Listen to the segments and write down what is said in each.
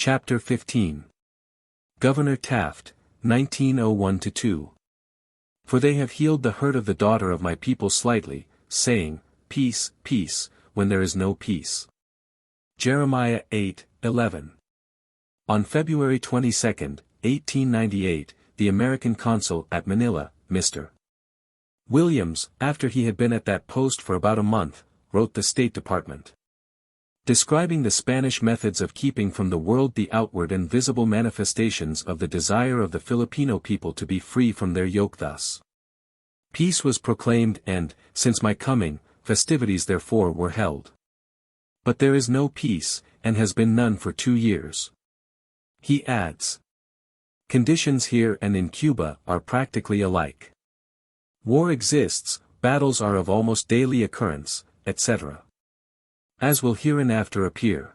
Chapter 15. Governor Taft, 1901-2. For they have healed the hurt of the daughter of my people slightly, saying, Peace, peace, when there is no peace. Jeremiah 8:11. On February 22, 1898, the American consul at Manila, Mr. Williams, after he had been at that post for about a month, wrote the State Department, describing the Spanish methods of keeping from the world the outward and visible manifestations of the desire of the Filipino people to be free from their yoke. Thus, peace was proclaimed and, since my coming, festivities therefore were held. But there is no peace, and has been none for 2 years. He adds, conditions here and in Cuba are practically alike. War exists, battles are of almost daily occurrence, etc. As will hereinafter appear.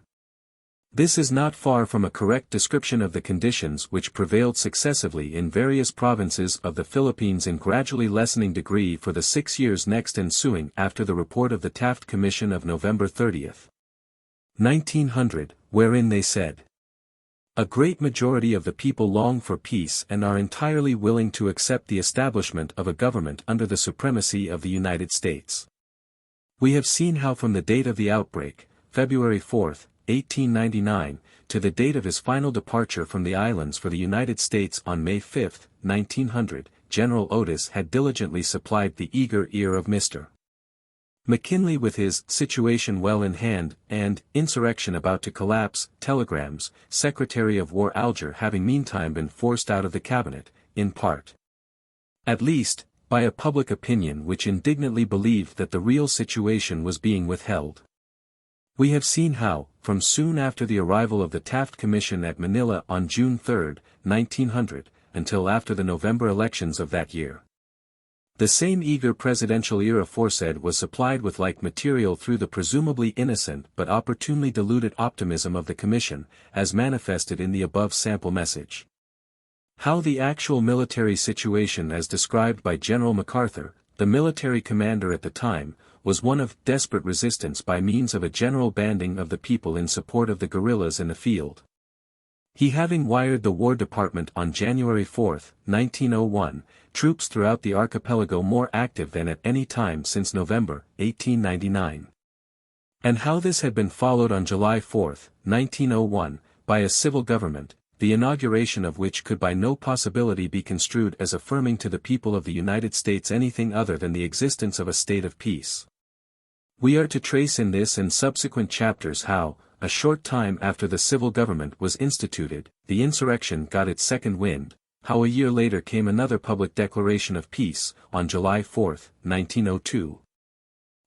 This is not far from a correct description of the conditions which prevailed successively in various provinces of the Philippines in gradually lessening degree for the 6 years next ensuing after the report of the Taft Commission of November 30, 1900, wherein they said, a great majority of the people long for peace and are entirely willing to accept the establishment of a government under the supremacy of the United States. We have seen how from the date of the outbreak, February 4, 1899, to the date of his final departure from the islands for the United States on May 5, 1900, General Otis had diligently supplied the eager ear of Mr. McKinley with his situation well in hand, and insurrection about to collapse, telegrams, Secretary of War Alger having meantime been forced out of the cabinet, in part, at least, by a public opinion which indignantly believed that the real situation was being withheld. We have seen how, from soon after the arrival of the Taft Commission at Manila on June 3, 1900, until after the November elections of that year, the same eager presidential ear aforesaid was supplied with like material through the presumably innocent but opportunely diluted optimism of the Commission, as manifested in the above sample message. How the actual military situation as described by General MacArthur, the military commander at the time, was one of desperate resistance by means of a general banding of the people in support of the guerrillas in the field. He having wired the War Department on January 4, 1901, troops throughout the archipelago more active than at any time since November, 1899. And how this had been followed on July 4, 1901, by a civil government, the inauguration of which could by no possibility be construed as affirming to the people of the United States anything other than the existence of a state of peace. We are to trace in this and subsequent chapters how, a short time after the civil government was instituted, the insurrection got its second wind, how a year later came another public declaration of peace, on July 4, 1902.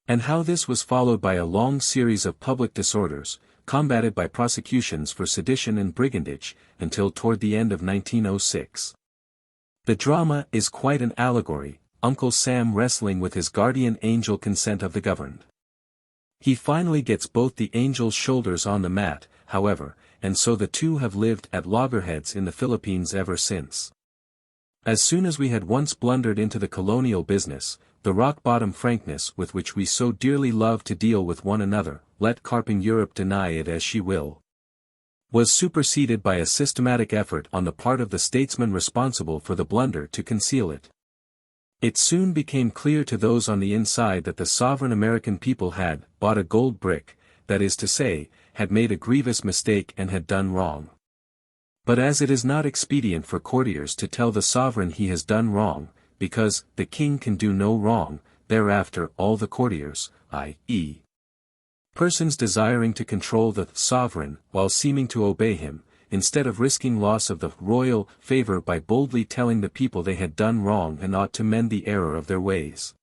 And how this was followed by a long series of public disorders, combated by prosecutions for sedition and brigandage, until toward the end of 1906. The drama is quite an allegory, Uncle Sam wrestling with his guardian angel consent of the governed. He finally gets both the angel's shoulders on the mat, however, and so the two have lived at loggerheads in the Philippines ever since. As soon as we had once blundered into the colonial business, the rock-bottom frankness with which we so dearly love to deal with one another, let carping Europe deny it as she will, was superseded by a systematic effort on the part of the statesman responsible for the blunder to conceal it. It soon became clear to those on the inside that the sovereign American people had bought a gold brick, that is to say, had made a grievous mistake and had done wrong. But as it is not expedient for courtiers to tell the sovereign he has done wrong, because the king can do no wrong, thereafter all the courtiers, i.e., persons desiring to control the sovereign while seeming to obey him, instead of risking loss of the royal favor by boldly telling the people they had done wrong and ought to mend the error of their ways,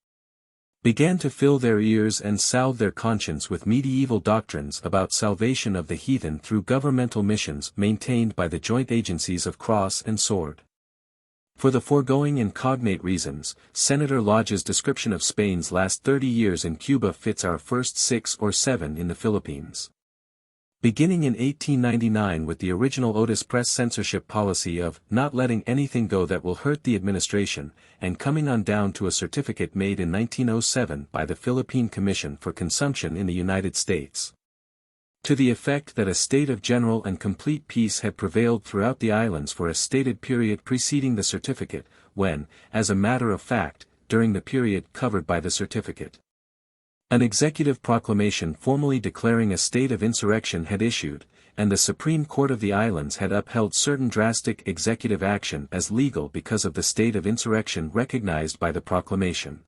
began to fill their ears and salve their conscience with medieval doctrines about salvation of the heathen through governmental missions maintained by the joint agencies of cross and sword. For the foregoing and cognate reasons, Senator Lodge's description of Spain's last 30 years in Cuba fits our first 6 or 7 in the Philippines. Beginning in 1899 with the original Otis press censorship policy of not letting anything go that will hurt the administration, and coming on down to a certificate made in 1907 by the Philippine Commission for Consumption in the United States. to the effect that a state of general and complete peace had prevailed throughout the islands for a stated period preceding the certificate, when, as a matter of fact, during the period covered by the certificate, an executive proclamation formally declaring a state of insurrection had issued, and the Supreme Court of the islands had upheld certain drastic executive action as legal because of the state of insurrection recognized by the proclamation.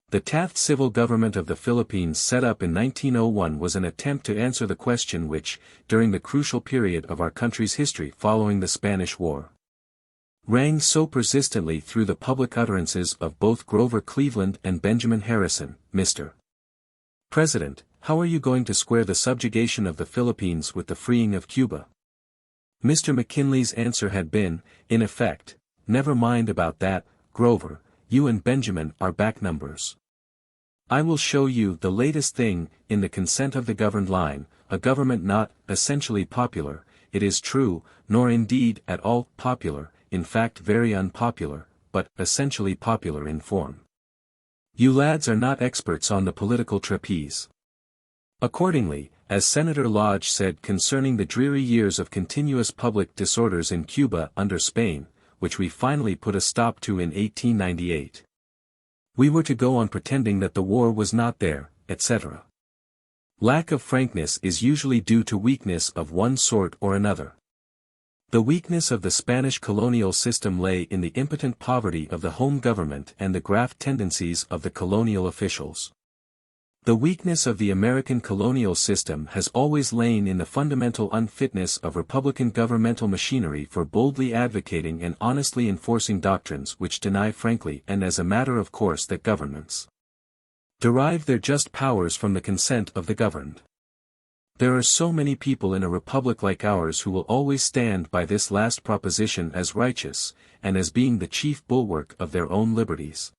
The Taft civil government of the Philippines set up in 1901 was an attempt to answer the question which, during the crucial period of our country's history following the Spanish War, rang so persistently through the public utterances of both Grover Cleveland and Benjamin Harrison, Mr. President, how are you going to square the subjugation of the Philippines with the freeing of Cuba? Mr. McKinley's answer had been, in effect, never mind about that, Grover, you and Benjamin are back numbers. I will show you the latest thing, in the consent of the governed line, a government not, essentially popular, it is true, nor indeed at all popular, in fact very unpopular, but essentially popular in form. You lads are not experts on the political trapeze. Accordingly, as Senator Lodge said concerning the dreary years of continuous public disorders in Cuba under Spain, which we finally put a stop to in 1898. We were to go on pretending that the war was not there, etc. Lack of frankness is usually due to weakness of one sort or another. The weakness of the Spanish colonial system lay in the impotent poverty of the home government and the graft tendencies of the colonial officials. The weakness of the American colonial system has always lain in the fundamental unfitness of Republican governmental machinery for boldly advocating and honestly enforcing doctrines which deny frankly and as a matter of course that governments derive their just powers from the consent of the governed. There are so many people in a republic like ours who will always stand by this last proposition as righteous, and as being the chief bulwark of their own liberties.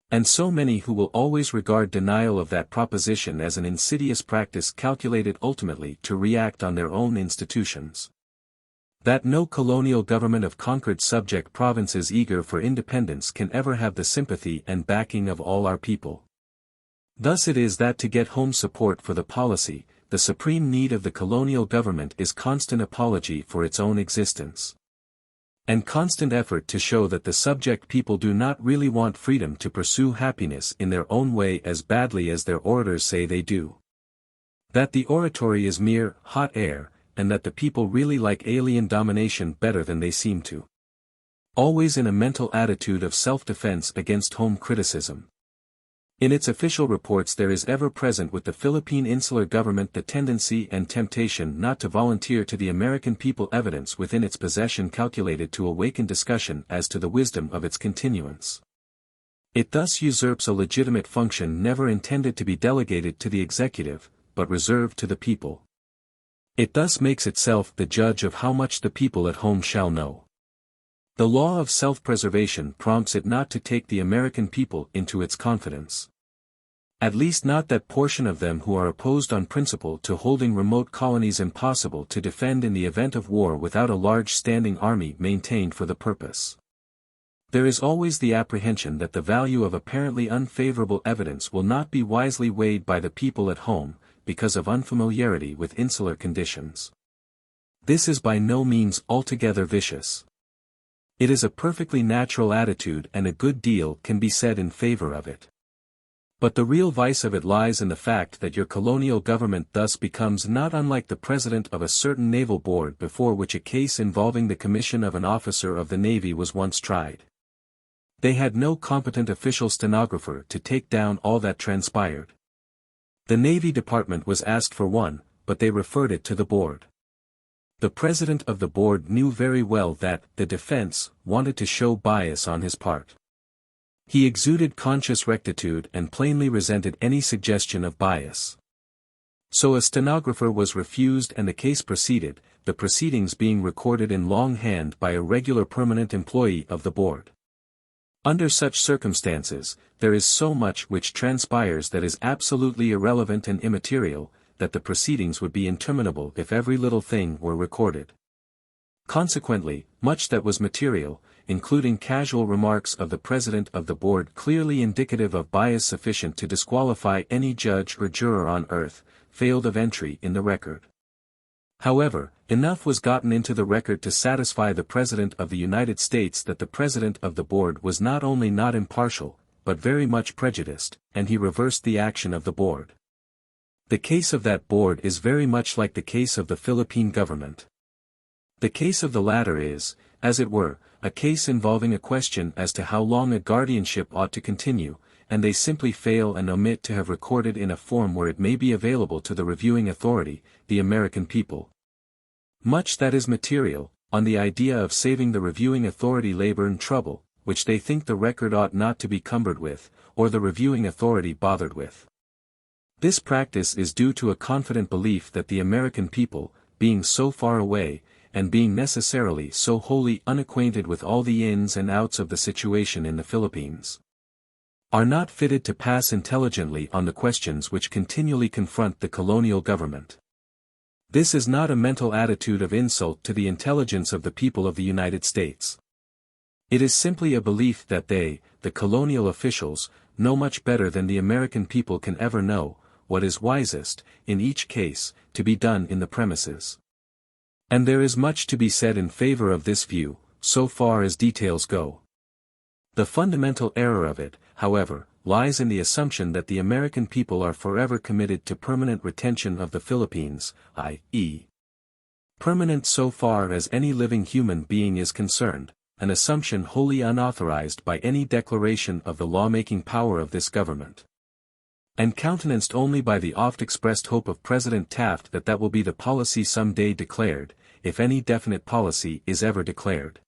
And so many who will always regard denial of that proposition as an insidious practice calculated ultimately to react on their own institutions. That no colonial government of conquered subject provinces eager for independence can ever have the sympathy and backing of all our people. Thus it is that to get home support for the policy, the supreme need of the colonial government is constant apology for its own existence, and constant effort to show that the subject people do not really want freedom to pursue happiness in their own way as badly as their orators say they do. That the oratory is mere hot air, and that the people really like alien domination better than they seem to. Always in a mental attitude of self-defense against home criticism. In its official reports there is ever present with the Philippine insular government the tendency and temptation not to volunteer to the American people evidence within its possession calculated to awaken discussion as to the wisdom of its continuance. It thus usurps a legitimate function never intended to be delegated to the executive, but reserved to the people. It thus makes itself the judge of how much the people at home shall know. The law of self-preservation prompts it not to take the American people into its confidence. At least not that portion of them who are opposed on principle to holding remote colonies impossible to defend in the event of war without a large standing army maintained for the purpose. There is always the apprehension that the value of apparently unfavorable evidence will not be wisely weighed by the people at home, because of unfamiliarity with insular conditions. This is by no means altogether vicious. It is a perfectly natural attitude and a good deal can be said in favor of it. But the real vice of it lies in the fact that your colonial government thus becomes not unlike the president of a certain naval board before which a case involving the commission of an officer of the Navy was once tried. They had no competent official stenographer to take down all that transpired. The Navy Department was asked for one, but they referred it to the board. The president of the board knew very well that the defense wanted to show bias on his part. He exuded conscious rectitude and plainly resented any suggestion of bias. So a stenographer was refused and the case proceeded, the proceedings being recorded in longhand by a regular permanent employee of the board. Under such circumstances, there is so much which transpires that is absolutely irrelevant and immaterial, that the proceedings would be interminable if every little thing were recorded. Consequently, much that was material, including casual remarks of the president of the board clearly indicative of bias sufficient to disqualify any judge or juror on earth, failed of entry in the record. However, enough was gotten into the record to satisfy the President of the United States that the President of the Board was not only not impartial, but very much prejudiced, and he reversed the action of the Board. The case of that Board is very much like the case of the Philippine government. The case of the latter is, as it were, a case involving a question as to how long a guardianship ought to continue, and they simply fail and omit to have recorded in a form where it may be available to the reviewing authority, the American people. Much that is material, on the idea of saving the reviewing authority labor and trouble, which they think the record ought not to be cumbered with, or the reviewing authority bothered with. This practice is due to a confident belief that the American people, being so far away, and being necessarily so wholly unacquainted with all the ins and outs of the situation in the Philippines, are not fitted to pass intelligently on the questions which continually confront the colonial government. This is not a mental attitude of insult to the intelligence of the people of the United States. It is simply a belief that they, the colonial officials, know much better than the American people can ever know, what is wisest, in each case, to be done in the premises. And there is much to be said in favor of this view, so far as details go. The fundamental error of it, however, lies in the assumption that the American people are forever committed to permanent retention of the Philippines, i.e., permanent so far as any living human being is concerned, an assumption wholly unauthorized by any declaration of the lawmaking power of this government, and countenanced only by the oft-expressed hope of President Taft that will be the policy some day declared, if any definite policy is ever declared.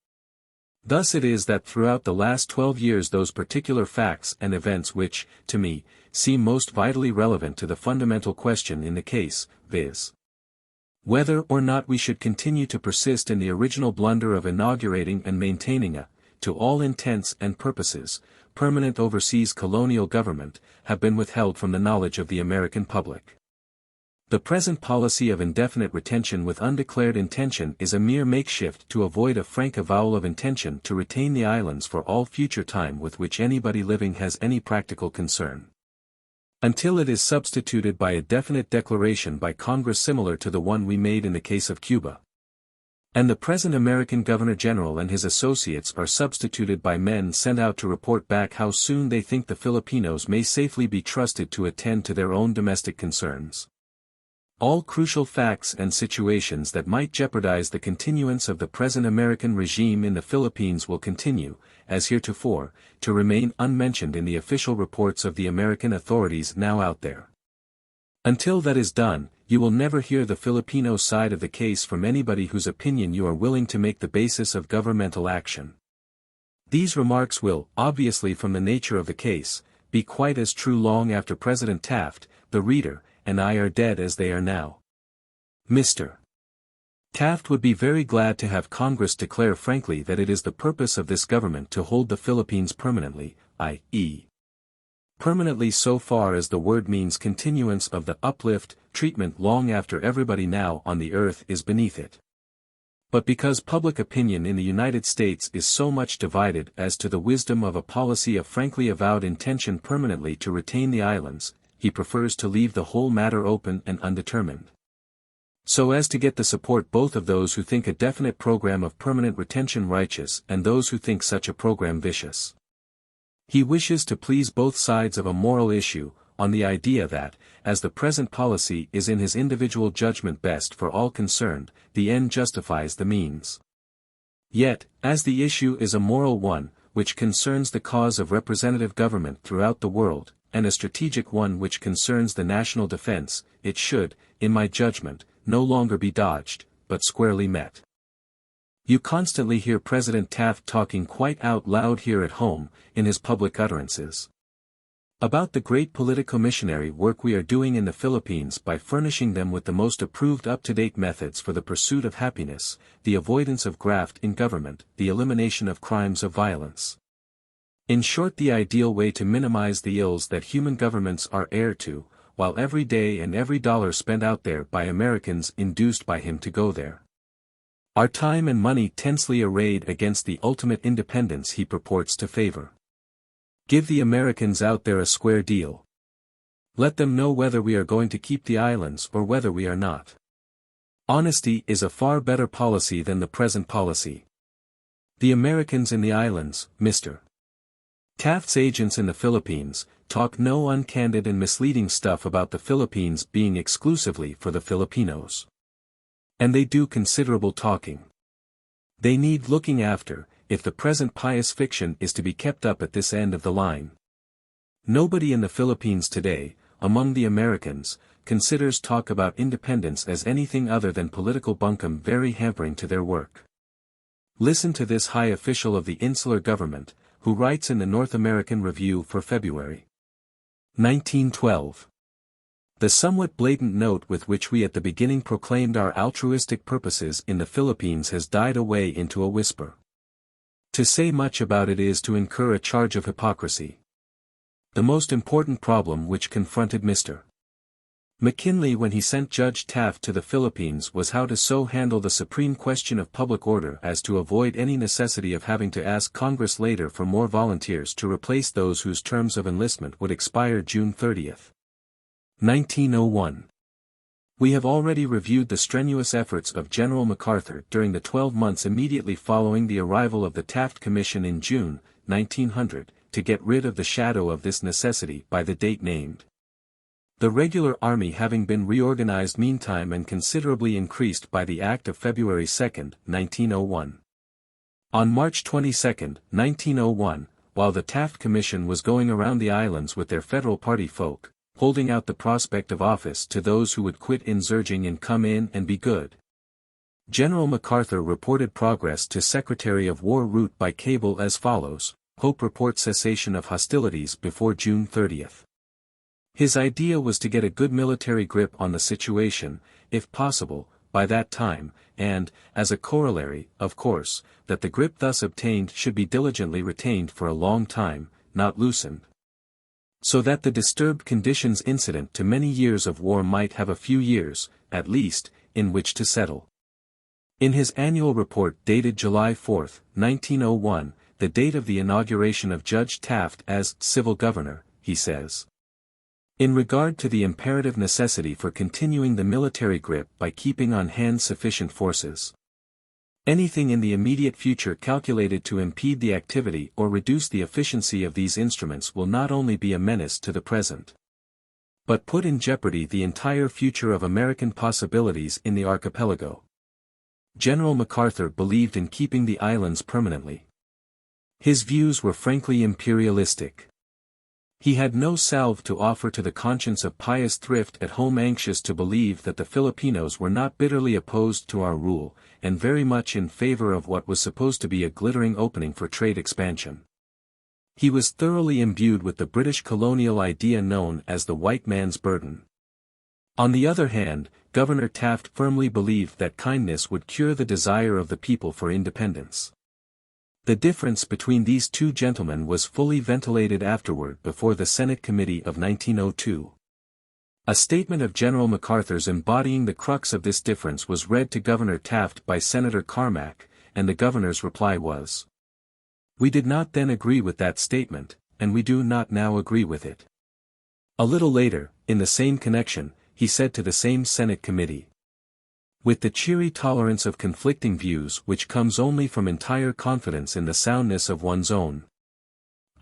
Thus it is that throughout the last 12 years those particular facts and events which, to me, seem most vitally relevant to the fundamental question in the case, viz., whether or not we should continue to persist in the original blunder of inaugurating and maintaining a, to all intents and purposes, permanent overseas colonial government, have been withheld from the knowledge of the American public. The present policy of indefinite retention with undeclared intention is a mere makeshift to avoid a frank avowal of intention to retain the islands for all future time with which anybody living has any practical concern, until it is substituted by a definite declaration by Congress similar to the one we made in the case of Cuba. And the present American Governor-General and his associates are substituted by men sent out to report back how soon they think the Filipinos may safely be trusted to attend to their own domestic concerns. All crucial facts and situations that might jeopardize the continuance of the present American regime in the Philippines will continue, as heretofore, to remain unmentioned in the official reports of the American authorities now out there. Until that is done, you will never hear the Filipino side of the case from anybody whose opinion you are willing to make the basis of governmental action. These remarks will, obviously from the nature of the case, be quite as true long after President Taft, the reader, and I are dead as they are now. Mr. Taft would be very glad to have Congress declare frankly that it is the purpose of this government to hold the Philippines permanently, i.e., permanently so far as the word means continuance of the uplift, treatment long after everybody now on the earth is beneath it. But because public opinion in the United States is so much divided as to the wisdom of a policy of frankly avowed intention permanently to retain the islands, he prefers to leave the whole matter open and undetermined, so as to get the support both of those who think a definite program of permanent retention righteous and those who think such a program vicious. He wishes to please both sides of a moral issue, on the idea that, as the present policy is in his individual judgment best for all concerned, the end justifies the means. Yet, as the issue is a moral one, which concerns the cause of representative government throughout the world, and a strategic one which concerns the national defense, it should, in my judgment, no longer be dodged, but squarely met. You constantly hear President Taft talking quite out loud here at home, in his public utterances, about the great politico-missionary work we are doing in the Philippines by furnishing them with the most approved up-to-date methods for the pursuit of happiness, the avoidance of graft in government, the elimination of crimes of violence. In short, the ideal way to minimize the ills that human governments are heir to, while every day and every dollar spent out there by Americans induced by him to go there, are time and money tensely arrayed against the ultimate independence he purports to favor. Give the Americans out there a square deal. Let them know whether we are going to keep the islands or whether we are not. Honesty is a far better policy than the present policy. The Americans in the islands, Mr. Taft's agents in the Philippines, talk no uncandid and misleading stuff about the Philippines being exclusively for the Filipinos. And they do considerable talking. They need looking after, if the present pious fiction is to be kept up at this end of the line. Nobody in the Philippines today, among the Americans, considers talk about independence as anything other than political bunkum very hampering to their work. Listen to this high official of the insular government, who writes in the North American Review for February 1912. The somewhat blatant note with which we at the beginning proclaimed our altruistic purposes in the Philippines has died away into a whisper. To say much about it is to incur a charge of hypocrisy. The most important problem which confronted Mr. McKinley when he sent Judge Taft to the Philippines was how to so handle the supreme question of public order as to avoid any necessity of having to ask Congress later for more volunteers to replace those whose terms of enlistment would expire June 30, 1901. We have already reviewed the strenuous efforts of General MacArthur during the 12 months immediately following the arrival of the Taft Commission in June, 1900, to get rid of the shadow of this necessity by the date named. The regular army having been reorganized meantime and considerably increased by the Act of February 2, 1901. On March 22, 1901, while the Taft Commission was going around the islands with their federal party folk, holding out the prospect of office to those who would quit insurging and come in and be good, General MacArthur reported progress to Secretary of War Root by cable as follows: Hope reports cessation of hostilities before June 30. His idea was to get a good military grip on the situation, if possible, by that time, and, as a corollary, of course, that the grip thus obtained should be diligently retained for a long time, not loosened, so that the disturbed conditions incident to many years of war might have a few years, at least, in which to settle. In his annual report dated July 4, 1901, the date of the inauguration of Judge Taft as civil governor, he says: in regard to the imperative necessity for continuing the military grip by keeping on hand sufficient forces, anything in the immediate future calculated to impede the activity or reduce the efficiency of these instruments will not only be a menace to the present, but put in jeopardy the entire future of American possibilities in the archipelago. General MacArthur believed in keeping the islands permanently. His views were frankly imperialistic. He had no salve to offer to the conscience of pious thrift at home anxious to believe that the Filipinos were not bitterly opposed to our rule, and very much in favor of what was supposed to be a glittering opening for trade expansion. He was thoroughly imbued with the British colonial idea known as the white man's burden. On the other hand, Governor Taft firmly believed that kindness would cure the desire of the people for independence. The difference between these two gentlemen was fully ventilated afterward before the Senate Committee of 1902. A statement of General MacArthur's embodying the crux of this difference was read to Governor Taft by Senator Carmack, and the governor's reply was: "We did not then agree with that statement, and we do not now agree with it." A little later, in the same connection, he said to the same Senate Committee: "With the cheery tolerance of conflicting views which comes only from entire confidence in the soundness of one's own,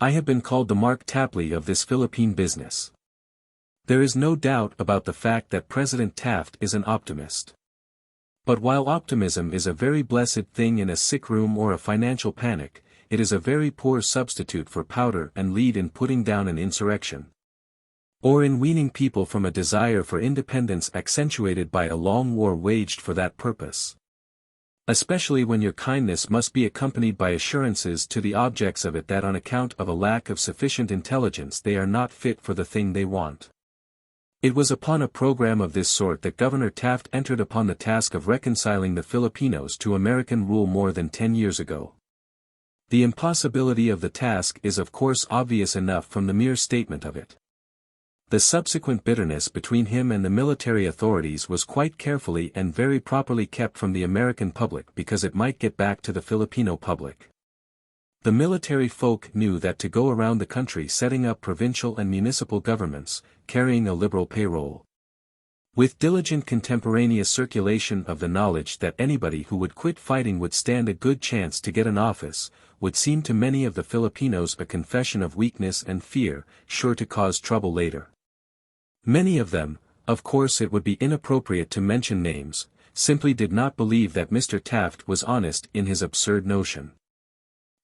I have been called the Mark Tapley of this Philippine business. There is no doubt about the fact that President Taft is an optimist. But while optimism is a very blessed thing in a sick room or a financial panic, it is a very poor substitute for powder and lead in putting down an insurrection, or in weaning people from a desire for independence accentuated by a long war waged for that purpose. Especially when your kindness must be accompanied by assurances to the objects of it that on account of a lack of sufficient intelligence they are not fit for the thing they want." It was upon a program of this sort that Governor Taft entered upon the task of reconciling the Filipinos to American rule more than 10 years ago. The impossibility of the task is of course obvious enough from the mere statement of it. The subsequent bitterness between him and the military authorities was quite carefully and very properly kept from the American public because it might get back to the Filipino public. The military folk knew that to go around the country setting up provincial and municipal governments, carrying a liberal payroll. With diligent contemporaneous circulation of the knowledge that anybody who would quit fighting would stand a good chance to get an office, would seem to many of the Filipinos a confession of weakness and fear, sure to cause trouble later. Many of them, of course it would be inappropriate to mention names, simply did not believe that Mr. Taft was honest in his absurd notion.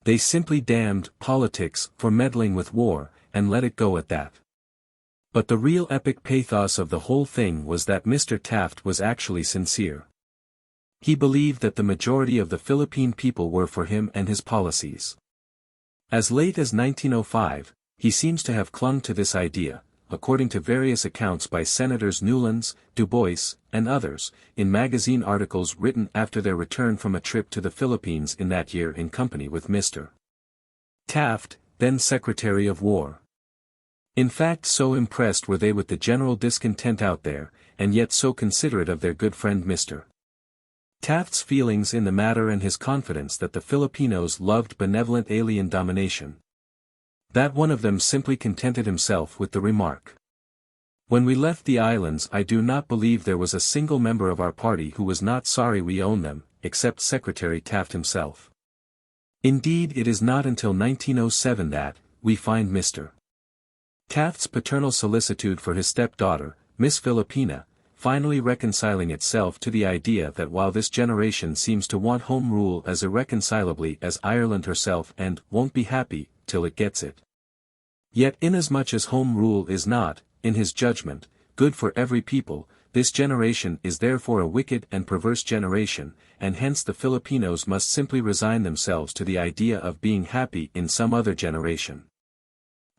They simply damned politics for meddling with war, and let it go at that. But the real epic pathos of the whole thing was that Mr. Taft was actually sincere. He believed that the majority of the Philippine people were for him and his policies. As late as 1905, he seems to have clung to this idea, according to various accounts by Senators Newlands, Du Bois, and others, in magazine articles written after their return from a trip to the Philippines in that year in company with Mr. Taft, then Secretary of War. In fact, so impressed were they with the general discontent out there, and yet so considerate of their good friend Mr. Taft's feelings in the matter and his confidence that the Filipinos loved benevolent alien domination, that one of them simply contented himself with the remark, "When we left the islands I do not believe there was a single member of our party who was not sorry we owned them, except Secretary Taft himself." Indeed, it is not until 1907 that we find Mr. Taft's paternal solicitude for his stepdaughter, Miss Filipina, finally reconciling itself to the idea that while this generation seems to want home rule as irreconcilably as Ireland herself and won't be happy till it gets it, yet inasmuch as home rule is not, in his judgment, good for every people, this generation is therefore a wicked and perverse generation, and hence the Filipinos must simply resign themselves to the idea of being happy in some other generation.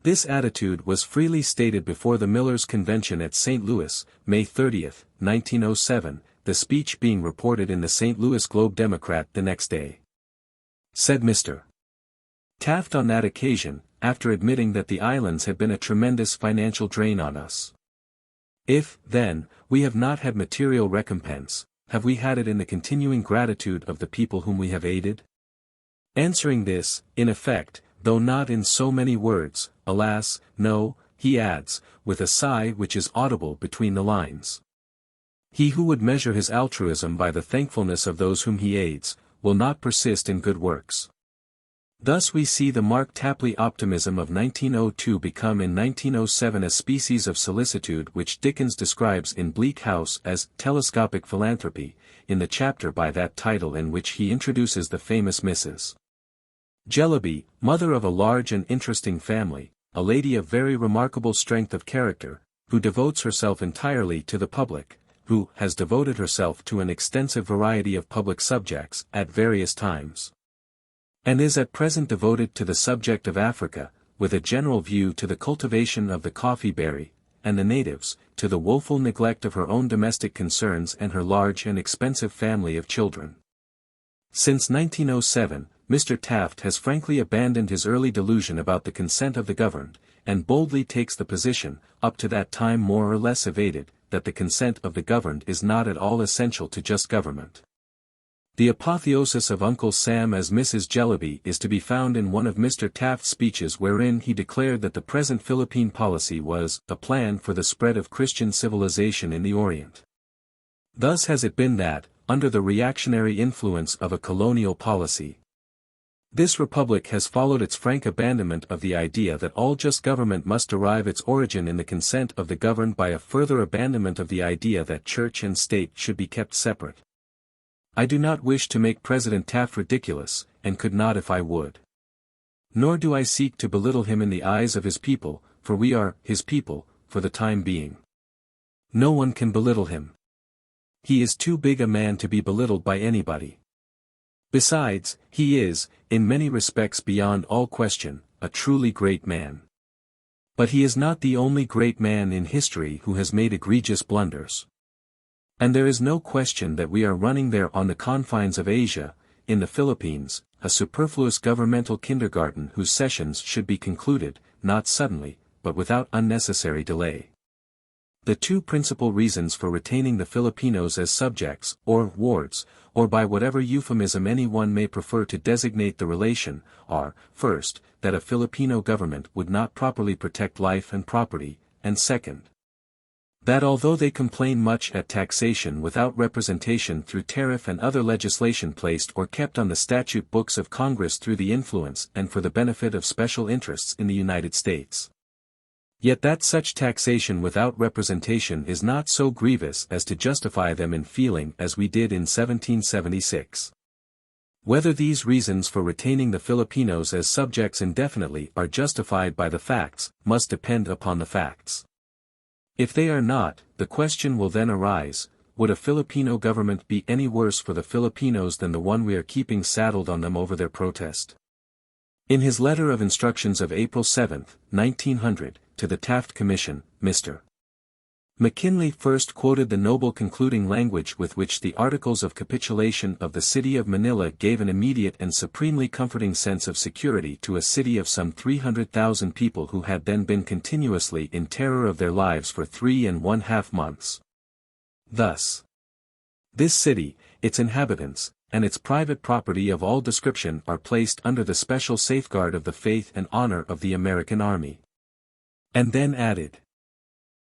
This attitude was freely stated before the Millers' Convention at St. Louis, May 30, 1907, the speech being reported in the St. Louis Globe-Democrat the next day. Said Mr. Taft on that occasion, after admitting that the islands had been a tremendous financial drain on us. "If, then, we have not had material recompense, have we had it in the continuing gratitude of the people whom we have aided?" Answering this, in effect, though not in so many words, alas, no, he adds, with a sigh which is audible between the lines. He who would measure his altruism by the thankfulness of those whom he aids, will not persist in good works. Thus we see the Mark Tapley optimism of 1902 become in 1907 a species of solicitude which Dickens describes in Bleak House as telescopic philanthropy, in the chapter by that title in which he introduces the famous Mrs. Jellaby, mother of a large and interesting family, a lady of very remarkable strength of character, who devotes herself entirely to the public, who has devoted herself to an extensive variety of public subjects at various times, and is at present devoted to the subject of Africa, with a general view to the cultivation of the coffee berry, and the natives, to the woeful neglect of her own domestic concerns and her large and expensive family of children. Since 1907, Mr. Taft has frankly abandoned his early delusion about the consent of the governed, and boldly takes the position, up to that time more or less evaded, that the consent of the governed is not at all essential to just government. The apotheosis of Uncle Sam as Mrs. Jellaby is to be found in one of Mr. Taft's speeches wherein he declared that the present Philippine policy was a plan for the spread of Christian civilization in the Orient. Thus has it been that, under the reactionary influence of a colonial policy, this republic has followed its frank abandonment of the idea that all just government must derive its origin in the consent of the governed by a further abandonment of the idea that church and state should be kept separate. I do not wish to make President Taft ridiculous, and could not if I would. Nor do I seek to belittle him in the eyes of his people, for we are his people, for the time being. No one can belittle him. He is too big a man to be belittled by anybody. Besides, he is, in many respects beyond all question, a truly great man. But he is not the only great man in history who has made egregious blunders. And there is no question that we are running there on the confines of Asia, in the Philippines, a superfluous governmental kindergarten whose sessions should be concluded, not suddenly, but without unnecessary delay. The two principal reasons for retaining the Filipinos as subjects, or wards, or by whatever euphemism anyone may prefer to designate the relation, are, first, that a Filipino government would not properly protect life and property, and second, that although they complain much at taxation without representation through tariff and other legislation placed or kept on the statute books of Congress through the influence and for the benefit of special interests in the United States, yet that such taxation without representation is not so grievous as to justify them in feeling as we did in 1776. Whether these reasons for retaining the Filipinos as subjects indefinitely are justified by the facts, must depend upon the facts. If they are not, the question will then arise, would a Filipino government be any worse for the Filipinos than the one we are keeping saddled on them over their protest? In his letter of instructions of April 7, 1900, to the Taft Commission, Mr. McKinley first quoted the noble concluding language with which the Articles of Capitulation of the City of Manila gave an immediate and supremely comforting sense of security to a city of some 300,000 people who had then been continuously in terror of their lives for 3½ months. Thus, this city, its inhabitants, and its private property of all description are placed under the special safeguard of the faith and honor of the American Army. And then added,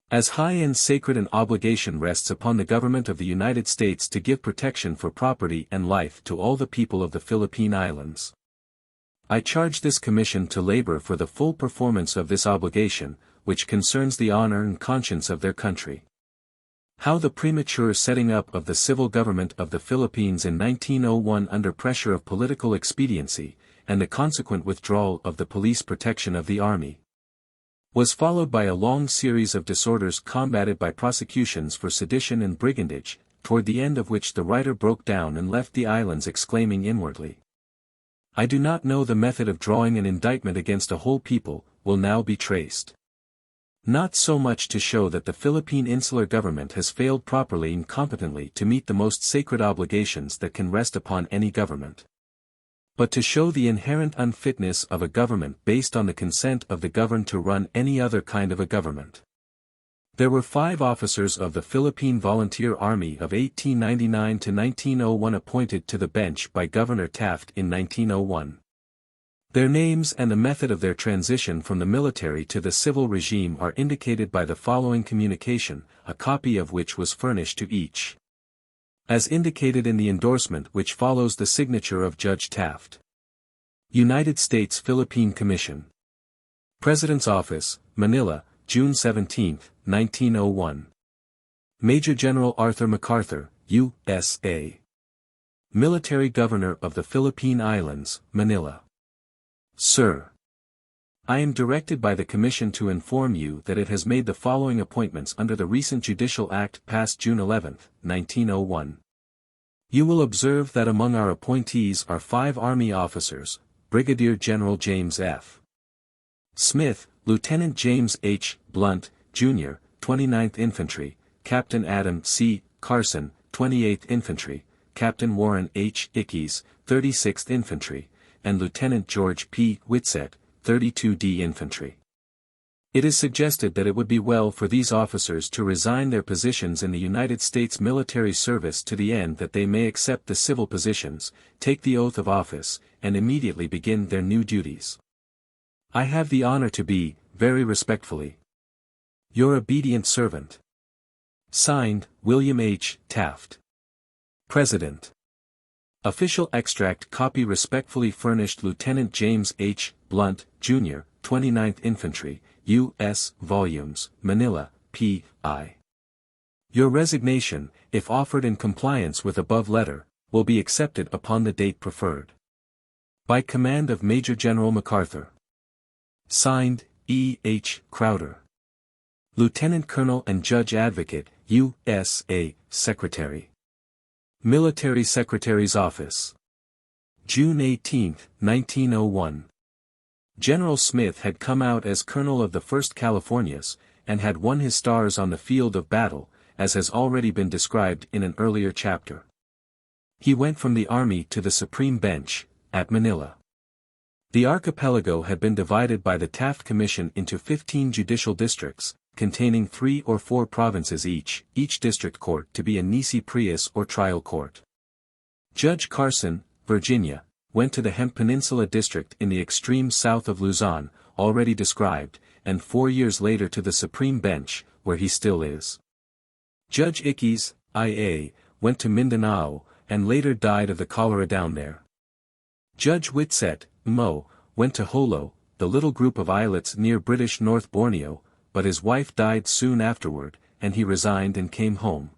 as high and sacred an obligation rests upon the government of the United States to give protection for property and life to all the people of the Philippine Islands. I charge this commission to labor for the full performance of this obligation, which concerns the honor and conscience of their country. How the premature setting up of the civil government of the Philippines in 1901 under pressure of political expediency, and the consequent withdrawal of the police protection of the army, was followed by a long series of disorders combated by prosecutions for sedition and brigandage, toward the end of which the writer broke down and left the islands exclaiming inwardly, I do not know the method of drawing an indictment against a whole people, will now be traced. Not so much to show that the Philippine insular government has failed properly and competently to meet the most sacred obligations that can rest upon any government, but to show the inherent unfitness of a government based on the consent of the governed to run any other kind of a government. There were 5 officers of the Philippine Volunteer Army of 1899 to 1901 appointed to the bench by Governor Taft in 1901. Their names and the method of their transition from the military to the civil regime are indicated by the following communication, a copy of which was furnished to each, as indicated in the endorsement which follows the signature of Judge Taft. United States Philippine Commission. President's Office, Manila, June 17, 1901. Major General Arthur MacArthur, U.S.A. Military Governor of the Philippine Islands, Manila. Sir, I am directed by the Commission to inform you that it has made the following appointments under the recent Judicial Act passed June 11, 1901. You will observe that among our appointees are 5 Army officers, Brigadier General James F. Smith, Lieutenant James H. Blount, Jr., 29th Infantry, Captain Adam C. Carson, 28th Infantry, Captain Warren H. Ickes, 36th Infantry, and Lieutenant George P. Whitsett, 32d Infantry. It is suggested that it would be well for these officers to resign their positions in the United States military service to the end that they may accept the civil positions, take the oath of office, and immediately begin their new duties. I have the honor to be, very respectfully, your obedient servant. Signed, William H. Taft. President. Official extract copy respectfully furnished Lieutenant James H. Blount, Jr., 29th Infantry, U.S. Volumes, Manila, P.I. Your resignation, if offered in compliance with above letter, will be accepted upon the date preferred. By command of Major General MacArthur. Signed, E. H. Crowder. Lieutenant Colonel and Judge Advocate, U.S.A., Secretary. Military Secretary's Office. June 18, 1901. General Smith had come out as Colonel of the 1st Californias, and had won his stars on the field of battle, as has already been described in an earlier chapter. He went from the army to the Supreme Bench, at Manila. The archipelago had been divided by the Taft Commission into 15 judicial districts, containing 3 or 4 provinces each district court to be a nisi prius or trial court. Judge Carson, Virginia, went to the Hemp Peninsula district in the extreme south of Luzon, already described, and 4 years later to the Supreme Bench, where he still is. Judge Ickes, IA, went to Mindanao, and later died of the cholera down there. Judge Whitsett, Mo, went to Holo, the little group of islets near British North Borneo, but his wife died soon afterward, and he resigned and came home.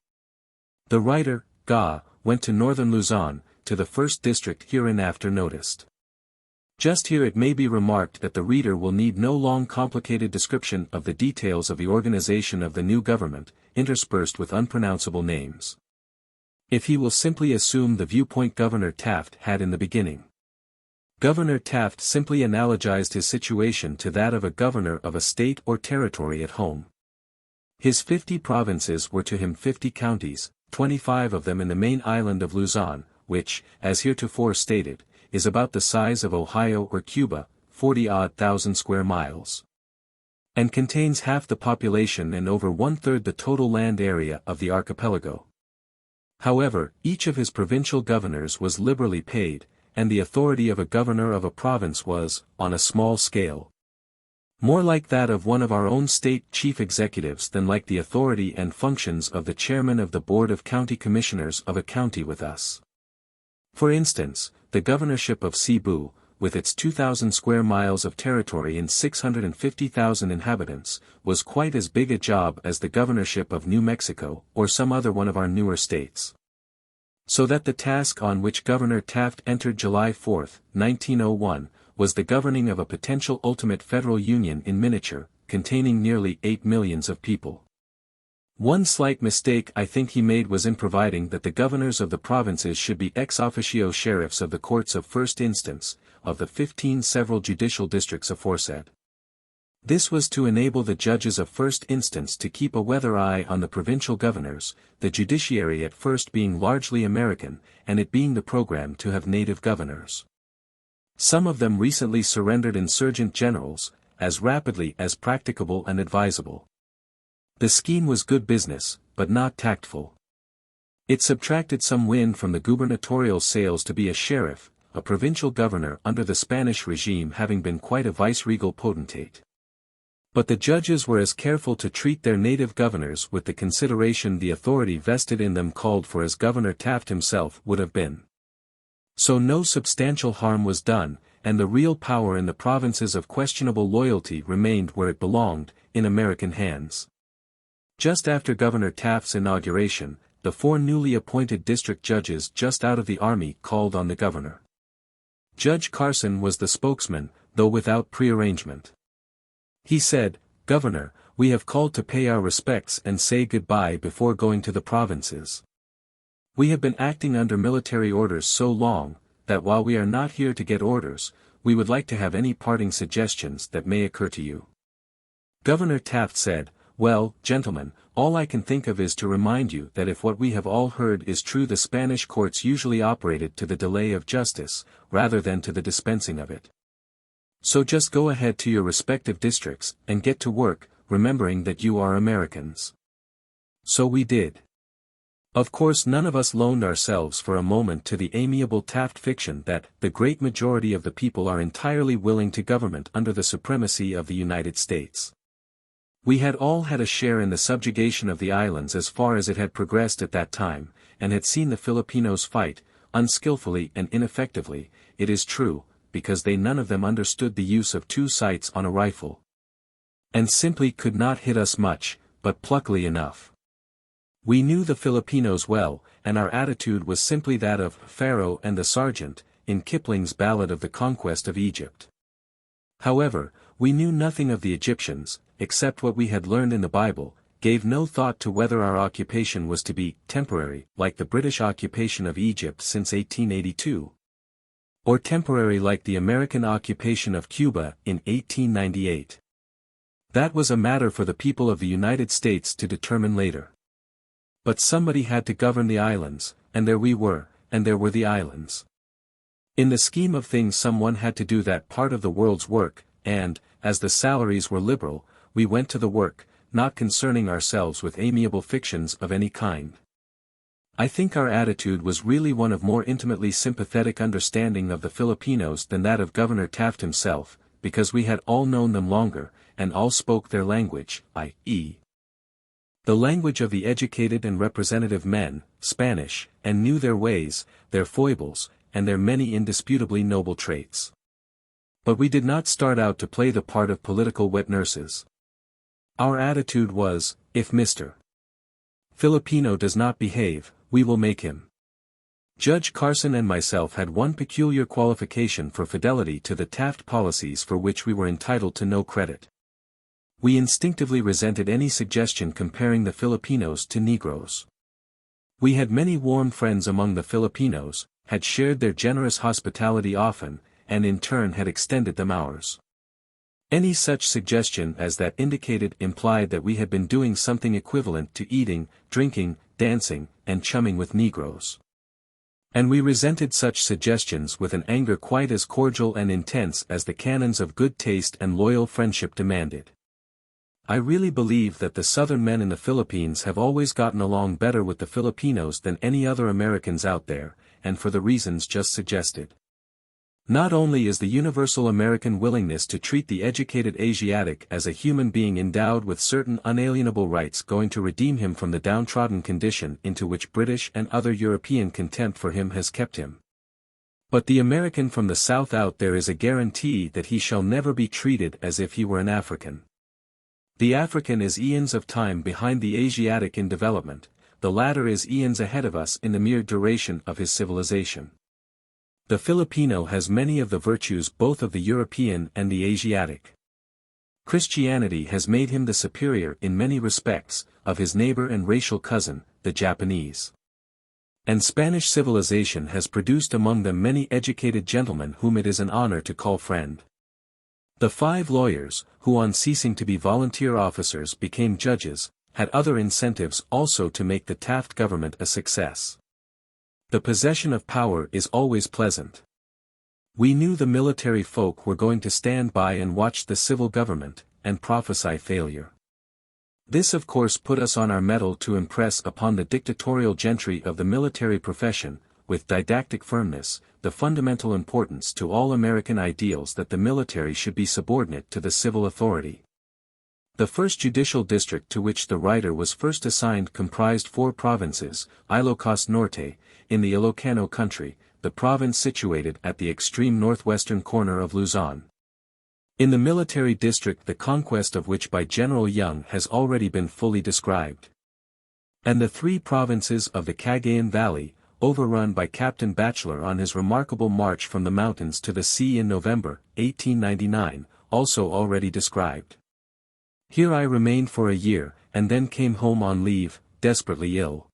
The writer, Ga, went to northern Luzon, to the first district hereinafter noticed. Just here it may be remarked that the reader will need no long complicated description of the details of the organization of the new government, interspersed with unpronounceable names. If he will simply assume the viewpoint Governor Taft had in the beginning. Governor Taft simply analogized his situation to that of a governor of a state or territory at home. His 50 provinces were to him 50 counties, 25 of them in the main island of Luzon, which, as heretofore stated, is about the size of Ohio or Cuba, 40-odd thousand square miles. And contains half the population and over 1/3 the total land area of the archipelago. However, each of his provincial governors was liberally paid, and the authority of a governor of a province was, on a small scale, more like that of one of our own state chief executives than like the authority and functions of the chairman of the Board of County Commissioners of a county with us. For instance, the governorship of Cebu, with its 2,000 square miles of territory and 650,000 inhabitants, was quite as big a job as the governorship of New Mexico or some other one of our newer states. So that the task on which Governor Taft entered July 4, 1901, was the governing of a potential ultimate federal union in miniature, containing nearly 8 millions of people. One slight mistake I think he made was in providing that the governors of the provinces should be ex officio sheriffs of the courts of first instance, of the 15 several judicial districts aforesaid. This was to enable the judges of first instance to keep a weather eye on the provincial governors, the judiciary at first being largely American, and it being the program to have native governors. Some of them recently surrendered insurgent generals, as rapidly as practicable and advisable. The scheme was good business, but not tactful. It subtracted some wind from the gubernatorial sails to be a sheriff, a provincial governor under the Spanish regime having been quite a viceregal potentate. But the judges were as careful to treat their native governors with the consideration the authority vested in them called for as Governor Taft himself would have been. So no substantial harm was done, and the real power in the provinces of questionable loyalty remained where it belonged, in American hands. Just after Governor Taft's inauguration, the 4 newly appointed district judges just out of the army called on the governor. Judge Carson was the spokesman, though without prearrangement. He said, "Governor, we have called to pay our respects and say goodbye before going to the provinces. We have been acting under military orders so long, that while we are not here to get orders, we would like to have any parting suggestions that may occur to you." Governor Taft said, "Well, gentlemen, all I can think of is to remind you that if what we have all heard is true, the Spanish courts usually operated to the delay of justice, rather than to the dispensing of it. So just go ahead to your respective districts, and get to work, remembering that you are Americans." So we did. Of course none of us loaned ourselves for a moment to the amiable Taft fiction that the great majority of the people are entirely willing to government under the supremacy of the United States. We had all had a share in the subjugation of the islands as far as it had progressed at that time, and had seen the Filipinos fight, unskillfully and ineffectively, it is true, because they none of them understood the use of 2 sights on a rifle. And simply could not hit us much, but pluckily enough. We knew the Filipinos well, and our attitude was simply that of Pharaoh and the Sergeant, in Kipling's Ballad of the Conquest of Egypt. However, we knew nothing of the Egyptians, except what we had learned in the Bible, gave no thought to whether our occupation was to be temporary, like the British occupation of Egypt since 1882. Or temporary like the American occupation of Cuba in 1898. That was a matter for the people of the United States to determine later. But somebody had to govern the islands, and there we were, and there were the islands. In the scheme of things someone had to do that part of the world's work, and, as the salaries were liberal, we went to the work, not concerning ourselves with amiable fictions of any kind. I think our attitude was really one of more intimately sympathetic understanding of the Filipinos than that of Governor Taft himself, because we had all known them longer, and all spoke their language, i.e., the language of the educated and representative men, Spanish, and knew their ways, their foibles, and their many indisputably noble traits. But we did not start out to play the part of political wet nurses. Our attitude was, if Mr. Filipino does not behave, we will make him. Judge Carson and myself had one peculiar qualification for fidelity to the Taft policies for which we were entitled to no credit. We instinctively resented any suggestion comparing the Filipinos to Negroes. We had many warm friends among the Filipinos, had shared their generous hospitality often, and in turn had extended them ours. Any such suggestion as that indicated implied that we had been doing something equivalent to eating, drinking, dancing, and chumming with Negroes. And we resented such suggestions with an anger quite as cordial and intense as the canons of good taste and loyal friendship demanded. I really believe that the Southern men in the Philippines have always gotten along better with the Filipinos than any other Americans out there, and for the reasons just suggested. Not only is the universal American willingness to treat the educated Asiatic as a human being endowed with certain unalienable rights going to redeem him from the downtrodden condition into which British and other European contempt for him has kept him, but the American from the South out there is a guarantee that he shall never be treated as if he were an African. The African is eons of time behind the Asiatic in development, the latter is eons ahead of us in the mere duration of his civilization. The Filipino has many of the virtues both of the European and the Asiatic. Christianity has made him the superior in many respects, of his neighbor and racial cousin, the Japanese. And Spanish civilization has produced among them many educated gentlemen whom it is an honor to call friend. The 5 lawyers, who on ceasing to be volunteer officers became judges, had other incentives also to make the Taft government a success. The possession of power is always pleasant. We knew the military folk were going to stand by and watch the civil government, and prophesy failure. This of course put us on our mettle to impress upon the dictatorial gentry of the military profession, with didactic firmness, the fundamental importance to all American ideals that the military should be subordinate to the civil authority. The first judicial district to which the writer was first assigned comprised 4 provinces, Ilocos Norte, in the Ilocano country, the province situated at the extreme northwestern corner of Luzon. In the military district the conquest of which by General Young has already been fully described. And the 3 provinces of the Cagayan Valley, overrun by Captain Batchelor on his remarkable march from the mountains to the sea in November, 1899, also already described. Here I remained for a year, and then came home on leave, desperately ill.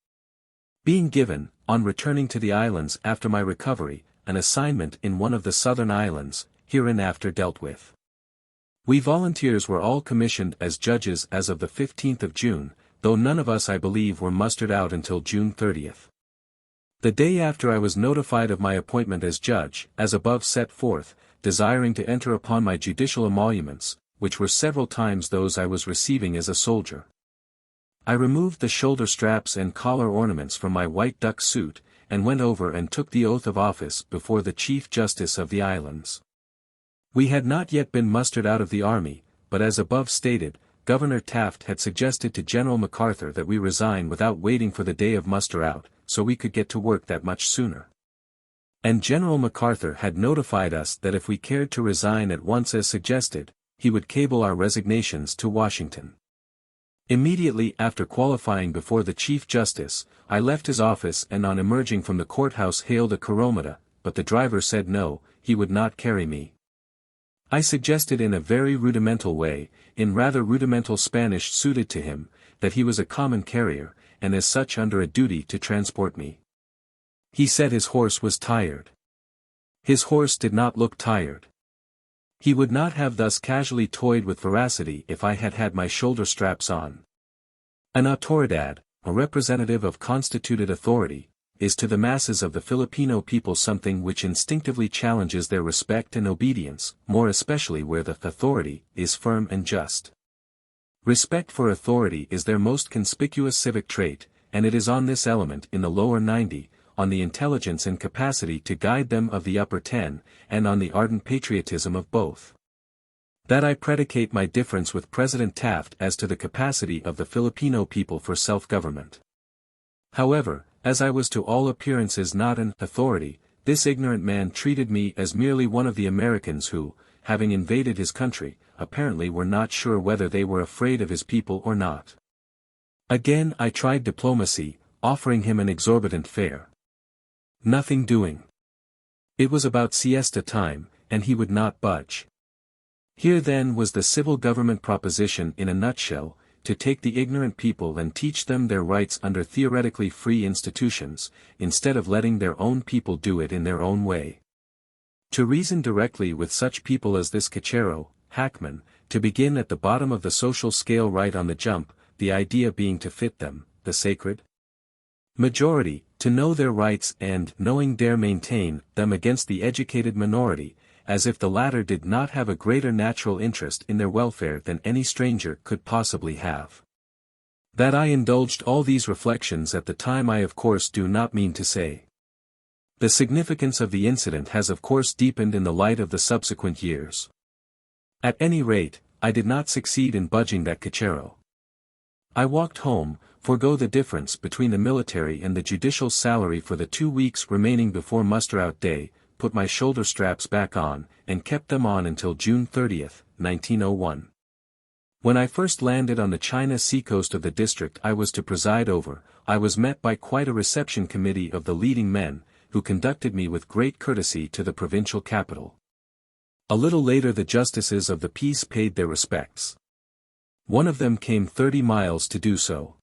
Being given, on returning to the islands after my recovery, an assignment in one of the southern islands, hereinafter dealt with. We volunteers were all commissioned as judges as of the 15th of June, though none of us I believe were mustered out until June 30th. The day after I was notified of my appointment as judge, as above set forth, desiring to enter upon my judicial emoluments, which were several times those I was receiving as a soldier. I removed the shoulder straps and collar ornaments from my white duck suit, and went over and took the oath of office before the Chief Justice of the Islands. We had not yet been mustered out of the army, but as above stated, Governor Taft had suggested to General MacArthur that we resign without waiting for the day of muster out, so we could get to work that much sooner. And General MacArthur had notified us that if we cared to resign at once as suggested, he would cable our resignations to Washington. Immediately after qualifying before the Chief Justice, I left his office and on emerging from the courthouse hailed a carromata, but the driver said no, he would not carry me. I suggested in a very rudimental way, in rather rudimental Spanish suited to him, that he was a common carrier, and as such under a duty to transport me. He said his horse was tired. His horse did not look tired. He would not have thus casually toyed with veracity if I had had my shoulder straps on. An autoridad, a representative of constituted authority, is to the masses of the Filipino people something which instinctively challenges their respect and obedience, more especially where the authority is firm and just. Respect for authority is their most conspicuous civic trait, and it is on this element in the lower 90, on the intelligence and capacity to guide them of the upper 10, and on the ardent patriotism of both, that I predicate my difference with President Taft as to the capacity of the Filipino people for self-government. However, as I was to all appearances not an authority, this ignorant man treated me as merely one of the Americans who, having invaded his country, apparently were not sure whether they were afraid of his people or not. Again I tried diplomacy, offering him an exorbitant fare. Nothing doing. It was about siesta time, and he would not budge. Here then was the civil government proposition in a nutshell, to take the ignorant people and teach them their rights under theoretically free institutions, instead of letting their own people do it in their own way. To reason directly with such people as this Cachero, Hackman, to begin at the bottom of the social scale right on the jump, the idea being to fit them, the sacred majority, to know their rights and, knowing dare maintain them against the educated minority, as if the latter did not have a greater natural interest in their welfare than any stranger could possibly have. That I indulged all these reflections at the time I of course do not mean to say. The significance of the incident has of course deepened in the light of the subsequent years. At any rate, I did not succeed in budging that Cachero. I walked home, forego the difference between the military and the judicial salary for the 2 weeks remaining before muster-out day, put my shoulder straps back on, and kept them on until June 30, 1901. When I first landed on the China seacoast of the district I was to preside over, I was met by quite a reception committee of the leading men, who conducted me with great courtesy to the provincial capital. A little later the justices of the peace paid their respects. One of them came 30 miles to do so.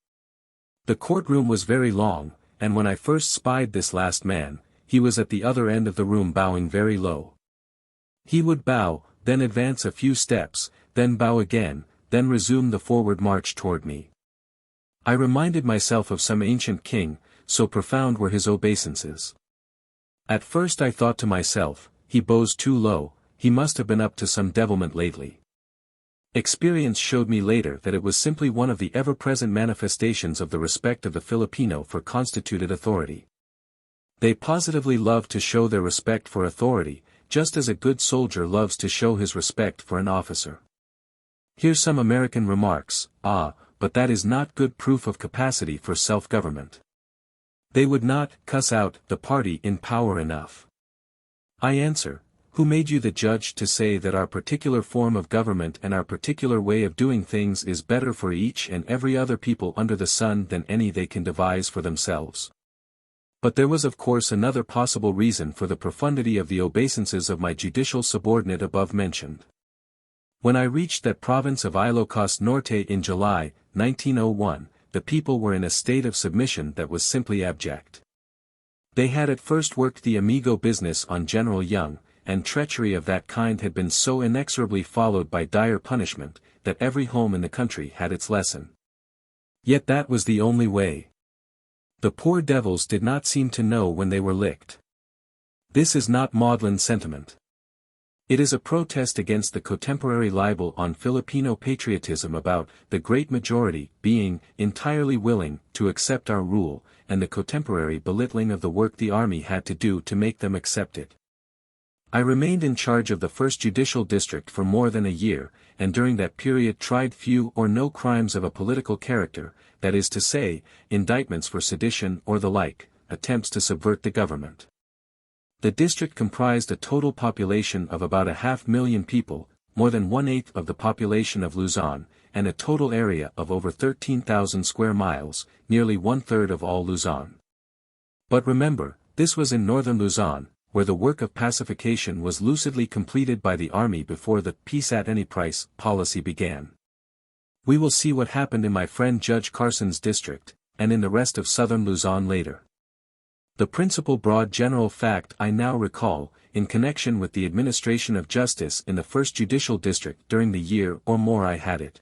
The courtroom was very long, and when I first spied this last man, he was at the other end of the room bowing very low. He would bow, then advance a few steps, then bow again, then resume the forward march toward me. I reminded myself of some ancient king, so profound were his obeisances. At first I thought to myself, he bows too low, he must have been up to some devilment lately. Experience showed me later that it was simply one of the ever-present manifestations of the respect of the Filipino for constituted authority. They positively love to show their respect for authority, just as a good soldier loves to show his respect for an officer. Here's some American remarks, but that is not good proof of capacity for self-government. They would not cuss out the party in power enough. I answer, who made you the judge to say that our particular form of government and our particular way of doing things is better for each and every other people under the sun than any they can devise for themselves? But there was of course another possible reason for the profundity of the obeisances of my judicial subordinate above mentioned. When I reached that province of Ilocos Norte in July, 1901, the people were in a state of submission that was simply abject. They had at first worked the amigo business on General Young, and treachery of that kind had been so inexorably followed by dire punishment, that every home in the country had its lesson. Yet that was the only way. The poor devils did not seem to know when they were licked. This is not maudlin sentiment. It is a protest against the contemporary libel on Filipino patriotism about the great majority being entirely willing to accept our rule, and the contemporary belittling of the work the army had to do to make them accept it. I remained in charge of the 1st Judicial District for more than a year, and during that period tried few or no crimes of a political character, that is to say, indictments for sedition or the like, attempts to subvert the government. The district comprised a total population of about 500,000 people, more than 1/8 of the population of Luzon, and a total area of over 13,000 square miles, nearly 1/3 of all Luzon. But remember, this was in northern Luzon, where the work of pacification was lucidly completed by the army before the peace at any price policy began. We will see what happened in my friend Judge Carson's district, and in the rest of southern Luzon later. The principal broad general fact I now recall, in connection with the administration of justice in the 1st Judicial District during the year or more I had it,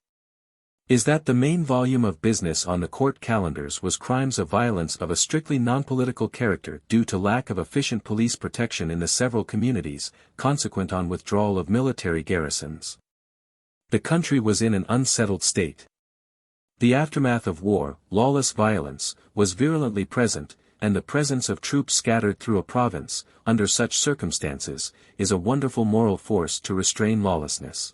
is that the main volume of business on the court calendars was crimes of violence of a strictly non-political character due to lack of efficient police protection in the several communities, consequent on withdrawal of military garrisons. The country was in an unsettled state. The aftermath of war, lawless violence, was virulently present, and the presence of troops scattered through a province, under such circumstances, is a wonderful moral force to restrain lawlessness.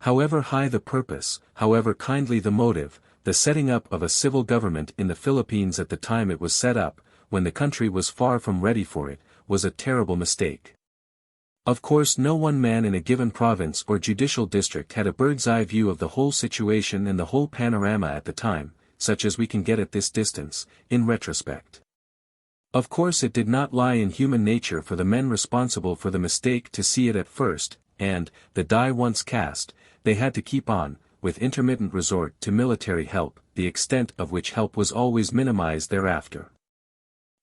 However high the purpose, however kindly the motive, the setting up of a civil government in the Philippines at the time it was set up, when the country was far from ready for it, was a terrible mistake. Of course no one man in a given province or judicial district had a bird's-eye view of the whole situation and the whole panorama at the time, such as we can get at this distance, in retrospect. Of course it did not lie in human nature for the men responsible for the mistake to see it at first, and, the die once cast, they had to keep on, with intermittent resort to military help, the extent of which help was always minimized thereafter.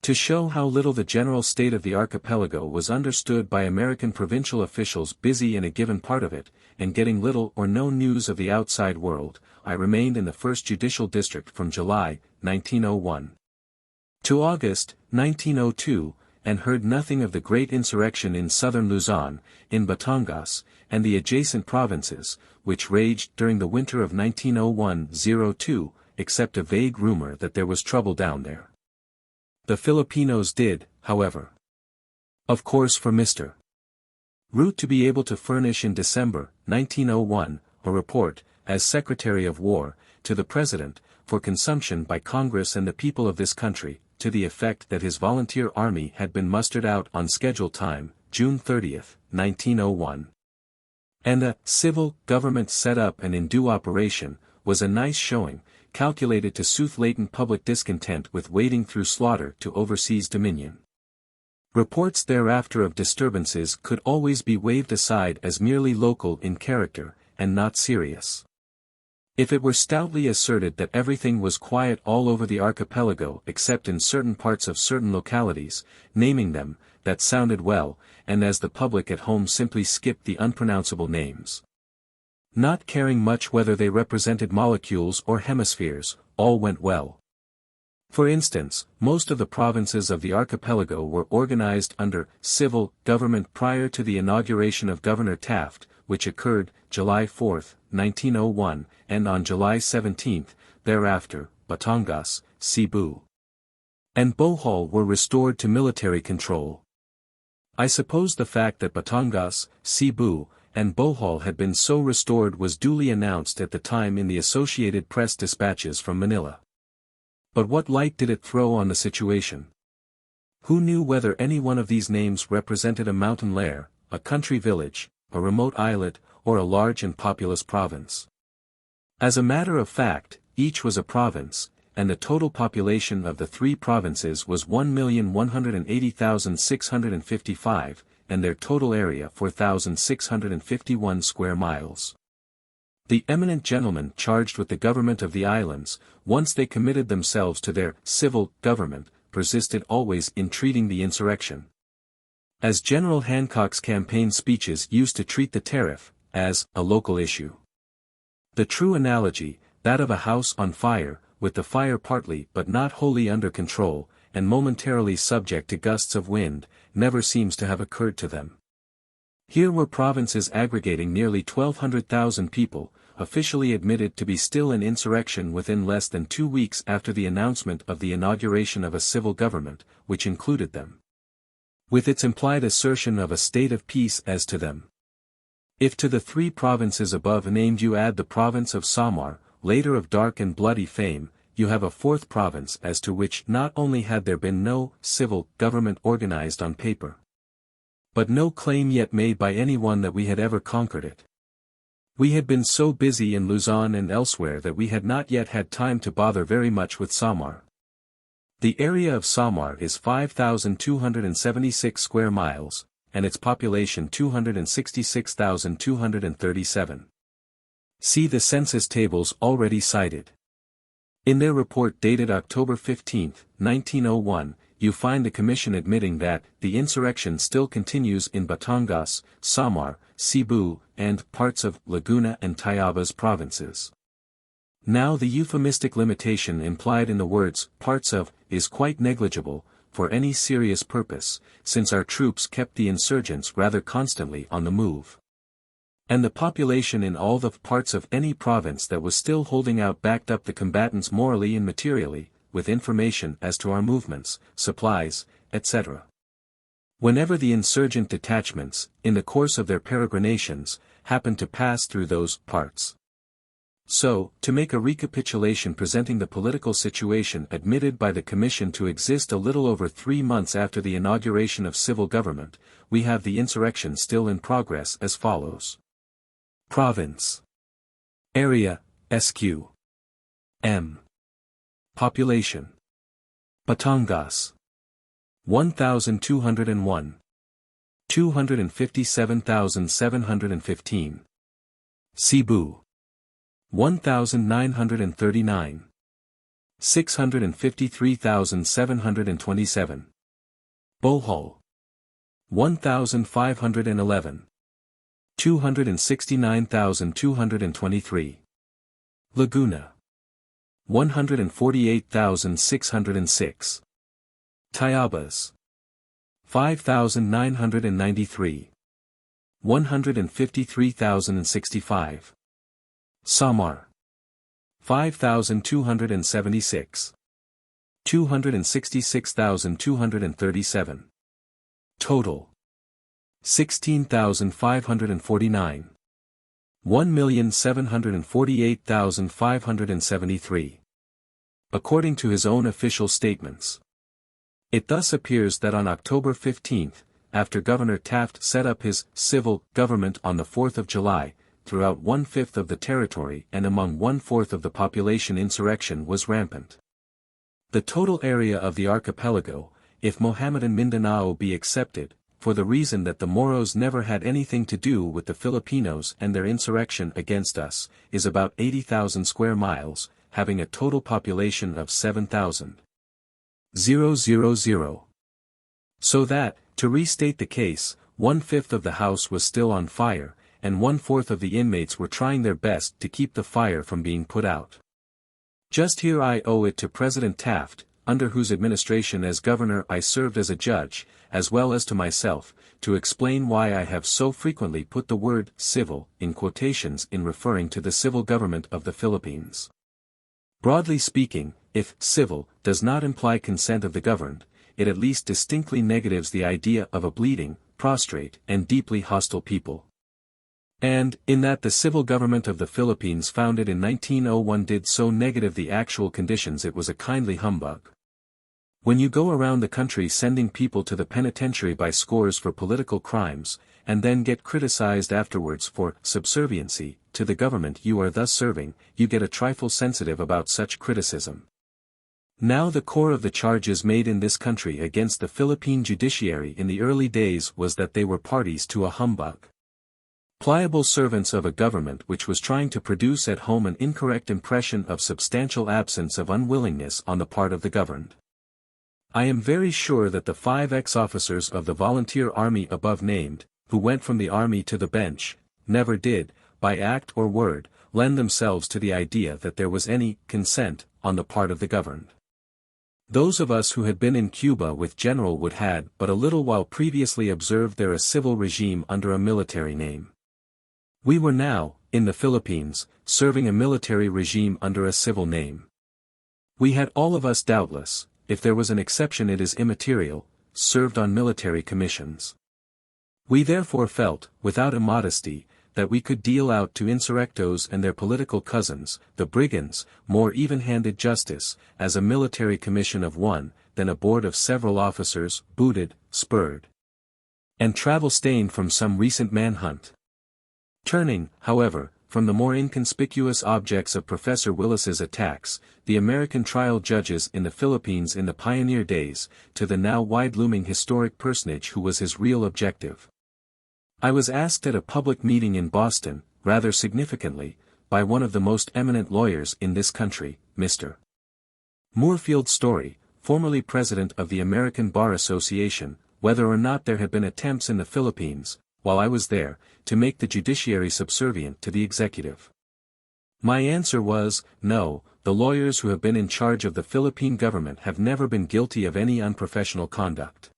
To show how little the general state of the archipelago was understood by American provincial officials busy in a given part of it, and getting little or no news of the outside world, I remained in the 1st Judicial District from July, 1901, to August, 1902, and heard nothing of the great insurrection in southern Luzon, in Batangas, and the adjacent provinces, which raged during the winter of 1901-02, except a vague rumor that there was trouble down there. The Filipinos did, however. Of course for Mr. Root to be able to furnish in December, 1901, a report, as Secretary of War, to the President, for consumption by Congress and the people of this country, to the effect that his volunteer army had been mustered out on schedule time, June 30, 1901. And a civil government set up and in due operation, was a nice showing, calculated to soothe latent public discontent with wading through slaughter to overseas dominion. Reports thereafter of disturbances could always be waved aside as merely local in character, and not serious. If it were stoutly asserted that everything was quiet all over the archipelago except in certain parts of certain localities, naming them, that sounded well, and as the public at home simply skipped the unpronounceable names, not caring much whether they represented molecules or hemispheres, all went well. For instance, most of the provinces of the archipelago were organized under civil government prior to the inauguration of Governor Taft, which occurred July 4, 1901, and on July 17, thereafter, Batangas, Cebu, and Bohol were restored to military control. I suppose the fact that Batangas, Cebu, and Bohol had been so restored was duly announced at the time in the Associated Press dispatches from Manila. But what light did it throw on the situation? Who knew whether any one of these names represented a mountain lair, a country village, a remote islet, or a large and populous province? As a matter of fact, each was a province, and the total population of the three provinces was 1,180,655, and their total area 4,651 square miles. The eminent gentlemen charged with the government of the islands, once they committed themselves to their civil government, persisted always in treating the insurrection, as General Hancock's campaign speeches used to treat the tariff, as a local issue. The true analogy, that of a house on fire, with the fire partly but not wholly under control, and momentarily subject to gusts of wind, never seems to have occurred to them. Here were provinces aggregating nearly 1,200,000 people, officially admitted to be still in insurrection within less than 2 weeks after the announcement of the inauguration of a civil government, which included them, with its implied assertion of a state of peace as to them. If to the three provinces above named you add the province of Samar, later of dark and bloody fame, you have a fourth province as to which not only had there been no civil government organized on paper, but no claim yet made by anyone that we had ever conquered it. We had been so busy in Luzon and elsewhere that we had not yet had time to bother very much with Samar. The area of Samar is 5,276 square miles, and its population 266,237. See the census tables already cited. In their report dated October 15, 1901, you find the Commission admitting that the insurrection still continues in Batangas, Samar, Cebu, and parts of Laguna and Tayabas provinces. Now the euphemistic limitation implied in the words parts of is quite negligible, for any serious purpose, since our troops kept the insurgents rather constantly on the move. And the population in all the parts of any province that was still holding out backed up the combatants morally and materially, with information as to our movements, supplies, etc. Whenever the insurgent detachments, in the course of their peregrinations, happened to pass through those parts. So, to make a recapitulation presenting the political situation admitted by the Commission to exist a little over 3 months after the inauguration of civil government, we have the insurrection still in progress as follows. Province. Area, SQ.M. Population. Batangas. 1,201. 257,715. Cebu. 1,939. 653,727. Bohol. 1,511. 269,223. Laguna. 148,606. Tayabas. 5,993. 153,065. Samar. 5,276. 266,237. Total. 16,549. 1,748,573. According to his own official statements. It thus appears that on October 15, after Governor Taft set up his civil government on the 4th of July, throughout 1/5 of the territory and among 1/4 of the population insurrection was rampant. The total area of the archipelago, if Mohammedan Mindanao be accepted, for the reason that the Moros never had anything to do with the Filipinos and their insurrection against us, is about 80,000 square miles, having a total population of 7,000. So that, to restate the case, 1/5 of the house was still on fire, and 1/4 of the inmates were trying their best to keep the fire from being put out. Just here I owe it to President Taft, under whose administration as governor I served as a judge, as well as to myself, to explain why I have so frequently put the word civil in quotations in referring to the civil government of the Philippines. Broadly speaking, if civil does not imply consent of the governed, it at least distinctly negatives the idea of a bleeding, prostrate, and deeply hostile people. And, in that the civil government of the Philippines founded in 1901 did so negative the actual conditions, it was a kindly humbug. When you go around the country sending people to the penitentiary by scores for political crimes, and then get criticized afterwards for subserviency to the government you are thus serving, you get a trifle sensitive about such criticism. Now the core of the charges made in this country against the Philippine judiciary in the early days was that they were parties to a humbug. Pliable servants of a government which was trying to produce at home an incorrect impression of substantial absence of unwillingness on the part of the governed. I am very sure that the 5 ex-officers of the volunteer army above named, who went from the army to the bench, never did, by act or word, lend themselves to the idea that there was any consent on the part of the governed. Those of us who had been in Cuba with General Wood had but a little while previously observed there a civil regime under a military name. We were now, in the Philippines, serving a military regime under a civil name. We had all of us doubtless, if there was an exception it is immaterial, served on military commissions. We therefore felt, without immodesty, that we could deal out to insurrectos and their political cousins, the brigands, more even-handed justice, as a military commission of one, than a board of several officers, booted, spurred, and travel-stained from some recent manhunt. Turning, however, from the more inconspicuous objects of Professor Willis's attacks, the American trial judges in the Philippines in the pioneer days, to the now wide-looming historic personage who was his real objective. I was asked at a public meeting in Boston, rather significantly, by one of the most eminent lawyers in this country, Mr. Moorfield Story, formerly president of the American Bar Association, whether or not there had been attempts in the Philippines, while I was there, to make the judiciary subservient to the executive. My answer was, no, the lawyers who have been in charge of the Philippine government have never been guilty of any unprofessional conduct.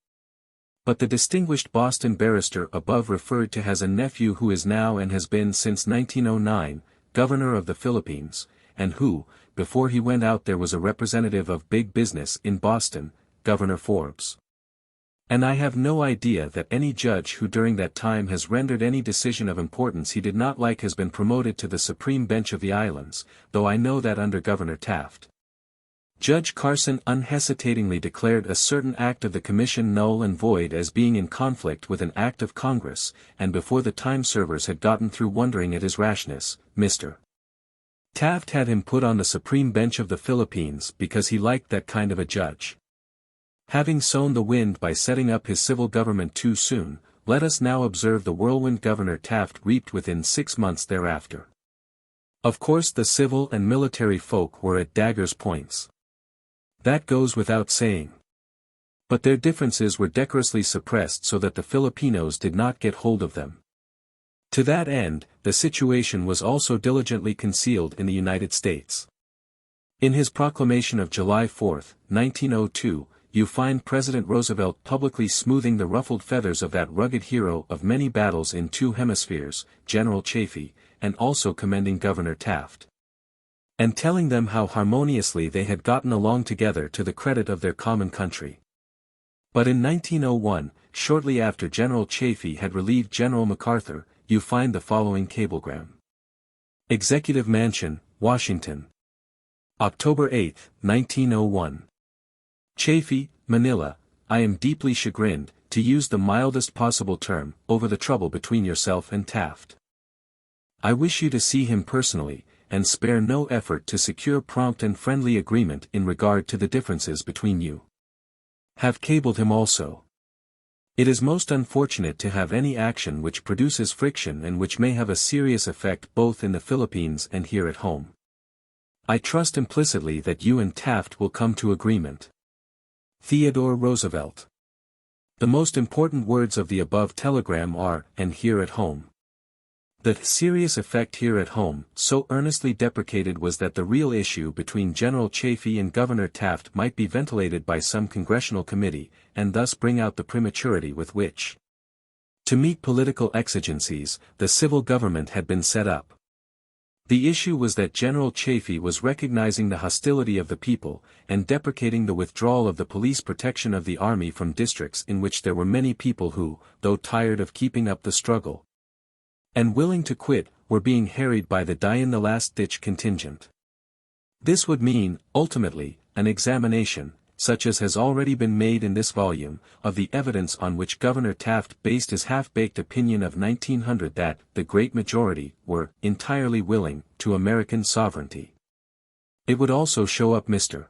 But the distinguished Boston barrister above referred to has a nephew who is now and has been since 1909, governor of the Philippines, and who, before he went out there was a representative of big business in Boston, Governor Forbes. And I have no idea that any judge who during that time has rendered any decision of importance he did not like has been promoted to the Supreme Bench of the Islands, though I know that under Governor Taft, Judge Carson unhesitatingly declared a certain act of the Commission null and void as being in conflict with an act of Congress, and before the time-servers had gotten through wondering at his rashness, Mr. Taft had him put on the Supreme Bench of the Philippines because he liked that kind of a judge. Having sown the wind by setting up his civil government too soon, let us now observe the whirlwind Governor Taft reaped within 6 months thereafter. Of course the civil and military folk were at daggers' points. That goes without saying. But their differences were decorously suppressed so that the Filipinos did not get hold of them. To that end, the situation was also diligently concealed in the United States. In his proclamation of July 4, 1902, you find President Roosevelt publicly smoothing the ruffled feathers of that rugged hero of many battles in 2 hemispheres, General Chaffee, and also commending Governor Taft, and telling them how harmoniously they had gotten along together to the credit of their common country. But in 1901, shortly after General Chaffee had relieved General MacArthur, you find the following cablegram. Executive Mansion, Washington. October 8, 1901. Chaffee, Manila, I am deeply chagrined, to use the mildest possible term, over the trouble between yourself and Taft. I wish you to see him personally, and spare no effort to secure prompt and friendly agreement in regard to the differences between you. Have cabled him also. It is most unfortunate to have any action which produces friction and which may have a serious effect both in the Philippines and here at home. I trust implicitly that you and Taft will come to agreement. Theodore Roosevelt. The most important words of the above telegram are, and here at home. The serious effect here at home, so earnestly deprecated was that the real issue between General Chaffee and Governor Taft might be ventilated by some congressional committee, and thus bring out the prematurity with which, to meet political exigencies, the civil government had been set up. The issue was that General Chaffee was recognizing the hostility of the people, and deprecating the withdrawal of the police protection of the army from districts in which there were many people who, though tired of keeping up the struggle, and willing to quit, were being harried by the die-in-the-last-ditch contingent. This would mean, ultimately, an examination, such as has already been made in this volume, of the evidence on which Governor Taft based his half-baked opinion of 1900 that the great majority were entirely willing to American sovereignty. It would also show up Mr.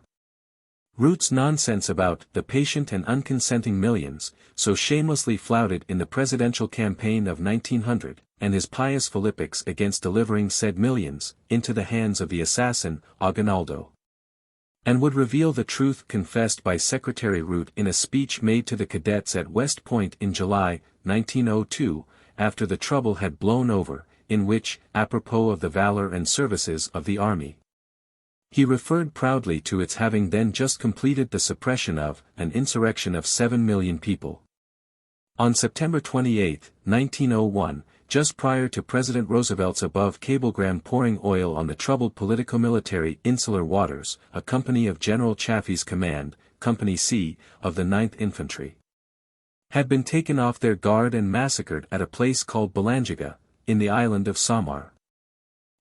Root's nonsense about the patient and unconsenting millions, so shamelessly flouted in the presidential campaign of 1900, and his pious philippics against delivering said millions into the hands of the assassin, Aguinaldo. And would reveal the truth confessed by Secretary Root in a speech made to the cadets at West Point in July, 1902, after the trouble had blown over, in which, apropos of the valor and services of the army, he referred proudly to its having then just completed the suppression of an insurrection of 7 million people. On September 28, 1901, just prior to President Roosevelt's above cablegram pouring oil on the troubled politico-military insular waters, a company of General Chaffee's command, Company C, of the 9th Infantry, had been taken off their guard and massacred at a place called Balangiga, in the island of Samar.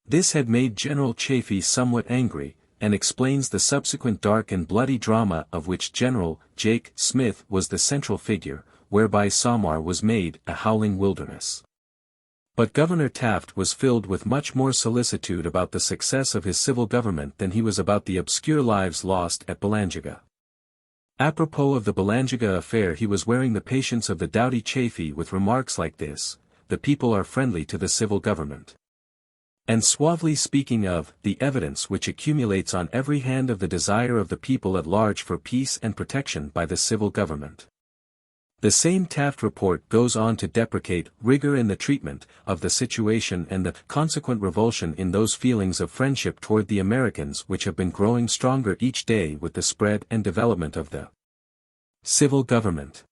This had made General Chaffee somewhat angry, and explains the subsequent dark and bloody drama of which General Jake Smith was the central figure, whereby Samar was made a howling wilderness. But Governor Taft was filled with much more solicitude about the success of his civil government than he was about the obscure lives lost at Balangiga. Apropos of the Balangiga affair, he was wearing the patience of the doughty Chaffee with remarks like this: "The people are friendly to the civil government," and suavely speaking of the evidence which accumulates on every hand of the desire of the people at large for peace and protection by the civil government. The same Taft report goes on to deprecate rigor in the treatment of the situation and the consequent revulsion in those feelings of friendship toward the Americans which have been growing stronger each day with the spread and development of the civil government.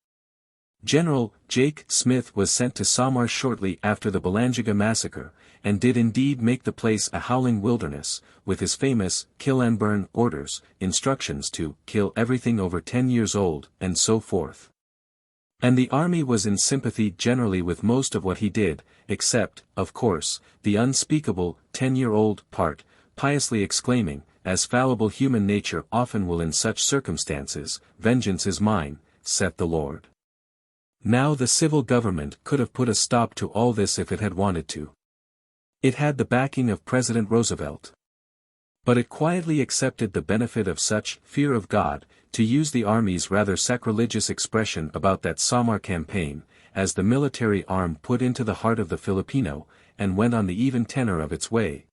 General Jake Smith was sent to Samar shortly after the Balangiga massacre, and did indeed make the place a howling wilderness, with his famous kill and burn orders, instructions to kill everything over 10 years old, and so forth. And the army was in sympathy generally with most of what he did, except, of course, the unspeakable 10-year-old part, piously exclaiming, as fallible human nature often will in such circumstances, "Vengeance is mine, saith the Lord." Now the civil government could have put a stop to all this if it had wanted to. It had the backing of President Roosevelt. But it quietly accepted the benefit of such fear of God, to use the Army's rather sacrilegious expression about that Samar campaign, as the military arm put into the heart of the Filipino, and went on the even tenor of its way.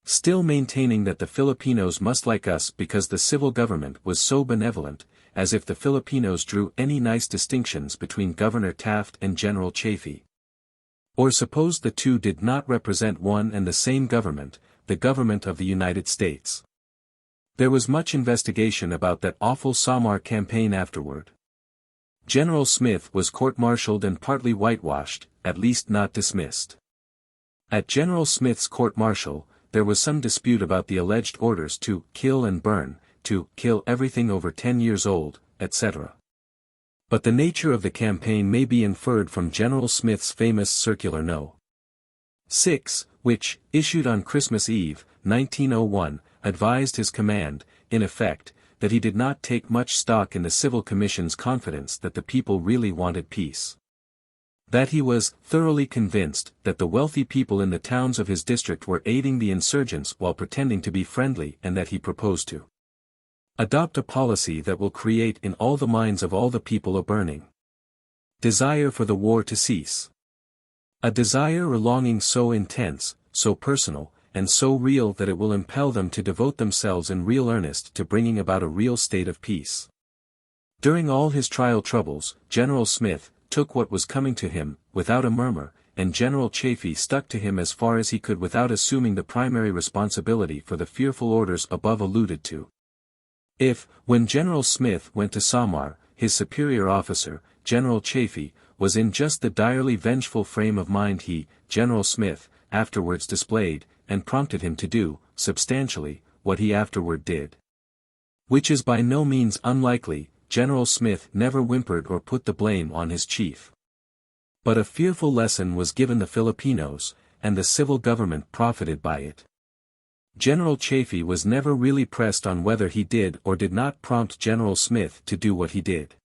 Still maintaining that the Filipinos must like us because the civil government was so benevolent, as if the Filipinos drew any nice distinctions between Governor Taft and General Chaffee. Or suppose the two did not represent one and the same government, the government of the United States. There was much investigation about that awful Samar campaign afterward. General Smith was court-martialed and partly whitewashed, at least not dismissed. At General Smith's court-martial, there was some dispute about the alleged orders to kill and burn, to kill everything over 10 years old, etc. But the nature of the campaign may be inferred from General Smith's famous Circular No. 6, which, issued on Christmas Eve, 1901, advised his command, in effect, that he did not take much stock in the Civil Commission's confidence that the people really wanted peace. That he was thoroughly convinced that the wealthy people in the towns of his district were aiding the insurgents while pretending to be friendly, and that he proposed to adopt a policy that will create in all the minds of all the people a burning desire for the war to cease. A desire or longing so intense, so personal, and so real that it will impel them to devote themselves in real earnest to bringing about a real state of peace. During all his trial troubles, General Smith took what was coming to him, without a murmur, and General Chaffee stuck to him as far as he could without assuming the primary responsibility for the fearful orders above alluded to. If, when General Smith went to Samar, his superior officer, General Chaffee, was in just the direly vengeful frame of mind he, General Smith, afterwards displayed, and prompted him to do, substantially, what he afterward did. Which is by no means unlikely, General Smith never whimpered or put the blame on his chief. But a fearful lesson was given the Filipinos, and the civil government profited by it. General Chaffee was never really pressed on whether he did or did not prompt General Smith to do what he did.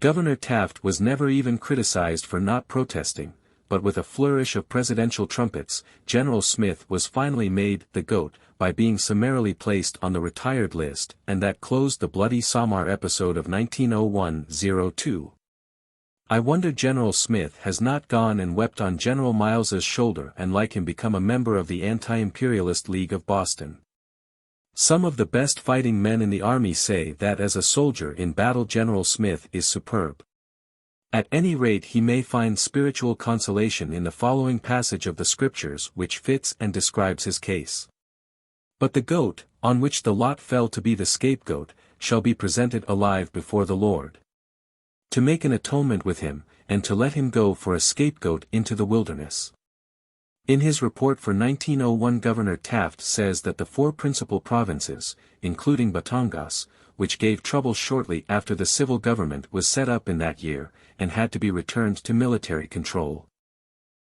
Governor Taft was never even criticized for not protesting, but with a flourish of presidential trumpets, General Smith was finally made the GOAT by being summarily placed on the retired list, and that closed the bloody Samar episode of 1901-02. I wonder General Smith has not gone and wept on General Miles's shoulder and like him become a member of the Anti-Imperialist League of Boston. Some of the best fighting men in the army say that as a soldier in battle General Smith is superb. At any rate he may find spiritual consolation in the following passage of the Scriptures which fits and describes his case. But the goat, on which the lot fell to be the scapegoat, shall be presented alive before the Lord, to make an atonement with him, and to let him go for a scapegoat into the wilderness. In his report for 1901 Governor Taft says that the four principal provinces, including Batangas, which gave trouble shortly after the civil government was set up in that year, and had to be returned to military control,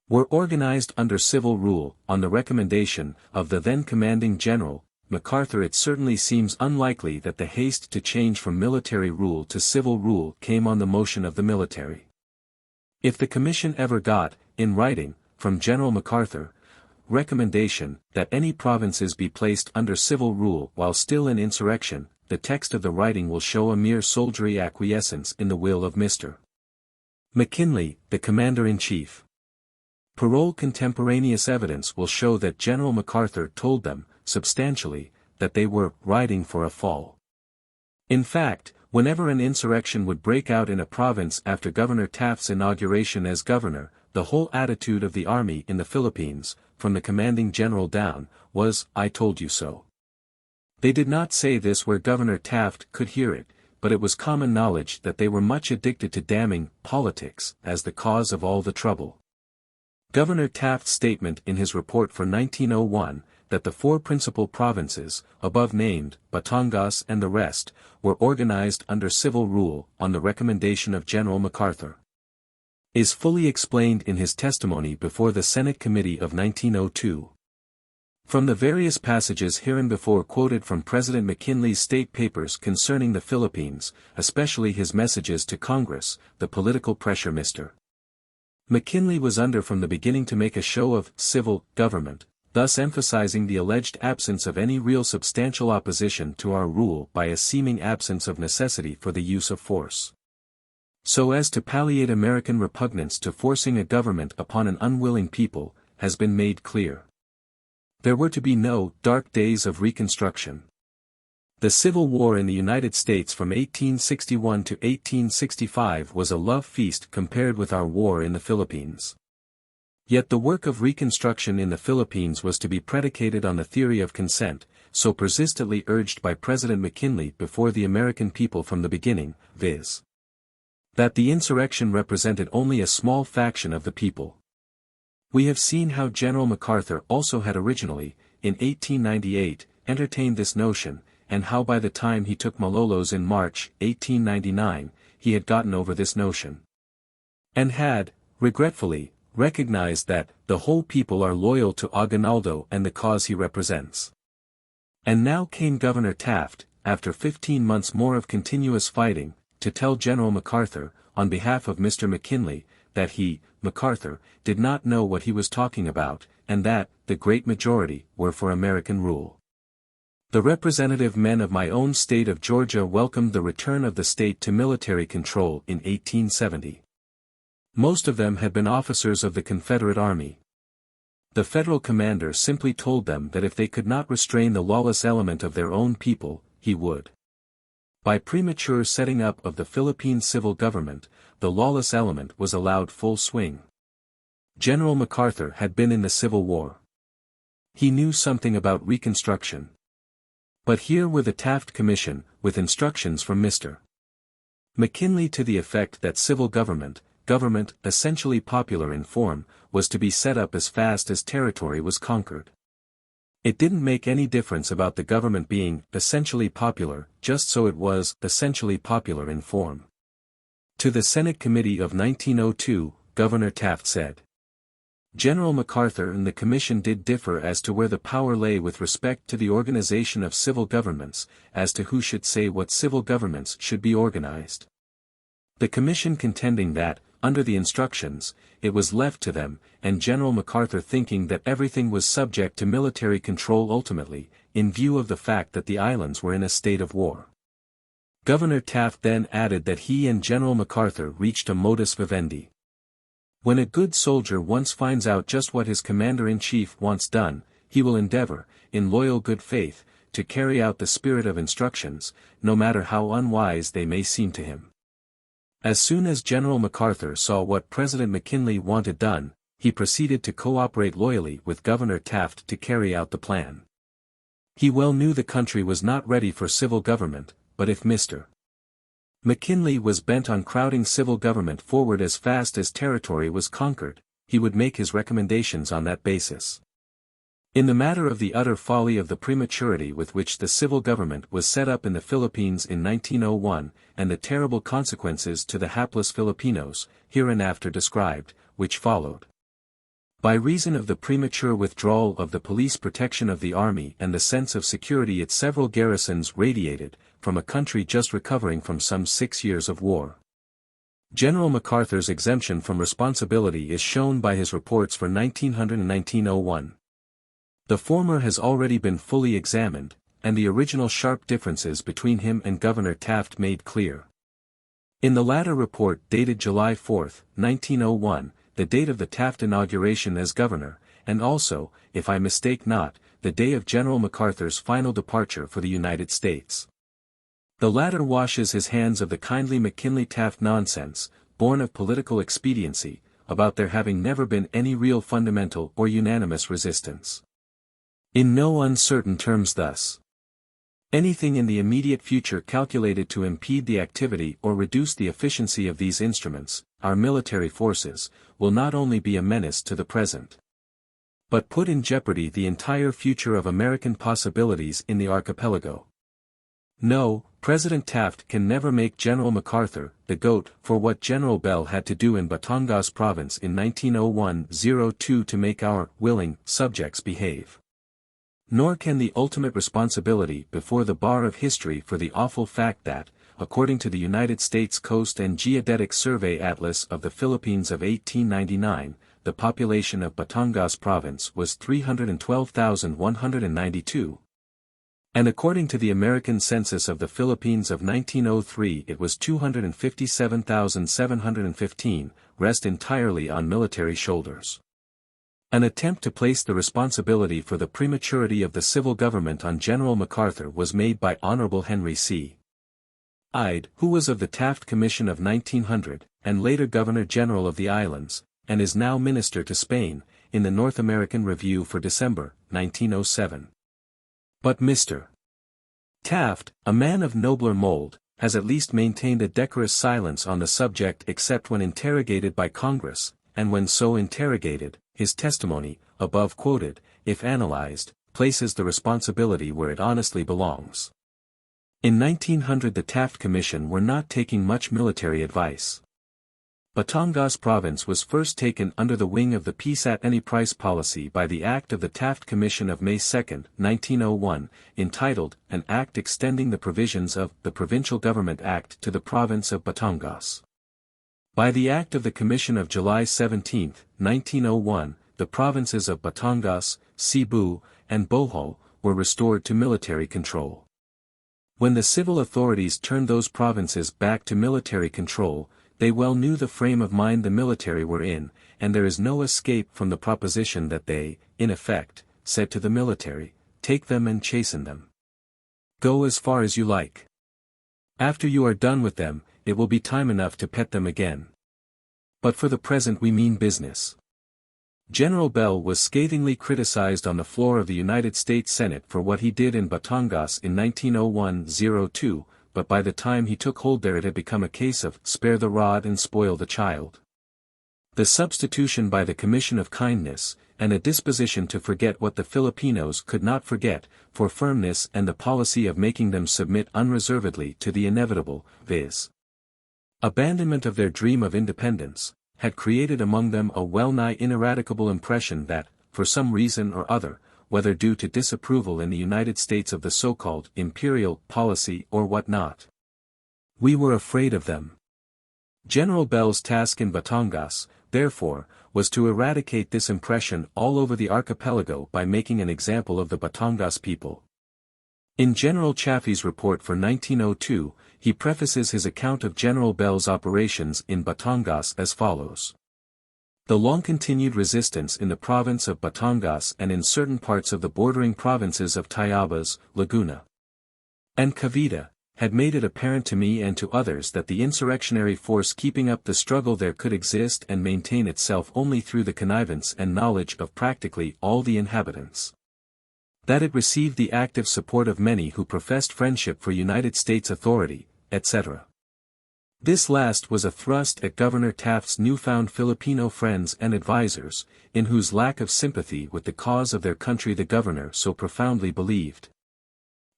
were organized under civil rule, on the recommendation of the then commanding general, MacArthur. It certainly seems unlikely that the haste to change from military rule to civil rule came on the motion of the military. If the commission ever got, in writing, from General MacArthur, recommendation that any provinces be placed under civil rule while still in insurrection, the text of the writing will show a mere soldiery acquiescence in the will of Mr. McKinley, the commander-in-chief. Parole contemporaneous evidence will show that General MacArthur told them, substantially, that they were riding for a fall. In fact, whenever an insurrection would break out in a province after Governor Taft's inauguration as governor, the whole attitude of the army in the Philippines, from the commanding general down, was, "I told you so." They did not say this where Governor Taft could hear it, but it was common knowledge that they were much addicted to damning politics as the cause of all the trouble. Governor Taft's statement in his report for 1901, that the four principal provinces, above named, Batangas and the rest, were organized under civil rule on the recommendation of General MacArthur, is fully explained in his testimony before the Senate Committee of 1902. From the various passages hereinbefore quoted from President McKinley's state papers concerning the Philippines, especially his messages to Congress, the political pressure Mr. McKinley was under from the beginning to make a show of civil government, thus emphasizing the alleged absence of any real substantial opposition to our rule by a seeming absence of necessity for the use of force, so as to palliate American repugnance to forcing a government upon an unwilling people, has been made clear. There were to be no dark days of Reconstruction. The Civil War in the United States from 1861 to 1865 was a love feast compared with our war in the Philippines. Yet the work of Reconstruction in the Philippines was to be predicated on the theory of consent, so persistently urged by President McKinley before the American people from the beginning, viz., that the insurrection represented only a small faction of the people. We have seen how General MacArthur also had originally, in 1898, entertained this notion, and how by the time he took Malolos in March, 1899, he had gotten over this notion, and had, regretfully, recognized that the whole people are loyal to Aguinaldo and the cause he represents. And now came Governor Taft, after 15 months more of continuous fighting, to tell General MacArthur, on behalf of Mr. McKinley, that he, MacArthur, did not know what he was talking about, and that, the great majority, were for American rule. The representative men of my own state of Georgia welcomed the return of the state to military control in 1870. Most of them had been officers of the Confederate Army. The federal commander simply told them that if they could not restrain the lawless element of their own people, he would. By premature setting up of the Philippine civil government, the lawless element was allowed full swing. General MacArthur had been in the Civil War. He knew something about Reconstruction. But here were the Taft Commission, with instructions from Mr. McKinley to the effect that civil government, essentially popular in form, was to be set up as fast as territory was conquered. It didn't make any difference about the government being essentially popular, just so it was essentially popular in form. To the Senate Committee of 1902, Governor Taft said, General MacArthur and the Commission did differ as to where the power lay with respect to the organization of civil governments, as to who should say what civil governments should be organized. The Commission contending that, under the instructions, it was left to them, and General MacArthur thinking that everything was subject to military control ultimately, in view of the fact that the islands were in a state of war. Governor Taft then added that he and General MacArthur reached a modus vivendi. When a good soldier once finds out just what his commander-in-chief wants done, he will endeavor, in loyal good faith, to carry out the spirit of instructions, no matter how unwise they may seem to him. As soon as General MacArthur saw what President McKinley wanted done, he proceeded to cooperate loyally with Governor Taft to carry out the plan. He well knew the country was not ready for civil government, but if Mr. McKinley was bent on crowding civil government forward as fast as territory was conquered, he would make his recommendations on that basis. In the matter of the utter folly of the prematurity with which the civil government was set up in the Philippines in 1901, and the terrible consequences to the hapless Filipinos, hereinafter described, which followed. By reason of the premature withdrawal of the police protection of the army and the sense of security its several garrisons radiated, from a country just recovering from some 6 years of war. General MacArthur's exemption from responsibility is shown by his reports for 1900 and 1901. The former has already been fully examined, and the original sharp differences between him and Governor Taft made clear. In the latter report dated July 4, 1901, the date of the Taft inauguration as governor, and also, if I mistake not, the day of General MacArthur's final departure for the United States. The latter washes his hands of the kindly McKinley-Taft nonsense, born of political expediency, about there having never been any real fundamental or unanimous resistance. In no uncertain terms thus. Anything in the immediate future calculated to impede the activity or reduce the efficiency of these instruments, our military forces, will not only be a menace to the present, but put in jeopardy the entire future of American possibilities in the archipelago. No, President Taft can never make General MacArthur the GOAT for what General Bell had to do in Batangas Province in 1901–02 to make our willing subjects behave. Nor can the ultimate responsibility before the bar of history for the awful fact that, according to the United States Coast and Geodetic Survey Atlas of the Philippines of 1899, the population of Batangas Province was 312,192. And according to the American Census of the Philippines of 1903 it was 257,715, rest entirely on military shoulders. An attempt to place the responsibility for the prematurity of the civil government on General MacArthur was made by Honorable Henry C. Ide, who was of the Taft Commission of 1900, and later Governor-General of the Islands, and is now Minister to Spain, in the North American Review for December, 1907. But Mr. Taft, a man of nobler mold, has at least maintained a decorous silence on the subject except when interrogated by Congress, and when so interrogated, his testimony, above quoted, if analyzed, places the responsibility where it honestly belongs. In 1900 the Taft Commission were not taking much military advice. Batangas Province was first taken under the wing of the peace at any price policy by the Act of the Taft Commission of May 2, 1901, entitled, An Act Extending the Provisions of the Provincial Government Act to the Province of Batangas. By the Act of the Commission of July 17, 1901, the provinces of Batangas, Cebu, and Bohol were restored to military control. When the civil authorities turned those provinces back to military control, they well knew the frame of mind the military were in, and there is no escape from the proposition that they, in effect, said to the military, take them and chasten them. Go as far as you like. After you are done with them, it will be time enough to pet them again. But for the present we mean business. General Bell was scathingly criticized on the floor of the United States Senate for what he did in Batangas in 1901–02, but by the time he took hold there it had become a case of spare the rod and spoil the child. The substitution by the Commission of Kindness, and a disposition to forget what the Filipinos could not forget, for firmness and the policy of making them submit unreservedly to the inevitable, viz. abandonment of their dream of independence, had created among them a well-nigh ineradicable impression that, for some reason or other, whether due to disapproval in the United States of the so-called imperial policy or what not, we were afraid of them. General Bell's task in Batangas, therefore, was to eradicate this impression all over the archipelago by making an example of the Batangas people. In General Chaffee's report for 1902, he prefaces his account of General Bell's operations in Batangas as follows. The long-continued resistance in the province of Batangas and in certain parts of the bordering provinces of Tayabas, Laguna, and Cavite, had made it apparent to me and to others that the insurrectionary force keeping up the struggle there could exist and maintain itself only through the connivance and knowledge of practically all the inhabitants. That it received the active support of many who professed friendship for United States authority, etc. This last was a thrust at Governor Taft's newfound Filipino friends and advisers, in whose lack of sympathy with the cause of their country the governor so profoundly believed,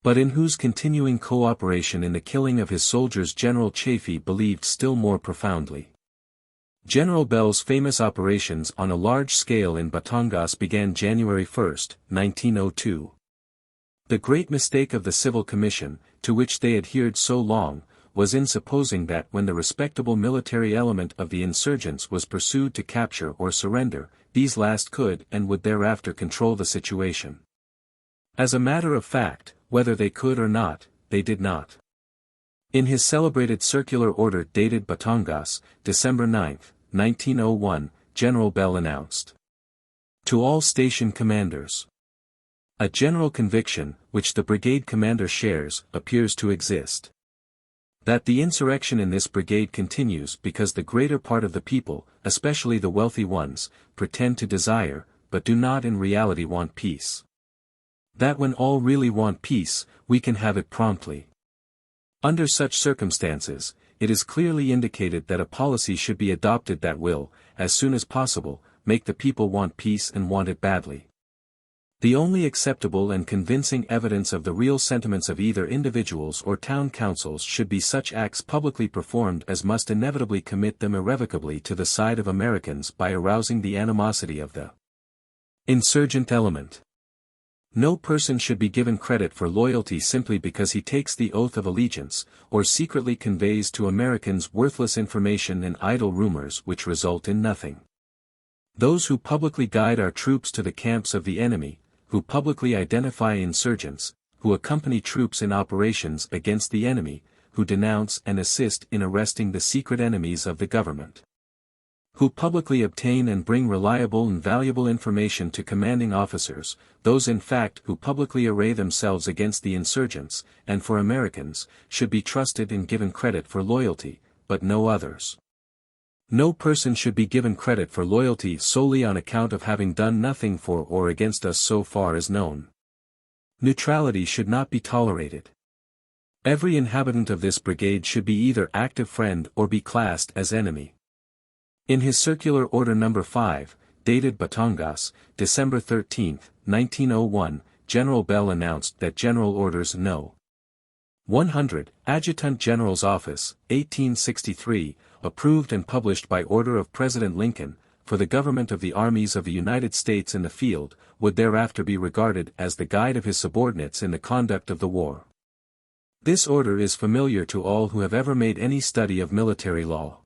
but in whose continuing cooperation in the killing of his soldiers General Chaffee believed still more profoundly. General Bell's famous operations on a large scale in Batangas began January 1, 1902. The great mistake of the Civil Commission, to which they adhered so long, was in supposing that when the respectable military element of the insurgents was pursued to capture or surrender, these last could and would thereafter control the situation. As a matter of fact, whether they could or not, they did not. In his celebrated circular order dated Batangas, December 9, 1901, General Bell announced, "To all station commanders, a general conviction, which the brigade commander shares, appears to exist, that the insurrection in this brigade continues because the greater part of the people, especially the wealthy ones, pretend to desire, but do not in reality want peace. That when all really want peace, we can have it promptly. Under such circumstances, it is clearly indicated that a policy should be adopted that will, as soon as possible, make the people want peace and want it badly. The only acceptable and convincing evidence of the real sentiments of either individuals or town councils should be such acts publicly performed as must inevitably commit them irrevocably to the side of Americans by arousing the animosity of the insurgent element. No person should be given credit for loyalty simply because he takes the oath of allegiance, or secretly conveys to Americans worthless information and idle rumors which result in nothing. Those who publicly guide our troops to the camps of the enemy, who publicly identify insurgents, who accompany troops in operations against the enemy, who denounce and assist in arresting the secret enemies of the government, who publicly obtain and bring reliable and valuable information to commanding officers, those in fact who publicly array themselves against the insurgents, and for Americans, should be trusted and given credit for loyalty, but no others. No person should be given credit for loyalty solely on account of having done nothing for or against us so far as known. Neutrality should not be tolerated. Every inhabitant of this brigade should be either active friend or be classed as enemy. In his Circular Order No. 5, dated Batangas, December 13, 1901, General Bell announced that General Orders No. 100, Adjutant General's Office, 1863, approved and published by order of President Lincoln, for the government of the armies of the United States in the field, would thereafter be regarded as the guide of his subordinates in the conduct of the war. This order is familiar to all who have ever made any study of military law.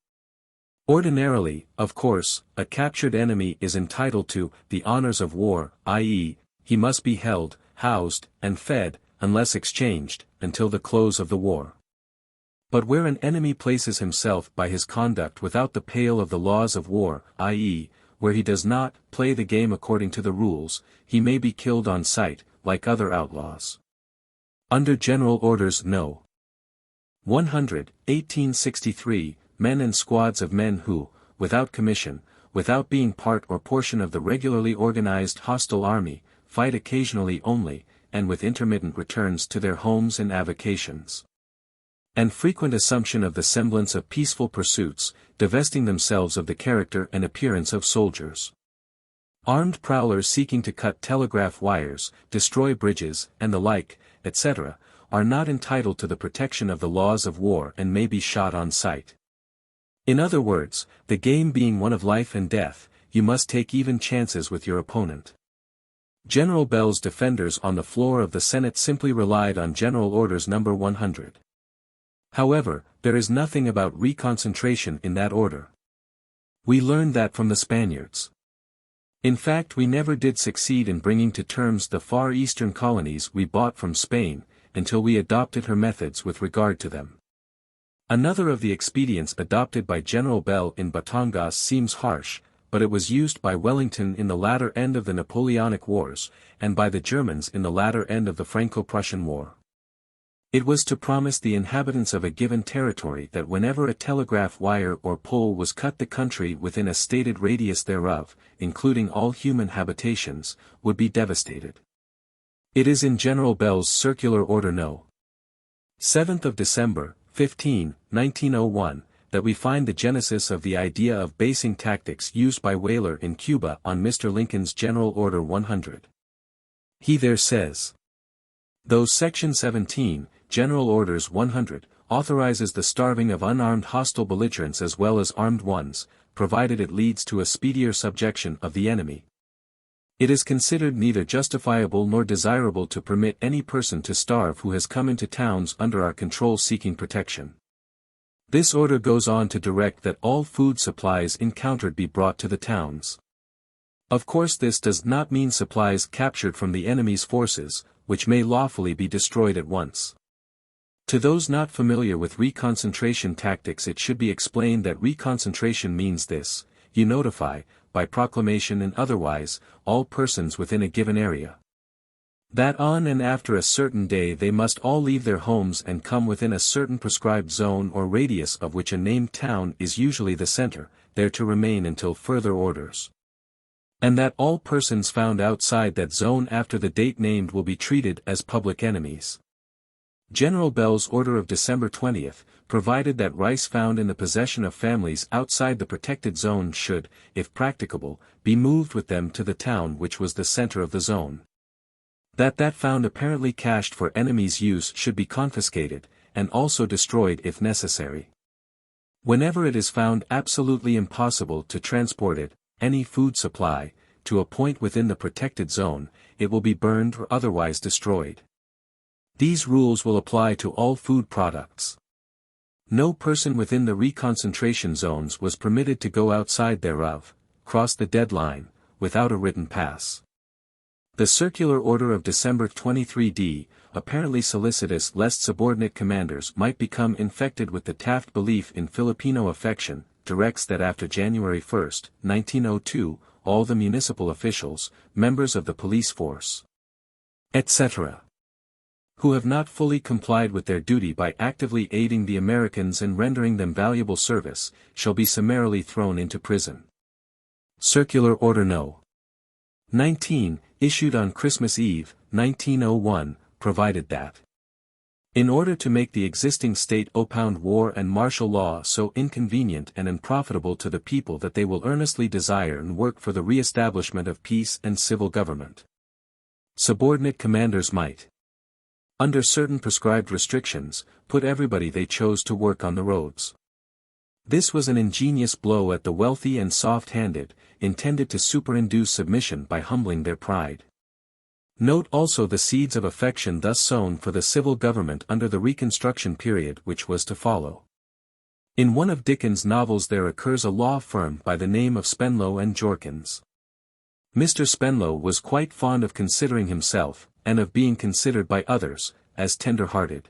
Ordinarily, of course, a captured enemy is entitled to the honors of war, i.e., he must be held, housed, and fed, unless exchanged, until the close of the war. But where an enemy places himself by his conduct without the pale of the laws of war, i.e., where he does not play the game according to the rules, he may be killed on sight, like other outlaws. Under General Orders No. 100, 1863, men and squads of men who, without commission, without being part or portion of the regularly organized hostile army, fight occasionally only, and with intermittent returns to their homes and avocations, and frequent assumption of the semblance of peaceful pursuits, divesting themselves of the character and appearance of soldiers. Armed prowlers seeking to cut telegraph wires, destroy bridges, and the like, etc., are not entitled to the protection of the laws of war and may be shot on sight. In other words, the game being one of life and death, you must take even chances with your opponent. General Bell's defenders on the floor of the Senate simply relied on General Orders No. 100. However, there is nothing about reconcentration in that order. We learned that from the Spaniards. In fact, we never did succeed in bringing to terms the far eastern colonies we bought from Spain, until we adopted her methods with regard to them. Another of the expedients adopted by General Bell in Batangas seems harsh, but it was used by Wellington in the latter end of the Napoleonic Wars, and by the Germans in the latter end of the Franco-Prussian War. It was to promise the inhabitants of a given territory that whenever a telegraph wire or pole was cut, the country within a stated radius thereof, including all human habitations, would be devastated. It is in General Bell's Circular Order No. 7th of December, 1901, that we find the genesis of the idea of basing tactics used by Weyler in Cuba on Mr. Lincoln's General Order 100. He there says, though Section 17, General Orders 100, authorizes the starving of unarmed hostile belligerents as well as armed ones, provided it leads to a speedier subjection of the enemy, it is considered neither justifiable nor desirable to permit any person to starve who has come into towns under our control seeking protection. This order goes on to direct that all food supplies encountered be brought to the towns. Of course, this does not mean supplies captured from the enemy's forces, which may lawfully be destroyed at once. To those not familiar with reconcentration tactics, it should be explained that reconcentration means this: you notify, by proclamation and otherwise, all persons within a given area, that on and after a certain day they must all leave their homes and come within a certain prescribed zone or radius of which a named town is usually the center, there to remain until further orders. And that all persons found outside that zone after the date named will be treated as public enemies. General Bell's order of December 20th, provided that rice found in the possession of families outside the protected zone should, if practicable, be moved with them to the town which was the center of the zone. That found apparently cached for enemies' use should be confiscated, and also destroyed if necessary. Whenever it is found absolutely impossible to transport it, any food supply, to a point within the protected zone, it will be burned or otherwise destroyed. These rules will apply to all food products. No person within the reconcentration zones was permitted to go outside thereof, cross the deadline, without a written pass. The circular order of December 23d, apparently solicitous lest subordinate commanders might become infected with the Taft belief in Filipino affection, directs that after January 1, 1902, all the municipal officials, members of the police force, etc., who have not fully complied with their duty by actively aiding the Americans and rendering them valuable service, shall be summarily thrown into prison. Circular Order No. 19, issued on Christmas Eve, 1901, provided that in order to make the existing state opound war and martial law so inconvenient and unprofitable to the people that they will earnestly desire and work for the re-establishment of peace and civil government, subordinate commanders might, under certain prescribed restrictions, put everybody they chose to work on the roads. This was an ingenious blow at the wealthy and soft-handed, intended to superinduce submission by humbling their pride. Note also the seeds of affection thus sown for the civil government under the Reconstruction period which was to follow. In one of Dickens' novels there occurs a law firm by the name of Spenlow and Jorkins. Mr. Spenlow was quite fond of considering himself, and of being considered by others, as tender-hearted.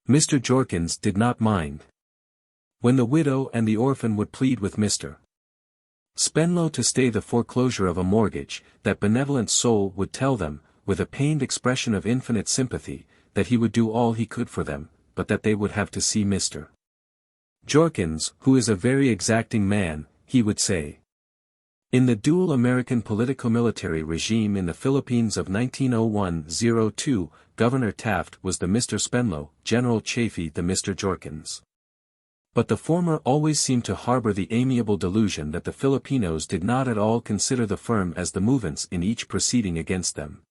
Mr. Jorkins did not mind when the widow and the orphan would plead with Mr. Spenlow to stay the foreclosure of a mortgage, that benevolent soul would tell them, with a pained expression of infinite sympathy, that he would do all he could for them, but that they would have to see Mr. Jorkins, who is a very exacting man, he would say. In the dual American politico-military regime in the Philippines of 1901-02, Governor Taft was the Mr. Spenlow, General Chaffee the Mr. Jorkins. But the former always seemed to harbor the amiable delusion that the Filipinos did not at all consider the firm as the movants in each proceeding against them,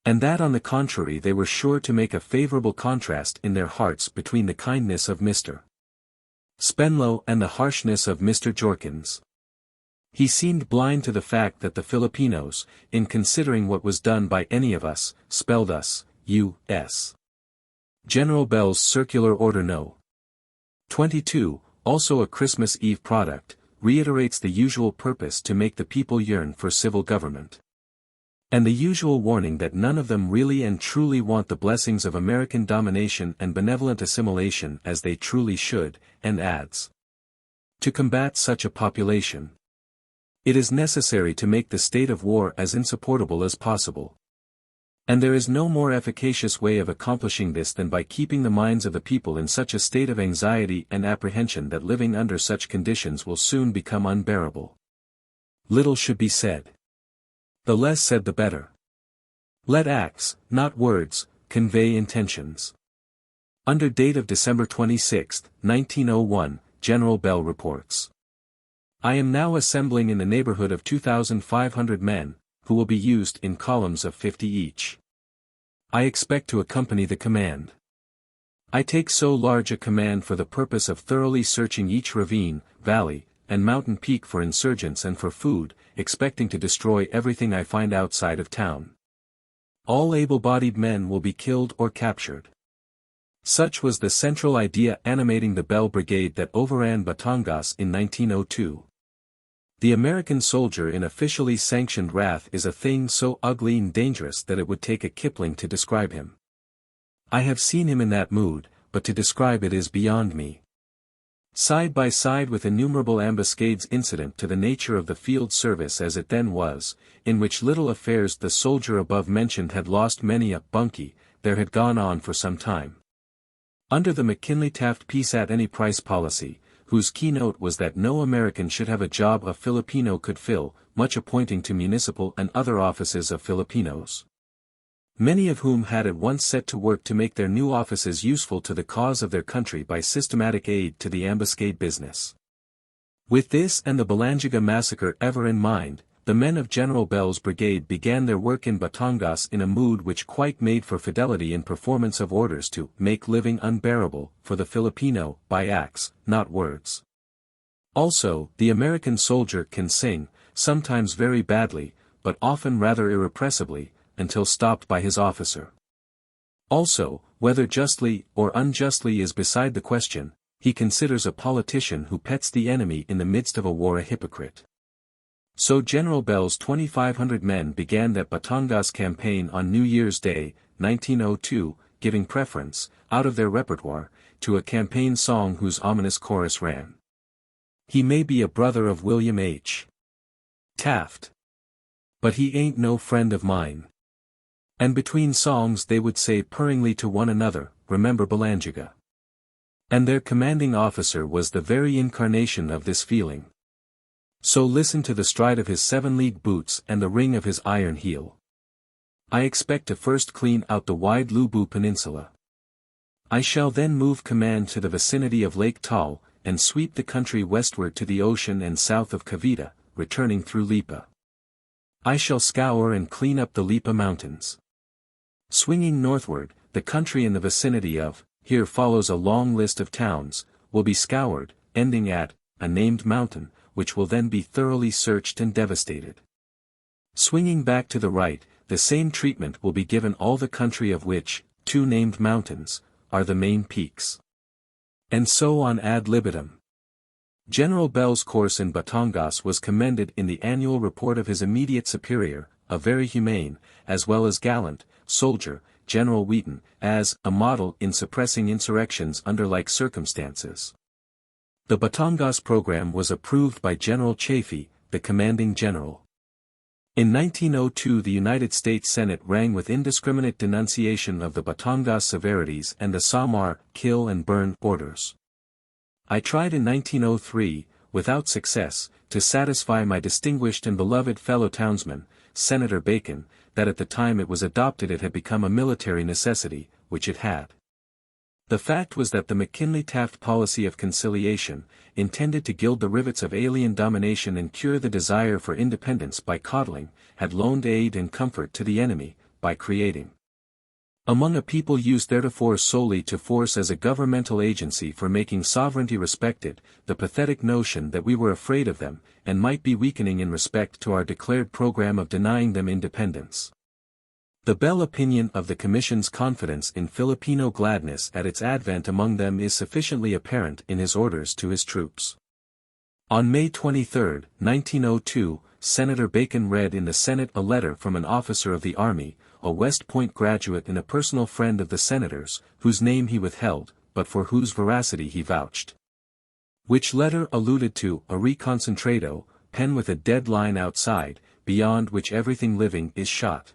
and that on the contrary they were sure to make a favorable contrast in their hearts between the kindness of Mr. Spenlow and the harshness of Mr. Jorkins. He seemed blind to the fact that the Filipinos, in considering what was done by any of us, spelled us, U.S. General Bell's Circular Order No. 22, also a Christmas Eve product, reiterates the usual purpose to make the people yearn for civil government, and the usual warning that none of them really and truly want the blessings of American domination and benevolent assimilation as they truly should, and adds, to combat such a population, it is necessary to make the state of war as insupportable as possible. And there is no more efficacious way of accomplishing this than by keeping the minds of the people in such a state of anxiety and apprehension that living under such conditions will soon become unbearable. Little should be said. The less said the better. Let acts, not words, convey intentions. Under date of December 26, 1901, General Bell reports, I am now assembling in the neighborhood of 2,500 men, who will be used in columns of 50 each. I expect to accompany the command. I take so large a command for the purpose of thoroughly searching each ravine, valley, and mountain peak for insurgents and for food, expecting to destroy everything I find outside of town. All able-bodied men will be killed or captured. Such was the central idea animating the Bell Brigade that overran Batangas in 1902. The American soldier in officially sanctioned wrath is a thing so ugly and dangerous that it would take a Kipling to describe him. I have seen him in that mood, but to describe it is beyond me. Side by side with innumerable ambuscades incident to the nature of the field service as it then was, in which little affairs the soldier above mentioned had lost many a bunkie, there had gone on for some time, under the McKinley-Taft peace at any price policy, whose keynote was that no American should have a job a Filipino could fill, much appointing to municipal and other offices of Filipinos. Many of whom had at once set to work to make their new offices useful to the cause of their country by systematic aid to the ambuscade business. With this and the Balangiga massacre ever in mind, the men of General Bell's brigade began their work in Batangas in a mood which quite made for fidelity in performance of orders to make living unbearable for the Filipino by acts, not words. Also, the American soldier can sing, sometimes very badly, but often rather irrepressibly, until stopped by his officer. Also, whether justly or unjustly is beside the question, he considers a politician who pets the enemy in the midst of a war a hypocrite. So General Bell's 2,500 men began that Batangas campaign on New Year's Day, 1902, giving preference, out of their repertoire, to a campaign song whose ominous chorus ran. He may be a brother of William H. Taft, but he ain't no friend of mine. And between songs they would say purringly to one another, remember Balangiga. And their commanding officer was the very incarnation of this feeling. So listen to the stride of his 7-league boots and the ring of his iron heel. I expect to first clean out the wide Lubu Peninsula. I shall then move command to the vicinity of Lake Taal, and sweep the country westward to the ocean and south of Cavite, returning through Lipa. I shall scour and clean up the Lipa Mountains. Swinging northward, the country in the vicinity of, here follows a long list of towns, will be scoured, ending at, a named mountain, which will then be thoroughly searched and devastated. Swinging back to the right, the same treatment will be given all the country of which, 2 named mountains, are the main peaks. And so on ad libitum. General Bell's course in Batangas was commended in the annual report of his immediate superior, a very humane, as well as gallant, soldier, General Wheaton, as a model in suppressing insurrections under like circumstances. The Batangas program was approved by General Chaffee, the commanding general. In 1902 the United States Senate rang with indiscriminate denunciation of the Batangas severities and the Samar, kill and burn, orders. I tried in 1903, without success, to satisfy my distinguished and beloved fellow townsman, Senator Bacon, that at the time it was adopted it had become a military necessity, which it had. The fact was that the McKinley-Taft policy of conciliation, intended to gild the rivets of alien domination and cure the desire for independence by coddling, had loaned aid and comfort to the enemy, by creating among a people used theretofore solely to force as a governmental agency for making sovereignty respected, the pathetic notion that we were afraid of them, and might be weakening in respect to our declared program of denying them independence. The Bell opinion of the Commission's confidence in Filipino gladness at its advent among them is sufficiently apparent in his orders to his troops. On May 23, 1902, Senator Bacon read in the Senate a letter from an officer of the Army, a West Point graduate and a personal friend of the Senator's, whose name he withheld, but for whose veracity he vouched. Which letter alluded to a reconcentrado, pen with a dead line outside, beyond which everything living is shot.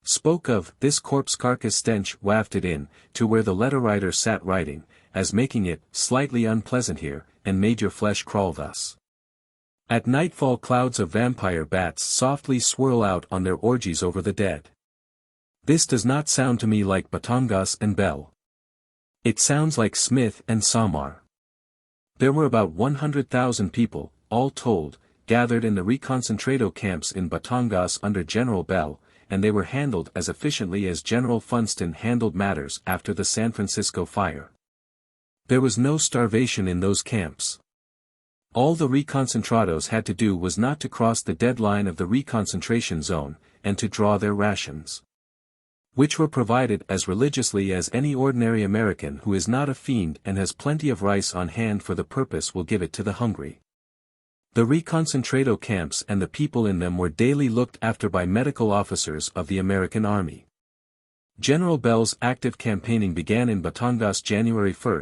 Spoke of this corpse carcass stench wafted in, to where the letter writer sat writing, as making it slightly unpleasant here, and made your flesh crawl thus. At nightfall clouds of vampire bats softly swirl out on their orgies over the dead. This does not sound to me like Batangas and Bell. It sounds like Smith and Samar. There were about 100,000 people, all told, gathered in the reconcentrado camps in Batangas under General Bell, and they were handled as efficiently as General Funston handled matters after the San Francisco fire. There was no starvation in those camps. All the reconcentrados had to do was not to cross the deadline of the reconcentration zone, and to draw their rations, which were provided as religiously as any ordinary American who is not a fiend and has plenty of rice on hand for the purpose will give it to the hungry. The reconcentrado camps and the people in them were daily looked after by medical officers of the American Army. General Bell's active campaigning began in Batangas January 1,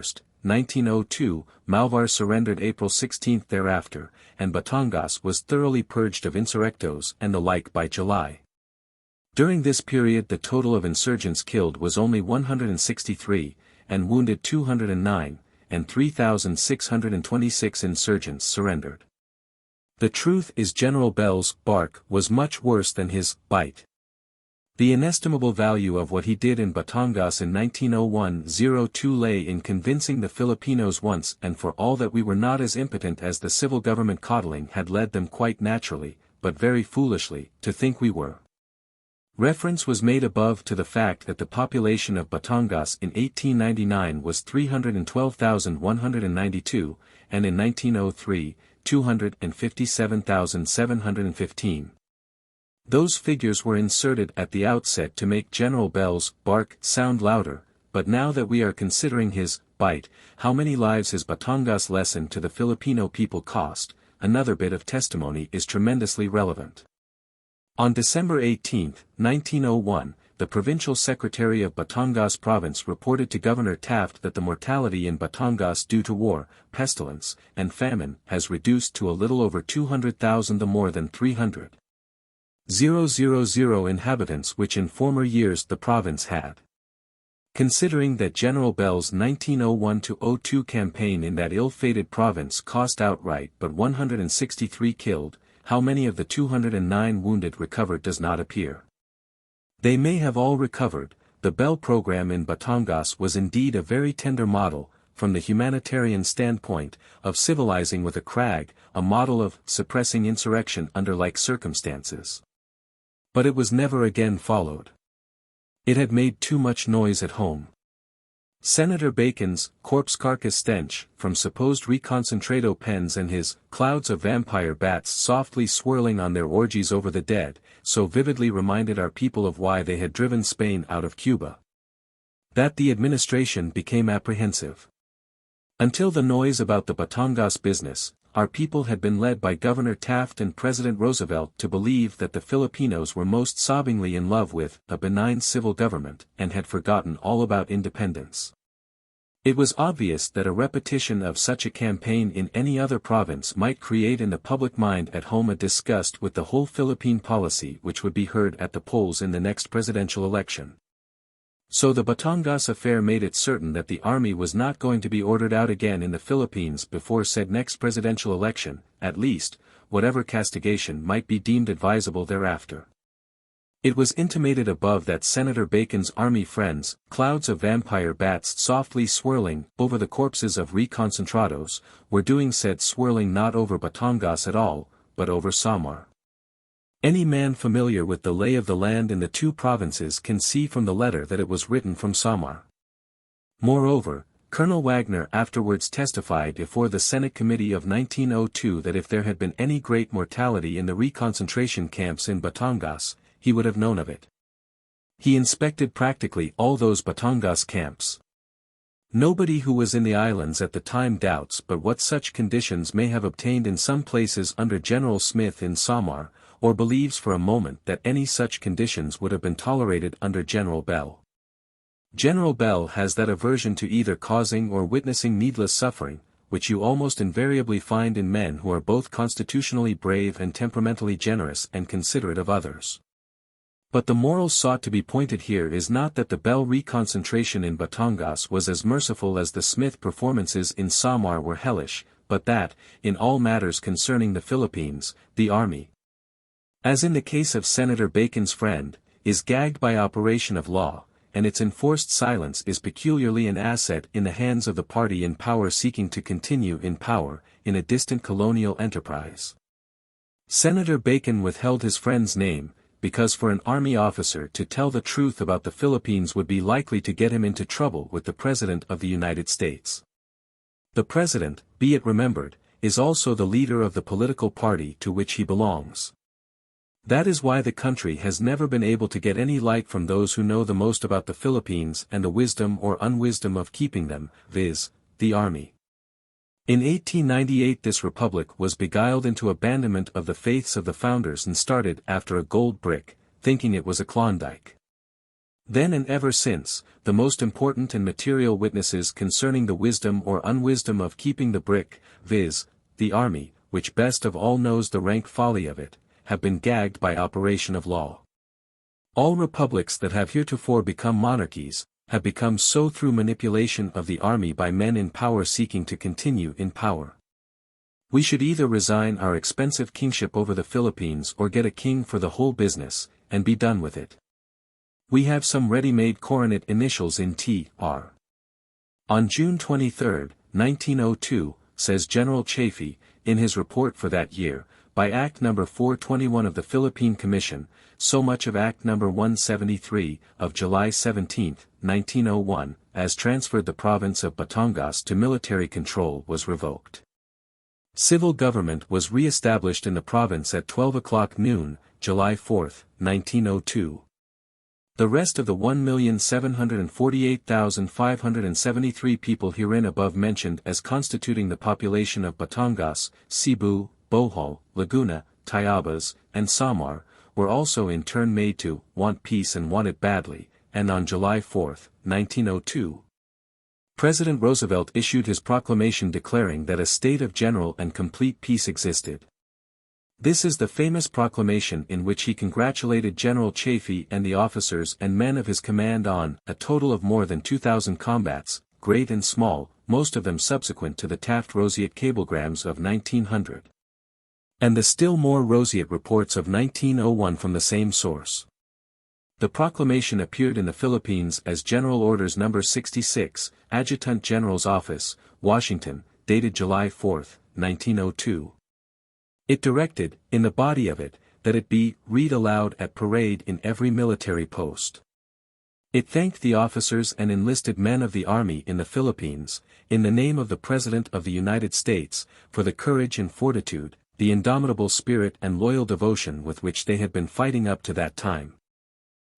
1902, Malvar surrendered April 16 thereafter, and Batangas was thoroughly purged of insurrectos and the like by July. During this period the total of insurgents killed was only 163, and wounded 209, and 3,626 insurgents surrendered. The truth is General Bell's bark was much worse than his bite. The inestimable value of what he did in Batangas in 1901-02 lay in convincing the Filipinos once and for all that we were not as impotent as the civil government coddling had led them quite naturally, but very foolishly, to think we were. Reference was made above to the fact that the population of Batangas in 1899 was 312,192, and in 1903, 257,715. Those figures were inserted at the outset to make General Bell's bark sound louder, but now that we are considering his bite, how many lives his Batangas lesson to the Filipino people cost, another bit of testimony is tremendously relevant. On December 18, 1901, the Provincial Secretary of Batangas Province reported to Governor Taft that the mortality in Batangas due to war, pestilence, and famine has reduced to a little over 200,000, the more than 300,000 inhabitants which in former years the province had. Considering that General Bell's 1901-02 campaign in that ill-fated province cost outright but 163 killed, how many of the 209 wounded recovered does not appear. They may have all recovered. The Bell program in Batangas was indeed a very tender model, from the humanitarian standpoint, of civilizing with a crag, a model of suppressing insurrection under like circumstances. But it was never again followed. It had made too much noise at home. Senator Bacon's corpse carcass stench from supposed reconcentrado pens and his clouds of vampire bats softly swirling on their orgies over the dead, so vividly reminded our people of why they had driven Spain out of Cuba, that the administration became apprehensive. Until the noise about the Batangas business, our people had been led by Governor Taft and President Roosevelt to believe that the Filipinos were most sobbingly in love with a benign civil government and had forgotten all about independence. It was obvious that a repetition of such a campaign in any other province might create in the public mind at home a disgust with the whole Philippine policy which would be heard at the polls in the next presidential election. So the Batangas affair made it certain that the army was not going to be ordered out again in the Philippines before said next presidential election, at least, whatever castigation might be deemed advisable thereafter. It was intimated above that Senator Bacon's army friends, clouds of vampire bats softly swirling over the corpses of reconcentrados, were doing said swirling not over Batangas at all, but over Samar. Any man familiar with the lay of the land in the two provinces can see from the letter that it was written from Samar. Moreover, Colonel Wagner afterwards testified before the Senate Committee of 1902 that if there had been any great mortality in the reconcentration camps in Batangas, he would have known of it. He inspected practically all those Batangas camps. Nobody who was in the islands at the time doubts but what such conditions may have obtained in some places under General Smith in Samar, or believes for a moment that any such conditions would have been tolerated under General Bell. General Bell has that aversion to either causing or witnessing needless suffering, which you almost invariably find in men who are both constitutionally brave and temperamentally generous and considerate of others. But the moral sought to be pointed here is not that the Bell reconcentration in Batangas was as merciful as the Smith performances in Samar were hellish, but that, in all matters concerning the Philippines, the army, as in the case of Senator Bacon's friend, is gagged by operation of law, and its enforced silence is peculiarly an asset in the hands of the party in power seeking to continue in power, in a distant colonial enterprise. Senator Bacon withheld his friend's name, because for an army officer to tell the truth about the Philippines would be likely to get him into trouble with the President of the United States. The President, be it remembered, is also the leader of the political party to which he belongs. That is why the country has never been able to get any light from those who know the most about the Philippines and the wisdom or unwisdom of keeping them, viz., the army. In 1898 this republic was beguiled into abandonment of the faiths of the founders and started after a gold brick, thinking it was a Klondike. Then and ever since, the most important and material witnesses concerning the wisdom or unwisdom of keeping the brick, viz., the army, which best of all knows the rank folly of it, have been gagged by operation of law. All republics that have heretofore become monarchies, have become so through manipulation of the army by men in power seeking to continue in power. We should either resign our expensive kingship over the Philippines or get a king for the whole business, and be done with it. We have some ready-made coronet initials in T.R. On June 23, 1902, says General Chaffee, in his report for that year, by Act No. 421 of the Philippine Commission, so much of Act No. 173, of July 17, 1901, as transferred the province of Batangas to military control was revoked. Civil government was re-established in the province at 12 o'clock noon, July 4, 1902. The rest of the 1,748,573 people herein above mentioned as constituting the population of Batangas, Cebu, Bohol, Laguna, Tayabas, and Samar, were also in turn made to want peace and want it badly, and on July 4, 1902, President Roosevelt issued his proclamation declaring that a state of general and complete peace existed. This is the famous proclamation in which he congratulated General Chaffee and the officers and men of his command on a total of more than 2,000 combats, great and small, most of them subsequent to the Taft-Roseate cablegrams of 1900. And the still more roseate reports of 1901 from the same source. The proclamation appeared in the Philippines as General Orders No. 66, Adjutant General's Office, Washington, dated July 4, 1902. It directed, in the body of it, that it be read aloud at parade in every military post. It thanked the officers and enlisted men of the Army in the Philippines, in the name of the President of the United States, for the courage and fortitude, the indomitable spirit and loyal devotion with which they had been fighting up to that time.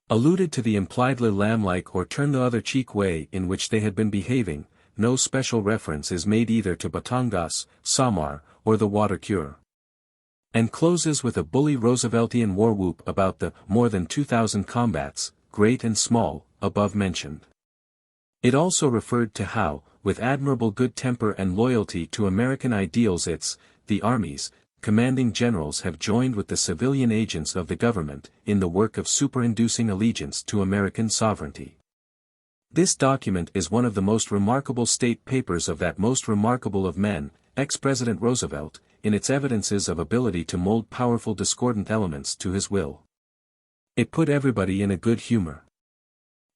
Alluded to the implied lamb-like or turn-the-other-cheek way in which they had been behaving, no special reference is made either to Batangas, Samar, or the water cure. And closes with a bully Rooseveltian war whoop about the more than 2,000 combats, great and small, above mentioned. It also referred to how, with admirable good temper and loyalty to American ideals the armies, commanding generals have joined with the civilian agents of the government in the work of superinducing allegiance to American sovereignty. This document is one of the most remarkable state papers of that most remarkable of men, ex-President Roosevelt, in its evidences of ability to mold powerful discordant elements to his will. It put everybody in a good humor.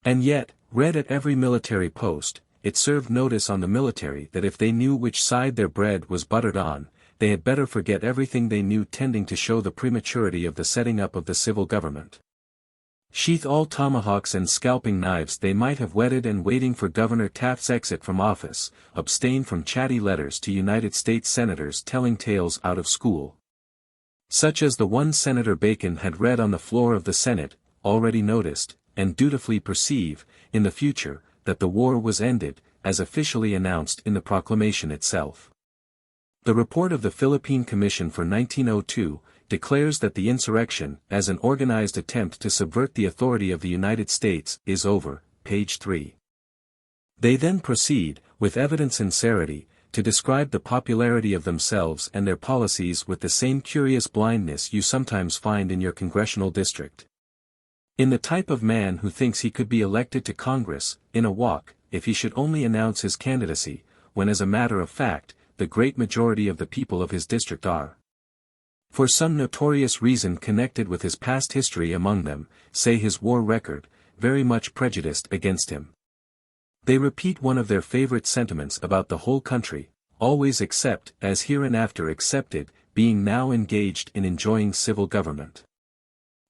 And yet, read at every military post, it served notice on the military that if they knew which side their bread was buttered on, they had better forget everything they knew tending to show the prematurity of the setting up of the civil government. Sheath all tomahawks and scalping knives they might have whetted and waiting for Governor Taft's exit from office, abstain from chatty letters to United States senators telling tales out of school. Such as the one Senator Bacon had read on the floor of the Senate, already noticed, and dutifully perceive, in the future, that the war was ended, as officially announced in the proclamation itself. The report of the Philippine Commission for 1902, declares that the insurrection, as an organized attempt to subvert the authority of the United States, is over, page 3. They then proceed, with evident sincerity, to describe the popularity of themselves and their policies with the same curious blindness you sometimes find in your congressional district. In the type of man who thinks he could be elected to Congress, in a walk, if he should only announce his candidacy, when as a matter of fact, the great majority of the people of his district are, for some notorious reason connected with his past history among them, say his war record, very much prejudiced against him. They repeat one of their favorite sentiments about the whole country, always except as hereinafter accepted, being now engaged in enjoying civil government.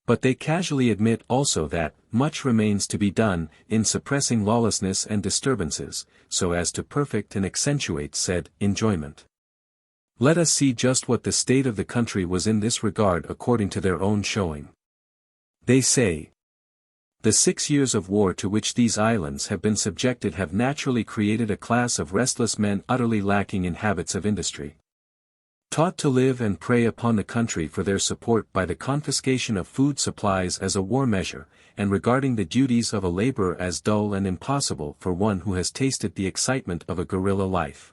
But they casually admit also that much remains to be done in suppressing lawlessness and disturbances, so as to perfect and accentuate said enjoyment. Let us see just what the state of the country was in this regard according to their own showing. They say, the 6 years of war to which these islands have been subjected have naturally created a class of restless men utterly lacking in habits of industry. Taught to live and prey upon the country for their support by the confiscation of food supplies as a war measure, and regarding the duties of a laborer as dull and impossible for one who has tasted the excitement of a guerrilla life.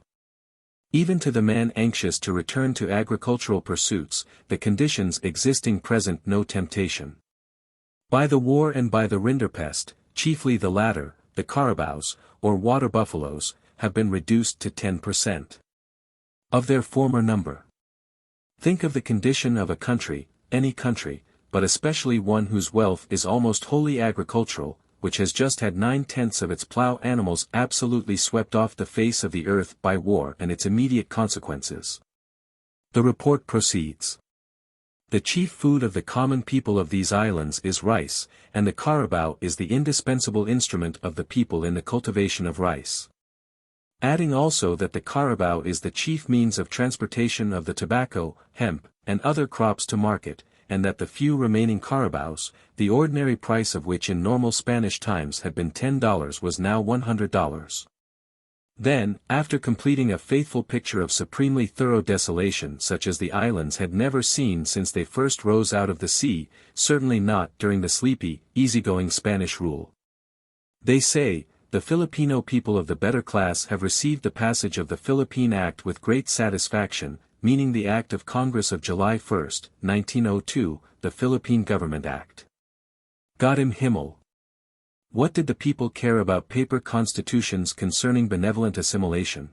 Even to the man anxious to return to agricultural pursuits, the conditions existing present no temptation. By the war and by the rinderpest, chiefly the latter, the carabaos, or water buffaloes, have been reduced to 10% of their former number. Think of the condition of a country, any country, but especially one whose wealth is almost wholly agricultural, which has just had 9/10 of its plow animals absolutely swept off the face of the earth by war and its immediate consequences. The report proceeds. The chief food of the common people of these islands is rice, and the carabao is the indispensable instrument of the people in the cultivation of rice. Adding also that the carabao is the chief means of transportation of the tobacco, hemp, and other crops to market, and that the few remaining carabaos, the ordinary price of which in normal Spanish times had been $10 was now $100. Then, after completing a faithful picture of supremely thorough desolation such as the islands had never seen since they first rose out of the sea, certainly not during the sleepy, easygoing Spanish rule. They say, the Filipino people of the better class have received the passage of the Philippine Act with great satisfaction, meaning the Act of Congress of July 1, 1902, the Philippine Government Act. Gott im Himmel! What did the people care about paper constitutions concerning benevolent assimilation?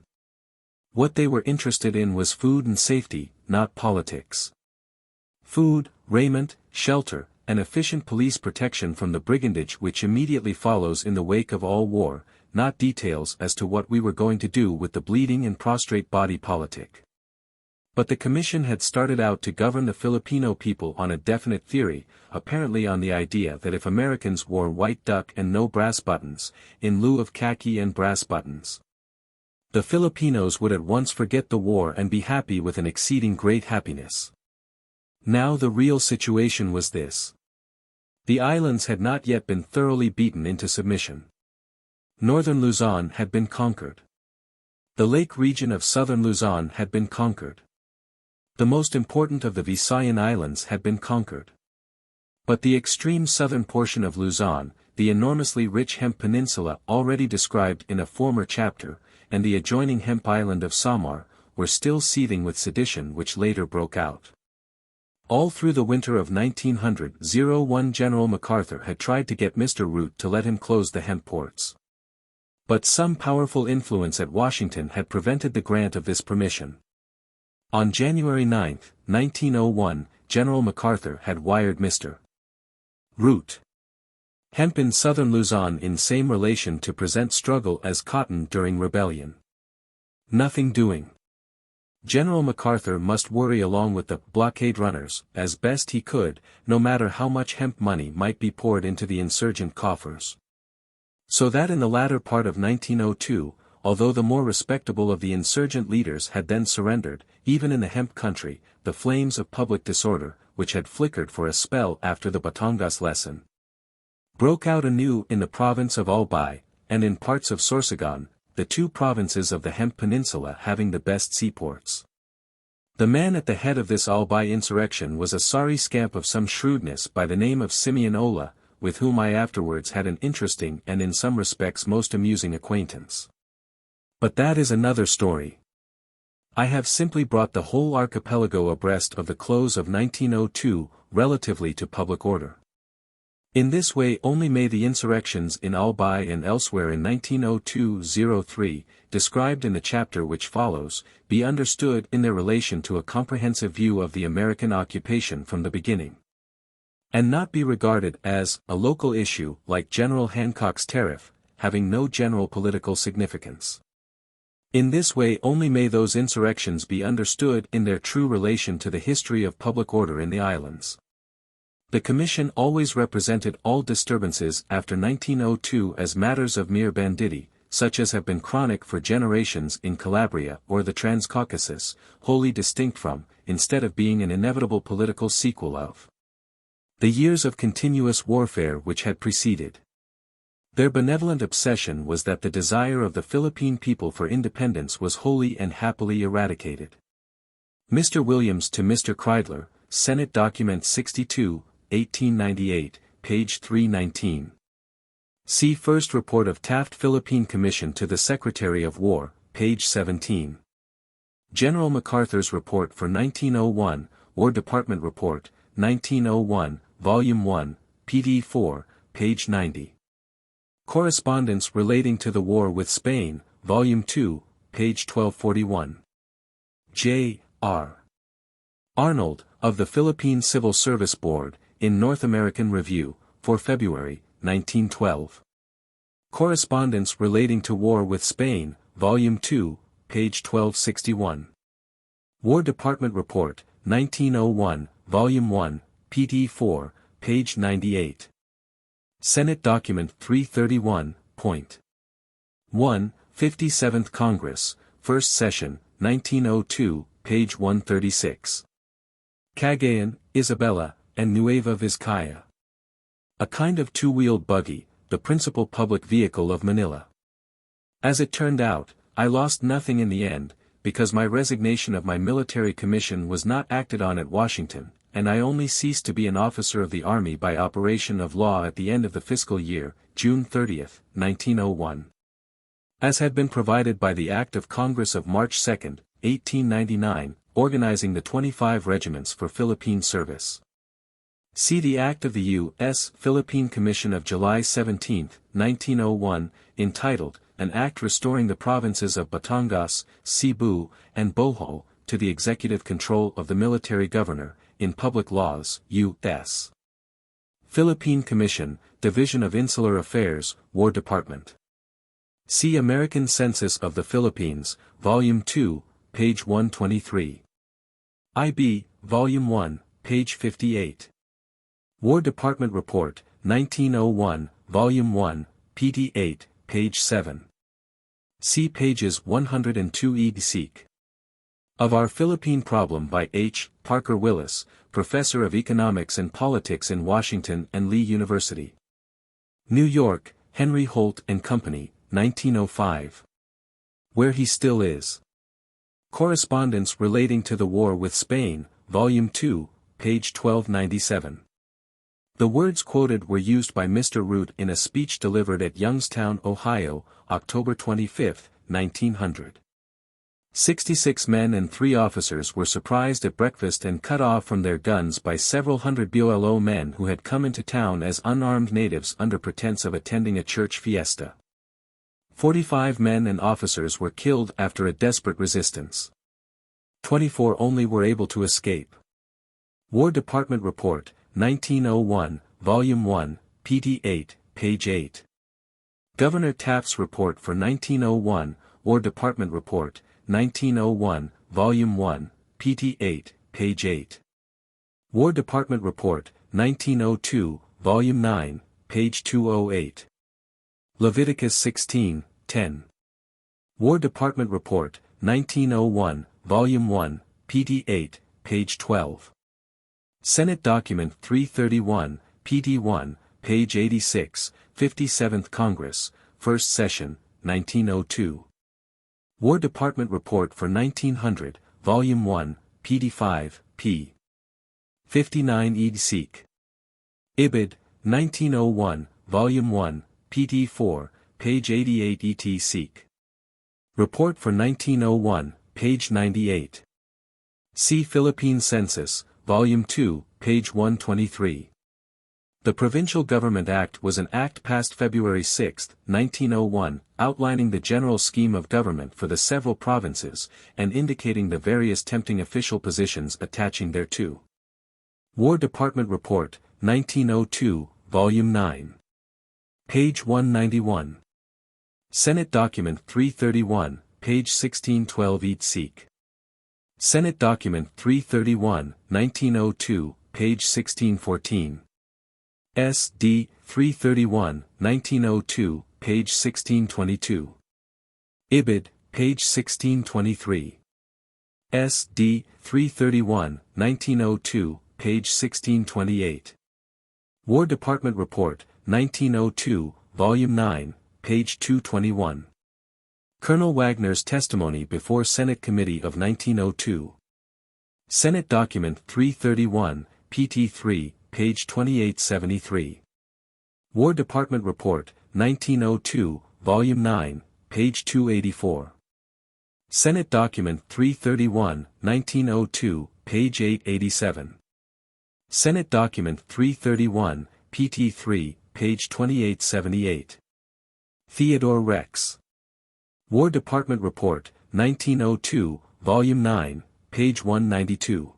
What they were interested in was food and safety, not politics. Food, raiment, shelter, and efficient police protection from the brigandage which immediately follows in the wake of all war, not details as to what we were going to do with the bleeding and prostrate body politic. But the Commission had started out to govern the Filipino people on a definite theory, apparently on the idea that if Americans wore white duck and no brass buttons, in lieu of khaki and brass buttons, the Filipinos would at once forget the war and be happy with an exceeding great happiness. Now the real situation was this. The islands had not yet been thoroughly beaten into submission. Northern Luzon had been conquered. The lake region of southern Luzon had been conquered. The most important of the Visayan Islands had been conquered. But the extreme southern portion of Luzon, the enormously rich hemp peninsula already described in a former chapter, and the adjoining hemp island of Samar, were still seething with sedition which later broke out. All through the winter of 1901 General MacArthur had tried to get Mr. Root to let him close the hemp ports. But some powerful influence at Washington had prevented the grant of this permission. On January 9, 1901, General MacArthur had wired Mr. Root. Hemp in southern Luzon in same relation to present struggle as cotton during rebellion. Nothing doing. General MacArthur must worry along with the blockade runners, as best he could, no matter how much hemp money might be poured into the insurgent coffers. So that in the latter part of 1902, although the more respectable of the insurgent leaders had then surrendered, even in the hemp country, the flames of public disorder, which had flickered for a spell after the Batangas lesson, broke out anew in the province of Albay, and in parts of Sorsogon, the two provinces of the hemp peninsula having the best seaports. The man at the head of this Albay insurrection was a sorry scamp of some shrewdness by the name of Simeon Ola, with whom I afterwards had an interesting and in some respects most amusing acquaintance. But that is another story. I have simply brought the whole archipelago abreast of the close of 1902, relatively to public order. In this way only may the insurrections in Albay and elsewhere in 1902-03, described in the chapter which follows, be understood in their relation to a comprehensive view of the American occupation from the beginning, and not be regarded as a local issue like General Hancock's tariff, having no general political significance. In this way only may those insurrections be understood in their true relation to the history of public order in the islands. The Commission always represented all disturbances after 1902 as matters of mere banditti, such as have been chronic for generations in Calabria or the Transcaucasus, wholly distinct from, instead of being an inevitable political sequel of, the years of continuous warfare which had preceded. Their benevolent obsession was that the desire of the Philippine people for independence was wholly and happily eradicated. Mr. Williams to Mr. Kreidler, Senate Document 62, 1898, page 319. See First Report of Taft Philippine Commission to the Secretary of War, page 17. General MacArthur's Report for 1901, War Department Report, 1901, Volume 1, PD 4, page 90. Correspondence relating to the war with Spain, Volume 2, page 1241. J. R. Arnold, of the Philippine Civil Service Board, in North American Review, for February, 1912. Correspondence relating to war with Spain, Volume 2, page 1261. War Department Report, 1901, Volume 1, pt 4, page 98. Senate Document 331.1, 57th Congress, First Session, 1902, page 136. Cagayan, Isabela, and Nueva Vizcaya. A kind of two-wheeled buggy, the principal public vehicle of Manila. As it turned out, I lost nothing in the end, because my resignation of my military commission was not acted on at Washington, and I only ceased to be an officer of the Army by operation of law at the end of the fiscal year, June 30, 1901. As had been provided by the Act of Congress of March 2, 1899, organizing the 25 regiments for Philippine service. See the Act of the U.S. Philippine Commission of July 17, 1901, entitled, An Act Restoring the Provinces of Batangas, Cebu, and Bohol, to the Executive Control of the Military Governor, in Public Laws, U.S. Philippine Commission, Division of Insular Affairs, War Department. See American Census of the Philippines, Volume 2, page 123. IB, Volume 1, page 58. War Department Report, 1901, Volume 1, pt 8, page 7. See pages 102 Seek. Of Our Philippine Problem by H. Parker Willis, Professor of Economics and Politics in Washington and Lee University. New York, Henry Holt and Company, 1905. Where He Still Is. Correspondence relating to the war with Spain, Volume 2, page 1297. The words quoted were used by Mr. Root in a speech delivered at Youngstown, Ohio, October 25, 1900. 66 men and 3 officers were surprised at breakfast and cut off from their guns by several hundred BOLO men who had come into town as unarmed natives under pretense of attending a church fiesta. 45 men and officers were killed after a desperate resistance. 24 only were able to escape. War Department Report, 1901, Volume 1, pt 8, page 8. Governor Taft's Report for 1901, War Department Report, 1901, Volume 1, pt 8, page 8. War Department Report, 1902, Volume 9, page 208. Leviticus 16, 10. War Department Report, 1901, Volume 1, pt 8, page 12. Senate Document 331, pt 1, page 86, 57th Congress, First Session, 1902. War Department Report for 1900, Volume 1, pt 5, p. 59 Seek. Ibid, 1901, Volume 1, pt 4, page 88 et Seek. Report for 1901, page 98. See Philippine Census, Volume 2, page 123. The Provincial Government Act was an act passed February 6, 1901, outlining the general scheme of government for the several provinces, and indicating the various tempting official positions attaching thereto. War Department Report, 1902, Volume 9. Page 191. Senate Document 331, page 1612 et Seek. Senate Document 331, 1902, page 1614. S.D. 331, 1902, page 1622. Ibid, page 1623. S.D. 331, 1902, page 1628. War Department Report, 1902, Volume 9, page 221. Colonel Wagner's Testimony before Senate Committee of 1902. Senate Document 331, pt 3, page 2873. War Department Report, 1902, Volume 9, page 284. Senate Document 331, 1902, page 887. Senate Document 331, pt 3, page 2878. Theodore Rex. War Department Report, 1902, Volume 9, page 192.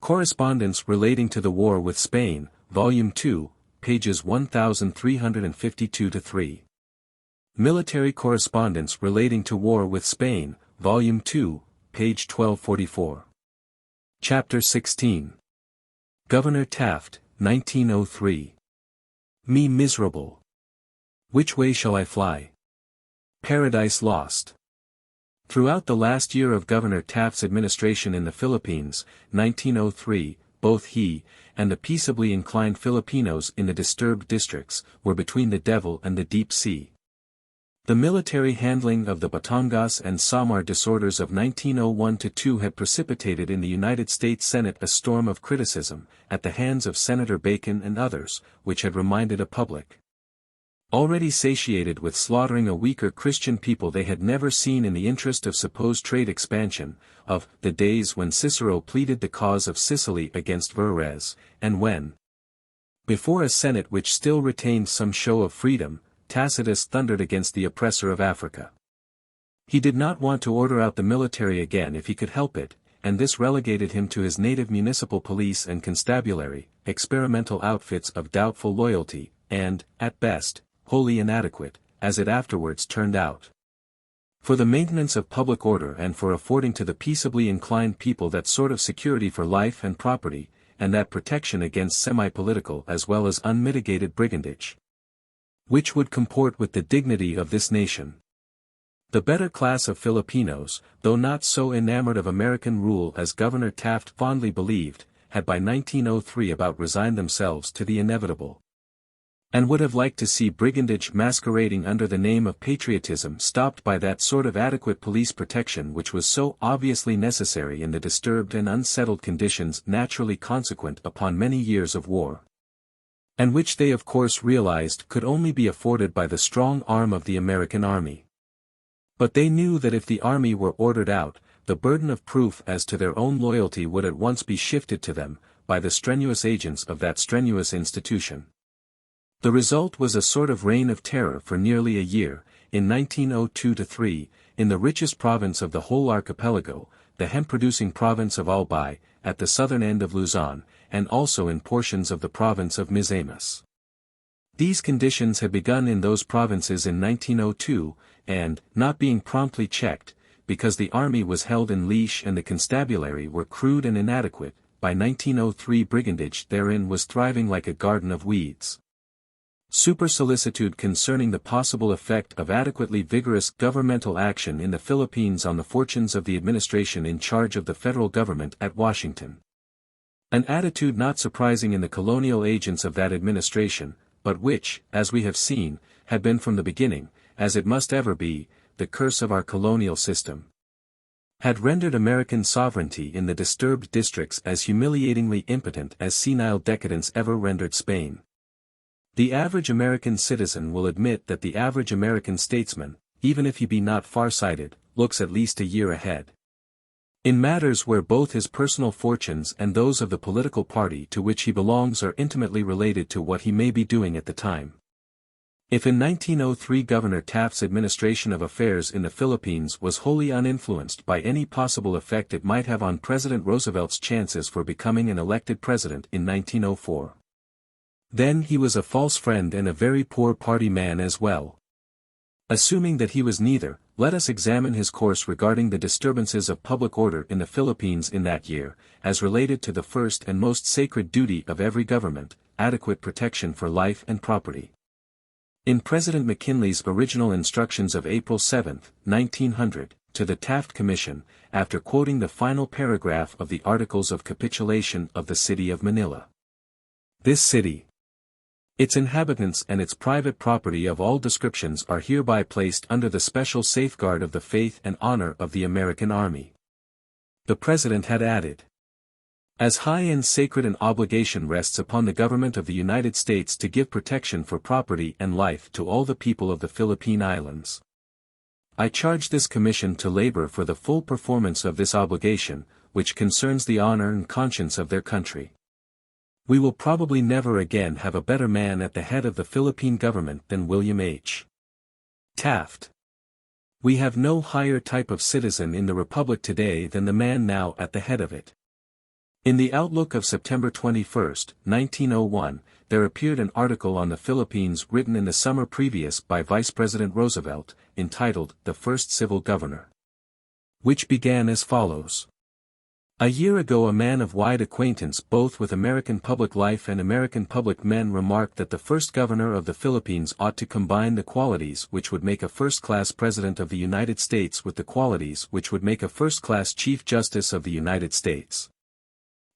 Correspondence Relating to the War with Spain, Volume 2, pages 1352-3. Military Correspondence Relating to War with Spain, Volume 2, page 1244. Chapter 16. Governor Taft, 1903. Me miserable. Which way shall I fly? Paradise Lost. Throughout the last year of Governor Taft's administration in the Philippines, 1903, both he, and the peaceably inclined Filipinos in the disturbed districts, were between the devil and the deep sea. The military handling of the Batangas and Samar disorders of 1901-2 had precipitated in the United States Senate a storm of criticism, at the hands of Senator Bacon and others, which had reminded a public already satiated with slaughtering a weaker Christian people they had never seen in the interest of supposed trade expansion, of the days when Cicero pleaded the cause of Sicily against Verres, and when, before a Senate which still retained some show of freedom, Tacitus thundered against the oppressor of Africa. He did not want to order out the military again if he could help it, and this relegated him to his native municipal police and constabulary, experimental outfits of doubtful loyalty, and, at best, wholly inadequate, as it afterwards turned out. For the maintenance of public order and for affording to the peaceably inclined people that sort of security for life and property, and that protection against semi-political as well as unmitigated brigandage, which would comport with the dignity of this nation. The better class of Filipinos, though not so enamored of American rule as Governor Taft fondly believed, had by 1903 about resigned themselves to the inevitable, and would have liked to see brigandage masquerading under the name of patriotism stopped by that sort of adequate police protection which was so obviously necessary in the disturbed and unsettled conditions naturally consequent upon many years of war, and which they of course realized could only be afforded by the strong arm of the American army. But they knew that if the army were ordered out, the burden of proof as to their own loyalty would at once be shifted to them, by the strenuous agents of that strenuous institution. The result was a sort of reign of terror for nearly a year, in 1902-3, in the richest province of the whole archipelago, the hemp-producing province of Albay, at the southern end of Luzon, and also in portions of the province of Misamis. These conditions had begun in those provinces in 1902, and, not being promptly checked, because the army was held in leash and the constabulary were crude and inadequate, by 1903 brigandage therein was thriving like a garden of weeds. Super-solicitude concerning the possible effect of adequately vigorous governmental action in the Philippines on the fortunes of the administration in charge of the federal government at Washington. An attitude not surprising in the colonial agents of that administration, but which, as we have seen, had been from the beginning, as it must ever be, the curse of our colonial system, had rendered American sovereignty in the disturbed districts as humiliatingly impotent as senile decadence ever rendered Spain. The average American citizen will admit that the average American statesman, even if he be not far-sighted, looks at least a year ahead. In matters where both his personal fortunes and those of the political party to which he belongs are intimately related to what he may be doing at the time. If in 1903 Governor Taft's administration of affairs in the Philippines was wholly uninfluenced by any possible effect it might have on President Roosevelt's chances for becoming an elected president in 1904, then he was a false friend and a very poor party man as well. Assuming that he was neither, let us examine his course regarding the disturbances of public order in the Philippines in that year, as related to the first and most sacred duty of every government, adequate protection for life and property. In President McKinley's original instructions of April 7, 1900, to the Taft Commission, after quoting the final paragraph of the Articles of Capitulation of the City of Manila, this city, its inhabitants and its private property of all descriptions are hereby placed under the special safeguard of the faith and honor of the American Army. The President had added, as high and sacred an obligation rests upon the government of the United States to give protection for property and life to all the people of the Philippine Islands, I charge this commission to labor for the full performance of this obligation, which concerns the honor and conscience of their country. We will probably never again have a better man at the head of the Philippine government than William H. Taft. We have no higher type of citizen in the Republic today than the man now at the head of it. In the Outlook of September 21, 1901, there appeared an article on the Philippines written in the summer previous by Vice President Roosevelt, entitled "The First Civil Governor," which began as follows. A year ago a man of wide acquaintance both with American public life and American public men remarked that the first governor of the Philippines ought to combine the qualities which would make a first-class President of the United States with the qualities which would make a first-class Chief Justice of the United States.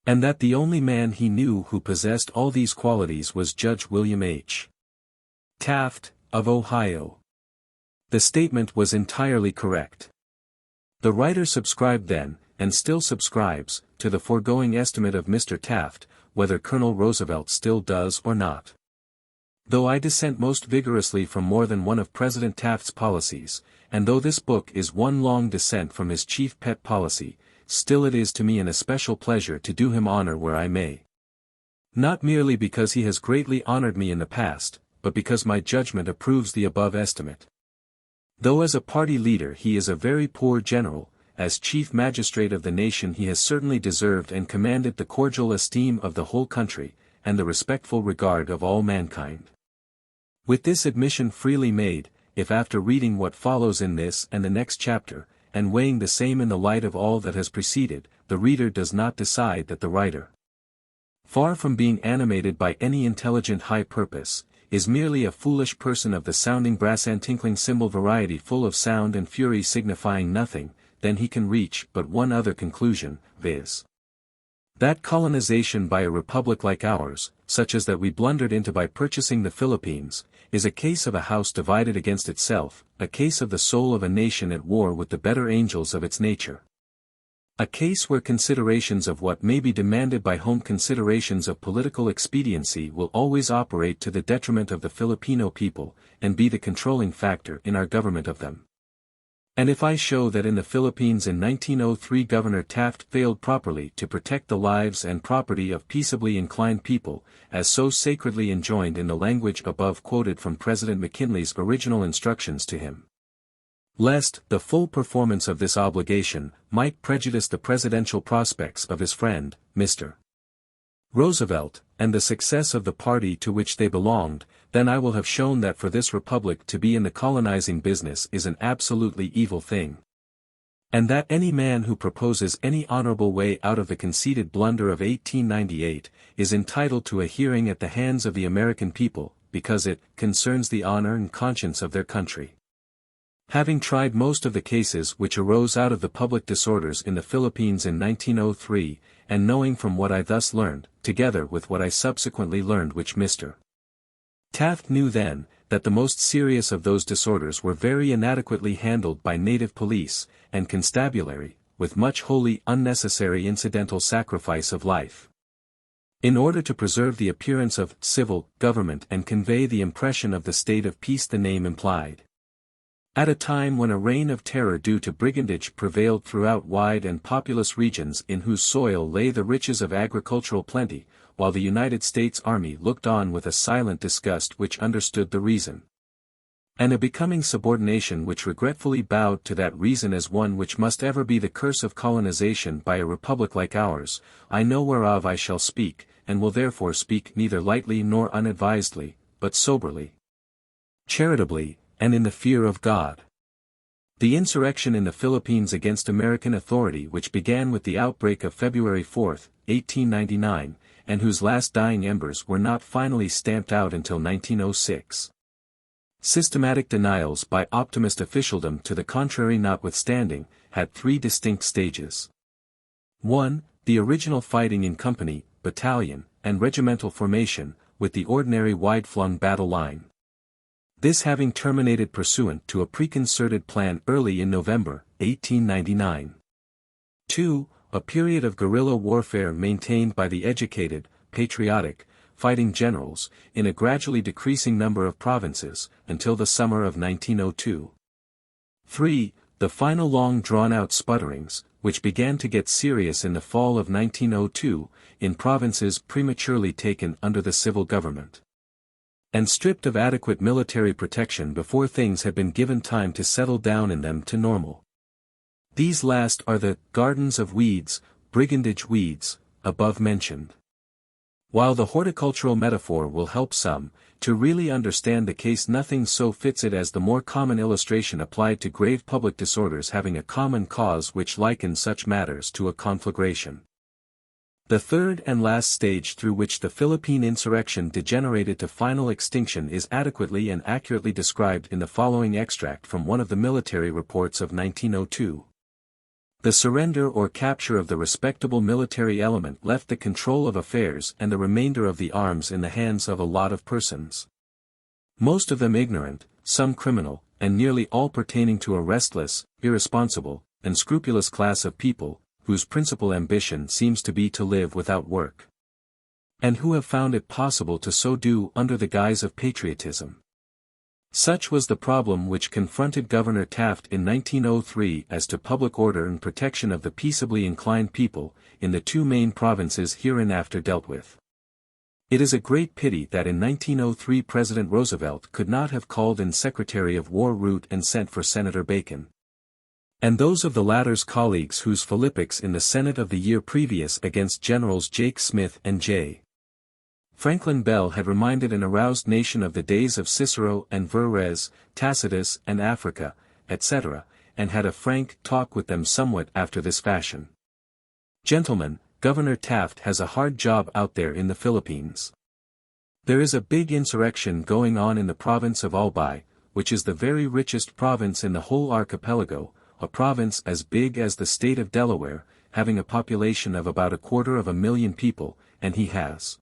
And that the only man he knew who possessed all these qualities was Judge William H. Taft, of Ohio. The statement was entirely correct. The writer subscribed then, and still subscribes, to the foregoing estimate of Mr. Taft, whether Colonel Roosevelt still does or not. Though I dissent most vigorously from more than one of President Taft's policies, and though this book is one long dissent from his chief pet policy, still it is to me an especial pleasure to do him honor where I may. Not merely because he has greatly honored me in the past, but because my judgment approves the above estimate. Though as a party leader he is a very poor general, as chief magistrate of the nation he has certainly deserved and commanded the cordial esteem of the whole country, and the respectful regard of all mankind. With this admission freely made, if after reading what follows in this and the next chapter, and weighing the same in the light of all that has preceded, the reader does not decide that the writer, far from being animated by any intelligent high purpose, is merely a foolish person of the sounding brass and tinkling cymbal variety full of sound and fury signifying nothing, then he can reach but one other conclusion, viz. That colonization by a republic like ours, such as that we blundered into by purchasing the Philippines, is a case of a house divided against itself, a case of the soul of a nation at war with the better angels of its nature. A case where considerations of what may be demanded by home considerations of political expediency will always operate to the detriment of the Filipino people, and be the controlling factor in our government of them. And if I show that in the Philippines in 1903 Governor Taft failed properly to protect the lives and property of peaceably inclined people, as so sacredly enjoined in the language above quoted from President McKinley's original instructions to him, lest the full performance of this obligation might prejudice the presidential prospects of his friend, Mr. Roosevelt, and the success of the party to which they belonged, then I will have shown that for this republic to be in the colonizing business is an absolutely evil thing. And that any man who proposes any honorable way out of the conceited blunder of 1898, is entitled to a hearing at the hands of the American people, because it concerns the honor and conscience of their country. Having tried most of the cases which arose out of the public disorders in the Philippines in 1903, and knowing from what I thus learned, together with what I subsequently learned which Mr. Taft knew then, that the most serious of those disorders were very inadequately handled by native police, and constabulary, with much wholly unnecessary incidental sacrifice of life. In order to preserve the appearance of civil government and convey the impression of the state of peace the name implied. At a time when a reign of terror due to brigandage prevailed throughout wide and populous regions in whose soil lay the riches of agricultural plenty, while the United States Army looked on with a silent disgust which understood the reason, and a becoming subordination which regretfully bowed to that reason as one which must ever be the curse of colonization by a republic like ours, I know whereof I shall speak, and will therefore speak neither lightly nor unadvisedly, but soberly, charitably, and in the fear of God. The insurrection in the Philippines against American authority which began with the outbreak of February 4, 1899, and whose last dying embers were not finally stamped out until 1906. Systematic denials by optimist officialdom to the contrary notwithstanding, had three distinct stages. 1. The original fighting in company, battalion, and regimental formation, with the ordinary wide-flung battle line. This having terminated pursuant to a preconcerted plan early in November, 1899. 2. A period of guerrilla warfare maintained by the educated, patriotic, fighting generals, in a gradually decreasing number of provinces, until the summer of 1902. 3. The final long drawn-out sputterings, which began to get serious in the fall of 1902, in provinces prematurely taken under the civil government. and stripped of adequate military protection before things had been given time to settle down in them to normal. These last are the gardens of weeds, brigandage weeds, above mentioned. While the horticultural metaphor will help some, to really understand the case nothing so fits it as the more common illustration applied to grave public disorders having a common cause which likens such matters to a conflagration. The third and last stage through which the Philippine insurrection degenerated to final extinction is adequately and accurately described in the following extract from one of the military reports of 1902. The surrender or capture of the respectable military element left the control of affairs and the remainder of the arms in the hands of a lot of persons. Most of them ignorant, some criminal, and nearly all pertaining to a restless, irresponsible, and scrupulous class of people, whose principal ambition seems to be to live without work. And who have found it possible to so do under the guise of patriotism. Such was the problem which confronted Governor Taft in 1903 as to public order and protection of the peaceably inclined people, in the two main provinces hereinafter dealt with. It is a great pity that in 1903 President Roosevelt could not have called in Secretary of War Root and sent for Senator Bacon. And those of the latter's colleagues whose philippics in the Senate of the year previous against Generals Jake Smith and J. Franklin Bell had reminded an aroused nation of the days of Cicero and Verres, Tacitus and Africa, etc., and had a frank talk with them somewhat after this fashion. Gentlemen, Governor Taft has a hard job out there in the Philippines. There is a big insurrection going on in the province of Albay, which is the very richest province in the whole archipelago, a province as big as the state of Delaware, having a population of about 250,000 people, and he has,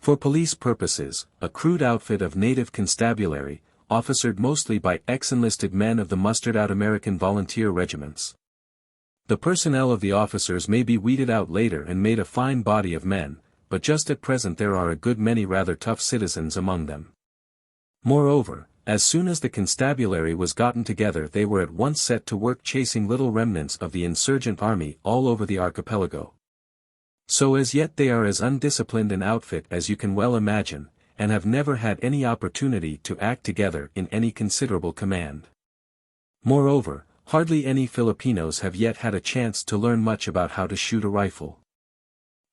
for police purposes, a crude outfit of native constabulary, officered mostly by ex-enlisted men of the mustered-out American volunteer regiments. The personnel of the officers may be weeded out later and made a fine body of men, but just at present there are a good many rather tough citizens among them. Moreover, as soon as the constabulary was gotten together they were at once set to work chasing little remnants of the insurgent army all over the archipelago. So as yet they are as undisciplined an outfit as you can well imagine, and have never had any opportunity to act together in any considerable command. Moreover, hardly any Filipinos have yet had a chance to learn much about how to shoot a rifle.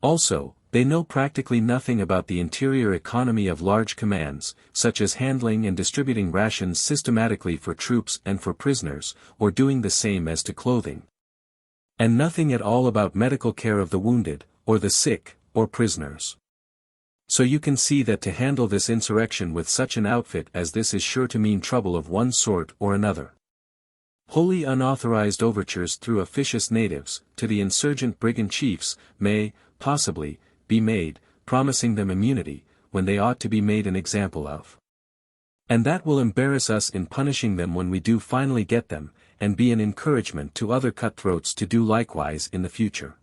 Also, they know practically nothing about the interior economy of large commands, such as handling and distributing rations systematically for troops and for prisoners, or doing the same as to clothing. And nothing at all about medical care of the wounded, or the sick, or prisoners. So you can see that to handle this insurrection with such an outfit as this is sure to mean trouble of one sort or another. Wholly unauthorized overtures through officious natives, to the insurgent brigand chiefs, may, possibly, be made, promising them immunity, when they ought to be made an example of. And that will embarrass us in punishing them when we do finally get them, and be an encouragement to other cutthroats to do likewise in the future.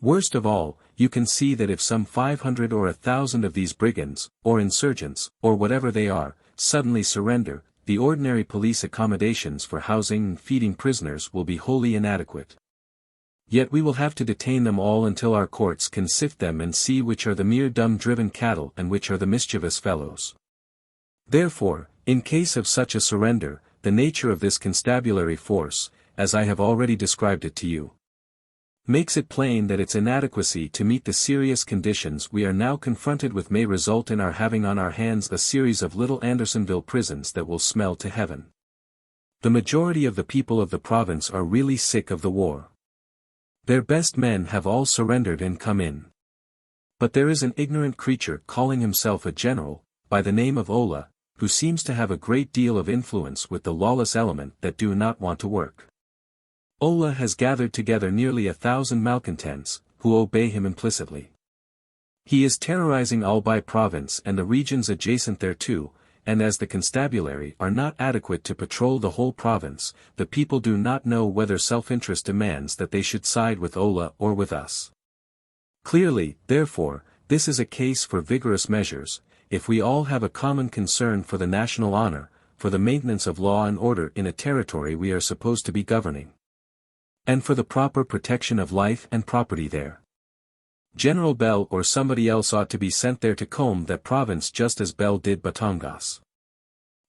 Worst of all, you can see that if some 500 or 1,000 of these brigands, or insurgents, or whatever they are, suddenly surrender, the ordinary police accommodations for housing and feeding prisoners will be wholly inadequate. Yet we will have to detain them all until our courts can sift them and see which are the mere dumb-driven cattle and which are the mischievous fellows. Therefore, in case of such a surrender, the nature of this constabulary force, as I have already described it to you, makes it plain that its inadequacy to meet the serious conditions we are now confronted with may result in our having on our hands a series of little Andersonville prisons that will smell to heaven. The majority of the people of the province are really sick of the war. Their best men have all surrendered and come in. But there is an ignorant creature calling himself a general, by the name of Ola, who seems to have a great deal of influence with the lawless element that do not want to work. Ola has gathered together nearly 1,000 malcontents, who obey him implicitly. He is terrorizing Albay province and the regions adjacent thereto, and as the constabulary are not adequate to patrol the whole province, the people do not know whether self-interest demands that they should side with Ola or with us. Clearly, therefore, this is a case for vigorous measures, if we all have a common concern for the national honor, for the maintenance of law and order in a territory we are supposed to be governing, and for the proper protection of life and property there. General Bell or somebody else ought to be sent there to comb that province just as Bell did Batangas.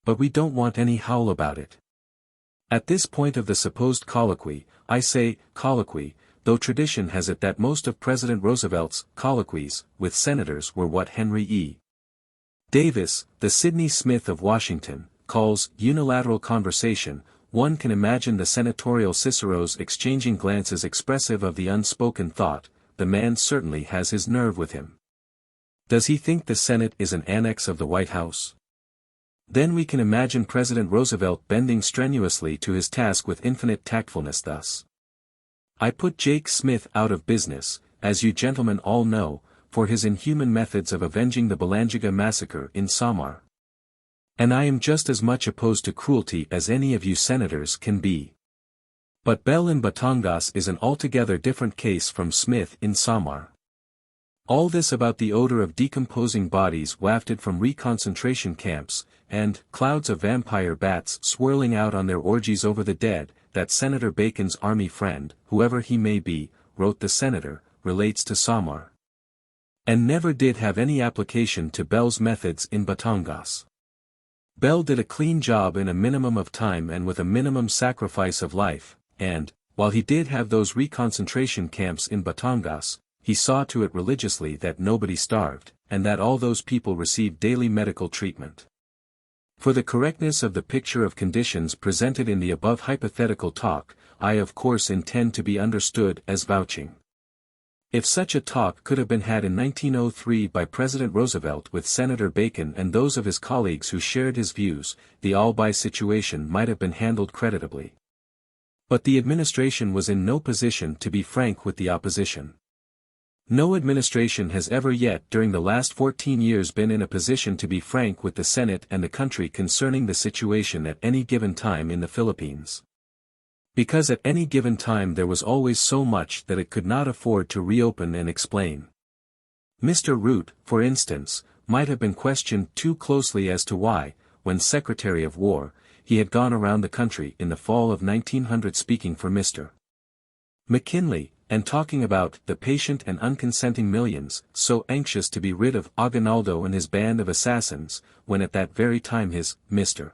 But we don't want any howl about it. At this point of the supposed colloquy, I say, colloquy, though tradition has it that most of President Roosevelt's colloquies with senators were what Henry E. Davis, the Sidney Smith of Washington, calls unilateral conversation. One can imagine the senatorial Ciceros exchanging glances expressive of the unspoken thought, the man certainly has his nerve with him. Does he think the Senate is an annex of the White House? Then we can imagine President Roosevelt bending strenuously to his task with infinite tactfulness thus. I put Jake Smith out of business, as you gentlemen all know, for his inhuman methods of avenging the Balangiga massacre in Samar. And I am just as much opposed to cruelty as any of you senators can be. But Bell in Batangas is an altogether different case from Smith in Samar. All this about the odor of decomposing bodies wafted from reconcentration camps, and clouds of vampire bats swirling out on their orgies over the dead, that Senator Bacon's army friend, whoever he may be, wrote the senator, relates to Samar. And never did have any application to Bell's methods in Batangas. Bell did a clean job in a minimum of time and with a minimum sacrifice of life, and, while he did have those reconcentration camps in Batangas, he saw to it religiously that nobody starved, and that all those people received daily medical treatment. For the correctness of the picture of conditions presented in the above hypothetical talk, I of course intend to be understood as vouching. If such a talk could have been had in 1903 by President Roosevelt with Senator Bacon and those of his colleagues who shared his views, the all-by situation might have been handled creditably. But the administration was in no position to be frank with the opposition. No administration has ever yet during the last 14 years been in a position to be frank with the Senate and the country concerning the situation at any given time in the Philippines. Because at any given time there was always so much that it could not afford to reopen and explain. Mr. Root, for instance, might have been questioned too closely as to why, when Secretary of War, he had gone around the country in the fall of 1900 speaking for Mr. McKinley, and talking about the patient and unconsenting millions, so anxious to be rid of Aguinaldo and his band of assassins, when at that very time his, Mr.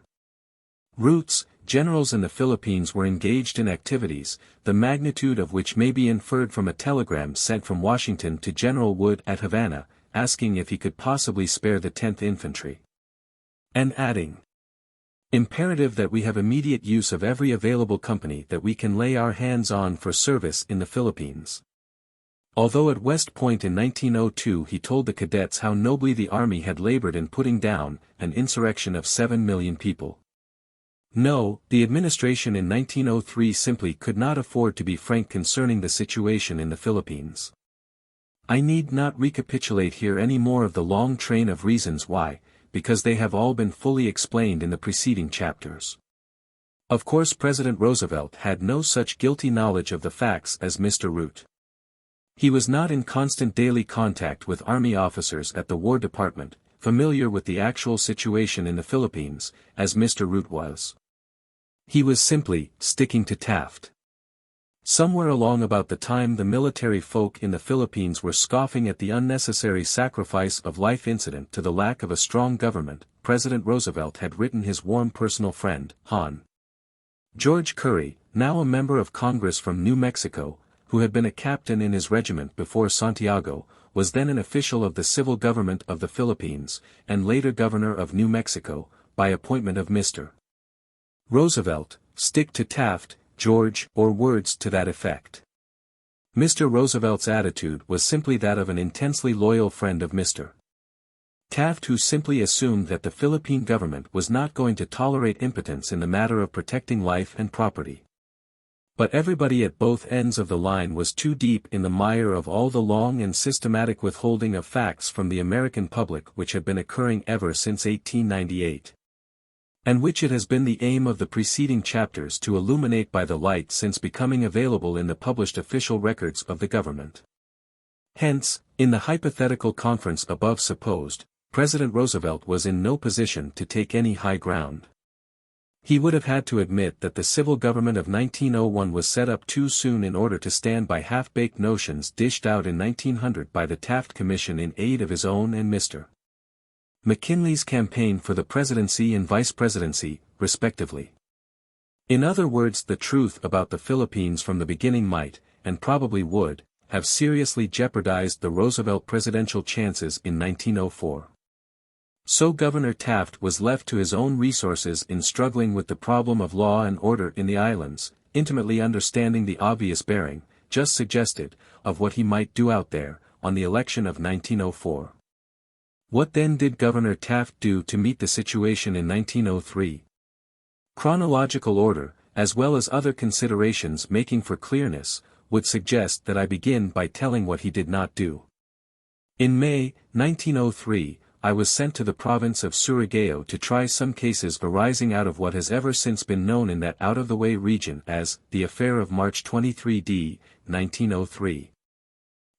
Root's, generals in the Philippines were engaged in activities, the magnitude of which may be inferred from a telegram sent from Washington to General Wood at Havana, asking if he could possibly spare the 10th Infantry. And adding, imperative that we have immediate use of every available company that we can lay our hands on for service in the Philippines. Although at West Point in 1902 he told the cadets how nobly the army had labored in putting down an insurrection of 7 million people. No, the administration in 1903 simply could not afford to be frank concerning the situation in the Philippines. I need not recapitulate here any more of the long train of reasons why, because they have all been fully explained in the preceding chapters. Of course President Roosevelt had no such guilty knowledge of the facts as Mr. Root. He was not in constant daily contact with Army officers at the War Department, familiar with the actual situation in the Philippines, as Mr. Root was. He was simply sticking to Taft. Somewhere along about the time the military folk in the Philippines were scoffing at the unnecessary sacrifice of life incident to the lack of a strong government, President Roosevelt had written his warm personal friend, Hon. George Curry, now a member of Congress from New Mexico, who had been a captain in his regiment before Santiago, was then an official of the civil government of the Philippines, and later governor of New Mexico, by appointment of Mr. Roosevelt, stick to Taft, George, or words to that effect. Mr. Roosevelt's attitude was simply that of an intensely loyal friend of Mr. Taft, who simply assumed that the Philippine government was not going to tolerate impotence in the matter of protecting life and property. But everybody at both ends of the line was too deep in the mire of all the long and systematic withholding of facts from the American public which had been occurring ever since 1898. And which it has been the aim of the preceding chapters to illuminate by the light since becoming available in the published official records of the government. Hence, in the hypothetical conference above supposed, President Roosevelt was in no position to take any high ground. He would have had to admit that the civil government of 1901 was set up too soon in order to stand by half-baked notions dished out in 1900 by the Taft Commission in aid of his own and Mr. McKinley's campaign for the presidency and vice presidency, respectively. In other words, the truth about the Philippines from the beginning might, and probably would, have seriously jeopardized the Roosevelt presidential chances in 1904. So Governor Taft was left to his own resources in struggling with the problem of law and order in the islands, intimately understanding the obvious bearing, just suggested, of what he might do out there, on the election of 1904. What then did Governor Taft do to meet the situation in 1903? Chronological order, as well as other considerations making for clearness, would suggest that I begin by telling what he did not do. In May, 1903, I was sent to the province of Surigao to try some cases arising out of what has ever since been known in that out-of-the-way region as the Affair of March 23d, 1903.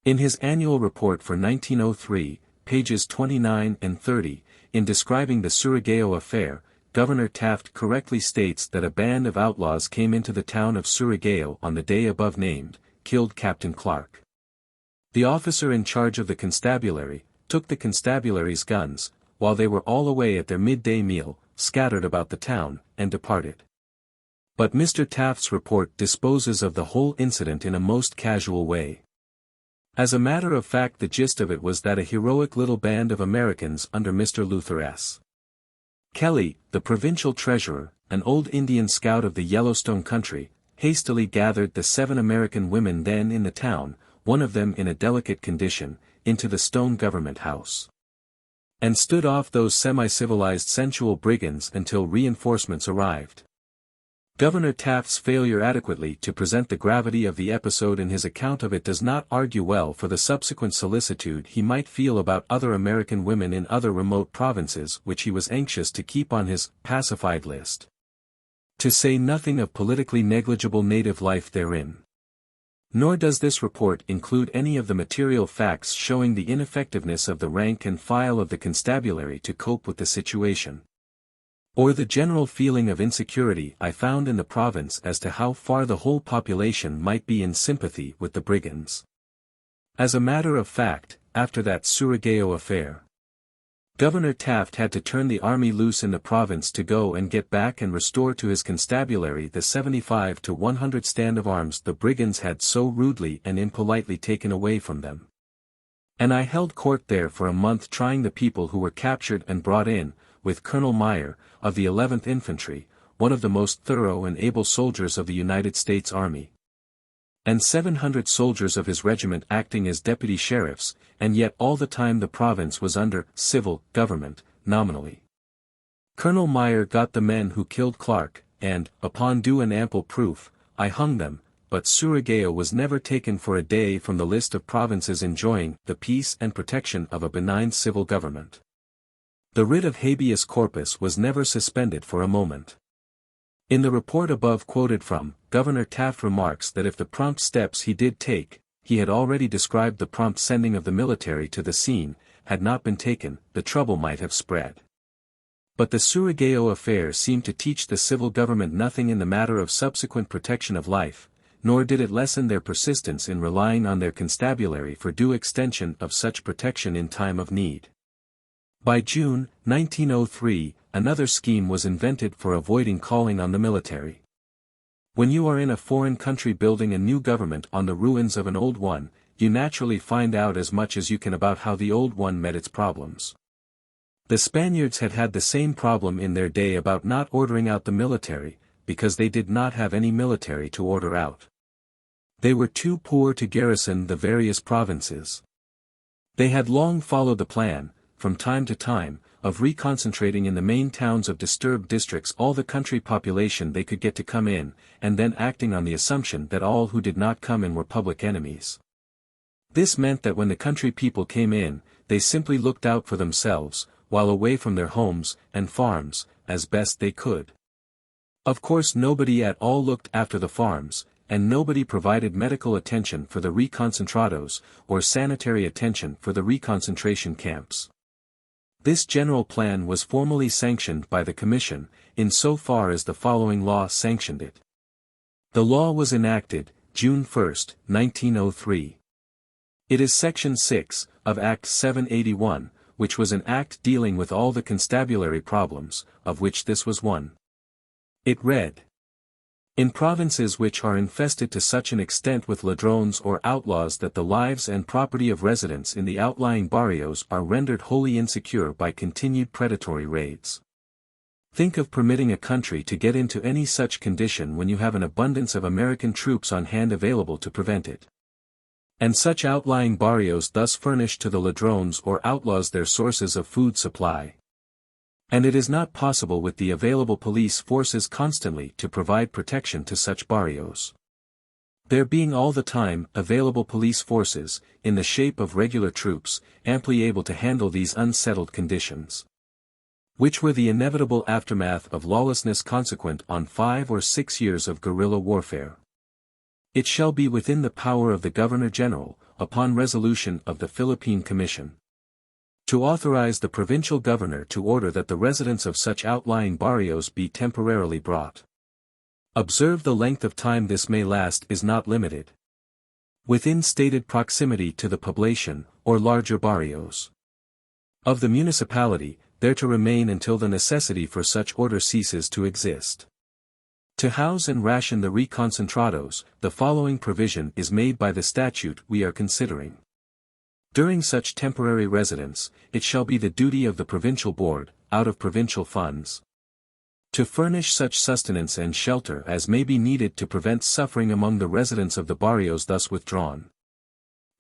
In his annual report for 1903, pages 29 and 30, in describing the Surigao affair, Governor Taft correctly states that a band of outlaws came into the town of Surigao on the day above named, killed Captain Clark. The officer in charge of the constabulary, took the constabulary's guns, while they were all away at their midday meal, scattered about the town, and departed. But Mr. Taft's report disposes of the whole incident in a most casual way. As a matter of fact, the gist of it was that a heroic little band of Americans under Mr. Luther S. Kelly, the provincial treasurer, an old Indian scout of the Yellowstone country, hastily gathered the 7 American women then in the town, one of them in a delicate condition, into the stone government house. And stood off those semi-civilized sensual brigands until reinforcements arrived. Governor Taft's failure adequately to present the gravity of the episode in his account of it does not argue well for the subsequent solicitude he might feel about other American women in other remote provinces which he was anxious to keep on his pacified list. To say nothing of politically negligible native life therein. Nor does this report include any of the material facts showing the ineffectiveness of the rank and file of the constabulary to cope with the situation. Or the general feeling of insecurity I found in the province as to how far the whole population might be in sympathy with the brigands. As a matter of fact, after that Surigao affair, Governor Taft had to turn the army loose in the province to go and get back and restore to his constabulary the 75 to 100 stand of arms the brigands had so rudely and impolitely taken away from them. And I held court there for a month trying the people who were captured and brought in, with Colonel Meyer, of the 11th Infantry, one of the most thorough and able soldiers of the United States Army. And 700 soldiers of his regiment acting as deputy sheriffs, and yet all the time the province was under civil government, nominally. Colonel Meyer got the men who killed Clark, and, upon due and ample proof, I hung them, but Surigao was never taken for a day from the list of provinces enjoying the peace and protection of a benign civil government. The writ of habeas corpus was never suspended for a moment. In the report above quoted from, Governor Taft remarks that if the prompt steps he did take, he had already described the prompt sending of the military to the scene, had not been taken, the trouble might have spread. But the Surigao affair seemed to teach the civil government nothing in the matter of subsequent protection of life, nor did it lessen their persistence in relying on their constabulary for due extension of such protection in time of need. By June, 1903, another scheme was invented for avoiding calling on the military. When you are in a foreign country building a new government on the ruins of an old one, you naturally find out as much as you can about how the old one met its problems. The Spaniards had had the same problem in their day about not ordering out the military, because they did not have any military to order out. They were too poor to garrison the various provinces. They had long followed the plan, from time to time, of reconcentrating in the main towns of disturbed districts all the country population they could get to come in, and then acting on the assumption that all who did not come in were public enemies. This meant that when the country people came in, they simply looked out for themselves, while away from their homes and farms, as best they could. Of course nobody at all looked after the farms, and nobody provided medical attention for the reconcentrados, or sanitary attention for the reconcentration camps. This general plan was formally sanctioned by the Commission, in so far as the following law sanctioned it. The law was enacted, June 1, 1903. It is Section 6, of Act 781, which was an act dealing with all the constabulary problems, of which this was one. It read: In provinces which are infested to such an extent with ladrones or outlaws that the lives and property of residents in the outlying barrios are rendered wholly insecure by continued predatory raids. Think of permitting a country to get into any such condition when you have an abundance of American troops on hand available to prevent it. And such outlying barrios thus furnish to the ladrones or outlaws their sources of food supply. And it is not possible with the available police forces constantly to provide protection to such barrios. There being all the time available police forces, in the shape of regular troops, amply able to handle these unsettled conditions, which were the inevitable aftermath of lawlessness consequent on 5 or 6 years of guerrilla warfare. It shall be within the power of the Governor-General, upon resolution of the Philippine Commission, to authorize the provincial governor to order that the residents of such outlying barrios be temporarily brought. Observe the length of time this may last is not limited. Within stated proximity to the poblation, or larger barrios of the municipality, there to remain until the necessity for such order ceases to exist. To house and ration the reconcentrados, the following provision is made by the statute we are considering. During such temporary residence, it shall be the duty of the provincial board, out of provincial funds, to furnish such sustenance and shelter as may be needed to prevent suffering among the residents of the barrios thus withdrawn.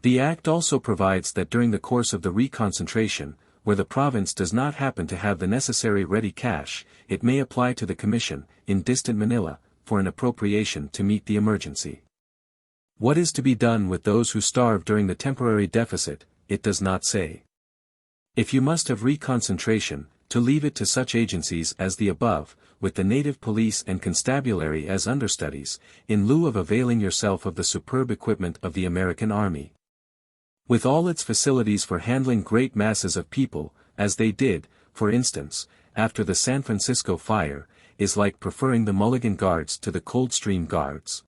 The Act also provides that during the course of the reconcentration, where the province does not happen to have the necessary ready cash, it may apply to the Commission, in distant Manila, for an appropriation to meet the emergency. What is to be done with those who starve during the temporary deficit, it does not say. If you must have reconcentration, to leave it to such agencies as the above, with the native police and constabulary as understudies, in lieu of availing yourself of the superb equipment of the American Army, with all its facilities for handling great masses of people, as they did, for instance, after the San Francisco fire, is like preferring the Mulligan Guards to the Coldstream Guards.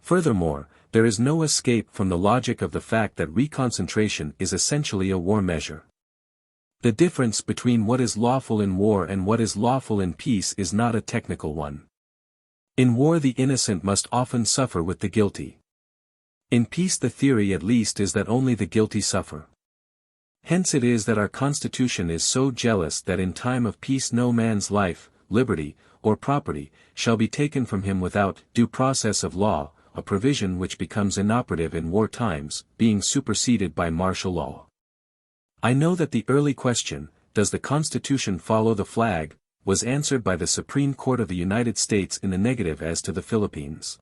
Furthermore, there is no escape from the logic of the fact that reconcentration is essentially a war measure. The difference between what is lawful in war and what is lawful in peace is not a technical one. In war the innocent must often suffer with the guilty. In peace the theory at least is that only the guilty suffer. Hence it is that our Constitution is so jealous that in time of peace no man's life, liberty, or property, shall be taken from him without due process of law, a provision which becomes inoperative in war times, being superseded by martial law. I know that the early question, does the Constitution follow the flag, was answered by the Supreme Court of the United States in the negative as to the Philippines.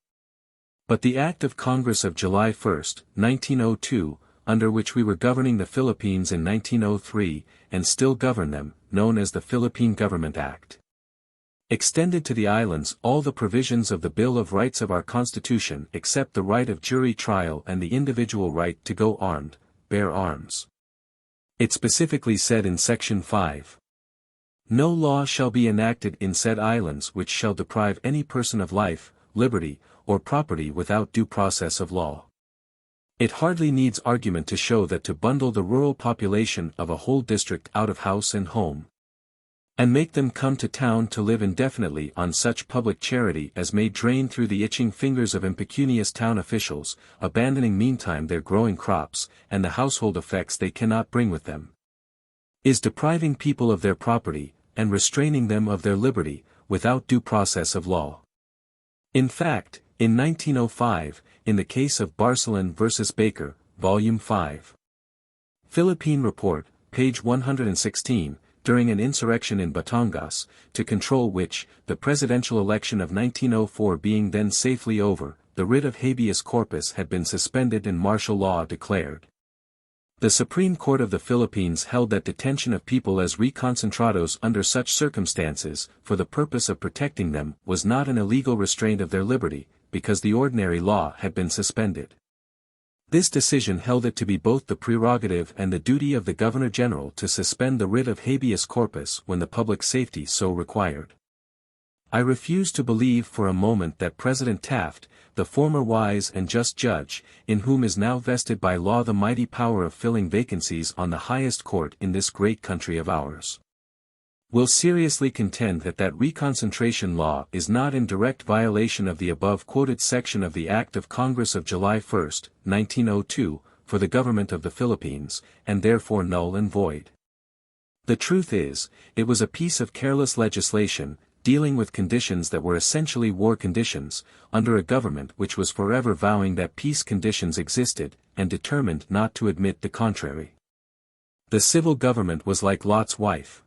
But the Act of Congress of July 1, 1902, under which we were governing the Philippines in 1903, and still govern them, known as the Philippine Government Act, extended to the islands all the provisions of the Bill of Rights of our Constitution except the right of jury trial and the individual right to go armed, bear arms. It specifically said in Section 5, "No law shall be enacted in said islands which shall deprive any person of life, liberty, or property without due process of law." It hardly needs argument to show that to bundle the rural population of a whole district out of house and home, and make them come to town to live indefinitely on such public charity as may drain through the itching fingers of impecunious town officials, abandoning meantime their growing crops, and the household effects they cannot bring with them, is depriving people of their property, and restraining them of their liberty, without due process of law. In fact, in 1905, in the case of Barcelon v. Baker, Volume 5. Philippine Report, page 116, during an insurrection in Batangas, to control which, the presidential election of 1904 being then safely over, the writ of habeas corpus had been suspended and martial law declared. The Supreme Court of the Philippines held that detention of people as reconcentrados under such circumstances, for the purpose of protecting them, was not an illegal restraint of their liberty, because the ordinary law had been suspended. This decision held it to be both the prerogative and the duty of the Governor-General to suspend the writ of habeas corpus when the public safety so required. I refuse to believe for a moment that President Taft, the former wise and just judge, in whom is now vested by law the mighty power of filling vacancies on the highest court in this great country of ours, will seriously contend that that reconcentration law is not in direct violation of the above-quoted section of the Act of Congress of July 1, 1902, for the government of the Philippines, and therefore null and void. The truth is, it was a piece of careless legislation, dealing with conditions that were essentially war conditions, under a government which was forever vowing that peace conditions existed, and determined not to admit the contrary. The civil government was like Lot's wife.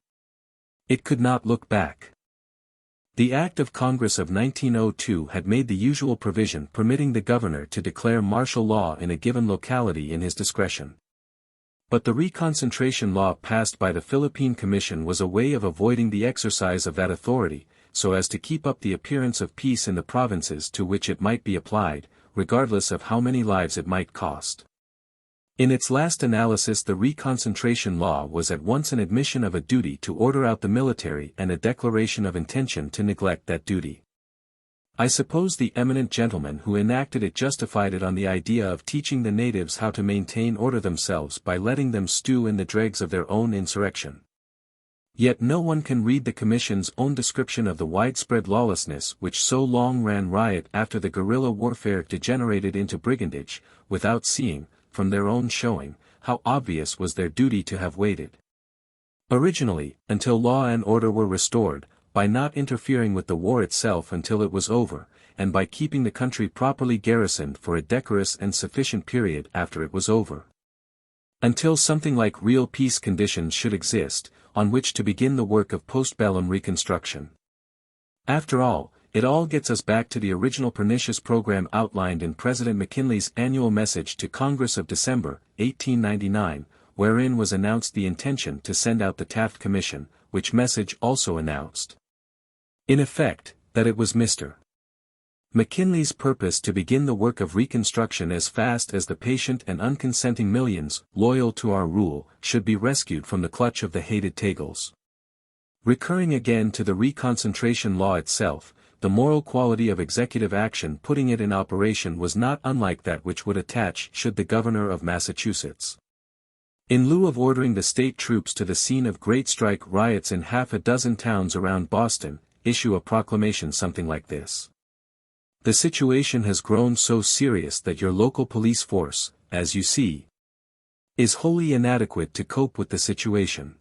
It could not look back. The Act of Congress of 1902 had made the usual provision permitting the governor to declare martial law in a given locality in his discretion. But the reconcentration law passed by the Philippine Commission was a way of avoiding the exercise of that authority, so as to keep up the appearance of peace in the provinces to which it might be applied, regardless of how many lives it might cost. In its last analysis, the reconcentration law was at once an admission of a duty to order out the military and a declaration of intention to neglect that duty. I suppose the eminent gentleman who enacted it justified it on the idea of teaching the natives how to maintain order themselves by letting them stew in the dregs of their own insurrection. Yet no one can read the Commission's own description of the widespread lawlessness which so long ran riot after the guerrilla warfare degenerated into brigandage, without seeing, from their own showing, how obvious was their duty to have waited. Originally, until law and order were restored, by not interfering with the war itself until it was over, and by keeping the country properly garrisoned for a decorous and sufficient period after it was over. Until something like real peace conditions should exist, on which to begin the work of postbellum reconstruction. After all, it all gets us back to the original pernicious program outlined in President McKinley's annual message to Congress of December, 1899, wherein was announced the intention to send out the Taft Commission, which message also announced, in effect, that it was Mr. McKinley's purpose to begin the work of reconstruction as fast as the patient and unconsenting millions, loyal to our rule, should be rescued from the clutch of the hated Tagals. Recurring again to the reconcentration law itself, the moral quality of executive action putting it in operation was not unlike that which would attach should the governor of Massachusetts, in lieu of ordering the state troops to the scene of great strike riots in half a dozen towns around Boston, issue a proclamation something like this: "The situation has grown so serious that your local police force, as you see, is wholly inadequate to cope with the situation.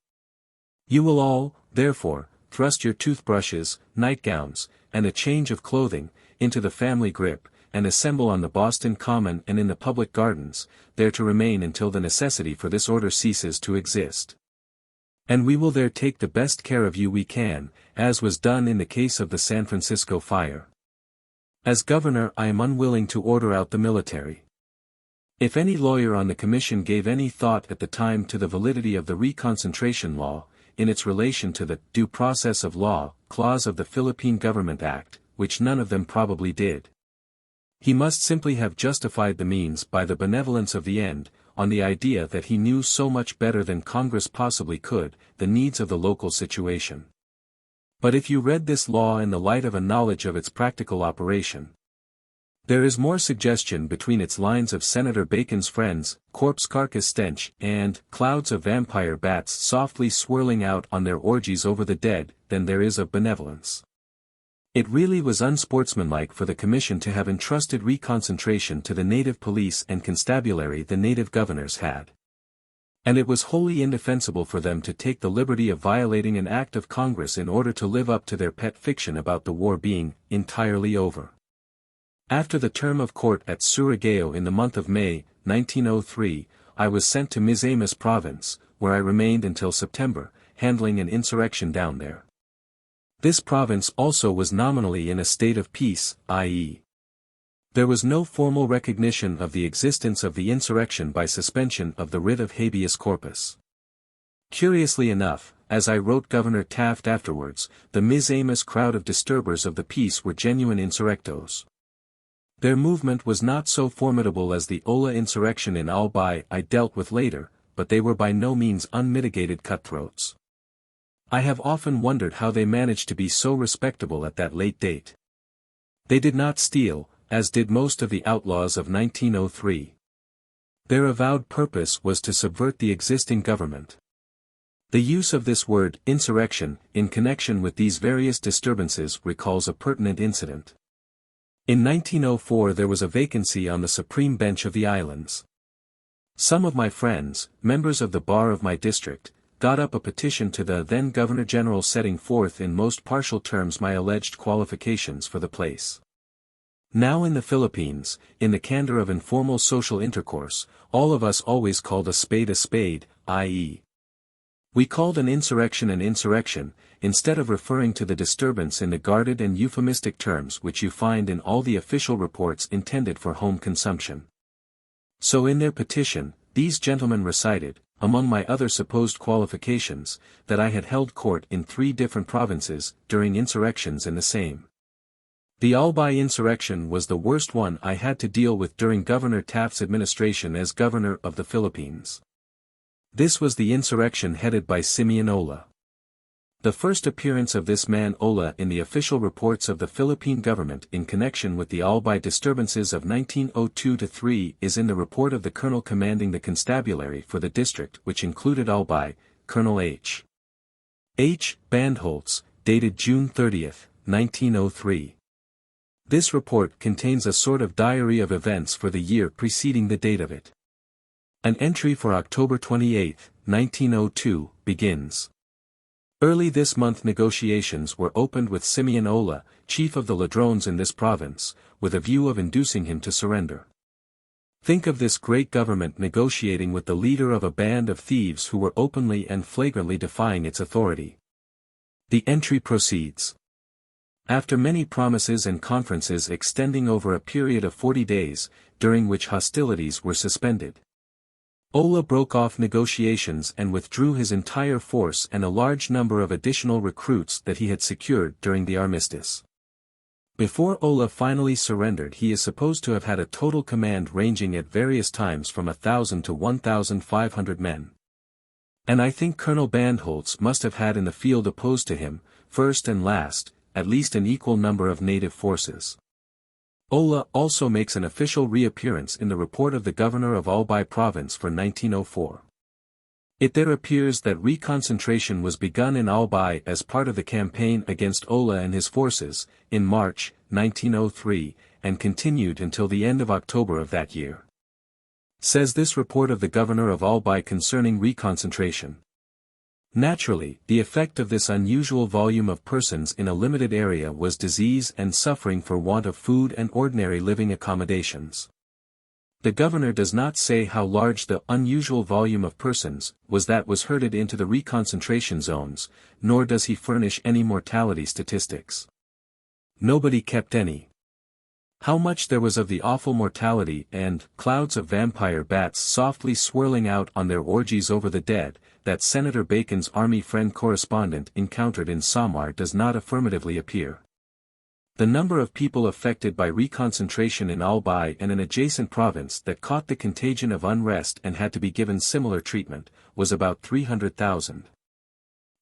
You will all, therefore, thrust your toothbrushes, nightgowns, and a change of clothing, into the family grip, and assemble on the Boston Common and in the public gardens, there to remain until the necessity for this order ceases to exist. And we will there take the best care of you we can, as was done in the case of the San Francisco fire. As governor I am unwilling to order out the military." If any lawyer on the Commission gave any thought at the time to the validity of the reconcentration law, in its relation to the due process of law clause of the Philippine Government Act, which none of them probably did, he must simply have justified the means by the benevolence of the end, on the idea that he knew so much better than Congress possibly could, the needs of the local situation. But if you read this law in the light of a knowledge of its practical operation, there is more suggestion between its lines of Senator Bacon's friends, corpse carcass stench, and clouds of vampire bats softly swirling out on their orgies over the dead, than there is of benevolence. It really was unsportsmanlike for the Commission to have entrusted reconcentration to the native police and constabulary the native governors had. And it was wholly indefensible for them to take the liberty of violating an act of Congress in order to live up to their pet fiction about the war being entirely over. After the term of court at Surigao in the month of May, 1903, I was sent to Misamis Province, where I remained until September, handling an insurrection down there. This province also was nominally in a state of peace, i.e., there was no formal recognition of the existence of the insurrection by suspension of the writ of habeas corpus. Curiously enough, as I wrote Governor Taft afterwards, the Misamis crowd of disturbers of the peace were genuine insurrectos. Their movement was not so formidable as the Ola insurrection in Albay I dealt with later, but they were by no means unmitigated cutthroats. I have often wondered how they managed to be so respectable at that late date. They did not steal, as did most of the outlaws of 1903. Their avowed purpose was to subvert the existing government. The use of this word, insurrection, in connection with these various disturbances recalls a pertinent incident. In 1904 there was a vacancy on the Supreme Bench of the Islands. Some of my friends, members of the bar of my district, got up a petition to the then Governor-General setting forth in most partial terms my alleged qualifications for the place. Now in the Philippines, in the candor of informal social intercourse, all of us always called a spade, i.e. we called an insurrection, instead of referring to the disturbance in the guarded and euphemistic terms which you find in all the official reports intended for home consumption. So in their petition, these gentlemen recited, among my other supposed qualifications, that I had held court in 3 different provinces, during insurrections in the same. The Albay insurrection was the worst one I had to deal with during Governor Taft's administration as Governor of the Philippines. This was the insurrection headed by Simeon Ola. The first appearance of this man Ola in the official reports of the Philippine government in connection with the Albay disturbances of 1902-3 is in the report of the colonel commanding the constabulary for the district which included Albay, Colonel H. Bandholtz, dated June 30, 1903. This report contains a sort of diary of events for the year preceding the date of it. An entry for October 28, 1902, begins. Early this month negotiations were opened with Simeon Ola, chief of the Ladrones in this province, with a view of inducing him to surrender. Think of this great government negotiating with the leader of a band of thieves who were openly and flagrantly defying its authority. The entry proceeds. After many promises and conferences extending over a period of 40 days, during which hostilities were suspended, Ola broke off negotiations and withdrew his entire force and a large number of additional recruits that he had secured during the armistice. Before Ola finally surrendered he is supposed to have had a total command ranging at various times from 1,000 to 1,500 men. And I think Colonel Bandholtz must have had in the field opposed to him, first and last, at least an equal number of native forces. Ola also makes an official reappearance in the report of the governor of Albay province for 1904. It there appears that reconcentration was begun in Albay as part of the campaign against Ola and his forces, in March, 1903, and continued until the end of October of that year. Says this report of the governor of Albay concerning reconcentration. Naturally, the effect of this unusual volume of persons in a limited area was disease and suffering for want of food and ordinary living accommodations. The governor does not say how large the unusual volume of persons was that was herded into the reconcentration zones, nor does he furnish any mortality statistics. Nobody kept any. How much there was of the awful mortality and clouds of vampire bats softly swirling out on their orgies over the dead, that Senator Bacon's army friend correspondent encountered in Samar does not affirmatively appear. The number of people affected by reconcentration in Albay and an adjacent province that caught the contagion of unrest and had to be given similar treatment, was about 300,000.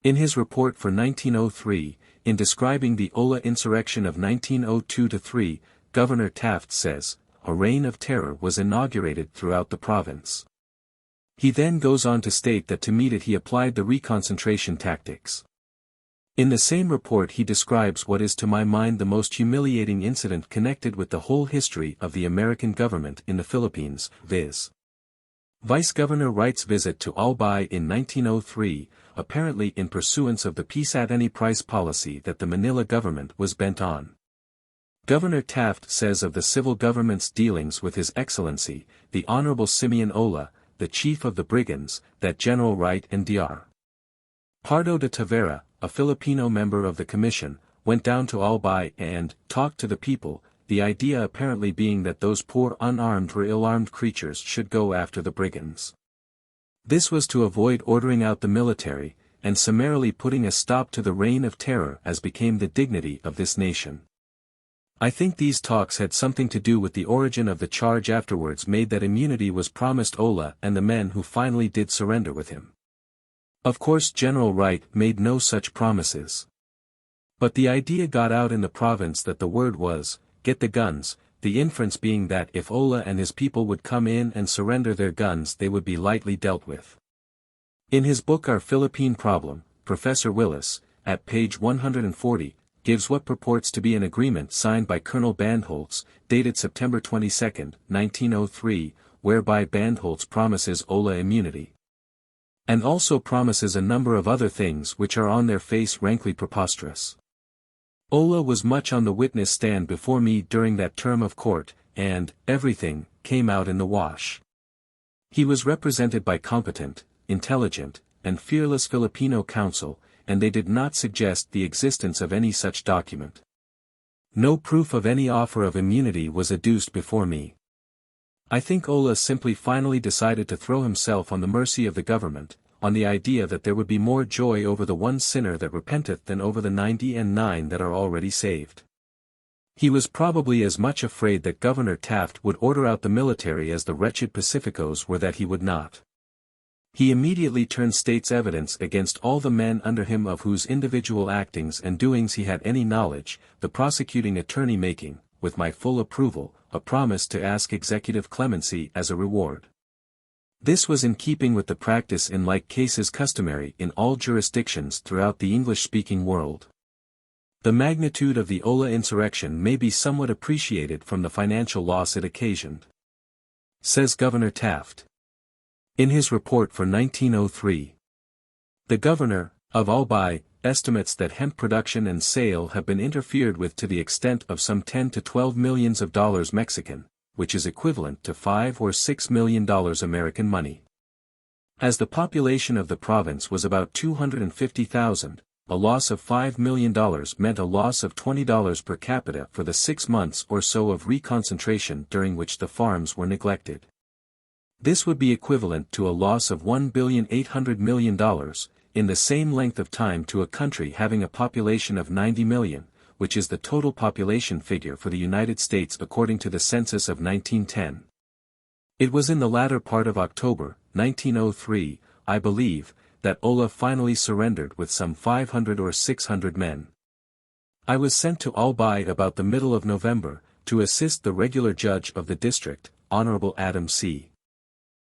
In his report for 1903, in describing the Ola insurrection of 1902-3, Governor Taft says, a reign of terror was inaugurated throughout the province. He then goes on to state that to meet it he applied the reconcentration tactics. In the same report he describes what is to my mind the most humiliating incident connected with the whole history of the American government in the Philippines, viz. Vice-Governor Wright's visit to Albay in 1903, apparently in pursuance of the peace at any price policy that the Manila government was bent on. Governor Taft says of the civil government's dealings with His Excellency, the Honorable Simeon Ola, the chief of the brigands, that General Wright and Dr. Pardo de Tavera, a Filipino member of the commission, went down to Albay and talked to the people, the idea apparently being that those poor unarmed or ill-armed creatures should go after the brigands. This was to avoid ordering out the military, and summarily putting a stop to the reign of terror as became the dignity of this nation. I think these talks had something to do with the origin of the charge afterwards made that immunity was promised Ola and the men who finally did surrender with him. Of course General Wright made no such promises. But the idea got out in the province that the word was, "Get the guns," the inference being that if Ola and his people would come in and surrender their guns they would be lightly dealt with. In his book Our Philippine Problem, Professor Willis, at page 140, gives what purports to be an agreement signed by Colonel Bandholtz, dated September 22, 1903, whereby Bandholtz promises Ola immunity. And also promises a number of other things which are on their face rankly preposterous. Ola was much on the witness stand before me during that term of court, and everything came out in the wash. He was represented by competent, intelligent, and fearless Filipino counsel, and they did not suggest the existence of any such document. No proof of any offer of immunity was adduced before me. I think Ola simply finally decided to throw himself on the mercy of the government, on the idea that there would be more joy over the one sinner that repenteth than over the 99 that are already saved. He was probably as much afraid that Governor Taft would order out the military as the wretched Pacificos were that he would not. He immediately turned state's evidence against all the men under him of whose individual actings and doings he had any knowledge, the prosecuting attorney making, with my full approval, a promise to ask executive clemency as a reward. This was in keeping with the practice in like cases customary in all jurisdictions throughout the English-speaking world. The magnitude of the Ola insurrection may be somewhat appreciated from the financial loss it occasioned. Says Governor Taft. In his report for 1903. The governor, of Albay, estimates that hemp production and sale have been interfered with to the extent of some $10 to $12 million Mexican, which is equivalent to $5 or $6 million American money. As the population of the province was about 250,000, a loss of $5 million meant a loss of $20 per capita for the 6 months or so of reconcentration during which the farms were neglected. This would be equivalent to a loss of $1,800 million, in the same length of time to a country having a population of 90 million, which is the total population figure for the United States according to the census of 1910. It was in the latter part of October, 1903, I believe, that Ola finally surrendered with some 500 or 600 men. I was sent to Albay about the middle of November, to assist the regular judge of the district, Honorable Adam C.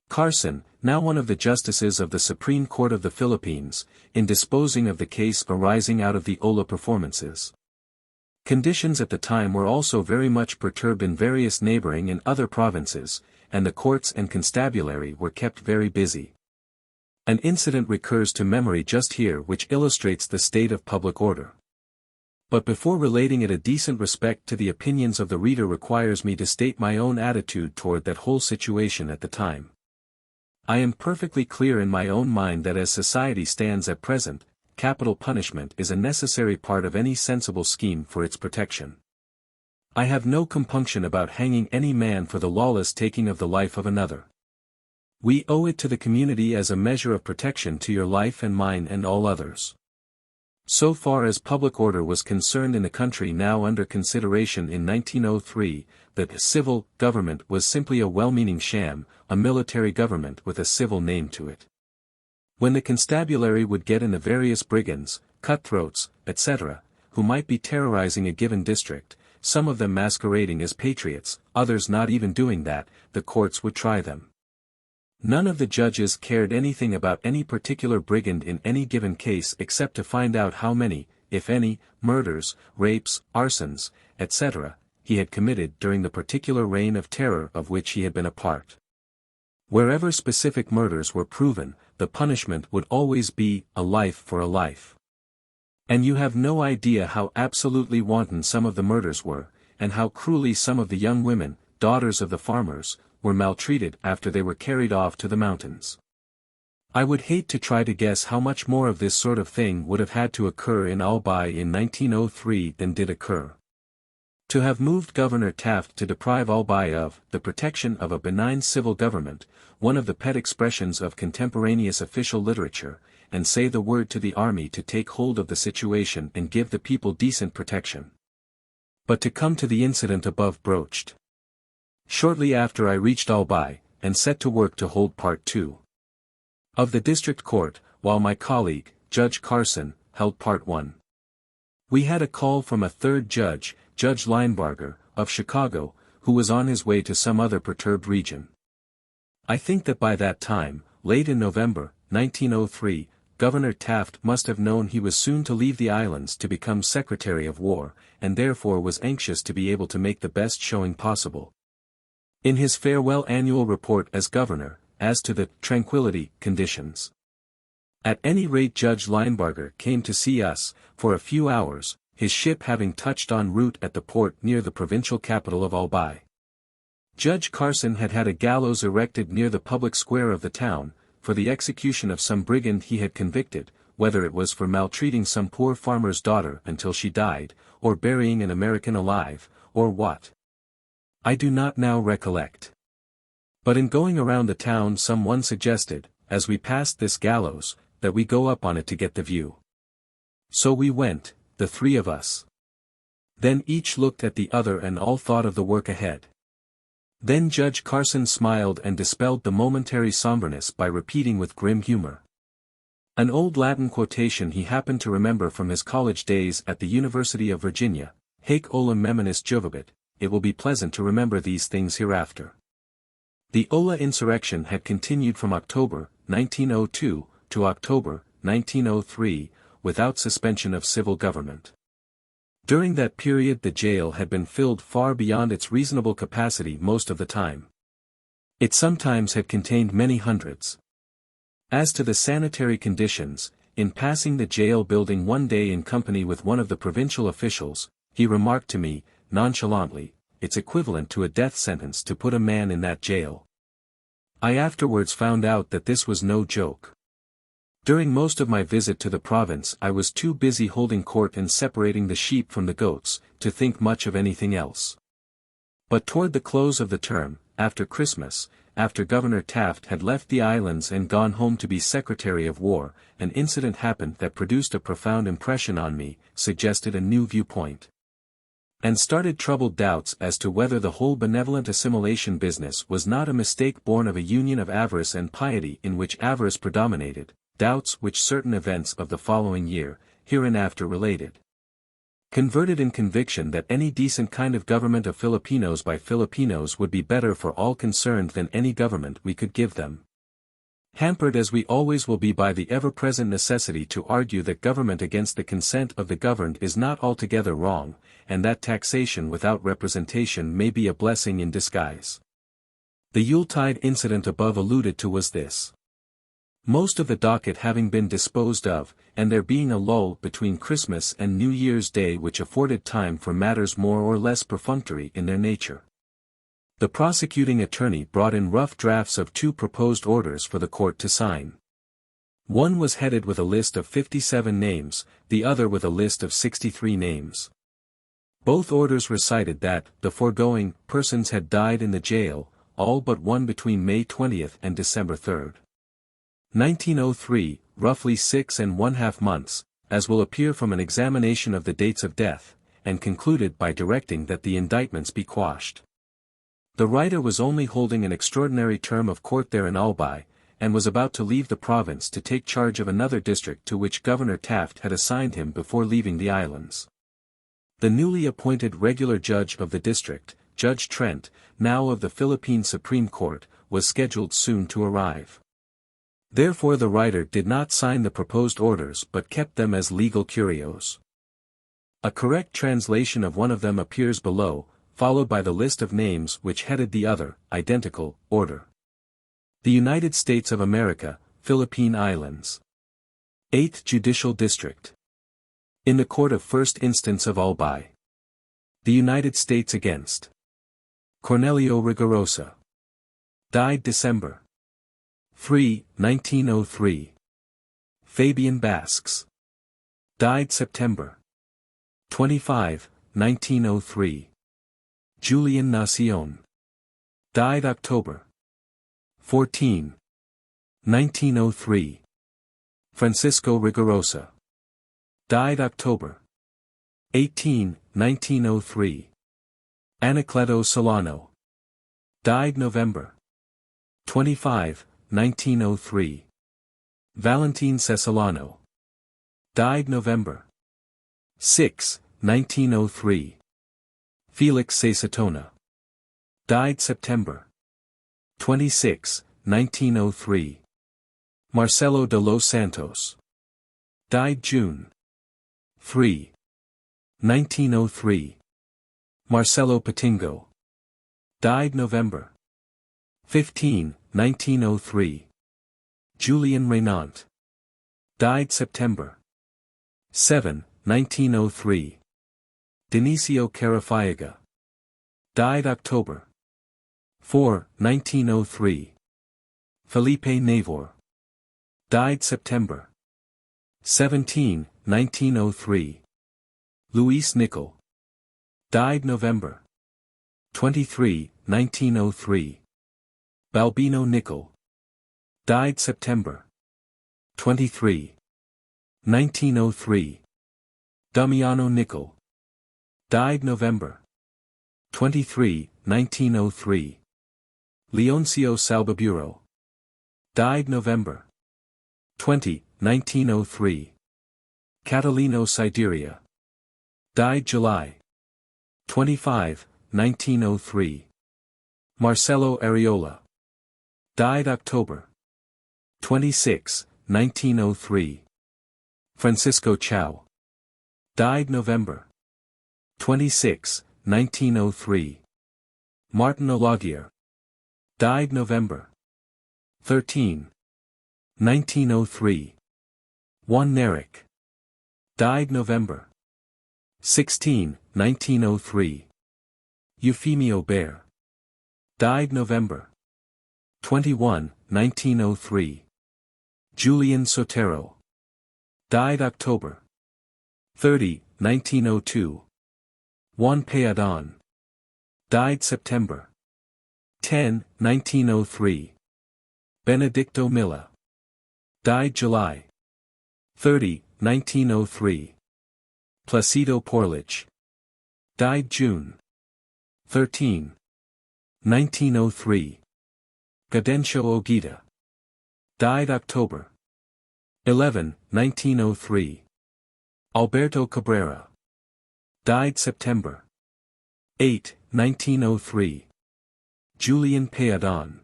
Carson, now one of the justices of the Supreme Court of the Philippines, in disposing of the case arising out of the Ola performances. Conditions at the time were also very much perturbed in various neighboring and other provinces, and the courts and constabulary were kept very busy. An incident recurs to memory just here which illustrates the state of public order. But before relating it, a decent respect to the opinions of the reader requires me to state my own attitude toward that whole situation at the time. I am perfectly clear in my own mind that as society stands at present, capital punishment is a necessary part of any sensible scheme for its protection. I have no compunction about hanging any man for the lawless taking of the life of another. We owe it to the community as a measure of protection to your life and mine and all others. So far as public order was concerned in the country now under consideration in 1903, the civil government was simply a well-meaning sham, a military government with a civil name to it. When the constabulary would get in the various brigands, cutthroats, etc., who might be terrorizing a given district, some of them masquerading as patriots, others not even doing that, the courts would try them. None of the judges cared anything about any particular brigand in any given case except to find out how many, if any, murders, rapes, arsons, etc., he had committed during the particular reign of terror of which he had been a part. Wherever specific murders were proven, the punishment would always be a life for a life. And you have no idea how absolutely wanton some of the murders were, and how cruelly some of the young women, daughters of the farmers, were maltreated after they were carried off to the mountains. I would hate to try to guess how much more of this sort of thing would have had to occur in Albay in 1903 than did occur. To have moved Governor Taft to deprive Albay of the protection of a benign civil government, one of the pet expressions of contemporaneous official literature, and say the word to the army to take hold of the situation and give the people decent protection. But to come to the incident above broached. Shortly after I reached Albay, and set to work to hold Part 2 of the District Court, while my colleague, Judge Carson, held Part 1. We had a call from a third judge, Judge Linebarger, of Chicago, who was on his way to some other perturbed region. I think that by that time, late in November, 1903, Governor Taft must have known he was soon to leave the islands to become Secretary of War, and therefore was anxious to be able to make the best showing possible in his farewell annual report as governor, as to the tranquility conditions. At any rate, Judge Linebarger came to see us, for a few hours, his ship having touched en route at the port near the provincial capital of Albay. Judge Carson had had a gallows erected near the public square of the town, for the execution of some brigand he had convicted, whether it was for maltreating some poor farmer's daughter until she died, or burying an American alive, or what, I do not now recollect. But in going around the town someone suggested, as we passed this gallows, that we go up on it to get the view. So we went, the three of us. Then each looked at the other and all thought of the work ahead. Then Judge Carson smiled and dispelled the momentary somberness by repeating with grim humor an old Latin quotation he happened to remember from his college days at the University of Virginia: Haec olim meminus jovabit, it will be pleasant to remember these things hereafter. The Ola insurrection had continued from October, 1902, to October, 1903, without suspension of civil government. During that period the jail had been filled far beyond its reasonable capacity most of the time. It sometimes had contained many hundreds. As to the sanitary conditions, in passing the jail building one day in company with one of the provincial officials, he remarked to me, nonchalantly, "It's equivalent to a death sentence to put a man in that jail." I afterwards found out that this was no joke. During most of my visit to the province I was too busy holding court and separating the sheep from the goats, to think much of anything else. But toward the close of the term, after Christmas, after Governor Taft had left the islands and gone home to be Secretary of War, an incident happened that produced a profound impression on me, suggested a new viewpoint, and started troubled doubts as to whether the whole benevolent assimilation business was not a mistake born of a union of avarice and piety in which avarice predominated, doubts which certain events of the following year, hereinafter related, converted in conviction that any decent kind of government of Filipinos by Filipinos would be better for all concerned than any government we could give them. Hampered as we always will be by the ever-present necessity to argue that government against the consent of the governed is not altogether wrong, and that taxation without representation may be a blessing in disguise. The Yuletide incident above alluded to was this. Most of the docket having been disposed of, and there being a lull between Christmas and New Year's Day which afforded time for matters more or less perfunctory in their nature, the prosecuting attorney brought in rough drafts of 2 proposed orders for the court to sign. One was headed with a list of 57 names, the other with a list of 63 names. Both orders recited that the foregoing persons had died in the jail, all but one between May 20th and December 3rd. 1903, roughly 6½ months, as will appear from an examination of the dates of death, and concluded by directing that the indictments be quashed. The writer was only holding an extraordinary term of court there in Albay, and was about to leave the province to take charge of another district to which Governor Taft had assigned him before leaving the islands. The newly appointed regular judge of the district, Judge Trent, now of the Philippine Supreme Court, was scheduled soon to arrive. Therefore the writer did not sign the proposed orders but kept them as legal curios. A correct translation of one of them appears below, followed by the list of names which headed the other, identical, order. The United States of America, Philippine Islands. 8th Judicial District. In the Court of First Instance of Albay. The United States against Cornelio Rigorosa. Died December 3, 1903. Fabian Basques. Died September 25, 1903. Julian Nacion. Died October 14, 1903. Francisco Rigorosa. Died October 18, 1903. Anacleto Solano. Died November 25, 1903. Valentin Cesolano. Died November 6, 1903. Felix Sacetona. Died September 26, 1903. Marcelo de los Santos. Died June 3, 1903. Marcelo Patingo. Died November 15, 1903. Julian Reynant. Died September 7, 1903. Dionisio Carafayaga. Died October 4, 1903. Felipe Navor. Died September 17, 1903. Luis Nicol. Died November 23, 1903. Balbino Nicol. Died September 23, 1903. Damiano Nicol. Died November 23, 1903. Leoncio Salbaburo. Died November 20, 1903. Catalino Sideria. Died July 25, 1903. Marcelo Areola. Died October 26, 1903. Francisco Chao. Died November 26, 1903. Martin Olaguier. Died November 13, 1903. Juan Neric. Died November 16, 1903. Eufemio Baer. Died November 21, 1903. Julian Sotero. Died October 30, 1902. Juan Peadon. Died September 10, 1903. Benedicto Milla. Died July 30, 1903. Placido Porlich. Died June 13, 1903. Gaudenzio Ogita. Died October 11, 1903. Alberto Cabrera. Died September 8, 1903. Julian Peadon.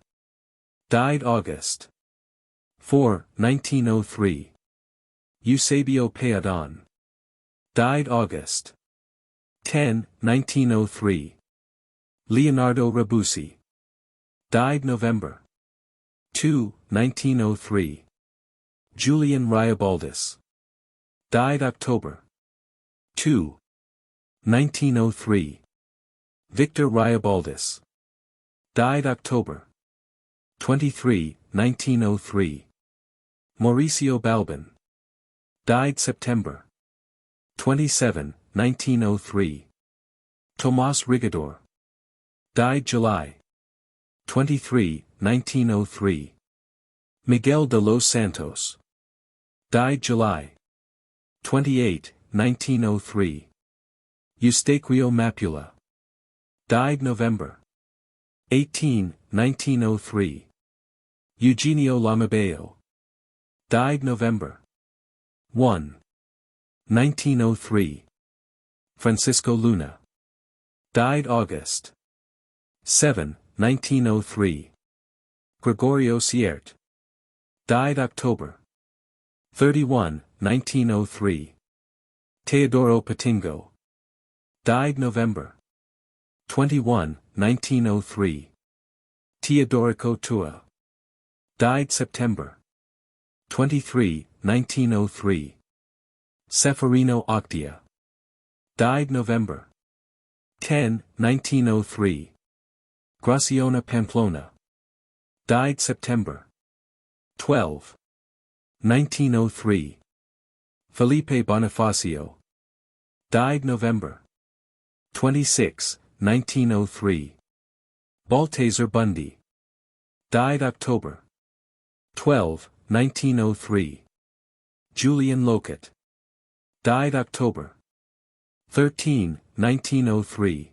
Died August 4, 1903. Eusebio Peadon. Died August 10, 1903. Leonardo Rabusi. Died November 2, 1903. Julian Riobaldus. Died October 2, 1903. Victor Riobaldus. Died October 23, 1903. Mauricio Balbin. Died September 27, 1903. Tomás Rigador. Died July 23, 1903. Miguel de los Santos. Died July 28, 1903. Eustaquio Mapula. Died November 18, 1903. Eugenio Lamabeo. Died November 1, 1903. Francisco Luna. Died August 7, 1903. Gregorio Siert. Died October 31, 1903. Teodoro Patingo. Died November 21, 1903. Teodorico Tua. Died September 23, 1903. Seferino Octia. Died November 10, 1903. Graciona Pamplona. Died September 12, 1903. Felipe Bonifacio. Died November 26, 1903. Baltazar Bundy. Died October 12, 1903. Julian Locat. Died October 13, 1903.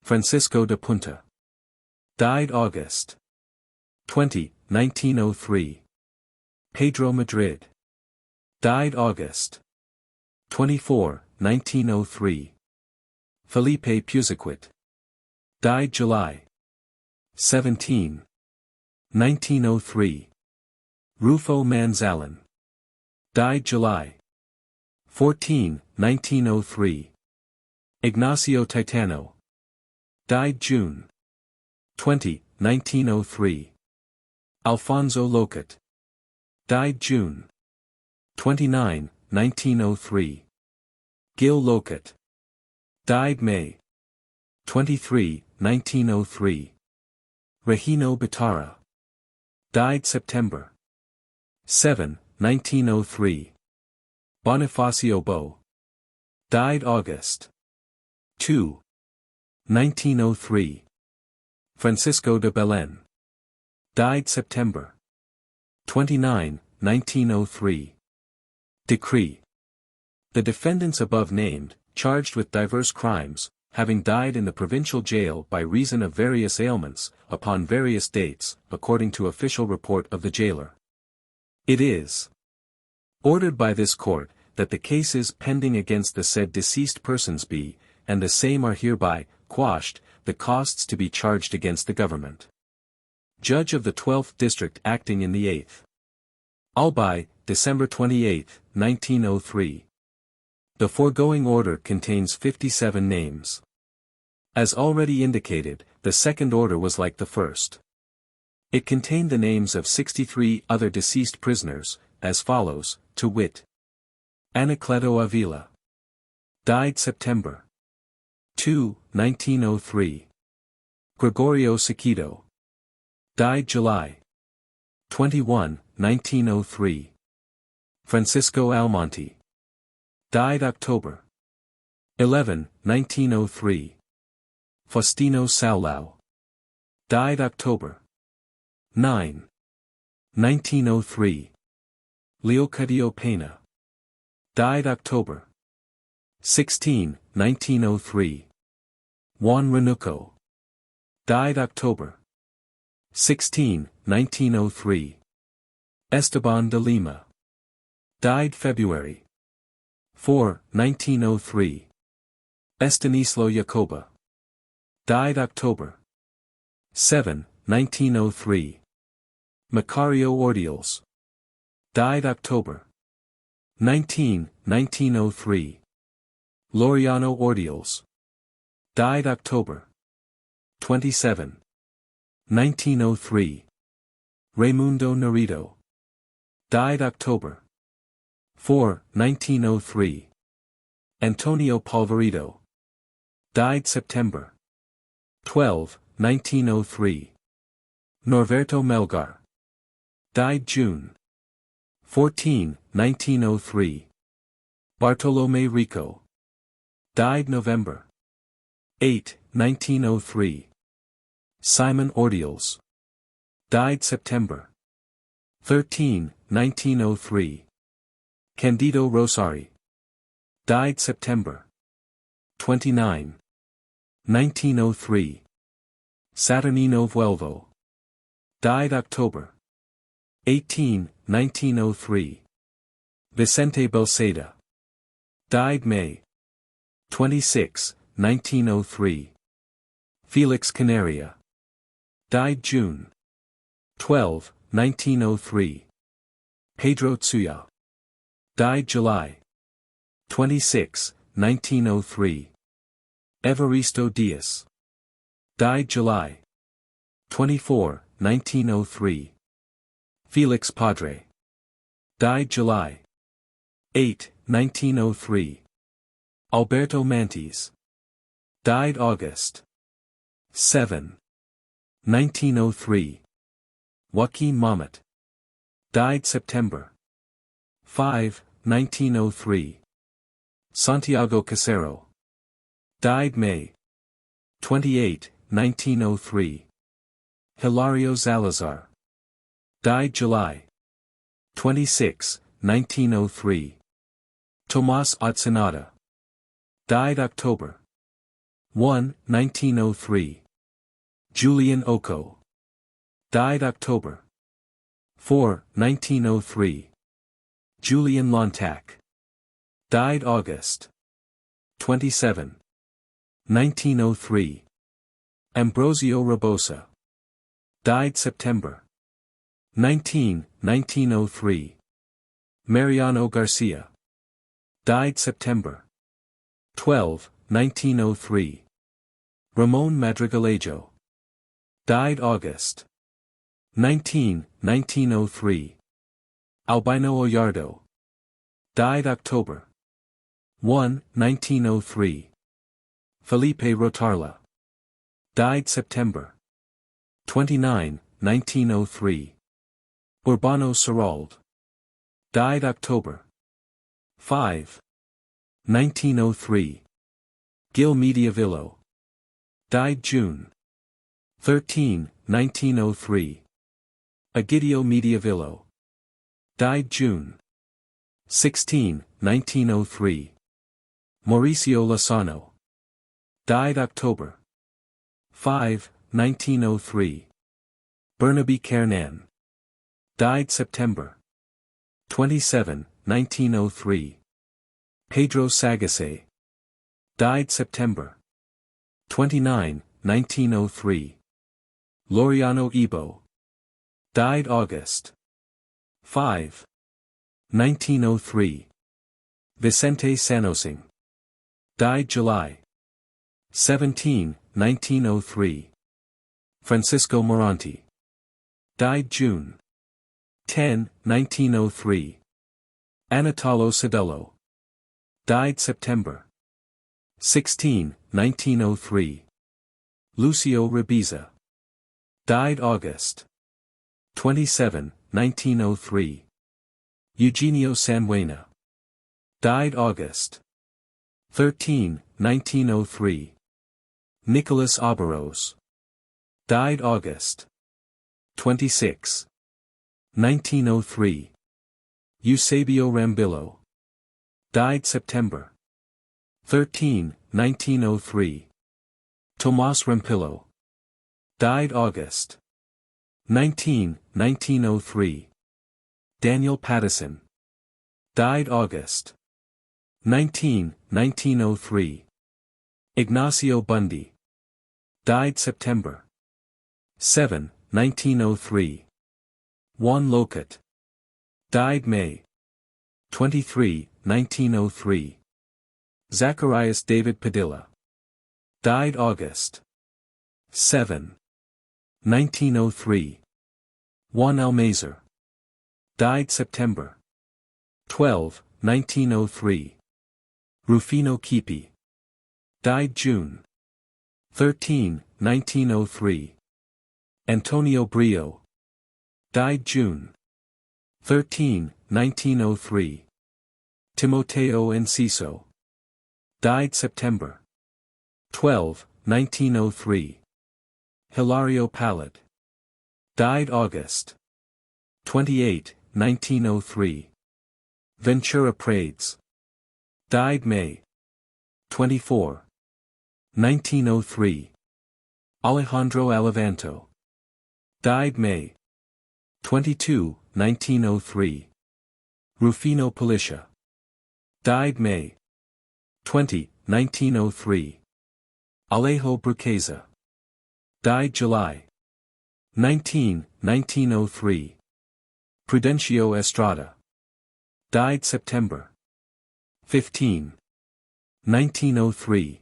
Francisco de Punta. Died August 20, 1903. Pedro Madrid. Died August 24, 1903. Felipe Puziquit. Died July 17, 1903. Rufo Manzalan. Died July 14, 1903. Ignacio Titano. Died June 20, 1903. Alfonso Locat. Died June 29, 1903. Gil Locat. Died May 23, 1903. Regino Bitara. Died September 7, 1903. Bonifacio Bo. Died August 2, 1903. Francisco de Belen. Died September 29, 1903. Decree. The defendants above named, charged with diverse crimes, having died in the provincial jail by reason of various ailments, upon various dates, according to official report of the jailer. It is ordered by this court, that the cases pending against the said deceased persons be, and the same are hereby, quashed, the costs to be charged against the government. Judge of the 12th District acting in the 8th. Albay, December 28, 1903. The foregoing order contains 57 names. As already indicated, the second order was like the first. It contained the names of 63 other deceased prisoners, as follows, to wit. Anacleto Avila. Died September 2, 1903. Gregorio Sequido. Died July 21, 1903. Francisco Almonte. Died October 11, 1903. Faustino Saulau. Died October 9, 1903. Leocadio Pena. Died October 16, 1903. Juan Renuco. Died October 16, 1903. Esteban de Lima. Died February 4, 1903. Estanislo Jacoba. Died October 7, 1903. Macario Ordials. Died October 19, 1903. Laureano Ordials. Died October 27, 1903. Raimundo Nerito. Died October 4, 1903. Antonio Polverido. Died September 12, 1903. Norberto Melgar. Died June 14, 1903. Bartolome Rico. Died November 8, 1903. Simon Ordials. Died September 13, 1903. Candido Rosari. Died September 29, 1903. Saturnino Vuelvo. Died October 18, 1903. Vicente Belceda. Died May 26, 1903. Felix Canaria. Died June 12, 1903. Pedro Tsuya. Died July 26, 1903. Evaristo Diaz. Died July 24, 1903. Felix Padre. Died July 8, 1903. Alberto Mantes. Died August 7, 1903. Joaquin Mamet. Died September 5, 1903. Santiago Casero. Died May 28, 1903. Hilario Salazar. Died July 26, 1903. Tomas Otsinada. Died October 1, 1903. Julian Oko. Died October 4, 1903. Julian Lontac. Died August 27, 1903. Ambrosio Rabosa. Died September 19, 1903. Mariano Garcia. Died September 12, 1903. Ramon Madrigalejo. Died August 19, 1903. Albino Oyardo. Died October 1, 1903. Felipe Rotarla. Died September 29, 1903. Urbano Serralde. Died October 5, 1903. Gil Mediavillo. Died June 13, 1903. Egidio Mediavillo. Died June 16, 1903. Mauricio Lozano. Died October 5, 1903. Bernabe Kernan. Died September 27, 1903. Pedro Sagase. Died September 29, 1903. Laureano Ebo. Died August 5, 1903. Vicente Sanosing. Died July 17, 1903. Francisco Moranti. Died June 10, 1903. Anatolo Cedello. Died September 16, 1903. Lucio Rebiza. Died August 27, 1903. Eugenio Sanbuena. Died August 13, 1903. Nicolas Abaros. Died August 26, 1903. Eusebio Rambillo. Died September 13, 1903. Tomas Rampillo. Died August 19, 1903. Daniel Pattison. Died August 19, 1903. Ignacio Bundy. Died September 7, 1903. Juan Locat. Died May 23, 1903. Zacharias David Padilla. Died August 7, 1903. Juan Almazer. Died September 12, 1903. Rufino Kipi. Died June 13, 1903. Antonio Brio. Died June 13, 1903. Timoteo Enciso. Died September 12, 1903. Hilario Pallet. Died August 28, 1903. Ventura Prades. Died May 24, 1903. Alejandro Alivanto. Died May 22, 1903. Rufino Palicia. Died May 20, 1903. Alejo Bruqueza. Died July 19, 1903. Prudencio Estrada. Died September 15, 1903.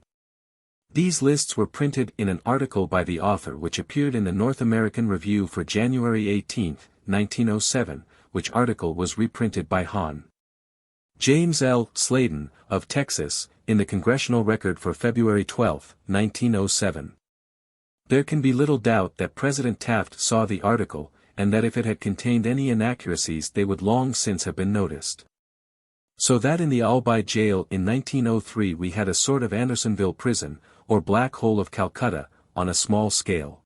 These lists were printed in an article by the author which appeared in the North American Review for January 18, 1907, which article was reprinted by Hon. James L. Sladen, of Texas, in the Congressional Record for February 12, 1907. There can be little doubt that President Taft saw the article, and that if it had contained any inaccuracies they would long since have been noticed. So that in the Albay jail in 1903 we had a sort of Andersonville prison, or Black Hole of Calcutta, on a small scale.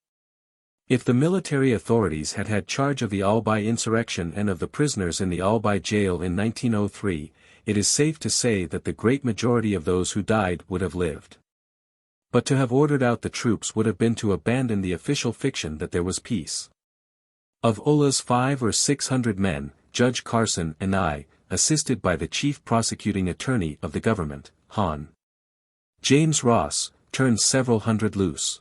If the military authorities had had charge of the Albay insurrection and of the prisoners in the Albay jail in 1903, it is safe to say that the great majority of those who died would have lived. But to have ordered out the troops would have been to abandon the official fiction that there was peace. Of Ola's 500 or 600 men, Judge Carson and I, assisted by the chief prosecuting attorney of the government, Hon. James Ross, turned several hundred loose.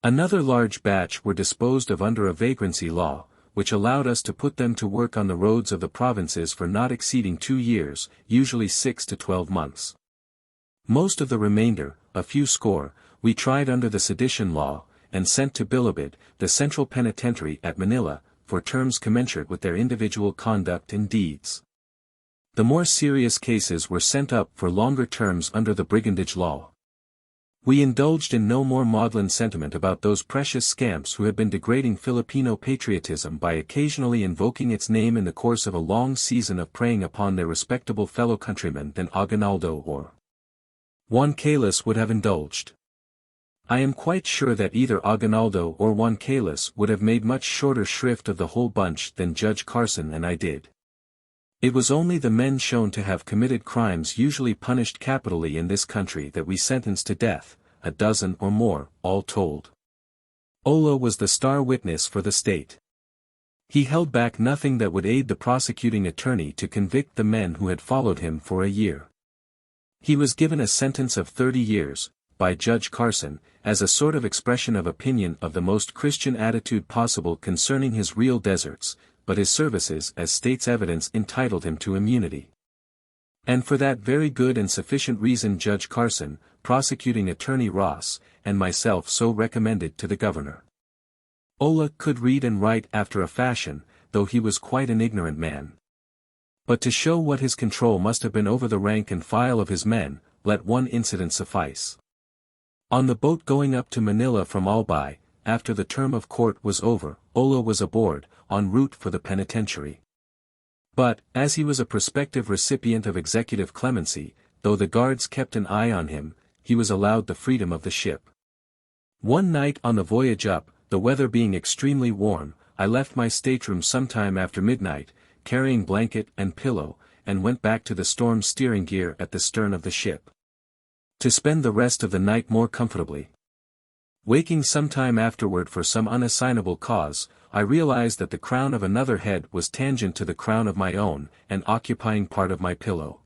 Another large batch were disposed of under a vagrancy law, which allowed us to put them to work on the roads of the provinces for not exceeding 2 years, usually 6 to 12 months. Most of the remainder, a few score, we tried under the sedition law, and sent to Bilibid, the central penitentiary at Manila, for terms commensurate with their individual conduct and deeds. The more serious cases were sent up for longer terms under the brigandage law. We indulged in no more maudlin sentiment about those precious scamps who had been degrading Filipino patriotism by occasionally invoking its name in the course of a long season of preying upon their respectable fellow countrymen than Aguinaldo or Juan Calas would have indulged. I am quite sure that either Aguinaldo or Juan Calas would have made much shorter shrift of the whole bunch than Judge Carson and I did. It was only the men shown to have committed crimes usually punished capitally in this country that we sentenced to death, a dozen or more, all told. Ola was the star witness for the state. He held back nothing that would aid the prosecuting attorney to convict the men who had followed him for a year. He was given a sentence of 30 years, by Judge Carson, as a sort of expression of opinion of the most Christian attitude possible concerning his real deserts, but his services as state's evidence entitled him to immunity. And for that very good and sufficient reason Judge Carson, prosecuting attorney Ross, and myself so recommended to the governor. Ola could read and write after a fashion, though he was quite an ignorant man. But to show what his control must have been over the rank and file of his men, let one incident suffice. On the boat going up to Manila from Albay, after the term of court was over, Ola was aboard, en route for the penitentiary. But, as he was a prospective recipient of executive clemency, though the guards kept an eye on him, he was allowed the freedom of the ship. One night on the voyage up, the weather being extremely warm, I left my stateroom sometime after midnight, carrying blanket and pillow, and went back to the storm steering gear at the stern of the ship, to spend the rest of the night more comfortably. Waking some time afterward for some unassignable cause, I realized that the crown of another head was tangent to the crown of my own, and occupying part of my pillow.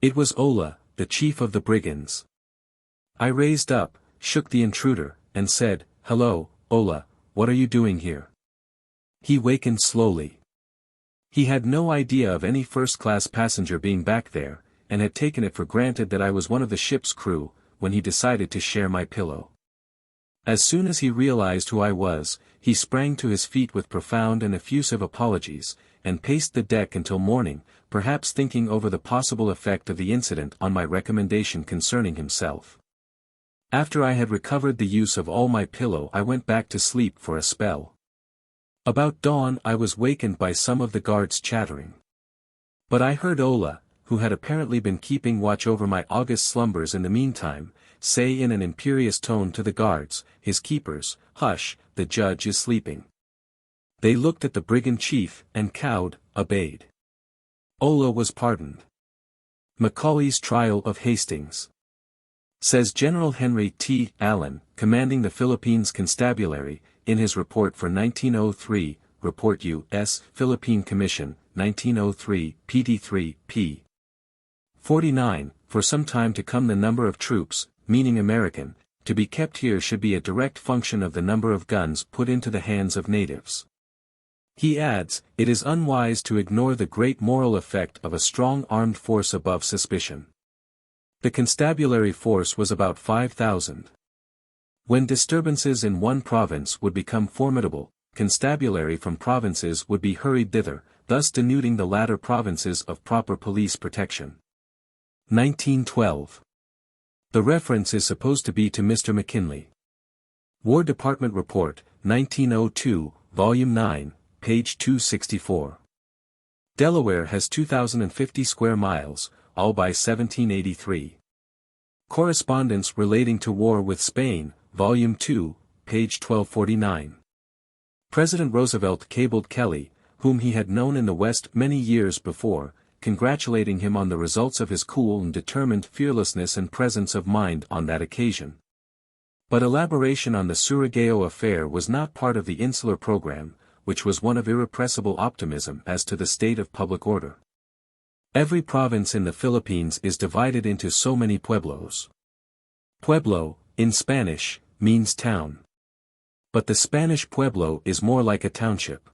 It was Ola, the chief of the brigands. I raised up, shook the intruder, and said, "Hello, Ola, what are you doing here?" He wakened slowly. He had no idea of any first-class passenger being back there, and had taken it for granted that I was one of the ship's crew, when he decided to share my pillow. As soon as he realized who I was, he sprang to his feet with profound and effusive apologies, and paced the deck until morning, perhaps thinking over the possible effect of the incident on my recommendation concerning himself. After I had recovered the use of all my pillow I went back to sleep for a spell. About dawn I was wakened by some of the guards chattering. But I heard Ola, who had apparently been keeping watch over my august slumbers in the meantime, say in an imperious tone to the guards, his keepers, "Hush, the judge is sleeping." They looked at the brigand chief, and cowed, obeyed. Ola was pardoned. Macaulay's Trial of Hastings. Says General Henry T. Allen, commanding the Philippines Constabulary, in his report for 1903, Report U.S. Philippine Commission, 1903, PD3, p. 49, for some time to come the number of troops, meaning American, to be kept here should be a direct function of the number of guns put into the hands of natives. He adds, it is unwise to ignore the great moral effect of a strong armed force above suspicion. The constabulary force was about 5,000. When disturbances in one province would become formidable, constabulary from provinces would be hurried thither, thus denuding the latter provinces of proper police protection. 1912. The reference is supposed to be to Mr. McKinley. War Department Report, 1902, Volume 9, page 264. Delaware has 2,050 square miles, all by 1783. Correspondence relating to war with Spain, Volume 2, page 1249. President Roosevelt cabled Kelly, whom he had known in the West many years before, congratulating him on the results of his cool and determined fearlessness and presence of mind on that occasion. But elaboration on the Surigao affair was not part of the insular program, which was one of irrepressible optimism as to the state of public order. Every province in the Philippines is divided into so many pueblos. Pueblo, in Spanish, means town. But the Spanish pueblo is more like a township.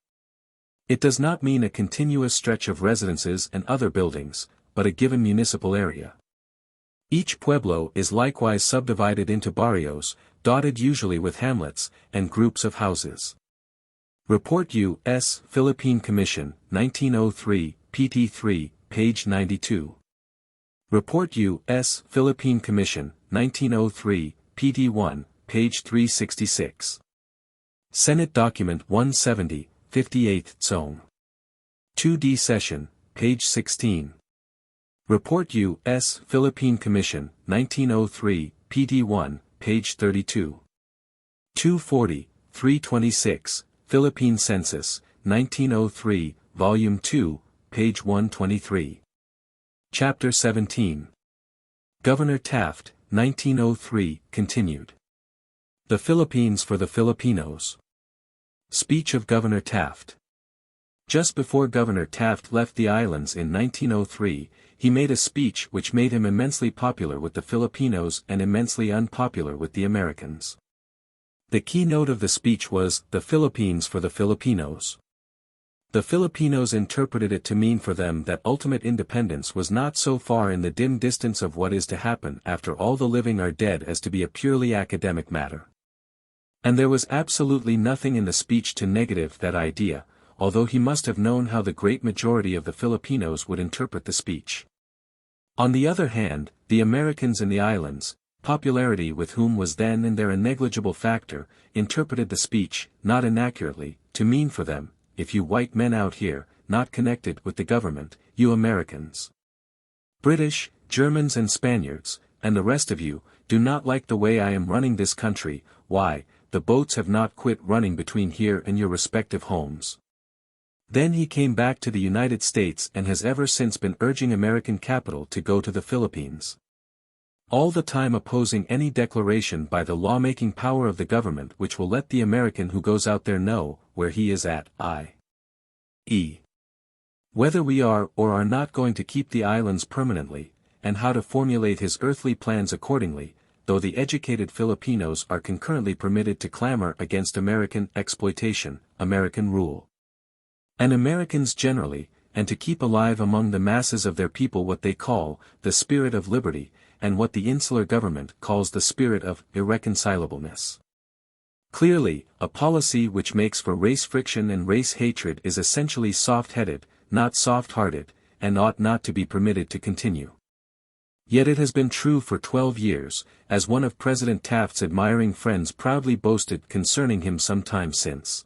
It does not mean a continuous stretch of residences and other buildings, but a given municipal area. Each pueblo is likewise subdivided into barrios, dotted usually with hamlets, and groups of houses. Report U.S. Philippine Commission, 1903, pt. 3, page 92. Report U.S. Philippine Commission, 1903, pt. 1, page 366. Senate Document 170, 58th Zone. 2D Session, page 16. Report U.S. Philippine Commission, 1903, pt. 1, page 32. 240, 326, Philippine Census, 1903, Volume 2, page 123. Chapter 17. Governor Taft, 1903, continued. The Philippines for the Filipinos. Speech of Governor Taft. Just before Governor Taft left the islands in 1903, he made a speech which made him immensely popular with the Filipinos and immensely unpopular with the Americans. The keynote of the speech was, "The Philippines for the Filipinos." The Filipinos interpreted it to mean for them that ultimate independence was not so far in the dim distance of what is to happen after all the living are dead as to be a purely academic matter. And there was absolutely nothing in the speech to negative that idea, although he must have known how the great majority of the Filipinos would interpret the speech. On the other hand, the Americans in the islands, popularity with whom was then and there a negligible factor, interpreted the speech, not inaccurately, to mean for them, if you white men out here, not connected with the government, you Americans, British, Germans and Spaniards, and the rest of you, do not like the way I am running this country, why, the boats have not quit running between here and your respective homes. Then he came back to the United States and has ever since been urging American capital to go to the Philippines. All the time opposing any declaration by the lawmaking power of the government which will let the American who goes out there know where he is at, i.e. whether we are or are not going to keep the islands permanently, and how to formulate his earthly plans accordingly, though the educated Filipinos are concurrently permitted to clamor against American exploitation, American rule, and Americans generally, and to keep alive among the masses of their people what they call the spirit of liberty, and what the insular government calls the spirit of irreconcilableness. Clearly, a policy which makes for race friction and race hatred is essentially soft-headed, not soft-hearted, and ought not to be permitted to continue. Yet it has been true for 12 years, as one of President Taft's admiring friends proudly boasted concerning him some time since.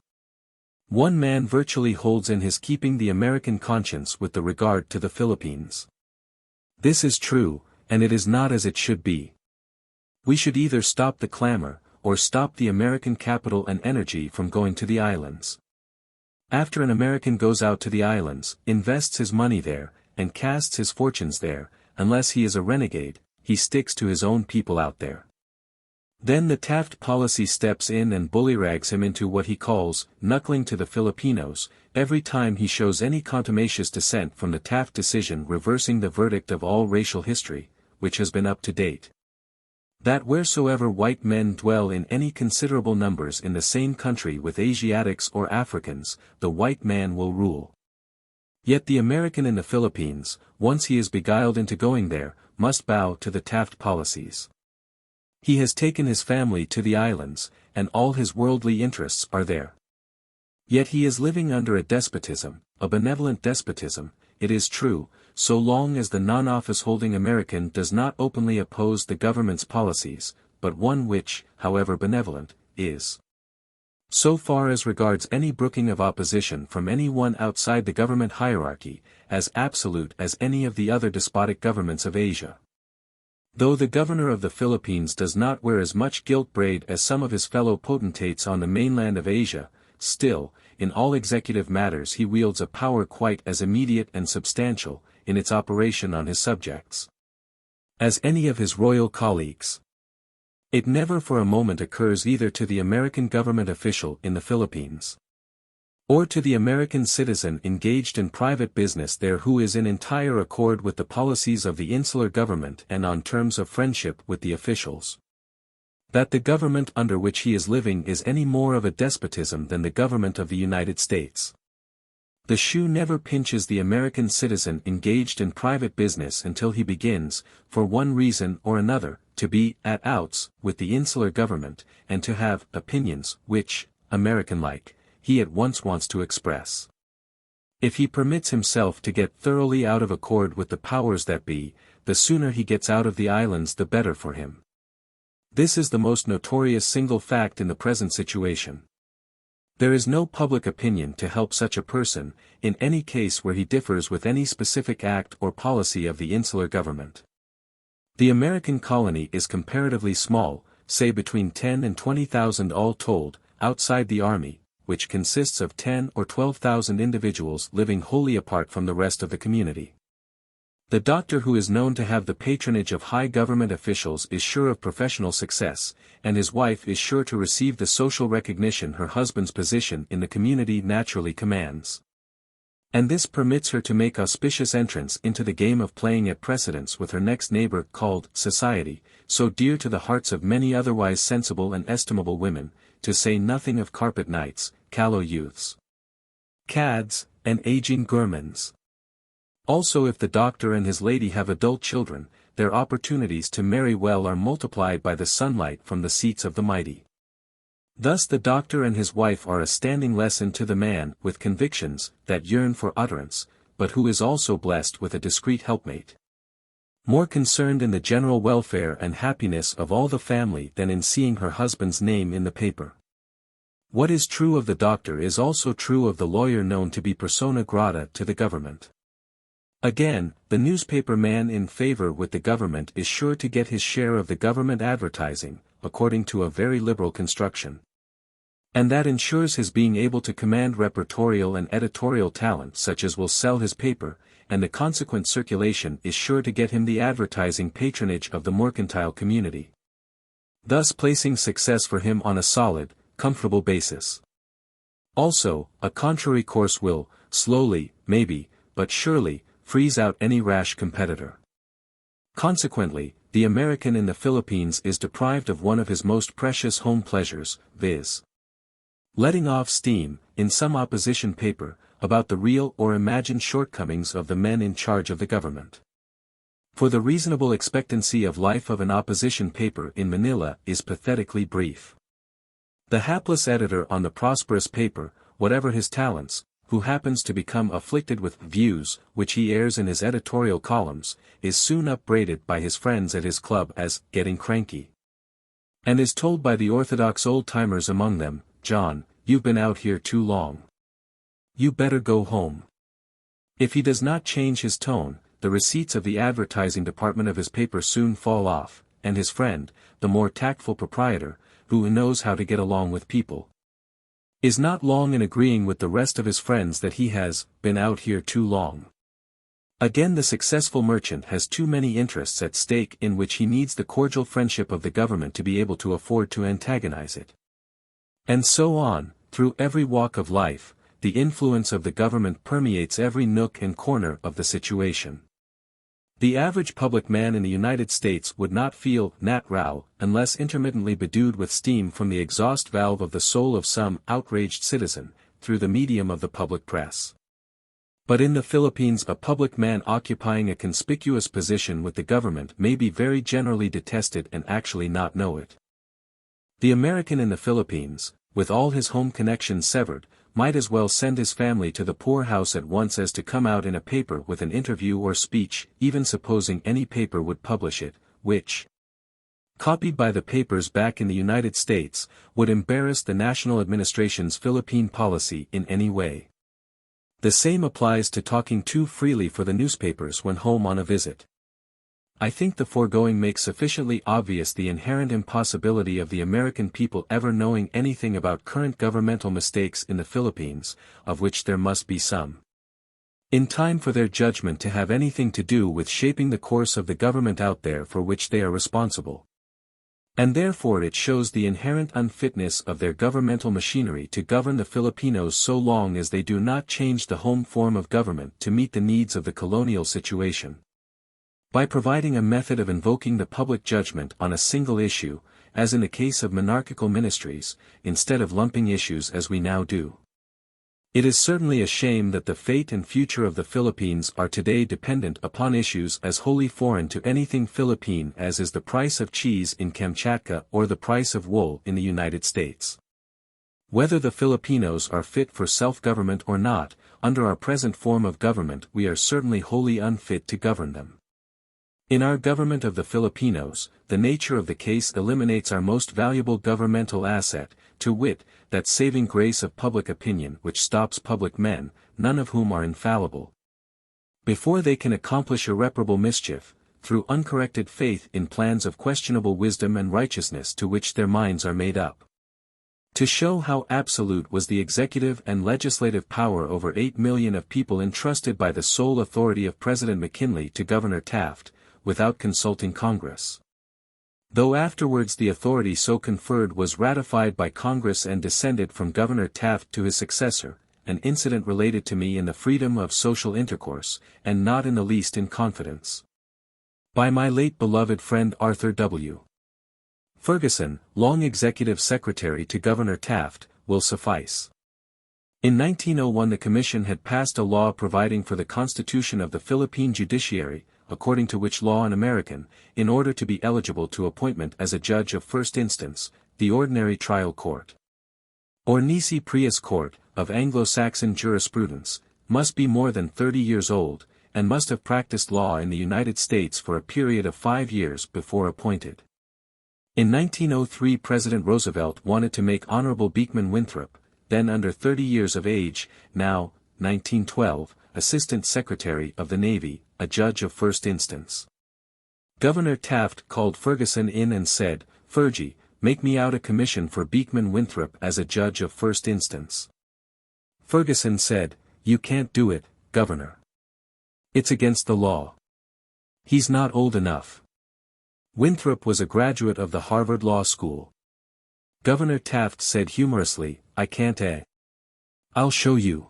One man virtually holds in his keeping the American conscience with the regard to the Philippines. This is true, and it is not as it should be. We should either stop the clamor, or stop the American capital and energy from going to the islands. After an American goes out to the islands, invests his money there, and casts his fortunes there, unless he is a renegade, he sticks to his own people out there. Then the Taft policy steps in and bullyrags him into what he calls knuckling to the Filipinos, every time he shows any contumacious dissent from the Taft decision reversing the verdict of all racial history, which has been up to date. That wheresoever white men dwell in any considerable numbers in the same country with Asiatics or Africans, the white man will rule. Yet the American in the Philippines, once he is beguiled into going there, must bow to the Taft policies. He has taken his family to the islands, and all his worldly interests are there. Yet he is living under a despotism, a benevolent despotism, it is true, so long as the non-office-holding American does not openly oppose the government's policies, but one which, however benevolent, is, so far as regards any brooking of opposition from any one outside the government hierarchy, as absolute as any of the other despotic governments of Asia. Though the governor of the Philippines does not wear as much gilt braid as some of his fellow potentates on the mainland of Asia, still, in all executive matters he wields a power quite as immediate and substantial, in its operation on his subjects as any of his royal colleagues. It never for a moment occurs either to the American government official in the Philippines or to the American citizen engaged in private business there who is in entire accord with the policies of the insular government and on terms of friendship with the officials, that the government under which he is living is any more of a despotism than the government of the United States. The shoe never pinches the American citizen engaged in private business until he begins, for one reason or another, to be at outs with the insular government, and to have opinions which, American-like, he at once wants to express. If he permits himself to get thoroughly out of accord with the powers that be, the sooner he gets out of the islands the better for him. This is the most notorious single fact in the present situation. There is no public opinion to help such a person, in any case where he differs with any specific act or policy of the insular government. The American colony is comparatively small, say between 10 and 20,000 all told, outside the army, which consists of 10 or 12,000 individuals living wholly apart from the rest of the community. The doctor who is known to have the patronage of high government officials is sure of professional success, and his wife is sure to receive the social recognition her husband's position in the community naturally commands. And this permits her to make auspicious entrance into the game of playing at precedence with her next neighbor called society, so dear to the hearts of many otherwise sensible and estimable women, to say nothing of carpet knights, callow youths, cads, and aging gourmands. Also if the doctor and his lady have adult children, their opportunities to marry well are multiplied by the sunlight from the seats of the mighty. Thus the doctor and his wife are a standing lesson to the man with convictions that yearn for utterance, but who is also blessed with a discreet helpmate, more concerned in the general welfare and happiness of all the family than in seeing her husband's name in the paper. What is true of the doctor is also true of the lawyer known to be persona grata to the government. Again, the newspaper man in favor with the government is sure to get his share of the government advertising, according to a very liberal construction. And that ensures his being able to command reportorial and editorial talent such as will sell his paper, and the consequent circulation is sure to get him the advertising patronage of the mercantile community, thus placing success for him on a solid, comfortable basis. Also, a contrary course will, slowly, maybe, but surely, freeze out any rash competitor. Consequently, the American in the Philippines is deprived of one of his most precious home pleasures, viz. letting off steam, in some opposition paper, about the real or imagined shortcomings of the men in charge of the government. For the reasonable expectancy of life of an opposition paper in Manila is pathetically brief. The hapless editor on the prosperous paper, whatever his talents, who happens to become afflicted with views which he airs in his editorial columns, is soon upbraided by his friends at his club as getting cranky, and is told by the orthodox old-timers among them, "John, you've been out here too long. You better go home." If he does not change his tone, the receipts of the advertising department of his paper soon fall off, and his friend, the more tactful proprietor, who knows how to get along with people, is not long in agreeing with the rest of his friends that he has been out here too long. Again, the successful merchant has too many interests at stake in which he needs the cordial friendship of the government to be able to afford to antagonize it. And so on, through every walk of life, the influence of the government permeates every nook and corner of the situation. The average public man in the United States would not feel nat row unless intermittently bedewed with steam from the exhaust valve of the soul of some outraged citizen, through the medium of the public press. But in the Philippines a public man occupying a conspicuous position with the government may be very generally detested and actually not know it. The American in the Philippines, with all his home connections severed, might as well send his family to the poorhouse at once as to come out in a paper with an interview or speech, even supposing any paper would publish it, which, copied by the papers back in the United States, would embarrass the national administration's Philippine policy in any way. The same applies to talking too freely for the newspapers when home on a visit. I think the foregoing makes sufficiently obvious the inherent impossibility of the American people ever knowing anything about current governmental mistakes in the Philippines, of which there must be some. in time for their judgment to have anything to do with shaping the course of the government out there for which they are responsible. And therefore it shows the inherent unfitness of their governmental machinery to govern the Filipinos so long as they do not change the home form of government to meet the needs of the colonial situation. By providing a method of invoking the public judgment on a single issue, as in the case of monarchical ministries, instead of lumping issues as we now do. It is certainly a shame that the fate and future of the Philippines are today dependent upon issues as wholly foreign to anything Philippine as is the price of cheese in Kamchatka or the price of wool in the United States. Whether the Filipinos are fit for self-government or not, under our present form of government we are certainly wholly unfit to govern them. In our government of the Filipinos, the nature of the case eliminates our most valuable governmental asset, to wit, that saving grace of public opinion which stops public men, none of whom are infallible, before they can accomplish irreparable mischief, through uncorrected faith in plans of questionable wisdom and righteousness to which their minds are made up. To show how absolute was the executive and legislative power over 8 million of people entrusted by the sole authority of President McKinley to Governor Taft, without consulting Congress. Though afterwards the authority so conferred was ratified by Congress and descended from Governor Taft to his successor, an incident related to me in the freedom of social intercourse, and not in the least in confidence, by my late beloved friend Arthur W. Ferguson, long Executive Secretary to Governor Taft, will suffice. In 1901 the Commission had passed a law providing for the constitution of the Philippine judiciary, according to which law an American, in order to be eligible to appointment as a judge of first instance, the ordinary trial court, or nisi prius court, of Anglo-Saxon jurisprudence, must be more than 30 years old, and must have practiced law in the United States for a period of 5 years before appointed. In 1903 President Roosevelt wanted to make Honorable Beekman Winthrop, then under 30 years of age, now, 1912, Assistant Secretary of the Navy, a judge of first instance. Governor Taft called Ferguson in and said, "Fergie, make me out a commission for Beekman Winthrop as a judge of first instance." Ferguson said, "You can't do it, Governor. It's against the law. He's not old enough." Winthrop was a graduate of the Harvard Law School. Governor Taft said humorously, "I can't I'll show you.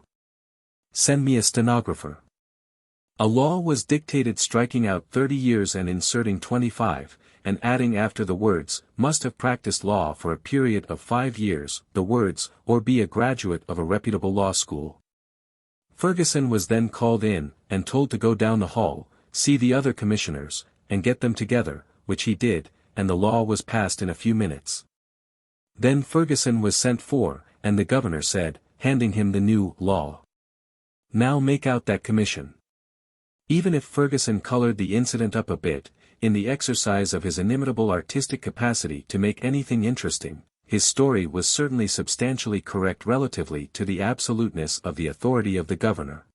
Send me a stenographer." A law was dictated striking out 30 years and inserting 25, and adding after the words, "must have practiced law for a period of 5 years," the words, "or be a graduate of a reputable law school." Ferguson was then called in, and told to go down the hall, see the other commissioners, and get them together, which he did, and the law was passed in a few minutes. Then Ferguson was sent for, and the governor said, handing him the new law, "Now make out that commission." Even if Ferguson colored the incident up a bit, in the exercise of his inimitable artistic capacity to make anything interesting, his story was certainly substantially correct relatively to the absoluteness of the authority of the governor,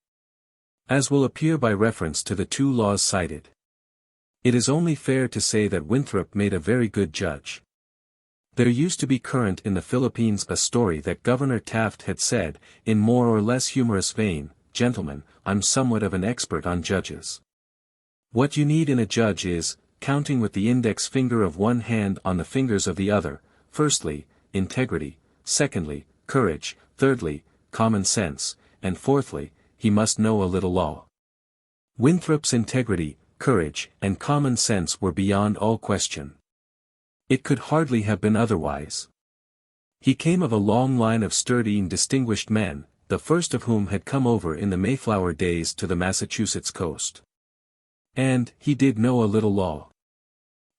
as will appear by reference to the 2 laws cited. It is only fair to say that Winthrop made a very good judge. There used to be current in the Philippines a story that Governor Taft had said, in more or less humorous vein, "Gentlemen, I'm somewhat of an expert on judges. What you need in a judge is, counting with the index finger of one hand on the fingers of the other, firstly, integrity, secondly, courage, thirdly, common sense, and fourthly, he must know a little law." Winthrop's integrity, courage, and common sense were beyond all question. It could hardly have been otherwise. He came of a long line of sturdy and distinguished men, the first of whom had come over in the Mayflower days to the Massachusetts coast. And he did know a little law.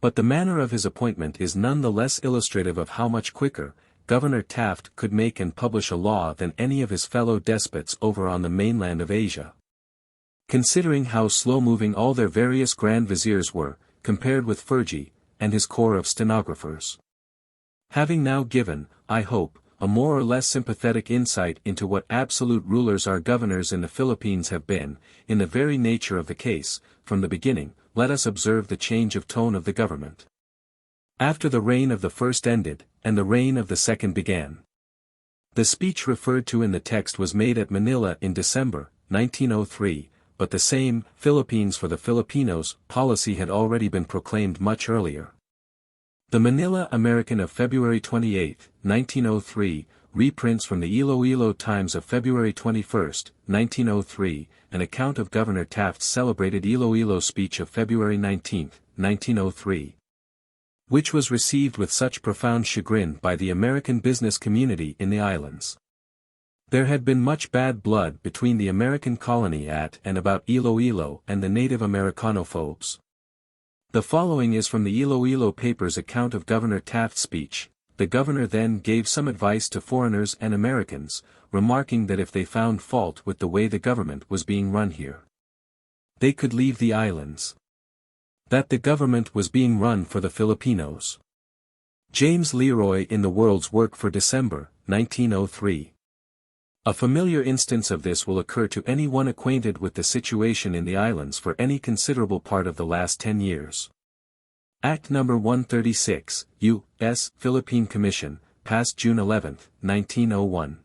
But the manner of his appointment is none the less illustrative of how much quicker Governor Taft could make and publish a law than any of his fellow despots over on the mainland of Asia. Considering how slow-moving all their various grand viziers were, compared with Fergie, and his corps of stenographers. Having now given, I hope, a more or less sympathetic insight into what absolute rulers our governors in the Philippines have been, in the very nature of the case, from the beginning, let us observe the change of tone of the government. After the reign of the first ended, and the reign of the second began. The speech referred to in the text was made at Manila in December, 1903, but the same Philippines for the Filipinos policy had already been proclaimed much earlier. The Manila American of February 28, 1903, reprints from the Iloilo Times of February 21, 1903, an account of Governor Taft's celebrated Iloilo speech of February 19, 1903, which was received with such profound chagrin by the American business community in the islands. There had been much bad blood between the American colony at and about Iloilo and the native Americanophobes. The following is from the Iloilo paper's account of Governor Taft's speech. The governor then gave some advice to foreigners and Americans, remarking that if they found fault with the way the government was being run here, they could leave the islands. That the government was being run for the Filipinos. James Leroy in the World's Work for December, 1903. A familiar instance of this will occur to anyone acquainted with the situation in the islands for any considerable part of the last 10 years. Act No. 136, U.S. Philippine Commission, passed June 11, 1901.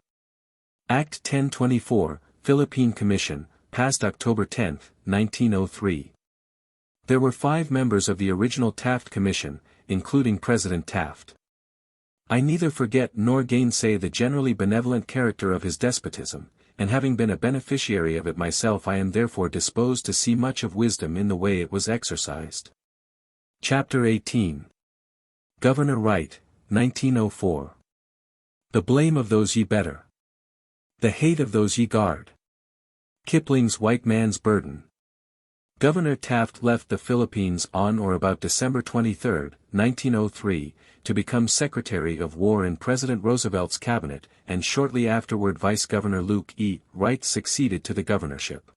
Act 1024, Philippine Commission, passed October 10, 1903. There were 5 members of the original Taft Commission, including President Taft. I neither forget nor gainsay the generally benevolent character of his despotism, and having been a beneficiary of it myself I am therefore disposed to see much of wisdom in the way it was exercised. Chapter 18. Governor Wright, 1904. The blame of those ye better. The hate of those ye guard. Kipling's White Man's Burden. Governor Taft left the Philippines on or about December 23, 1903, to become Secretary of War in President Roosevelt's cabinet, and shortly afterward Vice-Governor Luke E. Wright succeeded to the governorship.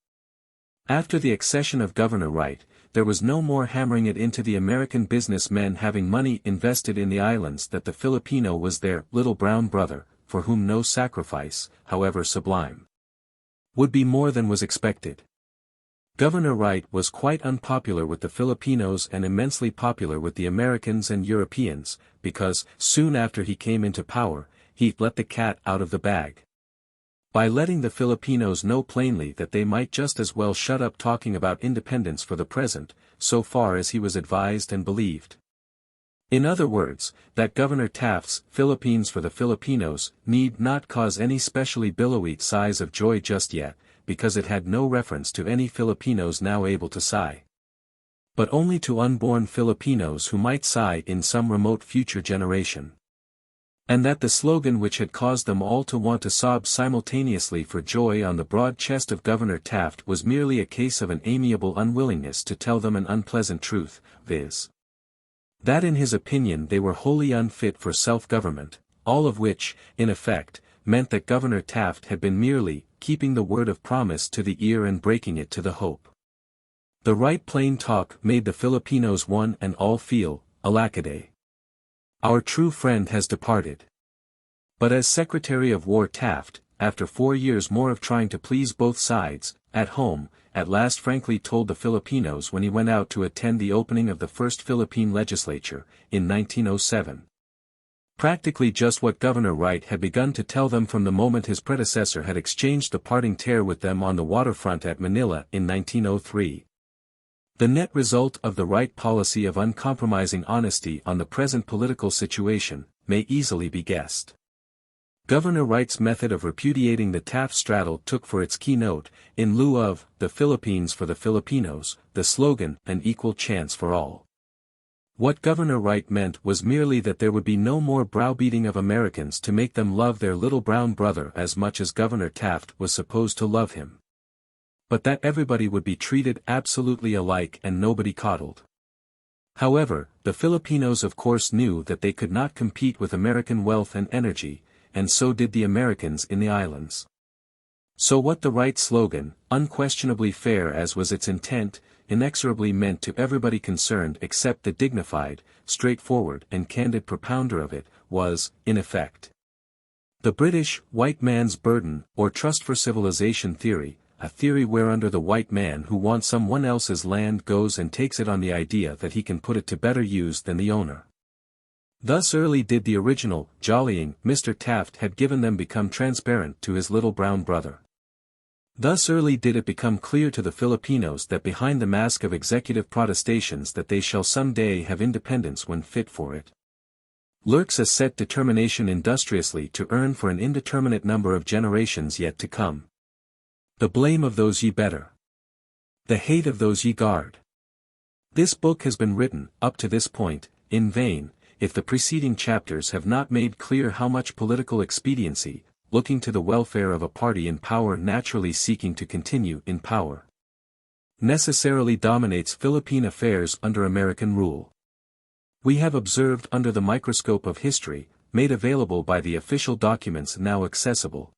After the accession of Governor Wright, there was no more hammering it into the American businessmen having money invested in the islands that the Filipino was their little brown brother, for whom no sacrifice, however sublime, would be more than was expected. Governor Wright was quite unpopular with the Filipinos and immensely popular with the Americans and Europeans, because, soon after he came into power, he let the cat out of the bag. By letting the Filipinos know plainly that they might just as well shut up talking about independence for the present, so far as he was advised and believed. In other words, that Governor Taft's Philippines for the Filipinos need not cause any specially billowy sighs of joy just yet, because it had no reference to any Filipinos now able to sigh, but only to unborn Filipinos who might sigh in some remote future generation. And that the slogan which had caused them all to want to sob simultaneously for joy on the broad chest of Governor Taft was merely a case of an amiable unwillingness to tell them an unpleasant truth, viz. that in his opinion they were wholly unfit for self-government, all of which, in effect, meant that Governor Taft had been merely keeping the word of promise to the ear and breaking it to the hope. The right plain talk made the Filipinos one and all feel, alackaday, our true friend has departed. But as Secretary of War Taft, after 4 years more of trying to please both sides, at home, at last frankly told the Filipinos when he went out to attend the opening of the first Philippine legislature, in 1907. Practically just what Governor Wright had begun to tell them from the moment his predecessor had exchanged the parting tear with them on the waterfront at Manila in 1903. The net result of the Wright policy of uncompromising honesty on the present political situation, may easily be guessed. Governor Wright's method of repudiating the Taft straddle took for its keynote, in lieu of, the Philippines for the Filipinos, the slogan, an equal chance for all. What Governor Wright meant was merely that there would be no more browbeating of Americans to make them love their little brown brother as much as Governor Taft was supposed to love him, but that everybody would be treated absolutely alike and nobody coddled. However, the Filipinos of course knew that they could not compete with American wealth and energy, and so did the Americans in the islands. So what the Wright slogan, unquestionably fair as was its intent, inexorably meant to everybody concerned except the dignified, straightforward and candid propounder of it, was, in effect, the British white man's burden, or trust for civilization theory, a theory whereunder the white man who wants someone else's land goes and takes it on the idea that he can put it to better use than the owner. Thus early did the original, jollying, Mr. Taft had given them become transparent to his little brown brother. Thus early did it become clear to the Filipinos that behind the mask of executive protestations that they shall some day have independence when fit for it, lurks a set determination industriously to earn for an indeterminate number of generations yet to come the blame of those ye better, the hate of those ye guard. This book has been written, up to this point, in vain, if the preceding chapters have not made clear how much political expediency, looking to the welfare of a party in power naturally seeking to continue in power, necessarily dominates Philippine affairs under American rule. We have observed under the microscope of history, made available by the official documents now accessible,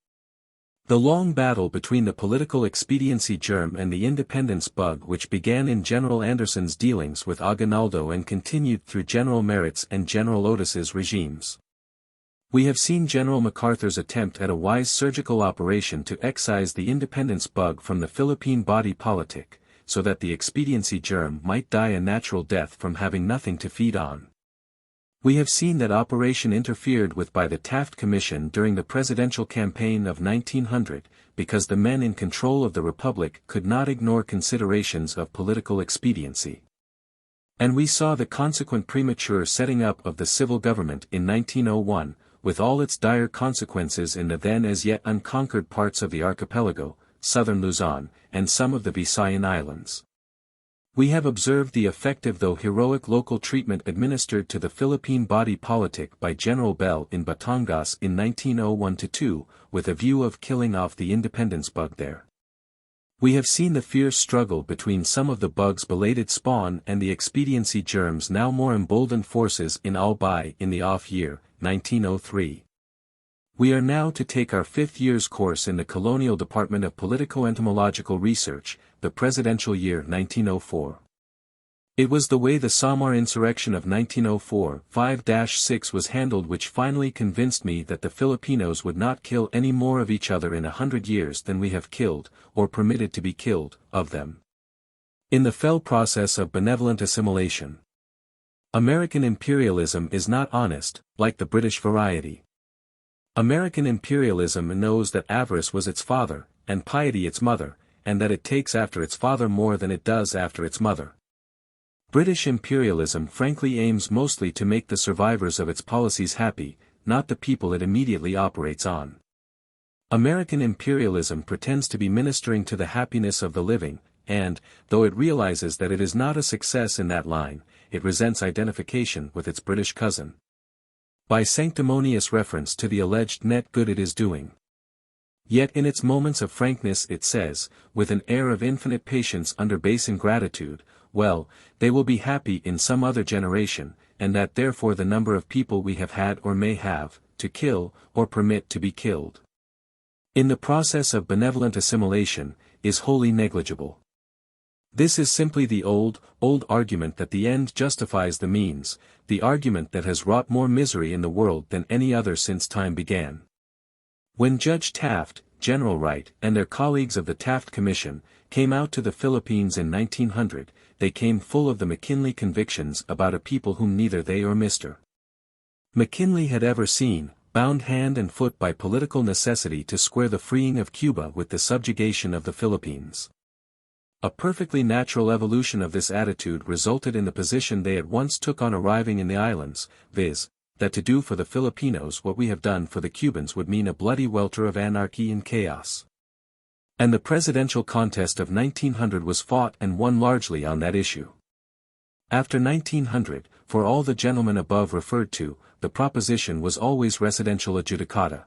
the long battle between the political expediency germ and the independence bug which began in General Anderson's dealings with Aguinaldo and continued through General Merritt's and General Otis's regimes. We have seen General MacArthur's attempt at a wise surgical operation to excise the independence bug from the Philippine body politic, so that the expediency germ might die a natural death from having nothing to feed on. We have seen that operation interfered with by the Taft Commission during the presidential campaign of 1900, because the men in control of the Republic could not ignore considerations of political expediency. And we saw the consequent premature setting up of the civil government in 1901, with all its dire consequences in the then as yet unconquered parts of the archipelago, southern Luzon, and some of the Visayan Islands. We have observed the effective though heroic local treatment administered to the Philippine body politic by General Bell in Batangas in 1901-2, with a view of killing off the independence bug there. We have seen the fierce struggle between some of the bug's belated spawn and the expediency germ's now more emboldened forces in Albay in the off-year, 1903. We are now to take our 5th year's course in the Colonial Department of Politico-Entomological Research, the presidential year 1904. It was the way the Samar insurrection of 1904, 5-6 was handled which finally convinced me that the Filipinos would not kill any more of each other in 100 years than we have killed, or permitted to be killed, of them. In the fell process of benevolent assimilation, American imperialism is not honest, like the British variety. American imperialism knows that avarice was its father, and piety its mother, and that it takes after its father more than it does after its mother. British imperialism frankly aims mostly to make the survivors of its policies happy, not the people it immediately operates on. American imperialism pretends to be ministering to the happiness of the living, and, though it realizes that it is not a success in that line, it resents identification with its British cousin, by sanctimonious reference to the alleged net good it is doing. Yet in its moments of frankness it says, with an air of infinite patience under base ingratitude, well, they will be happy in some other generation, and that therefore the number of people we have had or may have, to kill, or permit to be killed, in the process of benevolent assimilation, is wholly negligible. This is simply the old argument that the end justifies the means, the argument that has wrought more misery in the world than any other since time began. When Judge Taft, General Wright, and their colleagues of the Taft Commission, came out to the Philippines in 1900, they came full of the McKinley convictions about a people whom neither they or Mr. McKinley had ever seen, bound hand and foot by political necessity to square the freeing of Cuba with the subjugation of the Philippines. A perfectly natural evolution of this attitude resulted in the position they at once took on arriving in the islands, viz., that to do for the Filipinos what we have done for the Cubans would mean a bloody welter of anarchy and chaos. And the presidential contest of 1900 was fought and won largely on that issue. After 1900, for all the gentlemen above referred to, the proposition was always residential adjudicata.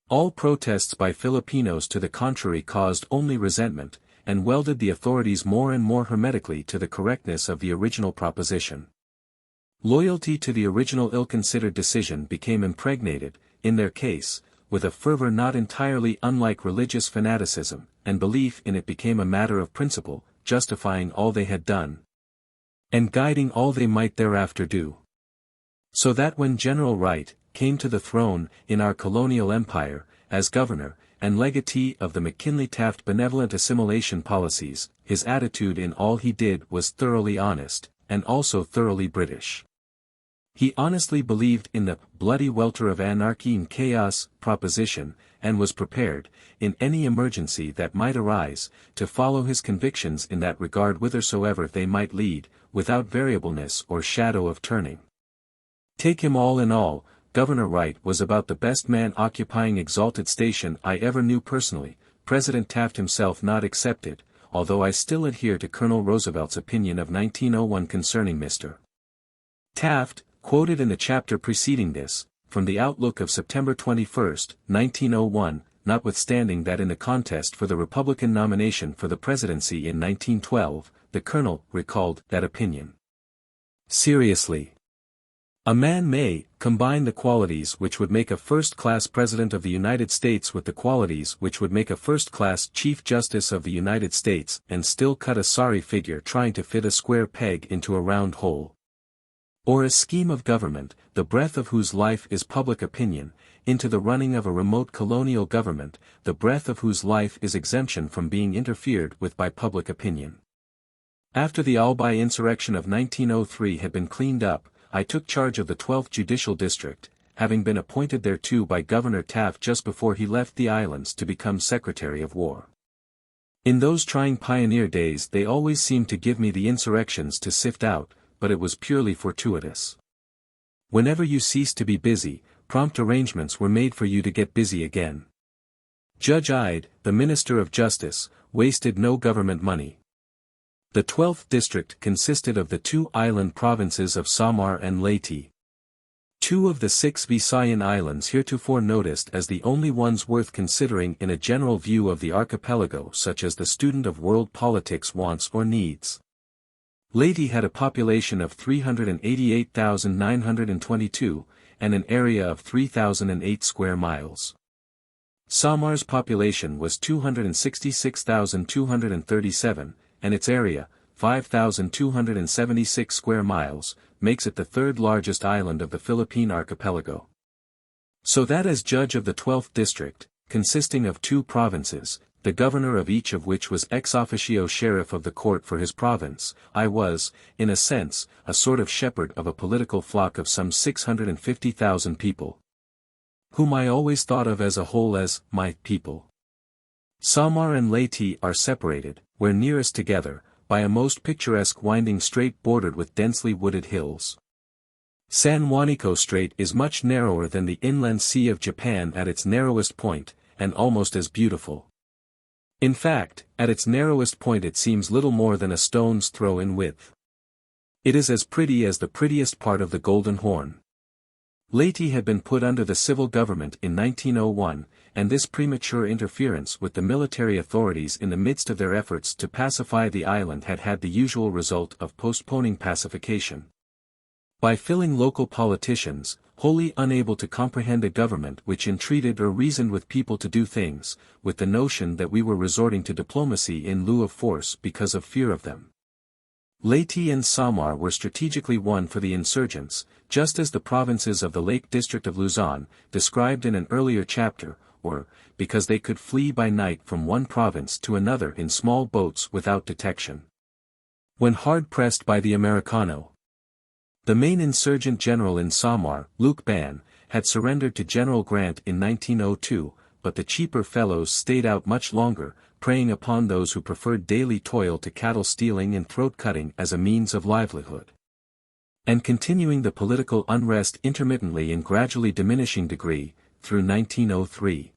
All protests by Filipinos to the contrary caused only resentment, and welded the authorities more and more hermetically to the correctness of the original proposition. Loyalty to the original ill-considered decision became impregnated, in their case, with a fervor not entirely unlike religious fanaticism, and belief in it became a matter of principle, justifying all they had done, and guiding all they might thereafter do. So that when General Wright came to the throne in our colonial empire, as governor, and legatee of the McKinley-Taft benevolent assimilation policies, his attitude in all he did was thoroughly honest, and also thoroughly British. He honestly believed in the bloody welter of anarchy and chaos proposition, and was prepared, in any emergency that might arise, to follow his convictions in that regard whithersoever they might lead, without variableness or shadow of turning. Take him all in all, Governor Wright was about the best man occupying exalted station I ever knew personally, President Taft himself not excepted, although I still adhere to Colonel Roosevelt's opinion of 1901 concerning Mr. Taft, quoted in the chapter preceding this, from the Outlook of September 21, 1901, notwithstanding that in the contest for the Republican nomination for the presidency in 1912, the Colonel recalled that opinion. Seriously. A man may combine the qualities which would make a first-class President of the United States with the qualities which would make a first-class Chief Justice of the United States and still cut a sorry figure trying to fit a square peg into a round hole. Or a scheme of government, the breath of whose life is public opinion, into the running of a remote colonial government, the breath of whose life is exemption from being interfered with by public opinion. After the Albay insurrection of 1903 had been cleaned up, I took charge of the 12th Judicial District, having been appointed thereto by Governor Taft just before he left the islands to become Secretary of War. In those trying pioneer days they always seemed to give me the insurrections to sift out, but it was purely fortuitous. Whenever you ceased to be busy, prompt arrangements were made for you to get busy again. Judge Ide, the Minister of Justice, wasted no government money. The 12th District consisted of the two island provinces of Samar and Leyte. Two of the 6 Visayan islands heretofore noticed as the only ones worth considering in a general view of the archipelago such as the student of world politics wants or needs. Leyte had a population of 388,922, and an area of 3,008 square miles. Samar's population was 266,237, and its area, 5,276 square miles, makes it the third largest island of the Philippine archipelago. So that as judge of the 12th district, consisting of 2 provinces, the governor of each of which was ex officio sheriff of the court for his province, I was, in a sense, a sort of shepherd of a political flock of some 650,000 people, whom I always thought of as a whole as my people. Samar and Leyte are separated, where nearest together, by a most picturesque winding strait bordered with densely wooded hills. San Juanico Strait is much narrower than the inland sea of Japan at its narrowest point, and almost as beautiful. In fact, at its narrowest point it seems little more than a stone's throw in width. It is as pretty as the prettiest part of the Golden Horn. Leyte had been put under the civil government in 1901, and this premature interference with the military authorities in the midst of their efforts to pacify the island had had the usual result of postponing pacification. By filling local politicians, wholly unable to comprehend a government which entreated or reasoned with people to do things, with the notion that we were resorting to diplomacy in lieu of force because of fear of them. Leyte and Samar were strategically won for the insurgents, just as the provinces of the Lake District of Luzon, described in an earlier chapter, or, because they could flee by night from one province to another in small boats without detection. When hard pressed by the Americano, the main insurgent general in Samar, Luke Ban, had surrendered to General Grant in 1902, but the cheaper fellows stayed out much longer, preying upon those who preferred daily toil to cattle stealing and throat-cutting as a means of livelihood, and continuing the political unrest intermittently in gradually diminishing degree, through 1903.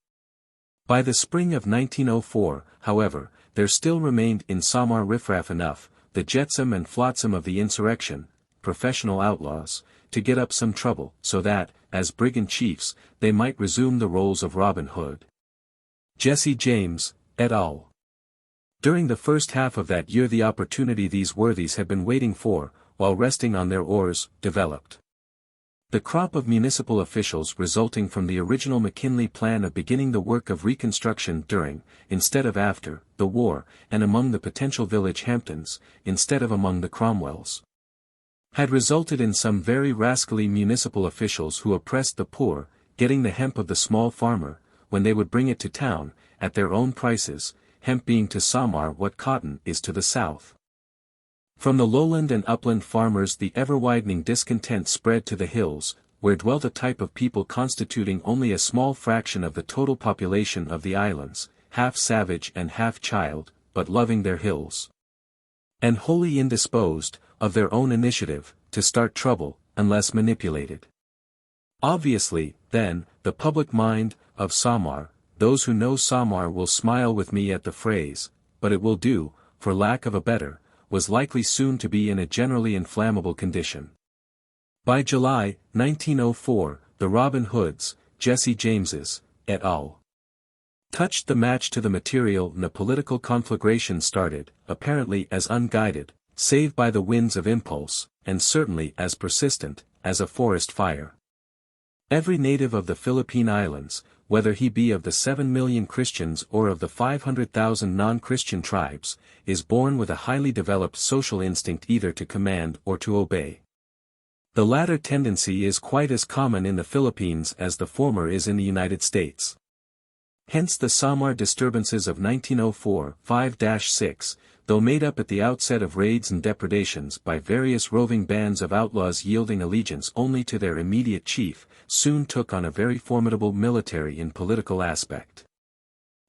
By the spring of 1904, however, there still remained in Samar riffraff enough, the jetsam and flotsam of the insurrection, professional outlaws, to get up some trouble, so that, as brigand chiefs, they might resume the roles of Robin Hood. Jesse James, et al. During the first half of that year the opportunity these worthies had been waiting for, while resting on their oars, developed. The crop of municipal officials resulting from the original McKinley plan of beginning the work of reconstruction during, instead of after, the war, and among the potential village Hamptons, instead of among the Cromwells, had resulted in some very rascally municipal officials who oppressed the poor, getting the hemp of the small farmer, when they would bring it to town, at their own prices, hemp being to Samar what cotton is to the South. From the lowland and upland farmers the ever-widening discontent spread to the hills, where dwelt a type of people constituting only a small fraction of the total population of the islands, half savage and half child, but loving their hills. And wholly indisposed, of their own initiative, to start trouble, unless manipulated. Obviously, then, the public mind, of Samar, those who know Samar will smile with me at the phrase, but it will do, for lack of a better, was likely soon to be in a generally inflammable condition. By July, 1904, the Robin Hoods, Jesse Jameses, et al. Touched the match to the material and a political conflagration started, apparently as unguided, save by the winds of impulse, and certainly as persistent, as a forest fire. Every native of the Philippine Islands, whether he be of the 7 million Christians or of the 500,000 non-Christian tribes, is born with a highly developed social instinct either to command or to obey. The latter tendency is quite as common in the Philippines as the former is in the United States. Hence the Samar disturbances of 1904, 5-6, though made up at the outset of raids and depredations by various roving bands of outlaws yielding allegiance only to their immediate chief, soon took on a very formidable military and political aspect.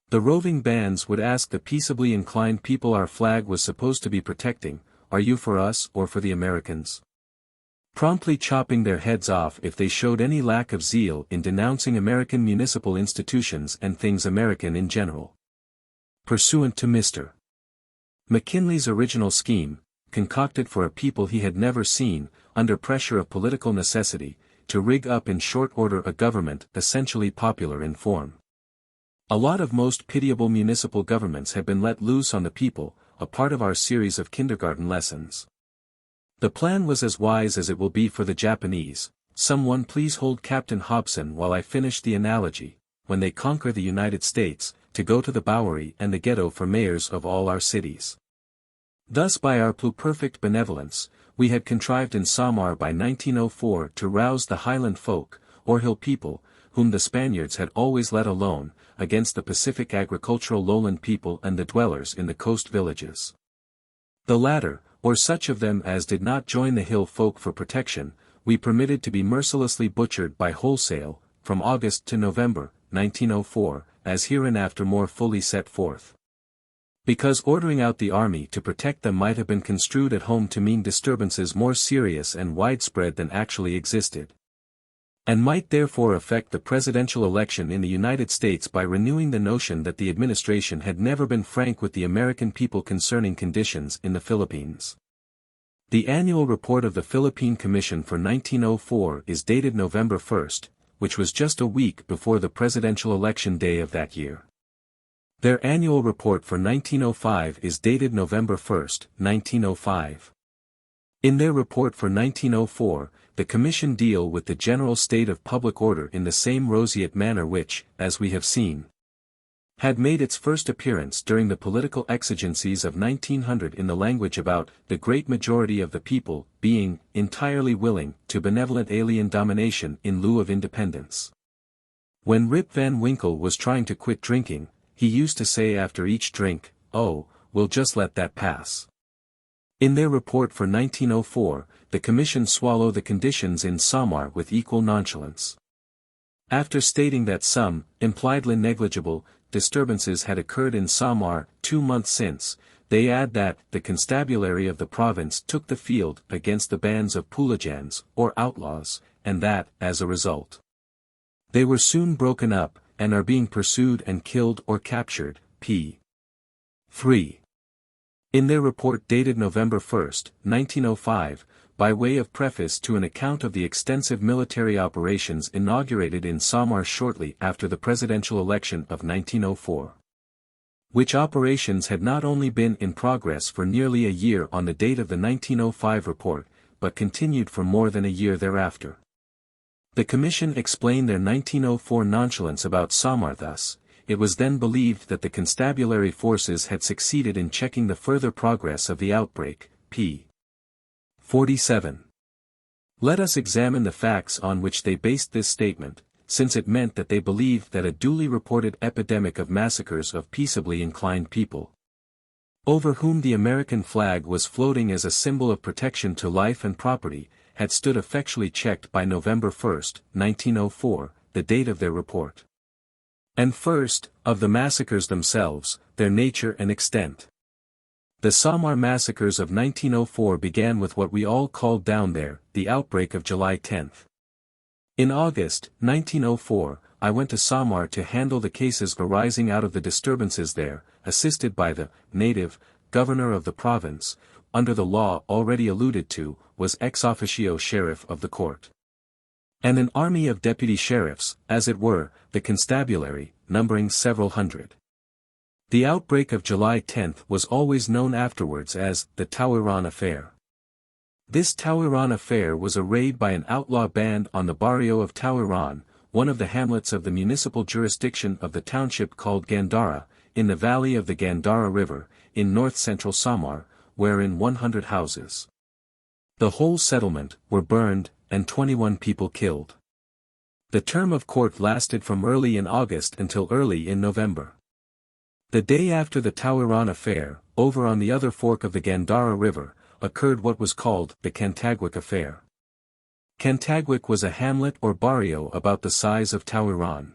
The roving bands would ask the peaceably inclined people our flag was supposed to be protecting, "Are you for us or for the Americans?" Promptly chopping their heads off if they showed any lack of zeal in denouncing American municipal institutions and things American in general. Pursuant to Mr. McKinley's original scheme, concocted for a people he had never seen, under pressure of political necessity, to rig up in short order a government essentially popular in form. A lot of most pitiable municipal governments have been let loose on the people, a part of our series of kindergarten lessons. The plan was as wise as it will be for the Japanese. Someone please hold Captain Hobson while I finish the analogy, when they conquer the United States, to go to the Bowery and the ghetto for mayors of all our cities. Thus by our pluperfect benevolence, we had contrived in Samar by 1904 to rouse the highland folk, or hill people, whom the Spaniards had always let alone, against the Pacific agricultural lowland people and the dwellers in the coast villages. The latter, or such of them as did not join the hill folk for protection, we permitted to be mercilessly butchered by wholesale, from August to November, 1904, as hereinafter more fully set forth. Because ordering out the army to protect them might have been construed at home to mean disturbances more serious and widespread than actually existed, and might therefore affect the presidential election in the United States by renewing the notion that the administration had never been frank with the American people concerning conditions in the Philippines. The annual report of the Philippine Commission for 1904 is dated November 1, which was just a week before the presidential election day of that year. Their annual report for 1905 is dated November 1, 1905. In their report for 1904, the Commission deal with the general state of public order in the same roseate manner which, as we have seen, had made its first appearance during the political exigencies of 1900 in the language about the great majority of the people being entirely willing to benevolent alien domination in lieu of independence. When Rip Van Winkle was trying to quit drinking, he used to say after each drink, "Oh, we'll just let that pass." In their report for 1904, the Commission swallow the conditions in Samar with equal nonchalance. After stating that some, impliedly negligible, disturbances had occurred in Samar 2 months since, they add that the constabulary of the province took the field against the bands of Pulajans, or outlaws, and that, as a result, they were soon broken up, and are being pursued and killed or captured, p. 3. In their report dated November 1, 1905, by way of preface to an account of the extensive military operations inaugurated in Samar shortly after the presidential election of 1904. Which operations had not only been in progress for nearly a year on the date of the 1905 report, but continued for more than a year thereafter. The Commission explained their 1904 nonchalance about Samar thus: it was then believed that the constabulary forces had succeeded in checking the further progress of the outbreak, p. 47. Let us examine the facts on which they based this statement, since it meant that they believed that a duly reported epidemic of massacres of peaceably inclined people over whom the American flag was floating as a symbol of protection to life and property, had stood effectually checked by November 1, 1904, the date of their report. And first, of the massacres themselves, their nature and extent. The Samar massacres of 1904 began with what we all called down there, the outbreak of July 10. In August, 1904, I went to Samar to handle the cases arising out of the disturbances there, assisted by the native governor of the province, under the law already alluded to, was ex officio sheriff of the court. And an army of deputy sheriffs, as it were, the constabulary, numbering several hundred. The outbreak of July 10 was always known afterwards as the Tawiran affair. This Tawiran affair was a raid by an outlaw band on the barrio of Tawiran, one of the hamlets of the municipal jurisdiction of the township called Gandara, in the valley of the Gandara River, in north-central Samar, wherein 100 houses, the whole settlement, were burned, and 21 people killed. The term of court lasted from early in August until early in November. The day after the Tawiran affair, over on the other fork of the Gandara River, occurred what was called the Cantagwic affair. Cantagwic was a hamlet or barrio about the size of Tawiran.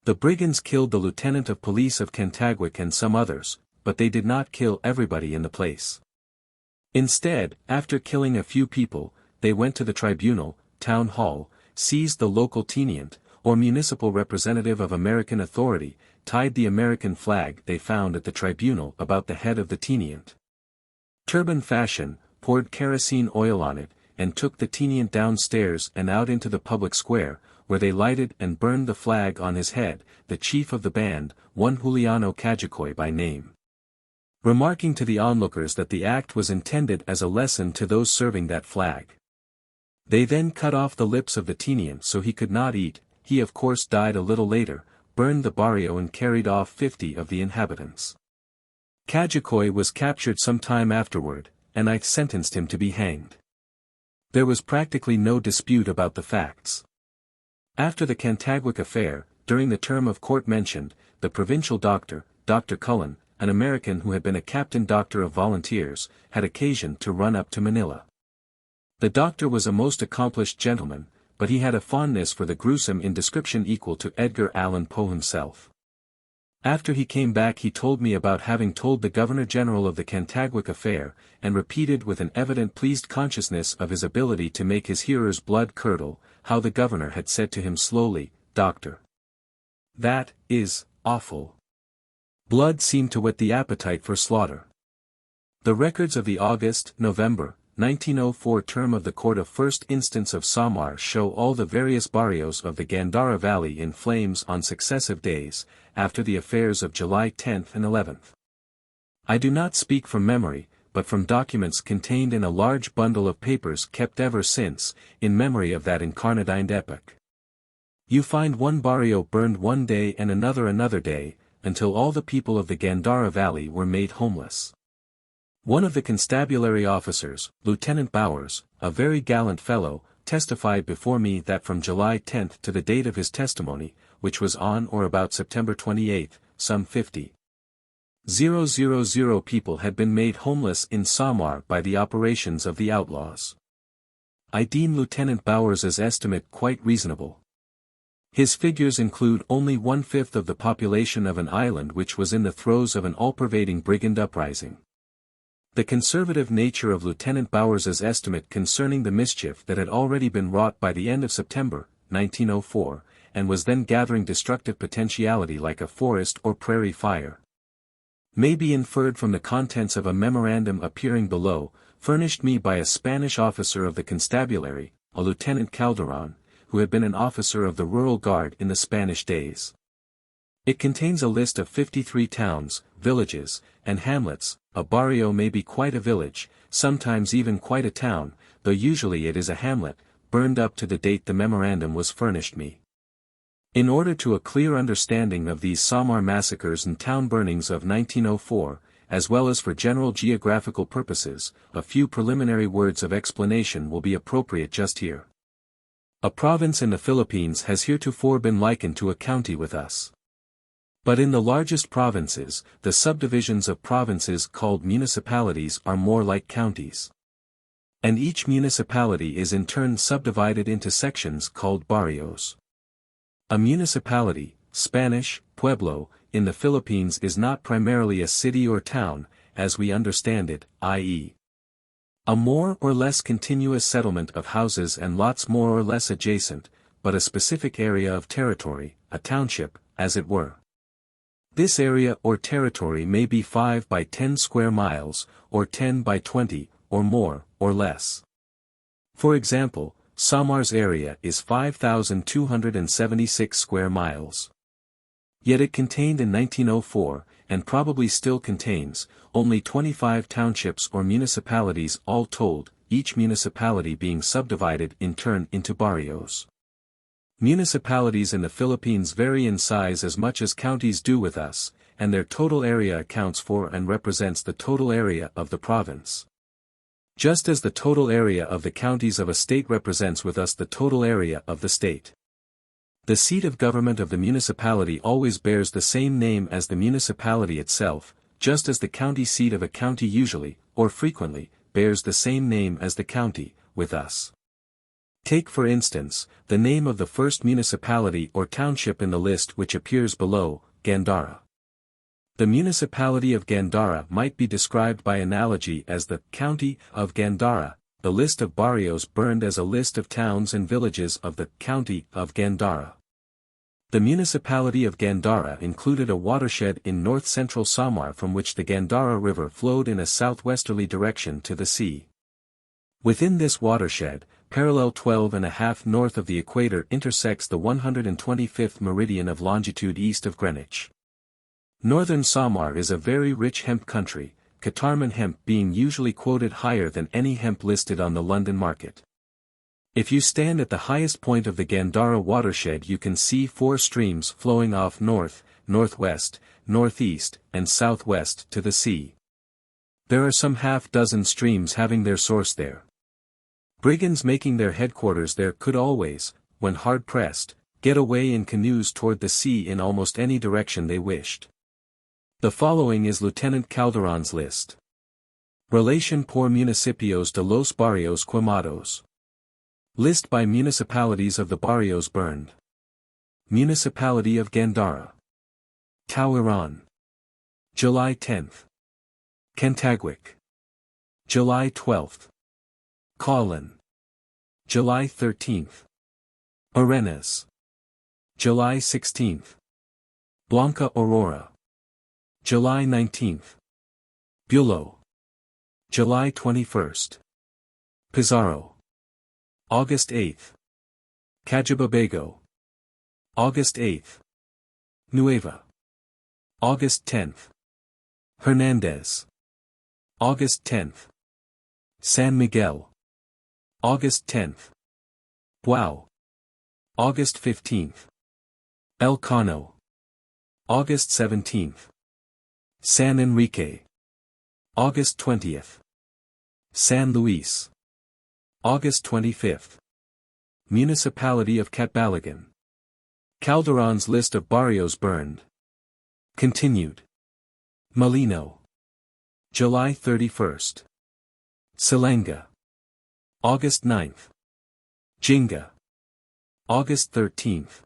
The brigands killed the lieutenant of police of Cantagwic and some others, but they did not kill everybody in the place. Instead, after killing a few people, they went to the tribunal, town hall, seized the local tenient, or municipal representative of American authority, tied the American flag they found at the tribunal about the head of the tenient. Turban fashion, poured kerosene oil on it, and took the tenient downstairs and out into the public square, where they lighted and burned the flag on his head, the chief of the band, one Juliano Cajicoy by name. Remarking to the onlookers that the act was intended as a lesson to those serving that flag. They then cut off the lips of the tenient so he could not eat. He of course died a little later, burned the barrio and carried off 50 of the inhabitants. Cajicoy was captured some time afterward, and I sentenced him to be hanged. There was practically no dispute about the facts. After the Cantagwic affair, during the term of court mentioned, the provincial doctor, Dr. Cullen, an American who had been a captain doctor of volunteers, had occasion to run up to Manila. The doctor was a most accomplished gentleman, but he had a fondness for the gruesome in description equal to Edgar Allan Poe himself. After he came back he told me about having told the Governor-General of the Cantagwic affair, and repeated with an evident pleased consciousness of his ability to make his hearers' blood curdle, how the governor had said to him slowly, "Doctor, that is awful." Blood seemed to whet the appetite for slaughter. The records of the August-November 1904 term of the Court of First Instance of Samar show all the various barrios of the Gandara Valley in flames on successive days, after the affairs of July 10 and 11. I do not speak from memory, but from documents contained in a large bundle of papers kept ever since, in memory of that incarnadine epoch. You find one barrio burned one day and another day, until all the people of the Gandara Valley were made homeless. One of the constabulary officers, Lieutenant Bowers, a very gallant fellow, testified before me that from July 10 to the date of his testimony, which was on or about September 28, some 50,000 people had been made homeless in Samar by the operations of the outlaws. I deem Lieutenant Bowers' estimate quite reasonable. His figures include only 1/5 of the population of an island which was in the throes of an all-pervading brigand uprising. The conservative nature of Lieutenant Bowers' estimate concerning the mischief that had already been wrought by the end of September, 1904, and was then gathering destructive potentiality like a forest or prairie fire, may be inferred from the contents of a memorandum appearing below, furnished me by a Spanish officer of the constabulary, a Lieutenant Calderon, who had been an officer of the rural guard in the Spanish days. It contains a list of 53 towns, villages, and hamlets. A barrio may be quite a village, sometimes even quite a town, though usually it is a hamlet, burned up to the date the memorandum was furnished me. In order to a clear understanding of these Samar massacres and town burnings of 1904, as well as for general geographical purposes, a few preliminary words of explanation will be appropriate just here. A province in the Philippines has heretofore been likened to a county with us. But in the largest provinces, the subdivisions of provinces called municipalities are more like counties. And each municipality is in turn subdivided into sections called barrios. A municipality, Spanish, pueblo, in the Philippines is not primarily a city or town, as we understand it, i.e. a more or less continuous settlement of houses and lots more or less adjacent, but a specific area of territory, a township, as it were. This area or territory may be 5 by 10 square miles, or 10 by 20, or more, or less. For example, Samar's area is 5,276 square miles. Yet it contained in 1904, and probably still contains, only 25 townships or municipalities all told, each municipality being subdivided in turn into barrios. Municipalities in the Philippines vary in size as much as counties do with us, and their total area accounts for and represents the total area of the province. Just as the total area of the counties of a state represents with us the total area of the state. The seat of government of the municipality always bears the same name as the municipality itself, just as the county seat of a county usually, or frequently, bears the same name as the county, with us. Take for instance, the name of the first municipality or township in the list which appears below, Gandara. The municipality of Gandara might be described by analogy as the county of Gandara, the list of barrios burned as a list of towns and villages of the county of Gandara. The municipality of Gandara included a watershed in north-central Samar from which the Gandara River flowed in a southwesterly direction to the sea. Within this watershed, parallel 12.5 north of the equator intersects the 125th meridian of longitude east of Greenwich. Northern Samar is a very rich hemp country, Katarman hemp being usually quoted higher than any hemp listed on the London market. If you stand at the highest point of the Gandara watershed you can see 4 streams flowing off north, northwest, northeast, and southwest to the sea. There are some half-dozen streams having their source there. Brigands making their headquarters there could always, when hard-pressed, get away in canoes toward the sea in almost any direction they wished. The following is Lieutenant Calderon's list. Relación por municipios de los barrios quemados. List by municipalities of the barrios burned. Municipality of Gandara. Tauiran. July 10th. Cantagwic. July 12th. Colin. July 13th. Arenas. July 16th. Blanca Aurora. July 19th. Bulow. July 21st. Pizarro. August 8th. Cajababago. August 8th. Nueva. August 10th. Hernandez. August 10th. San Miguel. August 10th. Wow. August 15th. El Cano. August 17th. San Enrique. August 20th. San Luis. August 25th. Municipality of Catbalogan. Calderon's list of barrios burned. Continued. Malino. July 31st. Silanga. August 9th. Jinga. August 13th.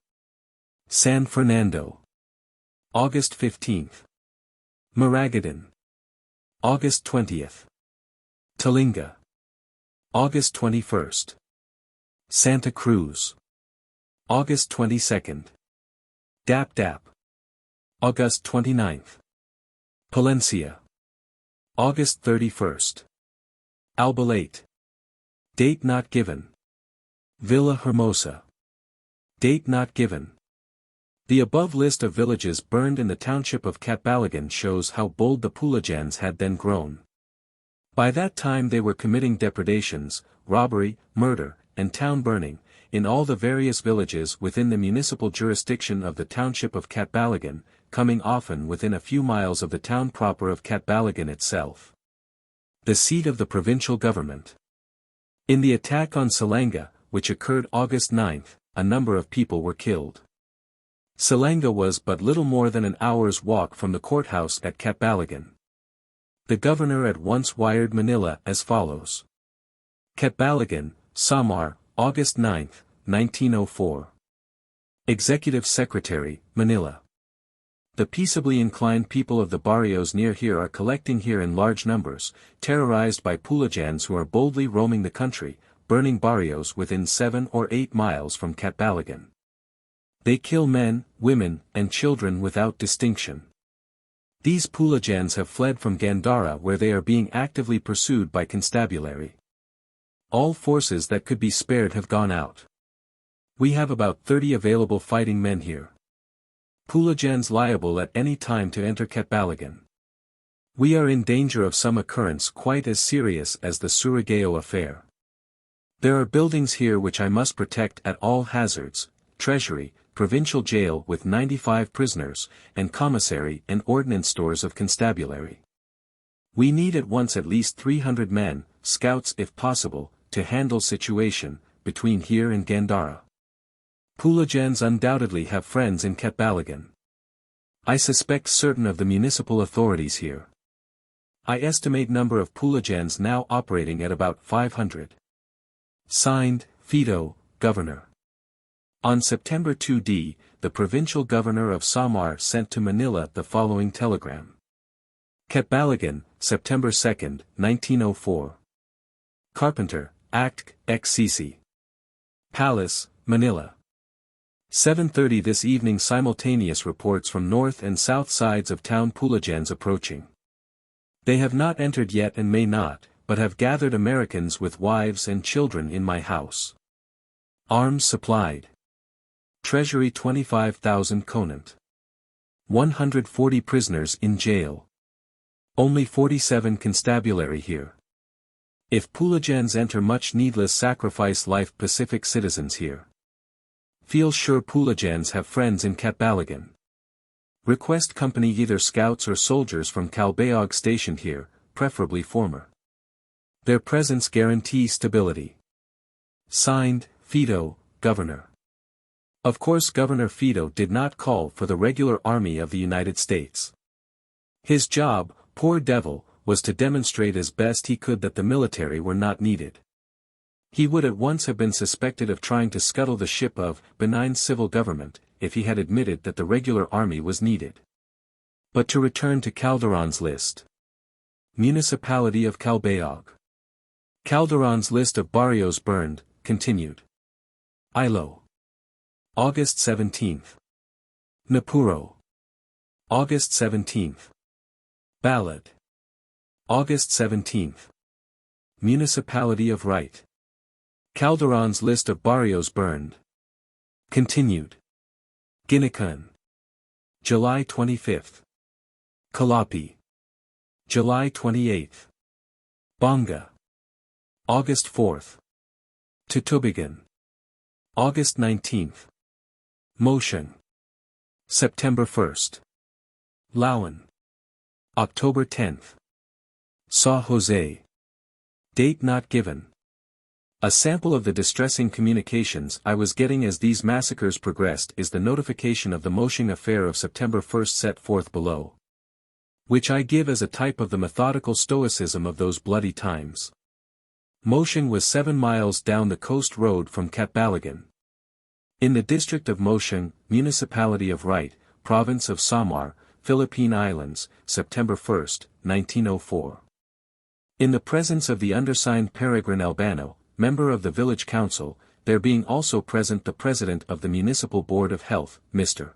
San Fernando. August 15th. Maragadan. August 20th. Talinga. August 21st. Santa Cruz. August 22nd. Dap Dap. August 29th. Palencia. August 31st. Albalate. Date not given. Villa Hermosa. Date not given. The above list of villages burned in the township of Catbalogan shows how bold the Pulajans had then grown. By that time they were committing depredations, robbery, murder, and town burning, in all the various villages within the municipal jurisdiction of the township of Catbalogan, coming often within a few miles of the town proper of Catbalogan itself, the seat of the provincial government. In the attack on Silanga, which occurred August 9th, a number of people were killed. Selanga was but little more than an hour's walk from the courthouse at Catbalogan. The governor at once wired Manila as follows. Catbalogan, Samar, August 9, 1904. Executive Secretary, Manila. The peaceably inclined people of the barrios near here are collecting here in large numbers, terrorized by Pulajans who are boldly roaming the country, burning barrios within 7 or 8 miles from Catbalogan. They kill men, women, and children without distinction. These Pulajans have fled from Gandara where they are being actively pursued by constabulary. All forces that could be spared have gone out. We have about 30 available fighting men here. Pulajans liable at any time to enter Catbalogan. We are in danger of some occurrence quite as serious as the Surigao affair. There are buildings here which I must protect at all hazards, treasury, provincial jail with 95 prisoners, and commissary and ordnance stores of constabulary. We need at once at least 300 men, scouts if possible, to handle situation, between here and Gandara. Pulajans undoubtedly have friends in Catbalogan. I suspect certain of the municipal authorities here. I estimate number of Pulajans now operating at about 500. Signed, Fido, Governor. On September 2d, the provincial governor of Samar sent to Manila the following telegram. Catbalogan, September 2, 1904. Carpenter, Act, XXIX. Palace, Manila. 7:30 this evening. Simultaneous reports from north and south sides of town. Pulajans approaching. They have not entered yet and may not, but have gathered Americans with wives and children in my house. Arms supplied. Treasury 25,000 konant. 140 prisoners in jail. Only 47 constabulary here. If Pulajans enter, much needless sacrifice life. Pacific citizens here. Feel sure Pulajans have friends in Catbalogan. Request company either scouts or soldiers from Calbayog stationed here, preferably former. Their presence guarantee stability. Signed, Fido, Governor. Of course Governor Fido did not call for the regular army of the United States. His job, poor devil, was to demonstrate as best he could that the military were not needed. He would at once have been suspected of trying to scuttle the ship of benign civil government, if he had admitted that the regular army was needed. But to return to Calderon's list. Municipality of Calbayog. Calderon's list of barrios burned, continued. Ilo. August 17. Napuro. August 17. Balad. August 17. Municipality of Right. Calderon's list of barrios burned. Continued. Ginican. July 25. Kalapi. July 28. Bonga. August 4. Tutubigan. August 19. Motion. September 1. Lawan. October 10. Sa Jose. Date not given. A sample of the distressing communications I was getting as these massacres progressed is the notification of the Moshing affair of September 1 set forth below, which I give as a type of the methodical stoicism of those bloody times. Moshing was 7 miles down the coast road from Catbalogan. In the district of Moshing, Municipality of Right, Province of Samar, Philippine Islands, September 1, 1904. In the presence of the undersigned Peregrine Albano, member of the Village Council, there being also present the President of the Municipal Board of Health, Mr.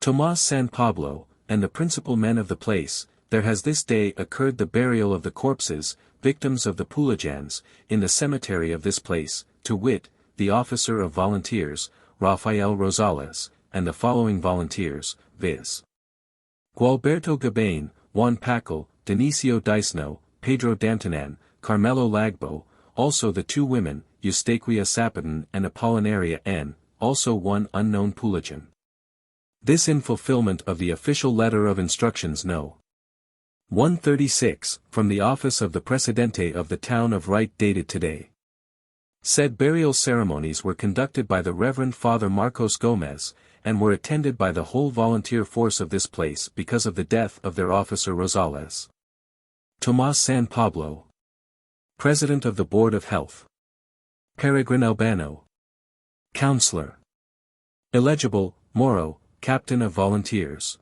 Tomas San Pablo, and the principal men of the place, there has this day occurred the burial of the corpses, victims of the Pulajans, in the cemetery of this place, to wit, the officer of volunteers, Rafael Rosales, and the following volunteers, viz. Gualberto Gabain, Juan Pacal, Dionisio Disno, Pedro Dantanan, Carmelo Lagbo, also the 2 women, Eustaquia Sapadin and Apollinaria N., also one unknown Pulajan. This in fulfillment of the official letter of instructions No. 136, from the office of the Presidente of the town of Right dated today. Said burial ceremonies were conducted by the Reverend Father Marcos Gomez, and were attended by the whole volunteer force of this place because of the death of their officer Rosales. Tomás San Pablo, President of the Board of Health. Peregrine Albano, Counselor. Illegible, Moro, Captain of Volunteers.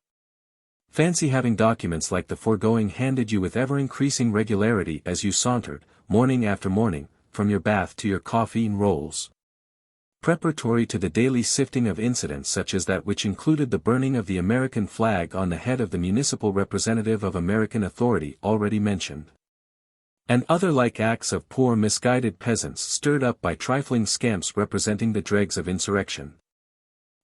Fancy having documents like the foregoing handed you with ever-increasing regularity as you sauntered, morning after morning, from your bath to your coffee and rolls. Preparatory to the daily sifting of incidents such as that which included the burning of the American flag on the head of the municipal representative of American authority already mentioned. And other like acts of poor misguided peasants stirred up by trifling scamps representing the dregs of insurrection.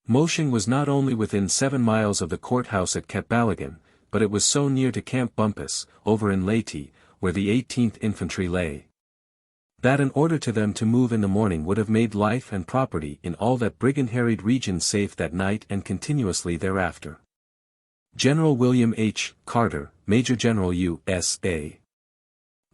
Motion was not only within 7 miles of the courthouse at Catbalogan, but it was so near to Camp Bumpus, over in Leyte, where the 18th Infantry lay, that an order to them to move in the morning would have made life and property in all that brigand-harried region safe that night and continuously thereafter. General William H. Carter, Major General U.S.A.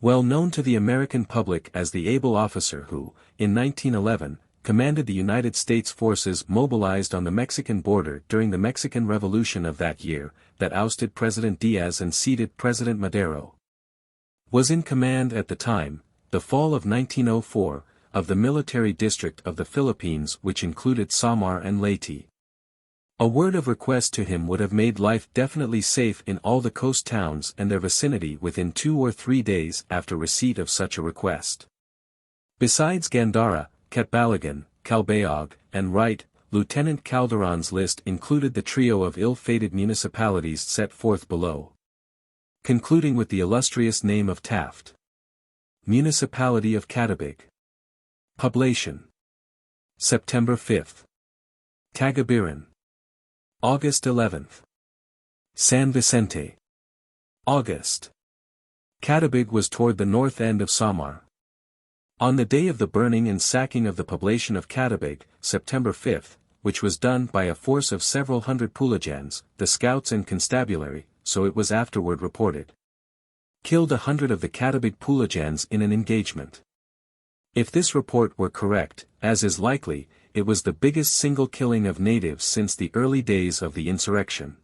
Well known to the American public as the able officer who, in 1911, commanded the United States forces mobilized on the Mexican border during the Mexican Revolution of that year, that ousted President Diaz and seated President Madero, was in command at the time, the fall of 1904, of the military district of the Philippines which included Samar and Leyte. A word of request to him would have made life definitely safe in all the coast towns and their vicinity within 2 or 3 days after receipt of such a request. Besides Gandara, Catbalogan, Calbayog, and Wright, Lieutenant Calderon's list included the trio of ill-fated municipalities set forth below, concluding with the illustrious name of Taft. Municipality of Catabig. Poblation. September 5th. Tagabiran. August 11th. San Vicente. August. Catabig was toward the north end of Samar. On the day of the burning and sacking of the poblation of Catabig, September 5th, which was done by a force of several hundred Pulajans, the scouts and constabulary, so it was afterward reported, killed 100 of the Catabig Pulajans in an engagement. If this report were correct, as is likely, it was the biggest single killing of natives since the early days of the insurrection.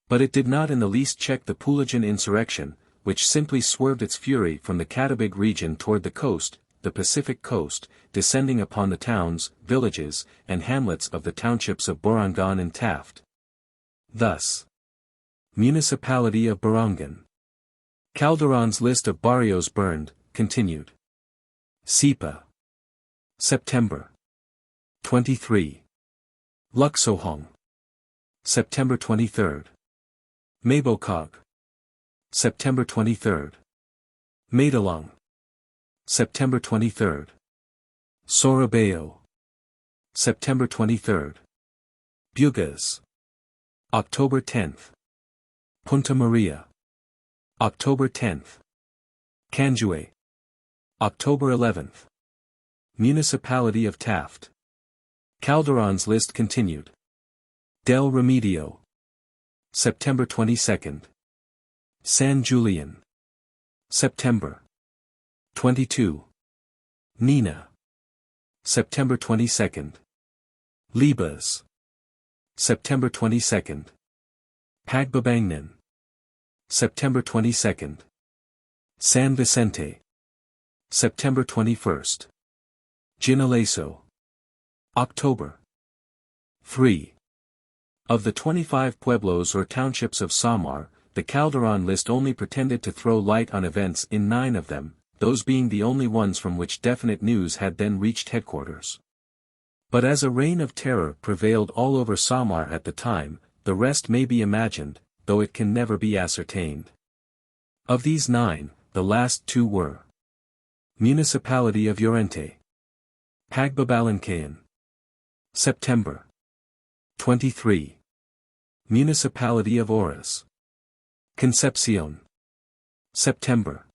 But it did not in the least check the Pulajan insurrection, which simply swerved its fury from the Catabig region toward the coast, the Pacific coast, descending upon the towns, villages, and hamlets of the townships of Borongan and Taft. Thus, Municipality of Borongan. Calderon's list of barrios burned, continued. Sipa. September 23. Luxohong. September 23. Mabocog. September 23. Maydalong. September 23. Sorabeo. September 23. Bugas. October 10th. Punta Maria. October 10th. Canjue. October 11th. Municipality of Taft. Calderon's list continued. Del Remedio. September 22nd. San Julian. September 22. Nina. September 22nd. Libas. September 22nd. Pagbabangnan. September 22nd. San Vicente. September 21st. Ginaleso. October 3. Of the 25 pueblos or townships of Samar, the Calderon list only pretended to throw light on events in 9 of them, those being the only ones from which definite news had then reached headquarters. But as a reign of terror prevailed all over Samar at the time, the rest may be imagined, though it can never be ascertained. Of these 9, the last 2 were Municipality of Llorente. Pagbabalancayan. September 23. Municipality of Oras. Concepcion. September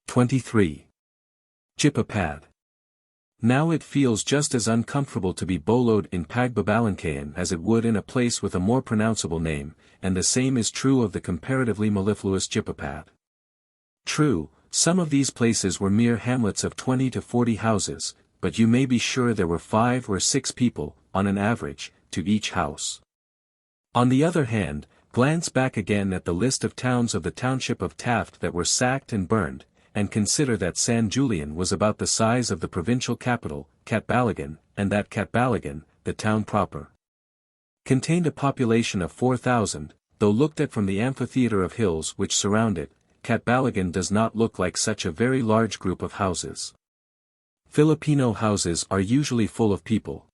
23. Chipapad. Now it feels just as uncomfortable to be boloed in Pagbabalancayan as it would in a place with a more pronounceable name, and the same is true of the comparatively mellifluous Chipapad. True, some of these places were mere hamlets of 20 to 40 houses, but you may be sure there were 5 or 6 people, on an average, to each house. On the other hand, glance back again at the list of towns of the township of Taft that were sacked and burned, and consider that San Julian was about the size of the provincial capital, Catbalogan, and that Catbalogan, the town proper, contained a population of 4,000, though looked at from the amphitheater of hills which surround it, Catbalogan does not look like such a very large group of houses. Filipino houses are usually full of people.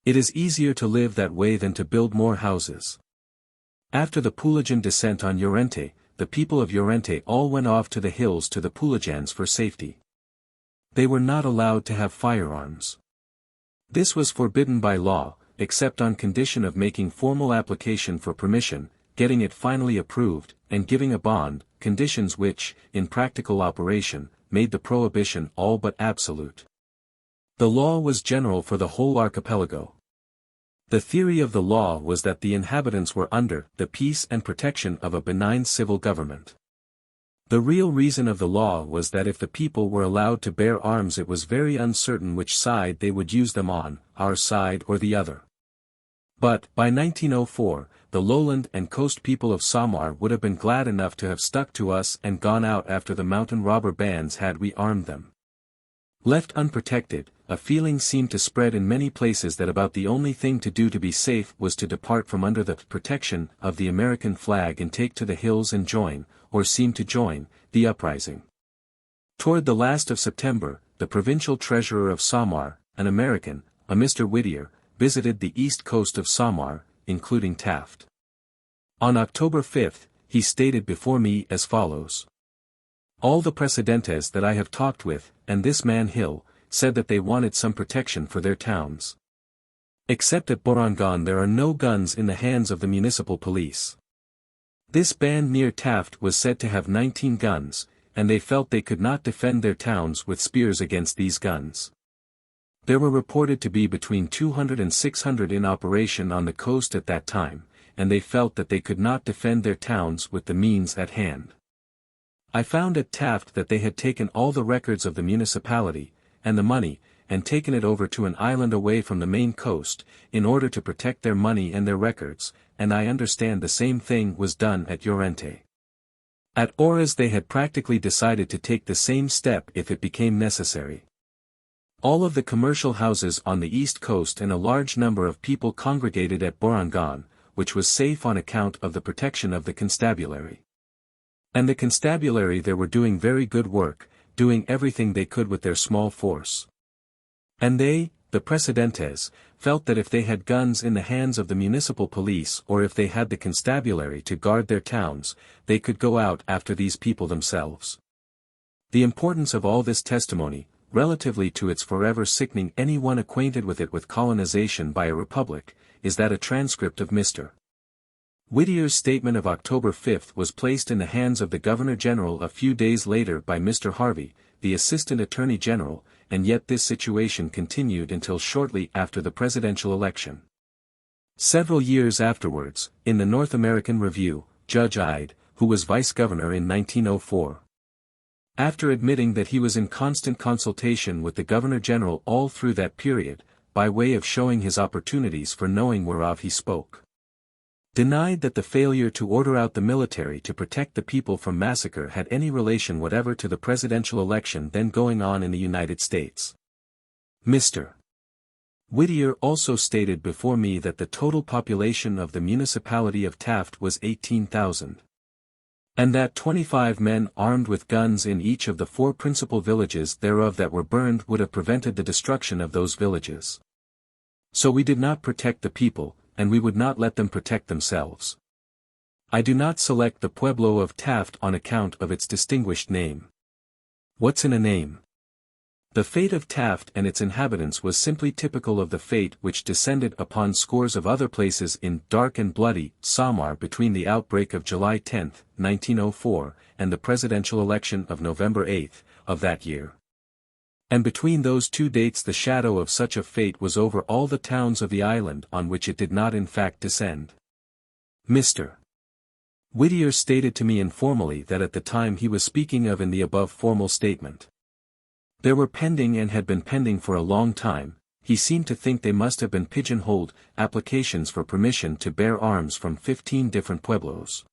It is easier to live that way than to build more houses. After the Pulajan descent on Llorente, the people of Llorente all went off to the hills to the Pulajans for safety. They were not allowed to have firearms. This was forbidden by law, except on condition of making formal application for permission, getting it finally approved, and giving a bond, conditions which, in practical operation, made the prohibition all but absolute. The law was general for the whole archipelago. The theory of the law was that the inhabitants were under the peace and protection of a benign civil government. The real reason of the law was that if the people were allowed to bear arms it was very uncertain which side they would use them on, our side or the other. But, by 1904, the lowland and coast people of Samar would have been glad enough to have stuck to us and gone out after the mountain robber bands had we armed them. Left unprotected, a feeling seemed to spread in many places that about the only thing to do to be safe was to depart from under the protection of the American flag and take to the hills and join, or seem to join, the uprising. Toward the last of September, the provincial treasurer of Samar, an American, a Mr. Whittier, visited the east coast of Samar, including Taft. On October 5, he stated before me as follows. All the presidentes that I have talked with, and this man Hill, said that they wanted some protection for their towns. Except at Borongon there are no guns in the hands of the municipal police. This band near Taft was said to have 19 guns, and they felt they could not defend their towns with spears against these guns. There were reported to be between 200 and 600 in operation on the coast at that time, and they felt that they could not defend their towns with the means at hand. I found at Taft that they had taken all the records of the municipality, and the money, and taken it over to an island away from the main coast, in order to protect their money and their records, and I understand the same thing was done at Llorente. At Oras they had practically decided to take the same step if it became necessary. All of the commercial houses on the east coast and a large number of people congregated at Borongon, which was safe on account of the protection of the constabulary. And the constabulary there were doing very good work, doing everything they could with their small force. And they, the presidentes, felt that if they had guns in the hands of the municipal police or if they had the constabulary to guard their towns, they could go out after these people themselves. The importance of all this testimony, relatively to its forever sickening anyone acquainted with it with colonization by a republic, is that a transcript of Mr. Whittier's statement of October 5 was placed in the hands of the Governor-General a few days later by Mr. Harvey, the Assistant Attorney General, and yet this situation continued until shortly after the presidential election. Several years afterwards, in the North American Review, Judge Ide, who was vice-governor in 1904, after admitting that he was in constant consultation with the Governor-General all through that period, by way of showing his opportunities for knowing whereof he spoke, denied that the failure to order out the military to protect the people from massacre had any relation whatever to the presidential election then going on in the United States. Mr. Whittier also stated before me that the total population of the municipality of Taft was 18,000. And that 25 men armed with guns in each of the 4 principal villages thereof that were burned would have prevented the destruction of those villages. So we did not protect the people, and we would not let them protect themselves. I do not select the pueblo of Taft on account of its distinguished name. What's in a name? The fate of Taft and its inhabitants was simply typical of the fate which descended upon scores of other places in dark and bloody Samar between the outbreak of July 10, 1904, and the presidential election of November 8 of that year. And between those 2 dates the shadow of such a fate was over all the towns of the island on which it did not in fact descend. Mr. Whittier stated to me informally that at the time he was speaking of in the above formal statement, There were pending and had been pending for a long time, he seemed to think they must have been pigeonholed, applications for permission to bear arms from 15 different pueblos.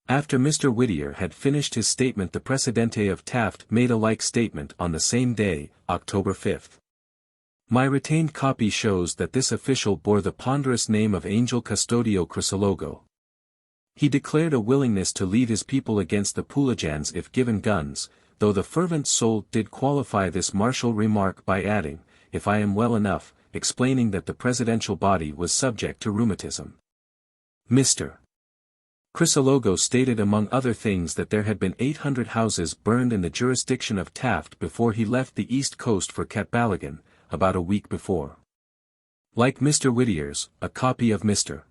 After Mr. Whittier had finished his statement, the Presidente of Taft made a like statement on the same day, October 5. My retained copy shows that this official bore the ponderous name of Angel Custodio Crisologo. He declared a willingness to lead his people against the Pulajans if given guns, though the fervent soul did qualify this martial remark by adding, "if I am well enough," explaining that the presidential body was subject to rheumatism. Mr. Crisologo stated among other things that there had been 800 houses burned in the jurisdiction of Taft before he left the east coast for Catbalogan, about a week before. Like Mr. Whittier's, a copy of Mr.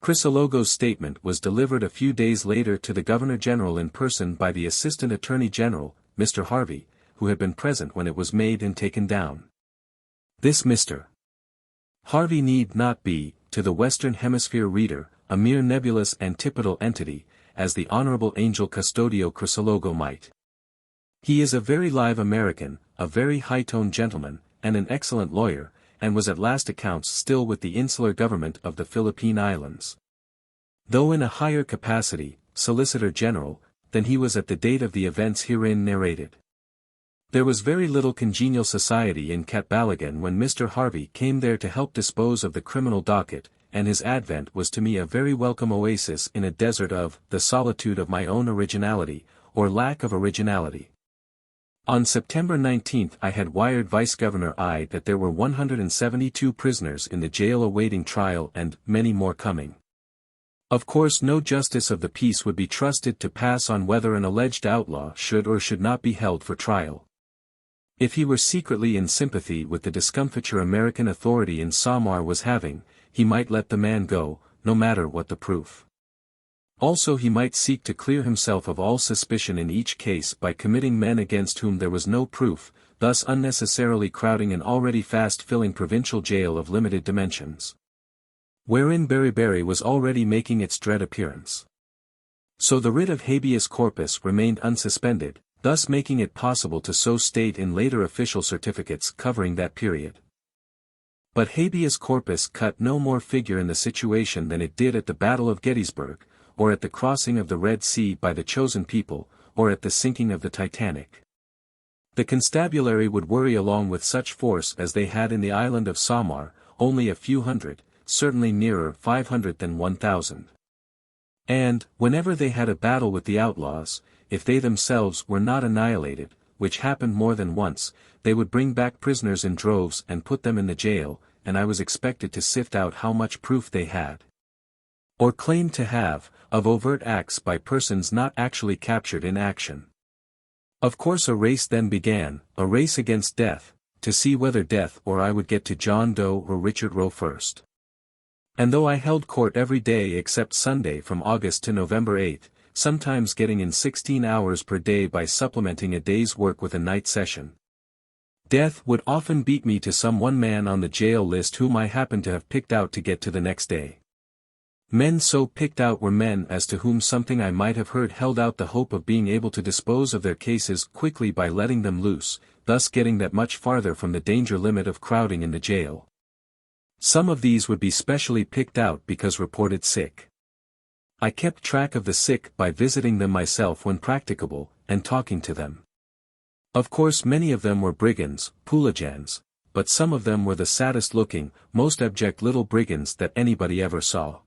Crisologo's statement was delivered a few days later to the Governor-General in person by the Assistant Attorney General, Mr. Harvey, who had been present when it was made and taken down. This Mr. Harvey need not be, to the Western Hemisphere reader, a mere nebulous antipodal entity, as the Honorable Angel Custodio Crisologo might. He is a very live American, a very high-toned gentleman, and an excellent lawyer, and was at last accounts still with the insular government of the Philippine Islands. Though in a higher capacity, Solicitor General, than he was at the date of the events herein narrated. There was very little congenial society in Catbalogan when Mr. Harvey came there to help dispose of the criminal docket, and his advent was to me a very welcome oasis in a desert of the solitude of my own originality, or lack of originality. On September 19 I had wired Vice-Governor I that there were 172 prisoners in the jail awaiting trial and many more coming. Of course no justice of the peace would be trusted to pass on whether an alleged outlaw should or should not be held for trial. If he were secretly in sympathy with the discomfiture American authority in Samar was having, he might let the man go, no matter what the proof. Also he might seek to clear himself of all suspicion in each case by committing men against whom there was no proof, thus unnecessarily crowding an already fast-filling provincial jail of limited dimensions, wherein Beriberi was already making its dread appearance. So the writ of habeas corpus remained unsuspended, thus making it possible to so state in later official certificates covering that period. But habeas corpus cut no more figure in the situation than it did at the Battle of Gettysburg, or at the crossing of the Red Sea by the chosen people, or at the sinking of the Titanic. The constabulary would worry along with such force as they had in the island of Samar, only a few hundred, certainly nearer 500 than 1,000. And, whenever they had a battle with the outlaws, if they themselves were not annihilated, which happened more than once, they would bring back prisoners in droves and put them in the jail, and I was expected to sift out how much proof they had, or claimed to have, of overt acts by persons not actually captured in action. Of course a race then began, a race against death, to see whether death or I would get to John Doe or Richard Roe first. And though I held court every day except Sunday from August to November 8, sometimes getting in 16 hours per day by supplementing a day's work with a night session, death would often beat me to some one man on the jail list whom I happened to have picked out to get to the next day. Men so picked out were men as to whom something I might have heard held out the hope of being able to dispose of their cases quickly by letting them loose, thus getting that much farther from the danger limit of crowding in the jail. Some of these would be specially picked out because reported sick. I kept track of the sick by visiting them myself when practicable, and talking to them. Of course many of them were brigands, Pulajans, but some of them were the saddest-looking, most abject little brigands that anybody ever saw.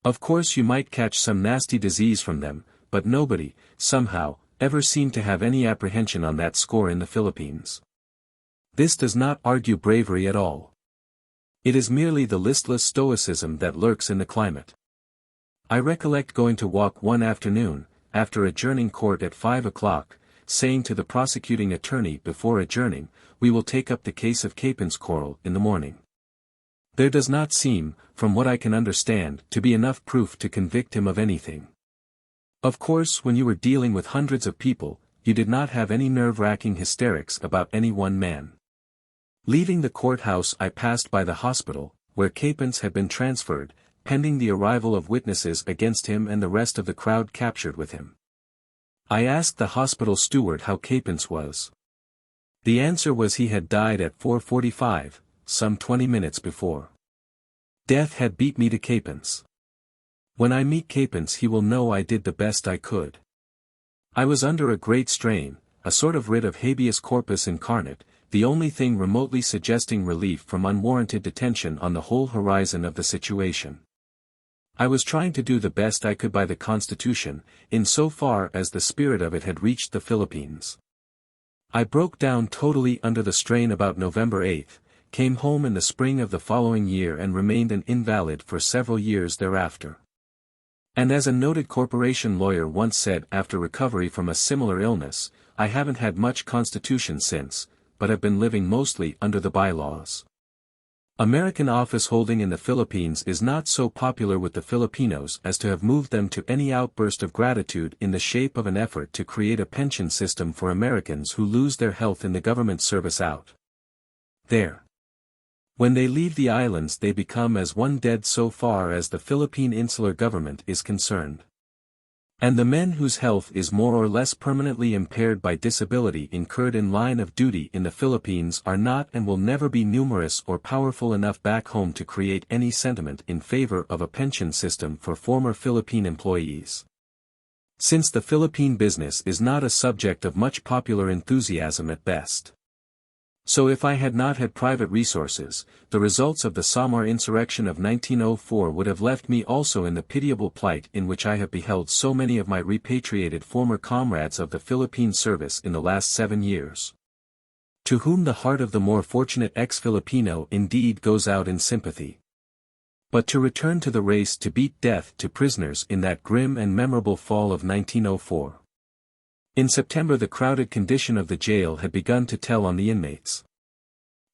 Of course you might catch some nasty disease from them, but nobody, somehow, ever seemed to have any apprehension on that score in the Philippines. This does not argue bravery at all. It is merely the listless stoicism that lurks in the climate. I recollect going to walk one afternoon, after adjourning court at 5 o'clock, saying to the prosecuting attorney before adjourning, "We will take up the case of Captain's quarrel in the morning. There does not seem, from what I can understand, to be enough proof to convict him of anything." Of course when you were dealing with hundreds of people, you did not have any nerve-wracking hysterics about any one man. Leaving the courthouse I passed by the hospital, where Capens had been transferred, pending the arrival of witnesses against him and the rest of the crowd captured with him. I asked the hospital steward how Capens was. The answer was he had died at 4:45, some 20 minutes before. Death had beat me to Capons. When I meet Capons he will know I did the best I could. I was under a great strain, a sort of writ of habeas corpus incarnate, the only thing remotely suggesting relief from unwarranted detention on the whole horizon of the situation. I was trying to do the best I could by the Constitution, in so far as the spirit of it had reached the Philippines. I broke down totally under the strain about November 8, came home in the spring of the following year and remained an invalid for several years thereafter. And as a noted corporation lawyer once said after recovery from a similar illness, I haven't had much constitution since, but have been living mostly under the bylaws. American office holding in the Philippines is not so popular with the Filipinos as to have moved them to any outburst of gratitude in the shape of an effort to create a pension system for Americans who lose their health in the government service out there. When they leave the islands they become as one dead so far as the Philippine insular government is concerned. And the men whose health is more or less permanently impaired by disability incurred in line of duty in the Philippines are not and will never be numerous or powerful enough back home to create any sentiment in favor of a pension system for former Philippine employees. Since the Philippine business is not a subject of much popular enthusiasm at best. So if I had not had private resources, the results of the Samar insurrection of 1904 would have left me also in the pitiable plight in which I have beheld so many of my repatriated former comrades of the Philippine service in the last 7 years. To whom the heart of the more fortunate ex-Filipino indeed goes out in sympathy. But to return to the race to beat death to prisoners in that grim and memorable fall of 1904. In September the crowded condition of the jail had begun to tell on the inmates.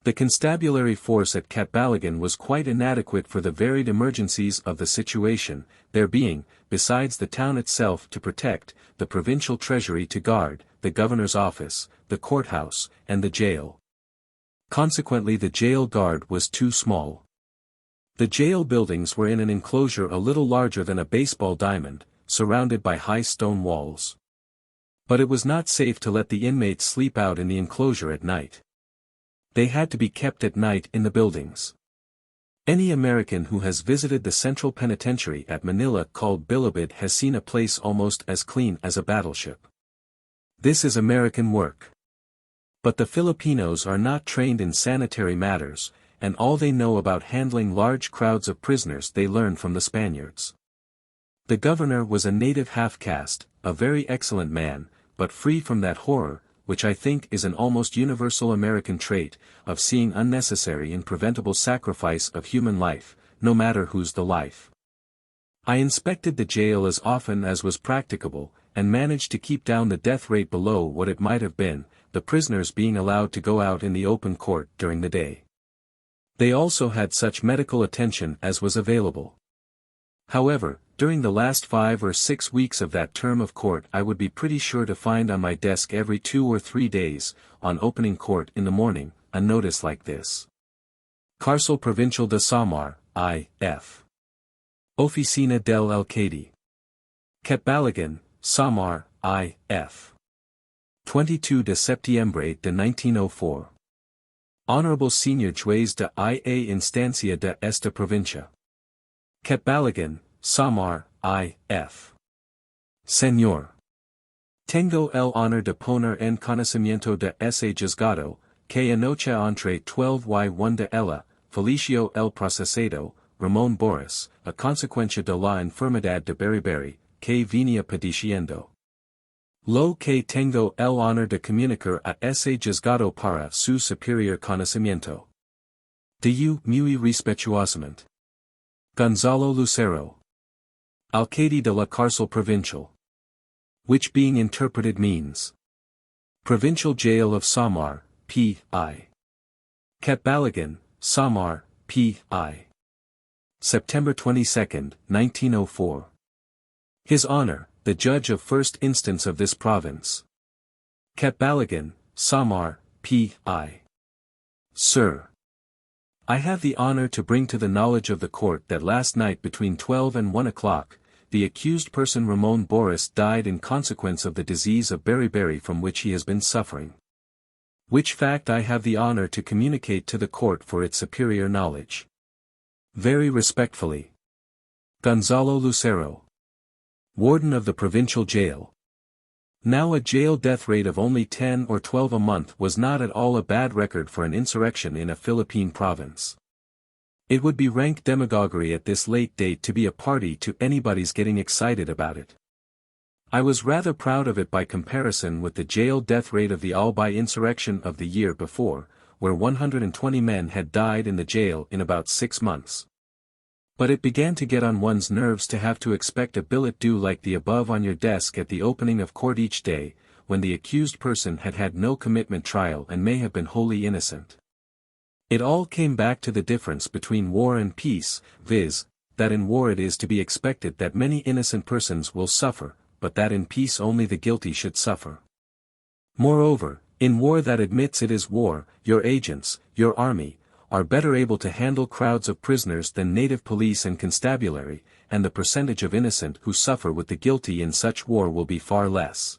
The constabulary force at Catbalogan was quite inadequate for the varied emergencies of the situation, there being, besides the town itself to protect, the provincial treasury to guard, the governor's office, the courthouse, and the jail. Consequently the jail guard was too small. The jail buildings were in an enclosure a little larger than a baseball diamond, surrounded by high stone walls. But it was not safe to let the inmates sleep out in the enclosure at night. They had to be kept at night in the buildings. Any American who has visited the Central Penitentiary at Manila called Bilibid has seen a place almost as clean as a battleship. This is American work. But the Filipinos are not trained in sanitary matters, and all they know about handling large crowds of prisoners they learn from the Spaniards. The governor was a native half-caste, a very excellent man, but free from that horror, which I think is an almost universal American trait, of seeing unnecessary and preventable sacrifice of human life, no matter whose the life. I inspected the jail as often as was practicable, and managed to keep down the death rate below what it might have been, the prisoners being allowed to go out in the open court during the day. They also had such medical attention as was available. However, during the last 5 or 6 weeks of that term of court I would be pretty sure to find on my desk every 2 or 3 days, on opening court in the morning, a notice like this. Cárcel Provincial de Samar, I.F. Oficina del Alcalde. Catbalogan, Samar, I.F. 22 de septiembre de 1904. Honorable Señor Juez de I.A. Instancia de esta provincia. Catbalogan, Samar, I.F. Señor. Tengo el honor de poner en conocimiento de ese juzgado, que anoche entre 12:01 de la, Felicio el procesado, Ramón Boris, a consecuencia de la enfermedad de beriberi, que venía padeciendo. Lo que tengo el honor de comunicar a ese juzgado para su superior conocimiento. De muy respetuosamente. Gonzalo Lucero. Alcalde de la Cárcel Provincial. Which being interpreted means. Provincial Jail of Samar, P.I. Catbalogan, Samar, P.I. September 22, 1904. His Honor, the Judge of First Instance of this province. Catbalogan, Samar, P.I. Sir. I have the honor to bring to the knowledge of the court that last night between 12 and 1 o'clock, the accused person Ramón Boris died in consequence of the disease of beriberi from which he has been suffering. which fact I have the honor to communicate to the court for its superior knowledge. Very respectfully. Gonzalo Lucero, Warden of the Provincial Jail. Now a jail death rate of only 10 or 12 a month was not at all a bad record for an insurrection in a Philippine province. It would be rank demagoguery at this late date to be a party to anybody's getting excited about it. I was rather proud of it by comparison with the jail death rate of the Albay insurrection of the year before, where 120 men had died in the jail in about 6 months. But it began to get on one's nerves to have to expect a billet due like the above on your desk at the opening of court each day, when the accused person had had no commitment trial and may have been wholly innocent. It all came back to the difference between war and peace, viz., that in war it is to be expected that many innocent persons will suffer, but that in peace only the guilty should suffer. Moreover, in war that admits it is war, your agents, your army, are better able to handle crowds of prisoners than native police and constabulary, and the percentage of innocent who suffer with the guilty in such war will be far less.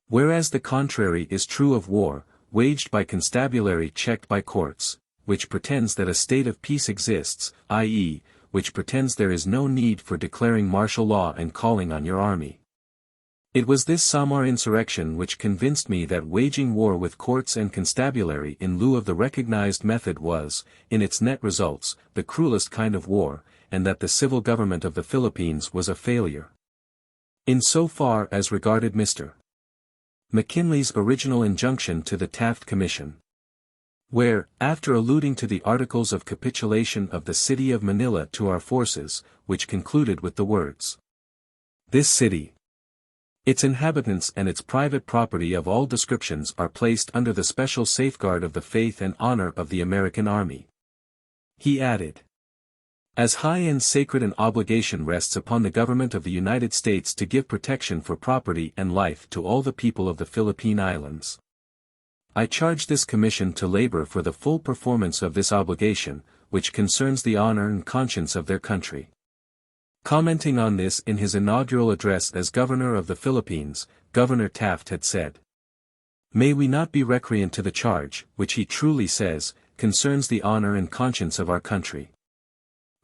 Whereas the contrary is true of war, waged by constabulary checked by courts, which pretends that a state of peace exists, i.e., which pretends there is no need for declaring martial law and calling on your army. It was this Samar insurrection which convinced me that waging war with courts and constabulary in lieu of the recognized method was, in its net results, the cruelest kind of war, and that the civil government of the Philippines was a failure. In so far as regarded Mr. McKinley's original injunction to the Taft Commission, where, after alluding to the articles of capitulation of the city of Manila to our forces, which concluded with the words, "This city, its inhabitants and its private property of all descriptions are placed under the special safeguard of the faith and honor of the American army," he added, "As high and sacred an obligation rests upon the government of the United States to give protection for property and life to all the people of the Philippine Islands. I charge this commission to labor for the full performance of this obligation, which concerns the honor and conscience of their country." Commenting on this in his inaugural address as Governor of the Philippines, Governor Taft had said, "May we not be recreant to the charge, which he truly says, concerns the honor and conscience of our country."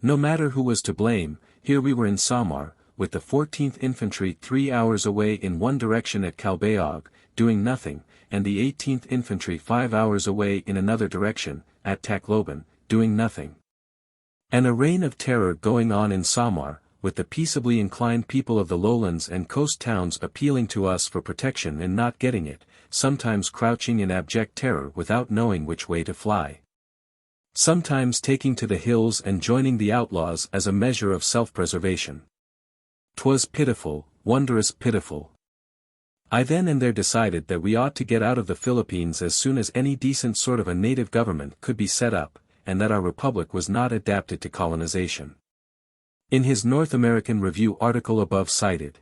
No matter who was to blame, here we were in Samar, with the 14th Infantry 3 hours away in one direction at Calbayog, doing nothing, and the 18th Infantry 5 hours away in another direction, at Tacloban, doing nothing. And a reign of terror going on in Samar, with the peaceably inclined people of the lowlands and coast towns appealing to us for protection and not getting it, sometimes crouching in abject terror without knowing which way to fly. Sometimes taking to the hills and joining the outlaws as a measure of self-preservation. 'Twas pitiful, wondrous pitiful. I then and there decided that we ought to get out of the Philippines as soon as any decent sort of a native government could be set up, and that our republic was not adapted to colonization. In his North American Review article above cited,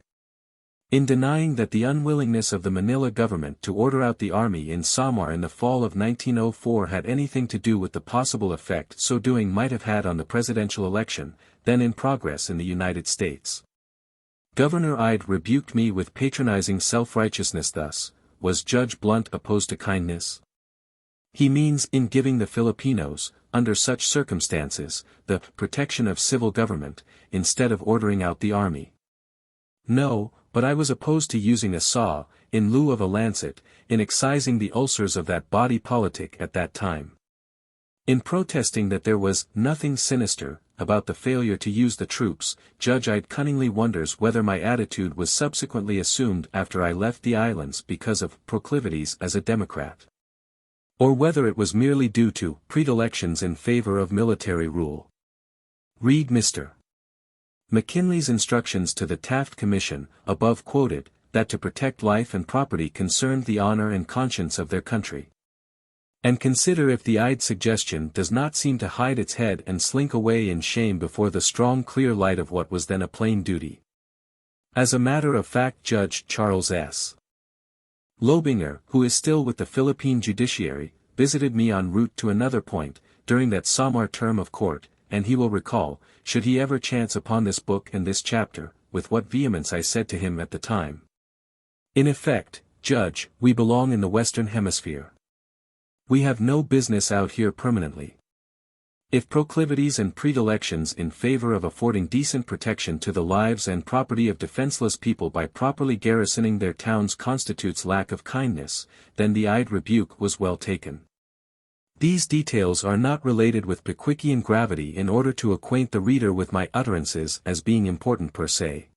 in denying that the unwillingness of the Manila government to order out the army in Samar in the fall of 1904 had anything to do with the possible effect so doing might have had on the presidential election, then in progress in the United States. Governor Ide rebuked me with patronizing self-righteousness thus, was Judge Blount opposed to kindness? He means in giving the Filipinos, under such circumstances, the protection of civil government, instead of ordering out the army. No, but I was opposed to using a saw, in lieu of a lancet, in excising the ulcers of that body politic at that time. In protesting that there was nothing sinister about the failure to use the troops, Judge Ide cunningly wonders whether my attitude was subsequently assumed after I left the islands because of proclivities as a Democrat, or whether it was merely due to predilections in favor of military rule. Read Mr. McKinley's instructions to the Taft Commission, above quoted, that to protect life and property concerned the honor and conscience of their country. And consider if the Ide suggestion does not seem to hide its head and slink away in shame before the strong clear light of what was then a plain duty. As a matter of fact, Judge Charles S. Lobinger, who is still with the Philippine judiciary, visited me en route to another point, during that Samar term of court, and he will recall, should he ever chance upon this book and this chapter, with what vehemence I said to him at the time. In effect, Judge, we belong in the Western Hemisphere. We have no business out here permanently. If proclivities and predilections in favor of affording decent protection to the lives and property of defenseless people by properly garrisoning their towns constitutes lack of kindness, then the eyed rebuke was well taken. These details are not related with Pickwickian gravity in order to acquaint the reader with my utterances as being important per se.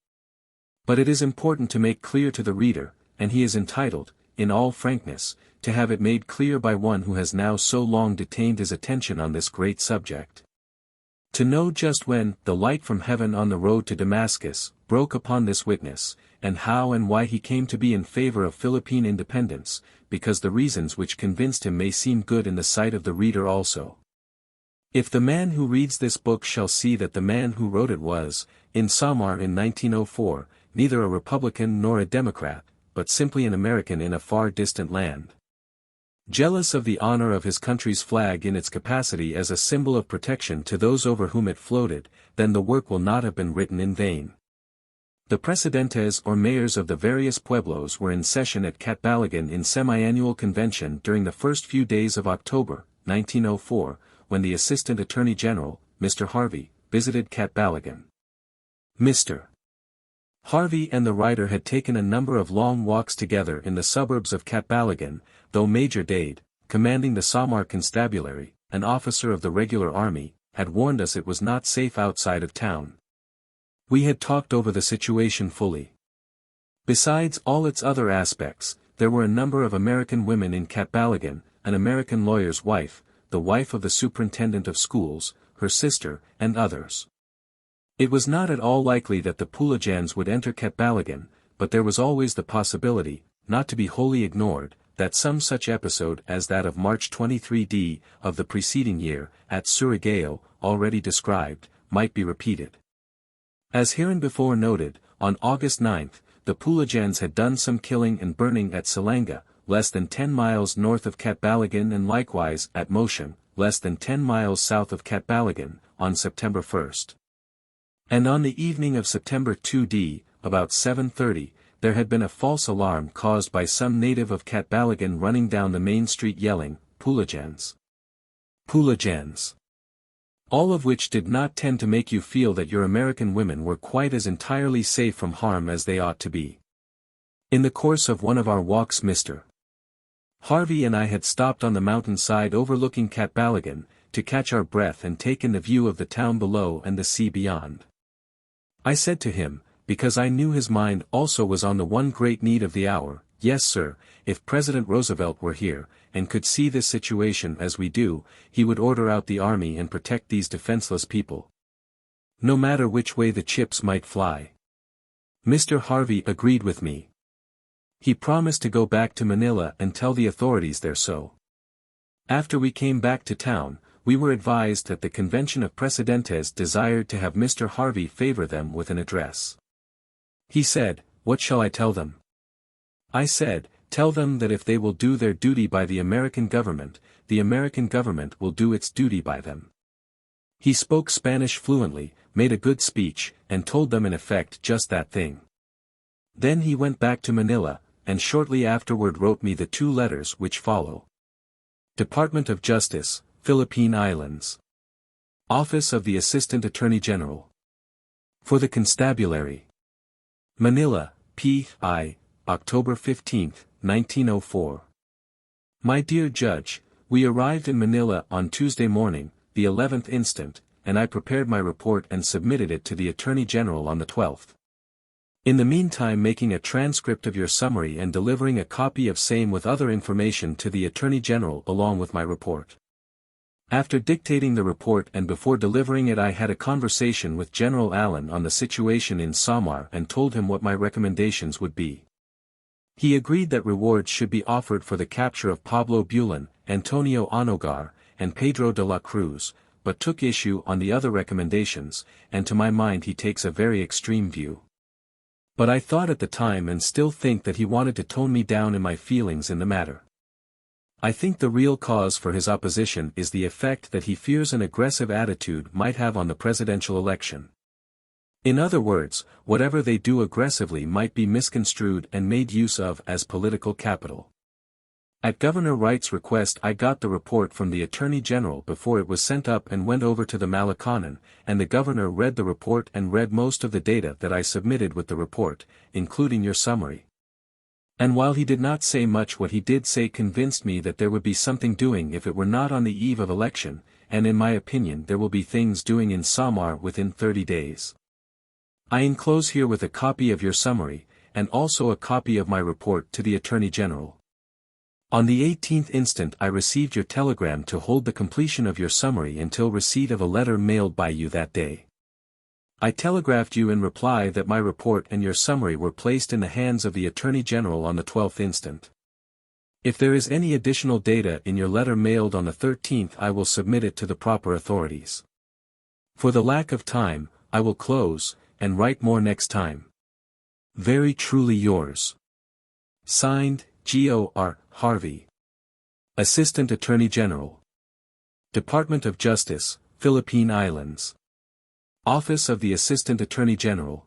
But it is important to make clear to the reader, and he is entitled, in all frankness, to have it made clear by one who has now so long detained his attention on this great subject. To know just when the light from heaven on the road to Damascus broke upon this witness, and how and why he came to be in favor of Philippine independence, because the reasons which convinced him may seem good in the sight of the reader also. If the man who reads this book shall see that the man who wrote it was, in Samar in 1904, neither a Republican nor a Democrat, but simply an American in a far distant land, jealous of the honor of his country's flag in its capacity as a symbol of protection to those over whom it floated, then the work will not have been written in vain. The presidentes or mayors of the various pueblos were in session at Catbalogan in semi-annual convention during the first few days of October, 1904, when the Assistant Attorney General, Mr. Harvey, visited Catbalogan. Mr. Harvey and the writer had taken a number of long walks together in the suburbs of Catbalogan, though Major Dade, commanding the Samar Constabulary, an officer of the regular army, had warned us it was not safe outside of town. We had talked over the situation fully. Besides all its other aspects, there were a number of American women in Catbalogan, an American lawyer's wife, the wife of the superintendent of schools, her sister, and others. It was not at all likely that the Pulajans would enter Catbalogan, but there was always the possibility, not to be wholly ignored, that some such episode as that of March 23d of the preceding year, at Surigao, already described, might be repeated. As hereinbefore noted, on August 9, the Pulajans had done some killing and burning at Salanga, less than 10 miles north of Catbalogan, and likewise at Motion, less than 10 miles south of Catbalogan, on September 1. And on the evening of September 2d, about 7:30, there had been a false alarm caused by some native of Catbalogan running down the main street yelling, "Pulajans! Pulajans!" All of which did not tend to make you feel that your American women were quite as entirely safe from harm as they ought to be. In the course of one of our walks Mr. Harvey and I had stopped on the mountainside overlooking Catbalogan, to catch our breath and take in the view of the town below and the sea beyond. I said to him, because I knew his mind also was on the one great need of the hour, "Yes, sir, if President Roosevelt were here, and could see this situation as we do, he would order out the army and protect these defenseless people, no matter which way the chips might fly." Mr. Harvey agreed with me. He promised to go back to Manila and tell the authorities there so. After we came back to town, we were advised that the Convention of Presidentes desired to have Mr. Harvey favor them with an address. He said, "What shall I tell them?" I said, "Tell them that if they will do their duty by the American government will do its duty by them." He spoke Spanish fluently, made a good speech, and told them in effect just that thing. Then he went back to Manila, and shortly afterward wrote me the 2 letters which follow. Department of Justice, Philippine Islands. Office of the Assistant Attorney General. For the Constabulary. Manila, P.I., October 15, 1904. My dear Judge, we arrived in Manila on Tuesday morning, the 11th instant, and I prepared my report and submitted it to the Attorney General on the 12th. In the meantime making a transcript of your summary and delivering a copy of same with other information to the Attorney General along with my report. After dictating the report and before delivering it I had a conversation with General Allen on the situation in Samar and told him what my recommendations would be. He agreed that rewards should be offered for the capture of Pablo Bulan, Antonio Onogar, and Pedro de la Cruz, but took issue on the other recommendations, and to my mind he takes a very extreme view. But I thought at the time and still think that he wanted to tone me down in my feelings in the matter. I think the real cause for his opposition is the effect that he fears an aggressive attitude might have on the presidential election. In other words, whatever they do aggressively might be misconstrued and made use of as political capital. At Governor Wright's request I got the report from the Attorney General before it was sent up and went over to the Malakanan, and the Governor read the report and read most of the data that I submitted with the report, including your summary. And while he did not say much, what he did say convinced me that there would be something doing if it were not on the eve of election, and in my opinion there will be things doing in Samar within 30 days. I enclose here with a copy of your summary, and also a copy of my report to the Attorney General. On the 18th instant I received your telegram to hold the completion of your summary until receipt of a letter mailed by you that day. I telegraphed you in reply that my report and your summary were placed in the hands of the Attorney General on the 12th instant. If there is any additional data in your letter mailed on the 13th, I will submit it to the proper authorities. For the lack of time, I will close, and write more next time. Very truly yours. Signed, G.O.R. Harvey. Assistant Attorney General. Department of Justice, Philippine Islands. Office of the Assistant Attorney General.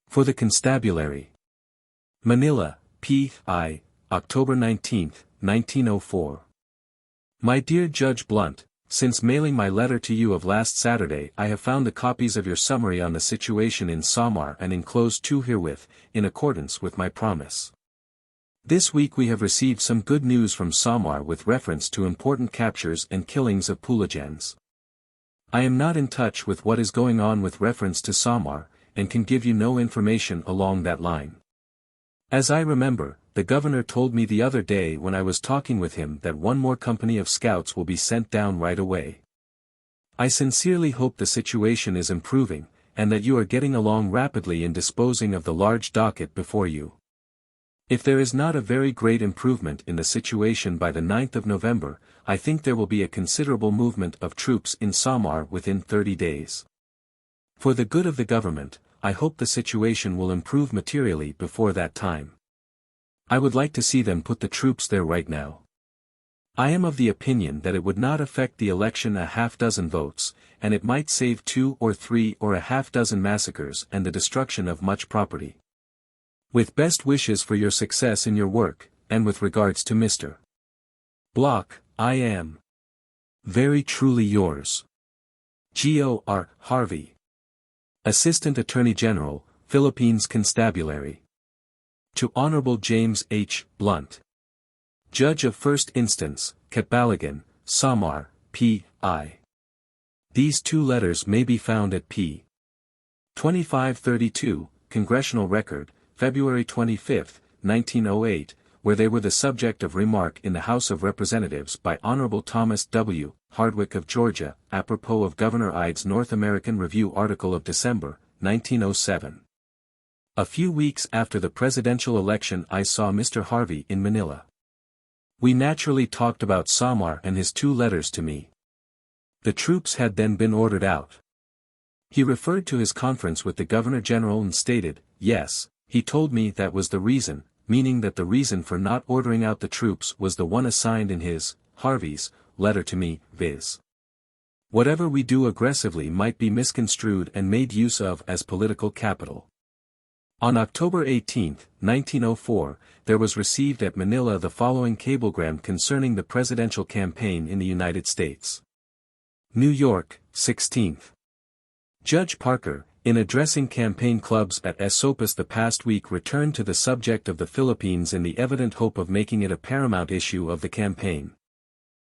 For the Constabulary. Manila, P.I., October 19, 1904. My dear Judge Blount, since mailing my letter to you of last Saturday I have found the copies of your summary on the situation in Samar and enclosed two herewith, in accordance with my promise. This week we have received some good news from Samar with reference to important captures and killings of Pulajans. I am not in touch with what is going on with reference to Samar, and can give you no information along that line. As I remember, the governor told me the other day when I was talking with him that one more company of scouts will be sent down right away. I sincerely hope the situation is improving, and that you are getting along rapidly in disposing of the large docket before you. If there is not a very great improvement in the situation by the 9th of November, I think there will be a considerable movement of troops in Samar within 30 days. For the good of the government, I hope the situation will improve materially before that time. I would like to see them put the troops there right now. I am of the opinion that it would not affect the election a half-dozen votes, and it might save 2 or 3 or a half-dozen massacres and the destruction of much property. With best wishes for your success in your work, and with regards to Mr. Block, I am very truly yours. G.O.R. Harvey. Assistant Attorney General, Philippines Constabulary. To Honorable James H. Blount. Judge of First Instance, Catbalogan, Samar, P.I. These two letters may be found at p. 2532, Congressional Record, February 25, 1908, where they were the subject of remark in the House of Representatives by Honorable Thomas W. Hardwick of Georgia, apropos of Governor Ide's North American Review article of December, 1907. A few weeks after the presidential election I saw Mr. Harvey in Manila. We naturally talked about Samar and his two letters to me. The troops had then been ordered out. He referred to his conference with the Governor General and stated, yes, he told me that was the reason, meaning that the reason for not ordering out the troops was the one assigned in his, Harvey's, letter to me, viz. Whatever we do aggressively might be misconstrued and made use of as political capital. On October 18, 1904, there was received at Manila the following cablegram concerning the presidential campaign in the United States. New York, 16th. Judge Parker, in addressing campaign clubs at Esopus the past week, returned to the subject of the Philippines in the evident hope of making it a paramount issue of the campaign.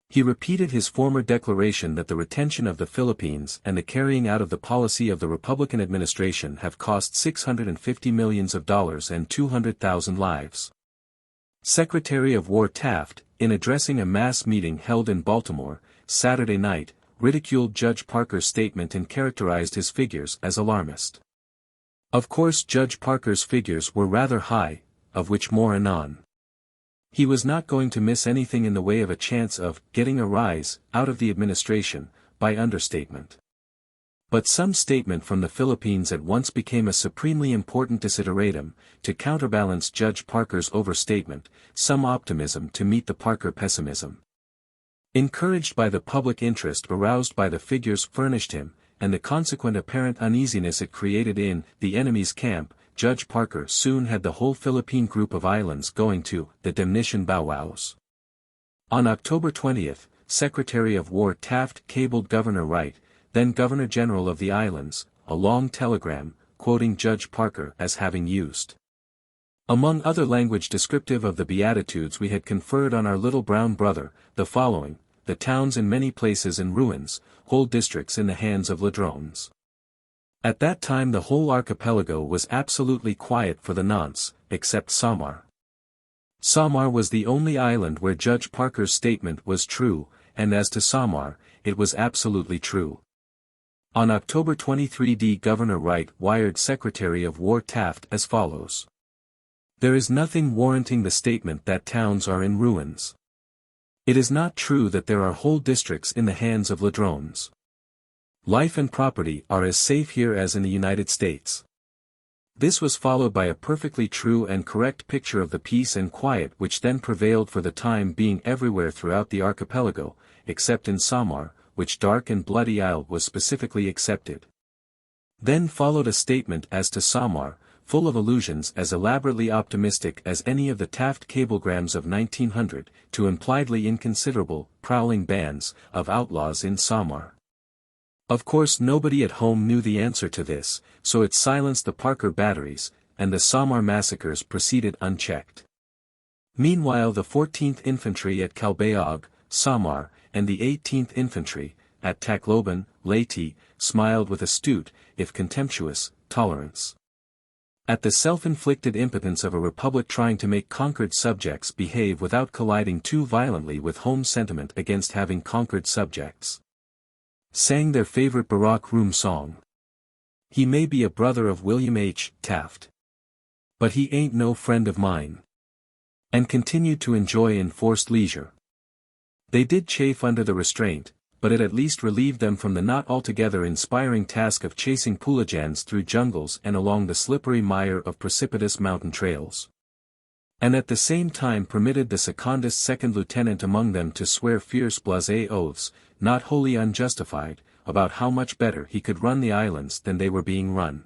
He repeated his former declaration that the retention of the Philippines and the carrying out of the policy of the Republican administration have cost $650 million and 200,000 lives. Secretary of War Taft, in addressing a mass meeting held in Baltimore, Saturday night, ridiculed Judge Parker's statement and characterized his figures as alarmist. Of course Judge Parker's figures were rather high, of which more anon. He was not going to miss anything in the way of a chance of getting a rise out of the administration, by understatement. But some statement from the Philippines at once became a supremely important desideratum, to counterbalance Judge Parker's overstatement, some optimism to meet the Parker pessimism. Encouraged by the public interest aroused by the figures furnished him, and the consequent apparent uneasiness it created in the enemy's camp, Judge Parker soon had the whole Philippine group of islands going to the demnition bow-wows. On October 20th, Secretary of War Taft cabled Governor Wright, then Governor-General of the Islands, a long telegram, quoting Judge Parker as having used, among other language descriptive of the Beatitudes we had conferred on our little brown brother, the following: the towns in many places in ruins, whole districts in the hands of ladrones. At that time the whole archipelago was absolutely quiet for the nonce, except Samar. Samar was the only island where Judge Parker's statement was true, and as to Samar, it was absolutely true. On October 23, Governor Wright wired Secretary of War Taft as follows: "There is nothing warranting the statement that towns are in ruins. It is not true that there are whole districts in the hands of ladrones. Life and property are as safe here as in the United States." This was followed by a perfectly true and correct picture of the peace and quiet which then prevailed for the time being everywhere throughout the archipelago, except in Samar, which dark and bloody isle was specifically excepted. Then followed a statement as to Samar, full of allusions as elaborately optimistic as any of the Taft cablegrams of 1900, to impliedly inconsiderable, prowling bands, of outlaws in Samar. Of course nobody at home knew the answer to this, so it silenced the Parker batteries, and the Samar massacres proceeded unchecked. Meanwhile the 14th Infantry at Calbayog, Samar, and the 18th Infantry, at Tacloban, Leyte, smiled with astute, if contemptuous, tolerance at the self-inflicted impotence of a republic trying to make conquered subjects behave without colliding too violently with home sentiment against having conquered subjects. Sang their favorite Barak Room song. He may be a brother of William H. Taft, but he ain't no friend of mine. And continued to enjoy enforced leisure. They did chafe under the restraint, but it at least relieved them from the not altogether inspiring task of chasing poolajans through jungles and along the slippery mire of precipitous mountain trails. And at the same time permitted the secondist second lieutenant among them to swear fierce blasé oaths, not wholly unjustified, about how much better he could run the islands than they were being run.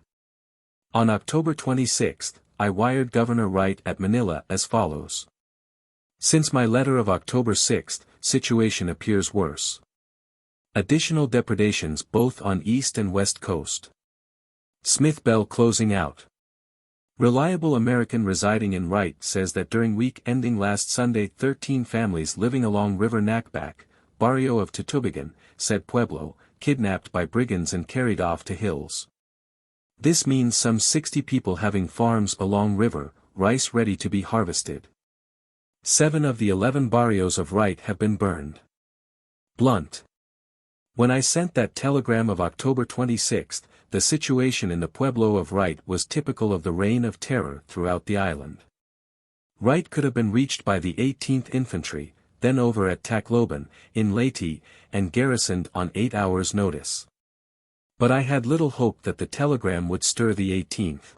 On October 26, I wired Governor Wright at Manila as follows: "Since my letter of October 6, situation appears worse. Additional depredations both on east and west coast. Smith Bell closing out. Reliable American residing in Wright says that during week ending last Sunday 13 families living along River Nakbac, barrio of Tutubigan, said Pueblo, kidnapped by brigands and carried off to hills. This means some 60 people having farms along river, rice ready to be harvested. 7 of the 11 barrios of Wright have been burned. Blount." When I sent that telegram of October 26, the situation in the Pueblo of Wright was typical of the reign of terror throughout the island. Wright could have been reached by the 18th Infantry, then over at Tacloban, in Leyte, and garrisoned on 8 hours' notice. But I had little hope that the telegram would stir the 18th.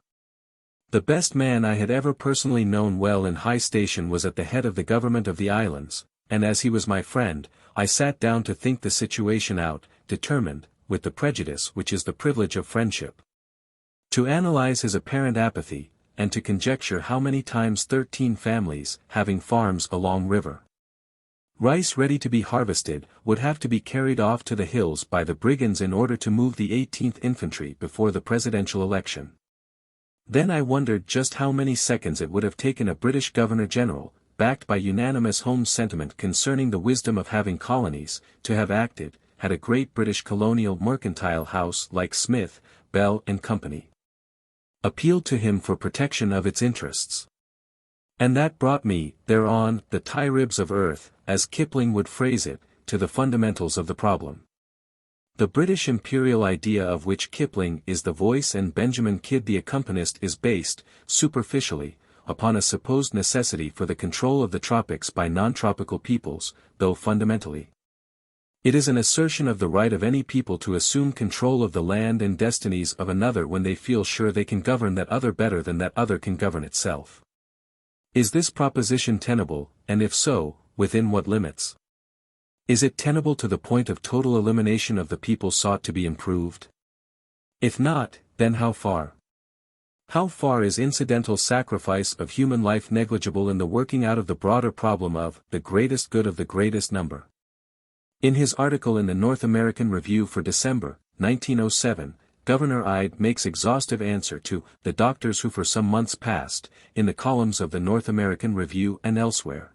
The best man I had ever personally known well in high station was at the head of the government of the islands, and as he was my friend, I sat down to think the situation out, determined, with the prejudice which is the privilege of friendship, to analyze his apparent apathy, and to conjecture how many times 13 families, having farms along river, rice ready to be harvested, would have to be carried off to the hills by the brigands in order to move the 18th Infantry before the presidential election. Then I wondered just how many seconds it would have taken a British Governor-General, backed by unanimous home sentiment concerning the wisdom of having colonies, to have acted, had a great British colonial mercantile house like Smith, Bell and Company appealed to him for protection of its interests. And that brought me, thereon, the tie ribs of earth, as Kipling would phrase it, to the fundamentals of the problem. The British imperial idea of which Kipling is the voice and Benjamin Kidd the accompanist is based, superficially, upon a supposed necessity for the control of the tropics by non-tropical peoples, though fundamentally, it is an assertion of the right of any people to assume control of the land and destinies of another when they feel sure they can govern that other better than that other can govern itself. Is this proposition tenable, and if so, within what limits? Is it tenable to the point of total elimination of the people sought to be improved? If not, then how far? How far is incidental sacrifice of human life negligible in the working out of the broader problem of the greatest good of the greatest number? In his article in the North American Review for December, 1907, Governor Ide makes exhaustive answer to the doctors who for some months past, in the columns of the North American Review and elsewhere,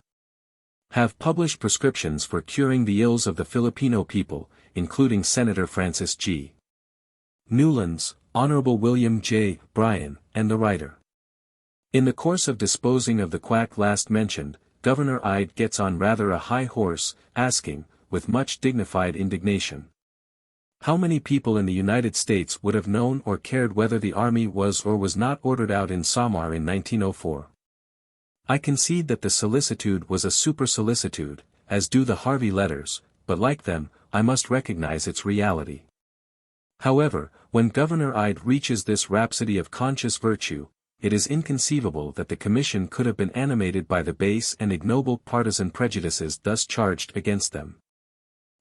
have published prescriptions for curing the ills of the Filipino people, including Senator Francis G. Newlands, Honorable William J. Bryan, and the writer. In the course of disposing of the quack last mentioned, Governor Ide gets on rather a high horse, asking, with much dignified indignation, how many people in the United States would have known or cared whether the army was or was not ordered out in Samar in 1904? I concede that the solicitude was a super-solicitude, as do the Harvey letters, but like them, I must recognize its reality. However, when Governor Ide reaches this rhapsody of conscious virtue, it is inconceivable that the Commission could have been animated by the base and ignoble partisan prejudices thus charged against them.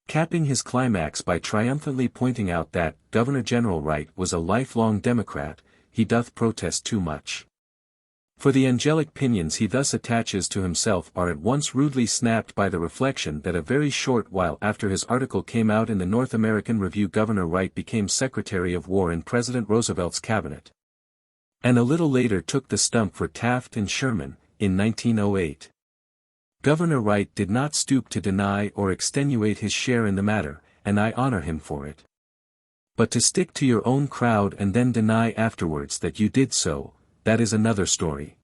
Capping his climax by triumphantly pointing out that Governor-General Wright was a lifelong Democrat, he doth protest too much. For the angelic pinions he thus attaches to himself are at once rudely snapped by the reflection that a very short while after his article came out in the North American Review Governor Wright became Secretary of War in President Roosevelt's cabinet, and a little later took the stump for Taft and Sherman, in 1908. Governor Wright did not stoop to deny or extenuate his share in the matter, and I honor him for it. But to stick to your own crowd and then deny afterwards that you did so, that is another story.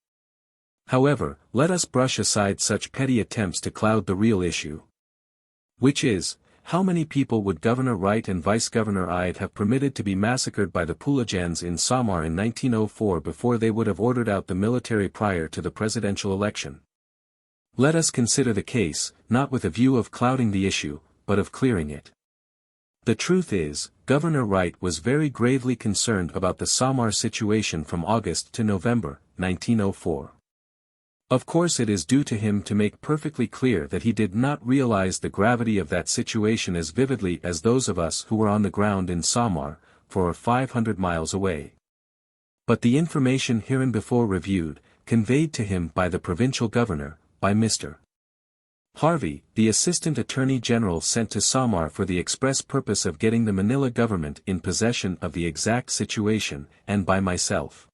However, let us brush aside such petty attempts to cloud the real issue. Which is, how many people would Governor Wright and Vice-Governor Ide have permitted to be massacred by the Pulajans in Samar in 1904 before they would have ordered out the military prior to the presidential election? Let us consider the case, not with a view of clouding the issue, but of clearing it. The truth is, Governor Wright was very gravely concerned about the Samar situation from August to November, 1904. Of course it is due to him to make perfectly clear that he did not realize the gravity of that situation as vividly as those of us who were on the ground in Samar, 400 or 500 miles away. But the information hereinbefore reviewed, conveyed to him by the provincial governor, by Mr. Harvey, the Assistant Attorney General sent to Samar for the express purpose of getting the Manila government in possession of the exact situation, and by myself,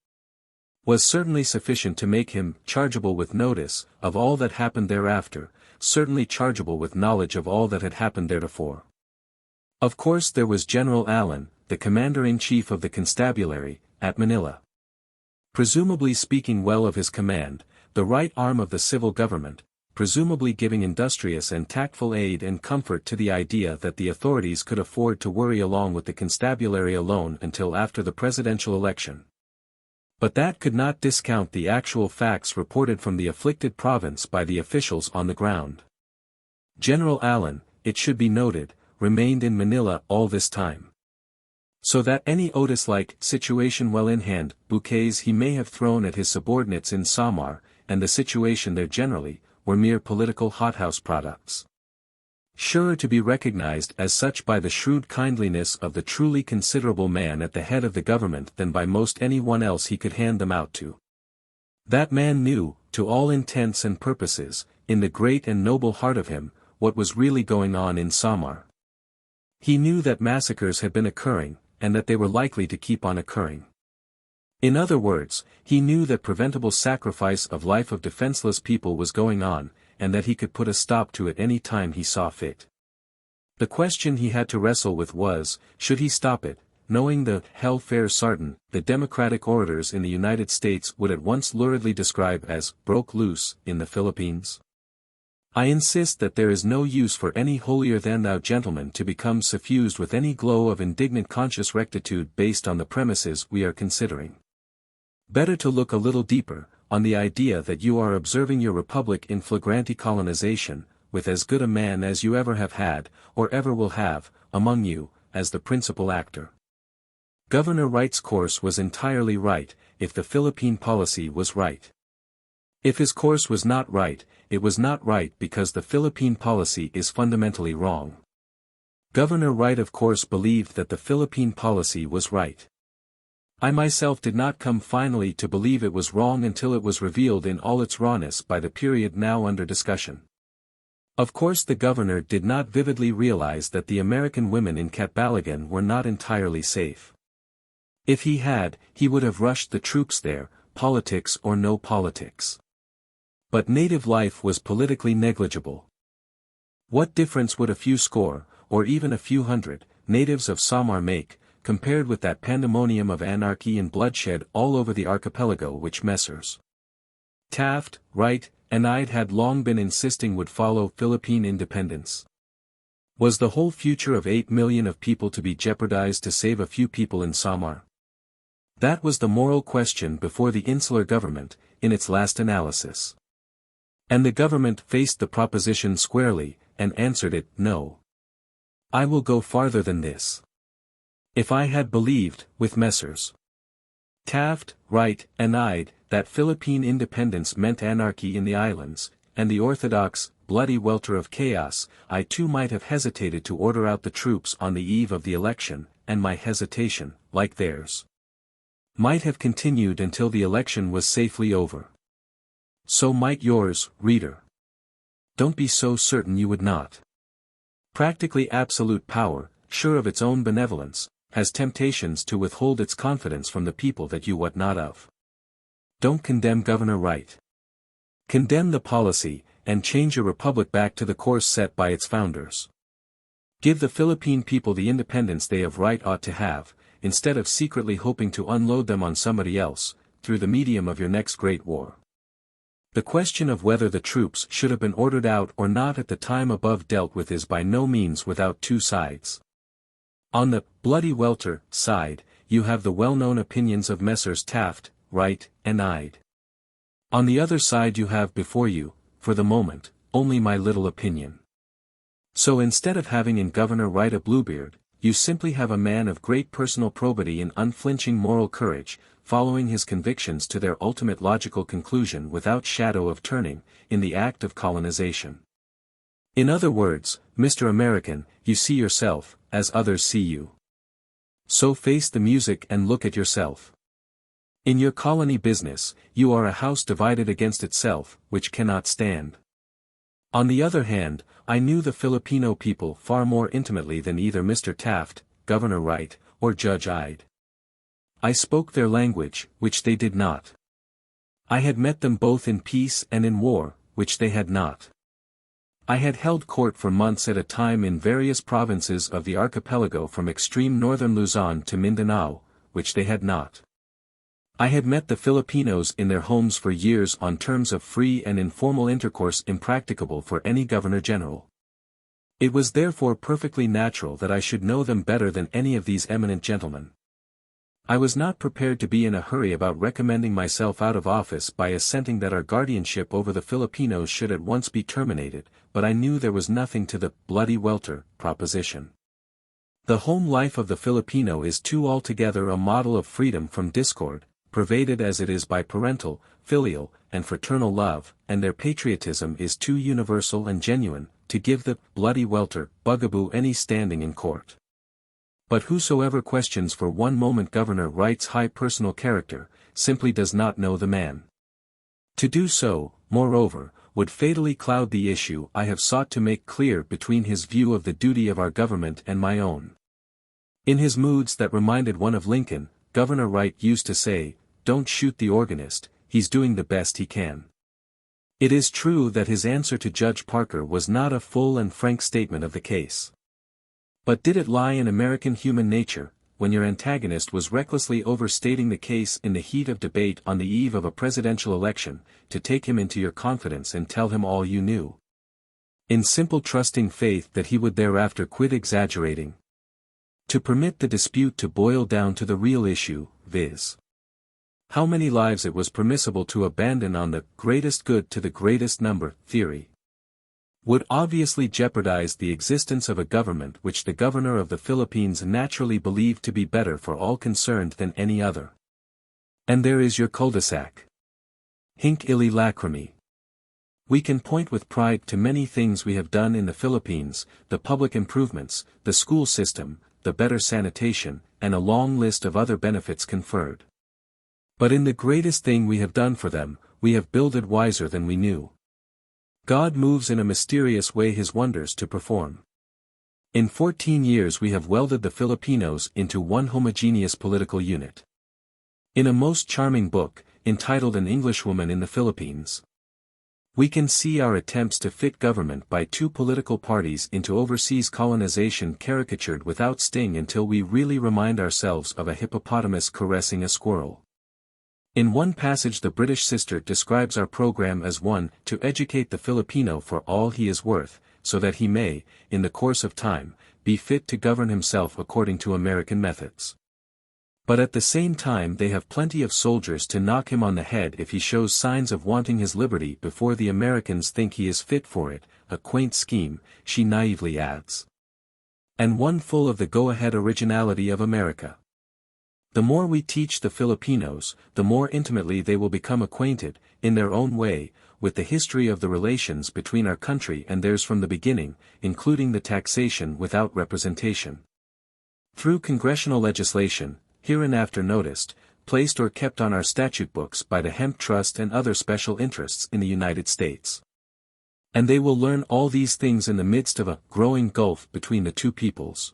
was certainly sufficient to make him chargeable with notice of all that happened thereafter, certainly chargeable with knowledge of all that had happened theretofore. Of course there was General Allen, the Commander-in-Chief of the Constabulary, at Manila. Presumably speaking well of his command, the right arm of the civil government, presumably giving industrious and tactful aid and comfort to the idea that the authorities could afford to worry along with the constabulary alone until after the presidential election. But that could not discount the actual facts reported from the afflicted province by the officials on the ground. General Allen, it should be noted, remained in Manila all this time. So that any Otis-like situation well in hand, bouquets he may have thrown at his subordinates in Samar, and the situation there generally, were mere political hothouse products, sure to be recognized as such by the shrewd kindliness of the truly considerable man at the head of the government than by most any one else he could hand them out to. That man knew, to all intents and purposes, in the great and noble heart of him, what was really going on in Samar. He knew that massacres had been occurring, and that they were likely to keep on occurring. In other words, he knew that preventable sacrifice of life of defenseless people was going on, and that he could put a stop to it any time he saw fit. The question he had to wrestle with was, should he stop it, knowing the hell-fare sartain the Democratic orators in the United States would at once luridly describe as broke loose in the Philippines? I insist that there is no use for any holier-than-thou gentleman to become suffused with any glow of indignant conscious rectitude based on the premises we are considering. Better to look a little deeper, on the idea that you are observing your republic in flagranti colonization, with as good a man as you ever have had, or ever will have, among you, as the principal actor. Governor Wright's course was entirely right, if the Philippine policy was right. If his course was not right, it was not right because the Philippine policy is fundamentally wrong. Governor Wright of course believed that the Philippine policy was right. I myself did not come finally to believe it was wrong until it was revealed in all its rawness by the period now under discussion. Of course the governor did not vividly realize that the American women in Catbalogan were not entirely safe. If he had, he would have rushed the troops there, politics or no politics. But native life was politically negligible. What difference would a few score, or even a few hundred, natives of Samar make, compared with that pandemonium of anarchy and bloodshed all over the archipelago which Messrs. Taft, Wright, and Ide had long been insisting would follow Philippine independence? Was the whole future of 8 million of people to be jeopardized to save a few people in Samar? That was the moral question before the insular government, in its last analysis. And the government faced the proposition squarely, and answered it, no. I will go farther than this. If I had believed, with Messrs. Taft, Wright, and Ide, that Philippine independence meant anarchy in the islands, and the orthodox, bloody welter of chaos, I too might have hesitated to order out the troops on the eve of the election, and my hesitation, like theirs, might have continued until the election was safely over. So might yours, reader. Don't be so certain you would not. Practically absolute power, sure of its own benevolence, has temptations to withhold its confidence from the people that you wot not of. Don't condemn Governor Wright. Condemn the policy, and change a republic back to the course set by its founders. Give the Philippine people the independence they of right ought to have, instead of secretly hoping to unload them on somebody else, through the medium of your next great war. The question of whether the troops should have been ordered out or not at the time above dealt with is by no means without two sides. On the bloody welter side, you have the well-known opinions of Messrs. Taft, Wright, and Ide. On the other side you have before you, for the moment, only my little opinion. So instead of having in Governor Wright a Bluebeard, you simply have a man of great personal probity and unflinching moral courage, following his convictions to their ultimate logical conclusion without shadow of turning, in the act of colonization. In other words, Mr. American, you see yourself, as others see you. So face the music and look at yourself. In your colony business, you are a house divided against itself, which cannot stand. On the other hand, I knew the Filipino people far more intimately than either Mr. Taft, Governor Wright, or Judge Ide. I spoke their language, which they did not. I had met them both in peace and in war, which they had not. I had held court for months at a time in various provinces of the archipelago from extreme northern Luzon to Mindanao, which they had not. I had met the Filipinos in their homes for years on terms of free and informal intercourse impracticable for any governor-general. It was therefore perfectly natural that I should know them better than any of these eminent gentlemen. I was not prepared to be in a hurry about recommending myself out of office by assenting that our guardianship over the Filipinos should at once be terminated, but I knew there was nothing to the bloody welter proposition. The home life of the Filipino is too altogether a model of freedom from discord, pervaded as it is by parental, filial, and fraternal love, and their patriotism is too universal and genuine, to give the bloody welter bugaboo any standing in court. But whosoever questions for one moment Governor Wright's high personal character, simply does not know the man. To do so, moreover, would fatally cloud the issue I have sought to make clear between his view of the duty of our government and my own. In his moods that reminded one of Lincoln, Governor Wright used to say, "Don't shoot the organist, he's doing the best he can." It is true that his answer to Judge Parker was not a full and frank statement of the case. But did it lie in American human nature, when your antagonist was recklessly overstating the case in the heat of debate on the eve of a presidential election, to take him into your confidence and tell him all you knew? In simple trusting faith that he would thereafter quit exaggerating. To permit the dispute to boil down to the real issue, viz. How many lives it was permissible to abandon on the greatest good to the greatest number theory, would obviously jeopardize the existence of a government which the governor of the Philippines naturally believed to be better for all concerned than any other. And there is your cul-de-sac. Hinc illi lacrimae. We can point with pride to many things we have done in the Philippines, the public improvements, the school system, the better sanitation, and a long list of other benefits conferred. But in the greatest thing we have done for them, we have builded wiser than we knew. God moves in a mysterious way his wonders to perform. In 14 years we have welded the Filipinos into one homogeneous political unit. In a most charming book, entitled An Englishwoman in the Philippines, we can see our attempts to fit government by two political parties into overseas colonization caricatured without sting until we really remind ourselves of a hippopotamus caressing a squirrel. In one passage the British sister describes our program as one, to educate the Filipino for all he is worth, so that he may, in the course of time, be fit to govern himself according to American methods. But at the same time they have plenty of soldiers to knock him on the head if he shows signs of wanting his liberty before the Americans think he is fit for it, a quaint scheme, she naively adds. And one full of the go-ahead originality of America. The more we teach the Filipinos, the more intimately they will become acquainted, in their own way, with the history of the relations between our country and theirs from the beginning, including the taxation without representation. Through congressional legislation, hereinafter noticed, placed or kept on our statute books by the Hemp Trust and other special interests in the United States. And they will learn all these things in the midst of a growing gulf between the two peoples.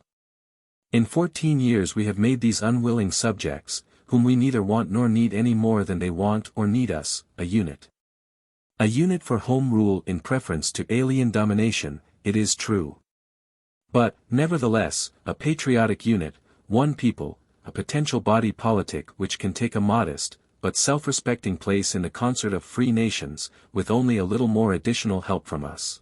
In 14 years we have made these unwilling subjects, whom we neither want nor need any more than they want or need us, a unit. A unit for home rule in preference to alien domination, it is true. But, nevertheless, a patriotic unit, one people, a potential body politic which can take a modest, but self-respecting place in the concert of free nations, with only a little more additional help from us.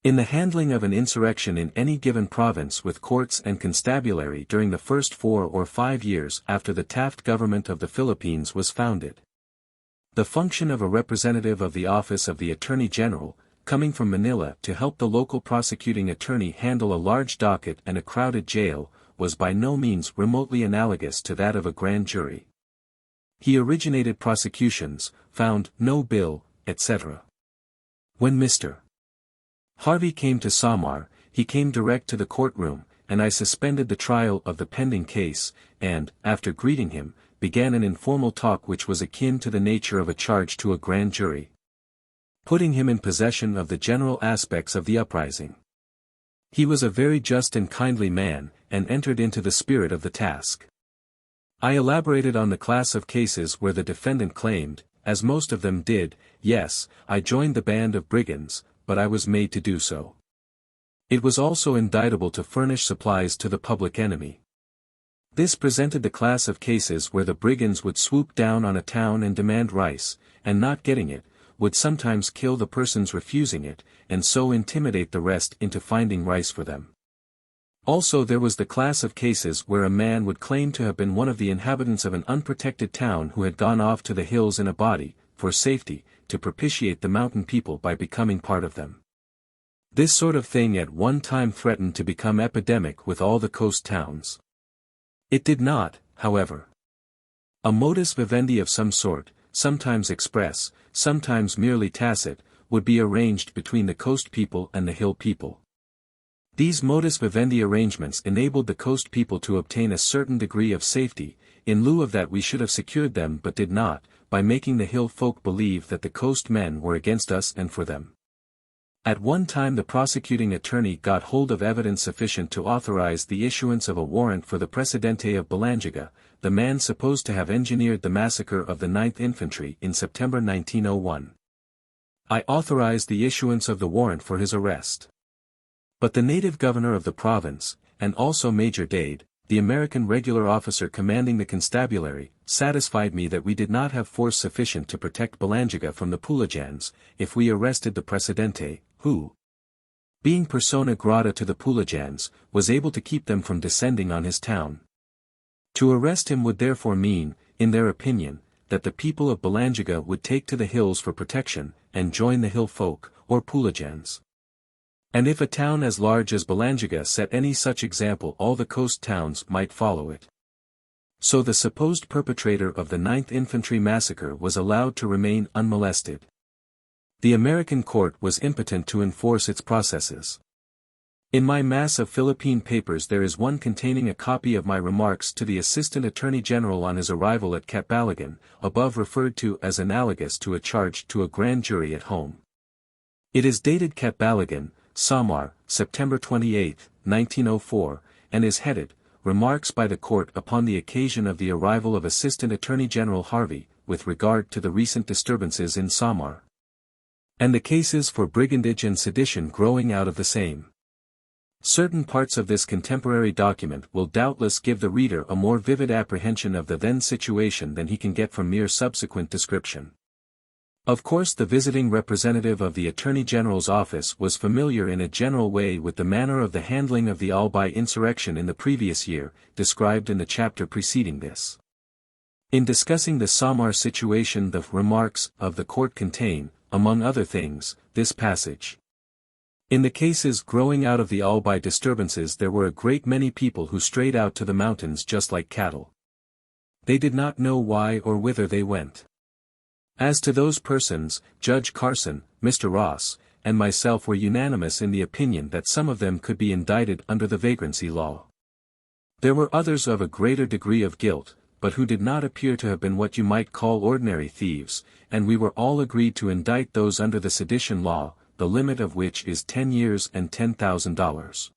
In the handling of an insurrection in any given province with courts and constabulary during the first 4 or 5 years after the Taft government of the Philippines was founded. The function of a representative of the Office of the Attorney General, coming from Manila to help the local prosecuting attorney handle a large docket and a crowded jail, was by no means remotely analogous to that of a grand jury. He originated prosecutions, found no bill, etc. When Mr. Harvey came to Samar, he came direct to the courtroom, and I suspended the trial of the pending case, and, after greeting him, began an informal talk which was akin to the nature of a charge to a grand jury. Putting him in possession of the general aspects of the uprising. He was a very just and kindly man, and entered into the spirit of the task. I elaborated on the class of cases where the defendant claimed, as most of them did, yes, I joined the band of brigands, but I was made to do so. It was also indictable to furnish supplies to the public enemy. This presented the class of cases where the brigands would swoop down on a town and demand rice, and not getting it, would sometimes kill the persons refusing it, and so intimidate the rest into finding rice for them. Also there was the class of cases where a man would claim to have been one of the inhabitants of an unprotected town who had gone off to the hills in a body, for safety, to propitiate the mountain people by becoming part of them. This sort of thing at one time threatened to become epidemic with all the coast towns. It did not, however. A modus vivendi of some sort, sometimes express, sometimes merely tacit, would be arranged between the coast people and the hill people. These modus vivendi arrangements enabled the coast people to obtain a certain degree of safety, in lieu of that we should have secured them but did not, by making the hill folk believe that the coast men were against us and for them. At one time the prosecuting attorney got hold of evidence sufficient to authorize the issuance of a warrant for the Presidente of Balangiga, the man supposed to have engineered the massacre of the 9th Infantry in September 1901. I authorized the issuance of the warrant for his arrest. But the native governor of the province, and also Major Dade, the American regular officer commanding the constabulary, satisfied me that we did not have force sufficient to protect Balangiga from the Pulajans, if we arrested the Presidente, who, being persona grata to the Pulajans, was able to keep them from descending on his town. To arrest him would therefore mean, in their opinion, that the people of Balangiga would take to the hills for protection, and join the hill folk, or Pulajans. And if a town as large as Balangiga set any such example all the coast towns might follow it. So the supposed perpetrator of the 9th Infantry massacre was allowed to remain unmolested. The American court was impotent to enforce its processes. In my mass of Philippine papers there is one containing a copy of my remarks to the Assistant Attorney General on his arrival at Catbalogan, above referred to as analogous to a charge to a grand jury at home. It is dated Catbalogan, Samar, September 28, 1904, and is headed, Remarks by the Court upon the occasion of the arrival of Assistant Attorney General Harvey, with regard to the recent disturbances in Samar, and the cases for brigandage and sedition growing out of the same. Certain parts of this contemporary document will doubtless give the reader a more vivid apprehension of the then situation than he can get from mere subsequent description. Of course the visiting representative of the Attorney General's office was familiar in a general way with the manner of the handling of the Albay insurrection in the previous year, described in the chapter preceding this. In discussing the Samar situation the remarks of the court contain, among other things, this passage. In the cases growing out of the Albay disturbances there were a great many people who strayed out to the mountains just like cattle. They did not know why or whither they went. As to those persons, Judge Carson, Mr. Ross, and myself were unanimous in the opinion that some of them could be indicted under the vagrancy law. There were others of a greater degree of guilt, but who did not appear to have been what you might call ordinary thieves, and we were all agreed to indict those under the sedition law, the limit of which is 10 years and $10,000.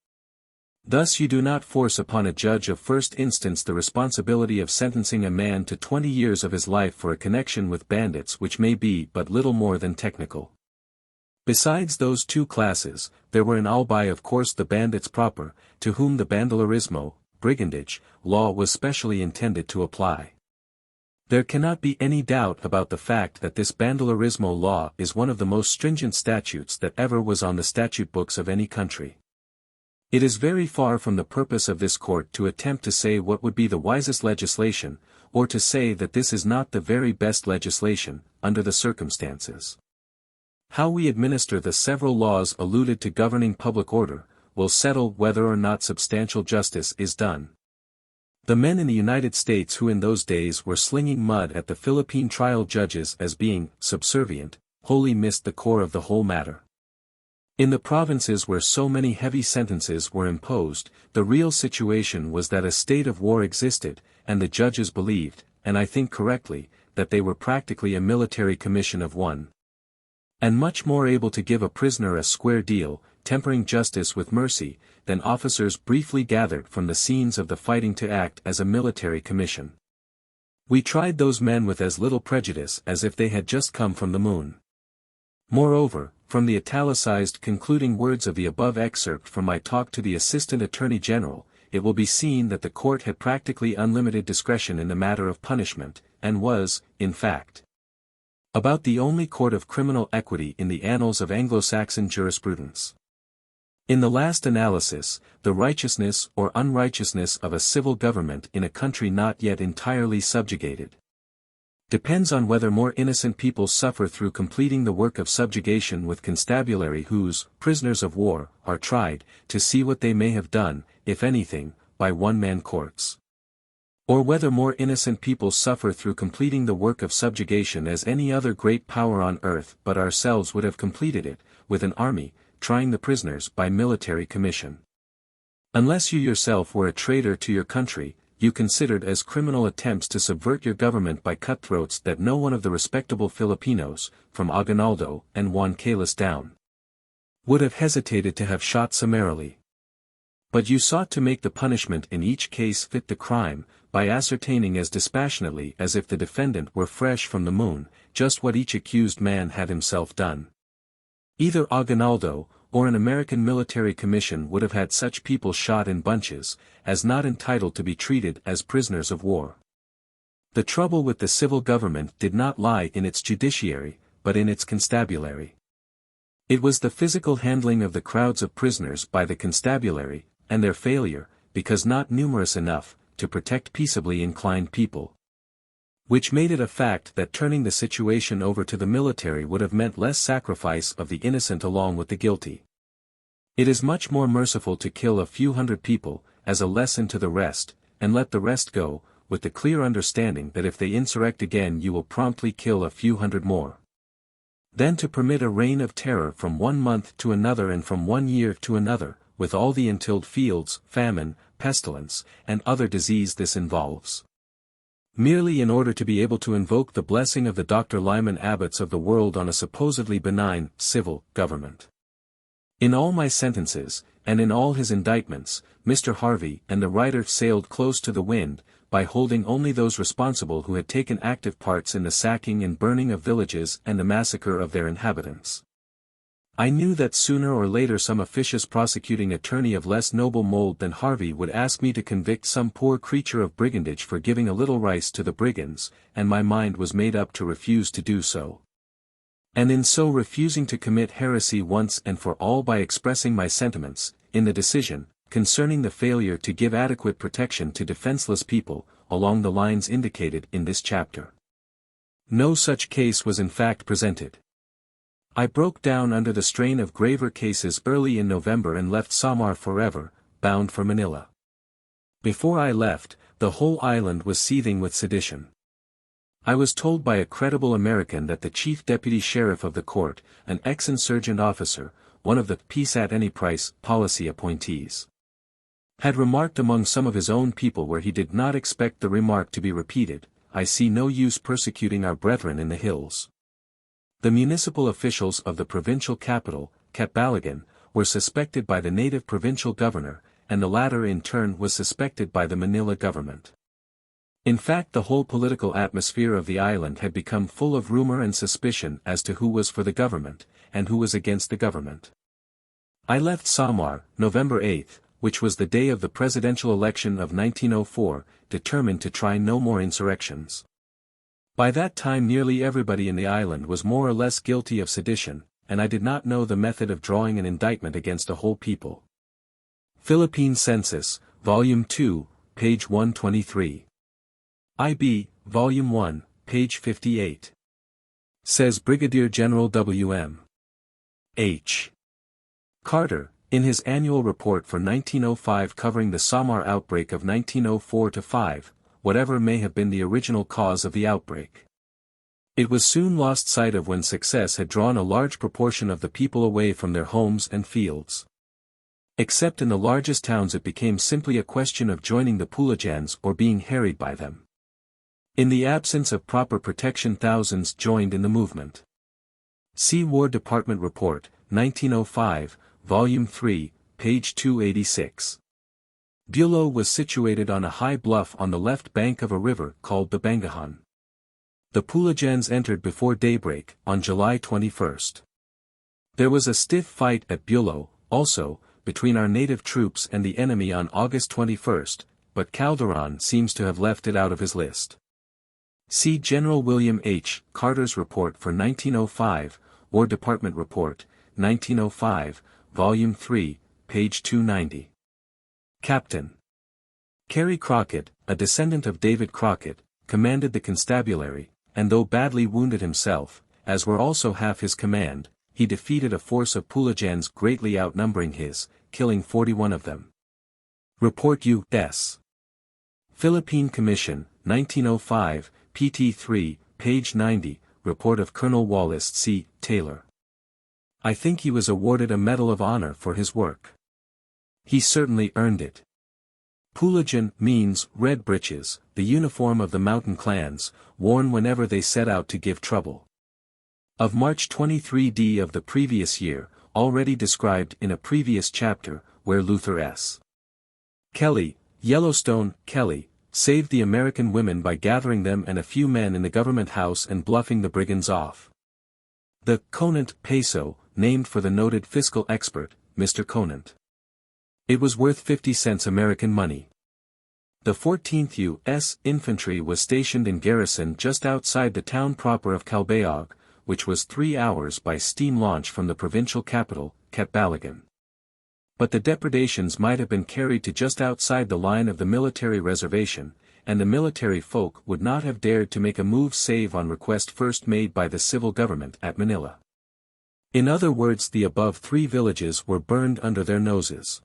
Thus you do not force upon a judge of first instance the responsibility of sentencing a man to 20 years of his life for a connection with bandits which may be but little more than technical. Besides those two classes, there were in Albay of course the bandits proper, to whom the bandolerismo, brigandage, law was specially intended to apply. There cannot be any doubt about the fact that this bandolerismo law is one of the most stringent statutes that ever was on the statute books of any country. It is very far from the purpose of this court to attempt to say what would be the wisest legislation, or to say that this is not the very best legislation, under the circumstances. How we administer the several laws alluded to governing public order, will settle whether or not substantial justice is done. The men in the United States who in those days were slinging mud at the Philippine trial judges as being subservient, wholly missed the core of the whole matter. In the provinces where so many heavy sentences were imposed, the real situation was that a state of war existed, and the judges believed, and I think correctly, that they were practically a military commission of one. And much more able to give a prisoner a square deal, tempering justice with mercy, than officers briefly gathered from the scenes of the fighting to act as a military commission. We tried those men with as little prejudice as if they had just come from the moon. Moreover, from the italicized concluding words of the above excerpt from my talk to the Assistant Attorney General, it will be seen that the court had practically unlimited discretion in the matter of punishment, and was, in fact, about the only court of criminal equity in the annals of Anglo-Saxon jurisprudence. In the last analysis, the righteousness or unrighteousness of a civil government in a country not yet entirely subjugated depends on whether more innocent people suffer through completing the work of subjugation with constabulary whose prisoners of war are tried, to see what they may have done, if anything, by one-man courts. Or whether more innocent people suffer through completing the work of subjugation as any other great power on earth but ourselves would have completed it, with an army, trying the prisoners by military commission. Unless you yourself were a traitor to your country, you considered as criminal attempts to subvert your government by cutthroats that no one of the respectable Filipinos, from Aguinaldo and Juan Calas down, would have hesitated to have shot summarily. But you sought to make the punishment in each case fit the crime, by ascertaining as dispassionately as if the defendant were fresh from the moon, just what each accused man had himself done. Either Aguinaldo, or an American military commission would have had such people shot in bunches, as not entitled to be treated as prisoners of war. The trouble with the civil government did not lie in its judiciary, but in its constabulary. It was the physical handling of the crowds of prisoners by the constabulary, and their failure, because not numerous enough, to protect peaceably inclined people, which made it a fact that turning the situation over to the military would have meant less sacrifice of the innocent along with the guilty. It is much more merciful to kill a few hundred people, as a lesson to the rest, and let the rest go, with the clear understanding that if they insurrect again you will promptly kill a few hundred more, than to permit a reign of terror from 1 month to another and from 1 year to another, with all the untilled fields, famine, pestilence, and other disease this involves. Merely in order to be able to invoke the blessing of the Dr. Lyman Abbots of the world on a supposedly benign, civil, government. In all my sentences, and in all his indictments, Mr. Harvey and the writer sailed close to the wind, by holding only those responsible who had taken active parts in the sacking and burning of villages and the massacre of their inhabitants. I knew that sooner or later some officious prosecuting attorney of less noble mold than Harvey would ask me to convict some poor creature of brigandage for giving a little rice to the brigands, and my mind was made up to refuse to do so. And in so refusing to commit heresy once and for all by expressing my sentiments, in the decision, concerning the failure to give adequate protection to defenseless people, along the lines indicated in this chapter. No such case was in fact presented. I broke down under the strain of graver cases early in November and left Samar forever, bound for Manila. Before I left, the whole island was seething with sedition. I was told by a credible American that the chief deputy sheriff of the court, an ex-insurgent officer, one of the peace-at-any-price policy appointees, had remarked among some of his own people where he did not expect the remark to be repeated, "I see no use persecuting our brethren in the hills." The municipal officials of the provincial capital, Catbalogan, were suspected by the native provincial governor, and the latter in turn was suspected by the Manila government. In fact, the whole political atmosphere of the island had become full of rumor and suspicion as to who was for the government, and who was against the government. I left Samar, November 8, which was the day of the presidential election of 1904, determined to try no more insurrections. By that time nearly everybody in the island was more or less guilty of sedition, and I did not know the method of drawing an indictment against a whole people. Philippine Census, Volume 2, page 123. IB, Volume 1, page 58. Says Brigadier General W.M. H. Carter, in his annual report for 1905 covering the Samar outbreak of 1904-5, whatever may have been the original cause of the outbreak. It was soon lost sight of when success had drawn a large proportion of the people away from their homes and fields. Except in the largest towns it became simply a question of joining the Pulajans or being harried by them. In the absence of proper protection thousands joined in the movement. See War Department Report, 1905, Volume 3, page 286. Bulow was situated on a high bluff on the left bank of a river called the Bangahan. The Pulajans entered before daybreak, on July 21. There was a stiff fight at Bulow, also, between our native troops and the enemy on August 21, but Calderon seems to have left it out of his list. See General William H. Carter's report for 1905, War Department Report, 1905, Volume 3, page 290. Captain Cary Crockett, a descendant of David Crockett, commanded the constabulary, and though badly wounded himself, as were also half his command, he defeated a force of Pulajans greatly outnumbering his, killing 41 of them. Report U.S. Philippine Commission, 1905, pt 3, page 90, report of Colonel Wallace C. Taylor. I think he was awarded a Medal of Honor for his work. He certainly earned it. Pulajan means red breeches, the uniform of the mountain clans, worn whenever they set out to give trouble. Of March 23d of the previous year, already described in a previous chapter, where Luther S. Kelly, Yellowstone, Kelly, saved the American women by gathering them and a few men in the government house and bluffing the brigands off. The Conant peso, named for the noted fiscal expert, Mr. Conant. It was worth 50 cents American money. The 14th U.S. Infantry was stationed in garrison just outside the town proper of Calbayog, which was 3 hours by steam launch from the provincial capital, Catbalogan. But the depredations might have been carried to just outside the line of the military reservation, and the military folk would not have dared to make a move save on request first made by the civil government at Manila. In other words, the above 3 villages were burned under their noses.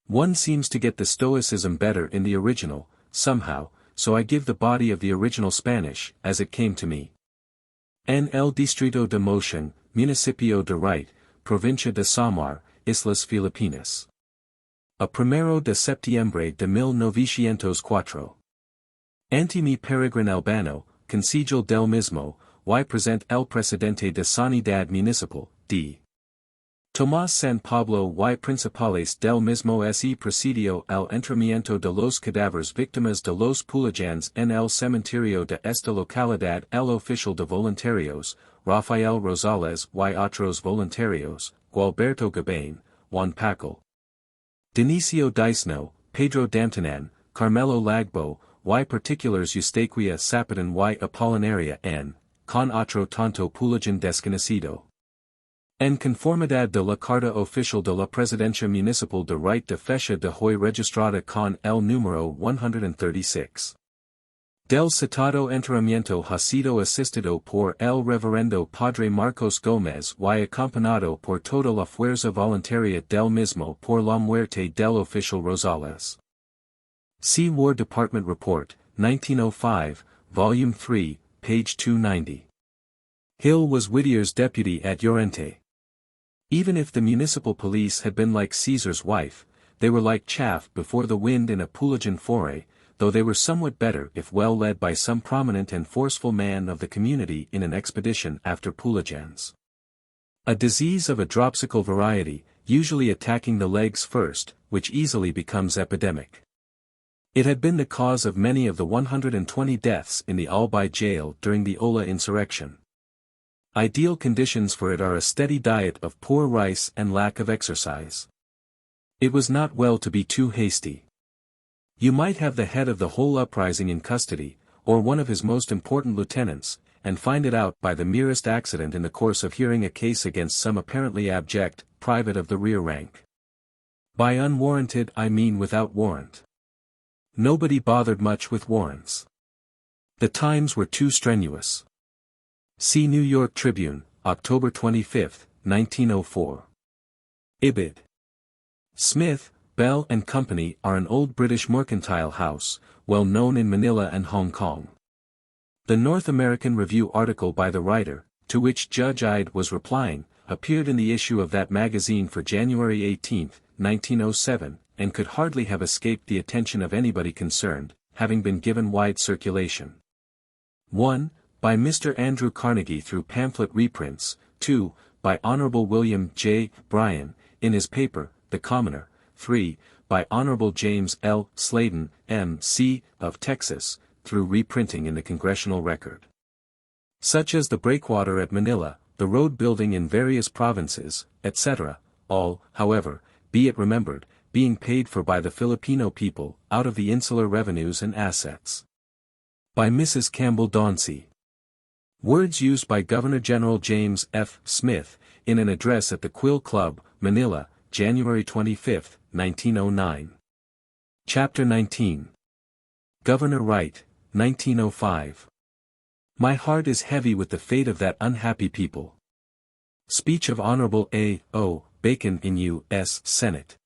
One seems to get the stoicism better in the original, somehow, so I give the body of the original Spanish, as it came to me. En el Distrito de Motion, Municipio de Rite, Provincia de Samar, Islas Filipinas. A primero de septiembre de 1904. Ante mi peregrino albano, concejal del mismo, y present el presidente de sanidad municipal, d. Tomás San Pablo y principales del mismo se presidio al enterramiento de los cadáveres víctimas de los Pulagans en el cementerio de esta localidad. El oficial de voluntarios, Rafael Rosales y otros voluntarios, Gualberto Gabain, Juan Pacal, Dionisio Disno, Pedro Dantanan, Carmelo Lagbo, y particulars Eustaquia Sapitan y Apolinaria n, con otro tanto Pulagan desconocido. En conformidad de la Carta Oficial de la Presidencia Municipal de Right de Fecha de Hoy registrada con el número 136. Del citado enterramiento ha sido asistido por el reverendo Padre Marcos Gómez y acompañado por toda la fuerza voluntaria del mismo por la muerte del oficial Rosales. See War Department Report, 1905, Volume 3, page 290. Hill was Whittier's deputy at Llorente. Even if the municipal police had been like Caesar's wife, they were like chaff before the wind in a Pulagan foray, though they were somewhat better if well led by some prominent and forceful man of the community in an expedition after Pulagans. A disease of a dropsical variety, usually attacking the legs first, which easily becomes epidemic. It had been the cause of many of the 120 deaths in the Albay jail during the Ola insurrection. Ideal conditions for it are a steady diet of poor rice and lack of exercise. It was not well to be too hasty. You might have the head of the whole uprising in custody, or one of his most important lieutenants, and find it out by the merest accident in the course of hearing a case against some apparently abject private of the rear rank. By unwarranted I mean without warrant. Nobody bothered much with warrants. The times were too strenuous. See New York Tribune, October 25, 1904. Ibid. Smith, Bell and Company are an old British mercantile house, well known in Manila and Hong Kong. The North American Review article by the writer, to which Judge Ide was replying, appeared in the issue of that magazine for January 18, 1907, and could hardly have escaped the attention of anybody concerned, having been given wide circulation. 1. By Mr. Andrew Carnegie through pamphlet reprints, 2. By Hon. William J. Bryan, in his paper, The Commoner, 3. By Hon. James L. Sladen, M.C., of Texas, through reprinting in the Congressional Record. Such as the breakwater at Manila, the road building in various provinces, etc., all, however, be it remembered, being paid for by the Filipino people, out of the insular revenues and assets. By Mrs. Campbell Dauncey. Words used by Governor-General James F. Smith, in an address at the Quill Club, Manila, January 25, 1909. Chapter 19. Governor Wright, 1905. My heart is heavy with the fate of that unhappy people. Speech of Hon. A. O. Bacon in U.S. Senate.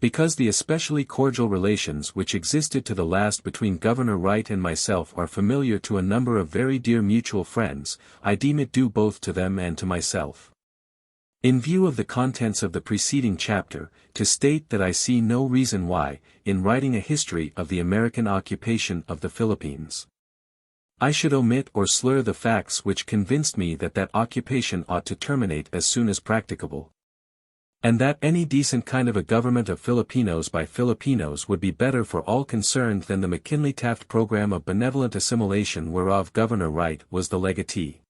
Because the especially cordial relations which existed to the last between Governor Wright and myself are familiar to a number of very dear mutual friends, I deem it due both to them and to myself. In view of the contents of the preceding chapter, to state that I see no reason why, in writing a history of the American occupation of the Philippines, I should omit or slur the facts which convinced me that that occupation ought to terminate as soon as practicable, and that any decent kind of a government of Filipinos by Filipinos would be better for all concerned than the McKinley-Taft program of benevolent assimilation whereof Governor Wright was the legatee.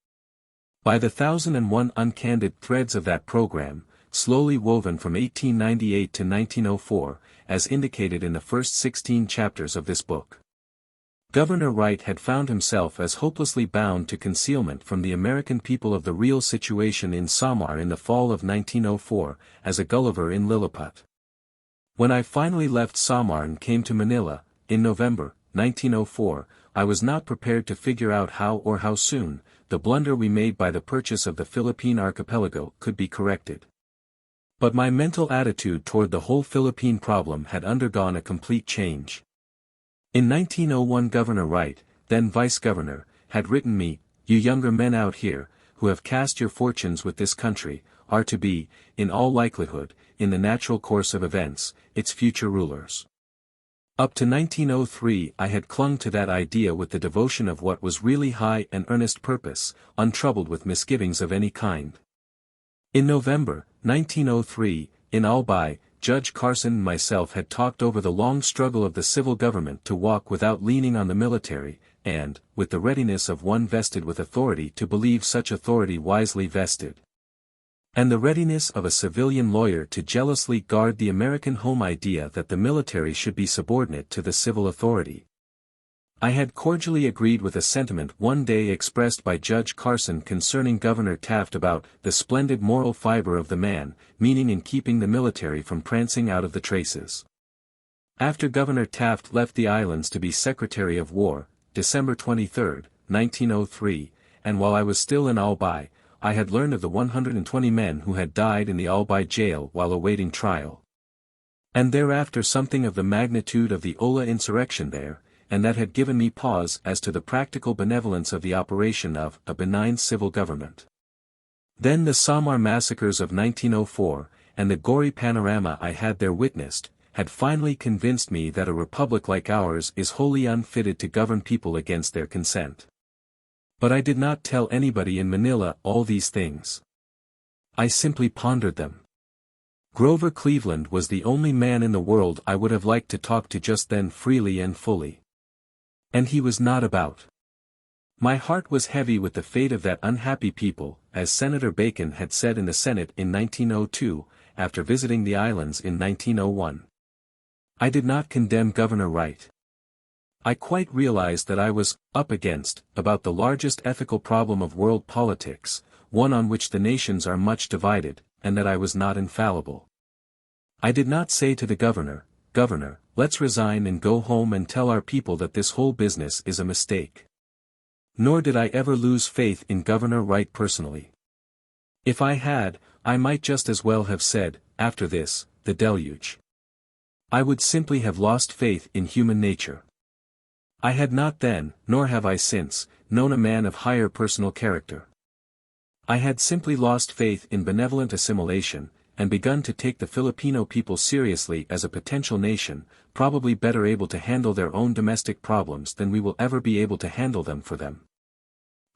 By the 1,001 uncandid threads of that program, slowly woven from 1898 to 1904, as indicated in the first 16 chapters of this book, Governor Wright had found himself as hopelessly bound to concealment from the American people of the real situation in Samar in the fall of 1904, as a Gulliver in Lilliput. When I finally left Samar and came to Manila, in November, 1904, I was not prepared to figure out how or how soon, the blunder we made by the purchase of the Philippine archipelago could be corrected. But my mental attitude toward the whole Philippine problem had undergone a complete change. In 1901 Governor Wright, then Vice-Governor, had written me, "You younger men out here, who have cast your fortunes with this country, are to be, in all likelihood, in the natural course of events, its future rulers. Up to 1903 I had clung to that idea with the devotion of what was really high and earnest purpose, untroubled with misgivings of any kind. In November, 1903, in Albay, Judge Carson and myself had talked over the long struggle of the civil government to walk without leaning on the military, and, with the readiness of one vested with authority to believe such authority wisely vested, and the readiness of a civilian lawyer to jealously guard the American home idea that the military should be subordinate to the civil authority. I had cordially agreed with a sentiment one day expressed by Judge Carson concerning Governor Taft about the splendid moral fiber of the man, meaning in keeping the military from prancing out of the traces. After Governor Taft left the islands to be Secretary of War, December 23, 1903, and while I was still in Albay, I had learned of the 120 men who had died in the Albay jail while awaiting trial. And thereafter something of the magnitude of the Ola insurrection there, and that had given me pause as to the practical benevolence of the operation of a benign civil government. Then the Samar massacres of 1904, and the gory panorama I had there witnessed, had finally convinced me that a republic like ours is wholly unfitted to govern people against their consent. But I did not tell anybody in Manila all these things. I simply pondered them. Grover Cleveland was the only man in the world I would have liked to talk to just then freely and fully. And he was not about. My heart was heavy with the fate of that unhappy people, as Senator Bacon had said in the Senate in 1902, after visiting the islands in 1901. I did not condemn Governor Wright. I quite realized that I was up against about the largest ethical problem of world politics, one on which the nations are much divided, and that I was not infallible. I did not say to the governor, "Governor, let's resign and go home and tell our people that this whole business is a mistake." Nor did I ever lose faith in Governor Wright personally. If I had, I might just as well have said, after this, the deluge. I would simply have lost faith in human nature. I had not then, nor have I since, known a man of higher personal character. I had simply lost faith in benevolent assimilation, and begun to take the Filipino people seriously as a potential nation, probably better able to handle their own domestic problems than we will ever be able to handle them for them.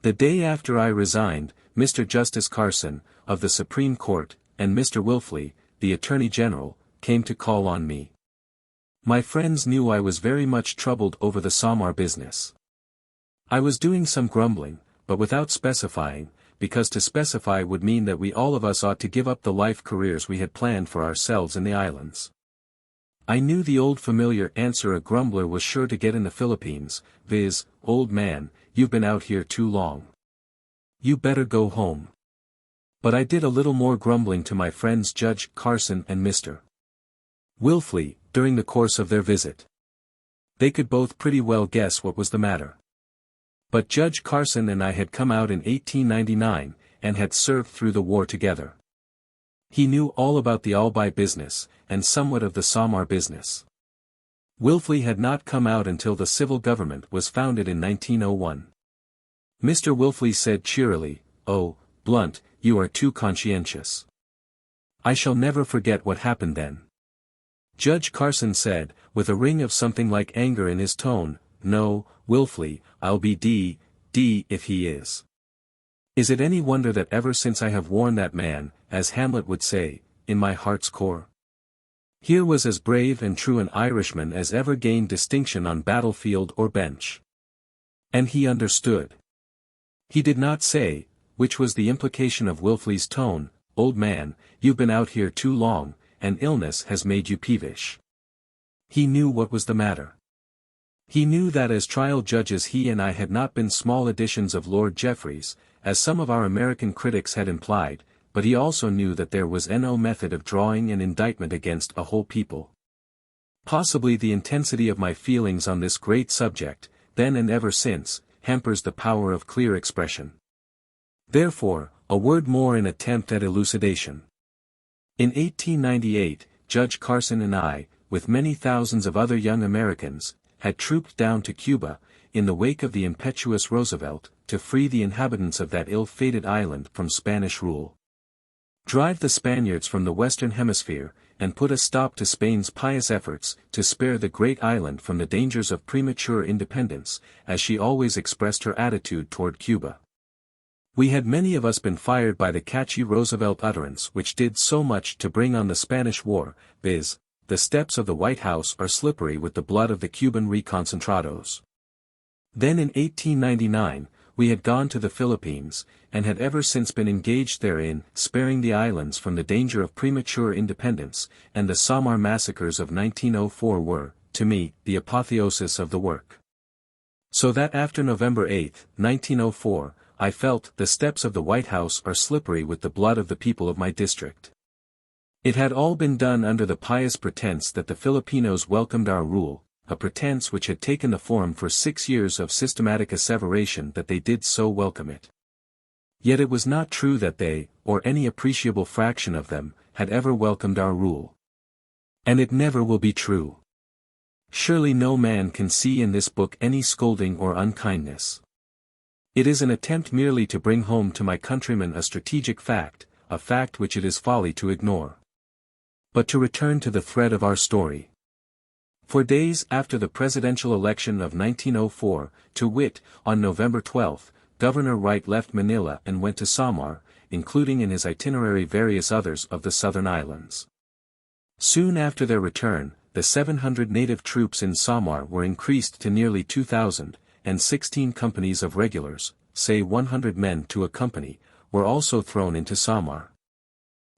The day after I resigned, Mr. Justice Carson, of the Supreme Court, and Mr. Wilfley, the Attorney General, came to call on me. My friends knew I was very much troubled over the Samar business. I was doing some grumbling, but without specifying, because to specify would mean that we all of us ought to give up the life careers we had planned for ourselves in the islands. I knew the old familiar answer a grumbler was sure to get in the Philippines, viz., "Old man, you've been out here too long. You better go home." But I did a little more grumbling to my friends Judge Carson and Mr. Wilfley, during the course of their visit. They could both pretty well guess what was the matter. But Judge Carson and I had come out in 1899, and had served through the war together. He knew all about the Albay business, and somewhat of the Samar business. Wilfley had not come out until the civil government was founded in 1901. Mr. Wilfley said cheerily, "Oh, Blount, you are too conscientious." I shall never forget what happened then. Judge Carson said, with a ring of something like anger in his tone, "No, Wilfley, I'll be d if he is. Is it any wonder that ever since I have worn that man, as Hamlet would say, in my heart's core?" Here was as brave and true an Irishman as ever gained distinction on battlefield or bench. And he understood. He did not say, which was the implication of Wilfley's tone, "Old man, you've been out here too long, and illness has made you peevish." He knew what was the matter. He knew that as trial judges he and I had not been small editions of Lord Jeffreys, as some of our American critics had implied, but he also knew that there was no method of drawing an indictment against a whole people. Possibly the intensity of my feelings on this great subject, then and ever since, hampers the power of clear expression. Therefore, a word more in attempt at elucidation. In 1898, Judge Carson and I, with many thousands of other young Americans, had trooped down to Cuba, in the wake of the impetuous Roosevelt, to free the inhabitants of that ill-fated island from Spanish rule. drive the Spaniards from the Western Hemisphere, and put a stop to Spain's pious efforts to spare the great island from the dangers of premature independence, as she always expressed her attitude toward Cuba. We had many of us been fired by the catchy Roosevelt utterance which did so much to bring on the Spanish War, viz., "The steps of the White House are slippery with the blood of the Cuban reconcentrados." Then in 1899, we had gone to the Philippines, and had ever since been engaged therein, sparing the islands from the danger of premature independence, and the Samar massacres of 1904 were, to me, the apotheosis of the work. So that after November 8, 1904, I felt the steps of the White House are slippery with the blood of the people of my district. It had all been done under the pious pretense that the Filipinos welcomed our rule, a pretense which had taken the form for 6 years of systematic asseveration that they did so welcome it. Yet it was not true that they, or any appreciable fraction of them, had ever welcomed our rule. And it never will be true. Surely no man can see in this book any scolding or unkindness. It is an attempt merely to bring home to my countrymen a strategic fact, a fact which it is folly to ignore. But to return to the thread of our story. For days after the presidential election of 1904, to wit, on November 12, Governor Wright left Manila and went to Samar, including in his itinerary various others of the southern islands. Soon after their return, the 700 native troops in Samar were increased to nearly 2,000, and 16 companies of regulars, say 100 men to a company, were also thrown into Samar.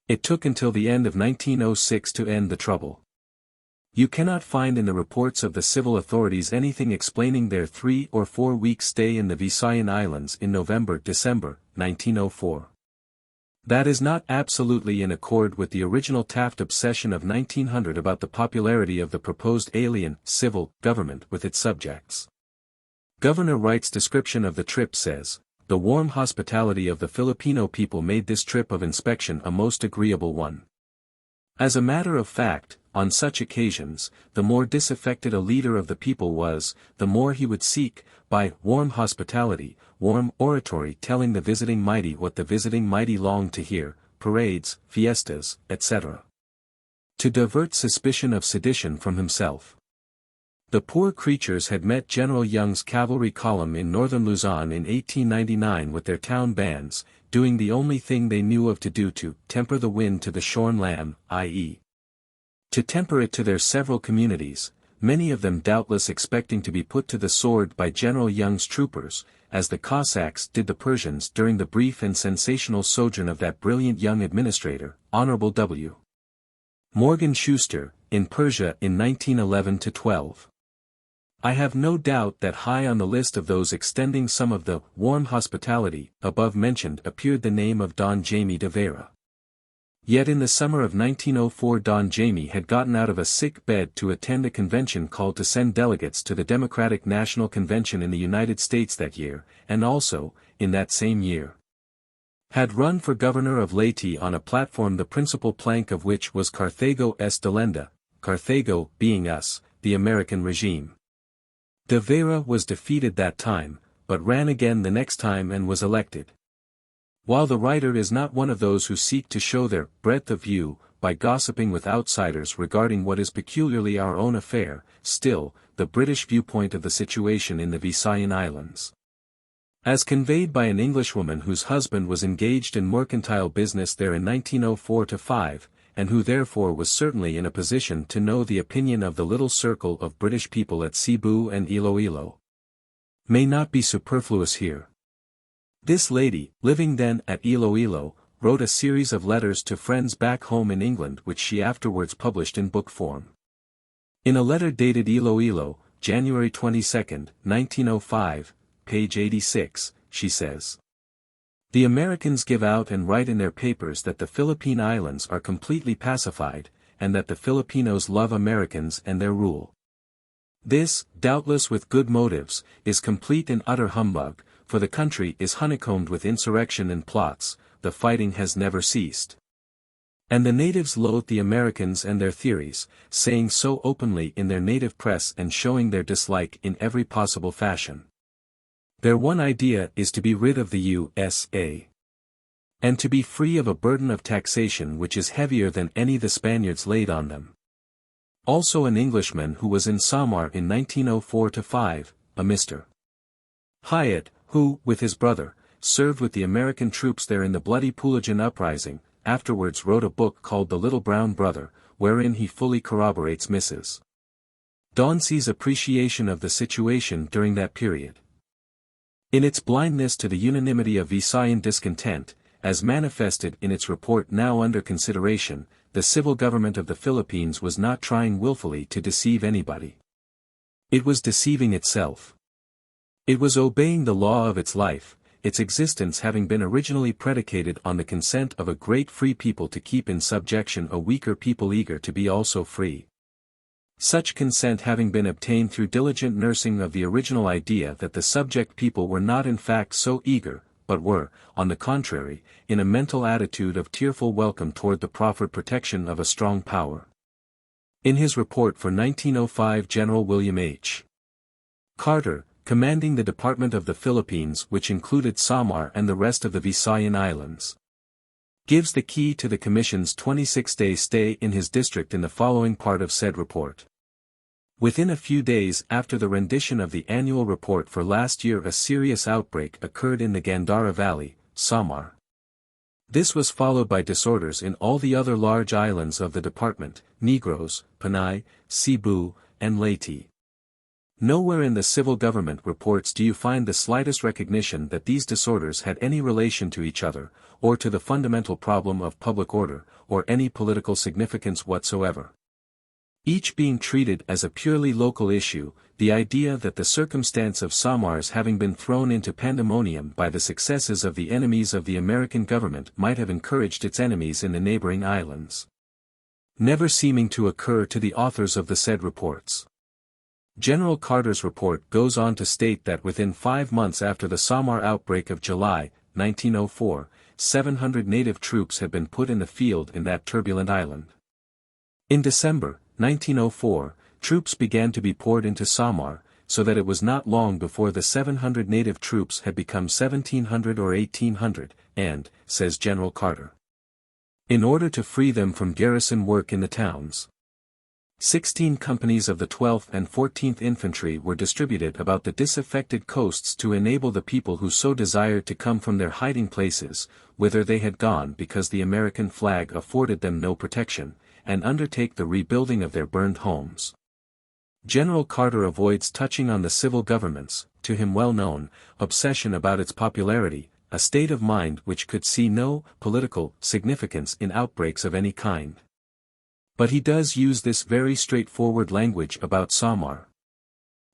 It took until the end of 1906 to end the trouble. You cannot find in the reports of the civil authorities anything explaining their 3 or 4 weeks stay in the Visayan Islands in November-December, 1904. That is not absolutely in accord with the original Taft obsession of 1900 about the popularity of the proposed alien, civil, government with its subjects. Governor Wright's description of the trip says, "The warm hospitality of the Filipino people made this trip of inspection a most agreeable one." As a matter of fact, on such occasions, the more disaffected a leader of the people was, the more he would seek, by warm hospitality, warm oratory telling the visiting mighty what the visiting mighty longed to hear, parades, fiestas, etc. to divert suspicion of sedition from himself. The poor creatures had met General Young's cavalry column in northern Luzon in 1899 with their town bands, doing the only thing they knew of to do to temper the wind to the shorn lamb, i.e. to temper it to their several communities, many of them doubtless expecting to be put to the sword by General Young's troopers, as the Cossacks did the Persians during the brief and sensational sojourn of that brilliant young administrator, Honorable W. Morgan Schuster, in Persia in 1911-12. I have no doubt that high on the list of those extending some of the warm hospitality above mentioned appeared the name of Don Jaime de Vera. Yet in the summer of 1904 Don Jaime had gotten out of a sick bed to attend a convention called to send delegates to the Democratic National Convention in the United States that year, and also, in that same year, had run for governor of Leyte on a platform the principal plank of which was Carthago es delenda, Carthago being us, the American regime. De Vera was defeated that time, but ran again the next time and was elected. While the writer is not one of those who seek to show their breadth of view, by gossiping with outsiders regarding what is peculiarly our own affair, still, the British viewpoint of the situation in the Visayan Islands, as conveyed by an Englishwoman whose husband was engaged in mercantile business there in 1904-5, and who therefore was certainly in a position to know the opinion of the little circle of British people at Cebu and Iloilo, may not be superfluous here. This lady, living then at Iloilo, wrote a series of letters to friends back home in England which she afterwards published in book form. In a letter dated Iloilo, January 22, 1905, page 86, she says, "The Americans give out and write in their papers that the Philippine Islands are completely pacified, and that the Filipinos love Americans and their rule. This, doubtless with good motives, is complete and utter humbug, for the country is honeycombed with insurrection and plots, the fighting has never ceased. And the natives loathe the Americans and their theories, saying so openly in their native press and showing their dislike in every possible fashion. Their one idea is to be rid of the USA. and to be free of a burden of taxation which is heavier than any the Spaniards laid on them. Also an Englishman who was in Samar in 1904–5, a Mr. Hyatt, who, with his brother, served with the American troops there in the bloody Pulajan uprising, afterwards wrote a book called The Little Brown Brother, wherein he fully corroborates Mrs. Dauncey's appreciation of the situation during that period. In its blindness to the unanimity of Visayan discontent, as manifested in its report now under consideration, the civil government of the Philippines was not trying willfully to deceive anybody. It was deceiving itself. It was obeying the law of its life, its existence having been originally predicated on the consent of a great free people to keep in subjection a weaker people eager to be also free. Such consent having been obtained through diligent nursing of the original idea that the subject people were not in fact so eager, but were, on the contrary, in a mental attitude of tearful welcome toward the proffered protection of a strong power. In his report for 1905, General William H. Carter, commanding the Department of the Philippines, which included Samar and the rest of the Visayan Islands, gives the key to the Commission's 26-day stay in his district in the following part of said report. Within a few days after the rendition of the annual report for last year, a serious outbreak occurred in the Gandara Valley, Samar. This was followed by disorders in all the other large islands of the department, Negros, Panay, Cebu, and Leyte. Nowhere in the civil government reports do you find the slightest recognition that these disorders had any relation to each other, or to the fundamental problem of public order, or any political significance whatsoever. Each being treated as a purely local issue, the idea that the circumstance of Samar's having been thrown into pandemonium by the successes of the enemies of the American government might have encouraged its enemies in the neighboring islands, never seeming to occur to the authors of the said reports. General Carter's report goes on to state that within 5 months after the Samar outbreak of July, 1904, 700 native troops had been put in the field in that turbulent island. In December, 1904, troops began to be poured into Samar, so that it was not long before the 700 native troops had become 1,700 or 1,800, and, says General Carter, in order to free them from garrison work in the towns, 16 companies of the 12th and 14th Infantry were distributed about the disaffected coasts to enable the people who so desired to come from their hiding places, whither they had gone because the American flag afforded them no protection, and undertake the rebuilding of their burned homes. General Carter avoids touching on the civil government's, to him well-known, obsession about its popularity, a state of mind which could see no political significance in outbreaks of any kind. But he does use this very straightforward language about Samar.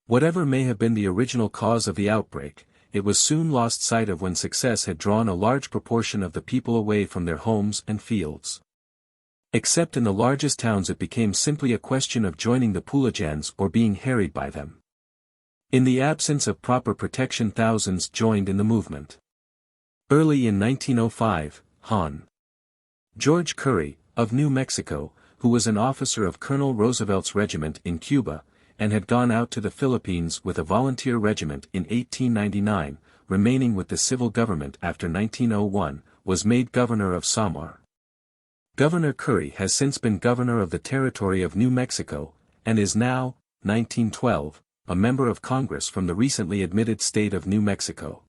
Whatever may have been the original cause of the outbreak, it was soon lost sight of when success had drawn a large proportion of the people away from their homes and fields. Except in the largest towns it became simply a question of joining the Pulajans or being harried by them. In the absence of proper protection, thousands joined in the movement. Early in 1905, Hon. George Curry, of New Mexico, who was an officer of Colonel Roosevelt's regiment in Cuba, and had gone out to the Philippines with a volunteer regiment in 1899, remaining with the civil government after 1901, was made governor of Samar. Governor Curry has since been governor of the territory of New Mexico, and is now, 1912, a member of Congress from the recently admitted state of New Mexico.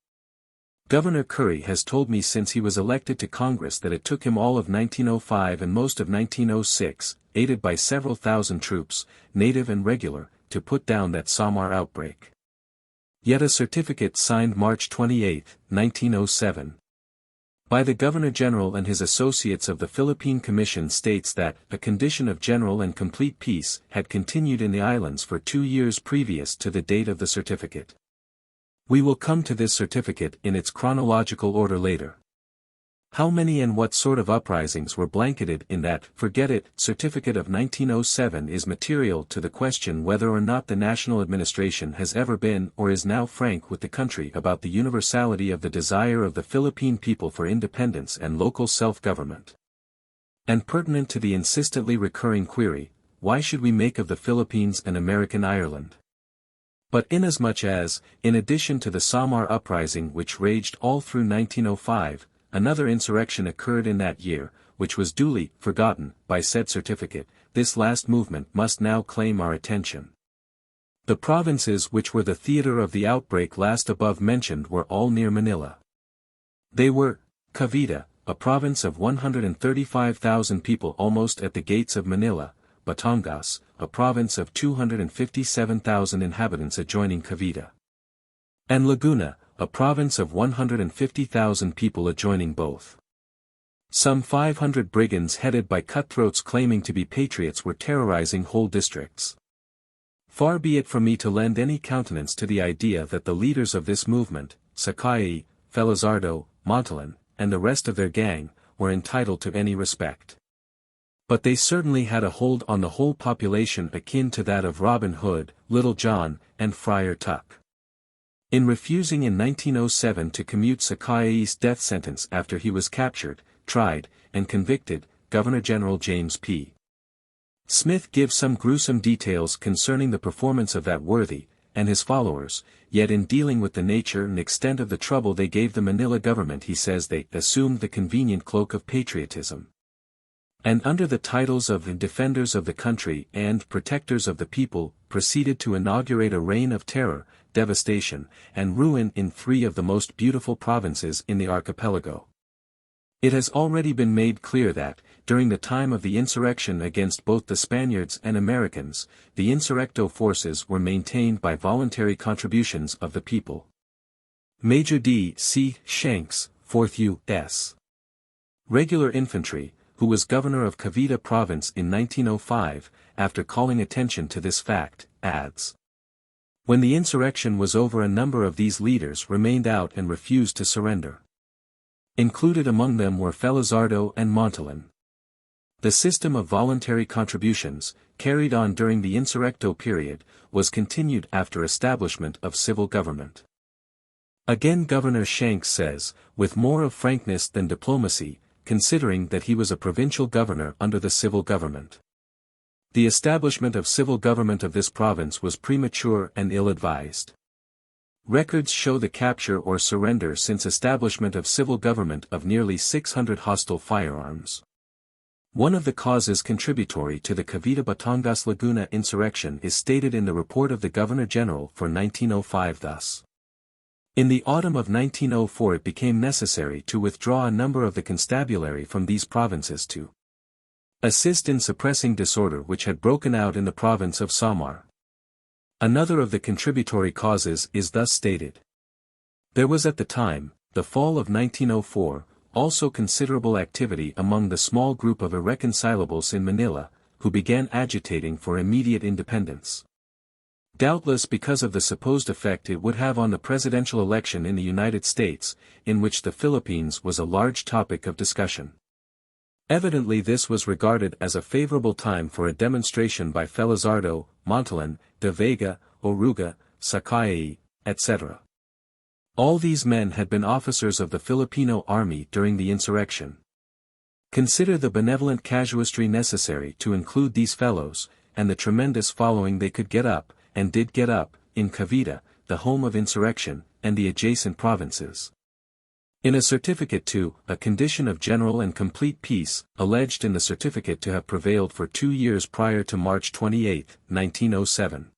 Governor Curry has told me since he was elected to Congress that it took him all of 1905 and most of 1906, aided by several thousand troops, native and regular, to put down that Samar outbreak. Yet a certificate signed March 28, 1907, by the Governor-General and his associates of the Philippine Commission states that a condition of general and complete peace had continued in the islands for 2 years previous to the date of the certificate. We will come to this certificate in its chronological order later. How many and what sort of uprisings were blanketed in that "forget it" certificate of 1907 is material to the question whether or not the national administration has ever been or is now frank with the country about the universality of the desire of the Philippine people for independence and local self-government. And pertinent to the insistently recurring query, why should we make of the Philippines an American Ireland? But inasmuch as, in addition to the Samar uprising which raged all through 1905, another insurrection occurred in that year, which was duly forgotten by said certificate. This last movement must now claim our attention. The provinces which were the theater of the outbreak last above mentioned were all near Manila. They were, Cavite, a province of 135,000 people almost at the gates of Manila; Batangas, a province of 257,000 inhabitants adjoining Cavite; and Laguna, a province of 150,000 people adjoining both. Some 500 brigands headed by cutthroats claiming to be patriots were terrorizing whole districts. Far be it from me to lend any countenance to the idea that the leaders of this movement, Sakaye, Felizardo, Montalban, and the rest of their gang, were entitled to any respect. But they certainly had a hold on the whole population akin to that of Robin Hood, Little John, and Friar Tuck. In refusing in 1907 to commute Sakaye's death sentence after he was captured, tried, and convicted, Governor-General James P. Smith gives some gruesome details concerning the performance of that worthy, and his followers, yet in dealing with the nature and extent of the trouble they gave the Manila government he says they assumed the convenient cloak of patriotism, and under the titles of defenders of the country and protectors of the people, proceeded to inaugurate a reign of terror, devastation, and ruin in 3 of the most beautiful provinces in the archipelago. It has already been made clear that, during the time of the insurrection against both the Spaniards and Americans, the insurrecto forces were maintained by voluntary contributions of the people. Major D. C. Shanks, 4th U.S. Regular Infantry, who was governor of Cavite Province in 1905, after calling attention to this fact, adds: when the insurrection was over, a number of these leaders remained out and refused to surrender. Included among them were Felizardo and Montalban. The system of voluntary contributions, carried on during the insurrecto period, was continued after establishment of civil government. Again, Governor Shanks says, with more of frankness than diplomacy, considering that he was a provincial governor under the civil government. The establishment of civil government of this province was premature and ill-advised. Records show the capture or surrender since establishment of civil government of nearly 600 hostile firearms. One of the causes contributory to the Cavite-Batangas-Laguna insurrection is stated in the report of the Governor-General for 1905 thus: in the autumn of 1904 it became necessary to withdraw a number of the constabulary from these provinces to assist in suppressing disorder which had broken out in the province of Samar. Another of the contributory causes is thus stated: there was at the time, the fall of 1904, also considerable activity among the small group of irreconcilables in Manila, who began agitating for immediate independence. Doubtless because of the supposed effect it would have on the presidential election in the United States, in which the Philippines was a large topic of discussion. Evidently this was regarded as a favorable time for a demonstration by Felizardo, Montalban, de Vega, Oruga, Sakaye, etc. All these men had been officers of the Filipino army during the insurrection. Consider the benevolent casuistry necessary to include these fellows, and the tremendous following they could get up, and did get up, in Cavite, the home of insurrection, and the adjacent provinces. In a certificate to a condition of general and complete peace, alleged in the certificate to have prevailed for 2 years prior to March 28, 1907.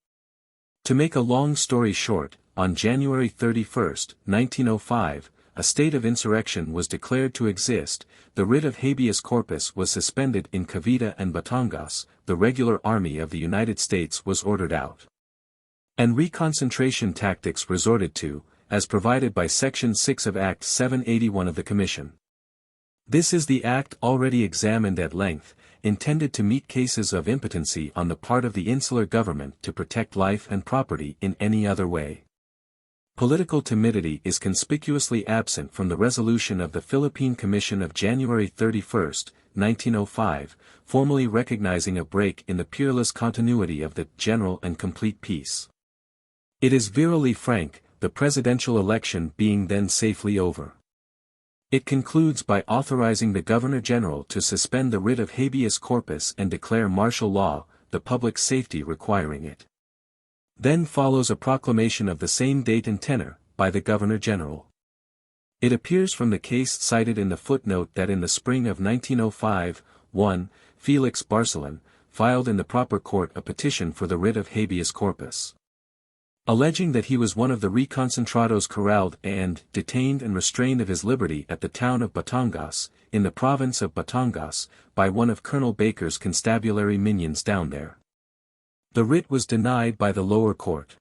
To make a long story short, on January 31, 1905, a state of insurrection was declared to exist, the writ of habeas corpus was suspended in Cavite and Batangas, the regular army of the United States was ordered out, and reconcentration tactics resorted to, as provided by Section 6 of Act 781 of the Commission. This is the act already examined at length, intended to meet cases of impotency on the part of the insular government to protect life and property in any other way. Political timidity is conspicuously absent from the resolution of the Philippine Commission of January 31, 1905, formally recognizing a break in the peerless continuity of the general and complete peace. It is virilely frank, the presidential election being then safely over. It concludes by authorizing the Governor-General to suspend the writ of habeas corpus and declare martial law, the public safety requiring it. Then follows a proclamation of the same date and tenor, by the Governor-General. It appears from the case cited in the footnote that in the spring of 1905, one, Felix Barcelon, filed in the proper court a petition for the writ of habeas corpus, alleging that he was one of the reconcentrados corralled and detained and restrained of his liberty at the town of Batangas, in the province of Batangas, by one of Colonel Baker's constabulary minions down there. The writ was denied by the lower court.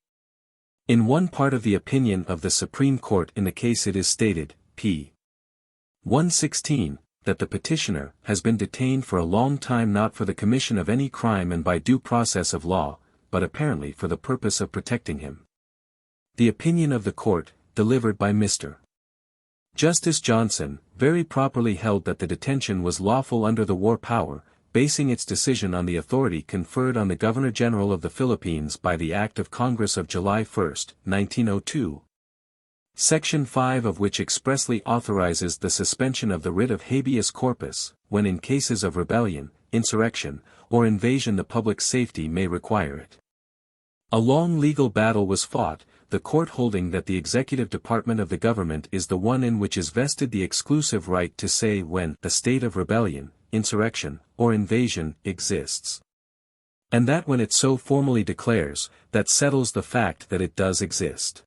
In one part of the opinion of the Supreme Court in the case it is stated, p. 116, that the petitioner has been detained for a long time not for the commission of any crime and by due process of law, but apparently for the purpose of protecting him. The opinion of the court, delivered by Mr. Justice Johnson, very properly held that the detention was lawful under the war power, basing its decision on the authority conferred on the Governor-General of the Philippines by the Act of Congress of July 1, 1902. Section 5 of which expressly authorizes the suspension of the writ of habeas corpus, when in cases of rebellion, insurrection, or invasion the public safety may require it. A long legal battle was fought, the court holding that the executive department of the government is the one in which is vested the exclusive right to say when a state of rebellion, insurrection, or invasion exists. And that when it so formally declares, that settles the fact that it does exist.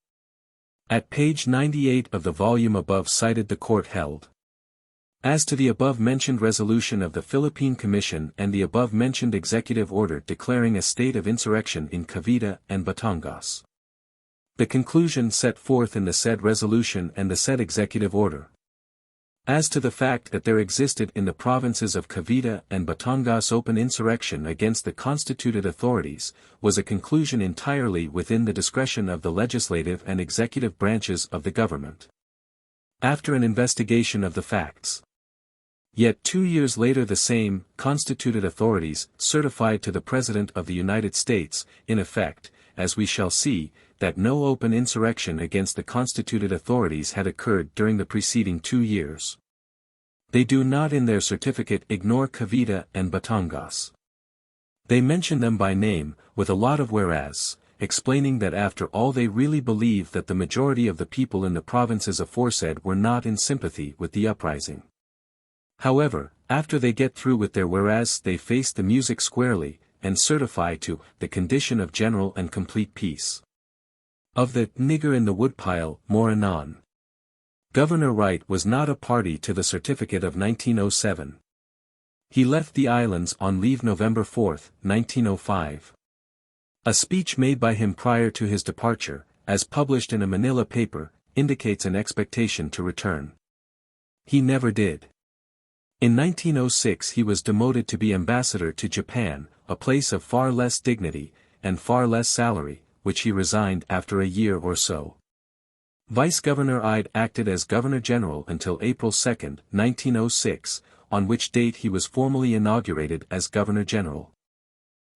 At page 98 of the volume above cited the court held. As to the above-mentioned resolution of the Philippine Commission and the above-mentioned executive order declaring a state of insurrection in Cavite and Batangas, the conclusion set forth in the said resolution and the said executive order. As to the fact that there existed in the provinces of Cavite and Batangas open insurrection against the constituted authorities, was a conclusion entirely within the discretion of the legislative and executive branches of the government. After an investigation of the facts. Yet 2 years later the same constituted authorities certified to the President of the United States, in effect, as we shall see, that no open insurrection against the constituted authorities had occurred during the preceding 2 years. They do not in their certificate ignore Cavite and Batangas. They mention them by name, with a lot of whereas, explaining that after all they really believe that the majority of the people in the provinces aforesaid were not in sympathy with the uprising. However, after they get through with their whereas they face the music squarely, and certify to the condition of general and complete peace. Of the nigger in the woodpile, more anon. Governor Wright was not a party to the certificate of 1907. He left the islands on leave November 4, 1905. A speech made by him prior to his departure, as published in a Manila paper, indicates an expectation to return. He never did. In 1906 he was demoted to be ambassador to Japan, a place of far less dignity, and far less salary, which he resigned after a year or so. Vice-Governor Ide acted as Governor-General until April 2, 1906, on which date he was formally inaugurated as Governor-General.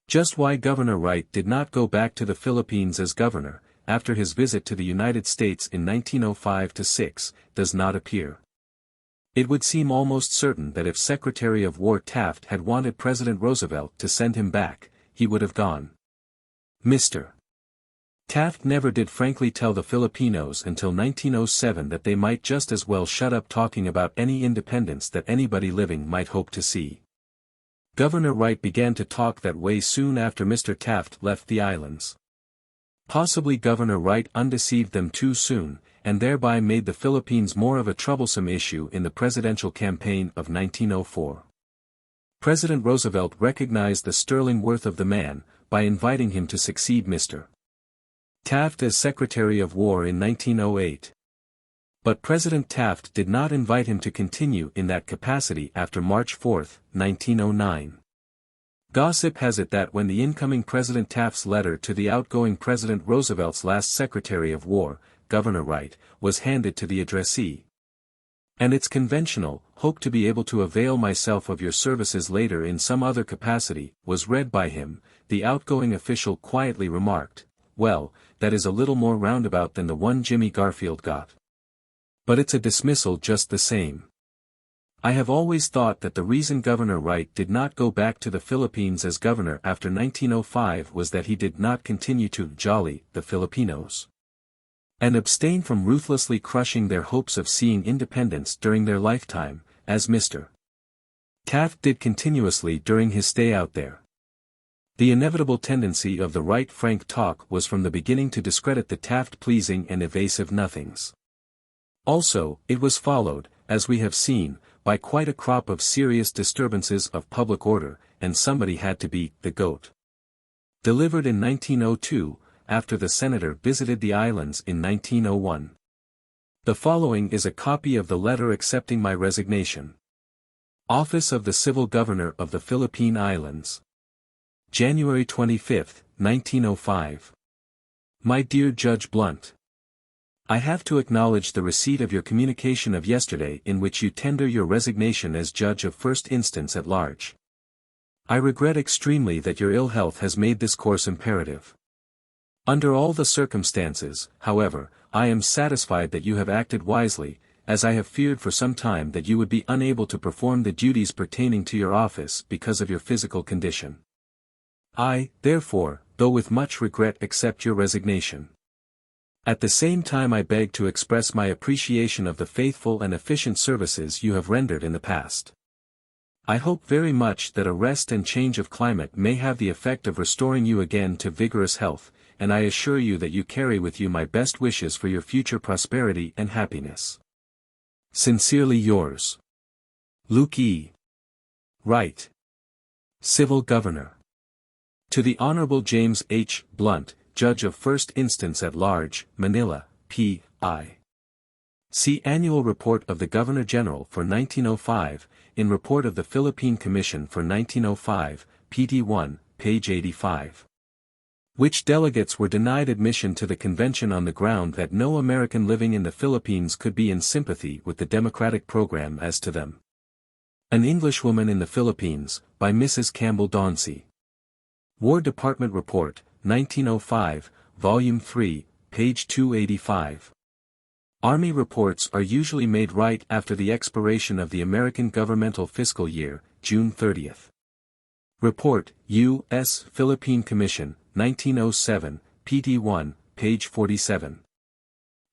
Just why Governor Wright did not go back to the Philippines as governor, after his visit to the United States in 1905-06, does not appear. It would seem almost certain that if Secretary of War Taft had wanted President Roosevelt to send him back, he would have gone. Mr. Taft never did frankly tell the Filipinos until 1907 that they might just as well shut up talking about any independence that anybody living might hope to see. Governor Wright began to talk that way soon after Mr. Taft left the islands. Possibly Governor Wright undeceived them too soon, and thereby made the Philippines more of a troublesome issue in the presidential campaign of 1904. President Roosevelt recognized the sterling worth of the man, by inviting him to succeed Mr. Taft as Secretary of War in 1908. But President Taft did not invite him to continue in that capacity after March 4, 1909. Gossip has it that when the incoming President Taft's letter to the outgoing President Roosevelt's last Secretary of War, Governor Wright, was handed to the addressee. And it's conventional, hope to be able to avail myself of your services later in some other capacity, was read by him, the outgoing official quietly remarked, well, that is a little more roundabout than the one Jimmy Garfield got. But it's a dismissal just the same. I have always thought that the reason Governor Wright did not go back to the Philippines as governor after 1905 was that he did not continue to jolly the Filipinos. and abstain from ruthlessly crushing their hopes of seeing independence during their lifetime, as Mr. Taft did continuously during his stay out there. The inevitable tendency of the right frank talk was from the beginning to discredit the Taft-pleasing and evasive nothings. Also, it was followed, as we have seen, by quite a crop of serious disturbances of public order, and somebody had to be the goat. Delivered in 1902, after the senator visited the islands in 1901. The following is a copy of the letter accepting my resignation. Office of the Civil Governor of the Philippine Islands. January 25, 1905. My dear Judge Blount. I have to acknowledge the receipt of your communication of yesterday in which you tender your resignation as Judge of First Instance at large. I regret extremely that your ill health has made this course imperative. Under all the circumstances, however, I am satisfied that you have acted wisely, as I have feared for some time that you would be unable to perform the duties pertaining to your office because of your physical condition. I, therefore, though with much regret accept your resignation. At the same time I beg to express my appreciation of the faithful and efficient services you have rendered in the past. I hope very much that a rest and change of climate may have the effect of restoring you again to vigorous health, and I assure you that you carry with you my best wishes for your future prosperity and happiness. Sincerely yours. Luke E. Wright. Civil Governor. To the Honorable James H. Blount, Judge of First Instance at Large, Manila, P.I. See Annual Report of the Governor-General for 1905, in Report of the Philippine Commission for 1905, pt. 1, page 85. Which delegates were denied admission to the convention on the ground that no American living in the Philippines could be in sympathy with the democratic program as to them. An Englishwoman in the Philippines, by Mrs. Campbell Dauncey. War Department Report, 1905, Volume 3, page 285. Army reports are usually made right after the expiration of the American governmental fiscal year, June 30th. Report, U.S. Philippine Commission, 1907, pt. 1, page 47.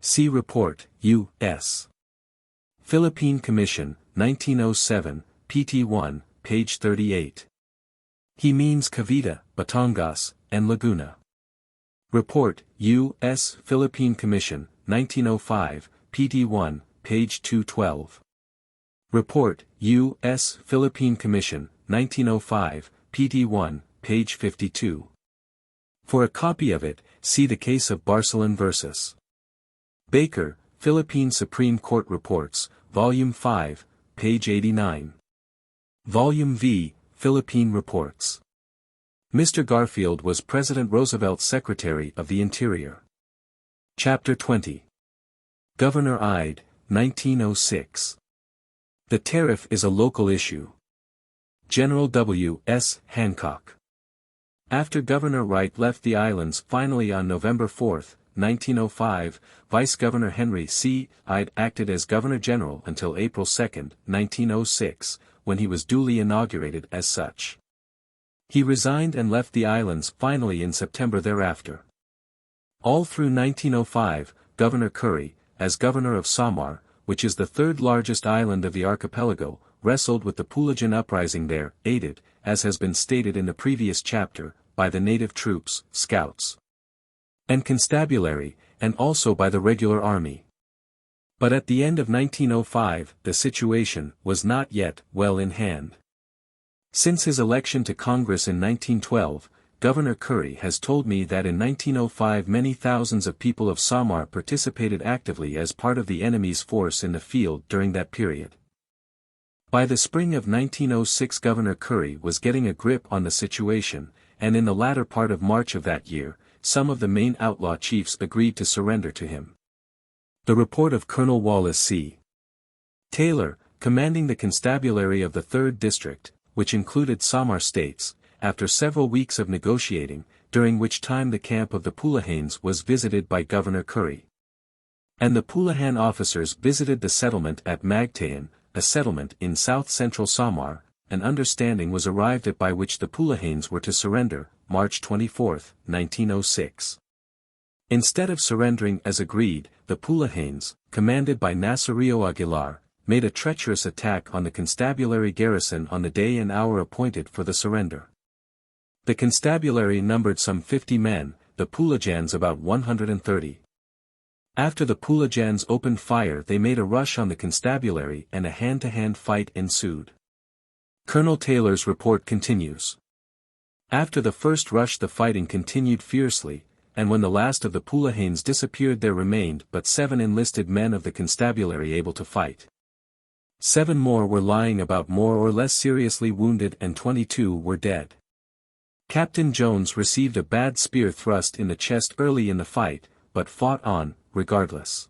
See Report, U.S. Philippine Commission, 1907, pt. 1, page 38. He means Cavite, Batangas, and Laguna. Report, U.S. Philippine Commission, 1905, pt. 1, page 212. Report, U.S. Philippine Commission, 1905, pt. 1, page 52. For a copy of it, see the case of Barcelon vs. Baker, Philippine Supreme Court Reports, Volume 5, page 89. Volume V, Philippine Reports. Mr. Garfield was President Roosevelt's Secretary of the Interior. Chapter 20. Governor Ide, 1906. The tariff is a local issue. General W. S. Hancock. After Governor Wright left the islands finally on November 4, 1905, Vice-Governor Henry C. Ide acted as Governor-General until April 2, 1906, when he was duly inaugurated as such. He resigned and left the islands finally in September thereafter. All through 1905, Governor Curry, as Governor of Samar, which is the third largest island of the archipelago, wrestled with the Pulajan uprising there, aided, as has been stated in the previous chapter, by the native troops, scouts, and constabulary, and also by the regular army. But at the end of 1905, the situation was not yet well in hand. Since his election to Congress in 1912, Governor Curry has told me that in 1905 many thousands of people of Samar participated actively as part of the enemy's force in the field during that period. By the spring of 1906 Governor Curry was getting a grip on the situation, and in the latter part of March of that year, some of the main outlaw chiefs agreed to surrender to him. The report of Colonel Wallace C. Taylor, commanding the constabulary of the 3rd District, which included Samar states, after several weeks of negotiating, during which time the camp of the Pulahanes was visited by Governor Curry. And the Pulahan officers visited the settlement at Magtayan, a settlement in south-central Samar, an understanding was arrived at by which the Pulahanes were to surrender, March 24, 1906. Instead of surrendering as agreed, the Pulahanes, commanded by Nazario Aguilar, made a treacherous attack on the constabulary garrison on the day and hour appointed for the surrender. The constabulary numbered some 50 men, the Pulajans about 130. After the Pulajans opened fire, they made a rush on the constabulary and a hand-to-hand fight ensued. Colonel Taylor's report continues. After the first rush the fighting continued fiercely, and when the last of the Pulahanes disappeared there remained but 7 enlisted men of the constabulary able to fight. 7 more were lying about more or less seriously wounded and 22 were dead. Captain Jones received a bad spear thrust in the chest early in the fight, but fought on, regardless.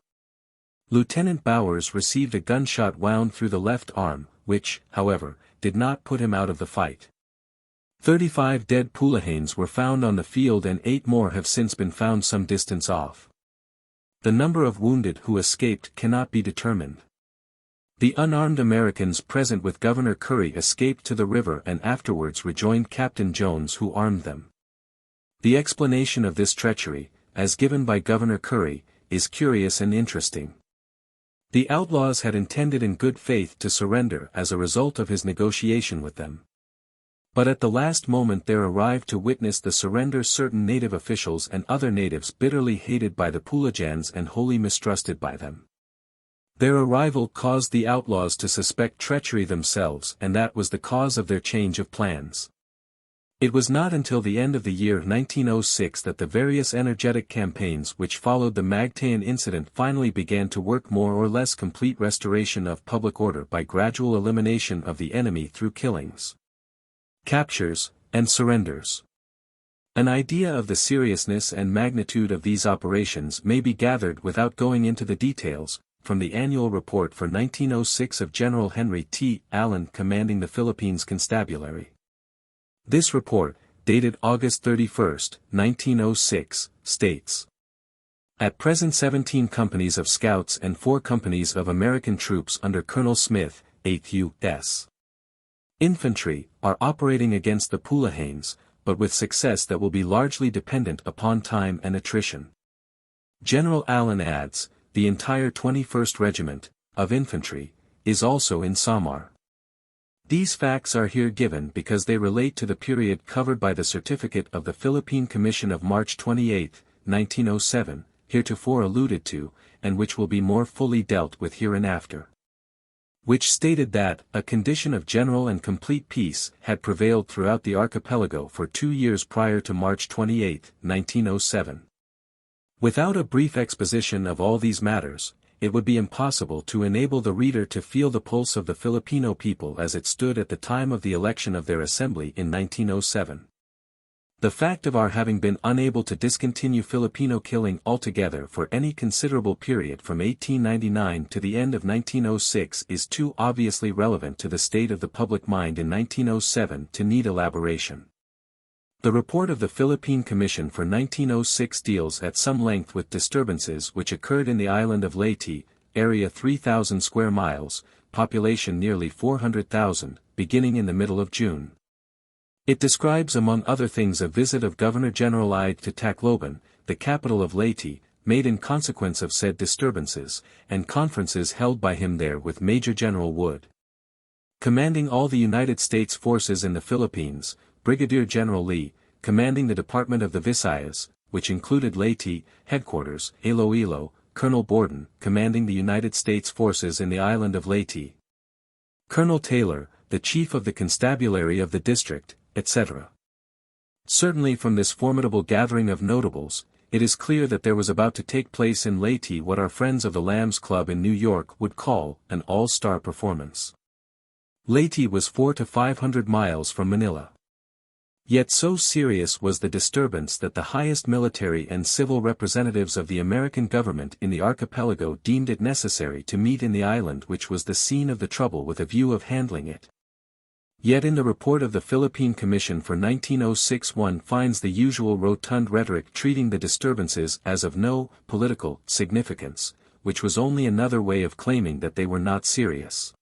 Lieutenant Bowers received a gunshot wound through the left arm, which, however, did not put him out of the fight. 35 dead Pulahanes were found on the field and 8 more have since been found some distance off. The number of wounded who escaped cannot be determined. The unarmed Americans present with Governor Curry escaped to the river and afterwards rejoined Captain Jones who armed them. The explanation of this treachery, as given by Governor Curry, is curious and interesting. The outlaws had intended in good faith to surrender as a result of his negotiation with them. But at the last moment there arrived to witness the surrender certain native officials and other natives bitterly hated by the Pulajans and wholly mistrusted by them. Their arrival caused the outlaws to suspect treachery themselves, and that was the cause of their change of plans. It was not until the end of the year 1906 that the various energetic campaigns which followed the Magtayan incident finally began to work more or less complete restoration of public order by gradual elimination of the enemy through killings, captures, and surrenders. An idea of the seriousness and magnitude of these operations may be gathered without going into the details, from the annual report for 1906 of General Henry T. Allen commanding the Philippines Constabulary. This report, dated August 31, 1906, states: at present 17 companies of scouts and 4 companies of American troops under Colonel Smith, 8th U.S. Infantry, are operating against the Pulahanes, but with success that will be largely dependent upon time and attrition. General Allen adds, the entire 21st Regiment, of Infantry, is also in Samar. These facts are here given because they relate to the period covered by the certificate of the Philippine Commission of March 28, 1907, heretofore alluded to, and which will be more fully dealt with hereinafter. Which stated that, a condition of general and complete peace had prevailed throughout the archipelago for 2 years prior to March 28, 1907. Without a brief exposition of all these matters, it would be impossible to enable the reader to feel the pulse of the Filipino people as it stood at the time of the election of their assembly in 1907. The fact of our having been unable to discontinue Filipino killing altogether for any considerable period from 1899 to the end of 1906 is too obviously relevant to the state of the public mind in 1907 to need elaboration. The report of the Philippine Commission for 1906 deals at some length with disturbances which occurred in the island of Leyte, area 3,000 square miles, population nearly 400,000, beginning in the middle of June. It describes among other things a visit of Governor-General Ide to Tacloban, the capital of Leyte, made in consequence of said disturbances, and conferences held by him there with Major General Wood, commanding all the United States forces in the Philippines, Brigadier General Lee, commanding the Department of the Visayas, which included Leyte, headquarters, Iloilo, Colonel Borden, commanding the United States forces in the island of Leyte, Colonel Taylor, the chief of the constabulary of the district, etc. Certainly from this formidable gathering of notables, it is clear that there was about to take place in Leyte what our friends of the Lambs Club in New York would call an all-star performance. Leyte was 400 to 500 miles from Manila. Yet so serious was the disturbance that the highest military and civil representatives of the American government in the archipelago deemed it necessary to meet in the island which was the scene of the trouble with a view of handling it. Yet in the report of the Philippine Commission for 1906 one finds the usual rotund rhetoric treating the disturbances as of no political significance, which was only another way of claiming that they were not serious.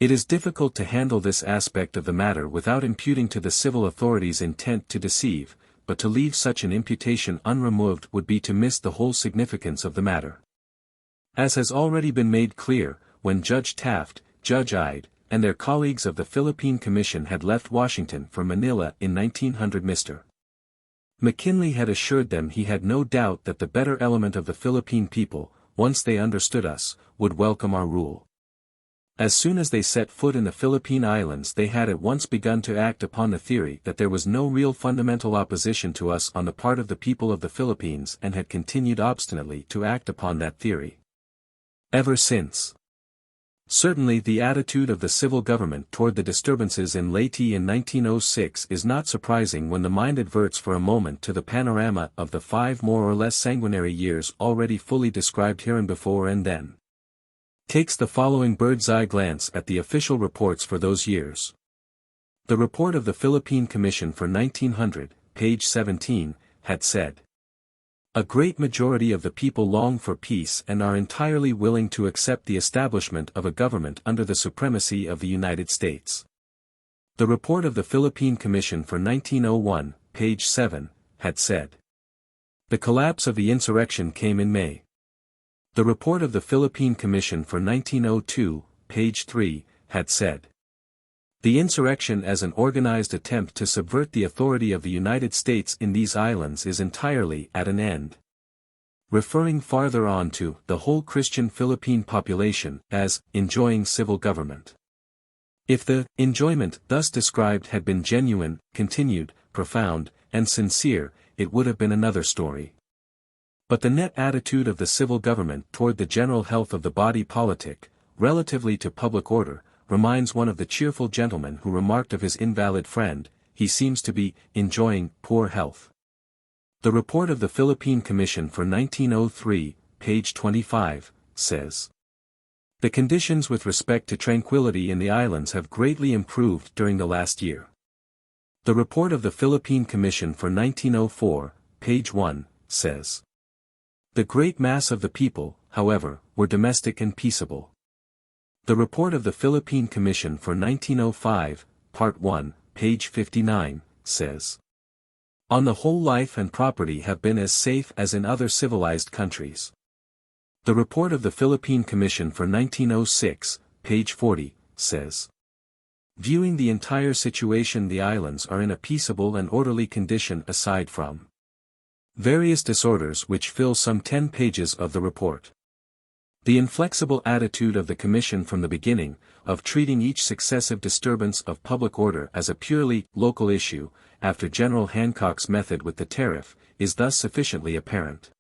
It is difficult to handle this aspect of the matter without imputing to the civil authorities intent to deceive, but to leave such an imputation unremoved would be to miss the whole significance of the matter. As has already been made clear, when Judge Taft, Judge Ide, and their colleagues of the Philippine Commission had left Washington for Manila in 1900, Mr. McKinley had assured them he had no doubt that the better element of the Philippine people, once they understood us, would welcome our rule. As soon as they set foot in the Philippine Islands, they had at once begun to act upon the theory that there was no real fundamental opposition to us on the part of the people of the Philippines, and had continued obstinately to act upon that theory ever since. Certainly the attitude of the civil government toward the disturbances in Leyte in 1906 is not surprising when the mind adverts for a moment to the panorama of the 5 more or less sanguinary years already fully described hereinbefore, and then takes the following bird's-eye glance at the official reports for those years. The report of the Philippine Commission for 1900, page 17, had said, "A great majority of the people long for peace and are entirely willing to accept the establishment of a government under the supremacy of the United States." The report of the Philippine Commission for 1901, page 7, had said, "The collapse of the insurrection came in May." The report of the Philippine Commission for 1902, page 3, had said, "The insurrection as an organized attempt to subvert the authority of the United States in these islands is entirely at an end." Referring farther on to the whole Christian Philippine population as enjoying civil government. If the enjoyment thus described had been genuine, continued, profound, and sincere, it would have been another story. But the net attitude of the civil government toward the general health of the body politic, relatively to public order, reminds one of the cheerful gentlemen who remarked of his invalid friend, "He seems to be enjoying poor health." The report of the Philippine Commission for 1903, page 25, says, "The conditions with respect to tranquility in the islands have greatly improved during the last year." The report of the Philippine Commission for 1904, page 1, says, "The great mass of the people, however, were domestic and peaceable." The report of the Philippine Commission for 1905, Part 1, page 59, says, "On the whole life and property have been as safe as in other civilized countries." The report of the Philippine Commission for 1906, page 40, says, "Viewing the entire situation, the islands are in a peaceable and orderly condition aside from various disorders which fill some 10 pages of the report." The inflexible attitude of the Commission from the beginning, of treating each successive disturbance of public order as a purely local issue, after General Hancock's method with the tariff, is thus sufficiently apparent.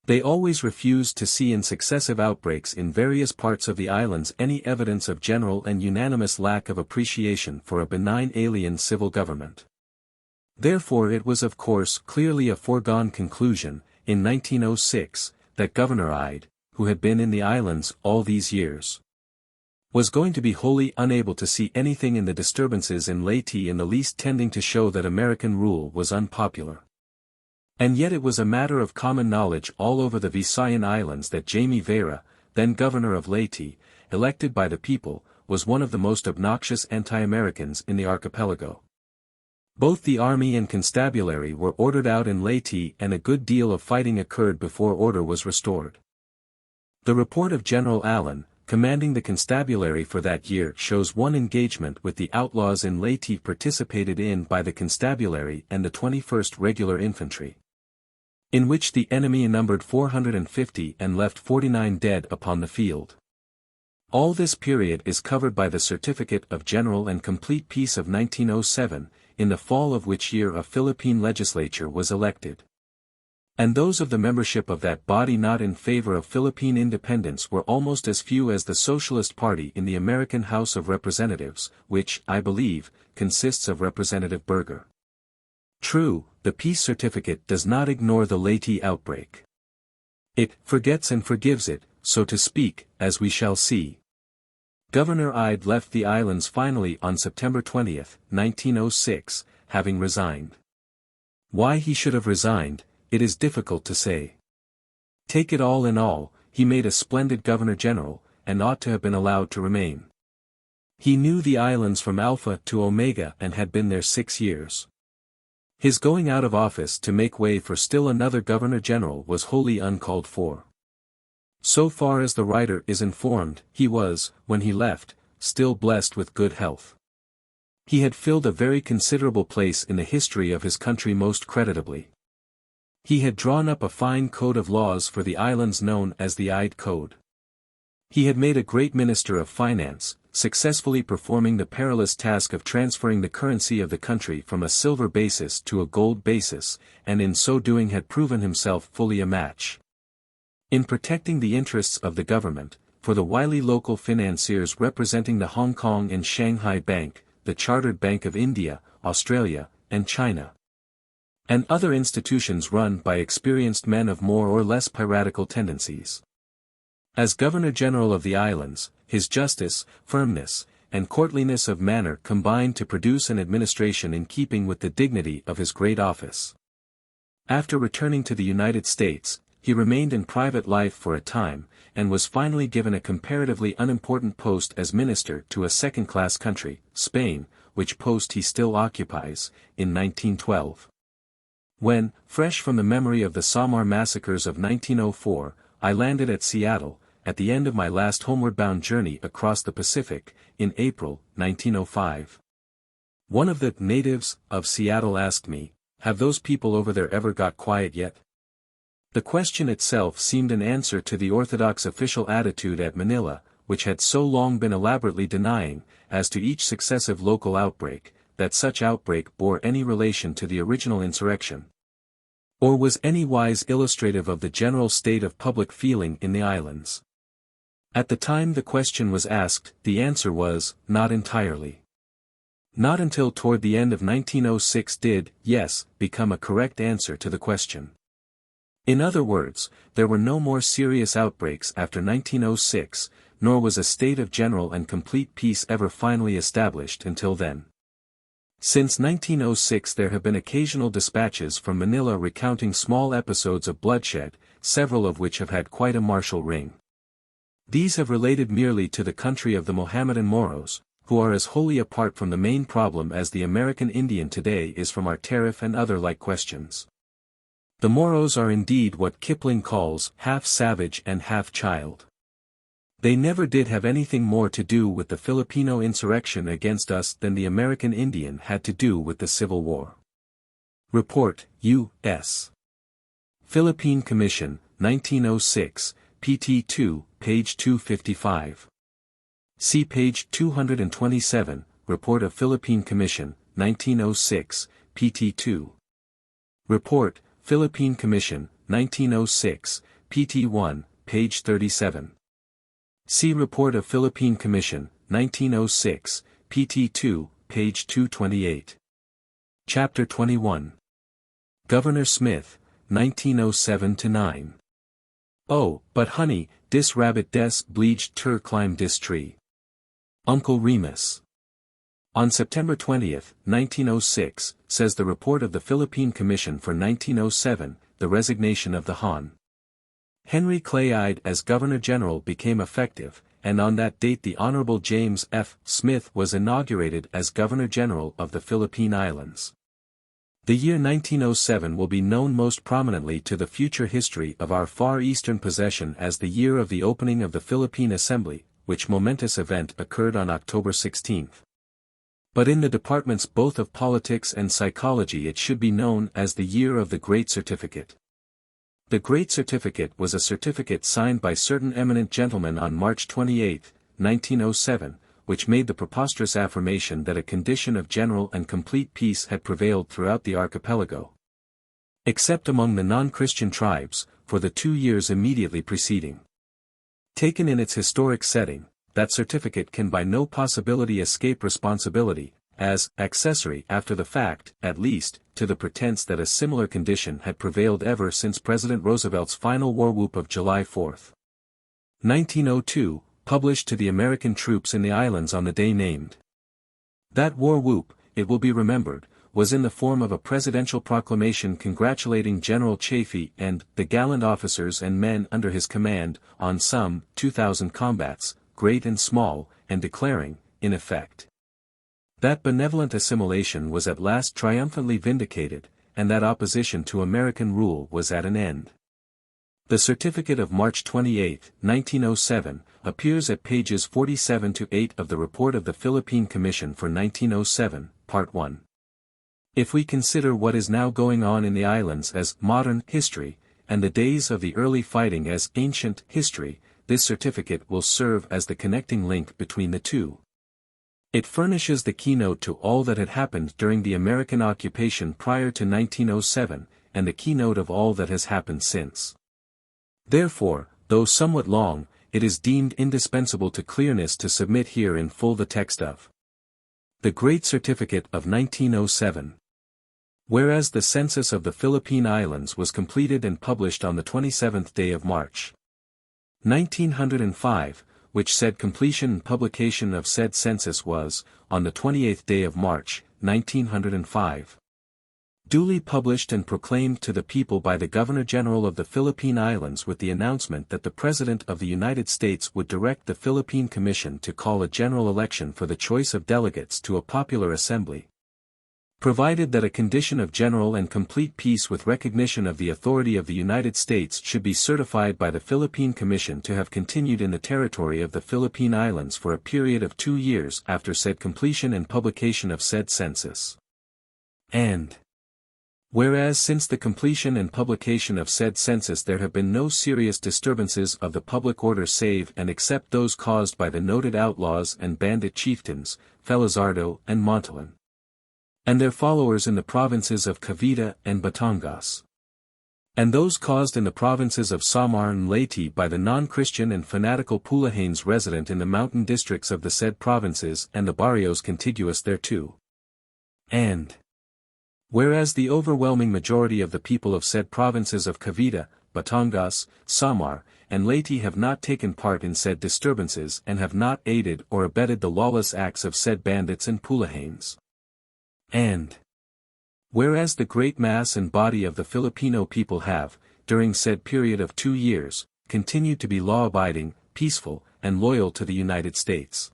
They always refused to see in successive outbreaks in various parts of the islands any evidence of general and unanimous lack of appreciation for a benign alien civil government. Therefore it was of course clearly a foregone conclusion, in 1906, that Governor Ide, who had been in the islands all these years, was going to be wholly unable to see anything in the disturbances in Leyte in the least tending to show that American rule was unpopular. And yet it was a matter of common knowledge all over the Visayan Islands that Jaime Vera, then governor of Leyte, elected by the people, was one of the most obnoxious anti-Americans in the archipelago. Both the army and constabulary were ordered out in Leyte, and a good deal of fighting occurred before order was restored. The report of General Allen, commanding the constabulary for that year, shows one engagement with the outlaws in Leyte participated in by the constabulary and the 21st Regular Infantry, in which the enemy numbered 450 and left 49 dead upon the field. All this period is covered by the Certificate of General and Complete Peace of 1907, in the fall of which year a Philippine legislature was elected. And those of the membership of that body not in favor of Philippine independence were almost as few as the Socialist Party in the American House of Representatives, which, I believe, consists of Representative Berger. True, the peace certificate does not ignore the Leyte outbreak. It forgets and forgives it, so to speak, as we shall see. Governor Ide left the islands finally on September 20, 1906, having resigned. Why he should have resigned, it is difficult to say. Take it all in all, he made a splendid Governor-General, and ought to have been allowed to remain. He knew the islands from Alpha to Omega and had been there 6 years. His going out of office to make way for still another Governor-General was wholly uncalled for. So far as the writer is informed, he was, when he left, still blessed with good health. He had filled a very considerable place in the history of his country most creditably. He had drawn up a fine code of laws for the islands known as the Ide Code. He had made a great minister of finance, successfully performing the perilous task of transferring the currency of the country from a silver basis to a gold basis, and in so doing had proven himself fully a match. In protecting the interests of the government, for the wily local financiers representing the Hong Kong and Shanghai Bank, the Chartered Bank of India, Australia, and China, and other institutions run by experienced men of more or less piratical tendencies. As Governor-General of the islands, his justice, firmness, and courtliness of manner combined to produce an administration in keeping with the dignity of his great office. After returning to the United States, he remained in private life for a time, and was finally given a comparatively unimportant post as minister to a second-class country, Spain, which post he still occupies, in 1912. When, fresh from the memory of the Samar massacres of 1904, I landed at Seattle, at the end of my last homeward-bound journey across the Pacific, in April, 1905. One of the natives of Seattle asked me, "Have those people over there ever got quiet yet?" The question itself seemed an answer to the orthodox official attitude at Manila, which had so long been elaborately denying, as to each successive local outbreak, that such outbreak bore any relation to the original insurrection, or was anywise illustrative of the general state of public feeling in the islands. At the time the question was asked, the answer was, not entirely. Not until toward the end of 1906 did, yes, become a correct answer to the question. In other words, there were no more serious outbreaks after 1906, nor was a state of general and complete peace ever finally established until then. Since 1906 there have been occasional dispatches from Manila recounting small episodes of bloodshed, several of which have had quite a martial ring. These have related merely to the country of the Mohammedan Moros, who are as wholly apart from the main problem as the American Indian today is from our tariff and other like questions. The Moros are indeed what Kipling calls half savage and half child. They never did have anything more to do with the Filipino insurrection against us than the American Indian had to do with the Civil War. Report, U.S. Philippine Commission, 1906, pt 2, page 255. See page 227, Report of Philippine Commission, 1906, pt 2. Report, Philippine Commission, 1906, pt 1, page 37. See Report of Philippine Commission, 1906, pt 2, page 228. Chapter 21. Governor Smith, 1907-9. Oh, but honey, dis rabbit des bleached tur climb dis tree. Uncle Remus. On September 20, 1906, says the report of the Philippine Commission for 1907, the resignation of the Hon. Henry Clay Ide as Governor-General became effective, and on that date the Honorable James F. Smith was inaugurated as Governor-General of the Philippine Islands. The year 1907 will be known most prominently to the future history of our Far Eastern possession as the year of the opening of the Philippine Assembly, which momentous event occurred on October 16. But in the departments both of politics and psychology it should be known as the year of the Great Certificate. The Great Certificate was a certificate signed by certain eminent gentlemen on March 28, 1907, which made the preposterous affirmation that a condition of general and complete peace had prevailed throughout the archipelago, except among the non-Christian tribes, for the 2 years immediately preceding. Taken in its historic setting, that certificate can by no possibility escape responsibility, as accessory after the fact, at least, to the pretense that a similar condition had prevailed ever since President Roosevelt's final war whoop of July 4, 1902, published to the American troops in the islands on the day named. That war whoop, it will be remembered, was in the form of a presidential proclamation congratulating General Chaffee and the gallant officers and men under his command on some 2,000 combats, great and small, and declaring, in effect, that benevolent assimilation was at last triumphantly vindicated, and that opposition to American rule was at an end. The certificate of March 28, 1907, appears at pages 47-8 of the report of the Philippine Commission for 1907, Part 1. If we consider what is now going on in the islands as modern history, and the days of the early fighting as ancient history, this certificate will serve as the connecting link between the two. It furnishes the keynote to all that had happened during the American occupation prior to 1907, and the keynote of all that has happened since. Therefore, though somewhat long, it is deemed indispensable to clearness to submit here in full the text of the Great Certificate of 1907. Whereas the census of the Philippine Islands was completed and published on the 27th day of March, 1905, which said completion and publication of said census was, on the 28th day of March, 1905. Duly published and proclaimed to the people by the Governor-General of the Philippine Islands with the announcement that the President of the United States would direct the Philippine Commission to call a general election for the choice of delegates to a popular assembly. Provided that a condition of general and complete peace with recognition of the authority of the United States should be certified by the Philippine Commission to have continued in the territory of the Philippine Islands for a period of 2 years after said completion and publication of said census. And whereas since the completion and publication of said census there have been no serious disturbances of the public order save and except those caused by the noted outlaws and bandit chieftains, Felizardo and Montalban, and their followers in the provinces of Cavite and Batangas, and those caused in the provinces of Samar and Leyte by the non-Christian and fanatical Pulahanes resident in the mountain districts of the said provinces and the barrios contiguous thereto. And whereas the overwhelming majority of the people of said provinces of Cavite, Batangas, Samar, and Leyte have not taken part in said disturbances and have not aided or abetted the lawless acts of said bandits and Pulahanes. And whereas the great mass and body of the Filipino people have, during said period of 2 years, continued to be law-abiding, peaceful, and loyal to the United States,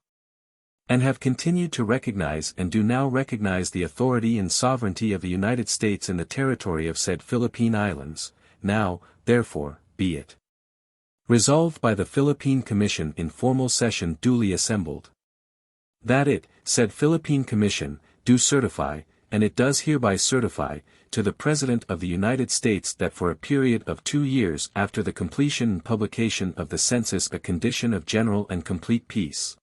and have continued to recognize and do now recognize the authority and sovereignty of the United States in the territory of said Philippine Islands, now, therefore, be it resolved by the Philippine Commission in formal session duly assembled, that it, said Philippine Commission, do certify, and it does hereby certify, to the President of the United States that for a period of 2 years after the completion and publication of the census a condition of general and complete peace,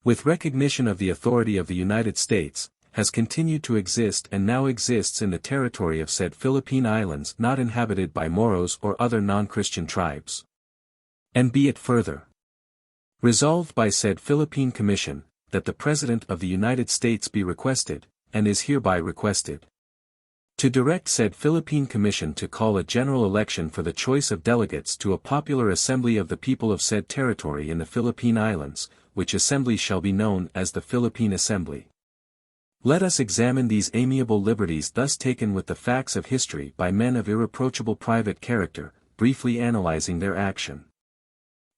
with recognition of the authority of the United States, has continued to exist and now exists in the territory of said Philippine Islands not inhabited by Moros or other non-Christian tribes. And be it further resolved by said Philippine Commission, that the President of the United States be requested, and is hereby requested, to direct said Philippine Commission to call a general election for the choice of delegates to a popular assembly of the people of said territory in the Philippine Islands, which assembly shall be known as the Philippine Assembly. Let us examine these amiable liberties thus taken with the facts of history by men of irreproachable private character, briefly analyzing their action.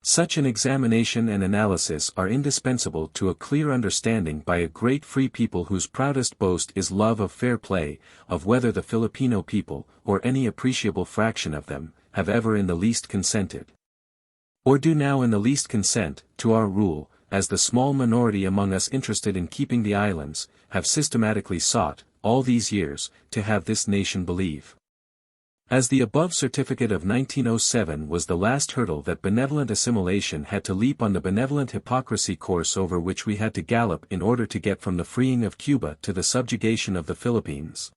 Such an examination and analysis are indispensable to a clear understanding by a great free people whose proudest boast is love of fair play, of whether the Filipino people, or any appreciable fraction of them, have ever in the least consented, or do now in the least consent, to our rule, as the small minority among us interested in keeping the islands, have systematically sought, all these years, to have this nation believe. As the above certificate of 1907 was the last hurdle that benevolent assimilation had to leap on the benevolent hypocrisy course over which we had to gallop in order to get from the freeing of Cuba to the subjugation of the Philippines.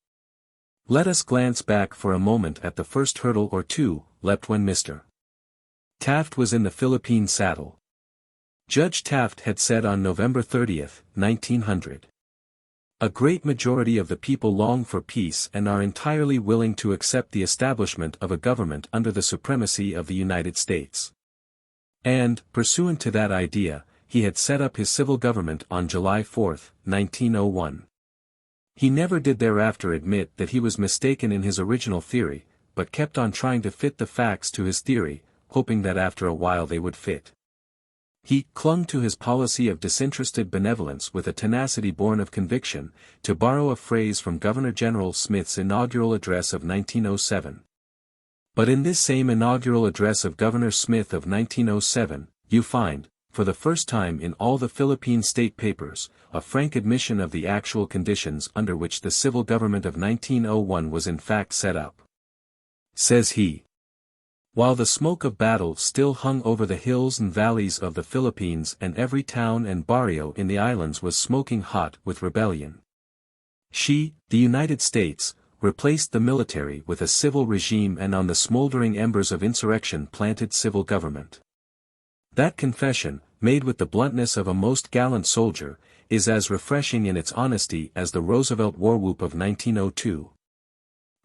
Let us glance back for a moment at the first hurdle or two, leapt when Mr. Taft was in the Philippine saddle. Judge Taft had said on November 30, 1900. A great majority of the people long for peace and are entirely willing to accept the establishment of a government under the supremacy of the United States. And, pursuant to that idea, he had set up his civil government on July 4, 1901. He never did thereafter admit that he was mistaken in his original theory, but kept on trying to fit the facts to his theory, hoping that after a while they would fit. He clung to his policy of disinterested benevolence with a tenacity born of conviction, to borrow a phrase from Governor-General Smith's inaugural address of 1907. But in this same inaugural address of Governor Smith of 1907, you find, for the first time in all the Philippine state papers, a frank admission of the actual conditions under which the civil government of 1901 was in fact set up. Says he, while the smoke of battle still hung over the hills and valleys of the Philippines and every town and barrio in the islands was smoking hot with rebellion, she, the United States, replaced the military with a civil regime and on the smoldering embers of insurrection planted civil government. That confession, made with the bluntness of a most gallant soldier, is as refreshing in its honesty as the Roosevelt war whoop of 1902.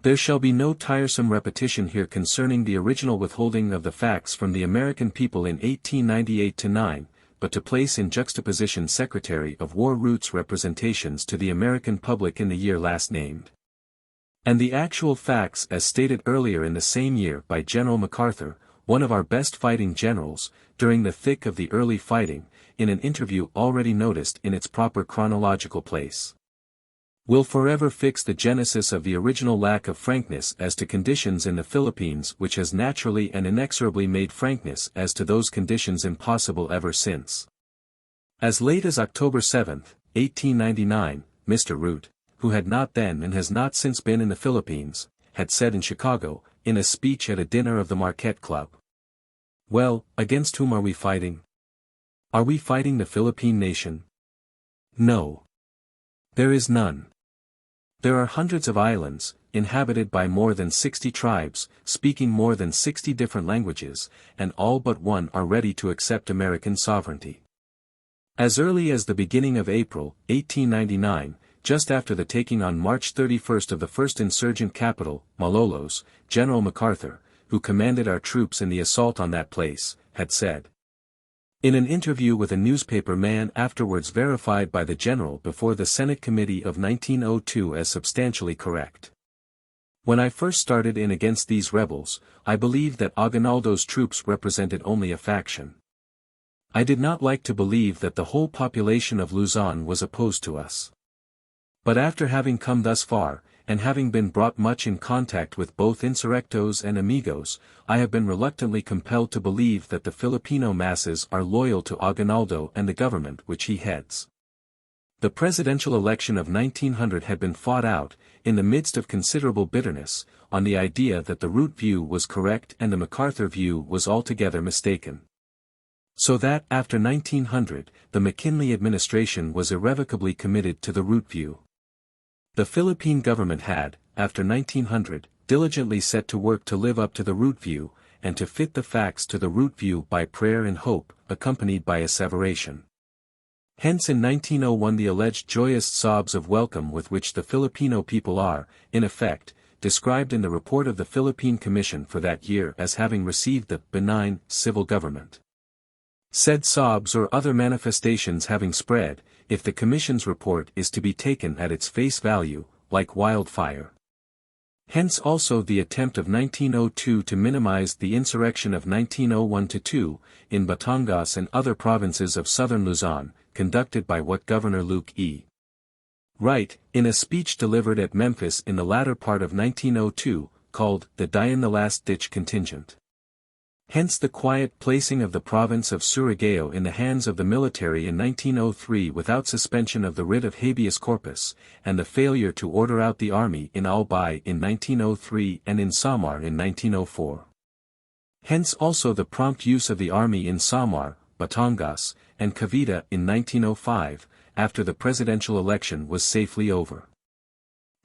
There shall be no tiresome repetition here concerning the original withholding of the facts from the American people in 1898-9, but to place in juxtaposition Secretary of War Root's representations to the American public in the year last named, and the actual facts as stated earlier in the same year by General MacArthur, one of our best fighting generals, during the thick of the early fighting, in an interview already noticed in its proper chronological place, will forever fix the genesis of the original lack of frankness as to conditions in the Philippines which has naturally and inexorably made frankness as to those conditions impossible ever since. As late as October 7, 1899, Mr. Root, who had not then and has not since been in the Philippines, had said in Chicago, in a speech at a dinner of the Marquette Club, "Well, against whom are we fighting? Are we fighting the Philippine nation? No. There is none. There are hundreds of islands, inhabited by more than 60 tribes, speaking more than 60 different languages, and all but one are ready to accept American sovereignty." As early as the beginning of April, 1899, just after the taking on March 31 of the first insurgent capital, Malolos, General MacArthur, who commanded our troops in the assault on that place, had said, in an interview with a newspaper man afterwards verified by the General before the Senate Committee of 1902 as substantially correct, "When I first started in against these rebels, I believed that Aguinaldo's troops represented only a faction. I did not like to believe that the whole population of Luzon was opposed to us. But after having come thus far, and having been brought much in contact with both insurrectos and amigos, I have been reluctantly compelled to believe that the Filipino masses are loyal to Aguinaldo and the government which he heads." The presidential election of 1900 had been fought out, in the midst of considerable bitterness, on the idea that the Root view was correct and the MacArthur view was altogether mistaken. So that after 1900, the McKinley administration was irrevocably committed to the Root view. The Philippine government had, after 1900, diligently set to work to live up to the Root view, and to fit the facts to the Root view by prayer and hope, accompanied by asseveration. Hence in 1901 the alleged joyous sobs of welcome with which the Filipino people are, in effect, described in the report of the Philippine Commission for that year as having received the benign civil government. Said sobs or other manifestations having spread, if the Commission's report is to be taken at its face value, like wildfire. Hence also the attempt of 1902 to minimize the insurrection of 1901-2, in Batangas and other provinces of southern Luzon, conducted by what Governor Luke E. Wright, in a speech delivered at Memphis in the latter part of 1902, called the Dayan the Last Ditch Contingent. Hence the quiet placing of the province of Surigao in the hands of the military in 1903 without suspension of the writ of habeas corpus, and the failure to order out the army in Albay in 1903 and in Samar in 1904. Hence also the prompt use of the army in Samar, Batangas, and Cavite in 1905, after the presidential election was safely over.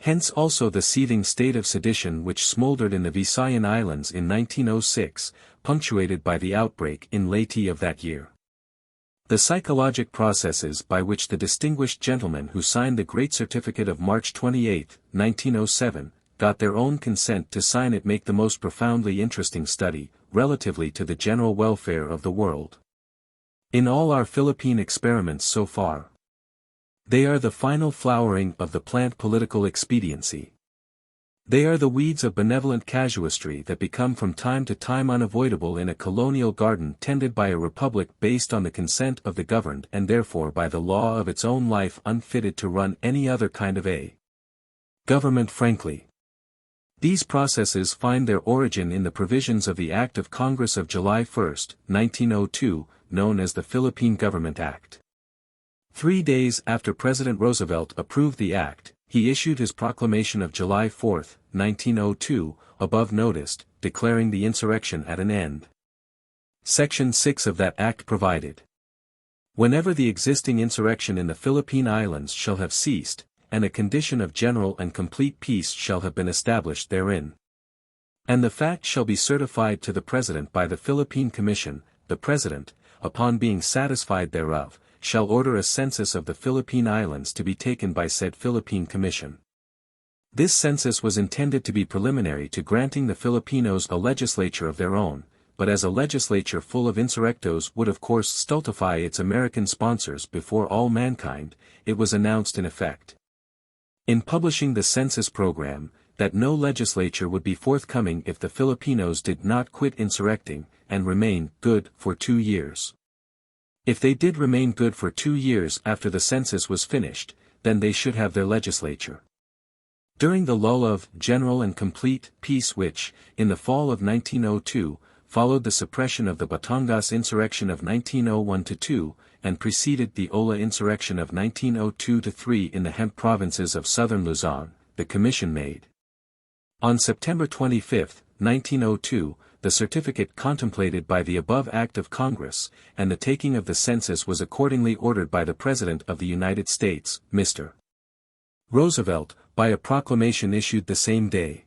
Hence also the seething state of sedition which smoldered in the Visayan Islands in 1906, punctuated by the outbreak in Leyte of that year. The psychologic processes by which the distinguished gentlemen who signed the Great Certificate of March 28, 1907, got their own consent to sign it make the most profoundly interesting study, relatively to the general welfare of the world. In all our Philippine experiments so far, they are the final flowering of the plant political expediency. They are the weeds of benevolent casuistry that become from time to time unavoidable in a colonial garden tended by a republic based on the consent of the governed and therefore by the law of its own life unfitted to run any other kind of a government frankly. These processes find their origin in the provisions of the Act of Congress of July 1, 1902, known as the Philippine Government Act. 3 days after President Roosevelt approved the act, he issued his proclamation of July 4, 1902, above noticed, declaring the insurrection at an end. Section 6 of that act provided, "Whenever the existing insurrection in the Philippine Islands shall have ceased, and a condition of general and complete peace shall have been established therein. And the fact shall be certified to the President by the Philippine Commission, the President, upon being satisfied thereof, shall order a census of the Philippine Islands to be taken by said Philippine Commission." This census was intended to be preliminary to granting the Filipinos a legislature of their own, but as a legislature full of insurrectos would of course stultify its American sponsors before all mankind, it was announced in effect, in publishing the census program, that no legislature would be forthcoming if the Filipinos did not quit insurrecting, and remain good for 2 years. If they did remain good for 2 years after the census was finished, then they should have their legislature. During the lull of general and complete peace which, in the fall of 1902, followed the suppression of the Batangas insurrection of 1901-2, and preceded the Ola insurrection of 1902-3 in the hemp provinces of southern Luzon, the Commission made, on September 25, 1902, the certificate contemplated by the above Act of Congress, and the taking of the census was accordingly ordered by the President of the United States, Mr. Roosevelt, by a proclamation issued the same day.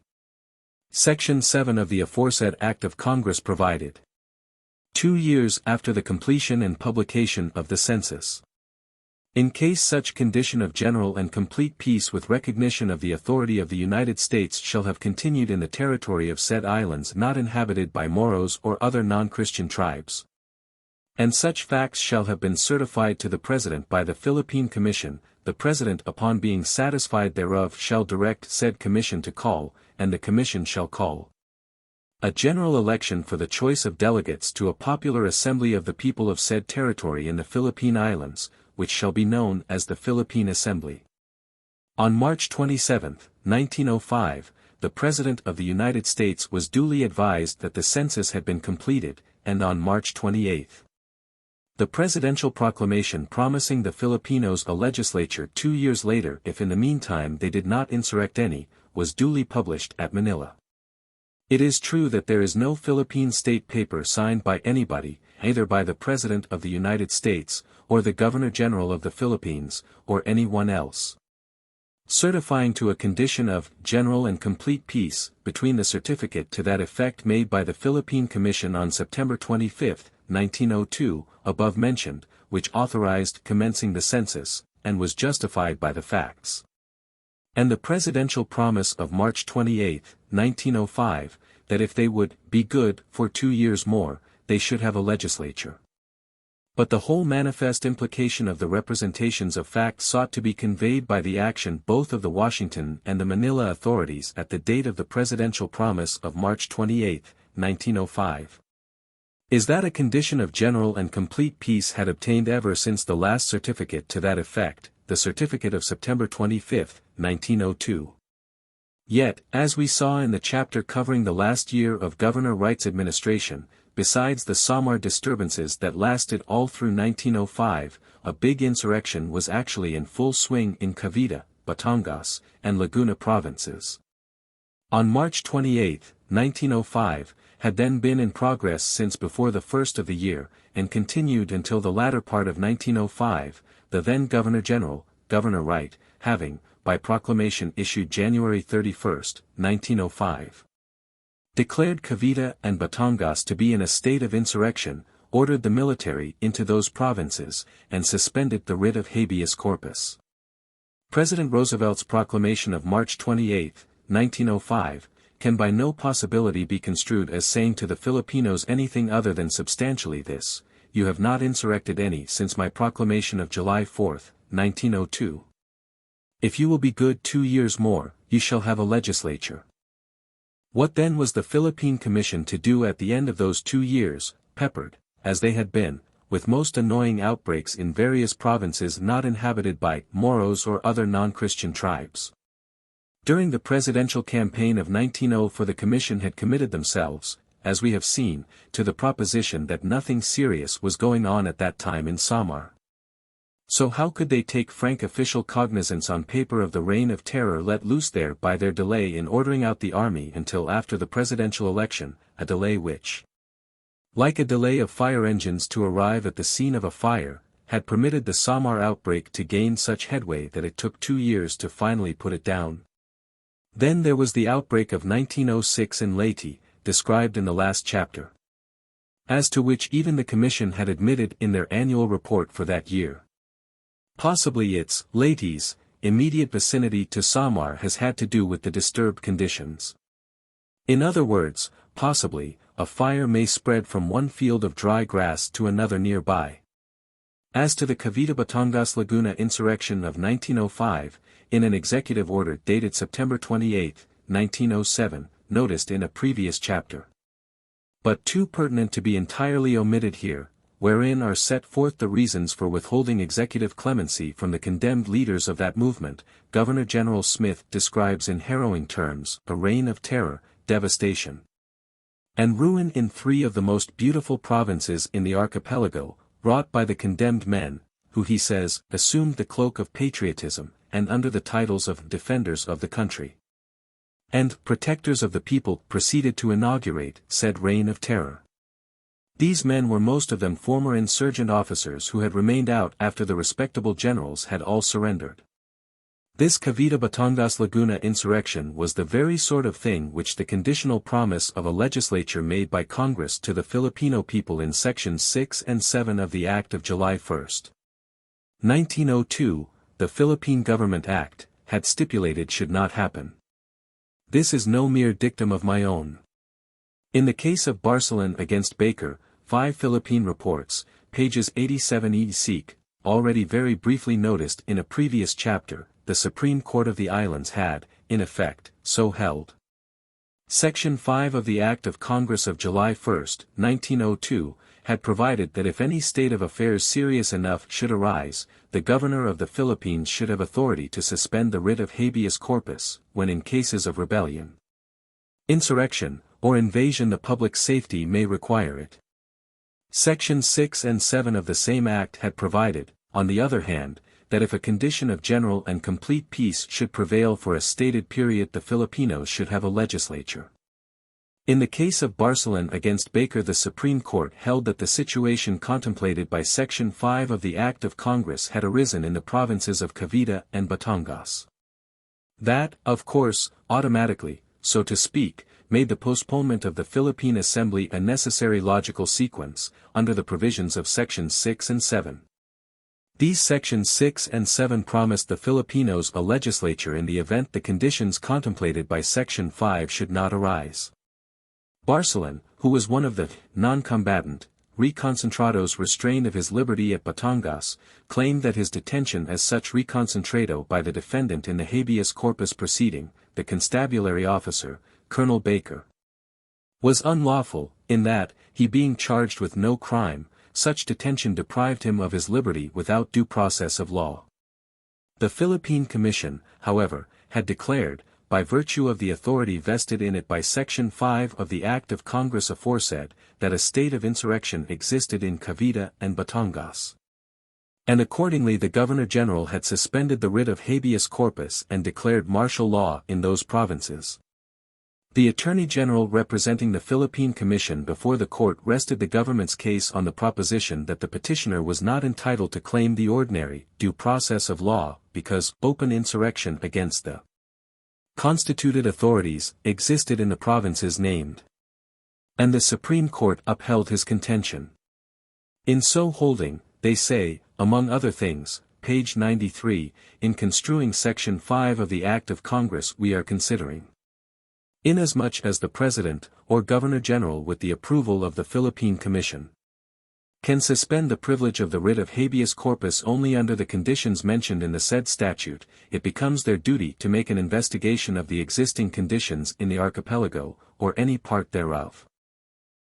Section 7 of the aforesaid Act of Congress provided, 2 years after the completion and publication of the census, in case such condition of general and complete peace with recognition of the authority of the United States shall have continued in the territory of said islands not inhabited by Moros or other non-Christian tribes, and such facts shall have been certified to the President by the Philippine Commission, the President upon being satisfied thereof shall direct said Commission to call, and the Commission shall call, a general election for the choice of delegates to a popular assembly of the people of said territory in the Philippine Islands, which shall be known as the Philippine Assembly. On March 27, 1905, the President of the United States was duly advised that the census had been completed, and on March 28, the presidential proclamation promising the Filipinos a legislature 2 years later if in the meantime they did not insurrect any, was duly published at Manila. It is true that there is no Philippine state paper signed by anybody, either by the President of the United States, or the Governor-General of the Philippines, or anyone else, certifying to a condition of general and complete peace, between the certificate to that effect made by the Philippine Commission on September 25, 1902, above mentioned, which authorized commencing the census, and was justified by the facts, and the presidential promise of March 28, 1905, that if they would be good for 2 years more, they should have a legislature. But the whole manifest implication of the representations of fact sought to be conveyed by the action both of the Washington and the Manila authorities at the date of the presidential promise of March 28, 1905, is that a condition of general and complete peace had obtained ever since the last certificate to that effect, the certificate of September 25, 1902. Yet, as we saw in the chapter covering the last year of Governor Wright's administration, besides the Samar disturbances that lasted all through 1905, a big insurrection was actually in full swing in Cavite, Batangas, and Laguna provinces. On March 28, 1905, had then been in progress since before the first of the year, and continued until the latter part of 1905, the then Governor-General, Governor Wright, having, by proclamation issued January 31, 1905, declared Cavite and Batangas to be in a state of insurrection, ordered the military into those provinces, and suspended the writ of habeas corpus. President Roosevelt's proclamation of March 28, 1905, can by no possibility be construed as saying to the Filipinos anything other than substantially this: you have not insurrected any since my proclamation of July 4, 1902. If you will be good 2 years more, you shall have a legislature. What then was the Philippine Commission to do at the end of those 2 years, peppered, as they had been, with most annoying outbreaks in various provinces not inhabited by Moros or other non-Christian tribes? During the presidential campaign of 1900 for the Commission had committed themselves, as we have seen, to the proposition that nothing serious was going on at that time in Samar. So how could they take frank official cognizance on paper of the reign of terror let loose there by their delay in ordering out the army until after the presidential election, a delay which, like a delay of fire engines to arrive at the scene of a fire, had permitted the Samar outbreak to gain such headway that it took 2 years to finally put it down? Then there was the outbreak of 1906 in Leyte, described in the last chapter, as to which even the Commission had admitted in their annual report for that year. Possibly its, Leyte's, immediate vicinity to Samar has had to do with the disturbed conditions. In other words, possibly, a fire may spread from one field of dry grass to another nearby. As to the Cavite-Batangas Laguna insurrection of 1905, in an executive order dated September 28, 1907, noticed in a previous chapter, but too pertinent to be entirely omitted here, wherein are set forth the reasons for withholding executive clemency from the condemned leaders of that movement, Governor-General Smith describes in harrowing terms a reign of terror, devastation, and ruin in 3 of the most beautiful provinces in the archipelago, wrought by the condemned men, who he says, assumed the cloak of patriotism, and under the titles of defenders of the country and protectors of the people proceeded to inaugurate said reign of terror. These men were most of them former insurgent officers who had remained out after the respectable generals had all surrendered. This Cavite-Batangas Laguna insurrection was the very sort of thing which the conditional promise of a legislature made by Congress to the Filipino people in sections 6 and 7 of the Act of July 1, 1902, the Philippine Government Act, had stipulated should not happen. This is no mere dictum of my own. In the case of Barcelon against Baker, 5 Philippine Reports, pages 87 seek, already very briefly noticed in a previous chapter, the Supreme Court of the Islands had, in effect, so held. Section 5 of the Act of Congress of July 1, 1902, had provided that if any state of affairs serious enough should arise, the governor of the Philippines should have authority to suspend the writ of habeas corpus, when in cases of rebellion, insurrection, or invasion the public safety may require it. Sections 6 and 7 of the same Act had provided, on the other hand, that if a condition of general and complete peace should prevail for a stated period the Filipinos should have a legislature. In the case of Barcelon against Baker the Supreme Court held that the situation contemplated by Section 5 of the Act of Congress had arisen in the provinces of Cavite and Batangas. That, of course, automatically, so to speak, made the postponement of the Philippine Assembly a necessary logical sequence, under the provisions of Sections 6 and 7. These Sections 6 and 7 promised the Filipinos a legislature in the event the conditions contemplated by Section 5 should not arise. Barcelon, who was one of the non-combatant, reconcentrados restrained of his liberty at Batangas, claimed that his detention as such reconcentrado by the defendant in the habeas corpus proceeding, the constabulary officer, Colonel Baker, was unlawful, in that, he being charged with no crime, such detention deprived him of his liberty without due process of law. The Philippine Commission, however, had declared, by virtue of the authority vested in it by Section 5 of the Act of Congress aforesaid, that a state of insurrection existed in Cavite and Batangas. And accordingly the Governor-General had suspended the writ of habeas corpus and declared martial law in those provinces. The Attorney General representing the Philippine Commission before the court rested the government's case on the proposition that the petitioner was not entitled to claim the ordinary due process of law because open insurrection against the constituted authorities existed in the provinces named. And the Supreme Court upheld his contention. In so holding, they say, among other things, page 93, in construing Section 5 of the Act of Congress we are considering. Inasmuch as the President, or Governor-General with the approval of the Philippine Commission, can suspend the privilege of the writ of habeas corpus only under the conditions mentioned in the said statute, it becomes their duty to make an investigation of the existing conditions in the archipelago, or any part thereof,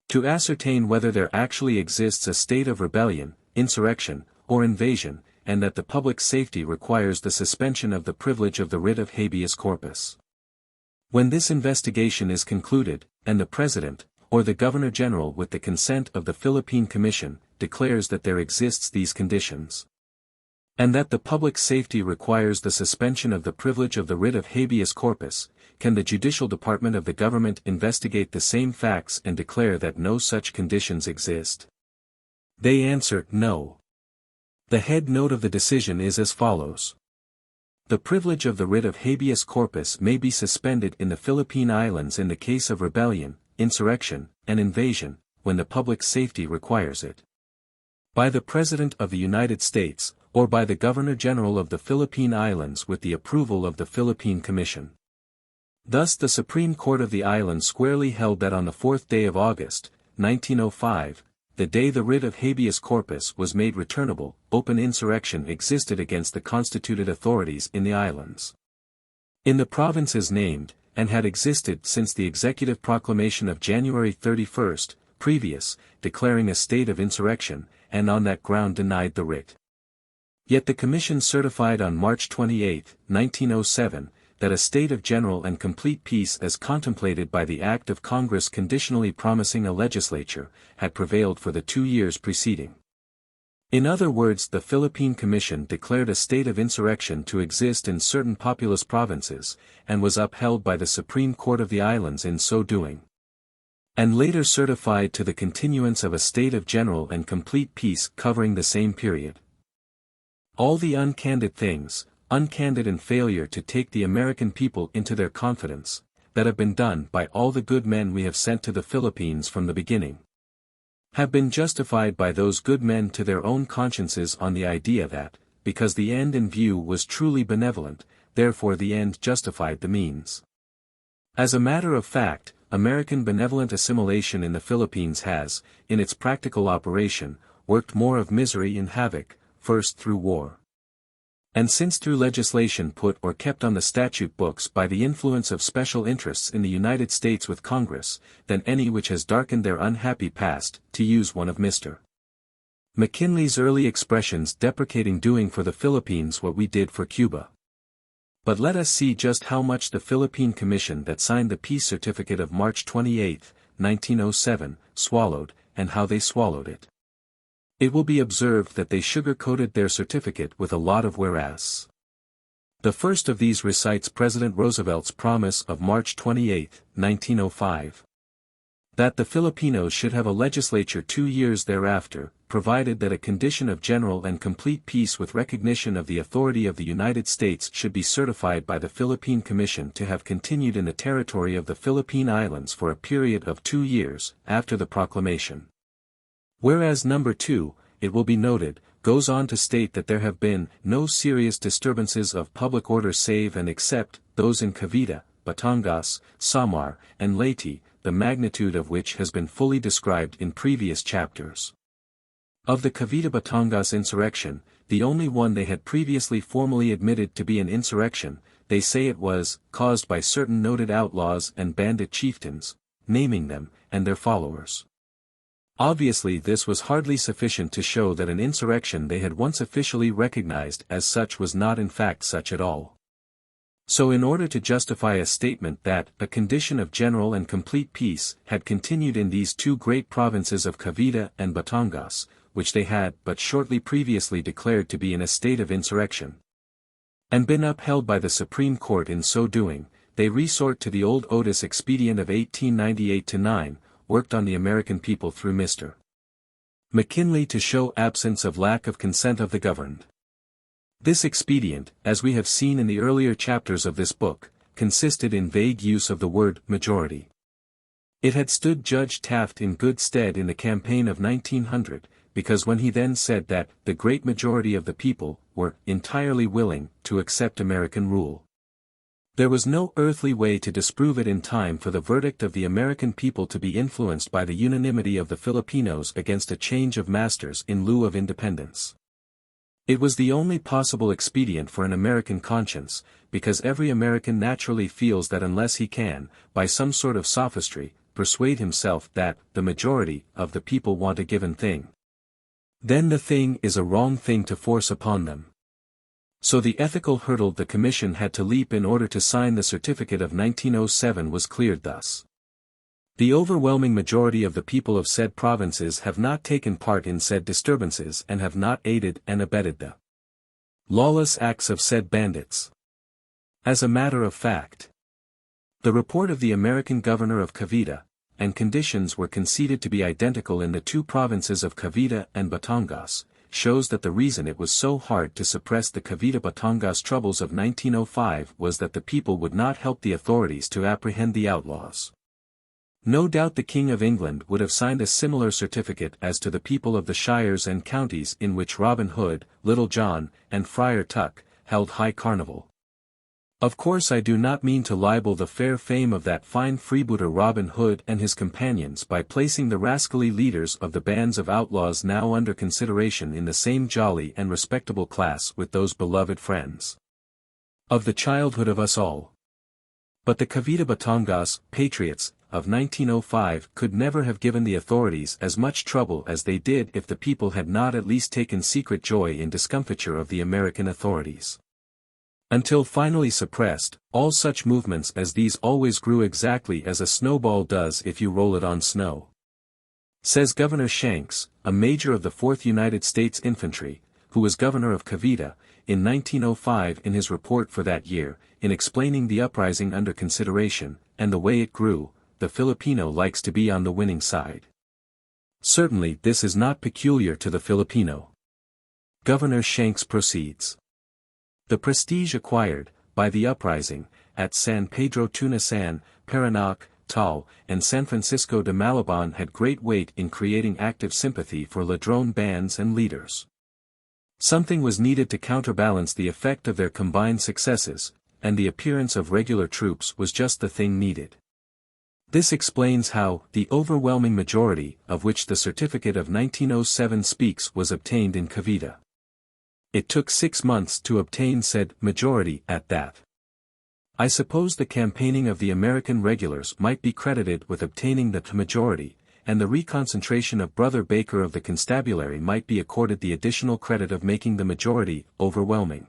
to ascertain whether there actually exists a state of rebellion, insurrection, or invasion, and that the public safety requires the suspension of the privilege of the writ of habeas corpus. When this investigation is concluded, and the President, or the Governor-General with the consent of the Philippine Commission, declares that there exists these conditions, and that the public safety requires the suspension of the privilege of the writ of habeas corpus, can the Judicial Department of the government investigate the same facts and declare that no such conditions exist? They answer, no. The head note of the decision is as follows. The privilege of the writ of habeas corpus may be suspended in the Philippine Islands in the case of rebellion, insurrection, and invasion, when the public safety requires it, by the President of the United States, or by the Governor-General of the Philippine Islands with the approval of the Philippine Commission. Thus the Supreme Court of the island squarely held that on the 4th day of August, 1905, the day the writ of habeas corpus was made returnable, open insurrection existed against the constituted authorities in the islands, in the provinces named, and had existed since the executive proclamation of January 31, previous, declaring a state of insurrection, and on that ground denied the writ. Yet the Commission certified on March 28, 1907, that a state of general and complete peace as contemplated by the Act of Congress conditionally promising a legislature, had prevailed for the 2 years preceding. In other words, the Philippine Commission declared a state of insurrection to exist in certain populous provinces, and was upheld by the Supreme Court of the Islands in so doing, and later certified to the continuance of a state of general and complete peace covering the same period. All the uncandid things, uncandid in failure to take the American people into their confidence, that have been done by all the good men we have sent to the Philippines from the beginning, have been justified by those good men to their own consciences on the idea that, because the end in view was truly benevolent, therefore the end justified the means. As a matter of fact, American benevolent assimilation in the Philippines has, in its practical operation, worked more of misery and havoc, first through war, and since through legislation put or kept on the statute books by the influence of special interests in the United States with Congress, than any which has darkened their unhappy past, to use one of Mr. McKinley's early expressions deprecating doing for the Philippines what we did for Cuba. But let us see just how much the Philippine Commission that signed the peace certificate of March 28, 1907, swallowed, and how they swallowed it. It will be observed that they sugar-coated their certificate with a lot of whereas. The first of these recites President Roosevelt's promise of March 28, 1905. That the Filipinos should have a legislature 2 years thereafter, provided that a condition of general and complete peace with recognition of the authority of the United States should be certified by the Philippine Commission to have continued in the territory of the Philippine Islands for a period of 2 years, after the proclamation. Whereas number 2, it will be noted, goes on to state that there have been no serious disturbances of public order save and except those in Cavite, Batangas, Samar, and Leyte, the magnitude of which has been fully described in previous chapters. Of the Cavite-Batangas insurrection, the only one they had previously formally admitted to be an insurrection, they say it was caused by certain noted outlaws and bandit chieftains, naming them, and their followers. Obviously this was hardly sufficient to show that an insurrection they had once officially recognized as such was not in fact such at all. So in order to justify a statement that a condition of general and complete peace had continued in these 2 great provinces of Cavite and Batangas, which they had but shortly previously declared to be in a state of insurrection, and been upheld by the Supreme Court in so doing, they resort to the old Otis expedient of 1898-9, worked on the American people through Mr. McKinley to show absence of lack of consent of the governed. This expedient, as we have seen in the earlier chapters of this book, consisted in vague use of the word majority. It had stood Judge Taft in good stead in the campaign of 1900, because when he then said that the great majority of the people were entirely willing to accept American rule, There was no earthly way to disprove it in time for the verdict of the American people to be influenced by the unanimity of the Filipinos against a change of masters in lieu of independence. It was the only possible expedient for an American conscience, because every American naturally feels that unless he can, by some sort of sophistry, persuade himself that the majority of the people want a given thing, then the thing is a wrong thing to force upon them. So the ethical hurdle the Commission had to leap in order to sign the certificate of 1907 was cleared thus. The overwhelming majority of the people of said provinces have not taken part in said disturbances and have not aided and abetted the lawless acts of said bandits. As a matter of fact, the report of the American governor of Cavite and conditions were conceded to be identical in the two provinces of Cavite and Batangas, shows that the reason it was so hard to suppress the Cavite-Batangas troubles of 1905 was that the people would not help the authorities to apprehend the outlaws. No doubt the King of England would have signed a similar certificate as to the people of the shires and counties in which Robin Hood, Little John, and Friar Tuck held high carnival. Of course I do not mean to libel the fair fame of that fine freebooter Robin Hood and his companions by placing the rascally leaders of the bands of outlaws now under consideration in the same jolly and respectable class with those beloved friends of the childhood of us all. But the Cavite-Batangas patriots of 1905 could never have given the authorities as much trouble as they did if the people had not at least taken secret joy in discomfiture of the American authorities. Until finally suppressed, all such movements as these always grew exactly as a snowball does if you roll it on snow. Says Governor Shanks, a major of the 4th United States Infantry, who was governor of Cavite, in 1905 in his report for that year, in explaining the uprising under consideration, and the way it grew, the Filipino likes to be on the winning side. Certainly this is not peculiar to the Filipino. Governor Shanks proceeds. The prestige acquired, by the uprising, at San Pedro Tunasan, Paranaque, Taal, and San Francisco de Malabon had great weight in creating active sympathy for ladrone bands and leaders. Something was needed to counterbalance the effect of their combined successes, and the appearance of regular troops was just the thing needed. This explains how the overwhelming majority of which the certificate of 1907 speaks was obtained in Cavite. It took 6 months to obtain said majority at that. I suppose the campaigning of the American regulars might be credited with obtaining the majority, and the reconcentration of Brother Baker of the constabulary might be accorded the additional credit of making the majority overwhelming.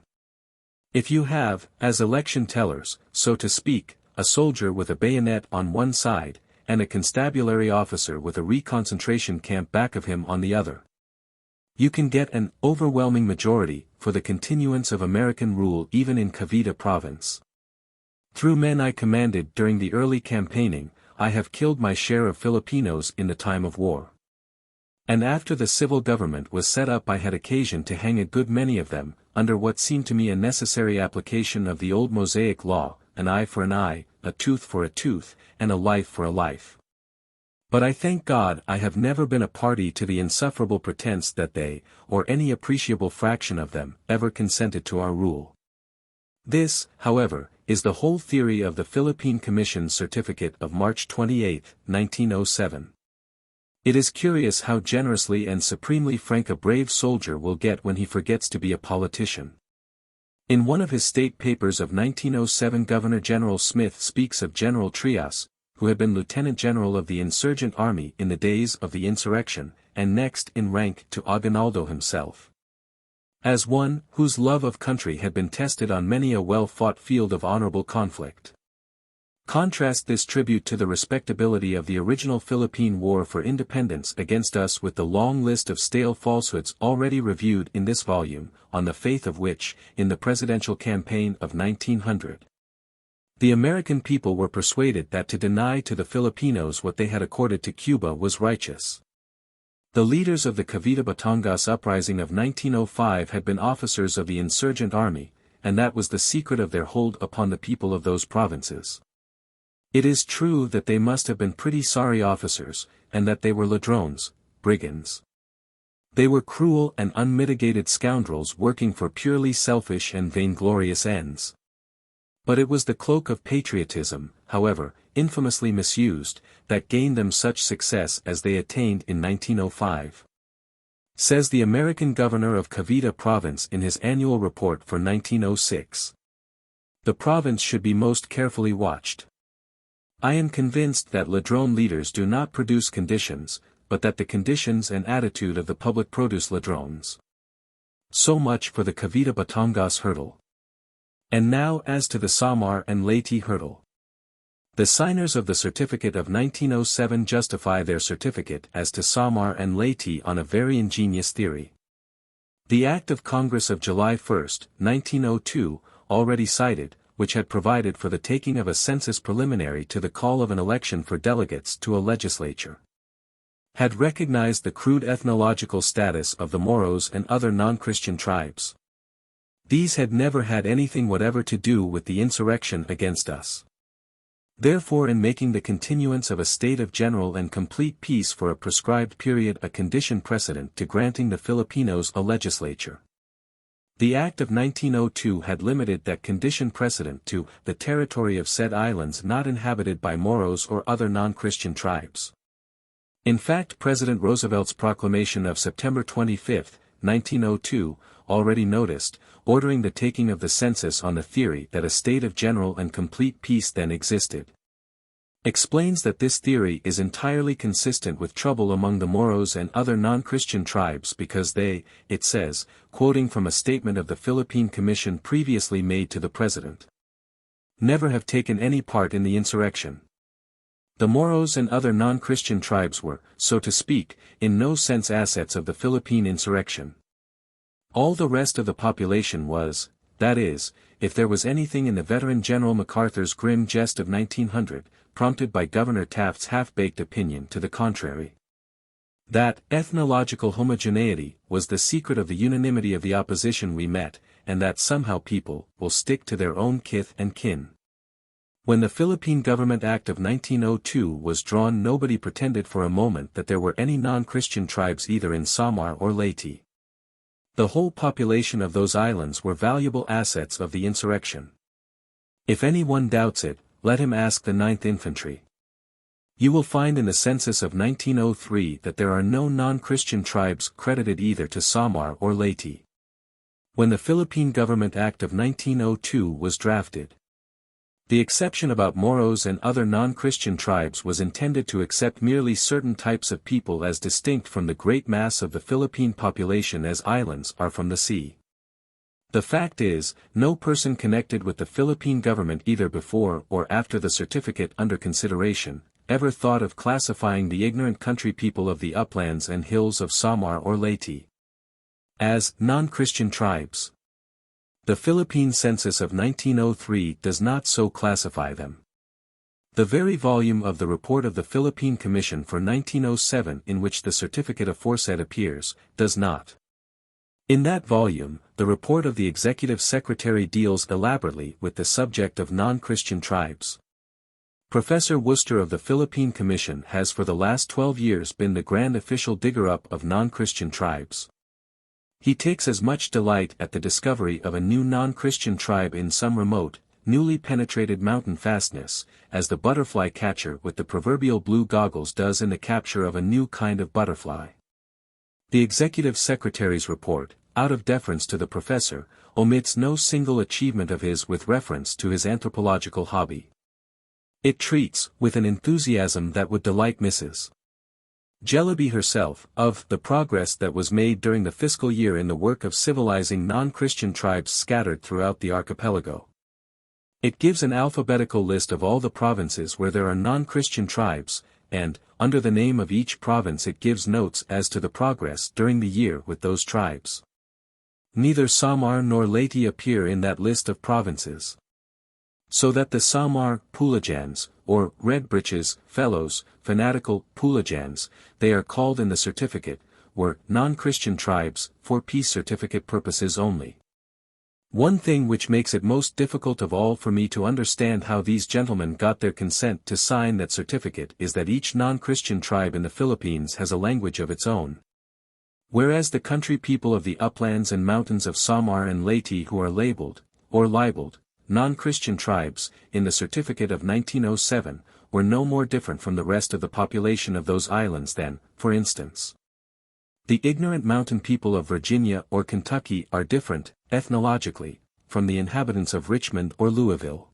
If you have, as election tellers, so to speak, a soldier with a bayonet on one side, and a constabulary officer with a reconcentration camp back of him on the other, you can get an overwhelming majority for the continuance of American rule even in Cavite province. Through men I commanded during the early campaigning, I have killed my share of Filipinos in the time of war. And after the civil government was set up I had occasion to hang a good many of them, under what seemed to me a necessary application of the old Mosaic law, an eye for an eye, a tooth for a tooth, and a life for a life. But I thank God I have never been a party to the insufferable pretense that they, or any appreciable fraction of them, ever consented to our rule. This, however, is the whole theory of the Philippine Commission's certificate of March 28, 1907. It is curious how generously and supremely frank a brave soldier will get when he forgets to be a politician. In one of his state papers of 1907 Governor-General Smith speaks of General Trias, who had been Lieutenant General of the insurgent army in the days of the insurrection, and next in rank to Aguinaldo himself, as one whose love of country had been tested on many a well-fought field of honorable conflict. Contrast this tribute to the respectability of the original Philippine War for Independence against us with the long list of stale falsehoods already reviewed in this volume, on the faith of which, in the presidential campaign of 1900, the American people were persuaded that to deny to the Filipinos what they had accorded to Cuba was righteous. The leaders of the Cavite-Batangas uprising of 1905 had been officers of the insurgent army, and that was the secret of their hold upon the people of those provinces. It is true that they must have been pretty sorry officers, and that they were ladrones, brigands. They were cruel and unmitigated scoundrels working for purely selfish and vainglorious ends. But it was the cloak of patriotism, however, infamously misused, that gained them such success as they attained in 1905. Says the American governor of Cavite province in his annual report for 1906. The province should be most carefully watched. I am convinced that ladrone leaders do not produce conditions, but that the conditions and attitude of the public produce ladrones. So much for the Cavite Batangas hurdle. And now as to the Samar and Leyte hurdle. The signers of the certificate of 1907 justify their certificate as to Samar and Leyte on a very ingenious theory. The Act of Congress of July 1, 1902, already cited, which had provided for the taking of a census preliminary to the call of an election for delegates to a legislature, had recognized the crude ethnological status of the Moros and other non-Christian tribes. These had never had anything whatever to do with the insurrection against us. Therefore, in making the continuance of a state of general and complete peace for a prescribed period a condition precedent to granting the Filipinos a legislature, the Act of 1902 had limited that condition precedent to the territory of said islands not inhabited by Moros or other non-Christian tribes. In fact, President Roosevelt's proclamation of September 25, 1902, already noticed, ordering the taking of the census on the theory that a state of general and complete peace then existed, explains that this theory is entirely consistent with trouble among the Moros and other non-Christian tribes because they, it says, quoting from a statement of the Philippine Commission previously made to the President, never have taken any part in the insurrection. The Moros and other non-Christian tribes were, so to speak, in no sense assets of the Philippine insurrection. All the rest of the population was, that is, if there was anything in the veteran General MacArthur's grim jest of 1900, prompted by Governor Taft's half-baked opinion to the contrary, that ethnological homogeneity was the secret of the unanimity of the opposition we met, and that somehow people will stick to their own kith and kin. When the Philippine Government Act of 1902 was drawn, nobody pretended for a moment that there were any non-Christian tribes either in Samar or Leyte. The whole population of those islands were valuable assets of the insurrection. If anyone doubts it, let him ask the 9th Infantry. You will find in the census of 1903 that there are no non-Christian tribes credited either to Samar or Leyte. When the Philippine Government Act of 1902 was drafted, the exception about Moros and other non-Christian tribes was intended to accept merely certain types of people as distinct from the great mass of the Philippine population as islands are from the sea. The fact is, no person connected with the Philippine government either before or after the certificate under consideration, ever thought of classifying the ignorant country people of the uplands and hills of Samar or Leyte as non-Christian tribes. The Philippine census of 1903 does not so classify them. The very volume of the report of the Philippine Commission for 1907 in which the certificate aforesaid appears, does not. In that volume, the report of the Executive Secretary deals elaborately with the subject of non-Christian tribes. Professor Worcester of the Philippine Commission has for the last 12 years been the grand official digger-up of non-Christian tribes. He takes as much delight at the discovery of a new non-Christian tribe in some remote, newly penetrated mountain fastness, as the butterfly catcher with the proverbial blue goggles does in the capture of a new kind of butterfly. The Executive Secretary's report, out of deference to the professor, omits no single achievement of his with reference to his anthropological hobby. It treats, with an enthusiasm that would delight Mrs. Jellaby herself, of the progress that was made during the fiscal year in the work of civilizing non-Christian tribes scattered throughout the archipelago. It gives an alphabetical list of all the provinces where there are non-Christian tribes, and, under the name of each province it gives notes as to the progress during the year with those tribes. Neither Samar nor Leyte appear in that list of provinces. So that the Samar Pulajans, or Red Breeches, fellows, fanatical Pulajans, they are called in the certificate, were non-Christian tribes, for peace certificate purposes only. One thing which makes it most difficult of all for me to understand how these gentlemen got their consent to sign that certificate is that each non-Christian tribe in the Philippines has a language of its own. Whereas the country people of the uplands and mountains of Samar and Leyte who are labeled, or libeled, non-Christian tribes, in the certificate of 1907, were no more different from the rest of the population of those islands than, for instance, the ignorant mountain people of Virginia or Kentucky are different, ethnologically, from the inhabitants of Richmond or Louisville.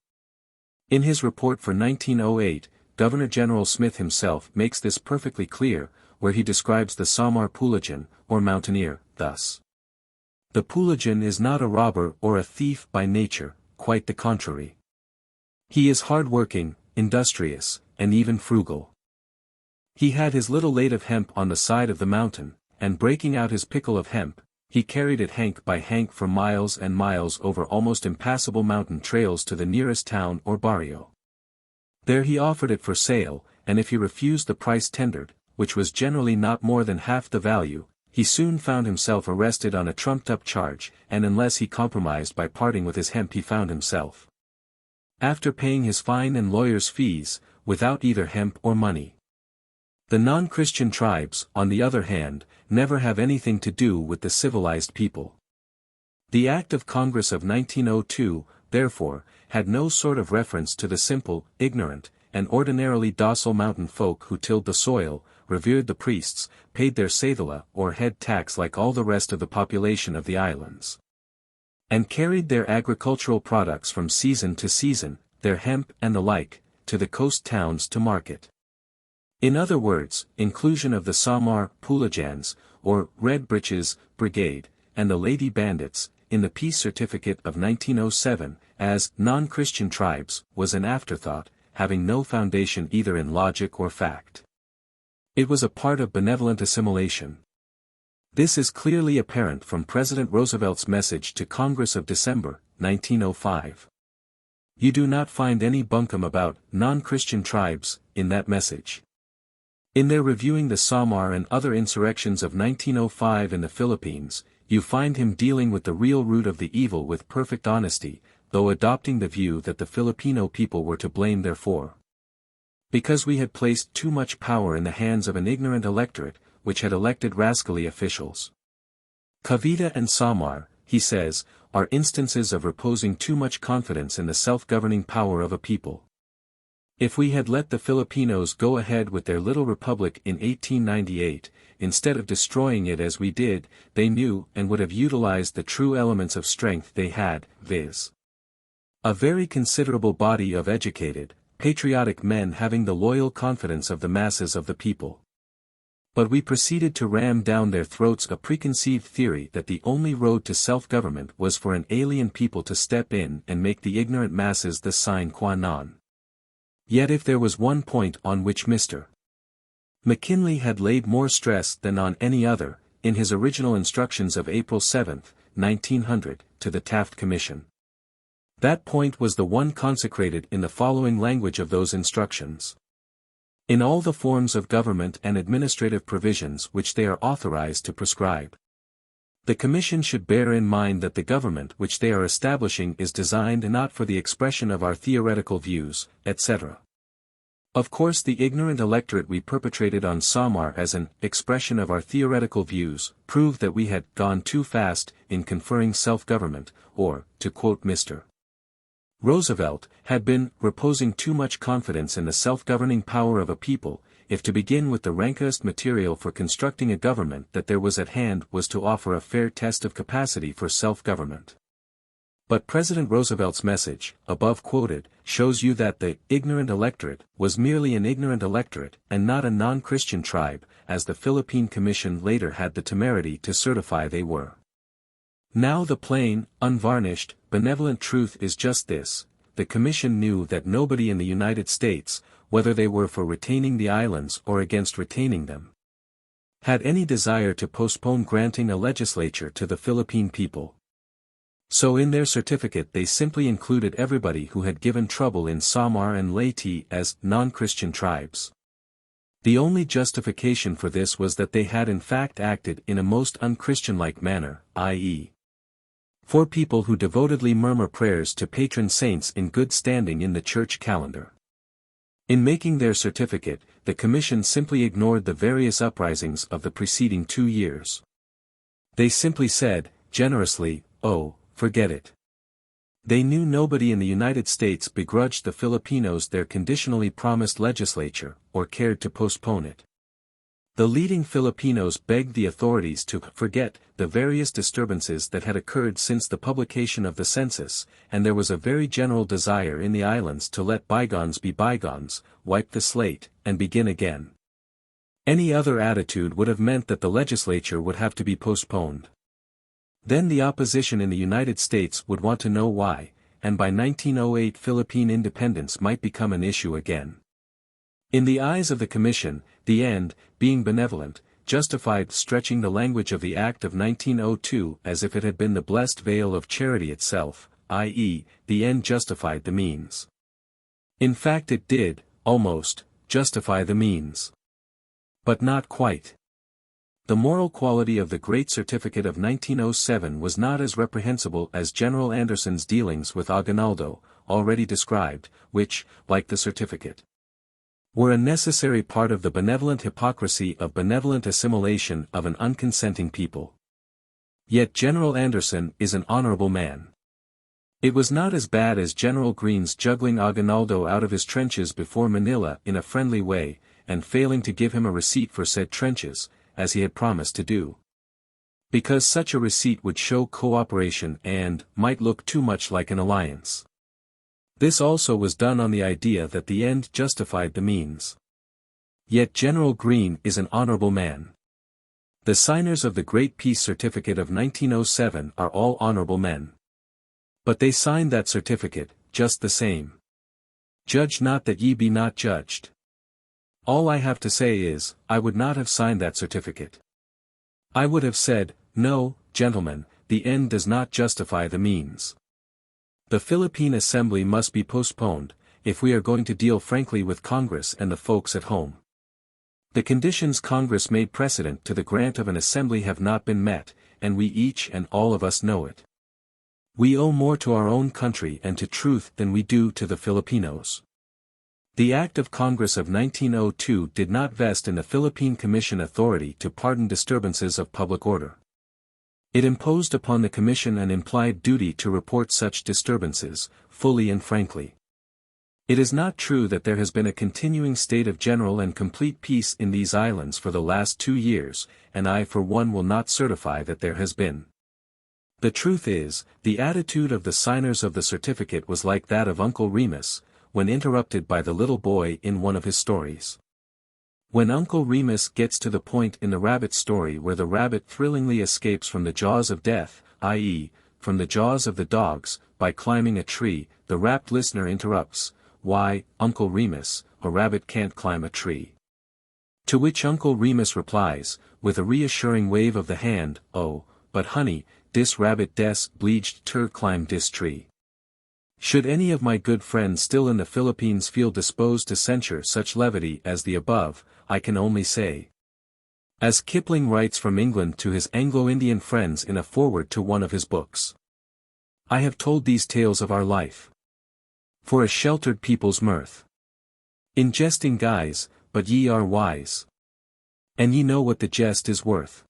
In his report for 1908, Governor-General Smith himself makes this perfectly clear, where he describes the Samar Poolajan, or mountaineer, thus. The Poolajan is not a robber or a thief by nature, quite the contrary. He is hard-working, industrious, and even frugal. He had his little lade of hemp on the side of the mountain, and breaking out his pickle of hemp, he carried it hank by hank for miles and miles over almost impassable mountain trails to the nearest town or barrio. There he offered it for sale, and if he refused the price tendered, which was generally not more than half the value, he soon found himself arrested on a trumped-up charge, and unless he compromised by parting with his hemp he found himself, after paying his fine and lawyer's fees, without either hemp or money. The non-Christian tribes, on the other hand, never have anything to do with the civilized people. The Act of Congress of 1902, therefore, had no sort of reference to the simple, ignorant, and ordinarily docile mountain folk who tilled the soil, revered the priests, paid their saithala or head tax like all the rest of the population of the islands, and carried their agricultural products from season to season, their hemp and the like, to the coast towns to market. In other words, inclusion of the Samar Poolajans, or Red Breeches Brigade, and the Lady Bandits, in the peace certificate of 1907, as non-Christian tribes, was an afterthought, having no foundation either in logic or fact. It was a part of benevolent assimilation. This is clearly apparent from President Roosevelt's message to Congress of December, 1905. You do not find any bunkum about non-Christian tribes in that message. In their reviewing the Samar and other insurrections of 1905 in the Philippines, you find him dealing with the real root of the evil with perfect honesty, though adopting the view that the Filipino people were to blame therefor. Because we had placed too much power in the hands of an ignorant electorate, which had elected rascally officials. Cavite and Samar, he says, are instances of reposing too much confidence in the self-governing power of a people. If we had let the Filipinos go ahead with their little republic in 1898, instead of destroying it as we did, they knew and would have utilized the true elements of strength they had, viz. a very considerable body of educated, patriotic men having the loyal confidence of the masses of the people. But we proceeded to ram down their throats a preconceived theory that the only road to self-government was for an alien people to step in and make the ignorant masses the sine qua non. Yet if there was one point on which Mr. McKinley had laid more stress than on any other, in his original instructions of April 7, 1900, to the Taft Commission, that point was the one consecrated in the following language of those instructions. In all the forms of government and administrative provisions which they are authorized to prescribe, the Commission should bear in mind that the government which they are establishing is designed not for the expression of our theoretical views, etc. Of course the ignorant electorate we perpetrated on Samar as an expression of our theoretical views proved that we had gone too fast in conferring self-government, or, to quote Mr. Roosevelt, had been reposing too much confidence in the self-governing power of a people, if to begin with the rankest material for constructing a government that there was at hand was to offer a fair test of capacity for self-government. But President Roosevelt's message, above quoted, shows you that the ignorant electorate was merely an ignorant electorate and not a non-Christian tribe, as the Philippine Commission later had the temerity to certify they were. Now the plain, unvarnished, benevolent truth is just this: the Commission knew that nobody in the United States, whether they were for retaining the islands or against retaining them, had any desire to postpone granting a legislature to the Philippine people. So in their certificate they simply included everybody who had given trouble in Samar and Leyte as non-Christian tribes. The only justification for this was that they had in fact acted in a most unchristian-like manner, i.e., for people who devotedly murmur prayers to patron saints in good standing in the church calendar. In making their certificate, the Commission simply ignored the various uprisings of the preceding 2 years. They simply said, generously, "Oh, forget it. They knew nobody in the United States begrudged the Filipinos their conditionally promised legislature, or cared to postpone it. The leading Filipinos begged the authorities to forget the various disturbances that had occurred since the publication of the census, and there was a very general desire in the islands to let bygones be bygones, wipe the slate, and begin again. Any other attitude would have meant that the legislature would have to be postponed. Then the opposition in the United States would want to know why, and by 1908 Philippine independence might become an issue again. In the eyes of the Commission, the end, being benevolent, justified stretching the language of the Act of 1902 as if it had been the blessed veil of charity itself, i.e., the end justified the means. In fact it did, almost, justify the means. But not quite. The moral quality of the Great Certificate of 1907 was not as reprehensible as General Anderson's dealings with Aguinaldo, already described, which, like the certificate, were a necessary part of the benevolent hypocrisy of benevolent assimilation of an unconsenting people. Yet General Anderson is an honorable man. It was not as bad as General Greene's juggling Aguinaldo out of his trenches before Manila in a friendly way, and failing to give him a receipt for said trenches, as he had promised to do. Because such a receipt would show cooperation and might look too much like an alliance. This also was done on the idea that the end justified the means. Yet General Greene is an honorable man. The signers of the Great Peace Certificate of 1907 are all honorable men. But they signed that certificate, just the same. Judge not that ye be not judged. All I have to say is, I would not have signed that certificate. I would have said, no, gentlemen, the end does not justify the means. The Philippine Assembly must be postponed, if we are going to deal frankly with Congress and the folks at home. The conditions Congress made precedent to the grant of an assembly have not been met, and we each and all of us know it. We owe more to our own country and to truth than we do to the Filipinos. The Act of Congress of 1902 did not vest in the Philippine Commission authority to pardon disturbances of public order. It imposed upon the Commission an implied duty to report such disturbances, fully and frankly. It is not true that there has been a continuing state of general and complete peace in these islands for the last 2 years, and I for one will not certify that there has been. The truth is, the attitude of the signers of the certificate was like that of Uncle Remus, when interrupted by the little boy in one of his stories. When Uncle Remus gets to the point in the rabbit story where the rabbit thrillingly escapes from the jaws of death, i.e., from the jaws of the dogs, by climbing a tree, the rapt listener interrupts, "Why, Uncle Remus, a rabbit can't climb a tree." To which Uncle Remus replies, with a reassuring wave of the hand, "Oh, but honey, dis rabbit des bleeged ter climb dis tree." Should any of my good friends still in the Philippines feel disposed to censure such levity as the above, I can only say, as Kipling writes from England to his Anglo-Indian friends in a foreword to one of his books, I have told these tales of our life for a sheltered people's mirth. In jesting guise, but ye are wise, and ye know what the jest is worth.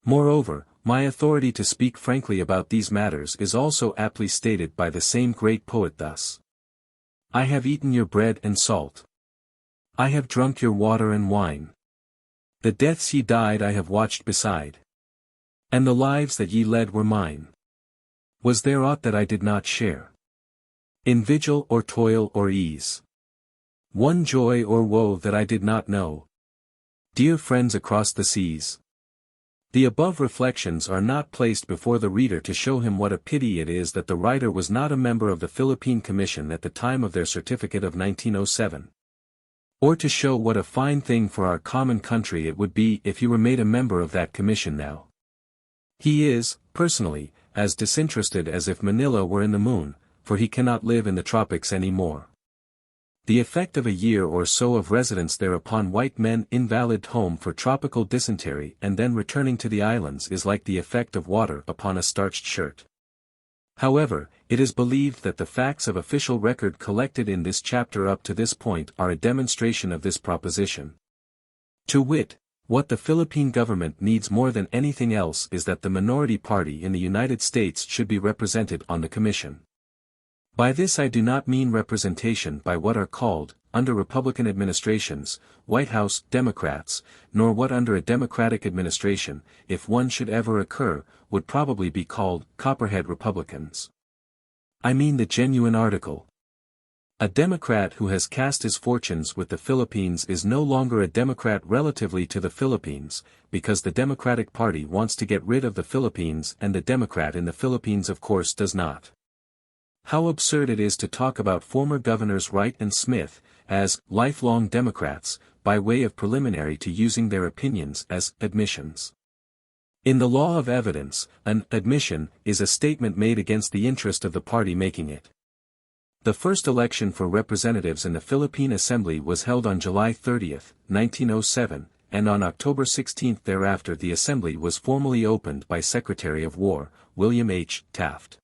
Moreover, my authority to speak frankly about these matters is also aptly stated by the same great poet thus: I have eaten your bread and salt. I have drunk your water and wine. The deaths ye died I have watched beside, and the lives that ye led were mine. Was there aught that I did not share? In vigil or toil or ease? One joy or woe that I did not know? Dear friends across the seas. The above reflections are not placed before the reader to show him what a pity it is that the writer was not a member of the Philippine Commission at the time of their certificate of 1907. Or to show what a fine thing for our common country it would be if he were made a member of that commission now. He is, personally, as disinterested as if Manila were in the moon, for he cannot live in the tropics any more. The effect of a year or so of residence there upon white men invalid home for tropical dysentery and then returning to the islands is like the effect of water upon a starched shirt. However, it is believed that the facts of official record collected in this chapter up to this point are a demonstration of this proposition. To wit, what the Philippine government needs more than anything else is that the minority party in the United States should be represented on the commission. By this I do not mean representation by what are called, under Republican administrations, White House Democrats, nor what under a Democratic administration, if one should ever occur, would probably be called Copperhead Republicans. I mean the genuine article. A Democrat who has cast his fortunes with the Philippines is no longer a Democrat relatively to the Philippines, because the Democratic Party wants to get rid of the Philippines and the Democrat in the Philippines of course does not. How absurd it is to talk about former Governors Wright and Smith, as lifelong Democrats, by way of preliminary to using their opinions as admissions. In the law of evidence, an admission is a statement made against the interest of the party making it. The first election for representatives in the Philippine Assembly was held on July 30, 1907, and on October 16 thereafter the Assembly was formally opened by Secretary of War, William H. Taft.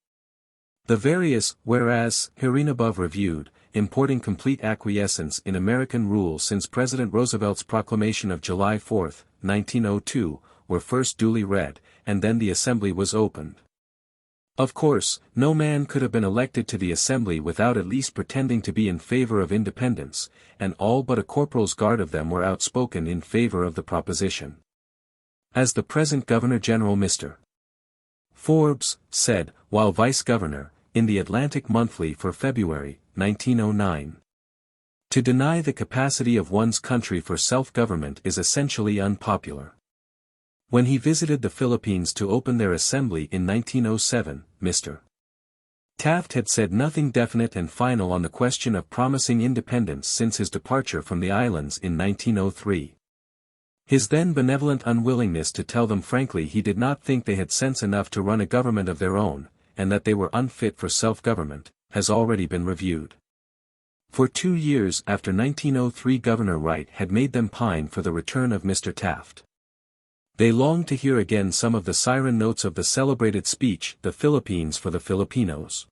The various whereas hereinabove reviewed, importing complete acquiescence in American rule since President Roosevelt's proclamation of July 4, 1902, were first duly read, and then the Assembly was opened. Of course, no man could have been elected to the Assembly without at least pretending to be in favor of independence, and all but a corporal's guard of them were outspoken in favor of the proposition. As the present Governor-General Mr. Forbes said, while Vice-Governor, in the Atlantic Monthly for February, 1909. To deny the capacity of one's country for self-government is essentially unpopular. When he visited the Philippines to open their assembly in 1907, Mr. Taft had said nothing definite and final on the question of promising independence since his departure from the islands in 1903. His then benevolent unwillingness to tell them frankly he did not think they had sense enough to run a government of their own, and that they were unfit for self-government, has already been reviewed. For 2 years after 1903 Governor Wright had made them pine for the return of Mr. Taft. They longed to hear again some of the siren notes of the celebrated speech, The Philippines for the Filipinos.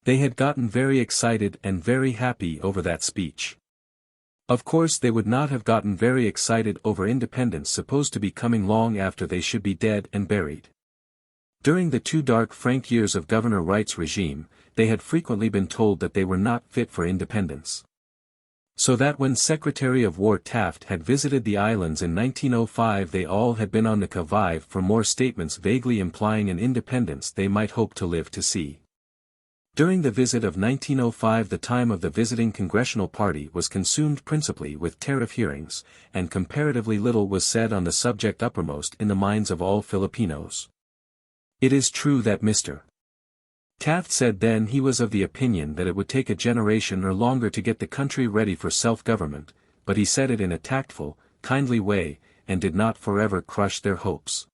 They had gotten very excited and very happy over that speech. Of course they would not have gotten very excited over independence supposed to be coming long after they should be dead and buried. During the 2 dark frank years of Governor Wright's regime, they had frequently been told that they were not fit for independence. So that when Secretary of War Taft had visited the islands in 1905 they all had been on the qui vive for more statements vaguely implying an independence they might hope to live to see. During the visit of 1905 the time of the visiting congressional party was consumed principally with tariff hearings, and comparatively little was said on the subject uppermost in the minds of all Filipinos. It is true that Mr. Taft said then he was of the opinion that it would take a generation or longer to get the country ready for self-government, but he said it in a tactful, kindly way, and did not forever crush their hopes.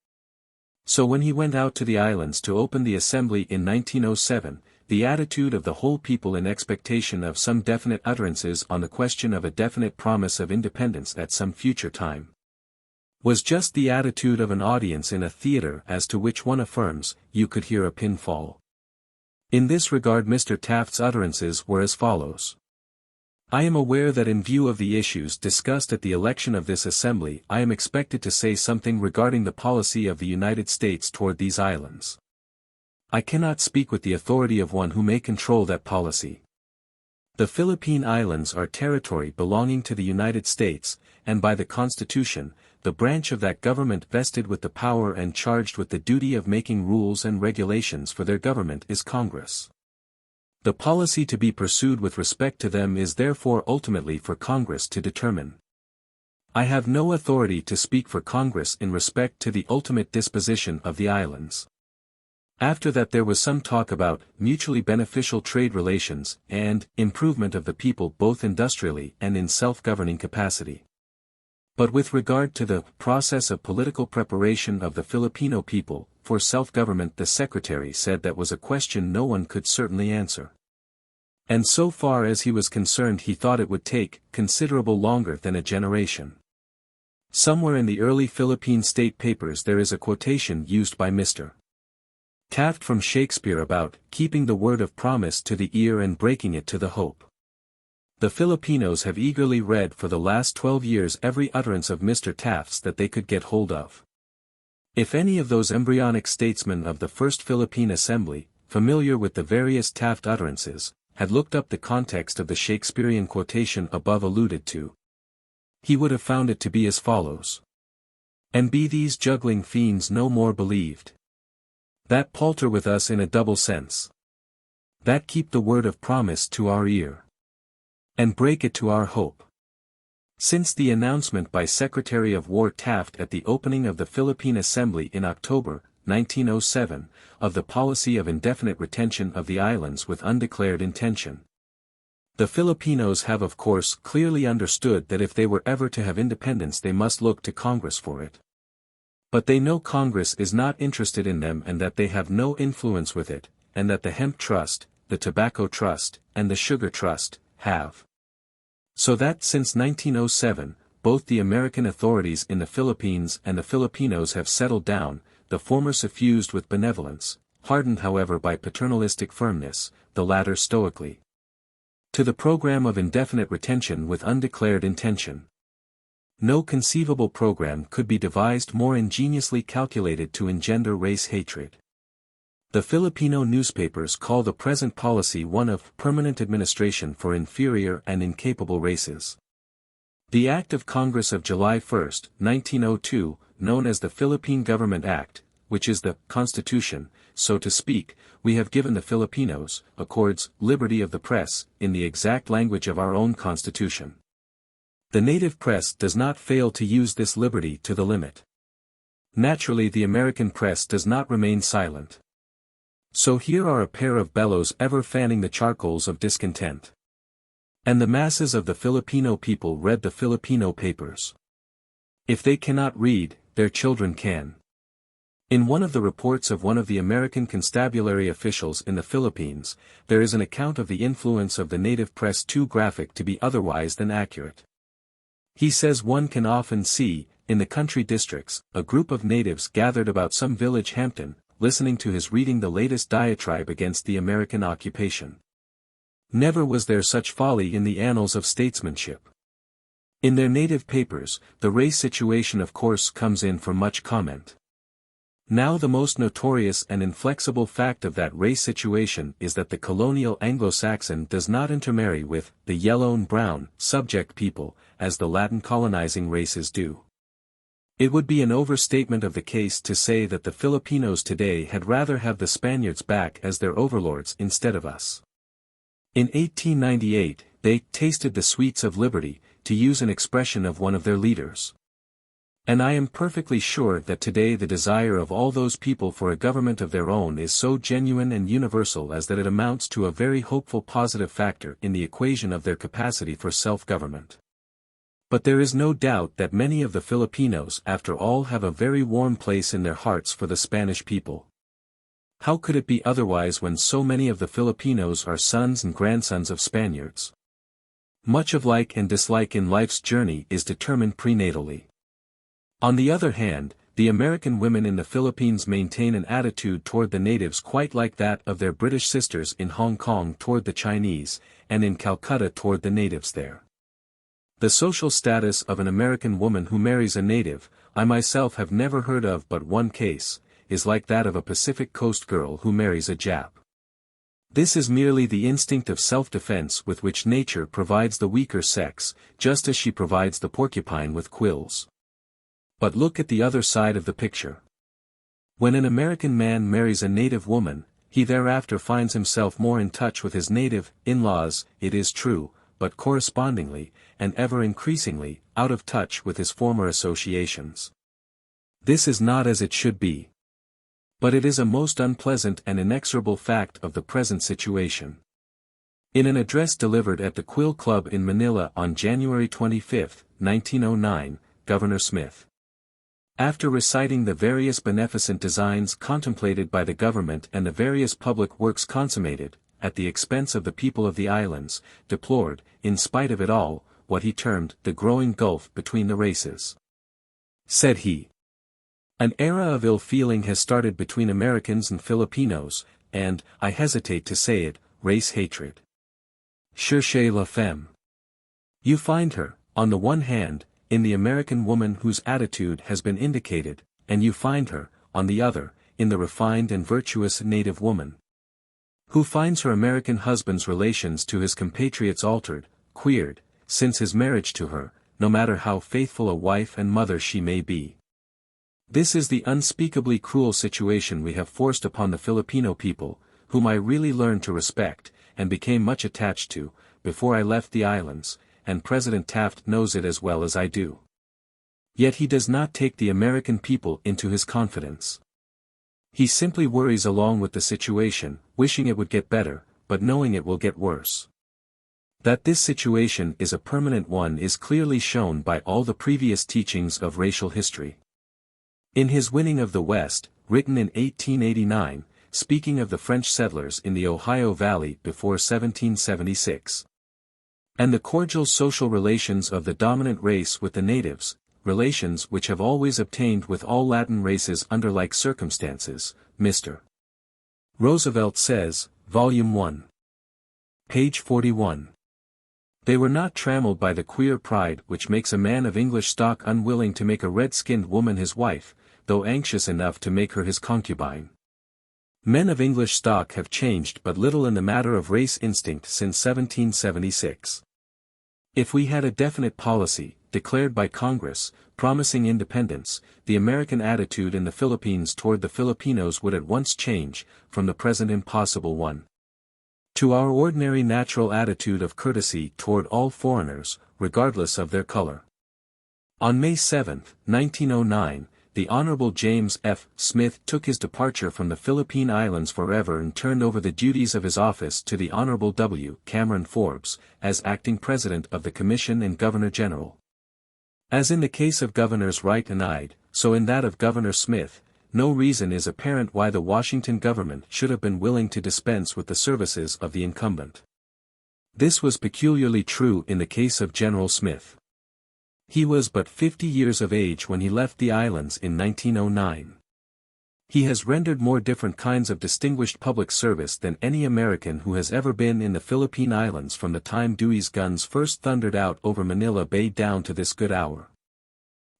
So when he went out to the islands to open the assembly in 1907, the attitude of the whole people in expectation of some definite utterances on the question of a definite promise of independence at some future time, was just the attitude of an audience in a theater as to which one affirms, you could hear a pin fall. In this regard Mr. Taft's utterances were as follows. I am aware that in view of the issues discussed at the election of this assembly I am expected to say something regarding the policy of the United States toward these islands. I cannot speak with the authority of one who may control that policy. The Philippine Islands are territory belonging to the United States, and by the Constitution, the branch of that government vested with the power and charged with the duty of making rules and regulations for their government is Congress. The policy to be pursued with respect to them is therefore ultimately for Congress to determine. I have no authority to speak for Congress in respect to the ultimate disposition of the islands. After that there was some talk about mutually beneficial trade relations and improvement of the people both industrially and in self-governing capacity. But with regard to the process of political preparation of the Filipino people for self-government the Secretary said that was a question no one could certainly answer. And so far as he was concerned he thought it would take considerable longer than a generation. Somewhere in the early Philippine state papers there is a quotation used by Mr. Taft from Shakespeare about keeping the word of promise to the ear and breaking it to the hope. The Filipinos have eagerly read for the last 12 years every utterance of Mr. Taft's that they could get hold of. If any of those embryonic statesmen of the First Philippine Assembly, familiar with the various Taft utterances, had looked up the context of the Shakespearean quotation above alluded to, he would have found it to be as follows. And be these juggling fiends no more believed, that palter with us in a double sense, that keep the word of promise to our ear, and break it to our hope. Since the announcement by Secretary of War Taft at the opening of the Philippine Assembly in October, 1907, of the policy of indefinite retention of the islands with undeclared intention, the Filipinos have of course clearly understood that if they were ever to have independence they must look to Congress for it. But they know Congress is not interested in them and that they have no influence with it, and that the Hemp Trust, the Tobacco Trust, and the Sugar Trust, have. So that since 1907, both the American authorities in the Philippines and the Filipinos have settled down, the former suffused with benevolence, hardened however by paternalistic firmness, the latter stoically, to the program of indefinite retention with undeclared intention. No conceivable program could be devised more ingeniously calculated to engender race hatred. The Filipino newspapers call the present policy one of permanent administration for inferior and incapable races. The Act of Congress of July 1, 1902, known as the Philippine Government Act, which is the Constitution, so to speak, we have given the Filipinos, accords liberty of the press, in the exact language of our own Constitution. The native press does not fail to use this liberty to the limit. Naturally the American press does not remain silent. So here are a pair of bellows ever fanning the charcoals of discontent. And the masses of the Filipino people read the Filipino papers. If they cannot read, their children can. In one of the reports of one of the American constabulary officials in the Philippines, there is an account of the influence of the native press too graphic to be otherwise than accurate. He says one can often see, in the country districts, a group of natives gathered about some village Hampton, listening to his reading the latest diatribe against the American occupation. Never was there such folly in the annals of statesmanship. In their native papers, the race situation of course comes in for much comment. Now the most notorious and inflexible fact of that race situation is that the colonial Anglo-Saxon does not intermarry with the yellow and brown subject people, as the Latin colonizing races do. It would be an overstatement of the case to say that the Filipinos today had rather have the Spaniards back as their overlords instead of us. In 1898, they tasted the sweets of liberty, to use an expression of one of their leaders. And I am perfectly sure that today the desire of all those people for a government of their own is so genuine and universal as that it amounts to a very hopeful positive factor in the equation of their capacity for self-government. But there is no doubt that many of the Filipinos after all have a very warm place in their hearts for the Spanish people. How could it be otherwise when so many of the Filipinos are sons and grandsons of Spaniards? Much of like and dislike in life's journey is determined prenatally. On the other hand, the American women in the Philippines maintain an attitude toward the natives quite like that of their British sisters in Hong Kong toward the Chinese, and in Calcutta toward the natives there. The social status of an American woman who marries a native, I myself have never heard of but one case, is like that of a Pacific Coast girl who marries a Jap. This is merely the instinct of self-defense with which nature provides the weaker sex, just as she provides the porcupine with quills. But look at the other side of the picture. When an American man marries a native woman, he thereafter finds himself more in touch with his native in-laws, it is true, but correspondingly, and ever increasingly, out of touch with his former associations. This is not as it should be. But it is a most unpleasant and inexorable fact of the present situation. In an address delivered at the Quill Club in Manila on January 25, 1909, Governor Smith, after reciting the various beneficent designs contemplated by the government and the various public works consummated, at the expense of the people of the islands, deplored, in spite of it all, what he termed the growing gulf between the races. Said he, an era of ill-feeling has started between Americans and Filipinos, and, I hesitate to say it, race hatred. Cherchez la femme. You find her, on the one hand, in the American woman whose attitude has been indicated, and you find her, on the other, in the refined and virtuous native woman. Who finds her American husband's relations to his compatriots altered, queered, since his marriage to her, no matter how faithful a wife and mother she may be. This is the unspeakably cruel situation we have forced upon the Filipino people, whom I really learned to respect, and became much attached to, before I left the islands, and President Taft knows it as well as I do. Yet he does not take the American people into his confidence. He simply worries along with the situation, wishing it would get better, but knowing it will get worse. That this situation is a permanent one is clearly shown by all the previous teachings of racial history. In his Winning of the West, written in 1889, speaking of the French settlers in the Ohio Valley before 1776. And the cordial social relations of the dominant race with the natives, relations which have always obtained with all Latin races under like circumstances, Mr. Roosevelt says, Volume 1. Page 41. They were not trammeled by the queer pride which makes a man of English stock unwilling to make a red-skinned woman his wife, though anxious enough to make her his concubine. Men of English stock have changed but little in the matter of race instinct since 1776. If we had a definite policy, declared by Congress, promising independence, the American attitude in the Philippines toward the Filipinos would at once change, from the present impossible one, to our ordinary natural attitude of courtesy toward all foreigners, regardless of their color. On May 7, 1909, the Honorable James F. Smith took his departure from the Philippine Islands forever and turned over the duties of his office to the Honorable W. Cameron Forbes, as acting President of the Commission and Governor-General. As in the case of Governors Wright and Ide, so in that of Governor Smith, no reason is apparent why the Washington government should have been willing to dispense with the services of the incumbent. This was peculiarly true in the case of General Smith. He was but 50 years of age when he left the islands in 1909. He has rendered more different kinds of distinguished public service than any American who has ever been in the Philippine Islands from the time Dewey's guns first thundered out over Manila Bay down to this good hour.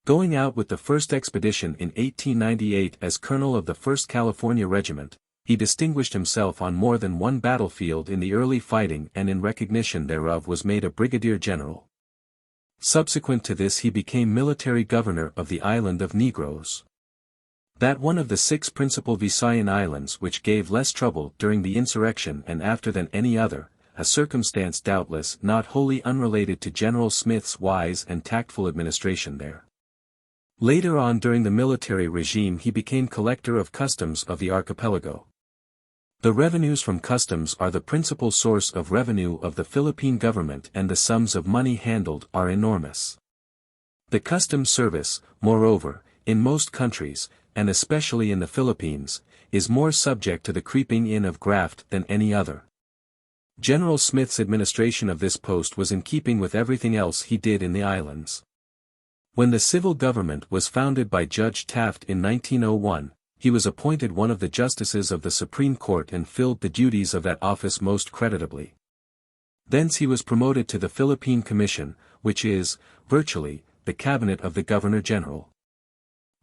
Going out with the first expedition in 1898 as colonel of the 1st California Regiment, he distinguished himself on more than one battlefield in the early fighting and in recognition thereof was made a brigadier general. Subsequent to this he became military governor of the island of Negros. That one of the 6 principal Visayan islands which gave less trouble during the insurrection and after than any other, a circumstance doubtless not wholly unrelated to General Smith's wise and tactful administration there. Later on during the military regime he became collector of customs of the archipelago. The revenues from customs are the principal source of revenue of the Philippine government and the sums of money handled are enormous. The customs service, moreover, in most countries, and especially in the Philippines, is more subject to the creeping in of graft than any other. General Smith's administration of this post was in keeping with everything else he did in the islands. When the civil government was founded by Judge Taft in 1901, he was appointed one of the justices of the Supreme Court and filled the duties of that office most creditably. Thence he was promoted to the Philippine Commission, which is, virtually, the cabinet of the Governor-General.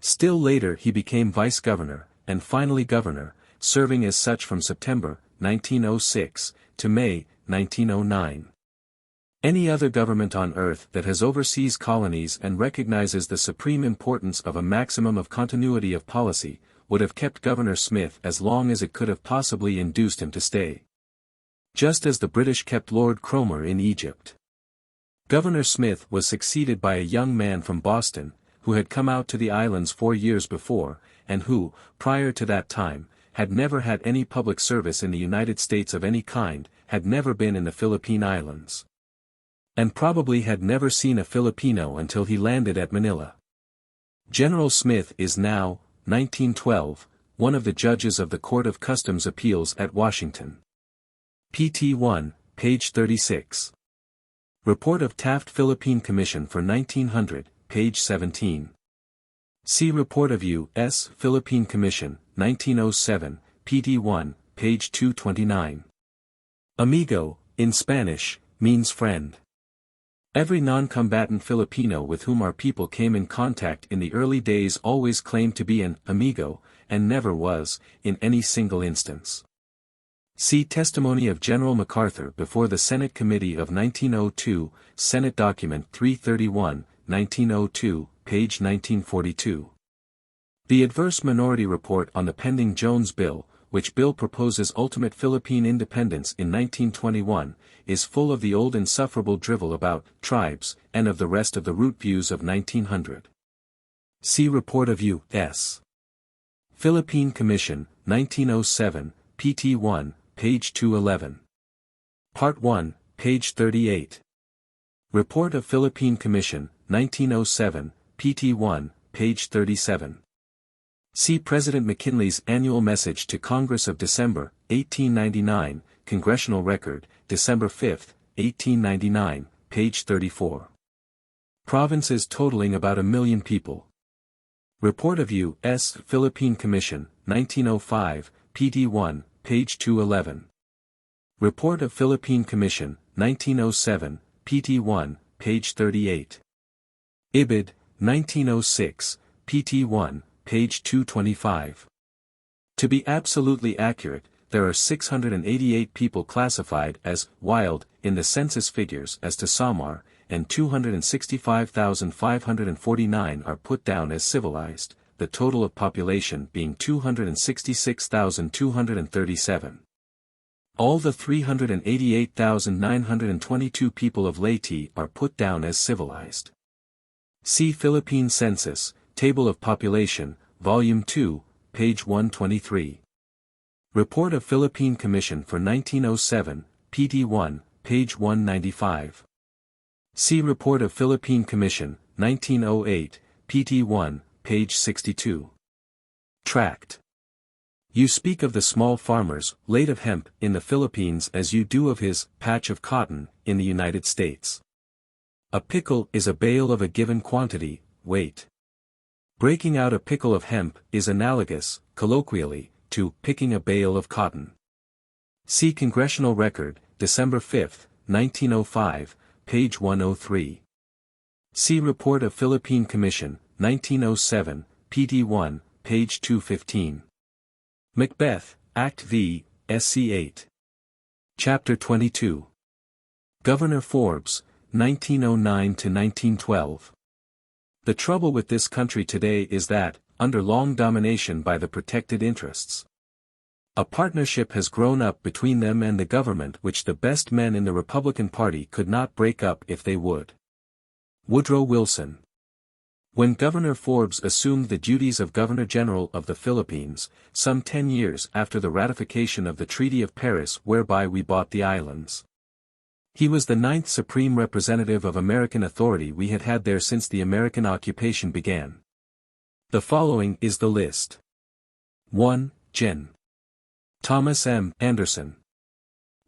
Still later he became vice-governor, and finally governor, serving as such from September, 1906, to May, 1909. Any other government on earth that has overseas colonies and recognizes the supreme importance of a maximum of continuity of policy, would have kept Governor Smith as long as it could have possibly induced him to stay. Just as the British kept Lord Cromer in Egypt. Governor Smith was succeeded by a young man from Boston, who had come out to the islands 4 years before, and who, prior to that time, had never had any public service in the United States of any kind, had never been in the Philippine Islands, and probably had never seen a Filipino until he landed at Manila. General Smith is now, 1912, one of the judges of the Court of Customs Appeals at Washington. Pt 1, page 36. Report of Taft Philippine Commission for 1900, page 17. See Report of U.S. Philippine Commission, 1907, Pt 1, page 229. Amigo, in Spanish, means friend. Every non-combatant Filipino with whom our people came in contact in the early days always claimed to be an amigo, and never was, in any single instance. See Testimony of General MacArthur before the Senate Committee of 1902, Senate Document 331, 1902, page 1942. The Adverse Minority Report on the pending Jones Bill, which bill proposes ultimate Philippine independence in 1921, is full of the old insufferable drivel about tribes, and of the rest of the root views of 1900. See Report of U.S. Philippine Commission, 1907, pt. 1, page 211. Part 1, page 38. Report of Philippine Commission, 1907, pt. 1, page 37. See President McKinley's Annual Message to Congress of December, 1899, Congressional Record, December 5, 1899, page 34. Provinces totaling about 1 million people. Report of U.S. Philippine Commission, 1905, pt. 1, page 211. Report of Philippine Commission, 1907, pt. 1, page 38. Ibid, 1906, pt. 1, page 225. To be absolutely accurate, there are 688 people classified as wild in the census figures as to Samar, and 265,549 are put down as civilized, the total of population being 266,237. All the 388,922 people of Leyte are put down as civilized. See Philippine Census, Table of Population, Volume 2, page 123. Report of Philippine Commission for 1907, pt. 1, page 195. See Report of Philippine Commission, 1908, pt. 1, page 62. Tract. You speak of the small farmer's late of hemp in the Philippines as you do of his patch of cotton in the United States. A pickle is a bale of a given quantity, weight. Breaking out a pickle of hemp is analogous, colloquially, to picking a bale of cotton. See Congressional Record, December 5, 1905, page 103. See Report of Philippine Commission, 1907, pt. 1, page 215. Macbeth, Act V, Sc. 8. Chapter 22. Governor Forbes, 1909–1912. The trouble with this country today is that, under long domination by the protected interests, a partnership has grown up between them and the government which the best men in the Republican Party could not break up if they would. Woodrow Wilson. When Governor Forbes assumed the duties of Governor-General of the Philippines, some 10 years after the ratification of the Treaty of Paris whereby we bought the islands, he was the 9th supreme representative of American authority we had had there since the American occupation began. The following is the list. 1. Gen. Thomas M. Anderson.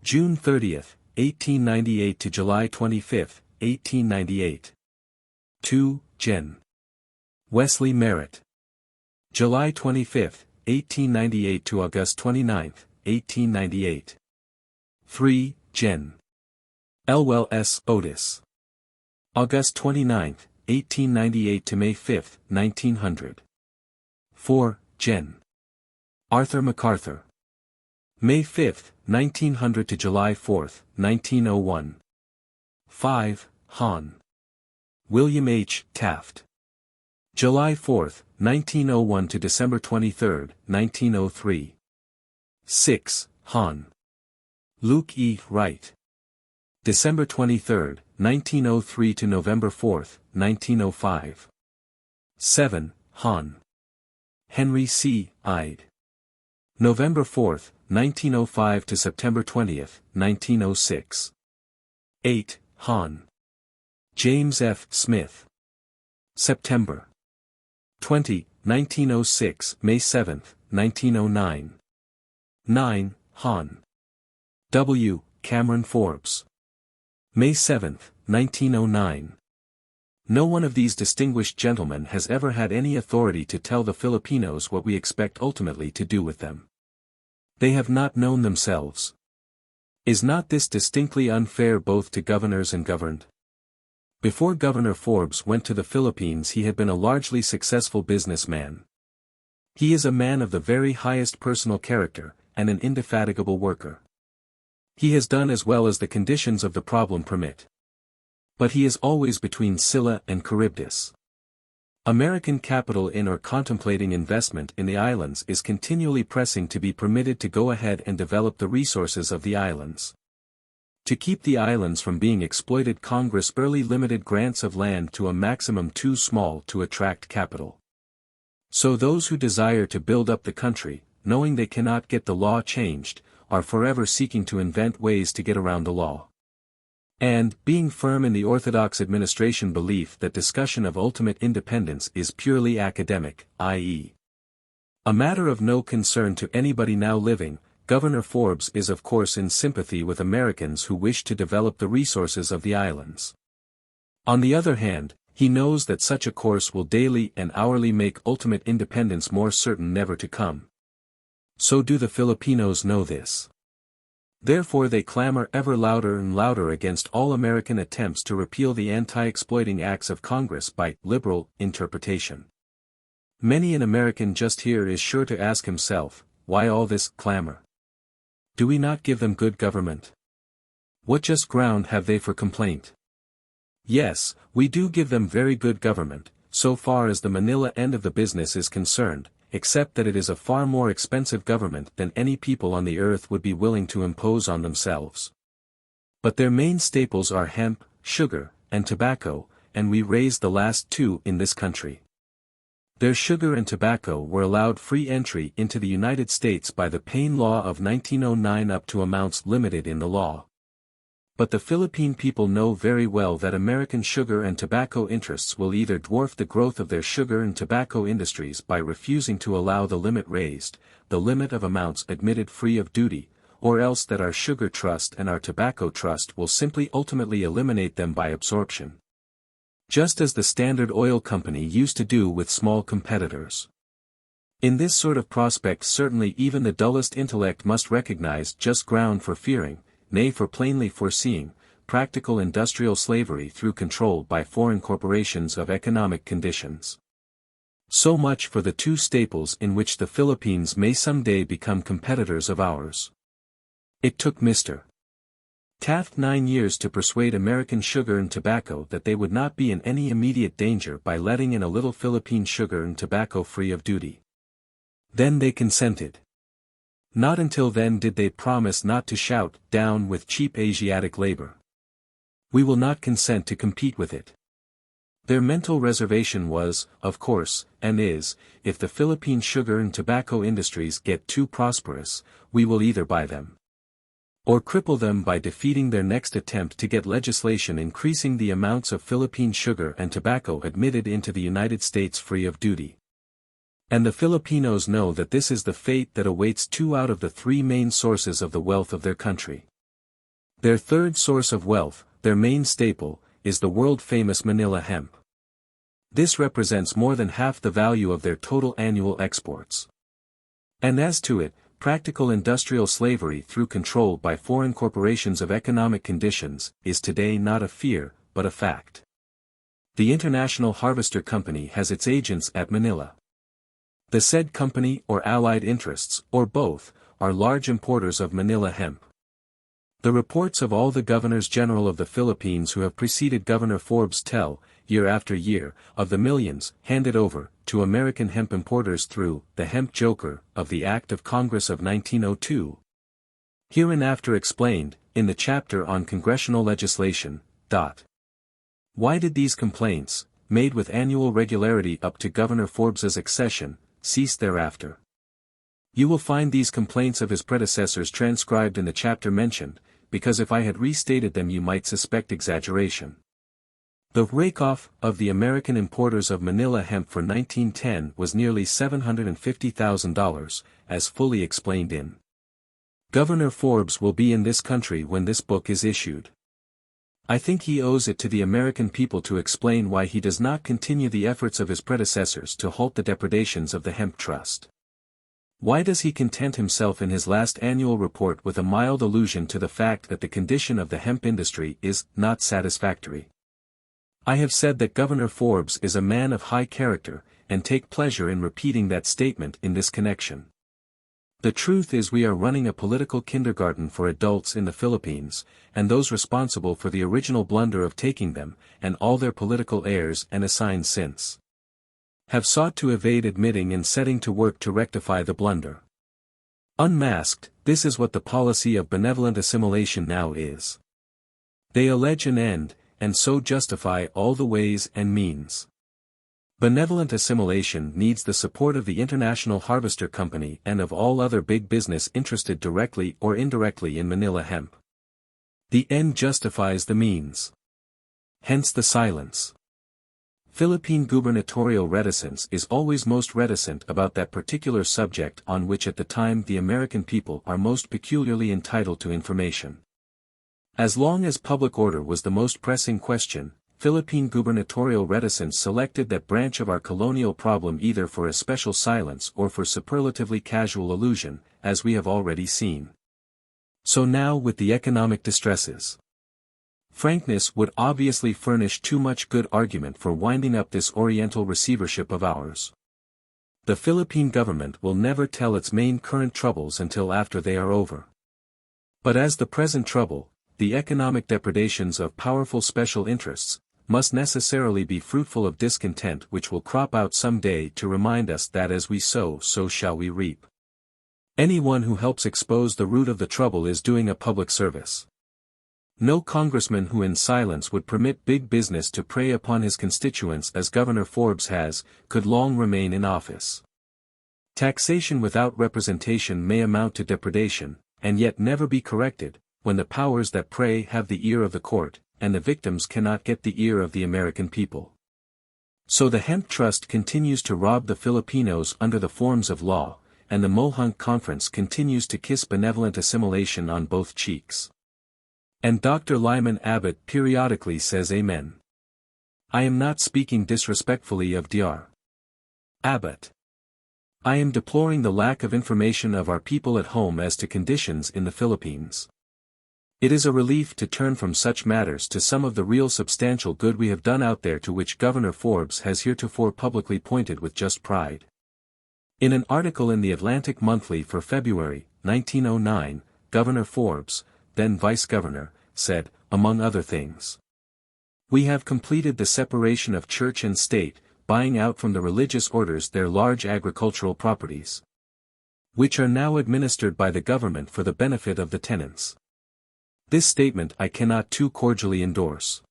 June 30, 1898 to July 25, 1898. 2. Gen. Wesley Merritt. July 25, 1898 to August 29, 1898. 3. Gen. Elwell S. Otis. August 29, 1898 to May 5, 1900. 4. Gen. Arthur MacArthur. May 5, 1900 to July 4, 1901. 5. Hon. William H. Taft. July 4, 1901 to December 23, 1903. 6. Hon. Luke E. Wright. December 23, 1903 to November 4, 1905. 7. Hon. Henry C. Ide. November 4, 1905 to September 20, 1906. 8. Hon. James F. Smith. September 20, 1906, May 7, 1909. 9. Hon. W. Cameron Forbes. May 7, 1909. No one of these distinguished gentlemen has ever had any authority to tell the Filipinos what we expect ultimately to do with them. They have not known themselves. Is not this distinctly unfair both to governors and governed? Before Governor Forbes went to the Philippines he had been a largely successful businessman. He is a man of the very highest personal character, and an indefatigable worker. He has done as well as the conditions of the problem permit. But he is always between Scylla and Charybdis. American capital in or contemplating investment in the islands is continually pressing to be permitted to go ahead and develop the resources of the islands. To keep the islands from being exploited, Congress early limited grants of land to a maximum too small to attract capital. So those who desire to build up the country, knowing they cannot get the law changed, are forever seeking to invent ways to get around the law. And, being firm in the orthodox administration belief that discussion of ultimate independence is purely academic, i.e., a matter of no concern to anybody now living, Governor Forbes is of course in sympathy with Americans who wish to develop the resources of the islands. On the other hand, he knows that such a course will daily and hourly make ultimate independence more certain never to come. So do the Filipinos know this. Therefore they clamor ever louder and louder against all American attempts to repeal the anti-exploiting acts of Congress by liberal interpretation. Many an American just here is sure to ask himself, why all this clamor? Do we not give them good government? What just ground have they for complaint? Yes, we do give them very good government, so far as the Manila end of the business is concerned, except that it is a far more expensive government than any people on the earth would be willing to impose on themselves. But their main staples are hemp, sugar, and tobacco, and we raised the last two in this country. Their sugar and tobacco were allowed free entry into the United States by the Payne Law of 1909 up to amounts limited in the law. But the Philippine people know very well that American sugar and tobacco interests will either dwarf the growth of their sugar and tobacco industries by refusing to allow the limit raised, the limit of amounts admitted free of duty, or else that our sugar trust and our tobacco trust will simply ultimately eliminate them by absorption. Just as the Standard Oil Company used to do with small competitors. In this sort of prospect certainly even the dullest intellect must recognize just ground for fearing, nay for plainly foreseeing, practical industrial slavery through control by foreign corporations of economic conditions. So much for the two staples in which the Philippines may someday become competitors of ours. It took Mr. Taft 9 years to persuade American sugar and tobacco that they would not be in any immediate danger by letting in a little Philippine sugar and tobacco free of duty. Then they consented. Not until then did they promise not to shout, "Down with cheap Asiatic labor. We will not consent to compete with it." Their mental reservation was, of course, and is, if the Philippine sugar and tobacco industries get too prosperous, we will either buy them or cripple them by defeating their next attempt to get legislation increasing the amounts of Philippine sugar and tobacco admitted into the United States free of duty. And the Filipinos know that this is the fate that awaits 2 out of the 3 main sources of the wealth of their country. Their third source of wealth, their main staple, is the world-famous Manila hemp. This represents more than half the value of their total annual exports. And as to it, practical industrial slavery through control by foreign corporations of economic conditions, is today not a fear, but a fact. The International Harvester Company has its agents at Manila. The said company or allied interests, or both, are large importers of Manila hemp. The reports of all the governors general of the Philippines who have preceded Governor Forbes tell, year after year, of the millions, handed over, to American hemp importers through, the hemp joker, of the Act of Congress of 1902. Hereinafter explained, in the chapter on congressional legislation. Why did these complaints, made with annual regularity up to Governor Forbes's accession, cease thereafter? You will find these complaints of his predecessors transcribed in the chapter mentioned, because if I had restated them you might suspect exaggeration. The rake-off of the American importers of Manila hemp for 1910 was nearly $750,000, as fully explained in. Governor Forbes will be in this country when this book is issued. I think he owes it to the American people to explain why he does not continue the efforts of his predecessors to halt the depredations of the hemp trust. Why does he content himself in his last annual report with a mild allusion to the fact that the condition of the hemp industry is not satisfactory? I have said that Governor Forbes is a man of high character, and take pleasure in repeating that statement in this connection. The truth is we are running a political kindergarten for adults in the Philippines, and those responsible for the original blunder of taking them, and all their political heirs and assigns since, have sought to evade admitting and setting to work to rectify the blunder. Unmasked, this is what the policy of benevolent assimilation now is. They allege an end, and so justify all the ways and means. Benevolent assimilation needs the support of the International Harvester Company and of all other big business interested directly or indirectly in Manila hemp. The end justifies the means. Hence the silence. Philippine gubernatorial reticence is always most reticent about that particular subject on which at the time the American people are most peculiarly entitled to information. As long as public order was the most pressing question, Philippine gubernatorial reticence selected that branch of our colonial problem either for especial silence or for superlatively casual allusion, as we have already seen. So now with the economic distresses. Frankness would obviously furnish too much good argument for winding up this Oriental receivership of ours. The Philippine government will never tell its main current troubles until after they are over. But as the present trouble, the economic depredations of powerful special interests, must necessarily be fruitful of discontent which will crop out some day to remind us that as we sow so shall we reap. Anyone who helps expose the root of the trouble is doing a public service. No congressman who in silence would permit big business to prey upon his constituents as Governor Forbes has, could long remain in office. Taxation without representation may amount to depredation, and yet never be corrected, when the powers that prey have the ear of the court, and the victims cannot get the ear of the American people. So the Hemp Trust continues to rob the Filipinos under the forms of law, and the Mohunk Conference continues to kiss benevolent assimilation on both cheeks. And Dr. Lyman Abbott periodically says amen. I am not speaking disrespectfully of Dr. Abbott. I am deploring the lack of information of our people at home as to conditions in the Philippines. It is a relief to turn from such matters to some of the real substantial good we have done out there, to which Governor Forbes has heretofore publicly pointed with just pride. In an article in the Atlantic Monthly for February, 1909, Governor Forbes, then Vice Governor, said, among other things, "We have completed the separation of church and state, buying out from the religious orders their large agricultural properties, which are now administered by the government for the benefit of the tenants." This statement I cannot too cordially endorse.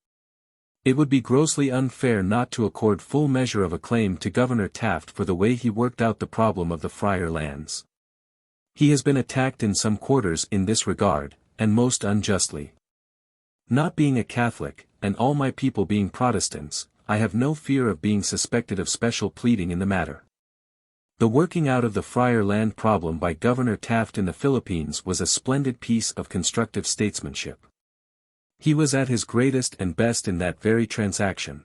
It would be grossly unfair not to accord full measure of acclaim to Governor Taft for the way he worked out the problem of the friar lands. He has been attacked in some quarters in this regard, and most unjustly. Not being a Catholic, and all my people being Protestants, I have no fear of being suspected of special pleading in the matter. The working out of the friar land problem by Governor Taft in the Philippines was a splendid piece of constructive statesmanship. He was at his greatest and best in that very transaction.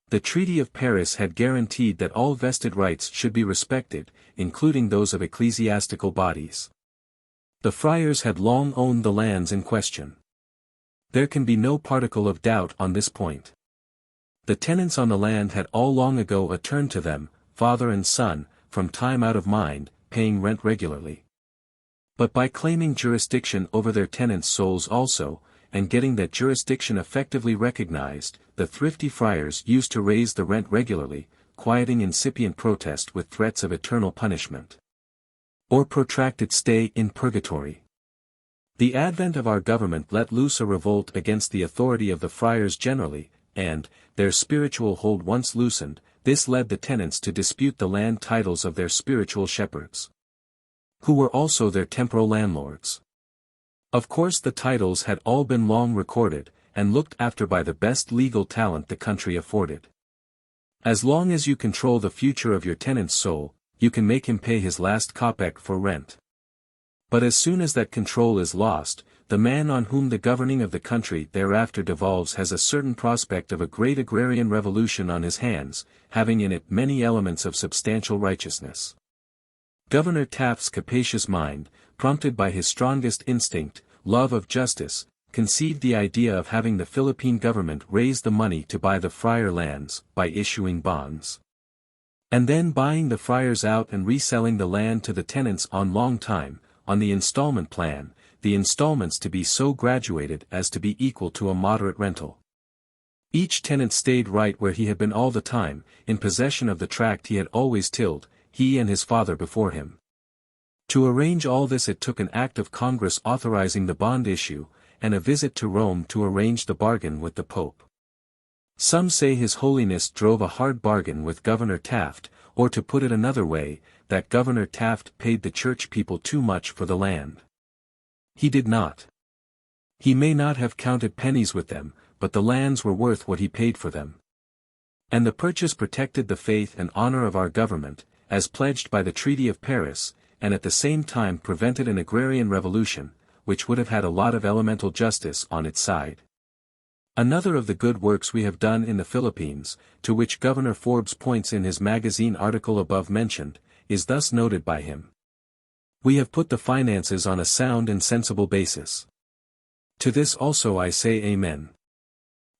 The Treaty of Paris had guaranteed that all vested rights should be respected, including those of ecclesiastical bodies. The friars had long owned the lands in question. There can be no particle of doubt on this point. The tenants on the land had all long ago returned to them, father and son, from time out of mind, paying rent regularly. But by claiming jurisdiction over their tenants' souls also, and getting that jurisdiction effectively recognized, the thrifty friars used to raise the rent regularly, quieting incipient protest with threats of eternal punishment, or protracted stay in purgatory. The advent of our government let loose a revolt against the authority of the friars generally, and, their spiritual hold once loosened, this led the tenants to dispute the land titles of their spiritual shepherds, who were also their temporal landlords. Of course the titles had all been long recorded, and looked after by the best legal talent the country afforded. As long as you control the future of your tenant's soul, you can make him pay his last kopeck for rent. But as soon as that control is lost, the man on whom the governing of the country thereafter devolves has a certain prospect of a great agrarian revolution on his hands, having in it many elements of substantial righteousness. Governor Taft's capacious mind, prompted by his strongest instinct, love of justice, conceived the idea of having the Philippine government raise the money to buy the friar lands, by issuing bonds. and then buying the friars out and reselling the land to the tenants on long time, on the installment plan, the installments to be so graduated as to be equal to a moderate rental. Each tenant stayed right where he had been all the time, in possession of the tract he had always tilled, he and his father before him. To arrange all this it took an act of Congress authorizing the bond issue, and a visit to Rome to arrange the bargain with the Pope. Some say His Holiness drove a hard bargain with Governor Taft, or to put it another way, that Governor Taft paid the church people too much for the land. He did not. He may not have counted pennies with them, but the lands were worth what he paid for them. And the purchase protected the faith and honor of our government, as pledged by the Treaty of Paris, and at the same time prevented an agrarian revolution, which would have had a lot of elemental justice on its side. Another of the good works we have done in the Philippines, to which Governor Forbes points in his magazine article above mentioned, is thus noted by him. We have put the finances on a sound and sensible basis. To this also I say Amen.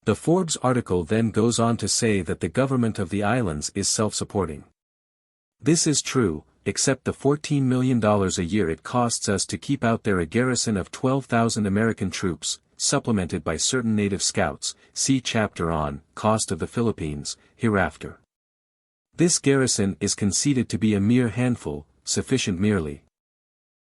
The Forbes article then goes on to say that the government of the islands is self-supporting. This is true, except the $14 million a year it costs us to keep out there a garrison of 12,000 American troops, supplemented by certain native scouts, see chapter on Cost of the Philippines, hereafter. This garrison is conceded to be a mere handful, sufficient merely.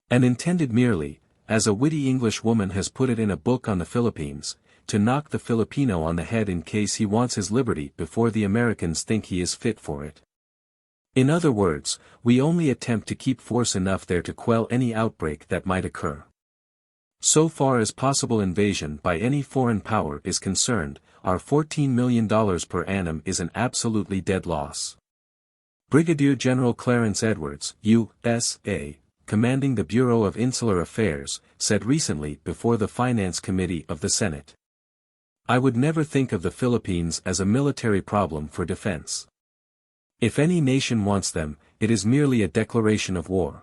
And intended merely, as a witty English woman has put it in a book on the Philippines, to knock the Filipino on the head in case he wants his liberty before the Americans think he is fit for it. In other words, we only attempt to keep force enough there to quell any outbreak that might occur. So far as possible invasion by any foreign power is concerned, our $14 million per annum is an absolutely dead loss. Brigadier General Clarence Edwards, U.S.A., commanding the Bureau of Insular Affairs, said recently before the Finance Committee of the Senate, "I would never think of the Philippines as a military problem for defense. If any nation wants them, it is merely a declaration of war."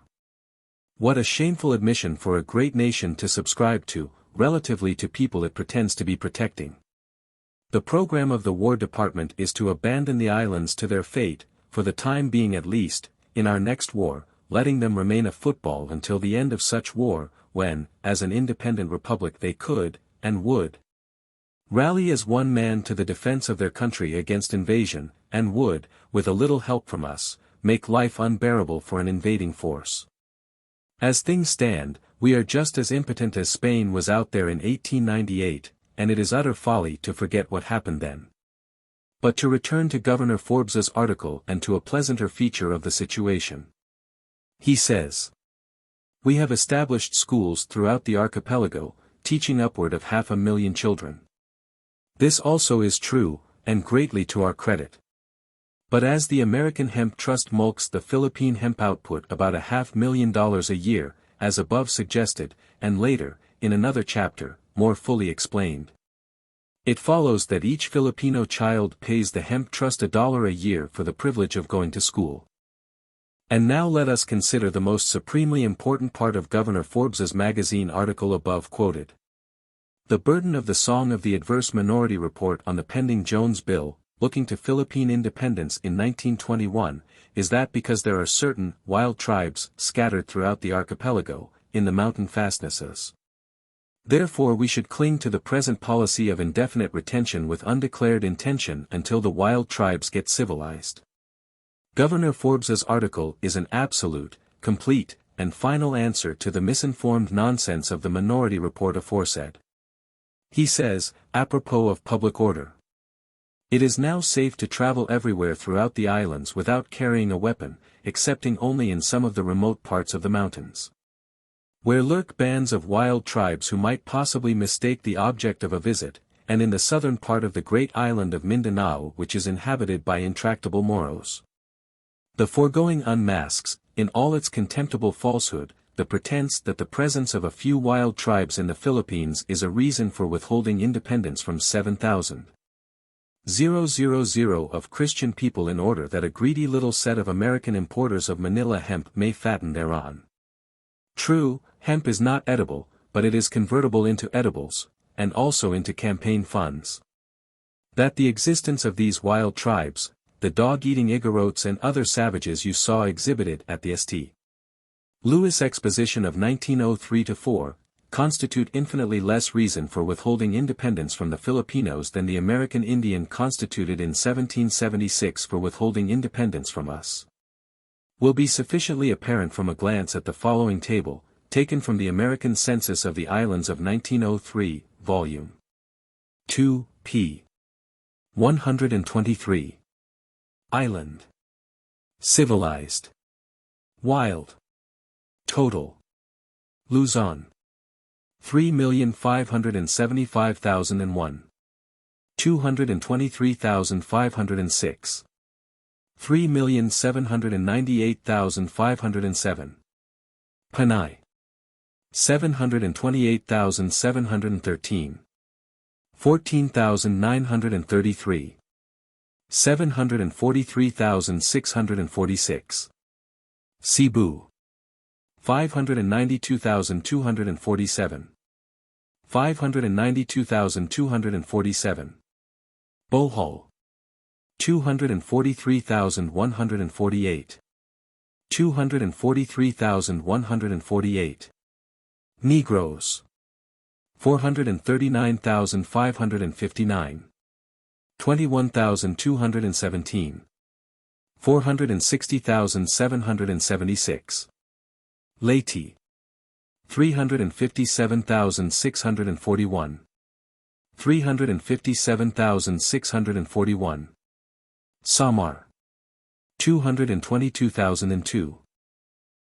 What a shameful admission for a great nation to subscribe to, relatively to people it pretends to be protecting. The program of the War Department is to abandon the islands to their fate, for the time being at least, in our next war, letting them remain a football until the end of such war, when, as an independent republic they could, and would, rally as one man to the defense of their country against invasion, and would, with a little help from us, make life unbearable for an invading force. As things stand, we are just as impotent as Spain was out there in 1898, and it is utter folly to forget what happened then. But to return to Governor Forbes's article and to a pleasanter feature of the situation. He says, "We have established schools throughout the archipelago, teaching upward of 500,000 children. This also is true, and greatly to our credit. But as the American Hemp Trust mulks the Philippine hemp output about $500,000 a year, as above suggested, and later, in another chapter, more fully explained, it follows that each Filipino child pays the Hemp Trust $1 a year for the privilege of going to school." And now let us consider the most supremely important part of Governor Forbes's magazine article above quoted. The burden of the Song of the Adverse Minority Report on the pending Jones Bill, looking to Philippine independence in 1921, is that because there are certain wild tribes scattered throughout the archipelago, in the mountain fastnesses. Therefore we should cling to the present policy of indefinite retention with undeclared intention until the wild tribes get civilized. Governor Forbes's article is an absolute, complete, and final answer to the misinformed nonsense of the Minority Report aforesaid. He says, apropos of public order, "It is now safe to travel everywhere throughout the islands without carrying a weapon, excepting only in some of the remote parts of the mountains, where lurk bands of wild tribes who might possibly mistake the object of a visit, and in the southern part of the great island of Mindanao which is inhabited by intractable Moros. The foregoing unmasks, in all its contemptible falsehood, the pretense that the presence of a few wild tribes in the Philippines is a reason for withholding independence from 7,000 of Christian people in order that a greedy little set of American importers of Manila hemp may fatten thereon. True, hemp is not edible, but it is convertible into edibles, and also into campaign funds. That the existence of these wild tribes, the dog-eating Igorots and other savages you saw exhibited at the St. Louis Exposition of 1903-4, constitute infinitely less reason for withholding independence from the Filipinos than the American Indian constituted in 1776 for withholding independence from us. Will be sufficiently apparent from a glance at the following table, taken from the American Census of the Islands of 1903, Volume 2, p. 123. Island. Civilized. Wild. Total. Luzon. 3,575,001. 223,506. 3,798,507. Panay. 728,713. 14,933. 743,646. Cebu. 592,247. 592,247. Bohol. 243,148. 243,148. Negroes. 439,559. 21,217. 460,776. Laity. 357,641. 357,641. Samar. 222,002.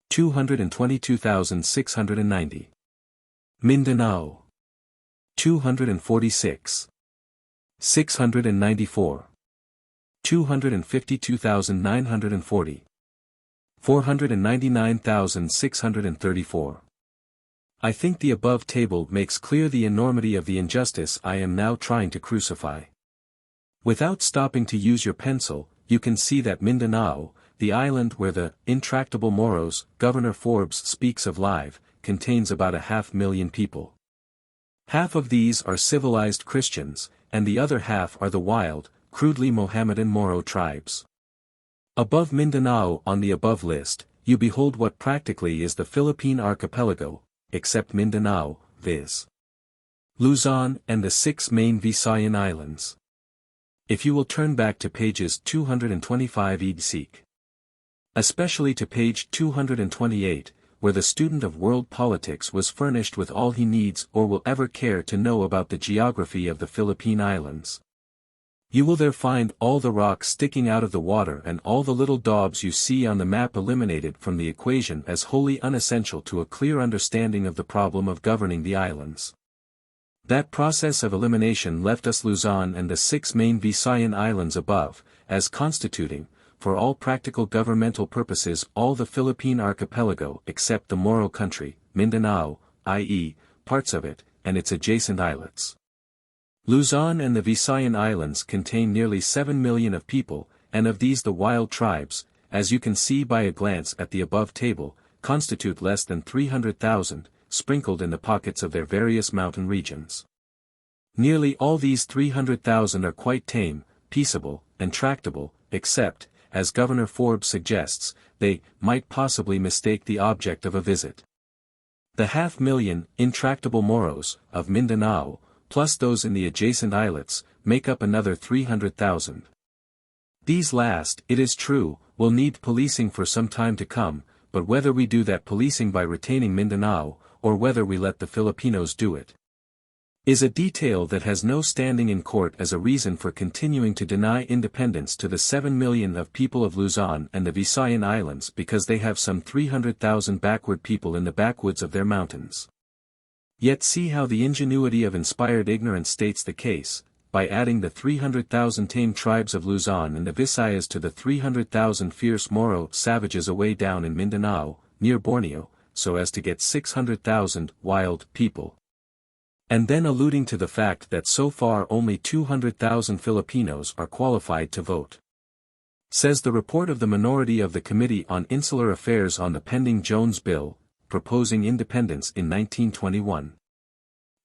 222,690. Mindanao. 246. 694. 252,940. 499,634. I think the above table makes clear the enormity of the injustice I am now trying to crucify. Without stopping to use your pencil, you can see that Mindanao, the island where the intractable Moros Governor Forbes speaks of live, contains about 500,000 people. Half of these are civilized Christians, and the other half are the wild, crudely Mohammedan Moro tribes. Above Mindanao on the above list, you behold what practically is the Philippine archipelago, except Mindanao, viz. Luzon and the 6 main Visayan islands. If you will turn back to pages 225 seek. Especially to page 228, where the student of world politics was furnished with all he needs or will ever care to know about the geography of the Philippine Islands. You will there find all the rocks sticking out of the water and all the little daubs you see on the map eliminated from the equation as wholly unessential to a clear understanding of the problem of governing the islands. That process of elimination left us Luzon and the 6 main Visayan islands above, as constituting, for all practical governmental purposes all the Philippine archipelago except the Moro country, Mindanao, i.e., parts of it, and its adjacent islets. Luzon and the Visayan Islands contain nearly 7 million of people, and of these the wild tribes, as you can see by a glance at the above table, constitute less than 300,000, sprinkled in the pockets of their various mountain regions. Nearly all these 300,000 are quite tame, peaceable, and tractable, except, as Governor Forbes suggests, they might possibly mistake the object of a visit. The 500,000 intractable Moros of Mindanao, plus those in the adjacent islets, make up another 300,000. These last, it is true, will need policing for some time to come, but whether we do that policing by retaining Mindanao, or whether we let the Filipinos do it, is a detail that has no standing in court as a reason for continuing to deny independence to the 7 million of people of Luzon and the Visayan Islands because they have some 300,000 backward people in the backwoods of their mountains. Yet see how the ingenuity of inspired ignorance states the case, by adding the 300,000 tame tribes of Luzon and the Visayas to the 300,000 fierce Moro savages away down in Mindanao, near Borneo, so as to get 600,000 wild people. And then alluding to the fact that so far only 200,000 Filipinos are qualified to vote. Says the report of the minority of the Committee on Insular Affairs on the pending Jones Bill, proposing independence in 1921.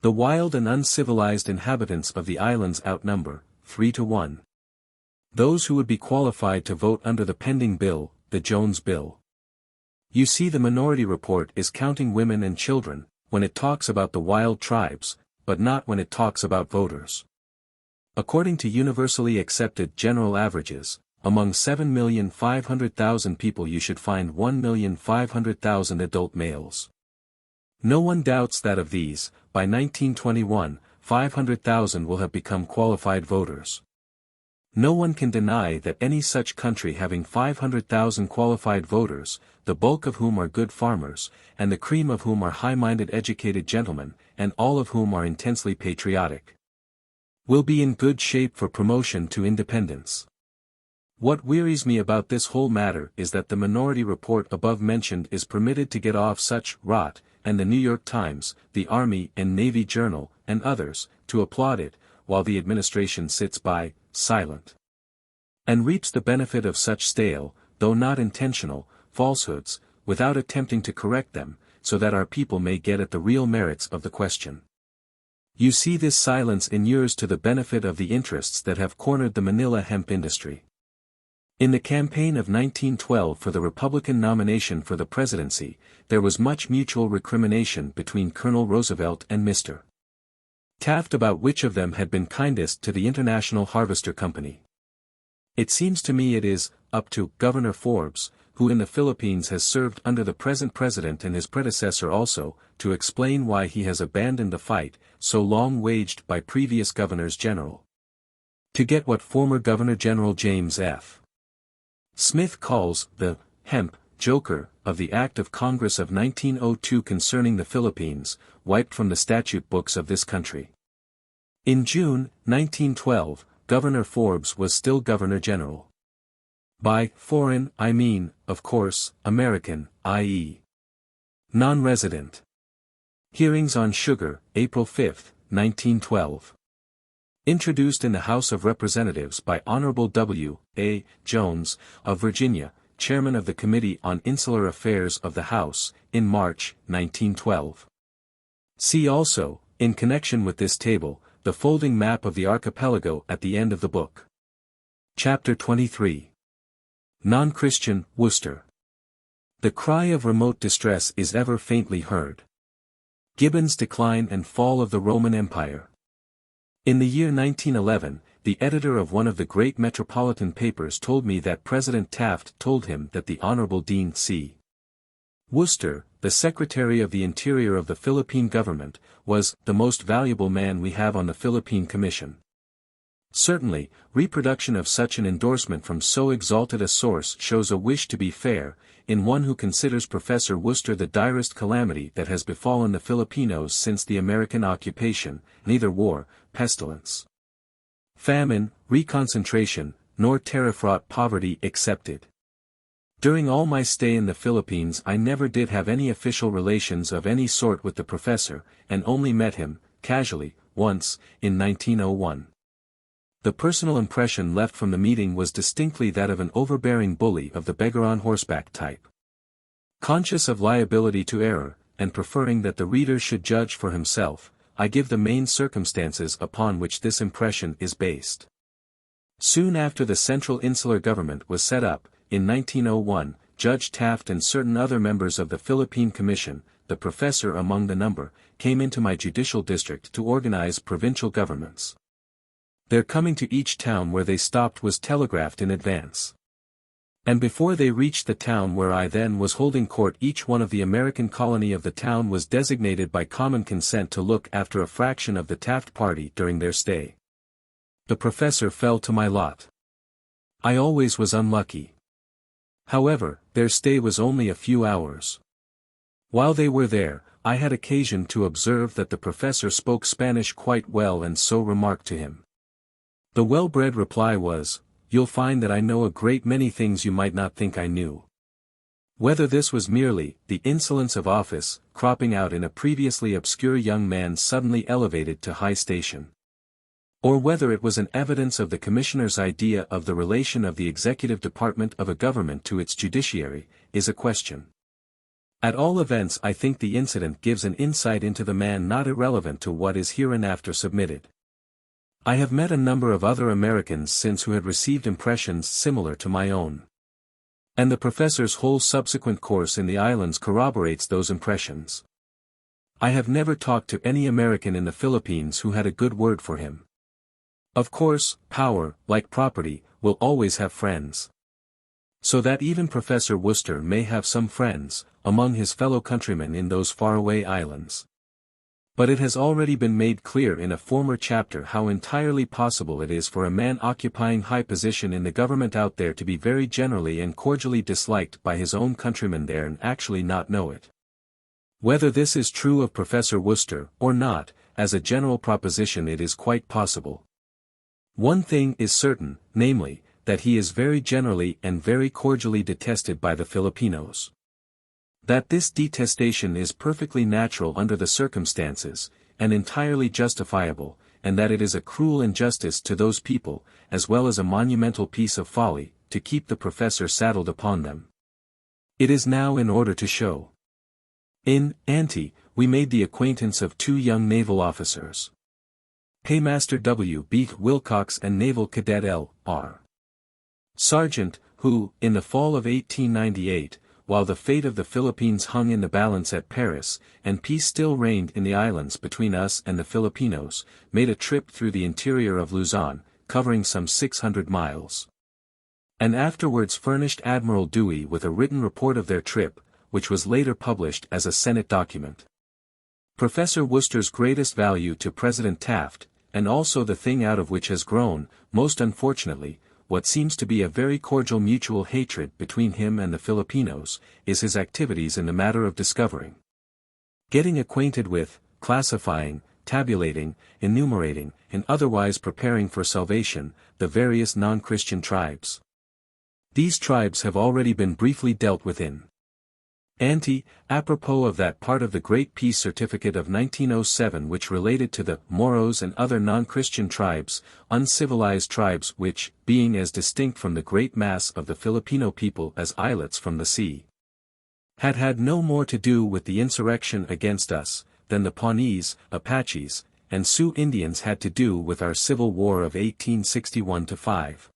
The wild and uncivilized inhabitants of the islands outnumber, 3 to 1. Those who would be qualified to vote under the pending bill, the Jones Bill. You see, the Minority Report is counting women and children, when it talks about the wild tribes, but not when it talks about voters. According to universally accepted general averages, among 7,500,000 people you should find 1,500,000 adult males. No one doubts that of these, by 1921, 500,000 will have become qualified voters. No one can deny that any such country having 500,000 qualified voters, the bulk of whom are good farmers, and the cream of whom are high-minded educated gentlemen, and all of whom are intensely patriotic, will be in good shape for promotion to independence. What wearies me about this whole matter is that the Minority Report above mentioned is permitted to get off such rot, and the New York Times, the Army and Navy Journal, and others, to applaud it, while the administration sits by, silent, and reaps the benefit of such stale, though not intentional, falsehoods, without attempting to correct them, so that our people may get at the real merits of the question. You see, this silence inures to the benefit of the interests that have cornered the Manila hemp industry. In the campaign of 1912 for the Republican nomination for the presidency, there was much mutual recrimination between Colonel Roosevelt and Mr. Taft about which of them had been kindest to the International Harvester Company. It seems to me it is up to Governor Forbes, who in the Philippines has served under the present president and his predecessor also, to explain why he has abandoned the fight, so long waged by previous governors general, to get what former Governor General James F. Smith calls the hemp joker of the Act of Congress of 1902 concerning the Philippines, wiped from the statute books of this country. In June, 1912, Governor Forbes was still Governor General. By foreign, I mean, of course, American, i.e. non-resident. Hearings on Sugar, April 5, 1912. Introduced in the House of Representatives by Honorable W. A. Jones, of Virginia, Chairman of the Committee on Insular Affairs of the House, in March, 1912. See also, in connection with this table, the folding map of the archipelago at the end of the book. Chapter 23. Non-Christian, Worcester. The cry of remote distress is ever faintly heard. Gibbon's Decline and Fall of the Roman Empire. In the year 1911, the editor of one of the great metropolitan papers told me that President Taft told him that the Honorable Dean C. Worcester, the Secretary of the Interior of the Philippine government, was the most valuable man we have on the Philippine Commission. Certainly, reproduction of such an endorsement from so exalted a source shows a wish to be fair, in one who considers Professor Worcester the direst calamity that has befallen the Filipinos since the American occupation, neither war, pestilence, famine, reconcentration, nor terror-fraught poverty excepted. During all my stay in the Philippines I never did have any official relations of any sort with the professor, and only met him, casually, once, in 1901. The personal impression left from the meeting was distinctly that of an overbearing bully of the beggar on horseback type. Conscious of liability to error, and preferring that the reader should judge for himself, I give the main circumstances upon which this impression is based. Soon after the Central Insular Government was set up, in 1901, Judge Taft and certain other members of the Philippine Commission, the professor among the number, came into my judicial district to organize provincial governments. Their coming to each town where they stopped was telegraphed in advance. And before they reached the town where I then was holding court, each one of the American colony of the town was designated by common consent to look after a fraction of the Taft party during their stay. The professor fell to my lot. I always was unlucky. However, their stay was only a few hours. While they were there, I had occasion to observe that the professor spoke Spanish quite well, and so remarked to him. The well-bred reply was, "You'll find that I know a great many things you might not think I knew." Whether this was merely the insolence of office, cropping out in a previously obscure young man suddenly elevated to high station, or whether it was an evidence of the commissioner's idea of the relation of the executive department of a government to its judiciary, is a question. At all events, I think the incident gives an insight into the man not irrelevant to what is hereinafter submitted. I have met a number of other Americans since who had received impressions similar to my own. And the professor's whole subsequent course in the islands corroborates those impressions. I have never talked to any American in the Philippines who had a good word for him. Of course, power, like property, will always have friends. So that even Professor Worcester may have some friends, among his fellow countrymen in those faraway islands. But it has already been made clear in a former chapter how entirely possible it is for a man occupying high position in the government out there to be very generally and cordially disliked by his own countrymen there and actually not know it. Whether this is true of Professor Worcester or not, as a general proposition it is quite possible. One thing is certain, namely, that he is very generally and very cordially detested by the Filipinos. That this detestation is perfectly natural under the circumstances, and entirely justifiable, and that it is a cruel injustice to those people, as well as a monumental piece of folly, to keep the professor saddled upon them. It is now in order to show. In ante, we made the acquaintance of two young naval officers. Paymaster W. B. Wilcox and Naval Cadet L. R. Sargent, who, in the fall of 1898, while the fate of the Philippines hung in the balance at Paris, and peace still reigned in the islands between us and the Filipinos, made a trip through the interior of Luzon, covering some 600 miles. And afterwards furnished Admiral Dewey with a written report of their trip, which was later published as a Senate document. Professor Worcester's greatest value to President Taft, and also the thing out of which has grown, most unfortunately, what seems to be a very cordial mutual hatred between him and the Filipinos, is his activities in the matter of discovering, getting acquainted with, classifying, tabulating, enumerating, and otherwise preparing for salvation, the various non-Christian tribes. These tribes have already been briefly dealt with in ante, apropos of that part of the Great Peace Certificate of 1907 which related to the Moros and other non-Christian tribes, uncivilized tribes which, being as distinct from the great mass of the Filipino people as islets from the sea, had had no more to do with the insurrection against us, than the Pawnees, Apaches, and Sioux Indians had to do with our Civil War of 1861-5.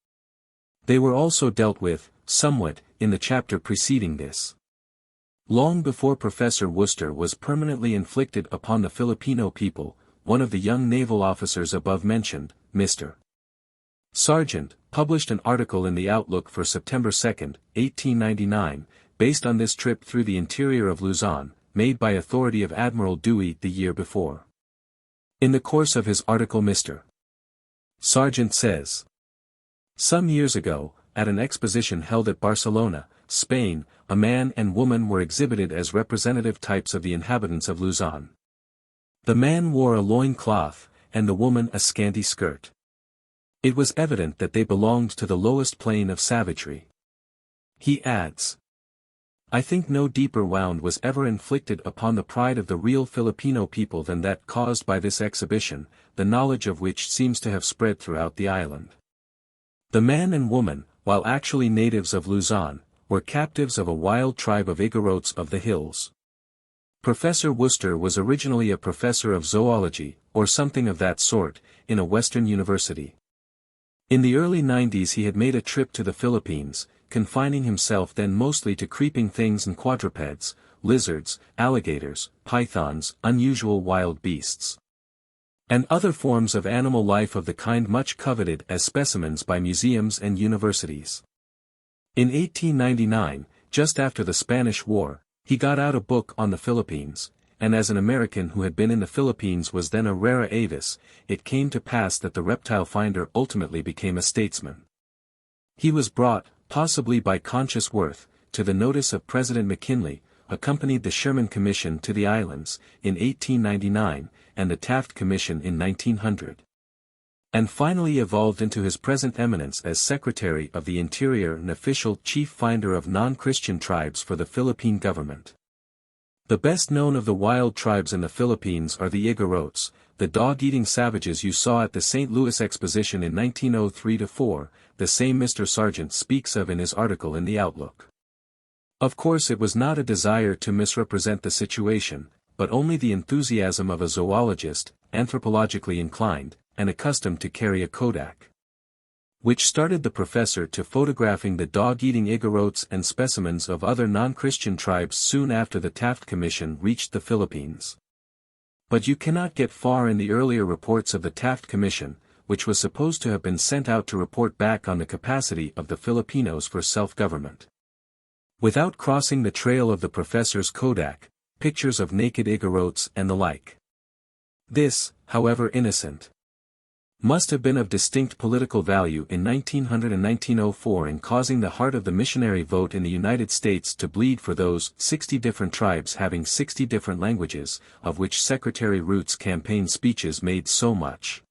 They were also dealt with, somewhat, in the chapter preceding this. Long before Professor Worcester was permanently inflicted upon the Filipino people, one of the young naval officers above mentioned, Mr. Sargent, published an article in the Outlook for September 2, 1899, based on this trip through the interior of Luzon, made by authority of Admiral Dewey the year before. In the course of his article Mr. Sargent says, "Some years ago, at an exposition held at Barcelona, Spain, a man and woman were exhibited as representative types of the inhabitants of Luzon. The man wore a loin cloth, and the woman a scanty skirt. It was evident that they belonged to the lowest plane of savagery." He adds, "I think no deeper wound was ever inflicted upon the pride of the real Filipino people than that caused by this exhibition, the knowledge of which seems to have spread throughout the island. The man and woman, while actually natives of Luzon, were captives of a wild tribe of Igorots of the hills. Professor Worcester was originally a professor of zoology, or something of that sort, in a Western university. In the early 90s he had made a trip to the Philippines, confining himself then mostly to creeping things and quadrupeds, lizards, alligators, pythons, unusual wild beasts, and other forms of animal life of the kind much coveted as specimens by museums and universities. In 1899, just after the Spanish War, he got out a book on the Philippines, and as an American who had been in the Philippines was then a rara avis, it came to pass that the reptile finder ultimately became a statesman. He was brought, possibly by conscious worth, to the notice of President McKinley, accompanied the Sherman Commission to the islands, in 1899, and the Taft Commission in 1900. And finally evolved into his present eminence as Secretary of the Interior and official chief finder of non-Christian tribes for the Philippine government. The best known of the wild tribes in the Philippines are the Igorots, the dog-eating savages you saw at the St. Louis Exposition in 1903-4, the same Mr. Sargent speaks of in his article in the Outlook. Of course it was not a desire to misrepresent the situation, but only the enthusiasm of a zoologist, anthropologically inclined, and accustomed to carry a kodak. Which started the professor to photographing the dog-eating Igorots and specimens of other non-Christian tribes soon after the Taft Commission reached the Philippines. But you cannot get far in the earlier reports of the Taft Commission, which was supposed to have been sent out to report back on the capacity of the Filipinos for self-government. Without crossing the trail of the professor's kodak, pictures of naked Igorots and the like. This, however innocent, must have been of distinct political value in 1900 and 1904 in causing the heart of the missionary vote in the United States to bleed for those 60 different tribes having 60 different languages, of which Secretary Root's campaign speeches made so much.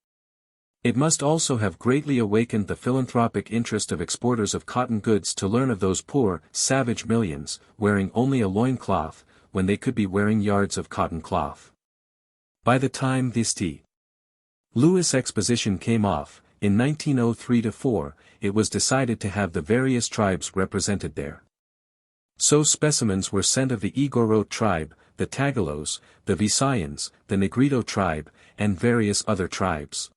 It must also have greatly awakened the philanthropic interest of exporters of cotton goods to learn of those poor, savage millions, wearing only a loincloth, when they could be wearing yards of cotton cloth. By the time this T. Lewis Exposition came off, in 1903-4, it was decided to have the various tribes represented there. So specimens were sent of the Igorot tribe, the Tagalos, the Visayans, the Negrito tribe, and various other tribes.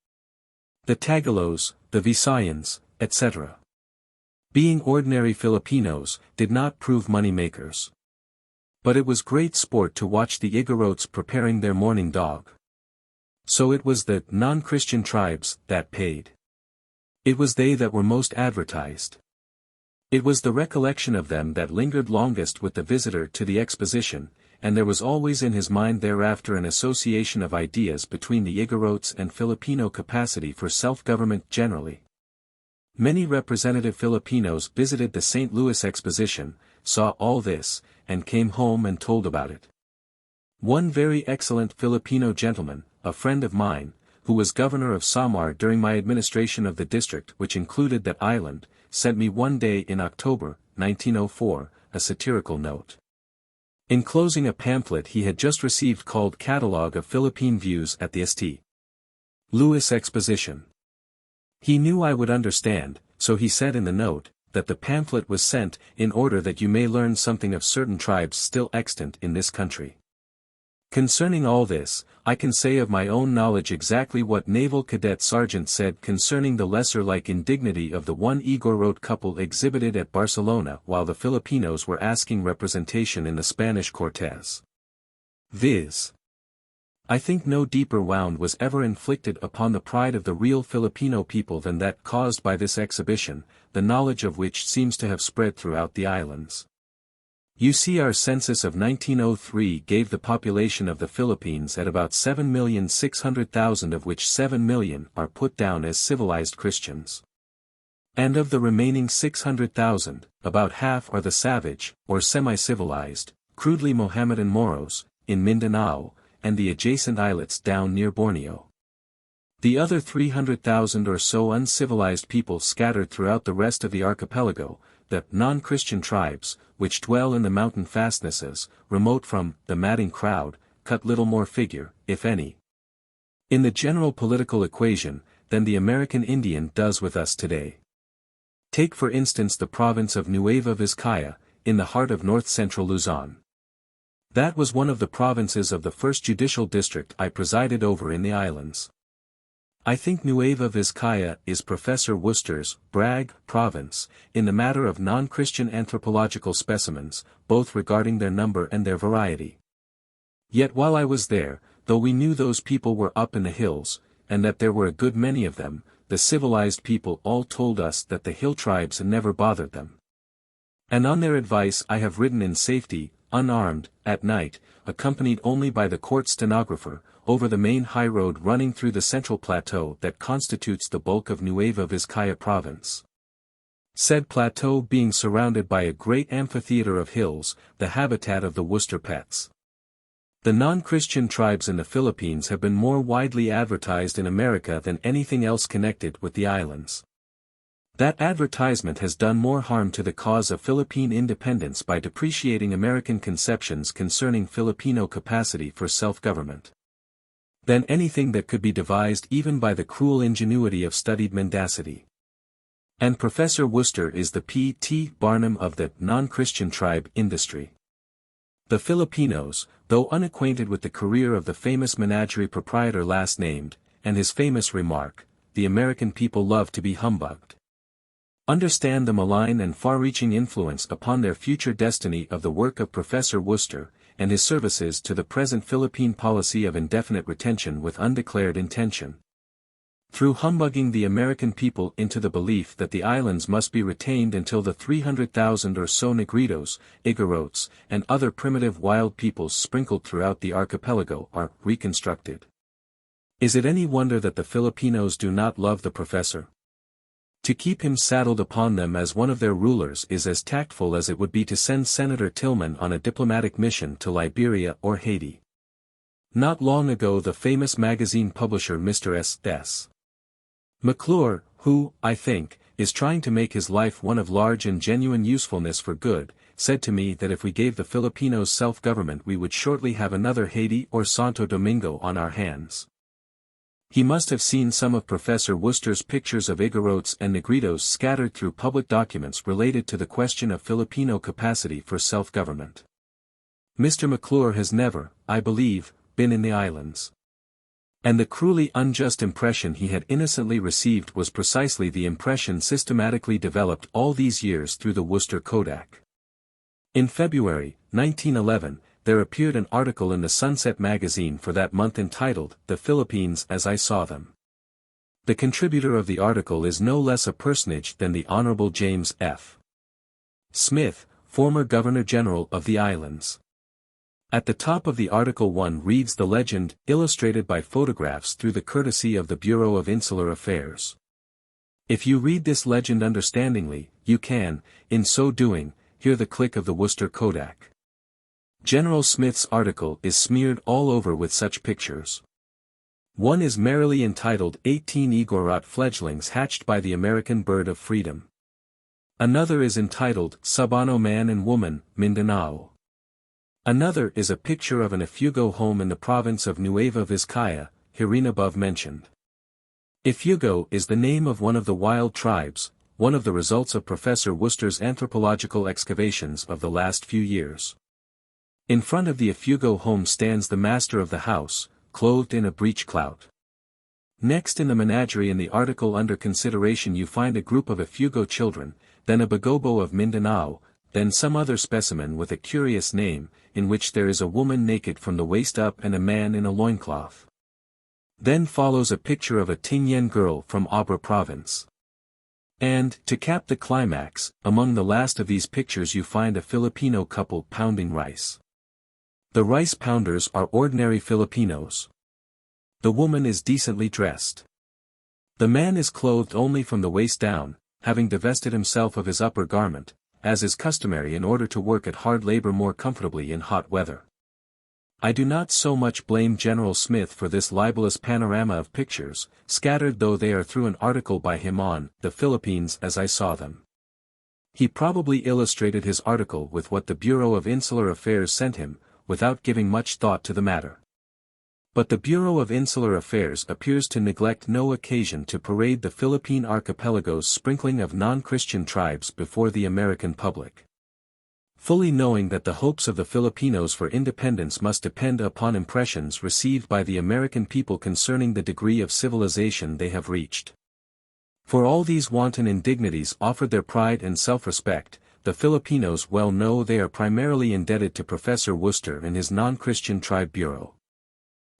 The Tagalos, the Visayans, etc. being ordinary Filipinos, did not prove money makers. But it was great sport to watch the Igorots preparing their morning dog. So it was the non-Christian tribes that paid. It was they that were most advertised. It was the recollection of them that lingered longest with the visitor to the exposition, and there was always in his mind thereafter an association of ideas between the Igorots and Filipino capacity for self-government generally. Many representative Filipinos visited the St. Louis Exposition, saw all this, and came home and told about it. One very excellent Filipino gentleman, a friend of mine, who was governor of Samar during my administration of the district which included that island, sent me one day in October, 1904, a satirical note. Enclosing a pamphlet he had just received called Catalogue of Philippine Views at the St. Louis Exposition. He knew I would understand, so he said in the note, that the pamphlet was sent in order that you may learn something of certain tribes still extant in this country. Concerning all this, I can say of my own knowledge exactly what Naval Cadet Sergeant said concerning the lesser-like indignity of the one Igorot couple exhibited at Barcelona while the Filipinos were asking representation in the Spanish Cortes. Viz. I think no deeper wound was ever inflicted upon the pride of the real Filipino people than that caused by this exhibition, the knowledge of which seems to have spread throughout the islands. You see, our census of 1903 gave the population of the Philippines at about 7,600,000, of which 7 million are put down as civilized Christians. And of the remaining 600,000, about half are the savage, or semi-civilized, crudely Mohammedan Moros, in Mindanao, and the adjacent islets down near Borneo. The other 300,000 or so uncivilized people scattered throughout the rest of the archipelago, the non-Christian tribes, which dwell in the mountain fastnesses, remote from the madding crowd, cut little more figure, if any, in the general political equation, than the American Indian does with us today. Take for instance the province of Nueva Vizcaya, in the heart of north-central Luzon. That was one of the provinces of the first judicial district I presided over in the islands. I think Nueva Vizcaya is Professor Worcester's Bragg province, in the matter of non-Christian anthropological specimens, both regarding their number and their variety. Yet while I was there, though we knew those people were up in the hills, and that there were a good many of them, the civilized people all told us that the hill tribes never bothered them. And on their advice I have ridden in safety, unarmed, at night, accompanied only by the court stenographer, over the main high road running through the central plateau that constitutes the bulk of Nueva Vizcaya province. Said plateau being surrounded by a great amphitheater of hills, the habitat of the Worcester pets. The non-Christian tribes in the Philippines have been more widely advertised in America than anything else connected with the islands. That advertisement has done more harm to the cause of Philippine independence by depreciating American conceptions concerning Filipino capacity for self-government than anything that could be devised even by the cruel ingenuity of studied mendacity. And Professor Worcester is the P.T. Barnum of the non-Christian tribe industry. The Filipinos, though unacquainted with the career of the famous menagerie proprietor last named, and his famous remark, "The American people love to be humbugged." Understand the malign and far-reaching influence upon their future destiny of the work of Professor Worcester, and his services to the present Philippine policy of indefinite retention with undeclared intention. Through humbugging the American people into the belief that the islands must be retained until the 300,000 or so Negritos, Igorots, and other primitive wild peoples sprinkled throughout the archipelago are reconstructed. Is it any wonder that the Filipinos do not love the professor? To keep him saddled upon them as one of their rulers is as tactful as it would be to send Senator Tillman on a diplomatic mission to Liberia or Haiti. Not long ago the famous magazine publisher Mr. S. McClure, who, I think, is trying to make his life one of large and genuine usefulness for good, said to me that if we gave the Filipinos self-government we would shortly have another Haiti or Santo Domingo on our hands. He must have seen some of Professor Worcester's pictures of Igorots and Negritos scattered through public documents related to the question of Filipino capacity for self-government. Mr. McClure has never, I believe, been in the islands. And the cruelly unjust impression he had innocently received was precisely the impression systematically developed all these years through the Worcester Kodak. In February, 1911, there appeared an article in the Sunset magazine for that month entitled, "The Philippines as I Saw Them." The contributor of the article is no less a personage than the Honorable James F. Smith, former Governor-General of the islands. At the top of the article one reads the legend, illustrated by photographs through the courtesy of the Bureau of Insular Affairs. If you read this legend understandingly, you can, in so doing, hear the click of the Worcester Kodak. General Smith's article is smeared all over with such pictures. One is merrily entitled 18 Igorot fledglings hatched by the American bird of freedom. Another is entitled Sabano Man and Woman, Mindanao. Another is a picture of an Ifugo home in the province of Nueva Vizcaya, herein above mentioned. Ifugo is the name of one of the wild tribes, one of the results of Professor Worcester's anthropological excavations of the last few years. In front of the Ifugo home stands the master of the house, clothed in a breechclout. Next in the menagerie in the article under consideration you find a group of Ifugo children, then a Bagobo of Mindanao, then some other specimen with a curious name, in which there is a woman naked from the waist up and a man in a loincloth. Then follows a picture of a Tingyen girl from Abra province. And, to cap the climax, among the last of these pictures you find a Filipino couple pounding rice. The rice pounders are ordinary Filipinos. The woman is decently dressed. The man is clothed only from the waist down, having divested himself of his upper garment, as is customary in order to work at hard labor more comfortably in hot weather. I do not so much blame General Smith for this libelous panorama of pictures, scattered though they are through an article by him on "The Philippines as I Saw Them." He probably illustrated his article with what the Bureau of Insular Affairs sent him, without giving much thought to the matter. But the Bureau of Insular Affairs appears to neglect no occasion to parade the Philippine archipelago's sprinkling of non-Christian tribes before the American public. Fully knowing that the hopes of the Filipinos for independence must depend upon impressions received by the American people concerning the degree of civilization they have reached. For all these wanton indignities offered their pride and self-respect, the Filipinos well know they are primarily indebted to Professor Worcester and his non-Christian tribe bureau.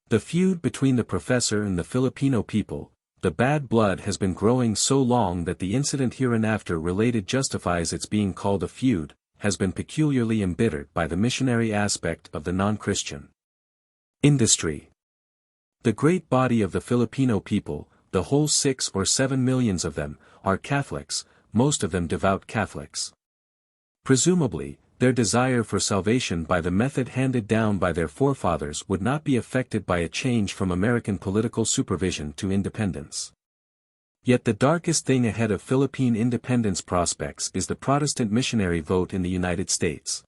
The feud between the professor and the Filipino people, the bad blood has been growing so long that the incident hereinafter related justifies its being called a feud, has been peculiarly embittered by the missionary aspect of the non-Christian industry. The great body of the Filipino people, the whole 6 or 7 millions of them, are Catholics, most of them devout Catholics. Presumably, their desire for salvation by the method handed down by their forefathers would not be affected by a change from American political supervision to independence. Yet the darkest thing ahead of Philippine independence prospects is the Protestant missionary vote in the United States.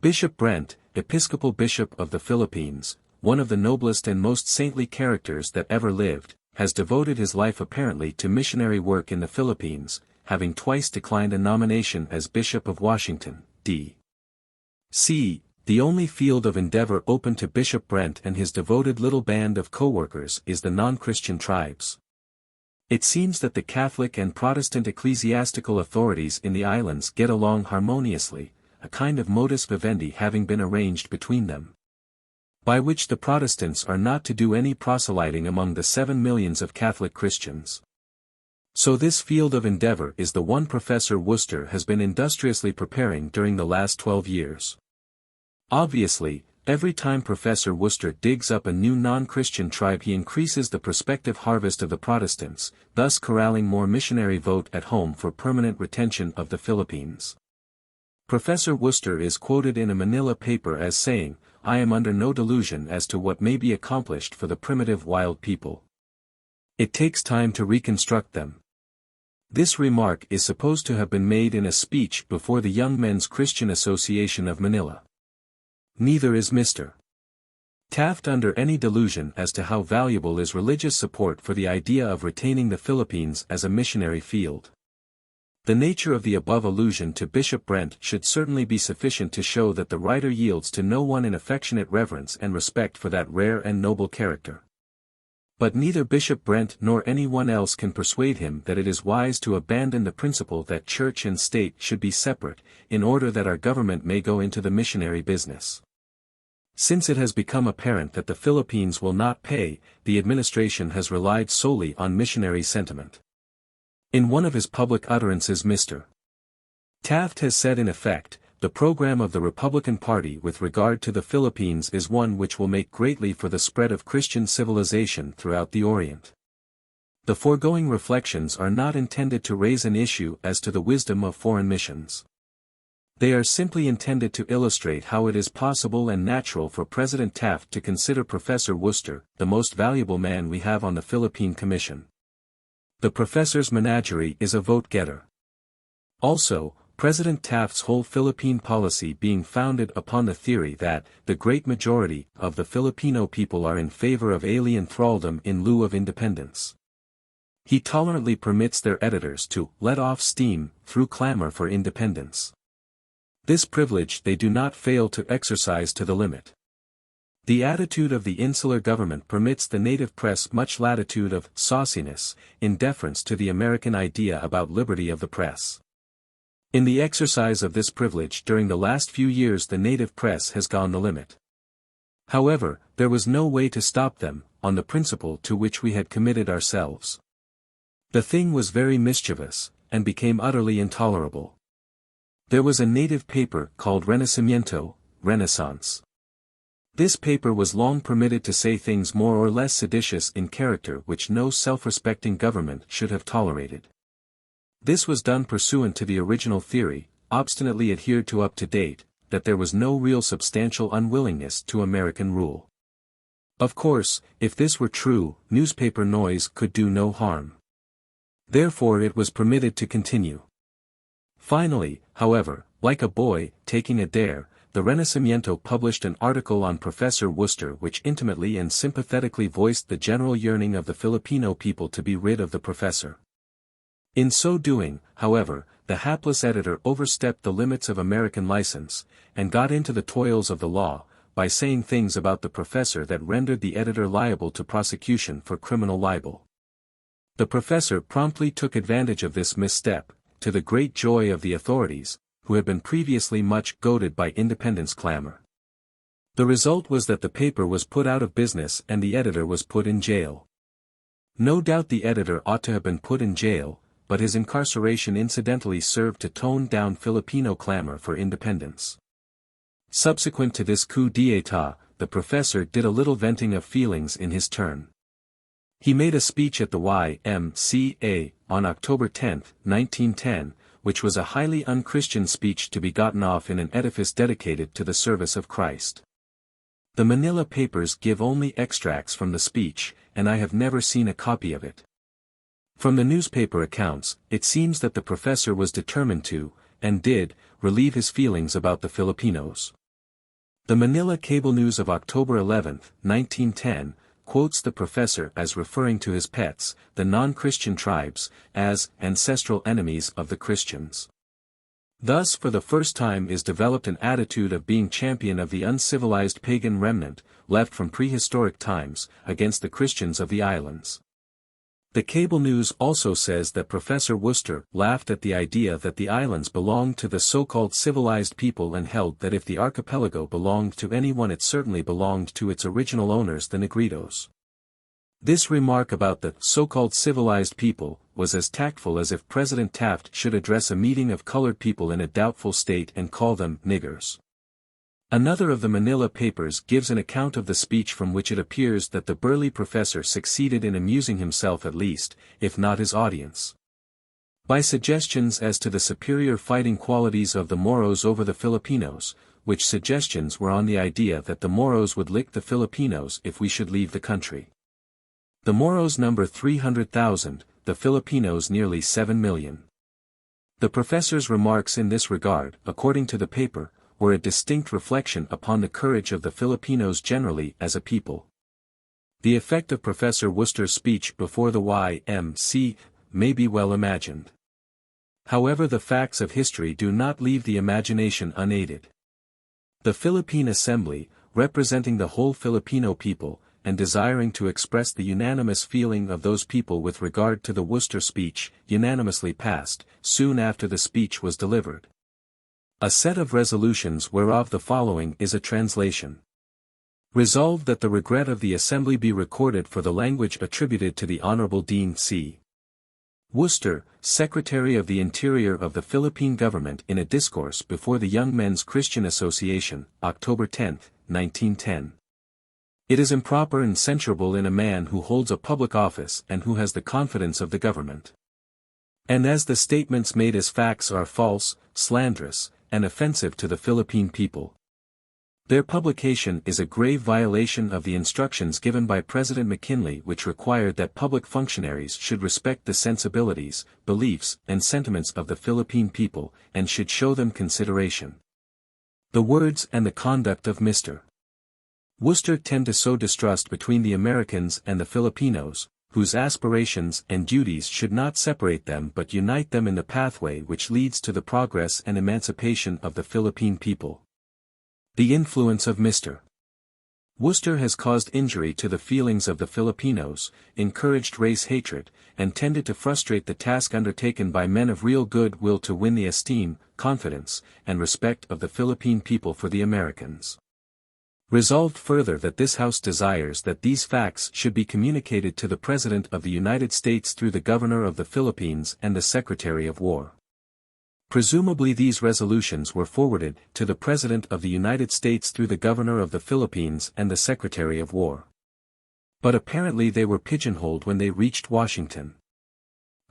Bishop Brent, Episcopal Bishop of the Philippines, one of the noblest and most saintly characters that ever lived, has devoted his life apparently to missionary work in the Philippines, having twice declined a nomination as Bishop of Washington, D.C., The only field of endeavor open to Bishop Brent and his devoted little band of co-workers is the non-Christian tribes. It seems that the Catholic and Protestant ecclesiastical authorities in the islands get along harmoniously, a kind of modus vivendi having been arranged between them, by which the Protestants are not to do any proselyting among the 7 millions of Catholic Christians. So this field of endeavor is the one Professor Worcester has been industriously preparing during the last 12 years. Obviously, every time Professor Worcester digs up a new non-Christian tribe he increases the prospective harvest of the Protestants, thus corralling more missionary vote at home for permanent retention of the Philippines. Professor Worcester is quoted in a Manila paper as saying, "I am under no delusion as to what may be accomplished for the primitive wild people. It takes time to reconstruct them." This remark is supposed to have been made in a speech before the Young Men's Christian Association of Manila. Neither is Mr. Taft under any delusion as to how valuable is religious support for the idea of retaining the Philippines as a missionary field. The nature of the above allusion to Bishop Brent should certainly be sufficient to show that the writer yields to no one in affectionate reverence and respect for that rare and noble character. But neither Bishop Brent nor anyone else can persuade him that it is wise to abandon the principle that church and state should be separate, in order that our government may go into the missionary business. Since it has become apparent that the Philippines will not pay, the administration has relied solely on missionary sentiment. In one of his public utterances Mr. Taft has said in effect, the program of the Republican Party with regard to the Philippines is one which will make greatly for the spread of Christian civilization throughout the Orient. The foregoing reflections are not intended to raise an issue as to the wisdom of foreign missions. They are simply intended to illustrate how it is possible and natural for President Taft to consider Professor Worcester the most valuable man we have on the Philippine Commission. The professor's menagerie is a vote-getter. Also, President Taft's whole Philippine policy being founded upon the theory that the great majority of the Filipino people are in favor of alien thraldom in lieu of independence. He tolerantly permits their editors to let off steam through clamor for independence. This privilege they do not fail to exercise to the limit. The attitude of the insular government permits the native press much latitude of sauciness, in deference to the American idea about liberty of the press. In the exercise of this privilege during the last few years the native press has gone the limit. However, there was no way to stop them, on the principle to which we had committed ourselves. The thing was very mischievous, and became utterly intolerable. There was a native paper called Renacimiento, Renaissance. This paper was long permitted to say things more or less seditious in character which no self-respecting government should have tolerated. This was done pursuant to the original theory, obstinately adhered to up to date, that there was no real substantial unwillingness to American rule. Of course, if this were true, newspaper noise could do no harm. Therefore it was permitted to continue. Finally, however, like a boy taking a dare, the Renacimiento published an article on Professor Worcester which intimately and sympathetically voiced the general yearning of the Filipino people to be rid of the professor. In so doing, however, the hapless editor overstepped the limits of American license, and got into the toils of the law, by saying things about the professor that rendered the editor liable to prosecution for criminal libel. The professor promptly took advantage of this misstep, to the great joy of the authorities, who had been previously much goaded by independence clamor. The result was that the paper was put out of business and the editor was put in jail. No doubt the editor ought to have been put in jail, but his incarceration incidentally served to tone down Filipino clamor for independence. Subsequent to this coup d'état, the professor did a little venting of feelings in his turn. He made a speech at the Y.M.C.A. on October 10, 1910, which was a highly unchristian speech to be gotten off in an edifice dedicated to the service of Christ. The Manila papers give only extracts from the speech, and I have never seen a copy of it. From the newspaper accounts, it seems that the professor was determined to, and did, relieve his feelings about the Filipinos. The Manila Cable News of October 11, 1910, quotes the professor as referring to his pets, the non-Christian tribes, as ancestral enemies of the Christians. Thus for the first time is developed an attitude of being champion of the uncivilized pagan remnant, left from prehistoric times, against the Christians of the islands. The cable news also says that Professor Worcester laughed at the idea that the islands belonged to the so-called civilized people and held that if the archipelago belonged to anyone it certainly belonged to its original owners the Negritos. This remark about the so-called civilized people was as tactful as if President Taft should address a meeting of colored people in a doubtful state and call them niggers. Another of the Manila papers gives an account of the speech from which it appears that the burly professor succeeded in amusing himself at least, if not his audience. By suggestions as to the superior fighting qualities of the Moros over the Filipinos, which suggestions were on the idea that the Moros would lick the Filipinos if we should leave the country. The Moros number 300,000, the Filipinos nearly 7 million. The professor's remarks in this regard, according to the paper, were a distinct reflection upon the courage of the Filipinos generally as a people. The effect of Professor Worcester's speech before the Y.M.C. may be well imagined. However, the facts of history do not leave the imagination unaided. The Philippine Assembly, representing the whole Filipino people, and desiring to express the unanimous feeling of those people with regard to the Worcester speech, unanimously passed, soon after the speech was delivered, a set of resolutions whereof the following is a translation. Resolved that the regret of the Assembly be recorded for the language attributed to the Honorable Dean C. Worcester, Secretary of the Interior of the Philippine Government in a discourse before the Young Men's Christian Association, October 10, 1910. It is improper and censurable in a man who holds a public office and who has the confidence of the government. And as the statements made as facts are false, slanderous, and offensive to the Philippine people, their publication is a grave violation of the instructions given by President McKinley which required that public functionaries should respect the sensibilities, beliefs, and sentiments of the Philippine people, and should show them consideration. The words and the conduct of Mr. Worcester tend to sow distrust between the Americans and the Filipinos, whose aspirations and duties should not separate them but unite them in the pathway which leads to the progress and emancipation of the Philippine people. The influence of Mr. Worcester has caused injury to the feelings of the Filipinos, encouraged race hatred, and tended to frustrate the task undertaken by men of real good will to win the esteem, confidence, and respect of the Philippine people for the Americans. Resolved further that this House desires that these facts should be communicated to the President of the United States through the Governor of the Philippines and the Secretary of War. Presumably these resolutions were forwarded to the President of the United States through the Governor of the Philippines and the Secretary of War. But apparently they were pigeonholed when they reached Washington.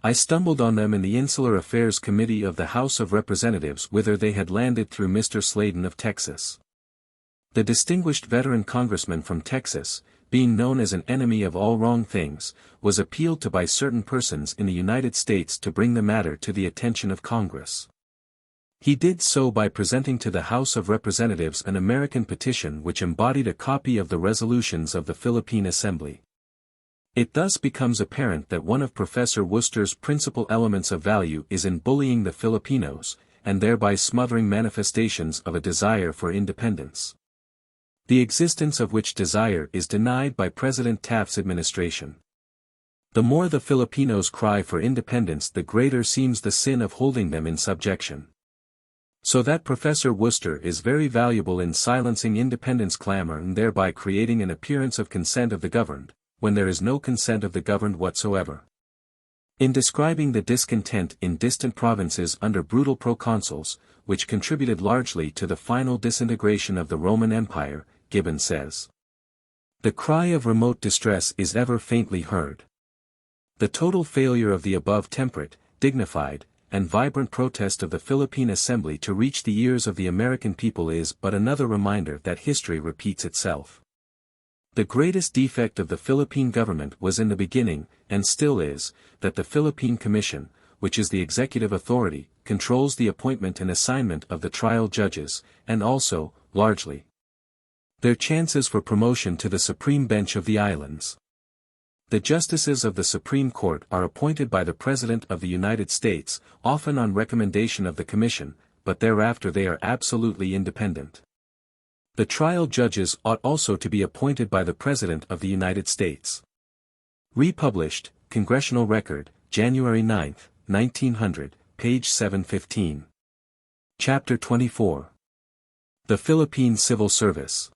I stumbled on them in the Insular Affairs Committee of the House of Representatives whither they had landed through Mr. Sladen of Texas. The distinguished veteran congressman from Texas, being known as an enemy of all wrong things, was appealed to by certain persons in the United States to bring the matter to the attention of Congress. He did so by presenting to the House of Representatives an American petition which embodied a copy of the resolutions of the Philippine Assembly. It thus becomes apparent that one of Professor Worcester's principal elements of value is in bullying the Filipinos, and thereby smothering manifestations of a desire for independence, the existence of which desire is denied by President Taft's administration. The more the Filipinos cry for independence the greater seems the sin of holding them in subjection. So that Professor Worcester is very valuable in silencing independence clamor and thereby creating an appearance of consent of the governed, when there is no consent of the governed whatsoever. In describing the discontent in distant provinces under brutal proconsuls, which contributed largely to the final disintegration of the Roman Empire, Gibbon says, "The cry of remote distress is ever faintly heard. The total failure of the above temperate, dignified, and vibrant protest of the Philippine Assembly to reach the ears of the American people is but another reminder that history repeats itself. The greatest defect of the Philippine government was in the beginning, and still is, that the Philippine Commission, which is the executive authority, controls the appointment and assignment of the trial judges, and also, largely, their chances for promotion to the Supreme Bench of the Islands. The justices of the Supreme Court are appointed by the President of the United States, often on recommendation of the Commission, but thereafter they are absolutely independent. The trial judges ought also to be appointed by the President of the United States. Republished, Congressional Record, January 9, 1900, page 715. Chapter 24. The Philippine Civil Service.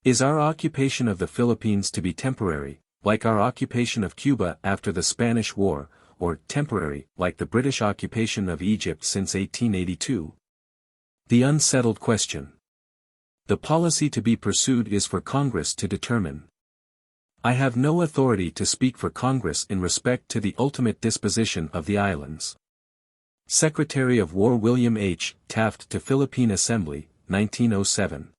Is our occupation of the Philippines to be temporary, like our occupation of Cuba after the Spanish War, or temporary, like the British occupation of Egypt since 1882? The unsettled question. The policy to be pursued is for Congress to determine. I have no authority to speak for Congress in respect to the ultimate disposition of the islands. Secretary of War William H. Taft to Philippine Assembly, 1907.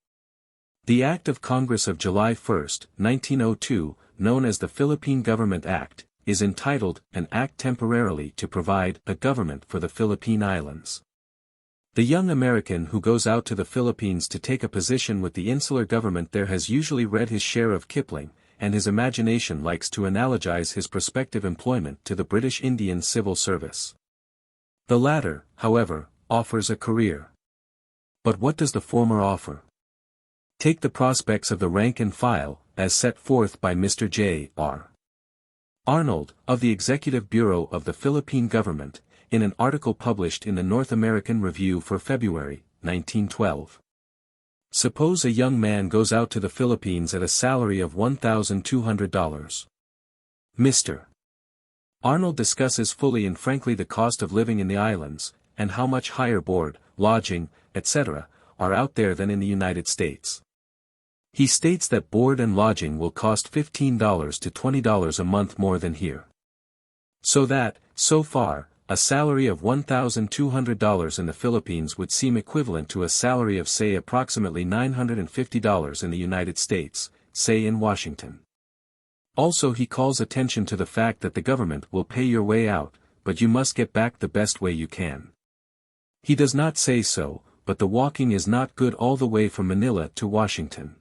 The Act of Congress of July 1, 1902, known as the Philippine Government Act, is entitled, An Act Temporarily to Provide a Government for the Philippine Islands. The young American who goes out to the Philippines to take a position with the insular government there has usually read his share of Kipling, and his imagination likes to analogize his prospective employment to the British Indian Civil Service. The latter, however, offers a career. But what does the former offer? Take the prospects of the rank and file, as set forth by Mr. J.R. Arnold, of the Executive Bureau of the Philippine Government, in an article published in the North American Review for February, 1912. Suppose a young man goes out to the Philippines at a salary of $1,200. Mr. Arnold discusses fully and frankly the cost of living in the islands, and how much higher board, lodging, etc., are out there than in the United States. He states that board and lodging will cost $15 to $20 a month more than here. So that, so far, a salary of $1,200 in the Philippines would seem equivalent to a salary of say approximately $950 in the United States, say in Washington. Also he calls attention to the fact that the government will pay your way out, but you must get back the best way you can. He does not say so, but the walking is not good all the way from Manila to Washington.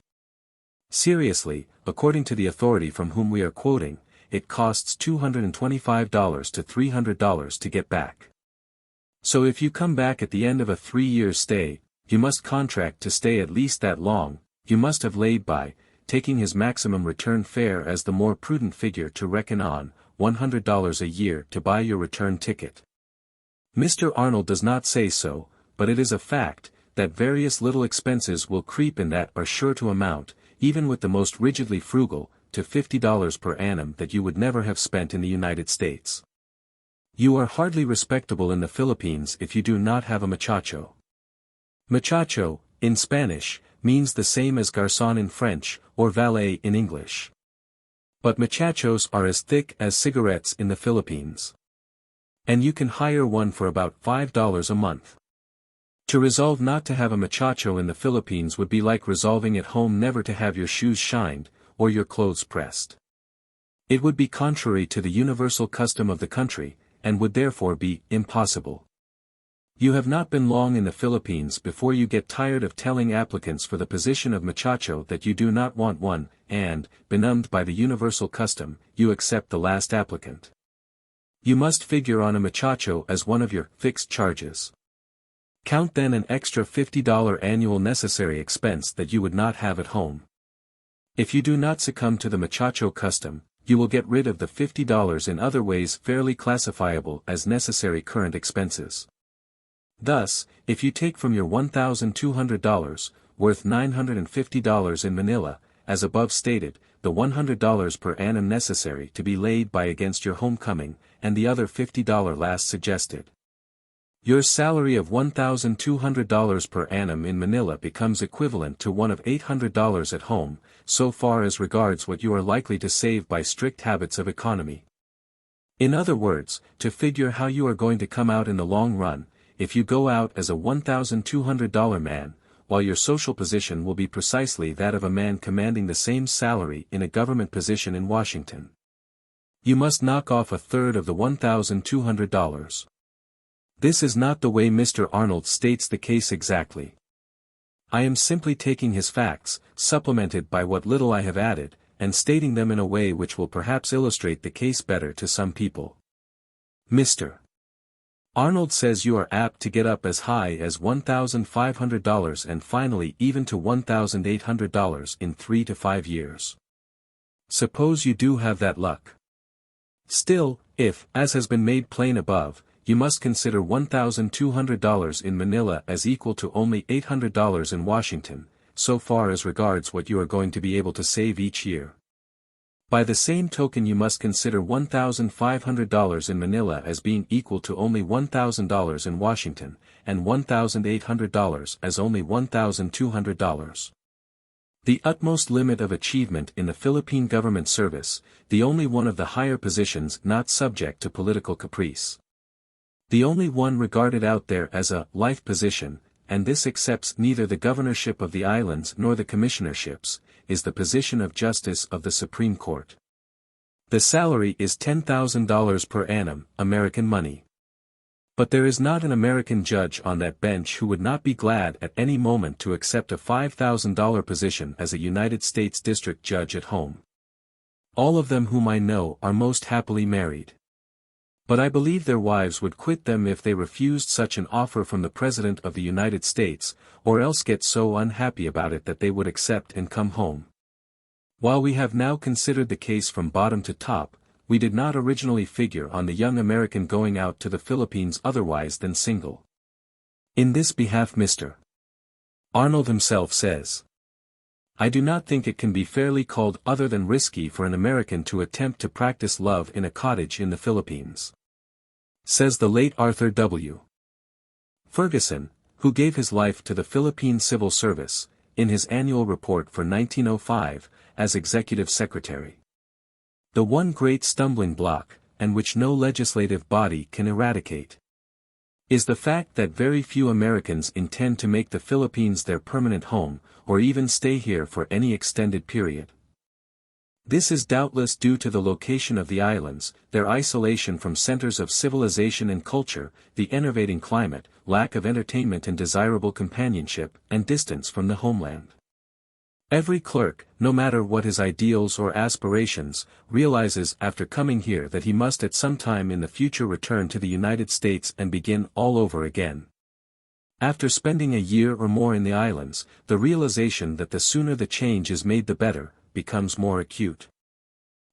Seriously, according to the authority from whom we are quoting, it costs $225 to $300 to get back. So if you come back at the end of a 3-year stay, you must contract to stay at least that long, you must have laid by, taking his maximum return fare as the more prudent figure to reckon on, $100 a year to buy your return ticket. Mr. Arnold does not say so, but it is a fact, that various little expenses will creep in that are sure to amount, even with the most rigidly frugal, to $50 per annum that you would never have spent in the United States. You are hardly respectable in the Philippines if you do not have a muchacho. Muchacho, in Spanish, means the same as garçon in French, or valet in English. But muchachos are as thick as cigarettes in the Philippines. And you can hire one for about $5 a month. To resolve not to have a muchacho in the Philippines would be like resolving at home never to have your shoes shined, or your clothes pressed. It would be contrary to the universal custom of the country, and would therefore be impossible. You have not been long in the Philippines before you get tired of telling applicants for the position of muchacho that you do not want one, and, benumbed by the universal custom, you accept the last applicant. You must figure on a muchacho as one of your fixed charges. Count then an extra $50 annual necessary expense that you would not have at home. If you do not succumb to the muchacho custom, you will get rid of the $50 in other ways fairly classifiable as necessary current expenses. Thus, if you take from your $1,200, worth $950 in Manila, as above stated, the $100 per annum necessary to be laid by against your homecoming, and the other $50 last suggested, your salary of $1,200 per annum in Manila becomes equivalent to one of $800 at home, so far as regards what you are likely to save by strict habits of economy. In other words, to figure how you are going to come out in the long run, if you go out as a $1,200 man, while your social position will be precisely that of a man commanding the same salary in a government position in Washington. You must knock off a third of the $1,200. This is not the way Mr. Arnold states the case exactly. I am simply taking his facts, supplemented by what little I have added, and stating them in a way which will perhaps illustrate the case better to some people. Mr. Arnold says you are apt to get up as high as $1,500 and finally even to $1,800 in 3 to 5 years. Suppose you do have that luck. Still, if, as has been made plain above, you must consider $1,200 in Manila as equal to only $800 in Washington, so far as regards what you are going to be able to save each year. By the same token you must consider $1,500 in Manila as being equal to only $1,000 in Washington, and $1,800 as only $1,200. The utmost limit of achievement in the Philippine government service, the only one of the higher positions not subject to political caprice. The only one regarded out there as a life position, and this accepts neither the governorship of the islands nor the commissionerships, is the position of Justice of the Supreme Court. The salary is $10,000 per annum, American money. But there is not an American judge on that bench who would not be glad at any moment to accept a $5,000 position as a United States District Judge at home. All of them whom I know are most happily married. But I believe their wives would quit them if they refused such an offer from the President of the United States, or else get so unhappy about it that they would accept and come home. While we have now considered the case from bottom to top, we did not originally figure on the young American going out to the Philippines otherwise than single. In this behalf Mr. Arnold himself says, I do not think it can be fairly called other than risky for an American to attempt to practice love in a cottage in the Philippines. Says the late Arthur W. Ferguson, who gave his life to the Philippine Civil Service, in his annual report for 1905, as Executive Secretary. The one great stumbling block, and which no legislative body can eradicate, is the fact that very few Americans intend to make the Philippines their permanent home, or even stay here for any extended period. This is doubtless due to the location of the islands, their isolation from centers of civilization and culture, the enervating climate, lack of entertainment and desirable companionship, and distance from the homeland. Every clerk, no matter what his ideals or aspirations, realizes after coming here that he must at some time in the future return to the United States and begin all over again. After spending a year or more in the islands, the realization that the sooner the change is made the better, becomes more acute.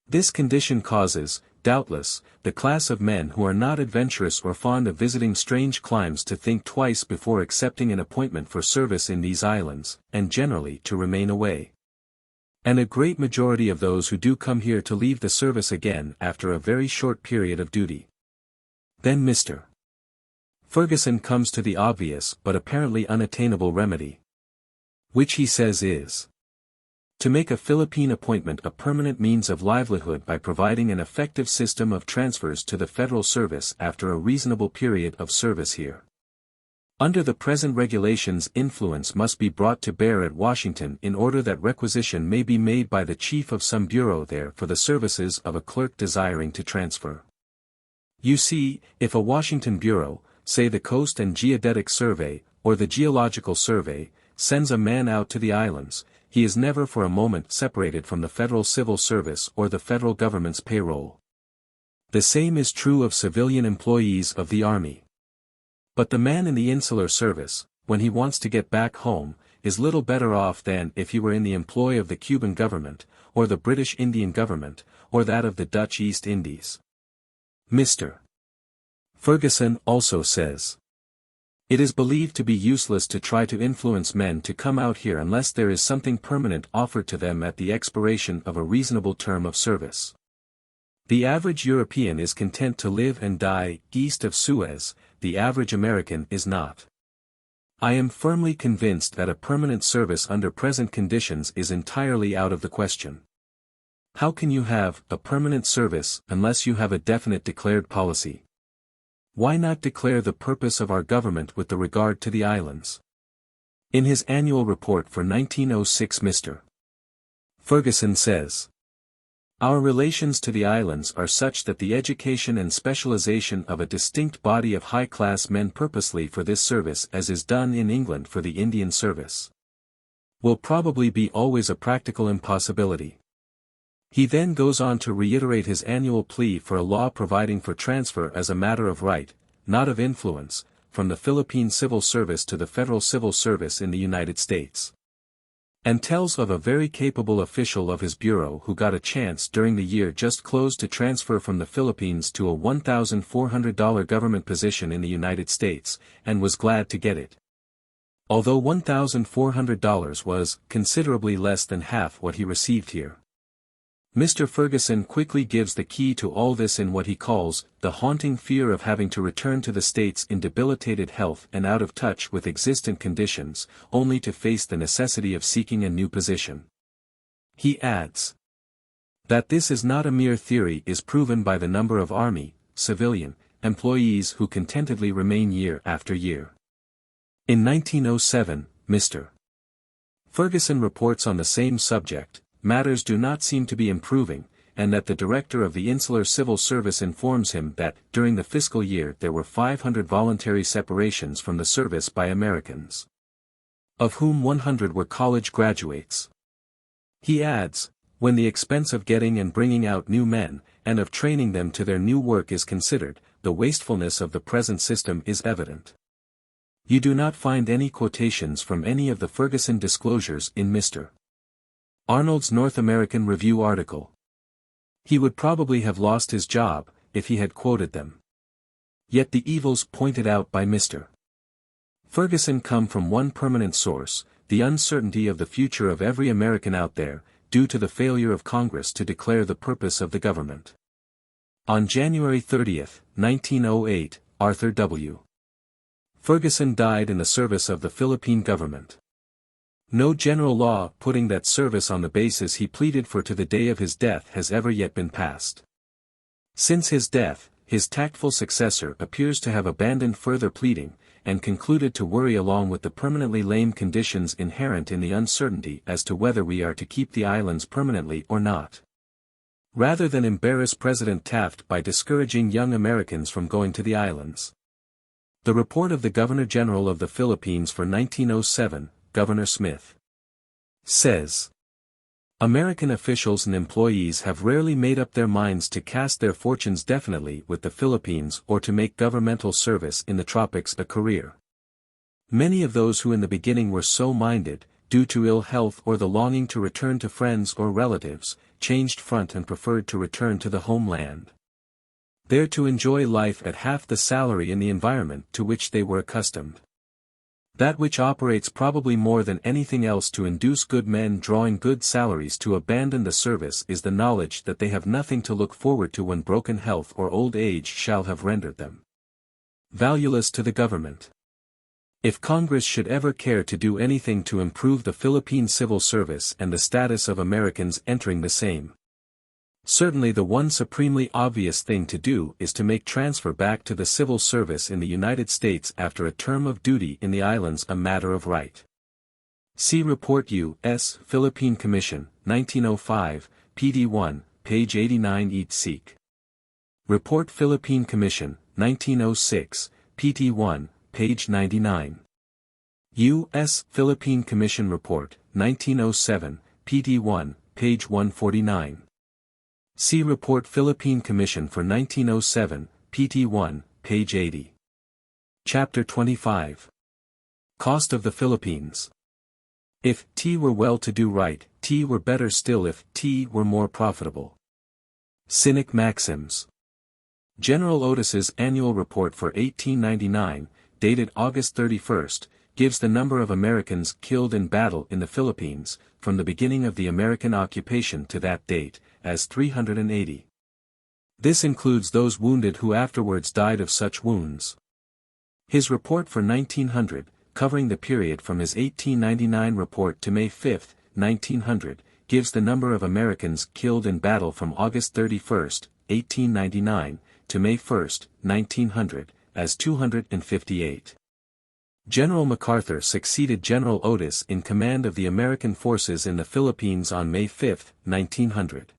This condition causes, doubtless, the class of men who are not adventurous or fond of visiting strange climes to think twice before accepting an appointment for service in these islands, and generally to remain away. And a great majority of those who do come here to leave the service again after a very short period of duty. Then Mr. Ferguson comes to the obvious but apparently unattainable remedy, which he says is to make a Philippine appointment a permanent means of livelihood by providing an effective system of transfers to the federal service after a reasonable period of service here. Under the present regulations, influence must be brought to bear at Washington in order that requisition may be made by the chief of some bureau there for the services of a clerk desiring to transfer. You see, if a Washington bureau, say the Coast and Geodetic Survey, or the Geological Survey, sends a man out to the islands, he is never for a moment separated from the federal civil service or the federal government's payroll. The same is true of civilian employees of the Army. But the man in the insular service, when he wants to get back home, is little better off than if he were in the employ of the Cuban government, or the British Indian government, or that of the Dutch East Indies. Mr. Ferguson also says, it is believed to be useless to try to influence men to come out here unless there is something permanent offered to them at the expiration of a reasonable term of service. The average European is content to live and die east of Suez, the average American is not. I am firmly convinced that a permanent service under present conditions is entirely out of the question. How can you have a permanent service unless you have a definite declared policy? Why not declare the purpose of our government with regard to the islands? In his annual report for 1906 Mr. Ferguson says, our relations to the islands are such that the education and specialization of a distinct body of high-class men purposely for this service as is done in England for the Indian service, will probably be always a practical impossibility. He then goes on to reiterate his annual plea for a law providing for transfer as a matter of right, not of influence, from the Philippine Civil Service to the Federal Civil Service in the United States. And tells of a very capable official of his bureau who got a chance during the year just closed to transfer from the Philippines to a $1,400 government position in the United States, and was glad to get it. Although $1,400 was considerably less than half what he received here. Mr. Ferguson quickly gives the key to all this in what he calls, the haunting fear of having to return to the States in debilitated health and out of touch with existent conditions, only to face the necessity of seeking a new position. He adds that this is not a mere theory is proven by the number of Army, civilian, employees who contentedly remain year after year. In 1907, Mr. Ferguson reports on the same subject, matters do not seem to be improving, and that the director of the Insular Civil Service informs him that, during the fiscal year there were 500 voluntary separations from the service by Americans, of whom 100 were college graduates. He adds, when the expense of getting and bringing out new men, and of training them to their new work is considered, the wastefulness of the present system is evident. You do not find any quotations from any of the Ferguson disclosures in Mr. Arnold's North American Review article. He would probably have lost his job, if he had quoted them. Yet the evils pointed out by Mr. Ferguson come from one permanent source, the uncertainty of the future of every American out there, due to the failure of Congress to declare the purpose of the government. On January 30, 1908, Arthur W. Ferguson died in the service of the Philippine government. No general law putting that service on the basis he pleaded for to the day of his death has ever yet been passed. Since his death, his tactful successor appears to have abandoned further pleading, and concluded to worry along with the permanently lame conditions inherent in the uncertainty as to whether we are to keep the islands permanently or not. Rather than embarrass President Taft by discouraging young Americans from going to the islands. The report of the Governor-General of the Philippines for 1907, Governor Smith, says, American officials and employees have rarely made up their minds to cast their fortunes definitely with the Philippines or to make governmental service in the tropics a career. Many of those who in the beginning were so minded, due to ill health or the longing to return to friends or relatives, changed front and preferred to return to the homeland, there to enjoy life at half the salary in the environment to which they were accustomed. That which operates probably more than anything else to induce good men drawing good salaries to abandon the service is the knowledge that they have nothing to look forward to when broken health or old age shall have rendered them valueless to the government. If Congress should ever care to do anything to improve the Philippine civil service and the status of Americans entering the same, certainly the one supremely obvious thing to do is to make transfer back to the civil service in the United States after a term of duty in the islands a matter of right. See Report U.S. Philippine Commission, 1905, PD 1, page 89 each seek. Report Philippine Commission, 1906, PT 1, page 99. U.S. Philippine Commission Report, 1907, PT 1, page 149. See Report Philippine Commission for 1907, PT 1, page 80. Chapter 25. Cost of the Philippines. If T were well to do right, T were better still if T were more profitable. Cynic Maxims. General Otis's annual report for 1899, dated August 31st, gives the number of Americans killed in battle in the Philippines, from the beginning of the American occupation to that date, as 380. This includes those wounded who afterwards died of such wounds. His report for 1900, covering the period from his 1899 report to May 5, 1900, gives the number of Americans killed in battle from August 31, 1899, to May 1, 1900, as 258. General MacArthur succeeded General Otis in command of the American forces in the Philippines on May 5, 1900.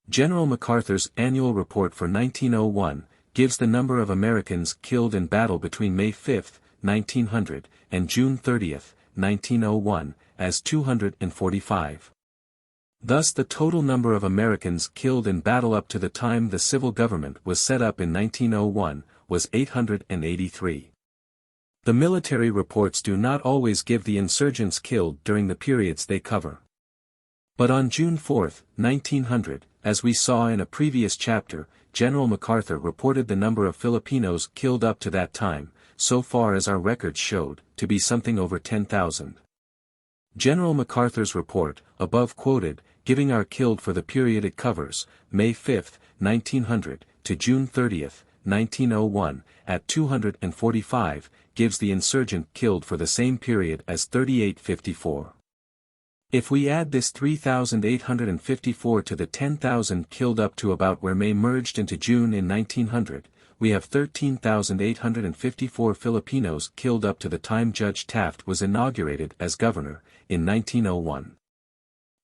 General MacArthur's annual report for 1901 gives the number of Americans killed in battle between May 5, 1900, and June 30, 1901, as 245. Thus the total number of Americans killed in battle up to the time the civil government was set up in 1901, was 883. The military reports do not always give the insurgents killed during the periods they cover. But on June 4, 1900, as we saw in a previous chapter, General MacArthur reported the number of Filipinos killed up to that time, so far as our records showed, to be something over 10,000. General MacArthur's report, above quoted, giving our killed for the period it covers, May 5, 1900, to June 30, 1901, at 245, gives the insurgent killed for the same period as 3854. If we add this 3,854 to the 10,000 killed up to about where May merged into June in 1900, we have 13,854 Filipinos killed up to the time Judge Taft was inaugurated as governor, in 1901.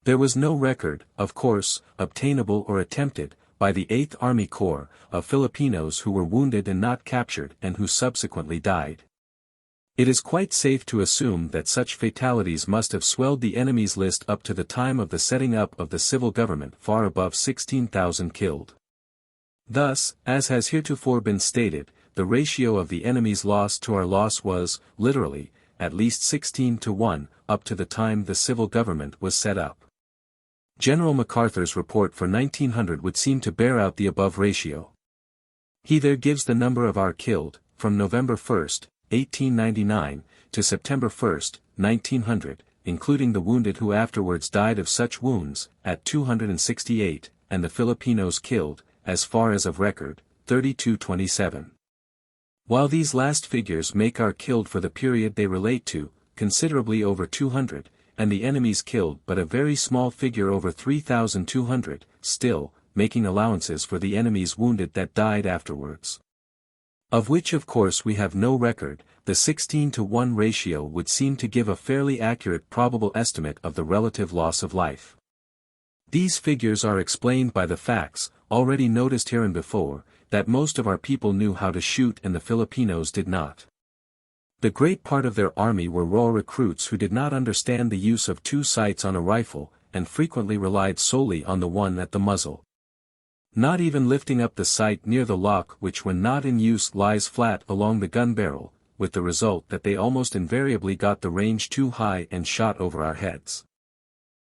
There was no record, of course, obtainable or attempted, by the 8th Army Corps, of Filipinos who were wounded and not captured and who subsequently died. It is quite safe to assume that such fatalities must have swelled the enemy's list up to the time of the setting up of the civil government far above 16,000 killed. Thus, as has heretofore been stated, the ratio of the enemy's loss to our loss was, literally, at least 16-1, up to the time the civil government was set up. General MacArthur's report for 1900 would seem to bear out the above ratio. He there gives the number of our killed, from November 1, 1899, to September 1, 1900, including the wounded who afterwards died of such wounds, at 268, and the Filipinos killed, as far as of record, 3227. While these last figures make our killed for the period they relate to, considerably over 200, and the enemy's killed but a very small figure over 3,200, still, making allowances for the enemy's wounded that died afterwards, of which of course we have no record, the 16-1 ratio would seem to give a fairly accurate probable estimate of the relative loss of life. These figures are explained by the facts, already noticed hereinbefore, that most of our people knew how to shoot and the Filipinos did not. The great part of their army were raw recruits who did not understand the use of two sights on a rifle, and frequently relied solely on the one at the muzzle, not even lifting up the sight near the lock which when not in use lies flat along the gun barrel, with the result that they almost invariably got the range too high and shot over our heads.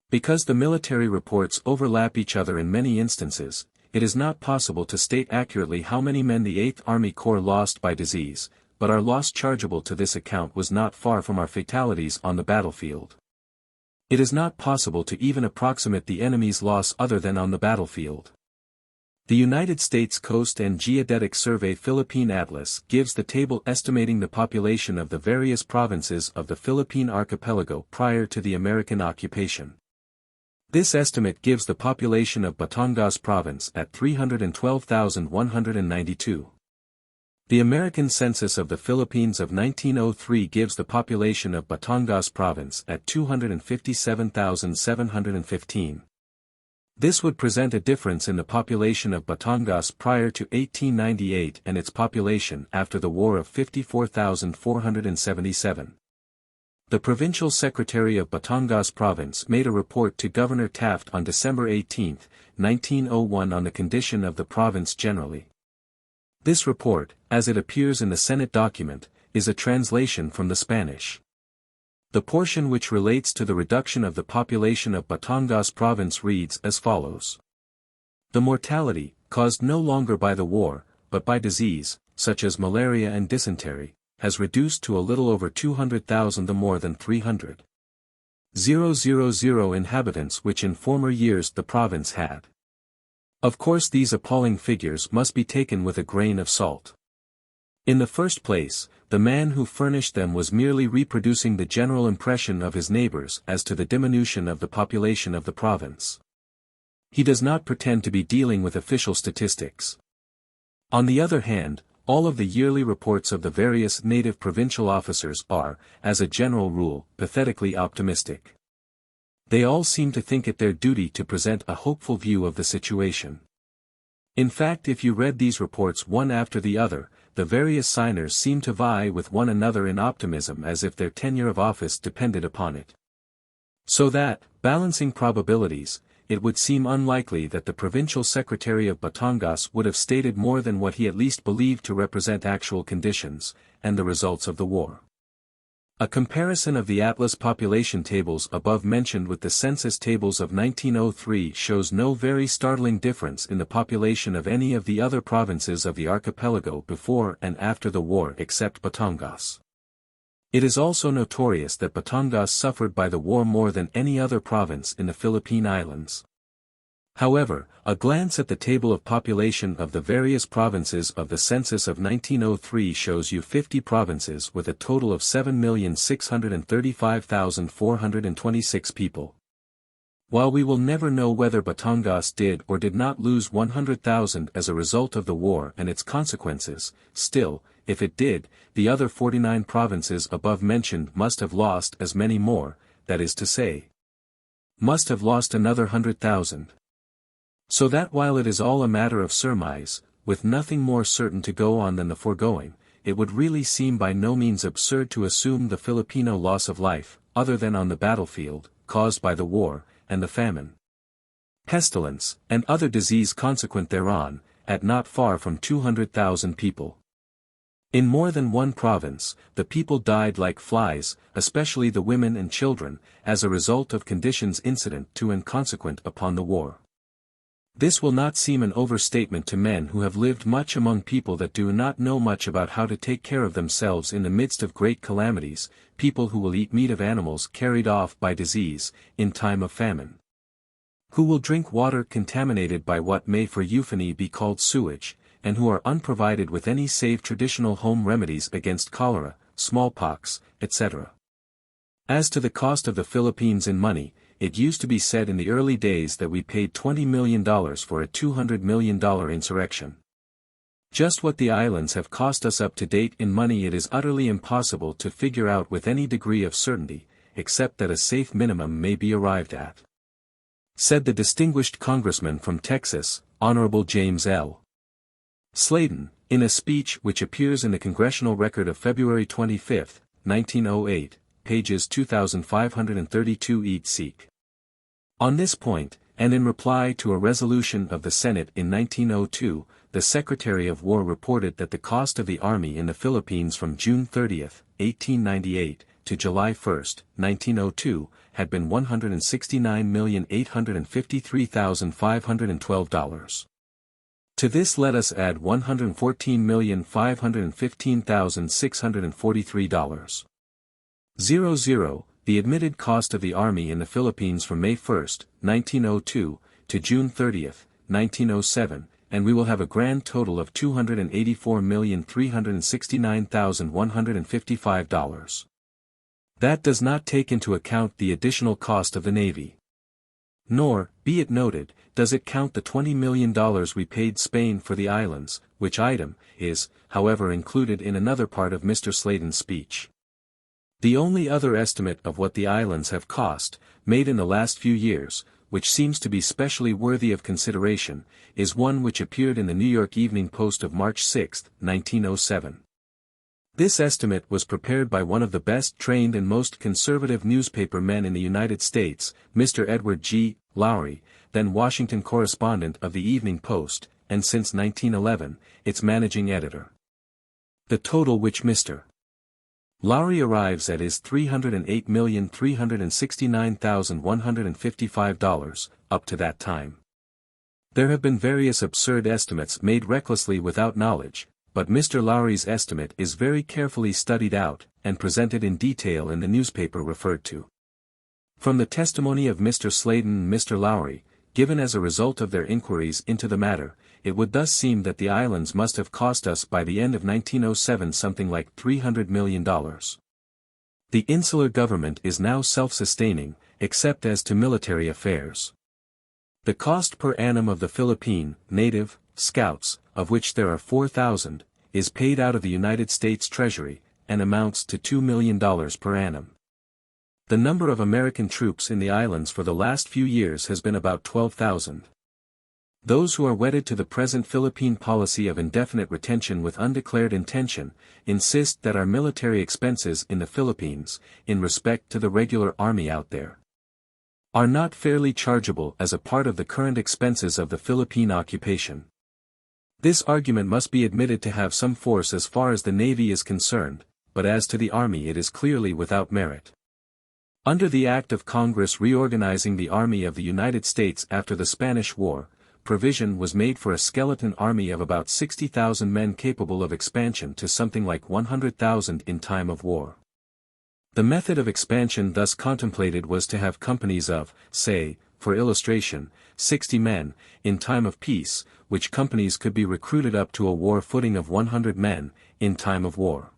Because the military reports overlap each other in many instances, it is not possible to state accurately how many men the 8th Army Corps lost by disease, but our loss chargeable to this account was not far from our fatalities on the battlefield. It is not possible to even approximate the enemy's loss other than on the battlefield. The United States Coast and Geodetic Survey Philippine Atlas gives the table estimating the population of the various provinces of the Philippine archipelago prior to the American occupation. This estimate gives the population of Batangas Province at 312,192. The American Census of the Philippines of 1903 gives the population of Batangas Province at 257,715. This would present a difference in the population of Batangas prior to 1898 and its population after the war of 54,477. The Provincial Secretary of Batangas Province made a report to Governor Taft on December 18, 1901 on the condition of the province generally. This report, as it appears in the Senate document, is a translation from the Spanish. The portion which relates to the reduction of the population of Batangas Province reads as follows. The mortality, caused no longer by the war, but by disease, such as malaria and dysentery, has reduced to a little over 200,000 the more than 300,000 inhabitants which in former years the province had. Of course these appalling figures must be taken with a grain of salt. In the first place, the man who furnished them was merely reproducing the general impression of his neighbors as to the diminution of the population of the province. He does not pretend to be dealing with official statistics. On the other hand, all of the yearly reports of the various native provincial officers are, as a general rule, pathetically optimistic. They all seem to think it their duty to present a hopeful view of the situation. In fact, if you read these reports one after the other, the various signers seem to vie with one another in optimism as if their tenure of office depended upon it. So that, balancing probabilities, it would seem unlikely that the provincial secretary of Batangas would have stated more than what he at least believed to represent actual conditions, and the results of the war. A comparison of the Atlas population tables above mentioned with the census tables of 1903 shows no very startling difference in the population of any of the other provinces of the archipelago before and after the war except Batangas. It is also notorious that Batangas suffered by the war more than any other province in the Philippine Islands. However, a glance at the table of population of the various provinces of the census of 1903 shows you 50 provinces with a total of 7,635,426 people. While we will never know whether Batangas did or did not lose 100,000 as a result of the war and its consequences, still, if it did, the other 49 provinces above mentioned must have lost as many more, that is to say, must have lost another 100,000. So that while it is all a matter of surmise, with nothing more certain to go on than the foregoing, it would really seem by no means absurd to assume the Filipino loss of life, other than on the battlefield, caused by the war, and the famine, pestilence, and other disease consequent thereon, at not far from 200,000 people. In more than one province, the people died like flies, especially the women and children, as a result of conditions incident to and consequent upon the war. This will not seem an overstatement to men who have lived much among people that do not know much about how to take care of themselves in the midst of great calamities, people who will eat meat of animals carried off by disease, in time of famine. Who will drink water contaminated by what may for euphony be called sewage, and who are unprovided with any save traditional home remedies against cholera, smallpox, etc. As to the cost of the Philippines in money, it used to be said in the early days that we paid $20 million for a $200 million insurrection. Just what the islands have cost us up to date in money it is utterly impossible to figure out with any degree of certainty, except that a safe minimum may be arrived at. Said the distinguished congressman from Texas, Honorable James L. Sladen, in a speech which appears in the Congressional Record of February 25, 1908, pages 2532 each seek. On this point, and in reply to a resolution of the Senate in 1902, the Secretary of War reported that the cost of the Army in the Philippines from June 30, 1898, to July 1, 1902, had been $169,853,512. To this let us add $114,515,643. 00. The admitted cost of the Army in the Philippines from May 1, 1902, to June 30, 1907, and we will have a grand total of $284,369,155. That does not take into account the additional cost of the Navy. Nor, be it noted, does it count the $20 million we paid Spain for the islands, which item is, however, included in another part of Mr. Sladen's speech. The only other estimate of what the islands have cost, made in the last few years, which seems to be specially worthy of consideration, is one which appeared in the New York Evening Post of March 6, 1907. This estimate was prepared by one of the best trained and most conservative newspaper men in the United States, Mr. Edward G. Lowry, then Washington correspondent of the Evening Post, and since 1911, its managing editor. The total which Mr. Lowry arrives at is $308,369,155, up to that time. There have been various absurd estimates made recklessly without knowledge, but Mr. Lowry's estimate is very carefully studied out, and presented in detail in the newspaper referred to. From the testimony of Mr. Sladen and Mr. Lowry, given as a result of their inquiries into the matter, it would thus seem that the islands must have cost us by the end of 1907 something like $300 million. The insular government is now self-sustaining, except as to military affairs. The cost per annum of the Philippine, native, scouts, of which there are 4,000, is paid out of the United States Treasury, and amounts to $2 million per annum. The number of American troops in the islands for the last few years has been about 12,000. Those who are wedded to the present Philippine policy of indefinite retention with undeclared intention, insist that our military expenses in the Philippines, in respect to the regular army out there, are not fairly chargeable as a part of the current expenses of the Philippine occupation. This argument must be admitted to have some force as far as the Navy is concerned, but as to the Army it is clearly without merit. Under the Act of Congress reorganizing the Army of the United States after the Spanish War, provision was made for a skeleton army of about 60,000 men capable of expansion to something like 100,000 in time of war. The method of expansion thus contemplated was to have companies of, say, for illustration, 60 men, in time of peace, which companies could be recruited up to a war footing of 100 men, in time of war.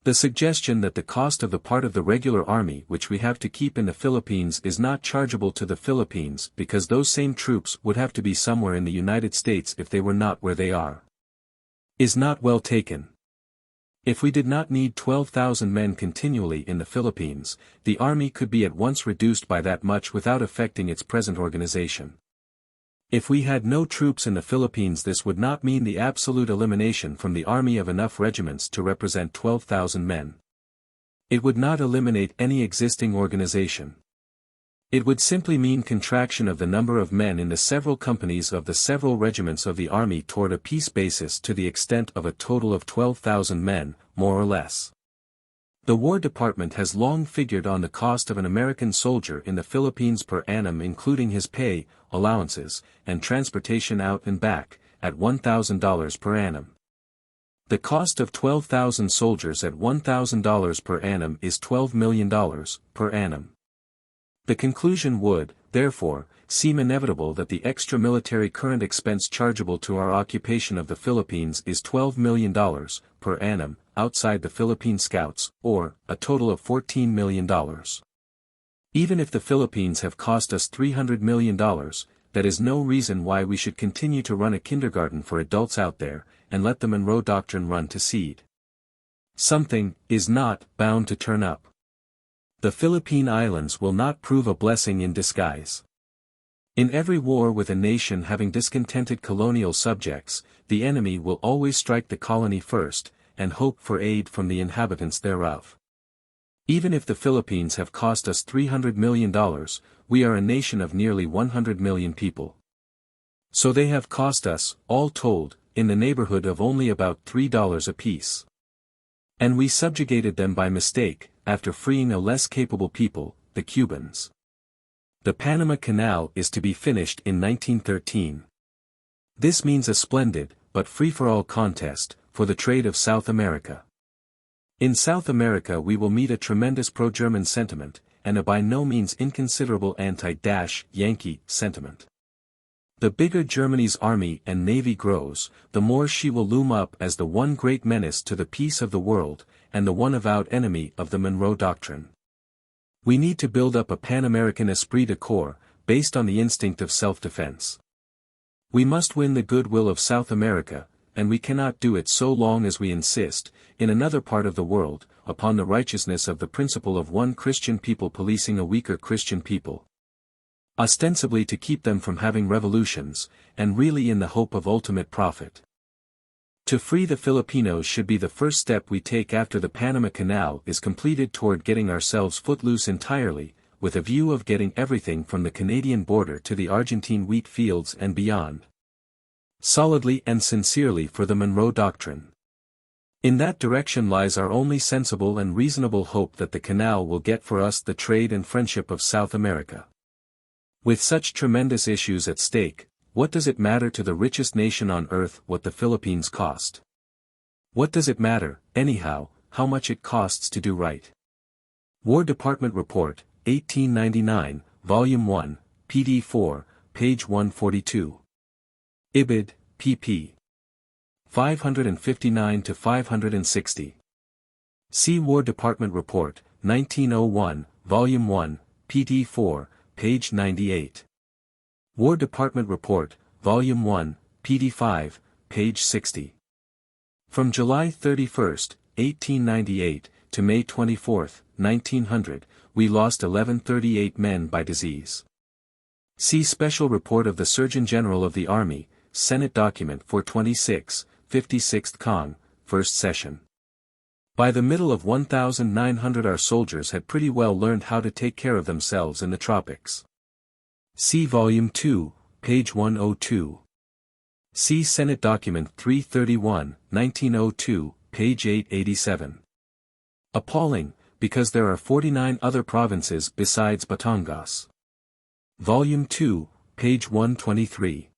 The suggestion that the cost of the part of the regular army which we have to keep in the Philippines is not chargeable to the Philippines because those same troops would have to be somewhere in the United States if they were not where they are, is not well taken. If we did not need 12,000 men continually in the Philippines, the army could be at once reduced by that much without affecting its present organization. If we had no troops in the Philippines, this would not mean the absolute elimination from the army of enough regiments to represent 12,000 men. It would not eliminate any existing organization. It would simply mean contraction of the number of men in the several companies of the several regiments of the army toward a peace basis to the extent of a total of 12,000 men, more or less. The War Department has long figured on the cost of an American soldier in the Philippines per annum, including his pay, allowances, and transportation out and back, at $1,000 per annum. The cost of 12,000 soldiers at $1,000 per annum is $12 million per annum. The conclusion would, therefore, seem inevitable that the extra military current expense chargeable to our occupation of the Philippines is $12 million per annum, outside the Philippine Scouts, or a total of $14 million. Even if the Philippines have cost us $300 million, that is no reason why we should continue to run a kindergarten for adults out there, and let the Monroe Doctrine run to seed. Something is not bound to turn up. The Philippine Islands will not prove a blessing in disguise. In every war with a nation having discontented colonial subjects, the enemy will always strike the colony first, and hope for aid from the inhabitants thereof. Even if the Philippines have cost us $300 million, we are a nation of nearly 100 million people. So they have cost us, all told, in the neighborhood of only about $3 apiece. And we subjugated them by mistake, after freeing a less capable people, the Cubans. The Panama Canal is to be finished in 1913. This means a splendid, but free-for-all contest, for the trade of South America. In South America we will meet a tremendous pro-German sentiment, and a by no means inconsiderable anti-Yankee sentiment. The bigger Germany's army and navy grows, the more she will loom up as the one great menace to the peace of the world, and the one avowed enemy of the Monroe Doctrine. We need to build up a Pan-American esprit de corps, based on the instinct of self-defense. We must win the goodwill of South America, and we cannot do it so long as we insist, in another part of the world, upon the righteousness of the principle of one Christian people policing a weaker Christian people. Ostensibly to keep them from having revolutions, and really in the hope of ultimate profit. To free the Filipinos should be the first step we take after the Panama Canal is completed toward getting ourselves footloose entirely, with a view of getting everything from the Canadian border to the Argentine wheat fields and beyond. Solidly and sincerely for the Monroe Doctrine. In that direction lies our only sensible and reasonable hope that the canal will get for us the trade and friendship of South America. With such tremendous issues at stake, what does it matter to the richest nation on earth what the Philippines cost? What does it matter, anyhow, how much it costs to do right? War Department Report, 1899, Volume 1, PD 4, page 142. Ibid, pp. 559 to 560. See War Department Report, 1901, Volume 1, PD 4, page 98. War Department Report, Volume 1, PD 5, page 60. From July 31, 1898, to May 24, 1900, we lost 1138 men by disease. See Special Report of the Surgeon General of the Army, Senate Document 426, 56th Cong, First Session. By the middle of 1900 our soldiers had pretty well learned how to take care of themselves in the tropics. See Volume 2, page 102. See Senate Document 331, 1902, page 887. Appalling, because there are 49 other provinces besides Batangas. Volume 2, page 123.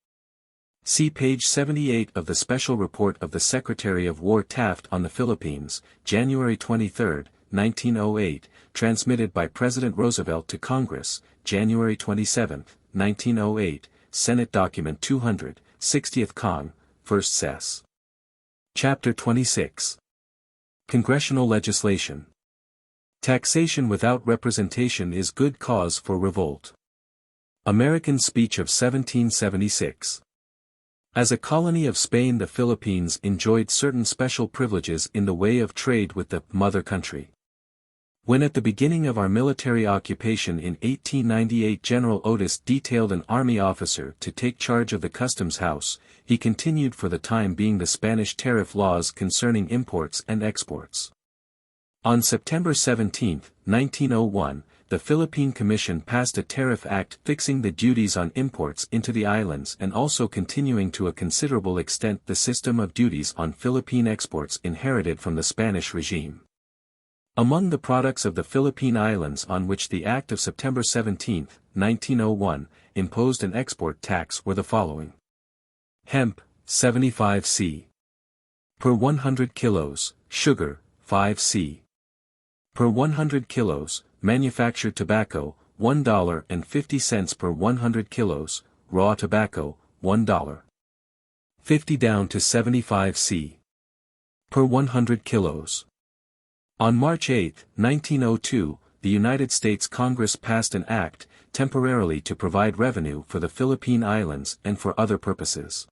See page 78 of the Special Report of the Secretary of War Taft on the Philippines, January 23, 1908, transmitted by President Roosevelt to Congress, January 27, 1908, Senate Document 200, 60th Cong, 1st Sess. Chapter 26. Congressional Legislation. Taxation without representation is good cause for revolt. American Speech of 1776. As a colony of Spain, the Philippines enjoyed certain special privileges in the way of trade with the mother country. When at the beginning of our military occupation in 1898 General Otis detailed an army officer to take charge of the customs house, he continued for the time being the Spanish tariff laws concerning imports and exports. On September 17, 1901, the Philippine Commission passed a tariff act fixing the duties on imports into the islands and also continuing to a considerable extent the system of duties on Philippine exports inherited from the Spanish regime. Among the products of the Philippine Islands on which the Act of September 17, 1901, imposed an export tax were the following. Hemp, 75 c. per 100 kilos, sugar, 5 c. per 100 kilos, manufactured tobacco, $1.50 per 100 kilos, raw tobacco, $1. 50 down to 75 c. per 100 kilos. On March 8, 1902, the United States Congress passed an act, temporarily to provide revenue for the Philippine Islands and for other purposes.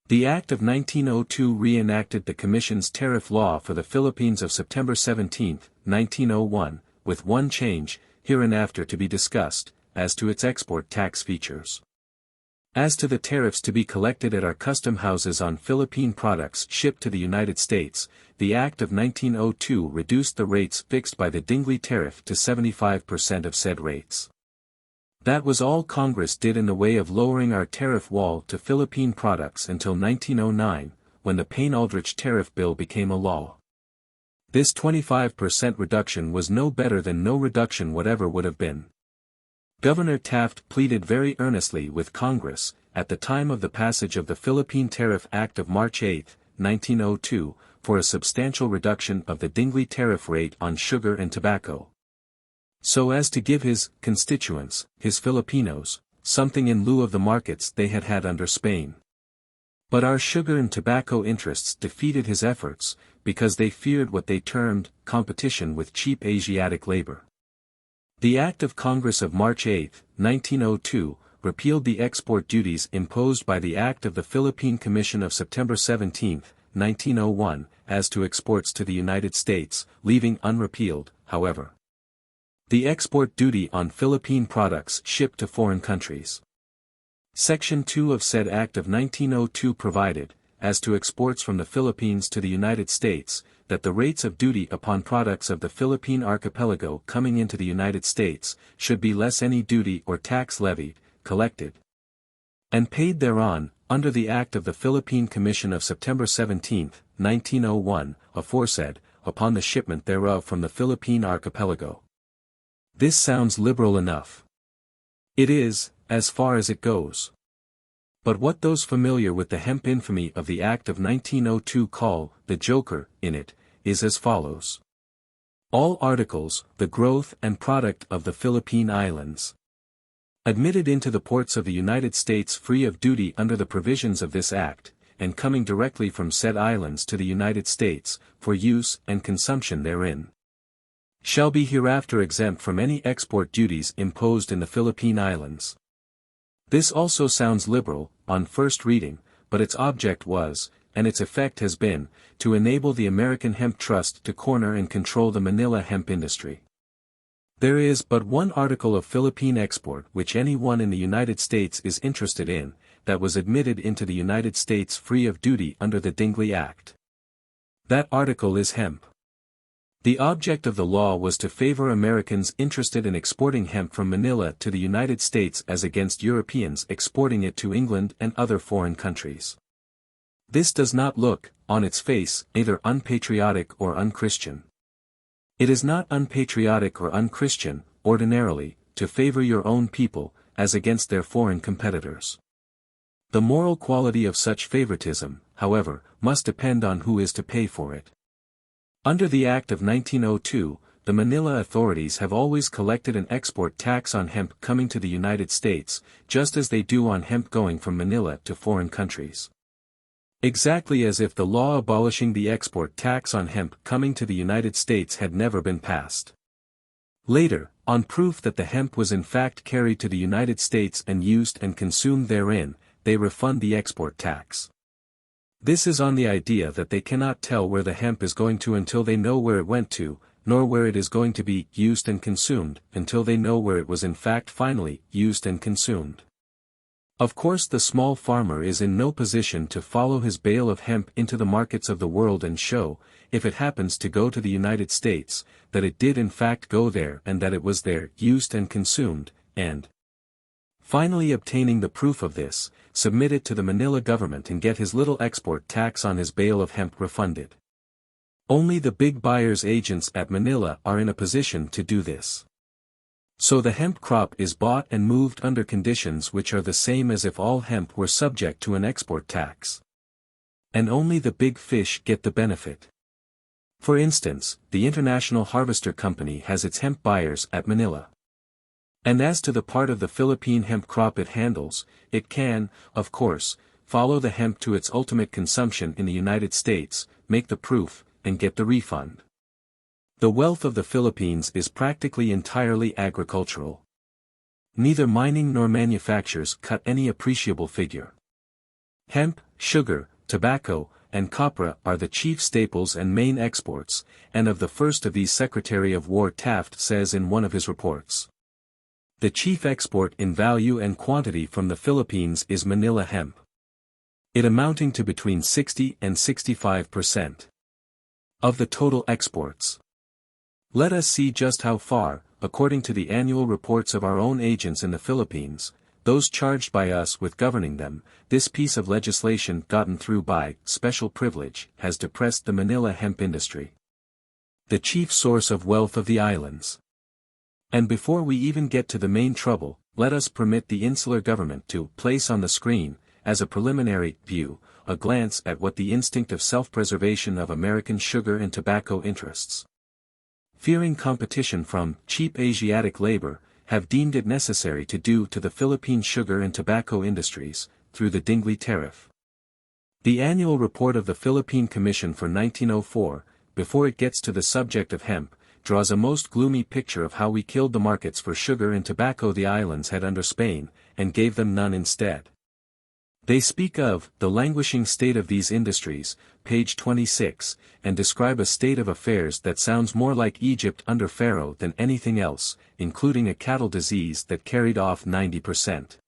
The Act of 1902 reenacted the Commission's tariff law for the Philippines of September 17, 1901, with one change, hereinafter to be discussed, as to its export tax features. As to the tariffs to be collected at our custom houses on Philippine products shipped to the United States, the Act of 1902 reduced the rates fixed by the Dingley tariff to 75% of said rates. That was all Congress did in the way of lowering our tariff wall to Philippine products until 1909, when the Payne-Aldrich tariff bill became a law. This 25% reduction was no better than no reduction whatever would have been. Governor Taft pleaded very earnestly with Congress, at the time of the passage of the Philippine Tariff Act of March 8, 1902, for a substantial reduction of the Dingley tariff rate on sugar and tobacco, so as to give his constituents, his Filipinos, something in lieu of the markets they had had under Spain. But our sugar and tobacco interests defeated his efforts, because they feared what they termed competition with cheap Asiatic labor. The Act of Congress of March 8, 1902, repealed the export duties imposed by the Act of the Philippine Commission of September 17, 1901, as to exports to the United States, leaving unrepealed, however, the export duty on Philippine products shipped to foreign countries. Section 2 of said Act of 1902 provided, as to exports from the Philippines to the United States, that the rates of duty upon products of the Philippine archipelago coming into the United States, should be less any duty or tax levied, collected, and paid thereon, under the Act of the Philippine Commission of September 17, 1901, aforesaid, upon the shipment thereof from the Philippine archipelago. This sounds liberal enough. It is, as far as it goes. But what those familiar with the hemp infamy of the Act of 1902 call, the joker, in it, is as follows. All articles, the growth and product of the Philippine Islands, admitted into the ports of the United States free of duty under the provisions of this Act, and coming directly from said islands to the United States, for use and consumption therein, shall be hereafter exempt from any export duties imposed in the Philippine Islands. This also sounds liberal, on first reading, but its object was, and its effect has been, to enable the American Hemp Trust to corner and control the Manila hemp industry. There is but one article of Philippine export which any one in the United States is interested in, that was admitted into the United States free of duty under the Dingley Act. That article is hemp. The object of the law was to favor Americans interested in exporting hemp from Manila to the United States as against Europeans exporting it to England and other foreign countries. This does not look, on its face, either unpatriotic or unchristian. It is not unpatriotic or unchristian, ordinarily, to favor your own people, as against their foreign competitors. The moral quality of such favoritism, however, must depend on who is to pay for it. Under the Act of 1902, the Manila authorities have always collected an export tax on hemp coming to the United States, just as they do on hemp going from Manila to foreign countries. Exactly as if the law abolishing the export tax on hemp coming to the United States had never been passed. Later, on proof that the hemp was in fact carried to the United States and used and consumed therein, they refund the export tax. This is on the idea that they cannot tell where the hemp is going to until they know where it went to, nor where it is going to be used and consumed until they know where it was in fact finally used and consumed. Of course, the small farmer is in no position to follow his bale of hemp into the markets of the world and show, if it happens to go to the United States, that it did in fact go there and that it was there used and consumed, and finally obtaining the proof of this, submit it to the Manila government and get his little export tax on his bale of hemp refunded. Only the big buyers' agents at Manila are in a position to do this. So the hemp crop is bought and moved under conditions which are the same as if all hemp were subject to an export tax. And only the big fish get the benefit. For instance, the International Harvester Company has its hemp buyers at Manila. And as to the part of the Philippine hemp crop it handles, it can, of course, follow the hemp to its ultimate consumption in the United States, make the proof, and get the refund. The wealth of the Philippines is practically entirely agricultural. Neither mining nor manufactures cut any appreciable figure. Hemp, sugar, tobacco, and copra are the chief staples and main exports, and of the first of these Secretary of War Taft says in one of his reports, "The chief export in value and quantity from the Philippines is Manila hemp. It amounting to between 60 and 65% of the total exports." Let us see just how far, according to the annual reports of our own agents in the Philippines, those charged by us with governing them, this piece of legislation gotten through by special privilege has depressed the Manila hemp industry, the chief source of wealth of the islands. And before we even get to the main trouble, let us permit the insular government to place on the screen, as a preliminary view, a glance at what the instinct of self-preservation of American sugar and tobacco interests, fearing competition from cheap Asiatic labor, have deemed it necessary to do to the Philippine sugar and tobacco industries, through the Dingley Tariff. The annual report of the Philippine Commission for 1904, before it gets to the subject of hemp, draws a most gloomy picture of how we killed the markets for sugar and tobacco the islands had under Spain, and gave them none instead. They speak of the languishing state of these industries, page 26, and describe a state of affairs that sounds more like Egypt under Pharaoh than anything else, including a cattle disease that carried off 90%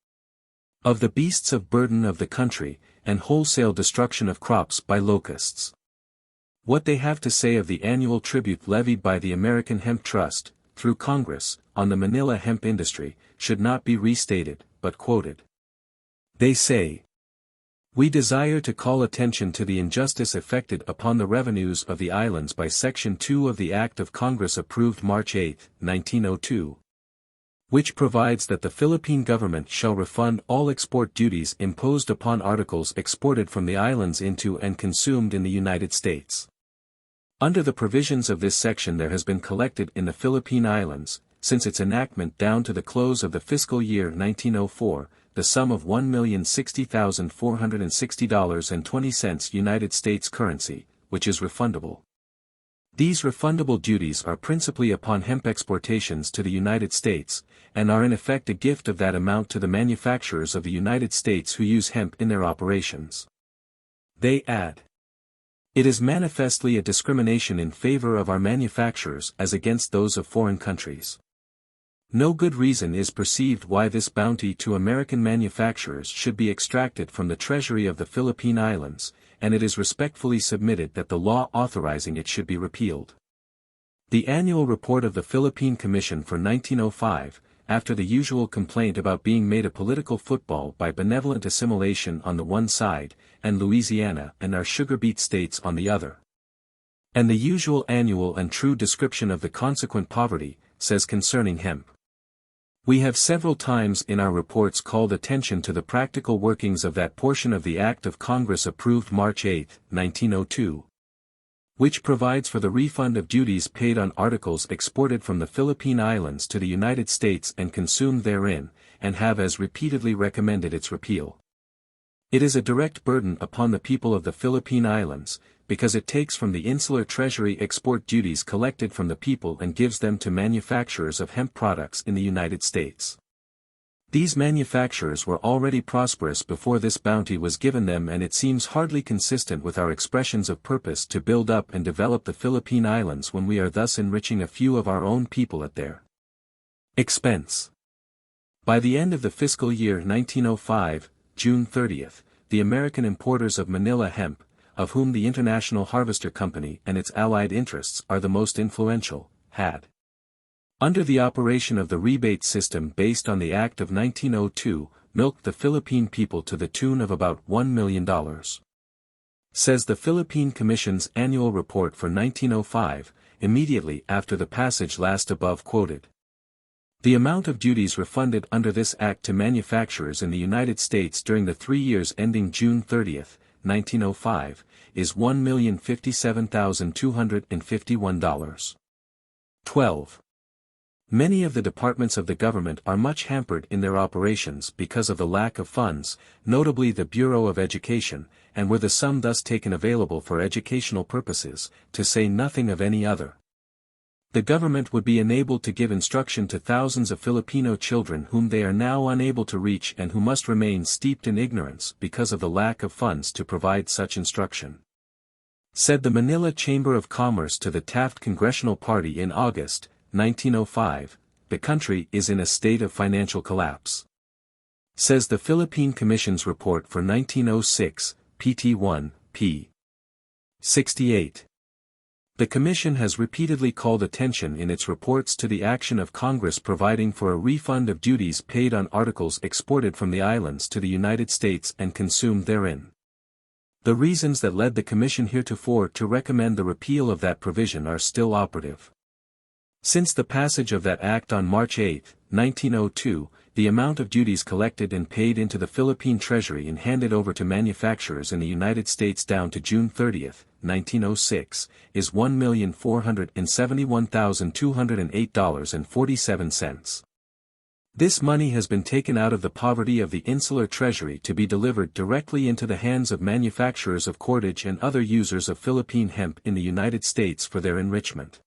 of the beasts of burden of the country, and wholesale destruction of crops by locusts. What they have to say of the annual tribute levied by the American Hemp Trust, through Congress, on the Manila hemp industry, should not be restated, but quoted. They say, "We desire to call attention to the injustice effected upon the revenues of the islands by Section 2 of the Act of Congress approved March 8, 1902, which provides that the Philippine government shall refund all export duties imposed upon articles exported from the islands into and consumed in the United States. Under the provisions of this section there has been collected in the Philippine Islands, since its enactment down to the close of the fiscal year 1904, the sum of $1,060,460.20 United States currency, which is refundable. These refundable duties are principally upon hemp exportations to the United States, and are in effect a gift of that amount to the manufacturers of the United States who use hemp in their operations." They add, "It is manifestly a discrimination in favor of our manufacturers as against those of foreign countries. No good reason is perceived why this bounty to American manufacturers should be extracted from the treasury of the Philippine Islands, and it is respectfully submitted that the law authorizing it should be repealed." The annual report of the Philippine Commission for 1905, after the usual complaint about being made a political football by benevolent assimilation on the one side, and Louisiana and our sugar-beet states on the other. And the usual annual and true description of the consequent poverty, says concerning hemp. We have several times in our reports called attention to the practical workings of that portion of the Act of Congress approved March 8, 1902, which provides for the refund of duties paid on articles exported from the Philippine Islands to the United States and consumed therein, and have as repeatedly recommended its repeal. It is a direct burden upon the people of the Philippine Islands, because it takes from the insular treasury export duties collected from the people and gives them to manufacturers of hemp products in the United States. These manufacturers were already prosperous before this bounty was given them, and it seems hardly consistent with our expressions of purpose to build up and develop the Philippine Islands when we are thus enriching a few of our own people at their expense. By the end of the fiscal year 1905, June 30, the American importers of Manila hemp, of whom the International Harvester Company and its allied interests are the most influential, had, under the operation of the rebate system based on the Act of 1902, milked the Philippine people to the tune of about $1 million. Says the Philippine Commission's annual report for 1905, immediately after the passage last above quoted. The amount of duties refunded under this act to manufacturers in the United States during the 3 years ending June 30, 1905, is $1,057,251. 12. Many of the departments of the government are much hampered in their operations because of the lack of funds, notably the Bureau of Education, and were the sum thus taken available for educational purposes, to say nothing of any other. The government would be enabled to give instruction to thousands of Filipino children whom they are now unable to reach and who must remain steeped in ignorance because of the lack of funds to provide such instruction. Said the Manila Chamber of Commerce to the Taft Congressional Party in August, 1905, the country is in a state of financial collapse. Says the Philippine Commission's report for 1906, pt 1, p. 68. The Commission has repeatedly called attention in its reports to the action of Congress providing for a refund of duties paid on articles exported from the islands to the United States and consumed therein. The reasons that led the Commission heretofore to recommend the repeal of that provision are still operative. Since the passage of that act on March 8, 1902, the amount of duties collected and paid into the Philippine Treasury and handed over to manufacturers in the United States down to June 30, 1906, is $1,471,208.47. This money has been taken out of the poverty of the insular treasury to be delivered directly into the hands of manufacturers of cordage and other users of Philippine hemp in the United States for their enrichment.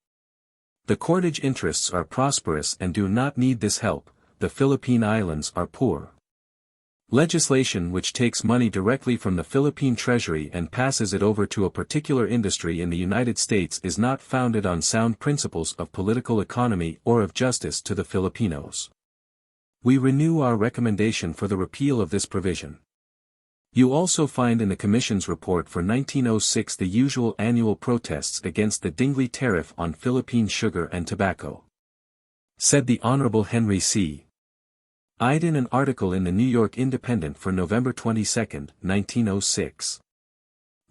The cordage interests are prosperous and do not need this help, the Philippine Islands are poor. Legislation which takes money directly from the Philippine Treasury and passes it over to a particular industry in the United States is not founded on sound principles of political economy or of justice to the Filipinos. We renew our recommendation for the repeal of this provision. You also find in the Commission's report for 1906 the usual annual protests against the Dingley tariff on Philippine sugar and tobacco. Said the Honorable Henry C. Ide in an article in the New York Independent for November 22, 1906.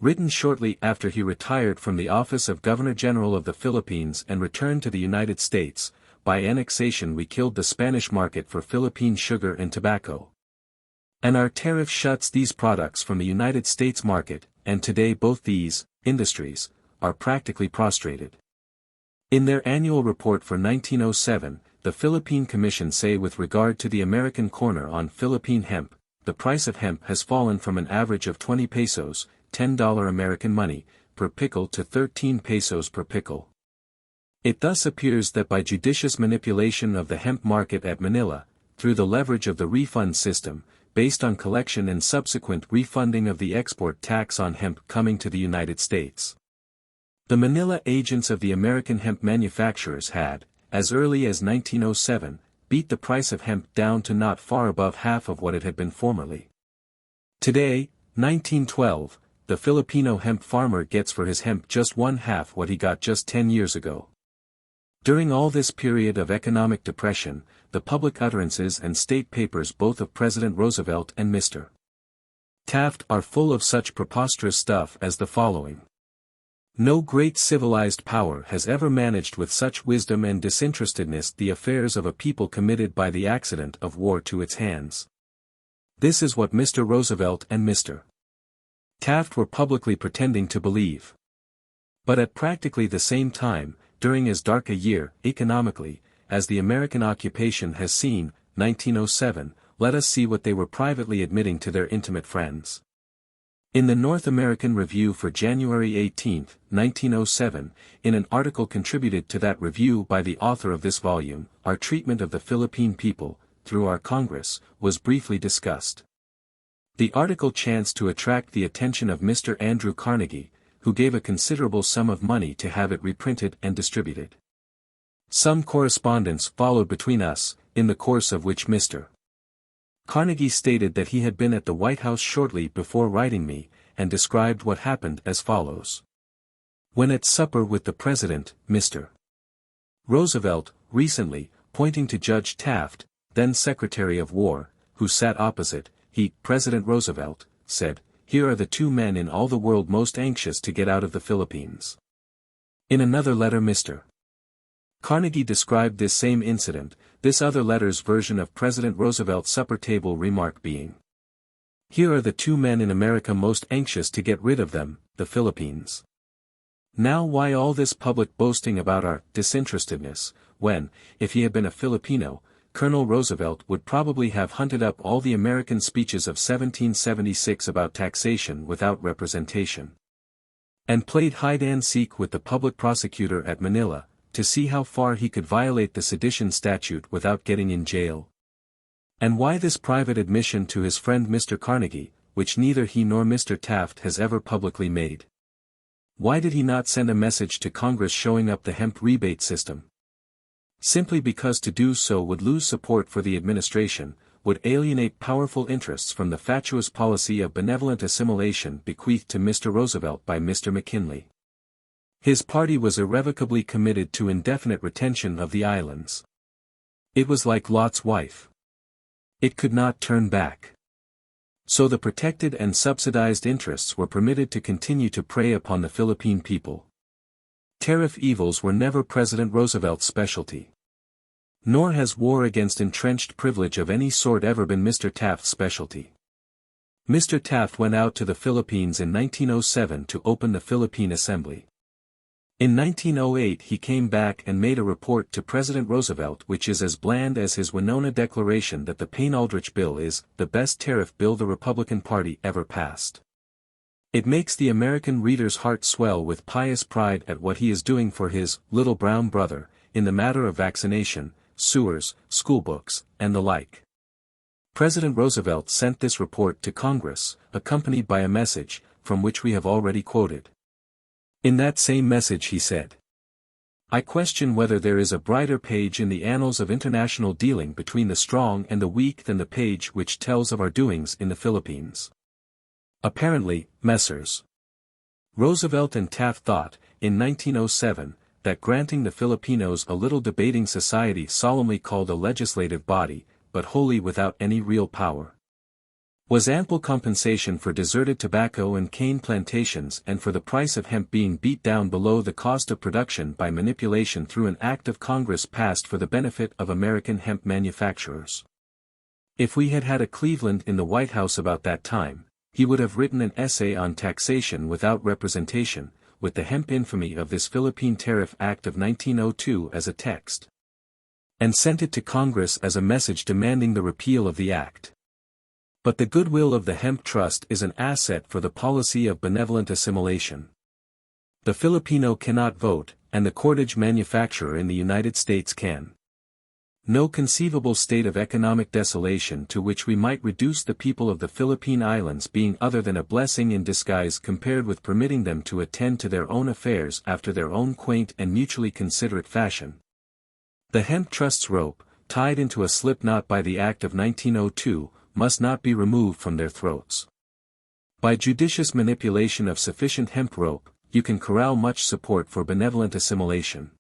Written shortly after he retired from the office of Governor General of the Philippines and returned to the United States, by annexation we killed the Spanish market for Philippine sugar and tobacco. And our tariff shuts these products from the United States market, and today both these industries are practically prostrated. In their annual report for 1907, the Philippine Commission say with regard to the American corner on Philippine hemp, the price of hemp has fallen from an average of 20 pesos, $10 American money, per pickle to 13 pesos per pickle. It thus appears that by judicious manipulation of the hemp market at Manila, through the leverage of the refund system, based on collection and subsequent refunding of the export tax on hemp coming to the United States, the Manila agents of the American hemp manufacturers had, as early as 1907, beat the price of hemp down to not far above half of what it had been formerly. Today, 1912, the Filipino hemp farmer gets for his hemp just one half what he got just 10 years ago. During all this period of economic depression, the public utterances and state papers both of President Roosevelt and Mr. Taft are full of such preposterous stuff as the following. No great civilized power has ever managed with such wisdom and disinterestedness the affairs of a people committed by the accident of war to its hands. This is what Mr. Roosevelt and Mr. Taft were publicly pretending to believe. But at practically the same time, during as dark a year, economically, as the American occupation has seen, 1907, let us see what they were privately admitting to their intimate friends. In the North American Review for January 18, 1907, in an article contributed to that review by the author of this volume, our treatment of the Philippine people, through our Congress, was briefly discussed. The article chanced to attract the attention of Mr. Andrew Carnegie, who gave a considerable sum of money to have it reprinted and distributed. Some correspondence followed between us, in the course of which Mr. Carnegie stated that he had been at the White House shortly before writing me, and described what happened as follows. When at supper with the President, Mr. Roosevelt, recently, pointing to Judge Taft, then Secretary of War, who sat opposite, he, President Roosevelt, said, "Here are the two men in all the world most anxious to get out of the Philippines." In another letter Mr. Carnegie described this same incident, this other letter's version of President Roosevelt's supper table remark being, "Here are the two men in America most anxious to get rid of them, the Philippines." Now why all this public boasting about our disinterestedness, when, if he had been a Filipino, Colonel Roosevelt would probably have hunted up all the American speeches of 1776 about taxation without representation, and played hide-and-seek with the public prosecutor at Manila, to see how far he could violate the sedition statute without getting in jail? And why this private admission to his friend Mr. Carnegie, which neither he nor Mr. Taft has ever publicly made? Why did he not send a message to Congress showing up the hemp rebate system? Simply because to do so would lose support for the administration, would alienate powerful interests from the fatuous policy of benevolent assimilation bequeathed to Mr. Roosevelt by Mr. McKinley. His party was irrevocably committed to indefinite retention of the islands. It was like Lot's wife. It could not turn back. So the protected and subsidized interests were permitted to continue to prey upon the Philippine people. Tariff evils were never President Roosevelt's specialty. Nor has war against entrenched privilege of any sort ever been Mr. Taft's specialty. Mr. Taft went out to the Philippines in 1907 to open the Philippine Assembly. In 1908 he came back and made a report to President Roosevelt which is as bland as his Winona declaration that the Payne-Aldrich bill is the best tariff bill the Republican Party ever passed. It makes the American reader's heart swell with pious pride at what he is doing for his little brown brother, in the matter of vaccination, sewers, schoolbooks, and the like. President Roosevelt sent this report to Congress, accompanied by a message, from which we have already quoted. In that same message he said, "I question whether there is a brighter page in the annals of international dealing between the strong and the weak than the page which tells of our doings in the Philippines." Apparently, Messrs. Roosevelt and Taft thought, in 1907, that granting the Filipinos a little debating society solemnly called a legislative body, but wholly without any real power, was ample compensation for deserted tobacco and cane plantations and for the price of hemp being beat down below the cost of production by manipulation through an act of Congress passed for the benefit of American hemp manufacturers. If we had had a Cleveland in the White House about that time, he would have written an essay on taxation without representation, with the hemp infamy of this Philippine Tariff Act of 1902 as a text, and sent it to Congress as a message demanding the repeal of the act. But the goodwill of the Hemp Trust is an asset for the policy of benevolent assimilation. The Filipino cannot vote, and the cordage manufacturer in the United States can. No conceivable state of economic desolation to which we might reduce the people of the Philippine Islands being other than a blessing in disguise compared with permitting them to attend to their own affairs after their own quaint and mutually considerate fashion. The Hemp Trust's rope, tied into a slip knot by the Act of 1902, must not be removed from their throats. By judicious manipulation of sufficient hemp rope, you can corral much support for benevolent assimilation.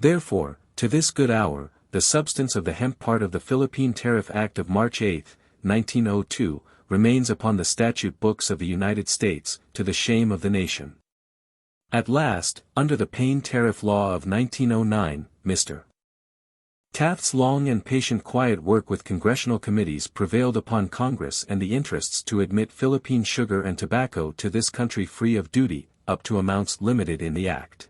Therefore, to this good hour, the substance of the hemp part of the Philippine Tariff Act of March 8, 1902, remains upon the statute books of the United States, to the shame of the nation. At last, under the Payne Tariff Law of 1909, Mr. Taft's long and patient quiet work with congressional committees prevailed upon Congress and the interests to admit Philippine sugar and tobacco to this country free of duty, up to amounts limited in the Act.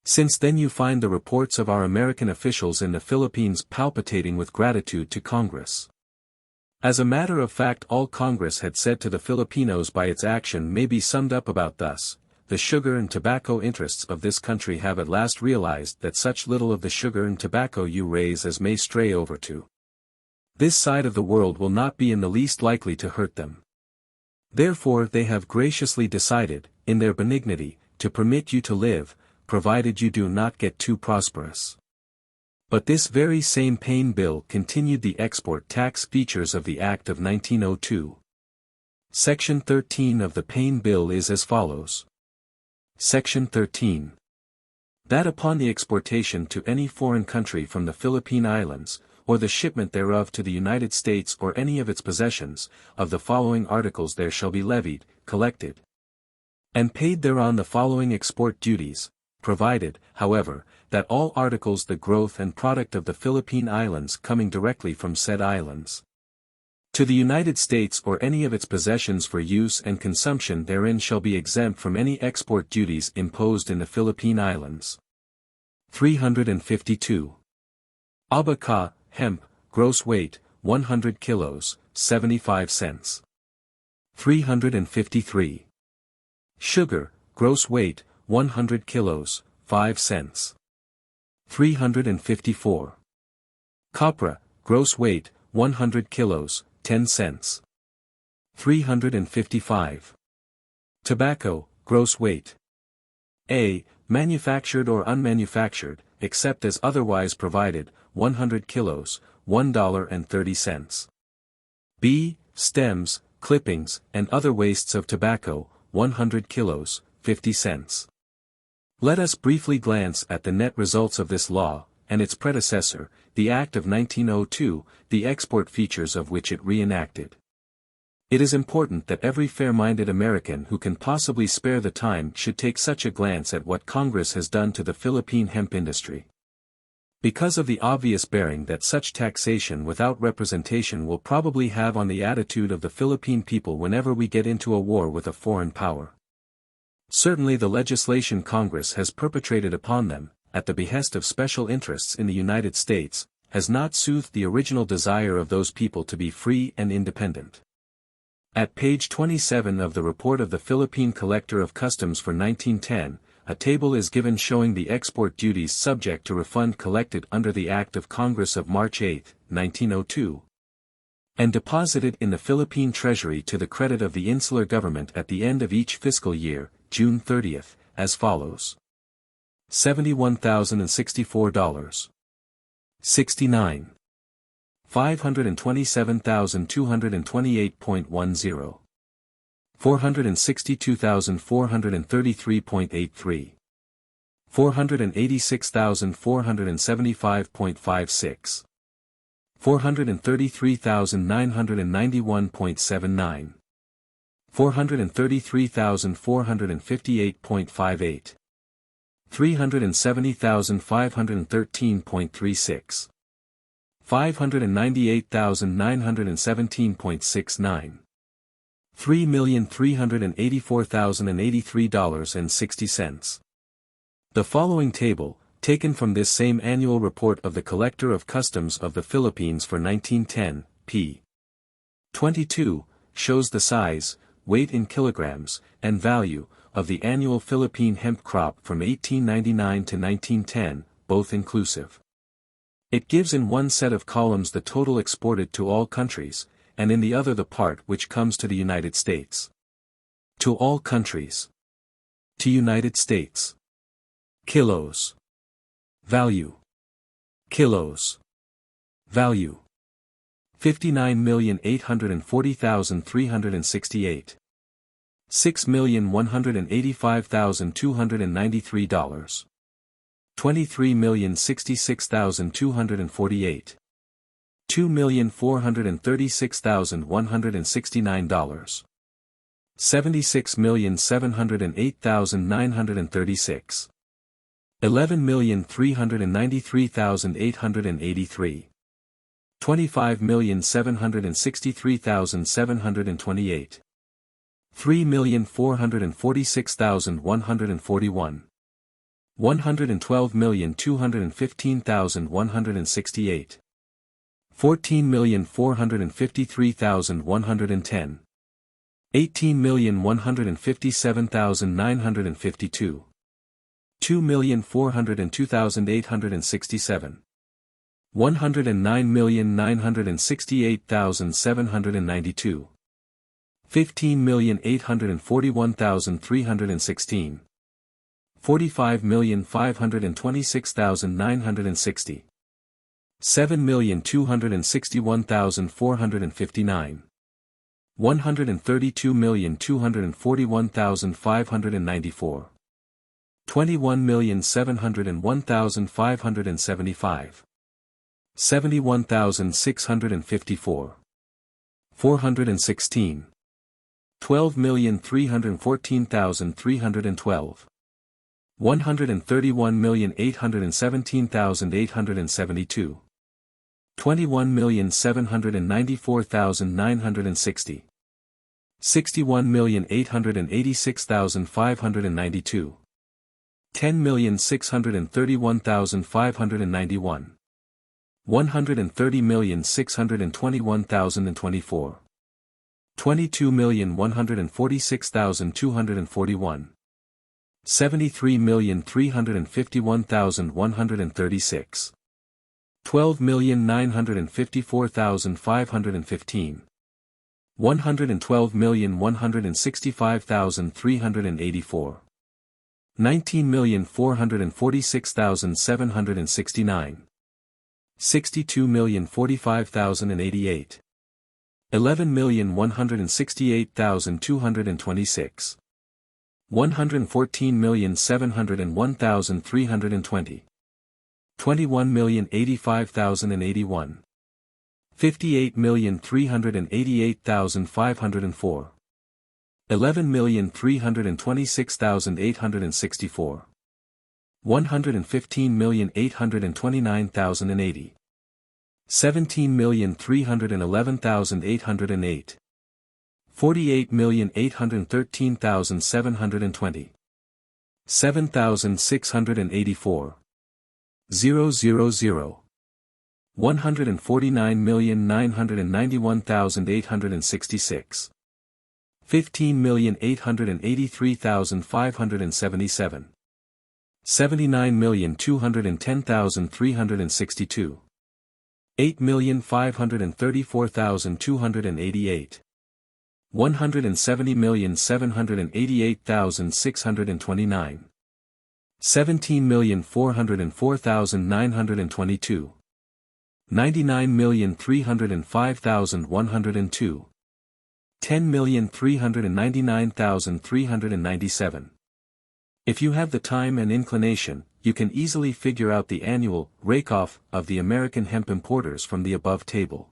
Since then you find the reports of our American officials in the Philippines palpitating with gratitude to Congress. As a matter of fact, all Congress had said to the Filipinos by its action may be summed up about thus: the sugar and tobacco interests of this country have at last realized that such little of the sugar and tobacco you raise as may stray over to this side of the world will not be in the least likely to hurt them. Therefore they have graciously decided, in their benignity, to permit you to live, provided you do not get too prosperous. But this very same Payne Bill continued the export tax features of the Act of 1902. Section 13 of the Payne Bill is as follows. Section 13. That upon the exportation to any foreign country from the Philippine Islands, or the shipment thereof to the United States or any of its possessions, of the following articles there shall be levied, collected, and paid thereon the following export duties, provided, however, that all articles the growth and product of the Philippine Islands coming directly from said islands to the United States or any of its possessions for use and consumption therein shall be exempt from any export duties imposed in the Philippine Islands. 352. Abaca, hemp, gross weight, 100 kilos, 75 cents. 353. Sugar, gross weight, 100 kilos, 5 cents. 354. Copra, gross weight, 100 kilos, 10 cents. 355. Tobacco, gross weight. A. Manufactured or unmanufactured, except as otherwise provided, 100 kilos, $1.30. B. Stems, clippings, and other wastes of tobacco, 100 kilos, 50 cents. Let us briefly glance at the net results of this law, and its predecessor, the Act of 1902, the export features of which it reenacted. It is important that every fair-minded American who can possibly spare the time should take such a glance at what Congress has done to the Philippine hemp industry. Because of the obvious bearing that such taxation without representation will probably have on the attitude of the Philippine people whenever we get into a war with a foreign power. Certainly the legislation Congress has perpetrated upon them, at the behest of special interests in the United States, has not soothed the original desire of those people to be free and independent. At page 27 of the report of the Philippine Collector of Customs for 1910, a table is given showing the export duties subject to refund collected under the Act of Congress of March 8, 1902, and deposited in the Philippine Treasury to the credit of the insular government at the end of each fiscal year, June 30, as follows. $71,064. 69. $527,228.10. $462,433.83. $486,475.56. $433,991.79. $433,458.58. $370,513.36. $598,917.69. $3,384,083.60. The following table, taken from this same annual report of the Collector of Customs of the Philippines for 1910, p. 22, shows the size, weight in kilograms, and value, of the annual Philippine hemp crop from 1899 to 1910, both inclusive. It gives in one set of columns the total exported to all countries, and in the other the part which comes to the United States. To all countries. To United States. Kilos. Value. Kilos. Value. 59,840,368. $6,185,293. $23,066,248. $2,436,169. $76,708,936. $11,393,883. $25,763,728. $3,446,141. $112,215,168. $14,453,110. $18,157,952. $2,402,867. $109,968,792. $15,841,316. $45,526,960. $7,261,459. $132,241,594. $21,701,575. $71,654. $416. $12,314,312. $131,817,872. $21,794,960. $61,886,592. $10,631,591. $130,621,024. $22,146,241. $73,351,136. $12,954,515. $112,165,384. $19,446,769. $62,045,088. $11,168,226. $114,701,320. $21,085,081. $58,388,504. $11,326,864. $115,829,080. $17,311,808. $48,813,720. $7,684. 000. $149,991,866. $15,883,577. $79,210,362. $8,534,288. $170,788,629. $17,404,922. $99,305,102. $10,399,397. If you have the time and inclination, you can easily figure out the annual rake-off of the American hemp importers from the above table.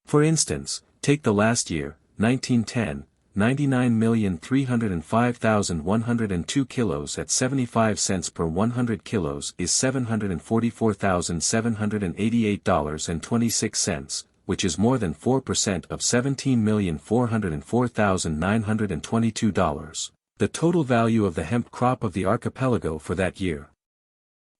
For instance, take the last year, 1910, 99,305,102 kilos at 75 cents per 100 kilos is $744,788.26, which is more than 4% of $17,404,922. The total value of the hemp crop of the archipelago for that year.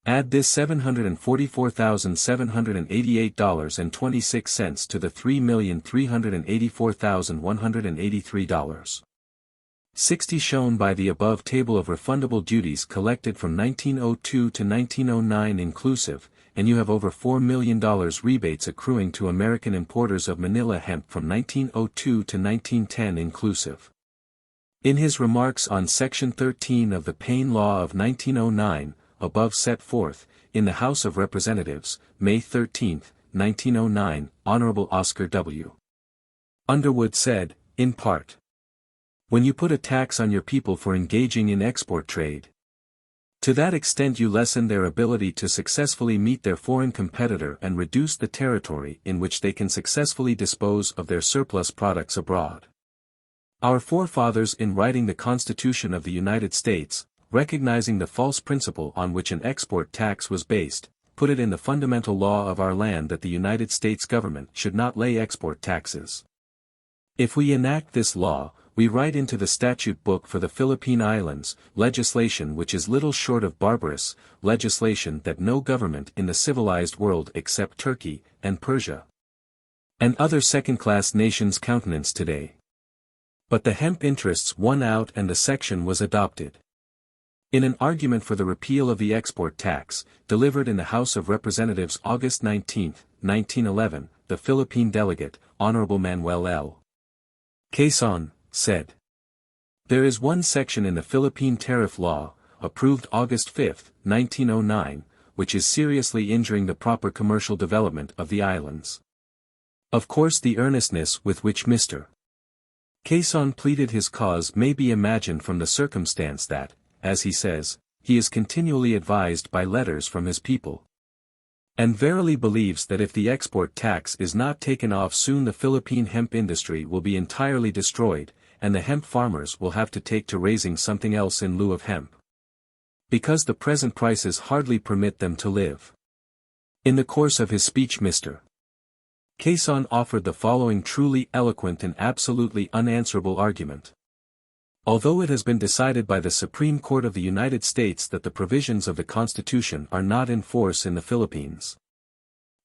Add this $744,788.26 to the $3,384,183. 60 shown by the above table of refundable duties collected from 1902 to 1909 inclusive, and you have over $4 million rebates accruing to American importers of Manila hemp from 1902 to 1910 inclusive. In his remarks on Section 13 of the Payne Law of 1909, above set forth, in the House of Representatives, May 13, 1909, Honorable Oscar W. Underwood said, in part, when you put a tax on your people for engaging in export trade, To that extent you lessen their ability to successfully meet their foreign competitor and reduce the territory in which they can successfully dispose of their surplus products abroad. Our forefathers in writing the Constitution of the United States, recognizing the false principle on which an export tax was based, put it in the fundamental law of our land that the United States government should not lay export taxes. If we enact this law, we write into the statute book for the Philippine Islands, legislation which is little short of barbarous, legislation that no government in the civilized world except Turkey, and Persia, and other second-class nations countenance today. But the hemp interests won out and the section was adopted. In an argument for the repeal of the export tax, delivered in the House of Representatives August 19, 1911, the Philippine delegate, Honorable Manuel L. Quezon, said, "There is one section in the Philippine tariff law, approved August 5, 1909, which is seriously injuring the proper commercial development of the islands." Of course the earnestness with which Mr. Quezon pleaded his cause may be imagined from the circumstance that, as he says, he is continually advised by letters from his people, and verily believes that if the export tax is not taken off soon the Philippine hemp industry will be entirely destroyed, and the hemp farmers will have to take to raising something else in lieu of hemp, because the present prices hardly permit them to live. In the course of his speech Mr. Quezon offered the following truly eloquent and absolutely unanswerable argument. Although it has been decided by the Supreme Court of the United States that the provisions of the Constitution are not in force in the Philippines,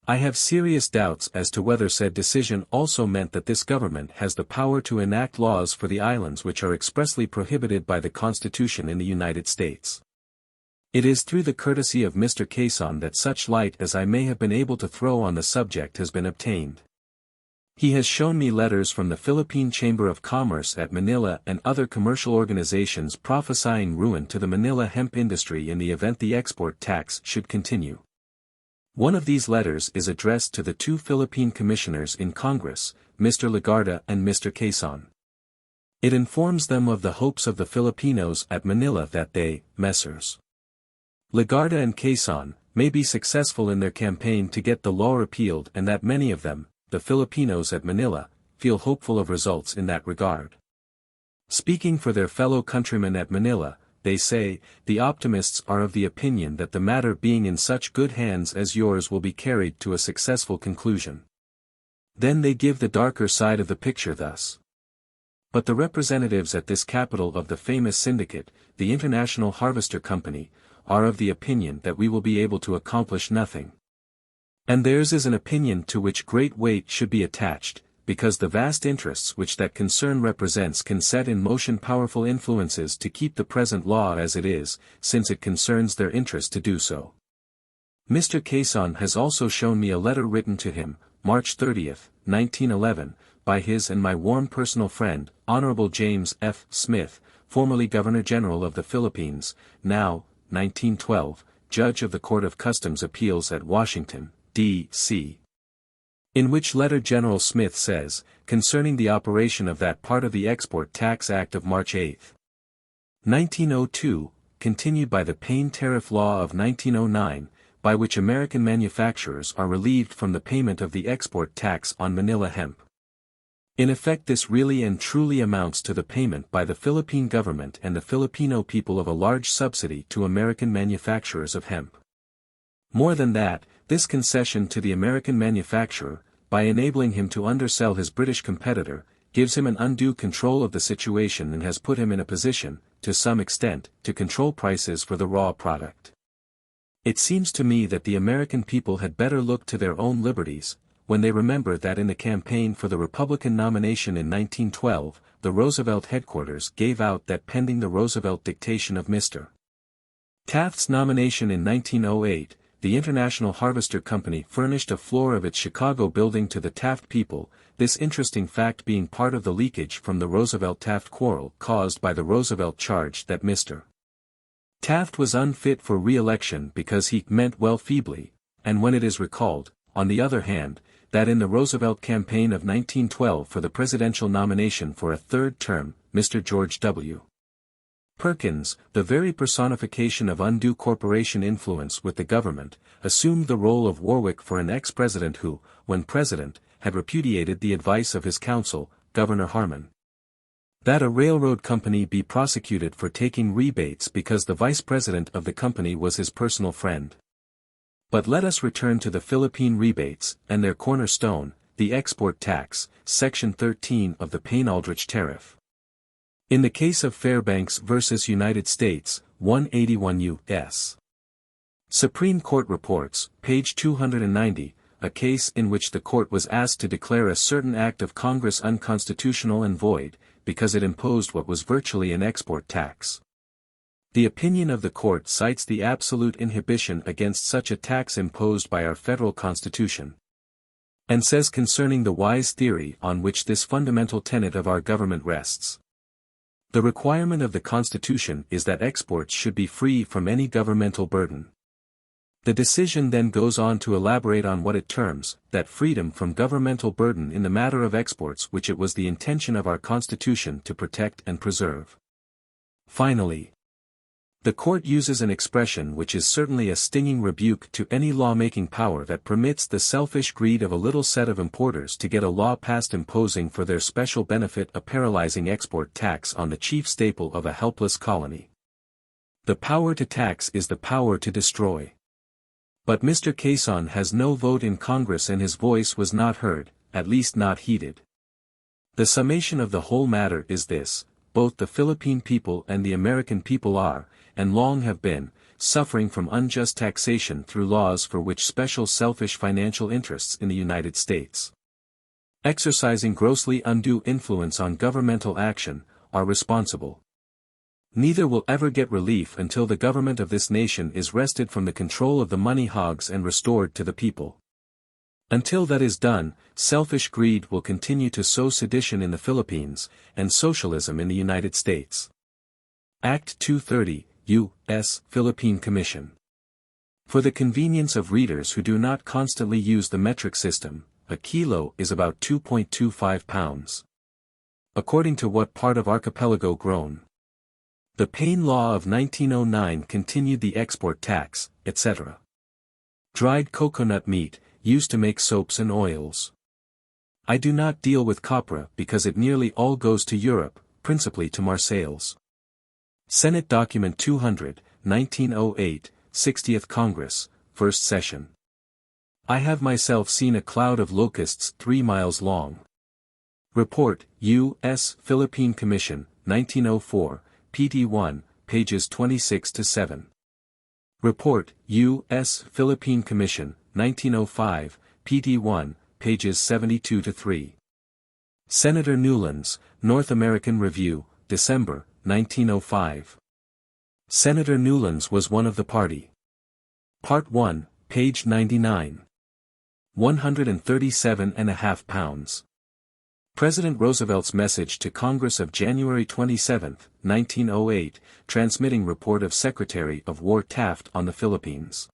I have serious doubts as to whether said decision also meant that this government has the power to enact laws for the islands which are expressly prohibited by the Constitution in the United States. It is through the courtesy of Mr. Quezon that such light as I may have been able to throw on the subject has been obtained. He has shown me letters from the Philippine Chamber of Commerce at Manila and other commercial organizations prophesying ruin to the Manila hemp industry in the event the export tax should continue. One of these letters is addressed to the two Philippine commissioners in Congress, Mr. Legarda and Mr. Quezon. It informs them of the hopes of the Filipinos at Manila that they, Messrs. Legarda and Quezon, may be successful in their campaign to get the law repealed and that many of them, the Filipinos at Manila, feel hopeful of results in that regard. Speaking for their fellow countrymen at Manila, they say, the optimists are of the opinion that the matter being in such good hands as yours will be carried to a successful conclusion. Then they give the darker side of the picture thus. But the representatives at this capital of the famous syndicate, the International Harvester Company, are of the opinion that we will be able to accomplish nothing. And theirs is an opinion to which great weight should be attached, because the vast interests which that concern represents can set in motion powerful influences to keep the present law as it is, since it concerns their interest to do so. Mr. Quezon has also shown me a letter written to him, March 30, 1911, by his and my warm personal friend, Honorable James F. Smith, formerly Governor-General of the Philippines, now, 1912, Judge of the Court of Customs Appeals at Washington, D.C. In which letter General Smith says, concerning the operation of that part of the Export Tax Act of March 8, 1902, continued by the Payne Tariff Law of 1909, by which American manufacturers are relieved from the payment of the export tax on Manila hemp. In effect this really and truly amounts to the payment by the Philippine government and the Filipino people of a large subsidy to American manufacturers of hemp. More than that, this concession to the American manufacturer, by enabling him to undersell his British competitor, gives him an undue control of the situation and has put him in a position, to some extent, to control prices for the raw product. It seems to me that the American people had better look to their own liberties, when they remember that in the campaign for the Republican nomination in 1912, the Roosevelt headquarters gave out that pending the Roosevelt dictation of Mr. Taft's nomination in 1908, the International Harvester Company furnished a floor of its Chicago building to the Taft people, this interesting fact being part of the leakage from the Roosevelt-Taft quarrel caused by the Roosevelt charge that Mr. Taft was unfit for re-election because he meant well feebly, and when it is recalled, on the other hand, that in the Roosevelt campaign of 1912 for the presidential nomination for a third term, Mr. George W. Perkins, the very personification of undue corporation influence with the government, assumed the role of Warwick for an ex-president who, when president, had repudiated the advice of his counsel, Governor Harmon, that a railroad company be prosecuted for taking rebates because the vice president of the company was his personal friend. But let us return to the Philippine rebates, and their cornerstone, the export tax, Section 13 of the Payne-Aldrich Tariff. In the case of Fairbanks v. United States, 181 U.S. Supreme Court Reports, page 290, a case in which the court was asked to declare a certain act of Congress unconstitutional and void, because it imposed what was virtually an export tax. The opinion of the court cites the absolute inhibition against such a tax imposed by our federal Constitution, and says concerning the wise theory on which this fundamental tenet of our government rests. The requirement of the Constitution is that exports should be free from any governmental burden. The decision then goes on to elaborate on what it terms, that freedom from governmental burden in the matter of exports which it was the intention of our Constitution to protect and preserve. Finally, the court uses an expression which is certainly a stinging rebuke to any law-making power that permits the selfish greed of a little set of importers to get a law passed imposing for their special benefit a paralyzing export tax on the chief staple of a helpless colony. The power to tax is the power to destroy. But Mr. Quezon has no vote in Congress and his voice was not heard, at least not heeded. The summation of the whole matter is this: both the Philippine people and the American people are, and long have been, suffering from unjust taxation through laws for which special selfish financial interests in the United States, exercising grossly undue influence on governmental action, are responsible. Neither will ever get relief until the government of this nation is wrested from the control of the money hogs and restored to the people. Until that is done, selfish greed will continue to sow sedition in the Philippines, and socialism in the United States. Act 230, U.S. Philippine Commission. For the convenience of readers who do not constantly use the metric system, a kilo is about 2.25 pounds. According to what part of archipelago grown? The Payne Law of 1909 continued the export tax, etc. Dried coconut meat, used to make soaps and oils. I do not deal with copra because it nearly all goes to Europe, principally to Marseilles. Senate Document 200, 1908, 60th Congress, First Session. I have myself seen a cloud of locusts 3 miles long. Report, U.S. Philippine Commission, 1904, pt 1, pages 26-7. Report, U.S. Philippine Commission, 1905, pt 1, pages 72-3. Senator Newlands, North American Review, December, 1905. Senator Newlands was one of the party. Part 1, page 99. 137.5 pounds. President Roosevelt's message to Congress of January 27, 1908, transmitting report of Secretary of War Taft on the Philippines.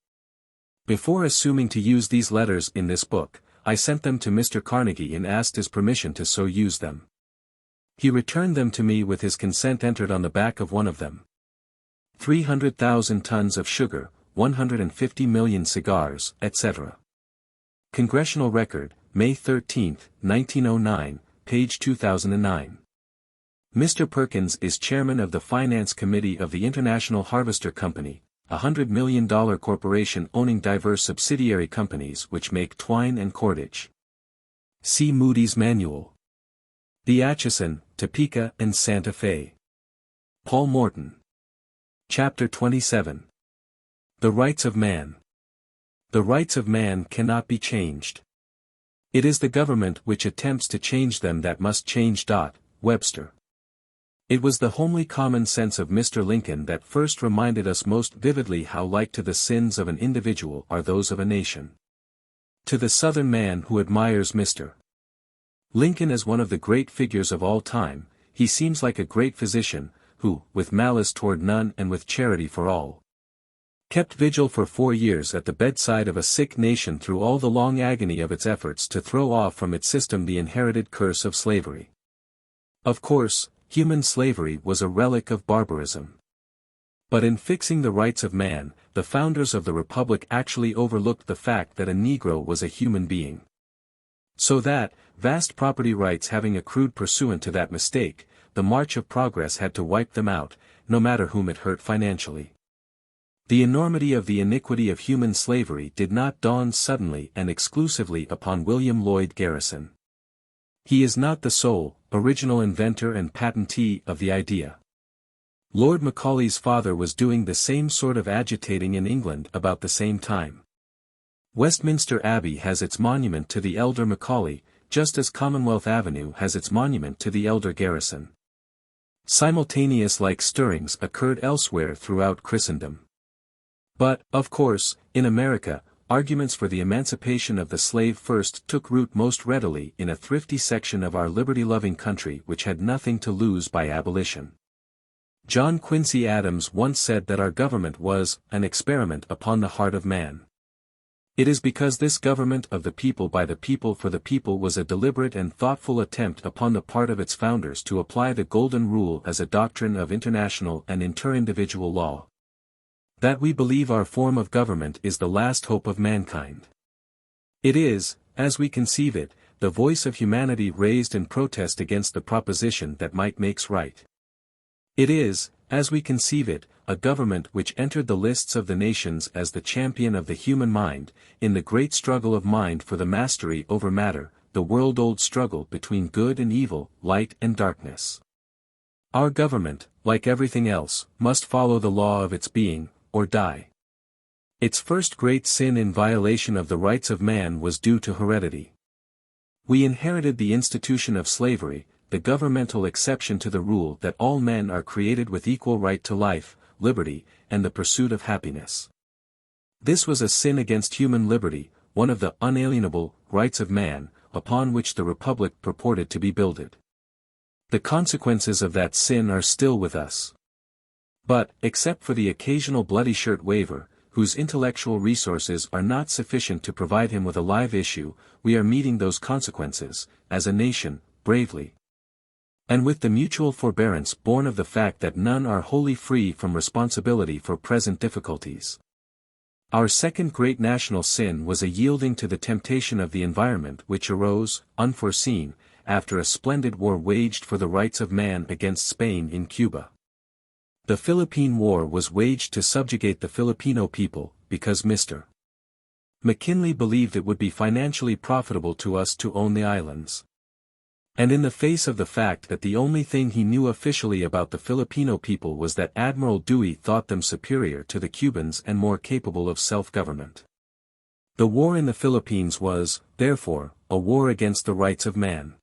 Before assuming to use these letters in this book, I sent them to Mr. Carnegie and asked his permission to so use them. He returned them to me with his consent entered on the back of one of them. 300,000 tons of sugar, 150 million cigars, etc. Congressional Record, May 13, 1909, page 2009. Mr. Perkins is chairman of the Finance Committee of the International Harvester Company, a $100 million corporation owning diverse subsidiary companies which make twine and cordage. See Moody's Manual. The Atchison, Topeka and Santa Fe. Paul Morton. Chapter 27. The Rights of Man. The rights of man cannot be changed. It is the government which attempts to change them that must change. Webster. It was the homely common sense of Mr. Lincoln that first reminded us most vividly how like to the sins of an individual are those of a nation. To the Southern man who admires Mr. Lincoln as one of the great figures of all time, he seems like a great physician, who, with malice toward none and with charity for all, kept vigil for 4 years at the bedside of a sick nation through all the long agony of its efforts to throw off from its system the inherited curse of slavery. Of course, human slavery was a relic of barbarism. But in fixing the rights of man, the founders of the Republic actually overlooked the fact that a Negro was a human being. So that, vast property rights having accrued pursuant to that mistake, the march of progress had to wipe them out, no matter whom it hurt financially. The enormity of the iniquity of human slavery did not dawn suddenly and exclusively upon William Lloyd Garrison. He is not the sole, original inventor and patentee of the idea. Lord Macaulay's father was doing the same sort of agitating in England about the same time. Westminster Abbey has its monument to the elder Macaulay, just as Commonwealth Avenue has its monument to the elder Garrison. Simultaneous like stirrings occurred elsewhere throughout Christendom. But, of course, in America, arguments for the emancipation of the slave first took root most readily in a thrifty section of our liberty-loving country which had nothing to lose by abolition. John Quincy Adams once said that our government was an experiment upon the heart of man. It is because this government of the people by the people for the people was a deliberate and thoughtful attempt upon the part of its founders to apply the Golden Rule as a doctrine of international and interindividual law, that we believe our form of government is the last hope of mankind. It is, as we conceive it, the voice of humanity raised in protest against the proposition that might makes right. It is, as we conceive it, a government which entered the lists of the nations as the champion of the human mind, in the great struggle of mind for the mastery over matter, the world-old struggle between good and evil, light and darkness. Our government, like everything else, must follow the law of its being, or die. Its first great sin in violation of the rights of man was due to heredity. We inherited the institution of slavery, the governmental exception to the rule that all men are created with equal right to life, liberty, and the pursuit of happiness. This was a sin against human liberty, one of the unalienable rights of man, upon which the Republic purported to be builded. The consequences of that sin are still with us. But, except for the occasional bloody shirt waver, whose intellectual resources are not sufficient to provide him with a live issue, we are meeting those consequences, as a nation, bravely. And with the mutual forbearance born of the fact that none are wholly free from responsibility for present difficulties. Our second great national sin was a yielding to the temptation of the environment which arose, unforeseen, after a splendid war waged for the rights of man against Spain in Cuba. The Philippine War was waged to subjugate the Filipino people, because Mr. McKinley believed it would be financially profitable to us to own the islands. And in the face of the fact that the only thing he knew officially about the Filipino people was that Admiral Dewey thought them superior to the Cubans and more capable of self-government. The war in the Philippines was, therefore, a war against the rights of man.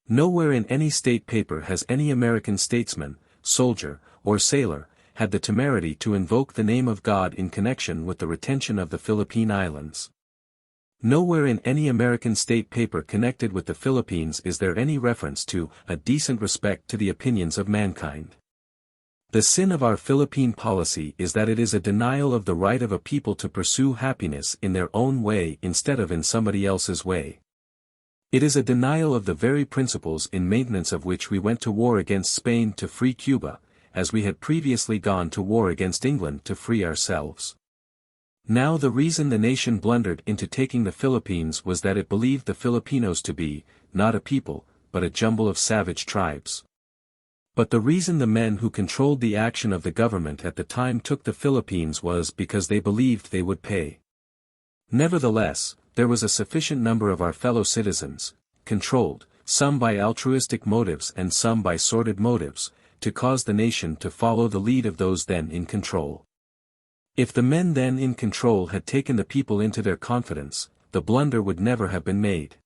Nowhere in any state paper has any American statesman, soldier, or sailor, had the temerity to invoke the name of God in connection with the retention of the Philippine Islands. Nowhere in any American state paper connected with the Philippines is there any reference to a decent respect to the opinions of mankind. The sin of our Philippine policy is that it is a denial of the right of a people to pursue happiness in their own way instead of in somebody else's way. It is a denial of the very principles in maintenance of which we went to war against Spain to free Cuba, as we had previously gone to war against England to free ourselves. Now the reason the nation blundered into taking the Philippines was that it believed the Filipinos to be, not a people, but a jumble of savage tribes. But the reason the men who controlled the action of the government at the time took the Philippines was because they believed they would pay. Nevertheless, there was a sufficient number of our fellow citizens, controlled, some by altruistic motives and some by sordid motives, to cause the nation to follow the lead of those then in control. If the men then in control had taken the people into their confidence, the blunder would never have been made.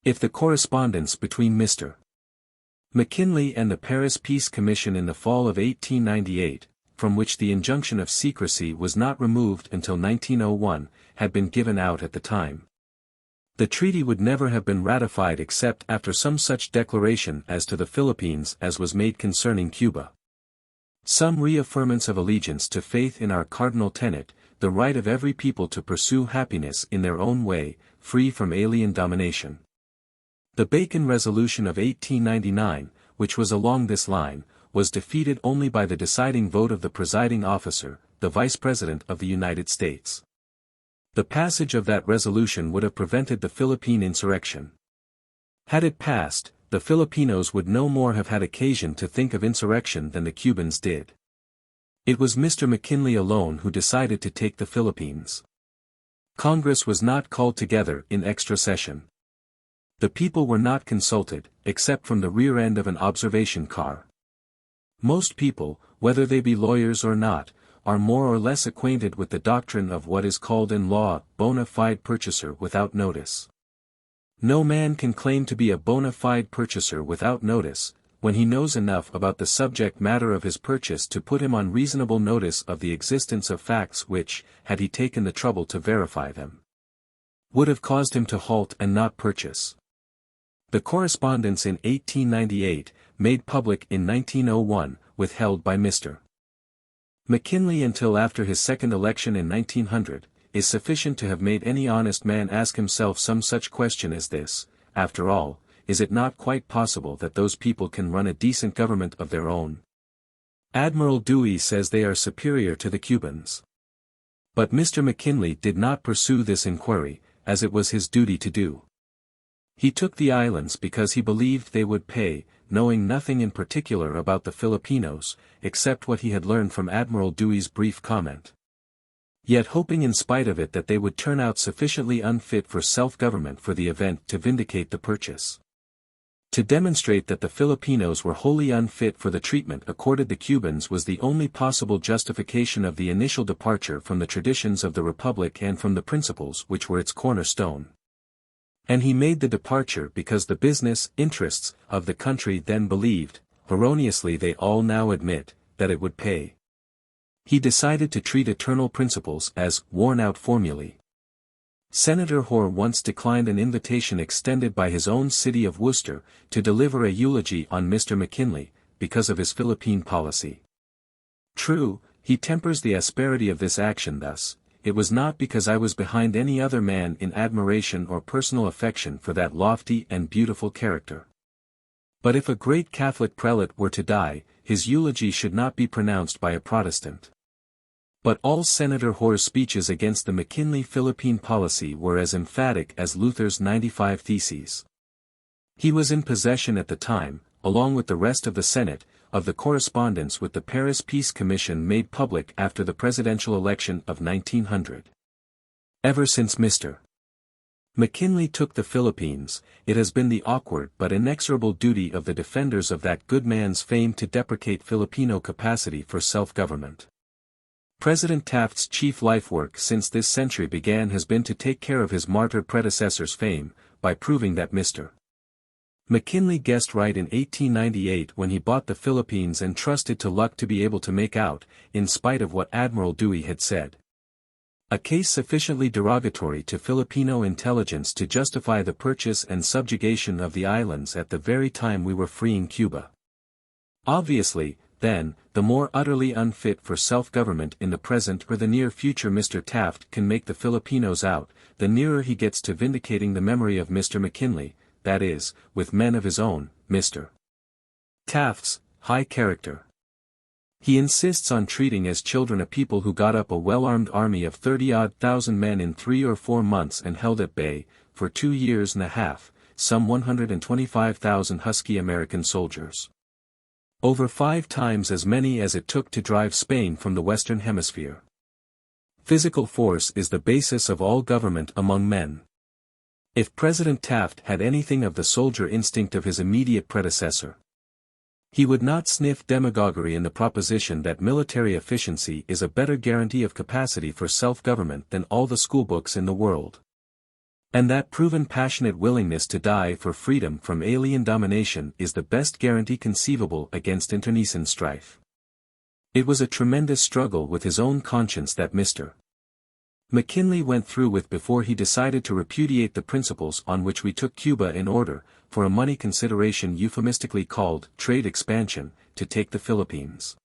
If the correspondence between Mr. McKinley and the Paris Peace Commission in the fall of 1898, from which the injunction of secrecy was not removed until 1901, had been given out at the time, the treaty would never have been ratified except after some such declaration as to the Philippines as was made concerning Cuba. Some reaffirmance of allegiance to faith in our cardinal tenet, the right of every people to pursue happiness in their own way, free from alien domination. The Bacon Resolution of 1899, which was along this line, was defeated only by the deciding vote of the presiding officer, the Vice President of the United States. The passage of that resolution would have prevented the Philippine insurrection. Had it passed, the Filipinos would no more have had occasion to think of insurrection than the Cubans did. It was Mr. McKinley alone who decided to take the Philippines. Congress was not called together in extra session. The people were not consulted, except from the rear end of an observation car. Most people, whether they be lawyers or not, are more or less acquainted with the doctrine of what is called in law, bona fide purchaser without notice. No man can claim to be a bona fide purchaser without notice, when he knows enough about the subject matter of his purchase to put him on reasonable notice of the existence of facts which, had he taken the trouble to verify them, would have caused him to halt and not purchase. The correspondence in 1898, made public in 1901, withheld by Mr. McKinley until after his second election in 1900, is sufficient to have made any honest man ask himself some such question as this: after all, is it not quite possible that those people can run a decent government of their own? Admiral Dewey says they are superior to the Cubans. But Mr. McKinley did not pursue this inquiry, as it was his duty to do. He took the islands because he believed they would pay, knowing nothing in particular about the Filipinos, except what he had learned from Admiral Dewey's brief comment. Yet hoping in spite of it that they would turn out sufficiently unfit for self-government for the event to vindicate the purchase. To demonstrate that the Filipinos were wholly unfit for the treatment accorded the Cubans was the only possible justification of the initial departure from the traditions of the Republic and from the principles which were its cornerstone. And he made the departure because the business interests of the country then believed, erroneously they all now admit, that it would pay. He decided to treat eternal principles as worn-out formulae. Senator Hoar once declined an invitation extended by his own city of Worcester, to deliver a eulogy on Mr. McKinley, because of his Philippine policy. True, he tempers the asperity of this action thus: it was not because I was behind any other man in admiration or personal affection for that lofty and beautiful character. But if a great Catholic prelate were to die, his eulogy should not be pronounced by a Protestant. But all Senator Hoar's speeches against the McKinley Philippine policy were as emphatic as Luther's 95 Theses. He was in possession at the time, along with the rest of the Senate, of the correspondence with the Paris Peace Commission made public after the presidential election of 1900. Ever since Mr. McKinley took the Philippines, it has been the awkward but inexorable duty of the defenders of that good man's fame to deprecate Filipino capacity for self-government. President Taft's chief life work since this century began has been to take care of his martyred predecessor's fame, by proving that Mr. McKinley guessed right in 1898 when he bought the Philippines and trusted to luck to be able to make out, in spite of what Admiral Dewey had said. A case sufficiently derogatory to Filipino intelligence to justify the purchase and subjugation of the islands at the very time we were freeing Cuba. Obviously, then, the more utterly unfit for self-government in the present or the near future Mr. Taft can make the Filipinos out, the nearer he gets to vindicating the memory of Mr. McKinley, that is, with men of his own, Mr. Taft's high character. He insists on treating as children a people who got up a well-armed army of 30-odd thousand men in 3 or 4 months and held at bay, for 2 years and a half, some 125,000 husky American soldiers. Over 5 times as many as it took to drive Spain from the Western Hemisphere. Physical force is the basis of all government among men. If President Taft had anything of the soldier instinct of his immediate predecessor, he would not sniff demagoguery in the proposition that military efficiency is a better guarantee of capacity for self-government than all the schoolbooks in the world. And that proven passionate willingness to die for freedom from alien domination is the best guarantee conceivable against internecine strife. It was a tremendous struggle with his own conscience that Mr. McKinley went through with before he decided to repudiate the principles on which we took Cuba in order, for a money consideration euphemistically called trade expansion, to take the Philippines.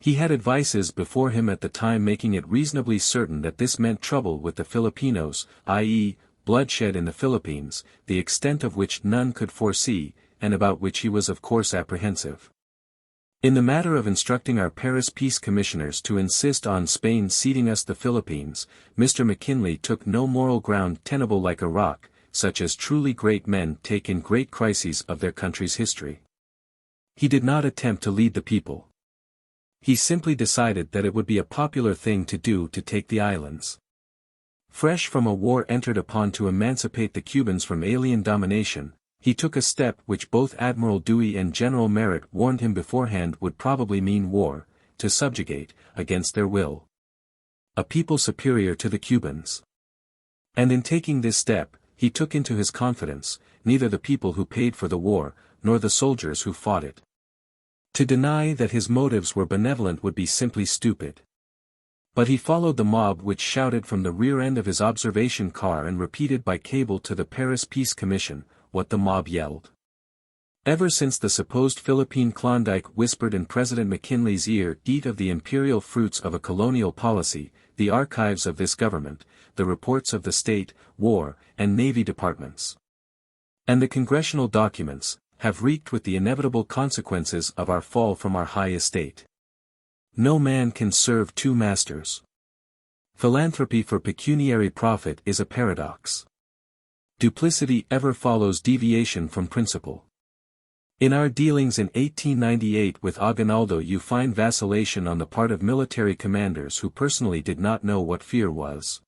He had advices before him at the time making it reasonably certain that this meant trouble with the Filipinos, i.e., bloodshed in the Philippines, the extent of which none could foresee, and about which he was of course apprehensive. In the matter of instructing our Paris Peace Commissioners to insist on Spain ceding us the Philippines, Mr. McKinley took no moral ground tenable like a rock, such as truly great men take in great crises of their country's history. He did not attempt to lead the people. He simply decided that it would be a popular thing to do to take the islands. Fresh from a war entered upon to emancipate the Cubans from alien domination, he took a step which both Admiral Dewey and General Merritt warned him beforehand would probably mean war, to subjugate, against their will, a people superior to the Cubans. And in taking this step, he took into his confidence, neither the people who paid for the war, nor the soldiers who fought it. To deny that his motives were benevolent would be simply stupid. But he followed the mob which shouted from the rear end of his observation car and repeated by cable to the Paris Peace Commission, what the mob yelled. Ever since the supposed Philippine Klondike whispered in President McKinley's ear, "Eat of the imperial fruits of a colonial policy," the archives of this government, the reports of the State, War, and Navy departments, and the congressional documents, have reeked with the inevitable consequences of our fall from our high estate. No man can serve two masters. Philanthropy for pecuniary profit is a paradox. Duplicity ever follows deviation from principle. In our dealings in 1898 with Aguinaldo you find vacillation on the part of military commanders who personally did not know what fear was.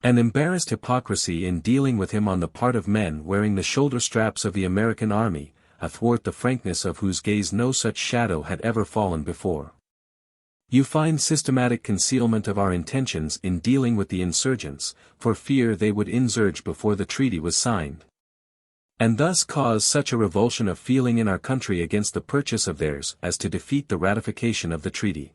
An embarrassed hypocrisy in dealing with him on the part of men wearing the shoulder straps of the American army, athwart the frankness of whose gaze no such shadow had ever fallen before. You find systematic concealment of our intentions in dealing with the insurgents, for fear they would insurge before the treaty was signed, and thus cause such a revulsion of feeling in our country against the purchase of theirs as to defeat the ratification of the treaty.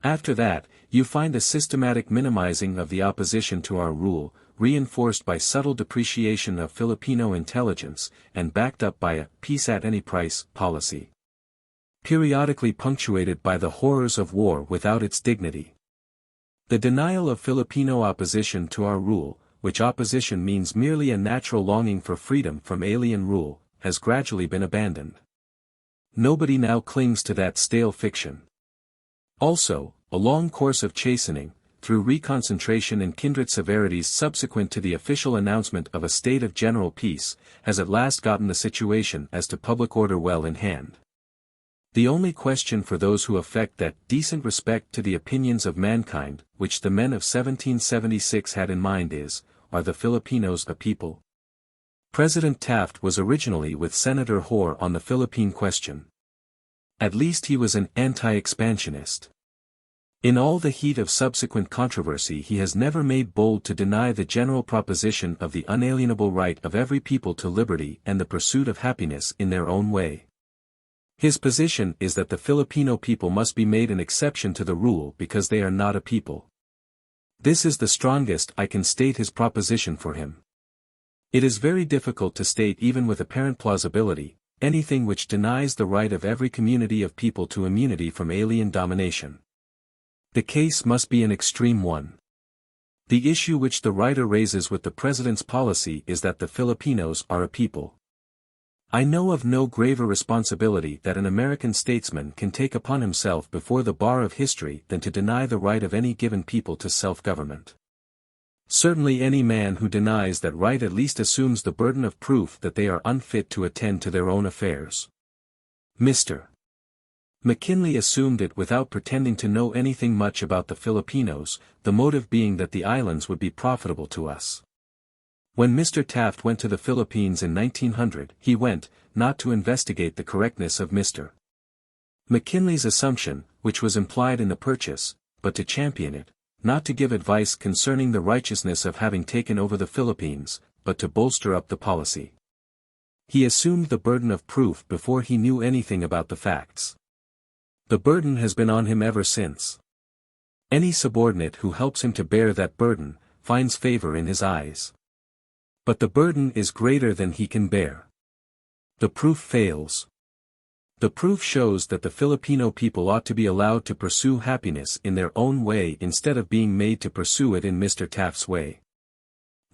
After that, you find a systematic minimizing of the opposition to our rule, reinforced by subtle depreciation of Filipino intelligence, and backed up by a peace at any price policy, periodically punctuated by the horrors of war without its dignity. The denial of Filipino opposition to our rule, which opposition means merely a natural longing for freedom from alien rule, has gradually been abandoned. Nobody now clings to that stale fiction. Also, a long course of chastening, through reconcentration and kindred severities subsequent to the official announcement of a state of general peace, has at last gotten the situation as to public order well in hand. The only question for those who affect that decent respect to the opinions of mankind, which the men of 1776 had in mind is, are the Filipinos a people? President Taft was originally with Senator Hoar on the Philippine question. At least he was an anti-expansionist. In all the heat of subsequent controversy he has never made bold to deny the general proposition of the unalienable right of every people to liberty and the pursuit of happiness in their own way. His position is that the Filipino people must be made an exception to the rule because they are not a people. This is the strongest I can state his proposition for him. It is very difficult to state even with apparent plausibility, anything which denies the right of every community of people to immunity from alien domination. The case must be an extreme one. The issue which the writer raises with the President's policy is that the Filipinos are a people. I know of no graver responsibility that an American statesman can take upon himself before the bar of history than to deny the right of any given people to self-government. Certainly any man who denies that right at least assumes the burden of proof that they are unfit to attend to their own affairs. Mr. McKinley assumed it without pretending to know anything much about the Filipinos, the motive being that the islands would be profitable to us. When Mr. Taft went to the Philippines in 1900, he went, not to investigate the correctness of Mr. McKinley's assumption, which was implied in the purchase, but to champion it, not to give advice concerning the righteousness of having taken over the Philippines, but to bolster up the policy. He assumed the burden of proof before he knew anything about the facts. The burden has been on him ever since. Any subordinate who helps him to bear that burden, finds favor in his eyes. But the burden is greater than he can bear. The proof fails. The proof shows that the Filipino people ought to be allowed to pursue happiness in their own way instead of being made to pursue it in Mr. Taft's way.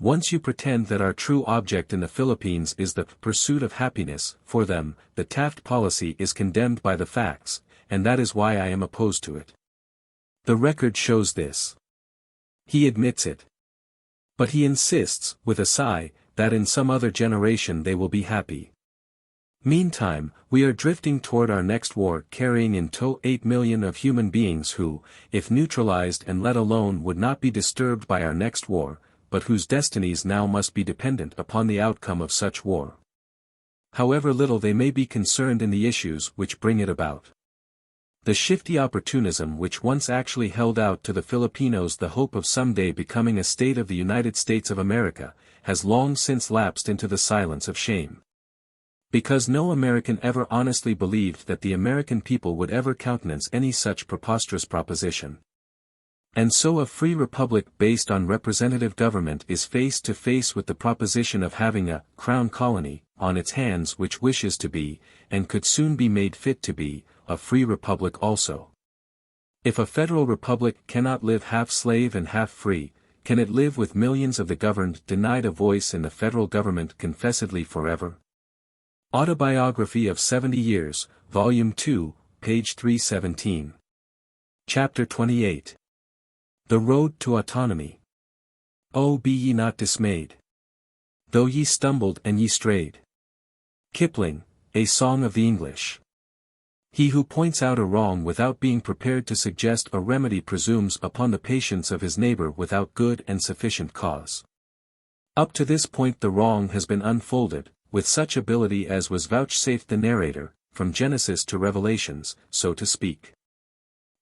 Once you pretend that our true object in the Philippines is the pursuit of happiness, for them, the Taft policy is condemned by the facts, and that is why I am opposed to it. The record shows this. He admits it. But he insists, with a sigh, that in some other generation they will be happy. Meantime, we are drifting toward our next war, carrying in tow 8 million of human beings who, if neutralized and let alone, would not be disturbed by our next war, but whose destinies now must be dependent upon the outcome of such war. However little they may be concerned in the issues which bring it about. The shifty opportunism which once actually held out to the Filipinos the hope of someday becoming a state of the United States of America, has long since lapsed into the silence of shame. Because no American ever honestly believed that the American people would ever countenance any such preposterous proposition. And so a free republic based on representative government is face to face with the proposition of having a crown colony on its hands which wishes to be, and could soon be made fit to be, a free republic also. If a federal republic cannot live half slave and half free, can it live with millions of the governed denied a voice in the federal government confessedly forever? Autobiography of 70 Years, Volume 2, page 317. Chapter 28. The Road to Autonomy. Oh, be ye not dismayed, though ye stumbled and ye strayed. Kipling, A Song of the English. He who points out a wrong without being prepared to suggest a remedy presumes upon the patience of his neighbor without good and sufficient cause. Up to this point the wrong has been unfolded, with such ability as was vouchsafed the narrator, from Genesis to Revelations, so to speak.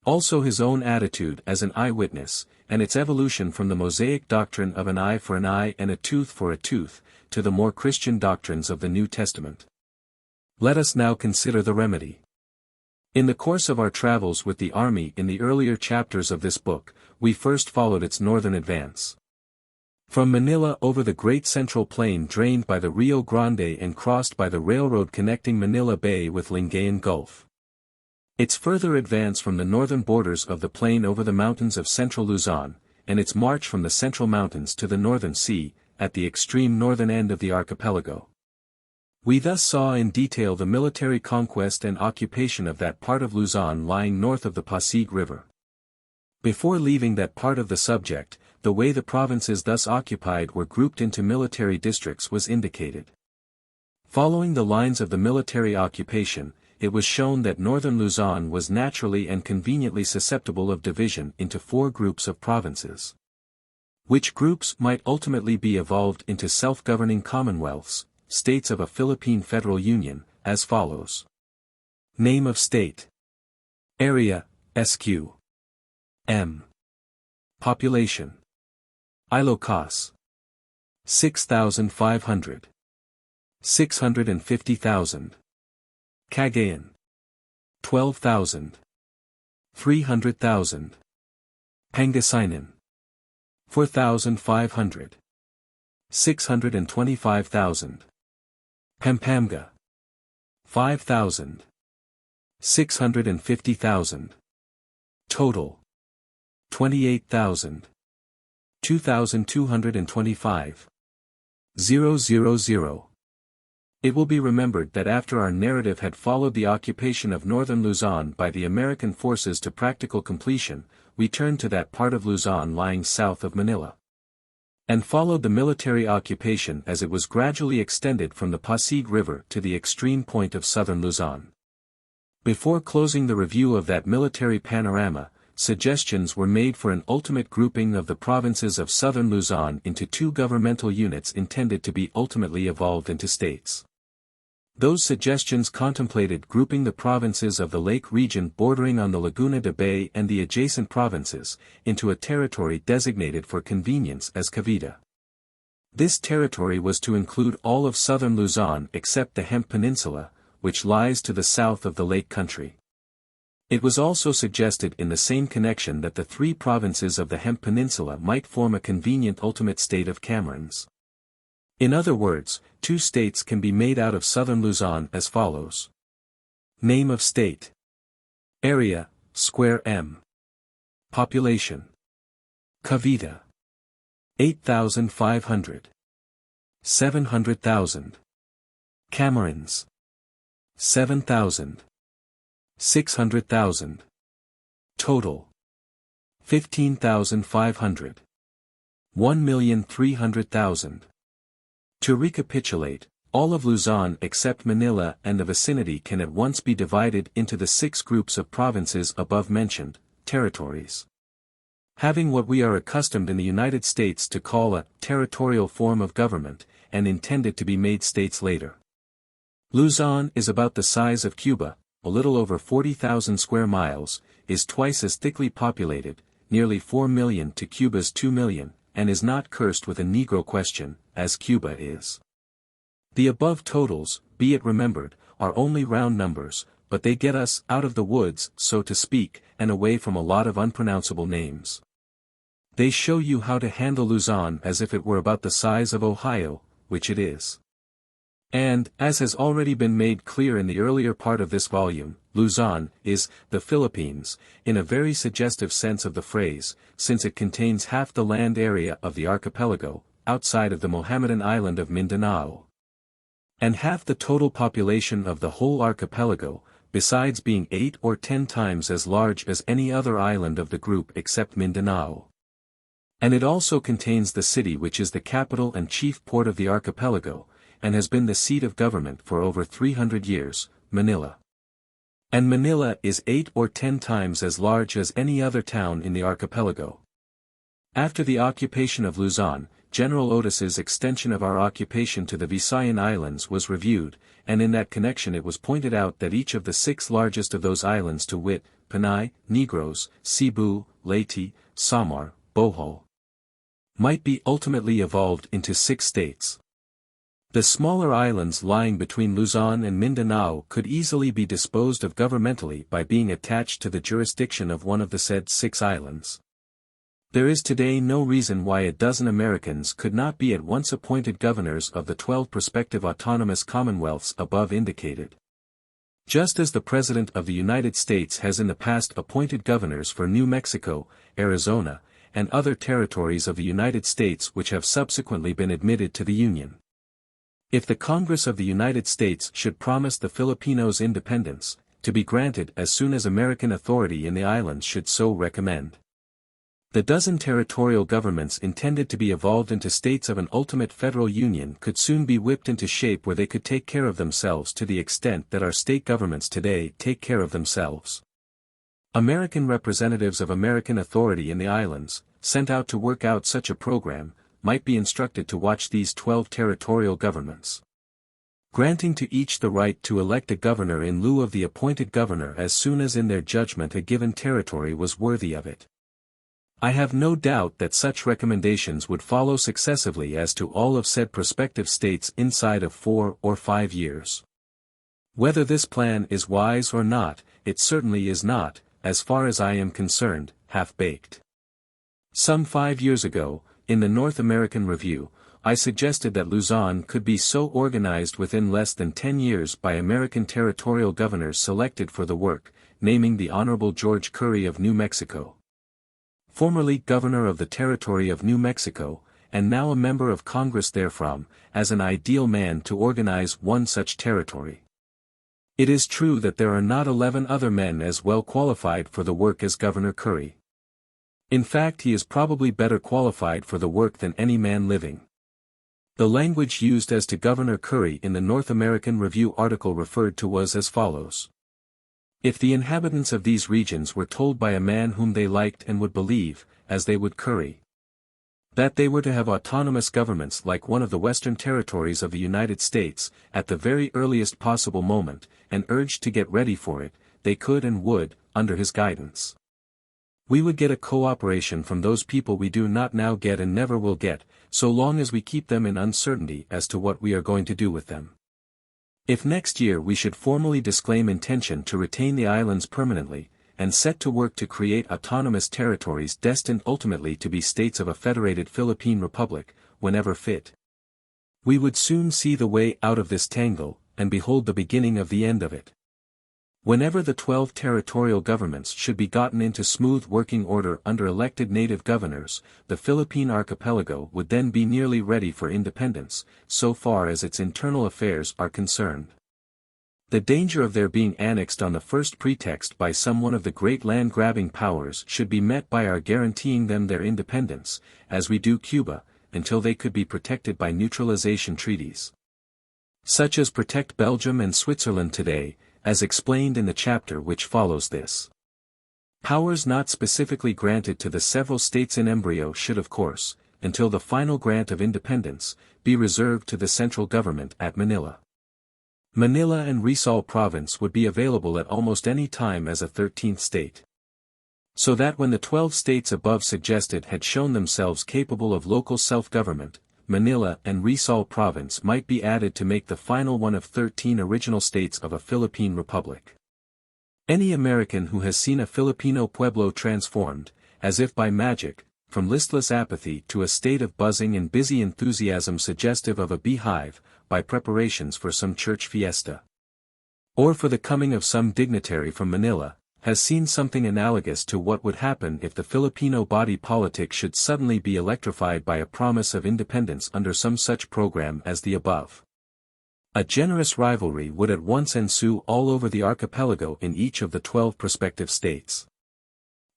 Also his own attitude as an eyewitness, and its evolution from the Mosaic doctrine of an eye for an eye and a tooth for a tooth, to the more Christian doctrines of the New Testament. Let us now consider the remedy. In the course of our travels with the army in the earlier chapters of this book, we first followed its northern advance. From Manila over the great central plain drained by the Rio Grande and crossed by the railroad connecting Manila Bay with Lingayen Gulf. Its further advance from the northern borders of the plain over the mountains of central Luzon, and its march from the central mountains to the northern sea, at the extreme northern end of the archipelago. We thus saw in detail the military conquest and occupation of that part of Luzon lying north of the Pasig River. Before leaving that part of the subject, the way the provinces thus occupied were grouped into military districts was indicated. Following the lines of the military occupation, it was shown that northern Luzon was naturally and conveniently susceptible of division into 4 groups of provinces, which groups might ultimately be evolved into self-governing commonwealths, states of a Philippine Federal Union, as follows. Name of state. Area, SQ. M. Population. Ilocos. 6,500. 650,000. Cagayan. 12,000. 300,000. Pangasinan. 4,500. 625,000. Pampanga. 5,000. 650,000. Total. 28,000. 2,225. 000. It will be remembered that after our narrative had followed the occupation of northern Luzon by the American forces to practical completion, we turned to that part of Luzon lying south of Manila, and followed the military occupation as it was gradually extended from the Pasig River to the extreme point of southern Luzon. Before closing the review of that military panorama, suggestions were made for an ultimate grouping of the provinces of southern Luzon into 2 governmental units intended to be ultimately evolved into states. Those suggestions contemplated grouping the provinces of the lake region bordering on the Laguna de Bay and the adjacent provinces, into a territory designated for convenience as Cavite. This territory was to include all of southern Luzon except the Hemp Peninsula, which lies to the south of the lake country. It was also suggested in the same connection that the 3 provinces of the Hemp Peninsula might form a convenient ultimate state of Camarines. In other words, 2 states can be made out of southern Luzon as follows. Name of state. Area, square M. Population. Cavite. 8,500. 700,000. Camerons. 7,000. 600,000. Total. 15,500. 1,300,000. To recapitulate, all of Luzon except Manila and the vicinity can at once be divided into the 6 groups of provinces above mentioned, territories. Having what we are accustomed in the United States to call a territorial form of government, and intended to be made states later. Luzon is about the size of Cuba, a little over 40,000 square miles, is twice as thickly populated, nearly 4 million to Cuba's 2 million, and is not cursed with a Negro question, as Cuba is. The above totals, be it remembered, are only round numbers, but they get us out of the woods, so to speak, and away from a lot of unpronounceable names. They show you how to handle Luzon as if it were about the size of Ohio, which it is. And, as has already been made clear in the earlier part of this volume, Luzon is the Philippines, in a very suggestive sense of the phrase, since it contains half the land area of the archipelago, outside of the Mohammedan island of Mindanao. And half the total population of the whole archipelago, besides being 8 or 10 times as large as any other island of the group except Mindanao. And it also contains the city which is the capital and chief port of the archipelago, and has been the seat of government for over 300 years, Manila. And Manila is 8 or 10 times as large as any other town in the archipelago. After the occupation of Luzon, General Otis's extension of our occupation to the Visayan Islands was reviewed, and in that connection it was pointed out that each of the 6 largest of those islands, to wit, Panay, Negros, Cebu, Leyte, Samar, Bohol, might be ultimately evolved into 6 states. The smaller islands lying between Luzon and Mindanao could easily be disposed of governmentally by being attached to the jurisdiction of one of the said 6 islands. There is today no reason why a dozen Americans could not be at once appointed governors of the 12 prospective autonomous commonwealths above indicated. Just as the President of the United States has in the past appointed governors for New Mexico, Arizona, and other territories of the United States which have subsequently been admitted to the Union. If the Congress of the United States should promise the Filipinos independence, to be granted as soon as American authority in the islands should so recommend, the dozen territorial governments intended to be evolved into states of an ultimate federal union could soon be whipped into shape where they could take care of themselves to the extent that our state governments today take care of themselves. American representatives of American authority in the islands, sent out to work out such a program, might be instructed to watch these 12 territorial governments, granting to each the right to elect a governor in lieu of the appointed governor as soon as in their judgment a given territory was worthy of it. I have no doubt that such recommendations would follow successively as to all of said prospective states inside of 4 or 5 years. Whether this plan is wise or not, it certainly is not, as far as I am concerned, half-baked. Some 5 years ago, in the North American Review, I suggested that Luzon could be so organized within less than 10 years by American territorial governors selected for the work, naming the Honorable George Curry of New Mexico, formerly governor of the Territory of New Mexico, and now a member of Congress therefrom, as an ideal man to organize one such territory. It is true that there are not 11 other men as well qualified for the work as Governor Curry. In fact, he is probably better qualified for the work than any man living. The language used as to Governor Curry in the North American Review article referred to was as follows. If the inhabitants of these regions were told by a man whom they liked and would believe, as they would Curry, that they were to have autonomous governments like one of the western territories of the United States, at the very earliest possible moment, and urged to get ready for it, they could and would, under his guidance. We would get a cooperation from those people we do not now get and never will get, so long as we keep them in uncertainty as to what we are going to do with them. If next year we should formally disclaim intention to retain the islands permanently, and set to work to create autonomous territories destined ultimately to be states of a federated Philippine Republic, whenever fit, we would soon see the way out of this tangle, and behold the beginning of the end of it. Whenever the 12 territorial governments should be gotten into smooth working order under elected native governors, the Philippine archipelago would then be nearly ready for independence, so far as its internal affairs are concerned. The danger of their being annexed on the first pretext by some one of the great land-grabbing powers should be met by our guaranteeing them their independence, as we do Cuba, until they could be protected by neutralization treaties. Such as protect Belgium and Switzerland today, as explained in the chapter which follows this. Powers not specifically granted to the several states in embryo should of course, until the final grant of independence, be reserved to the central government at Manila. Manila and Rizal province would be available at almost any time as a 13th state. So that when the 12 states above suggested had shown themselves capable of local self-government, Manila and Rizal province might be added to make the final one of 13 original states of a Philippine republic. Any American who has seen a Filipino pueblo transformed, as if by magic, from listless apathy to a state of buzzing and busy enthusiasm suggestive of a beehive, by preparations for some church fiesta, or for the coming of some dignitary from Manila, has seen something analogous to what would happen if the Filipino body politic should suddenly be electrified by a promise of independence under some such program as the above. A generous rivalry would at once ensue all over the archipelago in each of the 12 prospective states.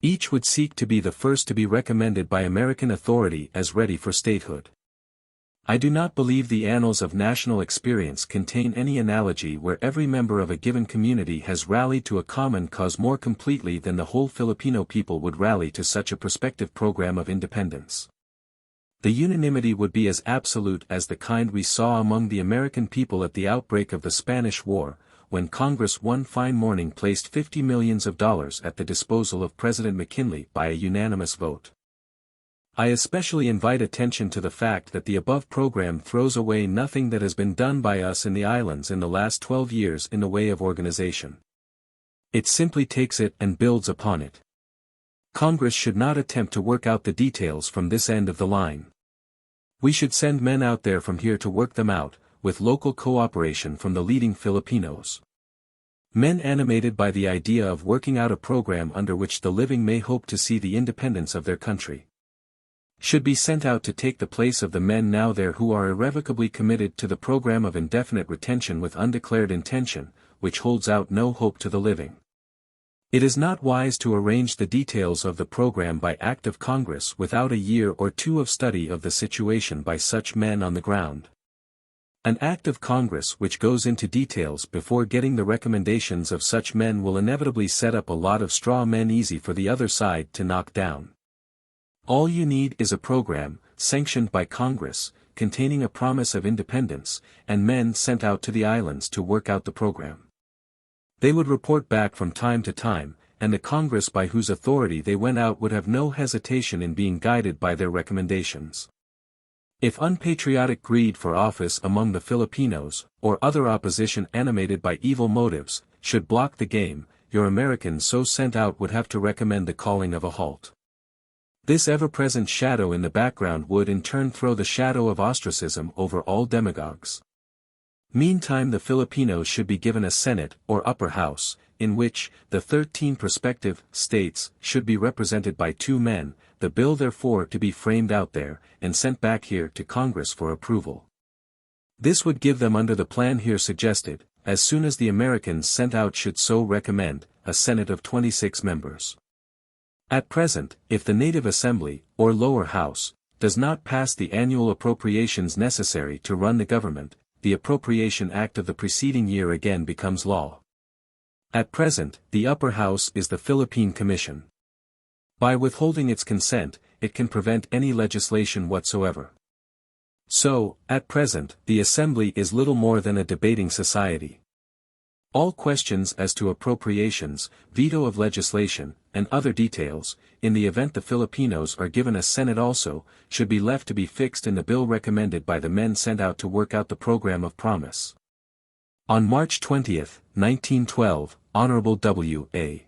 Each would seek to be the first to be recommended by American authority as ready for statehood. I do not believe the annals of national experience contain any analogy where every member of a given community has rallied to a common cause more completely than the whole Filipino people would rally to such a prospective program of independence. The unanimity would be as absolute as the kind we saw among the American people at the outbreak of the Spanish War, when Congress one fine morning placed $50 million at the disposal of President McKinley by a unanimous vote. I especially invite attention to the fact that the above program throws away nothing that has been done by us in the islands in the last 12 years in the way of organization. It simply takes it and builds upon it. Congress should not attempt to work out the details from this end of the line. We should send men out there from here to work them out, with local cooperation from the leading Filipinos. Men animated by the idea of working out a program under which the living may hope to see the independence of their country, should be sent out to take the place of the men now there who are irrevocably committed to the program of indefinite retention with undeclared intention, which holds out no hope to the living. It is not wise to arrange the details of the program by act of Congress without a year or two of study of the situation by such men on the ground. An act of Congress which goes into details before getting the recommendations of such men will inevitably set up a lot of straw men easy for the other side to knock down. All you need is a program, sanctioned by Congress, containing a promise of independence, and men sent out to the islands to work out the program. They would report back from time to time, and the Congress by whose authority they went out would have no hesitation in being guided by their recommendations. If unpatriotic greed for office among the Filipinos, or other opposition animated by evil motives, should block the game, your Americans so sent out would have to recommend the calling of a halt. This ever-present shadow in the background would in turn throw the shadow of ostracism over all demagogues. Meantime the Filipinos should be given a Senate or upper house, in which, the 13 prospective states should be represented by 2 men, the bill therefore to be framed out there, and sent back here to Congress for approval. This would give them under the plan here suggested, as soon as the Americans sent out should so recommend, a Senate of 26 members. At present, if the native assembly, or lower house, does not pass the annual appropriations necessary to run the government, the Appropriation Act of the preceding year again becomes law. At present, the upper house is the Philippine Commission. By withholding its consent, it can prevent any legislation whatsoever. So, at present, the Assembly is little more than a debating society. All questions as to appropriations, veto of legislation, and other details, in the event the Filipinos are given a Senate also, should be left to be fixed in the bill recommended by the men sent out to work out the program of promise. On March 20, 1912, Honorable W.A.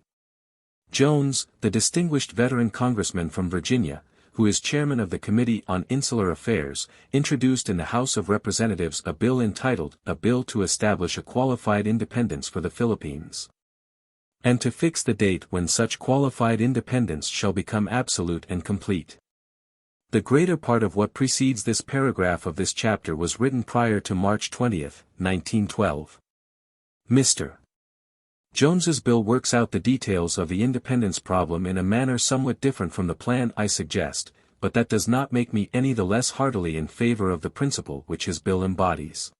Jones, the distinguished veteran congressman from Virginia, who is chairman of the Committee on Insular Affairs, introduced in the House of Representatives a bill entitled, "A Bill to Establish a Qualified Independence for the Philippines." and to fix the date when such qualified independence shall become absolute and complete. The greater part of what precedes this paragraph of this chapter was written prior to March 20, 1912. Mr. Jones's bill works out the details of the independence problem in a manner somewhat different from the plan I suggest, but that does not make me any the less heartily in favor of the principle which his bill embodies.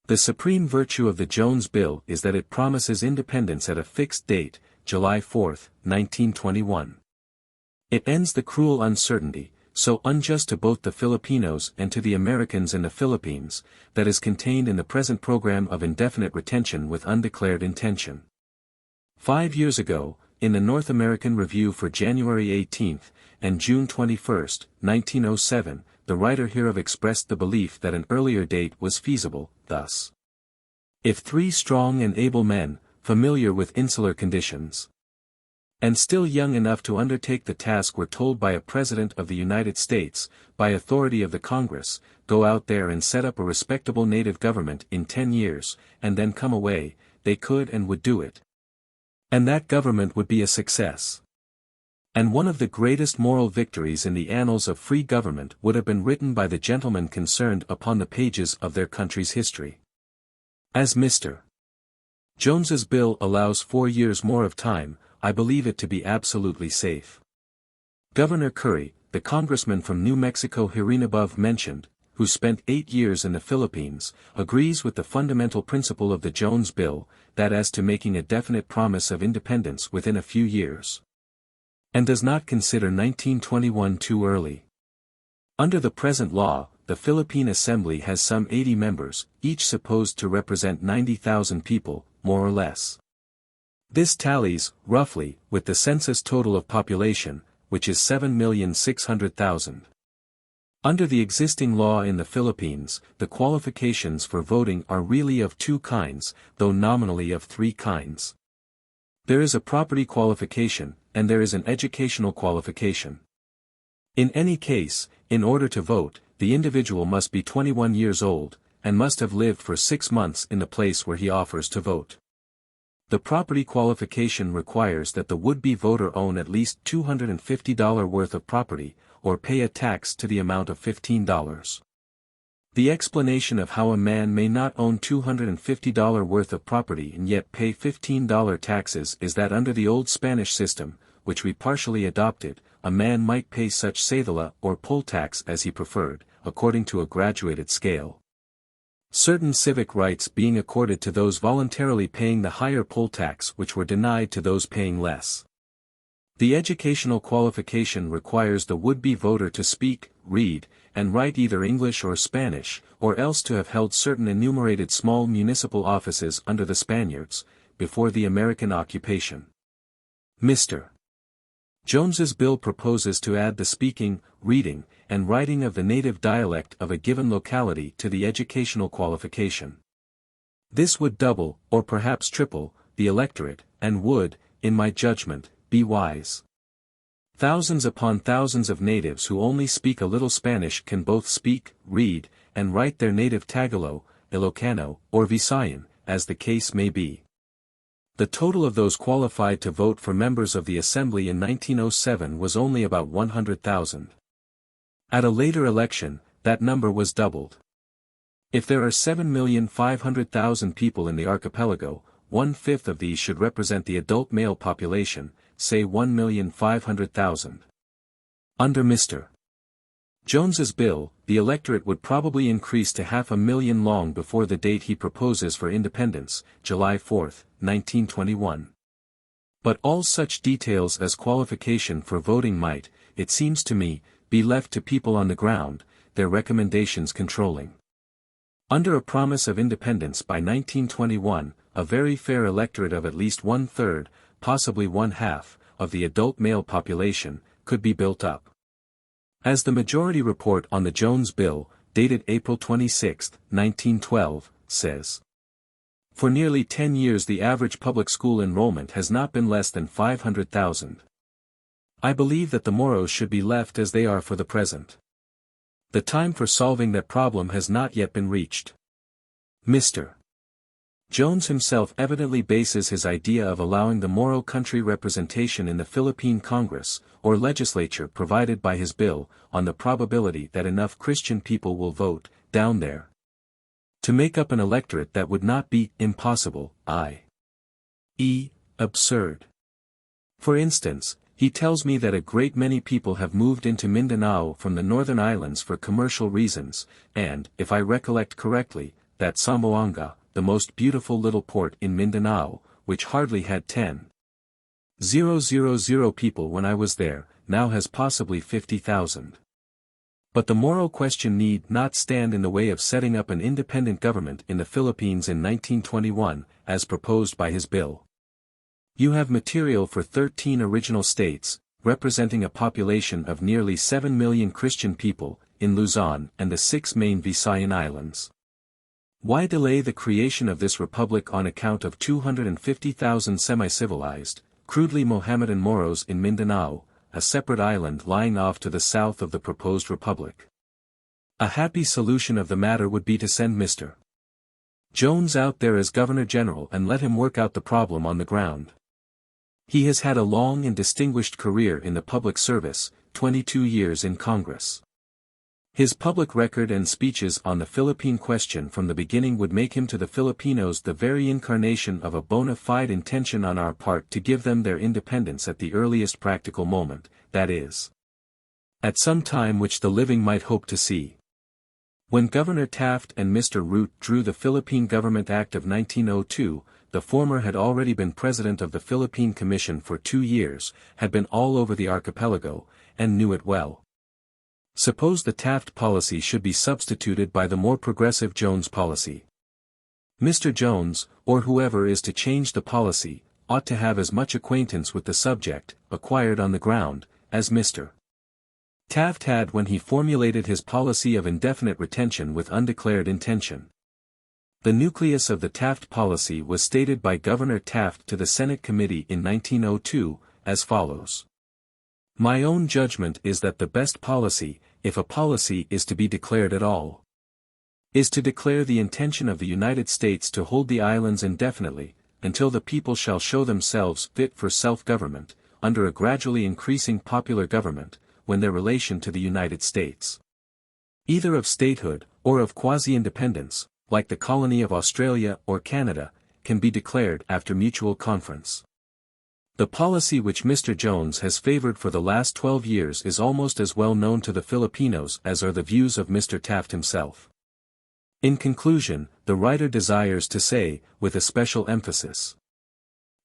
The supreme virtue of the Jones bill is that it promises independence at a fixed date, July 4, 1921. It ends the cruel uncertainty, so unjust to both the Filipinos and to the Americans in the Philippines, that is contained in the present program of indefinite retention with undeclared intention. 5 years ago, in the North American Review for January 18 and June 21, 1907, the writer hereof expressed the belief that an earlier date was feasible, thus: if 3 strong and able men, familiar with insular conditions, and still young enough to undertake the task were told by a President of the United States, by authority of the Congress, go out there and set up a respectable native government in 10 years, and then come away, they could and would do it. And that government would be a success. And one of the greatest moral victories in the annals of free government would have been written by the gentlemen concerned upon the pages of their country's history. As Mr. Jones's bill allows 4 years more of time, I believe it to be absolutely safe. Governor Curry, the congressman from New Mexico hereinabove mentioned, who spent 8 years in the Philippines, agrees with the fundamental principle of the Jones bill, that as to making a definite promise of independence within a few years, and does not consider 1921 too early. Under the present law, the Philippine Assembly has some 80 members, each supposed to represent 90,000 people, more or less. This tallies, roughly, with the census total of population, which is 7,600,000. Under the existing law in the Philippines, the qualifications for voting are really of 2 kinds, though nominally of 3 kinds. There is a property qualification, and there is an educational qualification. In any case, in order to vote, the individual must be 21 years old, and must have lived for 6 months in the place where he offers to vote. The property qualification requires that the would-be voter own at least $250 worth of property, or pay a tax to the amount of $15. The explanation of how a man may not own $250 worth of property and yet pay $15 taxes is that under the old Spanish system, which we partially adopted, a man might pay such cédula or poll tax as he preferred, according to a graduated scale. Certain civic rights being accorded to those voluntarily paying the higher poll tax which were denied to those paying less. The educational qualification requires the would-be voter to speak, read, and write either English or Spanish, or else to have held certain enumerated small municipal offices under the Spaniards, before the American occupation. Mr. Jones's bill proposes to add the speaking, reading, and writing of the native dialect of a given locality to the educational qualification. This would double, or perhaps triple, the electorate, and would, in my judgment, be wise. Thousands upon thousands of natives who only speak a little Spanish can both speak, read, and write their native Tagalog, Ilocano, or Visayan, as the case may be. The total of those qualified to vote for members of the Assembly in 1907 was only about 100,000. At a later election, that number was doubled. If there are 7,500,000 people in the archipelago, 1/5 of these should represent the adult male population, say 1,500,000. Under Mr. Jones's bill, the electorate would probably increase to 500,000 long before the date he proposes for independence, July 4, 1921. But all such details as qualification for voting might, it seems to me, be left to people on the ground, their recommendations controlling. Under a promise of independence by 1921, a very fair electorate of at least 1/3, possibly 1/2, of the adult male population, could be built up. As the majority report on the Jones bill, dated April 26, 1912, says, for nearly 10 years the average public school enrollment has not been less than 500,000. I believe that the Moros should be left as they are for the present. The time for solving that problem has not yet been reached. Mr. Jones himself evidently bases his idea of allowing the Moro country representation in the Philippine Congress, or legislature provided by his bill, on the probability that enough Christian people will vote, down there, to make up an electorate that would not be impossible, i.e., absurd. For instance, he tells me that a great many people have moved into Mindanao from the northern islands for commercial reasons, and, if I recollect correctly, that Zamboanga, the most beautiful little port in Mindanao, which hardly had 10,000 people when I was there, now has possibly 50,000. But the Moro question need not stand in the way of setting up an independent government in the Philippines in 1921, as proposed by his bill. You have material for 13 original states, representing a population of nearly 7 million Christian people, in Luzon and the 6 main Visayan islands. Why delay the creation of this republic on account of 250,000 semi-civilized, crudely Mohammedan Moros in Mindanao, a separate island lying off to the south of the proposed republic? A happy solution of the matter would be to send Mr. Jones out there as Governor General and let him work out the problem on the ground. He has had a long and distinguished career in the public service, 22 years in Congress. His public record and speeches on the Philippine question from the beginning would make him to the Filipinos the very incarnation of a bona fide intention on our part to give them their independence at the earliest practical moment, that is, at some time which the living might hope to see. When Governor Taft and Mr. Root drew the Philippine Government Act of 1902, the former had already been president of the Philippine Commission for 2 years, had been all over the archipelago, and knew it well. Suppose the Taft policy should be substituted by the more progressive Jones policy. Mr. Jones, or whoever is to change the policy, ought to have as much acquaintance with the subject, acquired on the ground, as Mr. Taft had when he formulated his policy of indefinite retention with undeclared intention. The nucleus of the Taft policy was stated by Governor Taft to the Senate Committee in 1902, as follows. My own judgment is that the best policy, if a policy is to be declared at all, is to declare the intention of the United States to hold the islands indefinitely, until the people shall show themselves fit for self-government, under a gradually increasing popular government, when their relation to the United States, either of statehood, or of quasi-independence, like the colony of Australia or Canada, can be declared after mutual conference. The policy which Mr. Jones has favored for the last 12 years is almost as well known to the Filipinos as are the views of Mr. Taft himself. In conclusion, the writer desires to say, with a special emphasis,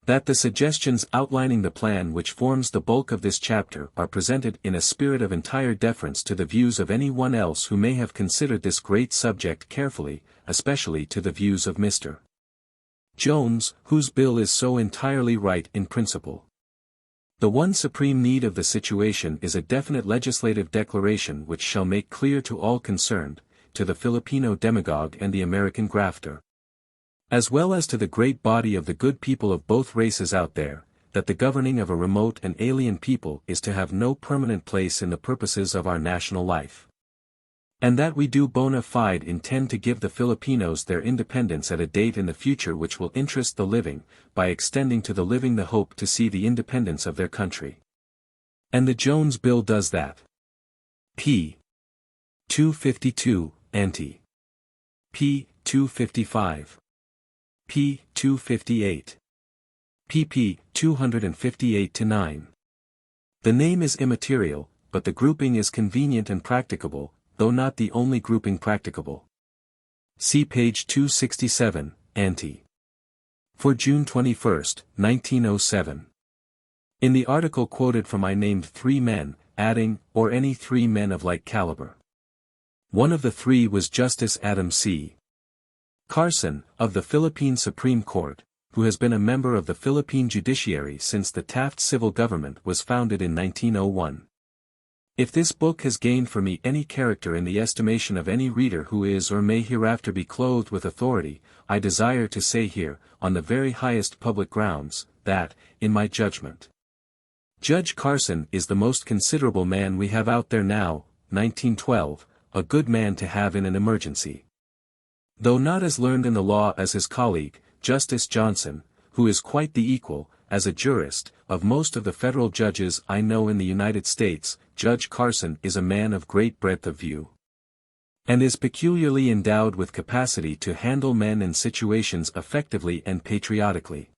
that the suggestions outlining the plan which forms the bulk of this chapter are presented in a spirit of entire deference to the views of any one else who may have considered this great subject carefully, especially to the views of Mr. Jones, whose bill is so entirely right in principle. The one supreme need of the situation is a definite legislative declaration which shall make clear to all concerned, to the Filipino demagogue and the American grafter, as well as to the great body of the good people of both races out there, that the governing of a remote and alien people is to have no permanent place in the purposes of our national life. And that we do bona fide intend to give the Filipinos their independence at a date in the future which will interest the living, by extending to the living the hope to see the independence of their country. And the Jones Bill does that. p. 252, ante. p. 255. p. 258. pp. 258-9. The name is immaterial, but the grouping is convenient and practicable, though not the only grouping practicable. See page 267, ante. For June 21, 1907. In the article quoted from I named 3 men, adding, or any 3 men of like caliber. One of the 3 was Justice Adam C. Carson, of the Philippine Supreme Court, who has been a member of the Philippine judiciary since the Taft civil government was founded in 1901. If this book has gained for me any character in the estimation of any reader who is or may hereafter be clothed with authority, I desire to say here, on the very highest public grounds, that, in my judgment, Judge Carson is the most considerable man we have out there now, 1912, a good man to have in an emergency. Though not as learned in the law as his colleague, Justice Johnson, who is quite the equal, as a jurist, of most of the federal judges I know in the United States. Judge Carson is a man of great breadth of view, and is peculiarly endowed with capacity to handle men and situations effectively and patriotically.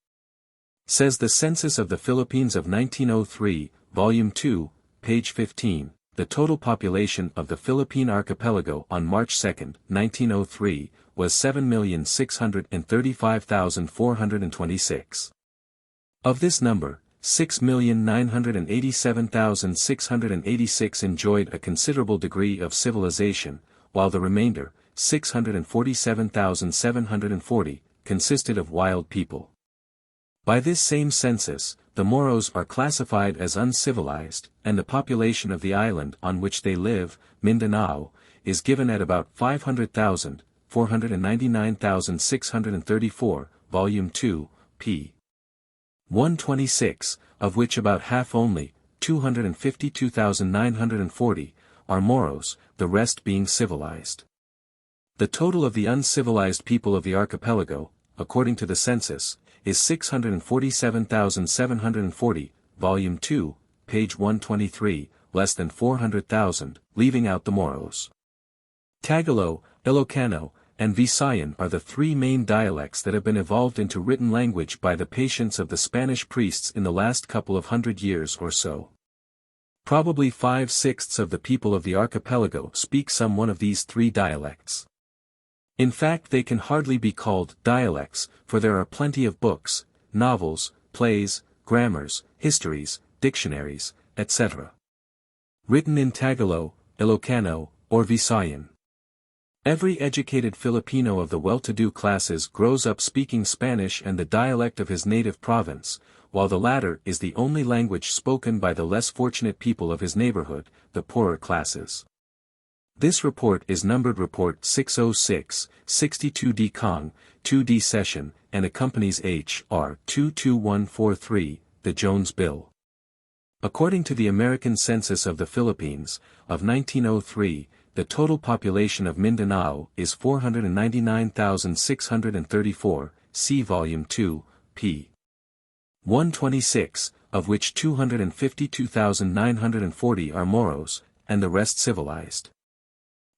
Says the Census of the Philippines of 1903, Volume 2, page 15, the total population of the Philippine archipelago on March 2, 1903, was 7,635,426. Of this number, 6,987,686 enjoyed a considerable degree of civilization, while the remainder, 647,740, consisted of wild people. By this same census, the Moros are classified as uncivilized, and the population of the island on which they live, Mindanao, is given at about 500,000, 499,634, Volume 2, p. 126, of which about half only, 252,940, are Moros, the rest being civilized. The total of the uncivilized people of the archipelago, according to the census, is 647,740, Volume 2, page 123, less than 400,000, leaving out the Moros. Tagalog, Ilocano, and Visayan are the three main dialects that have been evolved into written language by the patience of the Spanish priests in the last couple of 100 years or so. Probably 5/6 of the people of the archipelago speak some one of these three dialects. In fact, they can hardly be called dialects, for there are plenty of books, novels, plays, grammars, histories, dictionaries, etc. written in Tagalog, Ilocano, or Visayan. Every educated Filipino of the well-to-do classes grows up speaking Spanish and the dialect of his native province, while the latter is the only language spoken by the less fortunate people of his neighborhood, the poorer classes. This report is numbered Report 606, 62D Cong, 2D Session, and accompanies H.R. 22143, the Jones Bill. According to the American Census of the Philippines, of 1903, the total population of Mindanao is 499,634, see Volume 2, p. 126, of which 252,940 are Moros, and the rest civilized.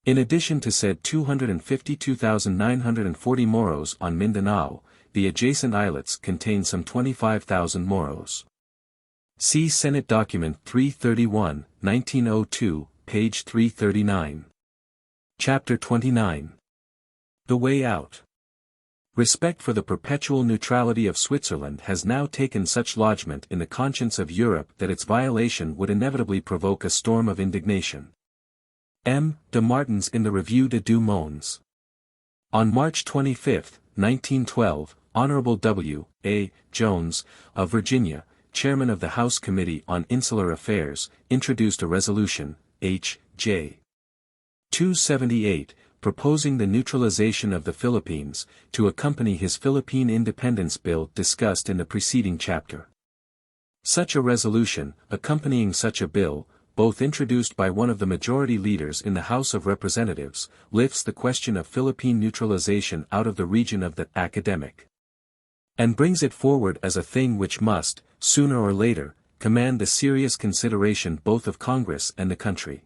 In addition to said 252,940 Moros on Mindanao, the adjacent islets contain some 25,000 Moros. See Senate Document 331, 1902, page 339. Chapter 29. The Way Out. Respect for the perpetual neutrality of Switzerland has now taken such lodgment in the conscience of Europe that its violation would inevitably provoke a storm of indignation. M. de Martins in the Revue des Deux Mondes. On March 25, 1912, Honorable W. A. Jones, of Virginia, chairman of the House Committee on Insular Affairs, introduced a resolution, H.J. 278, proposing the neutralization of the Philippines, to accompany his Philippine Independence Bill discussed in the preceding chapter. Such a resolution, accompanying such a bill, both introduced by one of the majority leaders in the House of Representatives, lifts the question of Philippine neutralization out of the region of the academic, and brings it forward as a thing which must, sooner or later, command the serious consideration both of Congress and the country.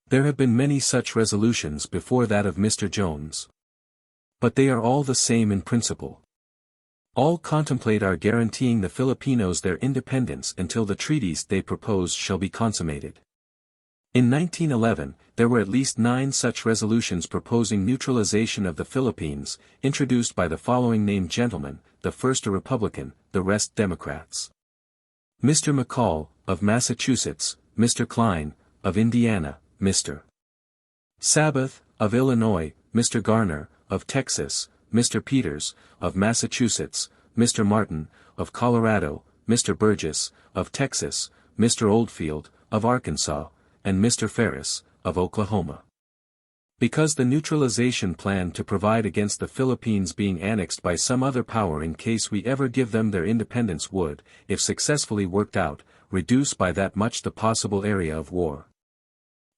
There have been many such resolutions before that of Mr. Jones. But they are all the same in principle. All contemplate our guaranteeing the Filipinos their independence until the treaties they propose shall be consummated. In 1911, there were at least 9 such resolutions proposing neutralization of the Philippines, introduced by the following named gentlemen, the first a Republican, the rest Democrats. Mr. McCall, of Massachusetts, Mr. Klein, of Indiana, Mr. Sabath, of Illinois, Mr. Garner, of Texas, Mr. Peters, of Massachusetts, Mr. Martin, of Colorado, Mr. Burgess, of Texas, Mr. Oldfield, of Arkansas, and Mr. Ferris, of Oklahoma. Because the neutralization plan to provide against the Philippines being annexed by some other power in case we ever give them their independence would, if successfully worked out, reduce by that much the possible area of war.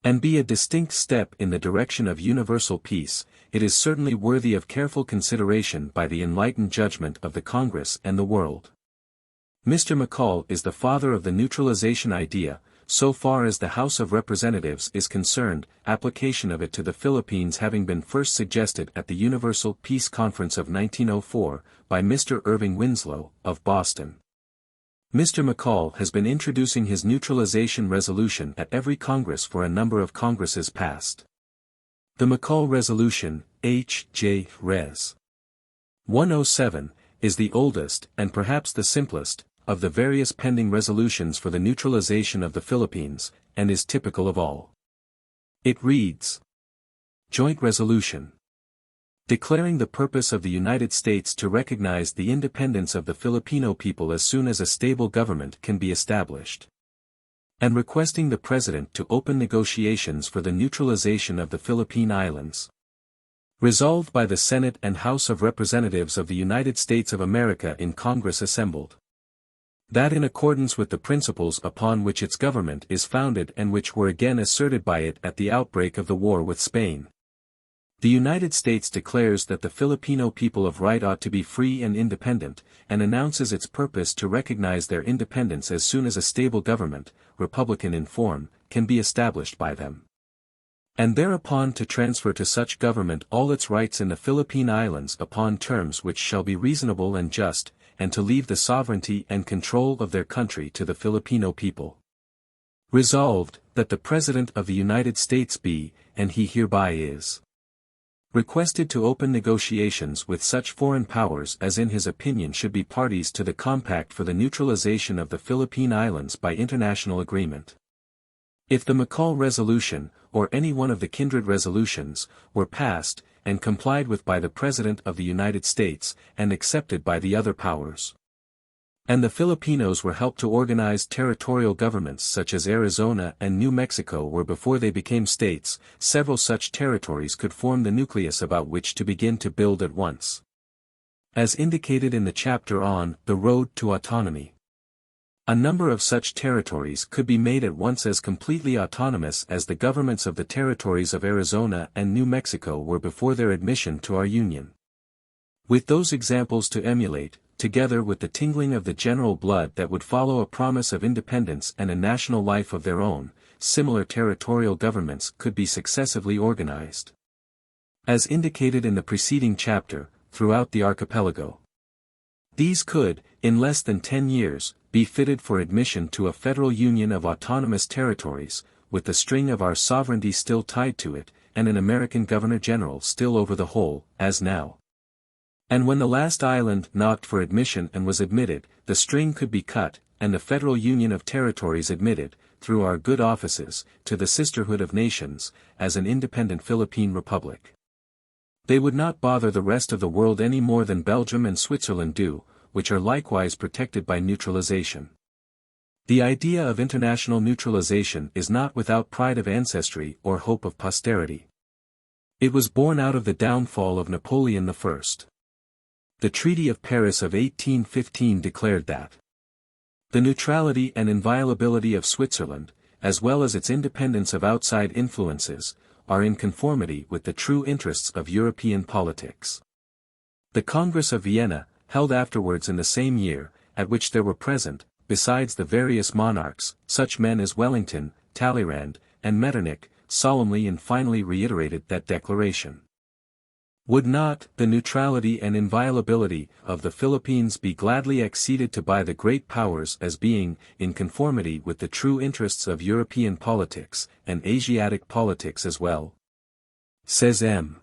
and be a distinct step in the direction of universal peace, it is certainly worthy of careful consideration by the enlightened judgment of the Congress and the world. Mr. McCall is the father of the neutralization idea, so far as the House of Representatives is concerned, application of it to the Philippines having been first suggested at the Universal Peace Conference of 1904, by Mr. Irving Winslow, of Boston. Mr. McCall has been introducing his neutralization resolution at every Congress for a number of Congresses past. The McCall Resolution, H.J. Res. 107, is the oldest, and perhaps the simplest, of the various pending resolutions for the neutralization of the Philippines, and is typical of all. It reads: Joint Resolution. Declaring the purpose of the United States to recognize the independence of the Filipino people as soon as a stable government can be established. And requesting the President to open negotiations for the neutralization of the Philippine Islands. Resolved by the Senate and House of Representatives of the United States of America in Congress assembled. That in accordance with the principles upon which its government is founded and which were again asserted by it at the outbreak of the war with Spain. The United States declares that the Filipino people of right ought to be free and independent, and announces its purpose to recognize their independence as soon as a stable government, republican in form, can be established by them. And thereupon to transfer to such government all its rights in the Philippine Islands upon terms which shall be reasonable and just, and to leave the sovereignty and control of their country to the Filipino people. Resolved, that the President of the United States be, and he hereby is, requested to open negotiations with such foreign powers as in his opinion should be parties to the compact for the neutralization of the Philippine Islands by international agreement. If the McCall Resolution, or any one of the kindred resolutions, were passed, and complied with by the President of the United States, and accepted by the other powers, and the Filipinos were helped to organize territorial governments such as Arizona and New Mexico were before they became states, several such territories could form the nucleus about which to begin to build at once. As indicated in the chapter on The Road to Autonomy. A number of such territories could be made at once as completely autonomous as the governments of the territories of Arizona and New Mexico were before their admission to our Union. With those examples to emulate, together with the tingling of the general blood that would follow a promise of independence and a national life of their own, similar territorial governments could be successively organized. As indicated in the preceding chapter, throughout the archipelago. These could, in less than 10 years, be fitted for admission to a federal union of autonomous territories, with the string of our sovereignty still tied to it, and an American Governor-General still over the whole, as now. And when the last island knocked for admission and was admitted, the string could be cut, and the federal union of territories admitted, through our good offices, to the sisterhood of nations, as an independent Philippine Republic. They would not bother the rest of the world any more than Belgium and Switzerland do, which are likewise protected by neutralization. The idea of international neutralization is not without pride of ancestry or hope of posterity. It was born out of the downfall of Napoleon I. The Treaty of Paris of 1815 declared that the neutrality and inviolability of Switzerland, as well as its independence of outside influences, are in conformity with the true interests of European politics. The Congress of Vienna, held afterwards in the same year, at which there were present, besides the various monarchs, such men as Wellington, Talleyrand, and Metternich, solemnly and finally reiterated that declaration. Would not the neutrality and inviolability of the Philippines be gladly acceded to by the great powers as being, in conformity with the true interests of European politics, and Asiatic politics as well? Says M.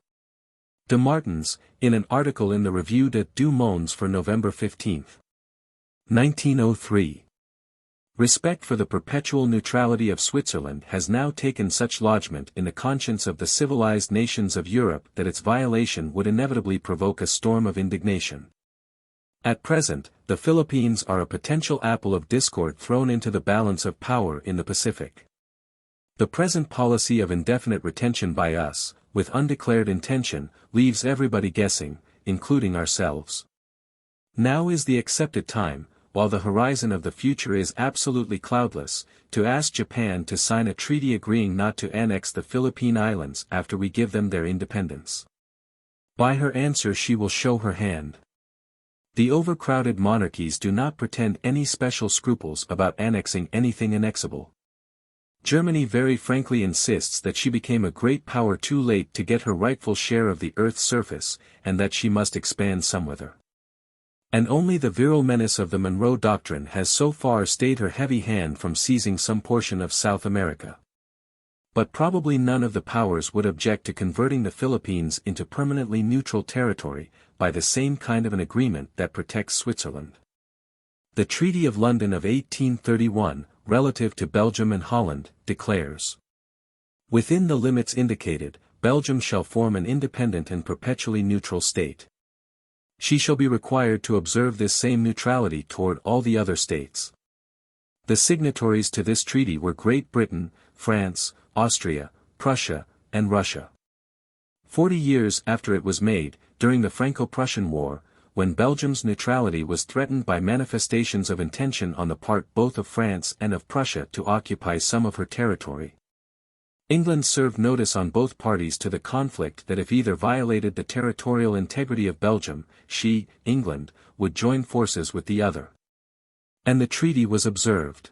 de Martins, in an article in the Revue des Deux Mondes for November 15, 1903. Respect for the perpetual neutrality of Switzerland has now taken such lodgment in the conscience of the civilized nations of Europe that its violation would inevitably provoke a storm of indignation. At present, the Philippines are a potential apple of discord thrown into the balance of power in the Pacific. The present policy of indefinite retention by us, with undeclared intention, leaves everybody guessing, including ourselves. Now is the accepted time, while the horizon of the future is absolutely cloudless, to ask Japan to sign a treaty agreeing not to annex the Philippine Islands after we give them their independence. By her answer she will show her hand. The overcrowded monarchies do not pretend any special scruples about annexing anything annexable. Germany very frankly insists that she became a great power too late to get her rightful share of the Earth's surface, and that she must expand somewhither. And only the virile menace of the Monroe Doctrine has so far stayed her heavy hand from seizing some portion of South America. But probably none of the powers would object to converting the Philippines into permanently neutral territory, by the same kind of an agreement that protects Switzerland. The Treaty of London of 1831, relative to Belgium and Holland, declares: within the limits indicated, Belgium shall form an independent and perpetually neutral state. She shall be required to observe this same neutrality toward all the other states. The signatories to this treaty were Great Britain, France, Austria, Prussia, and Russia. 40 years after it was made, during the Franco-Prussian War, when Belgium's neutrality was threatened by manifestations of intention on the part both of France and of Prussia to occupy some of her territory, England served notice on both parties to the conflict that if either violated the territorial integrity of Belgium, she, England, would join forces with the other. And the treaty was observed.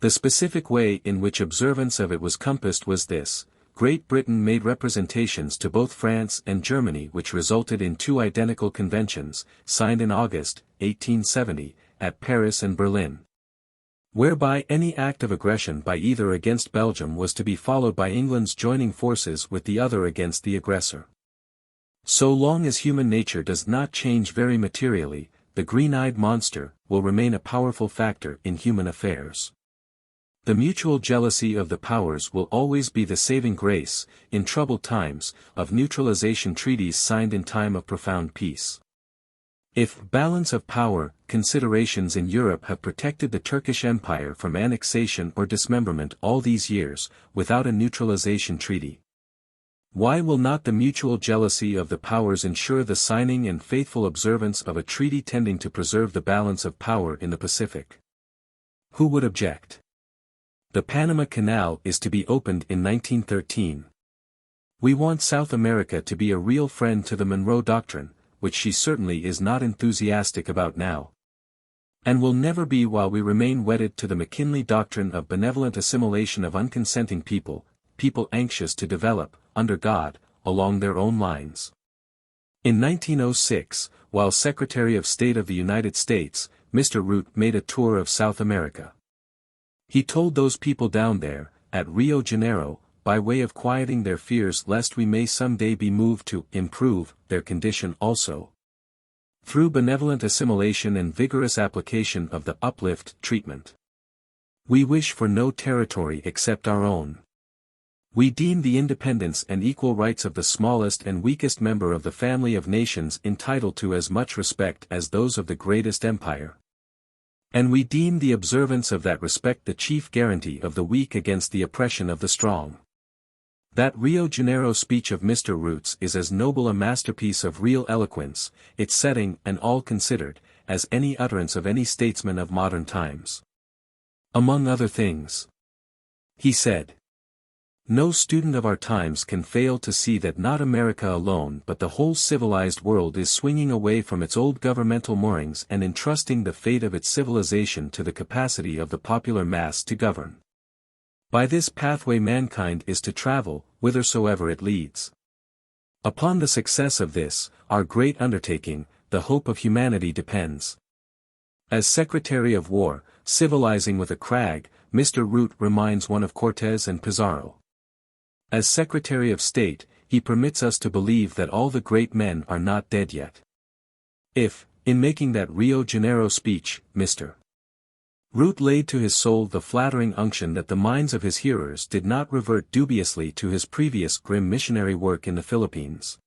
The specific way in which observance of it was compassed was this: Great Britain made representations to both France and Germany which resulted in two identical conventions, signed in August, 1870, at Paris and Berlin, whereby any act of aggression by either against Belgium was to be followed by England's joining forces with the other against the aggressor. So long as human nature does not change very materially, the green-eyed monster will remain a powerful factor in human affairs. The mutual jealousy of the powers will always be the saving grace, in troubled times, of neutralization treaties signed in time of profound peace. If balance of power considerations in Europe have protected the Turkish Empire from annexation or dismemberment all these years, without a neutralization treaty, why will not the mutual jealousy of the powers ensure the signing and faithful observance of a treaty tending to preserve the balance of power in the Pacific? Who would object? The Panama Canal is to be opened in 1913. We want South America to be a real friend to the Monroe Doctrine, which she certainly is not enthusiastic about now, and will never be while we remain wedded to the McKinley Doctrine of benevolent assimilation of unconsenting people anxious to develop, under God, along their own lines. In 1906, while Secretary of State of the United States, Mr. Root made a tour of South America. He told those people down there, at Rio Janeiro, by way of quieting their fears lest we may someday be moved to improve their condition also, through benevolent assimilation and vigorous application of the uplift treatment. We wish for no territory except our own. We deem the independence and equal rights of the smallest and weakest member of the family of nations entitled to as much respect as those of the greatest empire. And we deem the observance of that respect the chief guarantee of the weak against the oppression of the strong. That Rio Janeiro speech of Mr. Root's is as noble a masterpiece of real eloquence, its setting and all considered, as any utterance of any statesman of modern times. Among other things, he said, "No student of our times can fail to see that not America alone but the whole civilized world is swinging away from its old governmental moorings and entrusting the fate of its civilization to the capacity of the popular mass to govern. By this pathway mankind is to travel, whithersoever it leads. Upon the success of this, our great undertaking, the hope of humanity depends." As Secretary of War, civilizing with a crag, Mr. Root reminds one of Cortés and Pizarro. As Secretary of State, he permits us to believe that all the great men are not dead yet. If, in making that Rio Janeiro speech, Mr. Root laid to his soul the flattering unction that the minds of his hearers did not revert dubiously to his previous grim missionary work in the Philippines,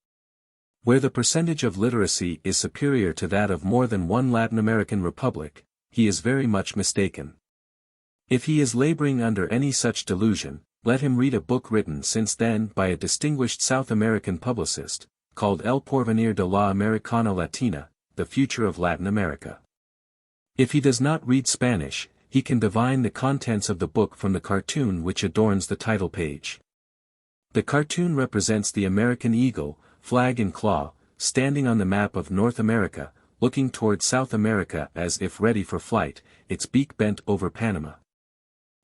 where the percentage of literacy is superior to that of more than one Latin American republic, he is very much mistaken. If he is laboring under any such delusion, let him read a book written since then by a distinguished South American publicist, called El Porvenir de la Americana Latina, The Future of Latin America. If he does not read Spanish, he can divine the contents of the book from the cartoon which adorns the title page. The cartoon represents the American eagle, flag in claw, standing on the map of North America, looking toward South America as if ready for flight, its beak bent over Panama.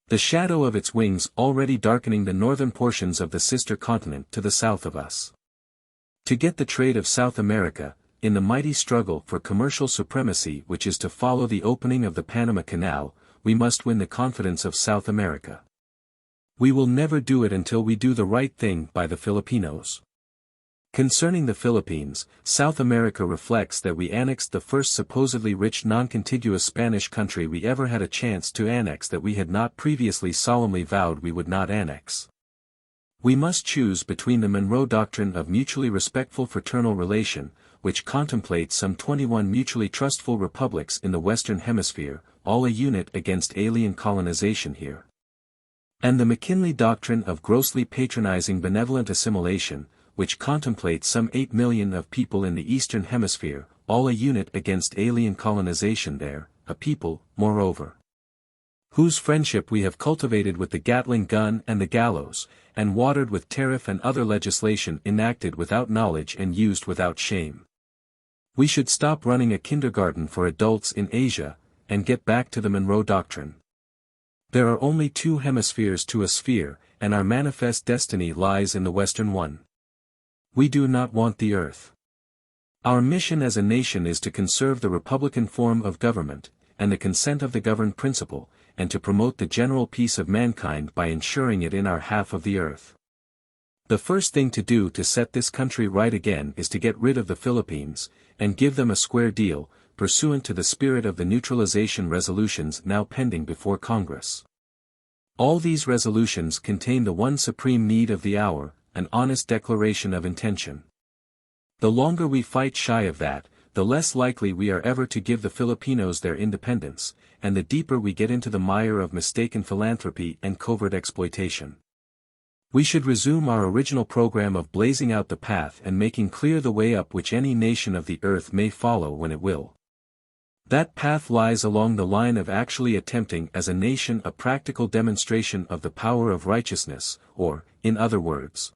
The shadow of its wings already darkening the northern portions of the sister continent to the south of us. To get the trade of South America, in the mighty struggle for commercial supremacy which is to follow the opening of the Panama Canal, we must win the confidence of South America. We will never do it until we do the right thing by the Filipinos. Concerning the Philippines, South America reflects that we annexed the first supposedly rich non-contiguous Spanish country we ever had a chance to annex that we had not previously solemnly vowed we would not annex. We must choose between the Monroe Doctrine of mutually respectful fraternal relation, which contemplates some 21 mutually trustful republics in the Western Hemisphere, all a unit against alien colonization here. And the McKinley Doctrine of grossly patronizing benevolent assimilation, which contemplates some 8 million of people in the Eastern Hemisphere, all a unit against alien colonization there, a people, moreover, whose friendship we have cultivated with the Gatling gun and the gallows, and watered with tariff and other legislation enacted without knowledge and used without shame. We should stop running a kindergarten for adults in Asia, and get back to the Monroe Doctrine. There are only 2 hemispheres to a sphere, and our manifest destiny lies in the western one. We do not want the earth. Our mission as a nation is to conserve the republican form of government, and the consent of the governed principle, and to promote the general peace of mankind by ensuring it in our half of the earth. The first thing to do to set this country right again is to get rid of the Philippines, and give them a square deal, pursuant to the spirit of the neutralization resolutions now pending before Congress. All these resolutions contain the one supreme need of the hour, an honest declaration of intention. The longer we fight shy of that, the less likely we are ever to give the Filipinos their independence, and the deeper we get into the mire of mistaken philanthropy and covert exploitation. We should resume our original program of blazing out the path and making clear the way up which any nation of the earth may follow when it will. That path lies along the line of actually attempting as a nation a practical demonstration of the power of righteousness, or, in other words,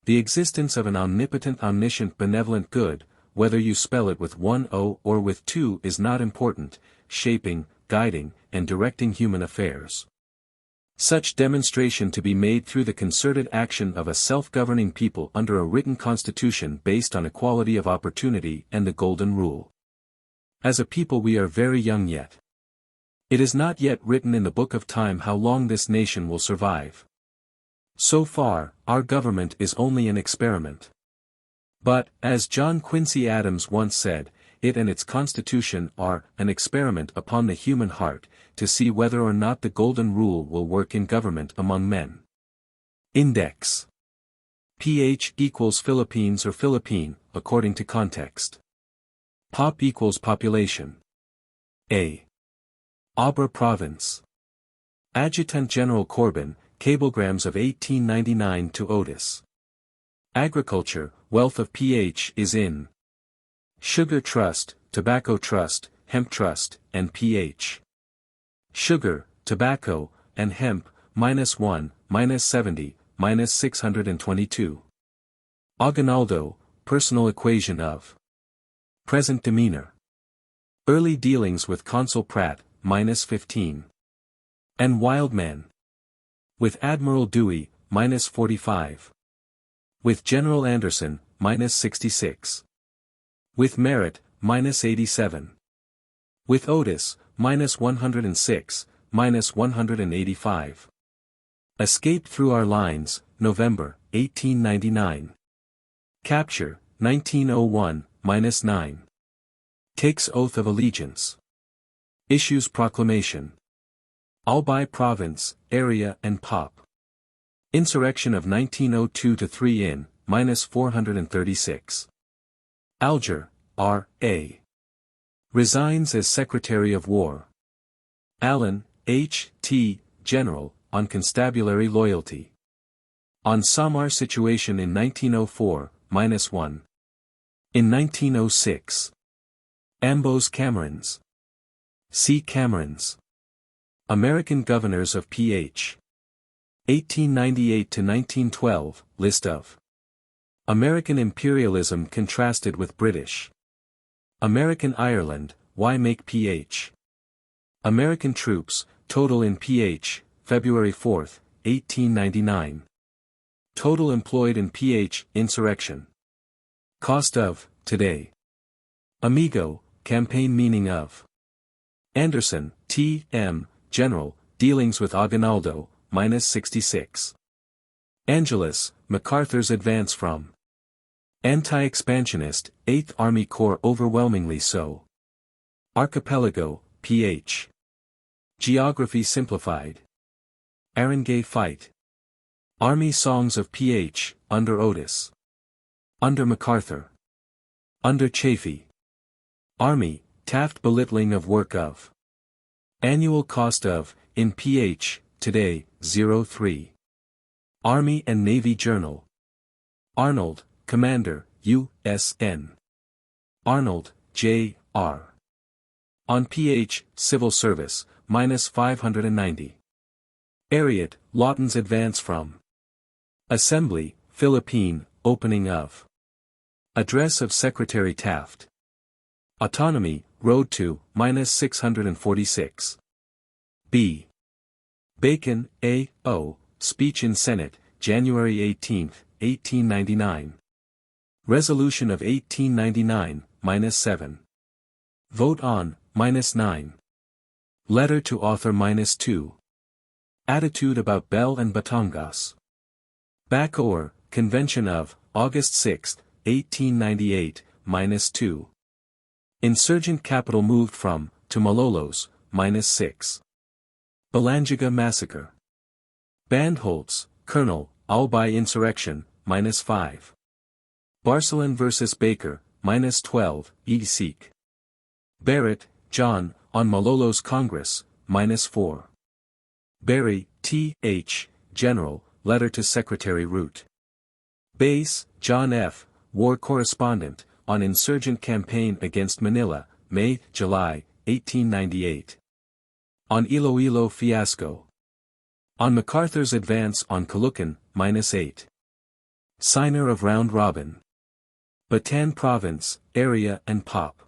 the existence of an omnipotent, omniscient, benevolent good, whether you spell it with 1 O or with 2 is not important, shaping, guiding, and directing human affairs. Such demonstration to be made through the concerted action of a self-governing people under a written constitution based on equality of opportunity and the Golden Rule. As a people we are very young yet. It is not yet written in the book of time how long this nation will survive. So far, our government is only an experiment. But, as John Quincy Adams once said, it and its constitution are an experiment upon the human heart, to see whether or not the Golden Rule will work in government among men. Index. PH equals Philippines or Philippine, according to context. Pop equals population. A. Abra Province. Adjutant General Corbin, cablegrams of 1899 to Otis. Agriculture, wealth of PH is in Sugar Trust, Tobacco Trust, Hemp Trust, and PH. Sugar, tobacco, and hemp, -1, -70, -622. Aguinaldo, personal equation of present demeanor. Early dealings with Consul Pratt, -15. And Wildman. With Admiral Dewey, -45. With General Anderson, -66. With Merritt, -87. With Otis, -106, -185. Escaped through our lines, November, 1899. Capture, 1901, -9. Takes oath of allegiance. Issues proclamation. Albay Province, area and pop. Insurrection of 1902-3 in, -436. Alger, R.A. Resigns as Secretary of War. Allen, H.T., General, on Constabulary Loyalty. On Samar Situation in 1904, -1. In 1906. Ambos Camerons. See Camerons. American Governors of Ph. 1898 to 1912, List of American imperialism contrasted with British. American Ireland, why make Ph? American troops, total in Ph, February 4, 1899. Total employed in Ph, insurrection. Cost of, today. Amigo, campaign meaning of. Anderson, T. M., General, Dealings with Aguinaldo, -66. Angeles, MacArthur's advance from. Anti-expansionist, 8th Army Corps overwhelmingly so. Archipelago, Ph. Geography simplified. Arangay fight. Army songs of Ph, under Otis. Under MacArthur. Under Chaffee. Army, Taft belittling of work of. Annual cost of, in Ph, today, 03. Army and Navy Journal. Arnold, Commander, U.S.N. Arnold, J. R. On Ph, Civil Service, -590. Ariat, Lawton's advance from. Assembly, Philippine, opening of. Address of Secretary Taft. Autonomy, Road to, -646. B. Bacon, A. O., Speech in Senate, January 18, 1899. Resolution of 1899, -7. Vote on, -9. Letter to author -2. Attitude about Bell and Batangas. Bacoor, Convention of, August 6, 1898, -2. Insurgent capital moved from, to Malolos, -6. Balangiga massacre. Bandholtz, Colonel, Albay insurrection, -5. Barcelon vs. Baker, -12, XXIX. Barrett, John, on Malolos Congress, -4. Berry, T. H., General, Letter to Secretary Root. Bass, John F., War Correspondent, on Insurgent Campaign against Manila, May, July, 1898. On Iloilo Fiasco. On MacArthur's Advance on Caloocan, -8. Signer of Round Robin. Bataan Province, Area and Pop.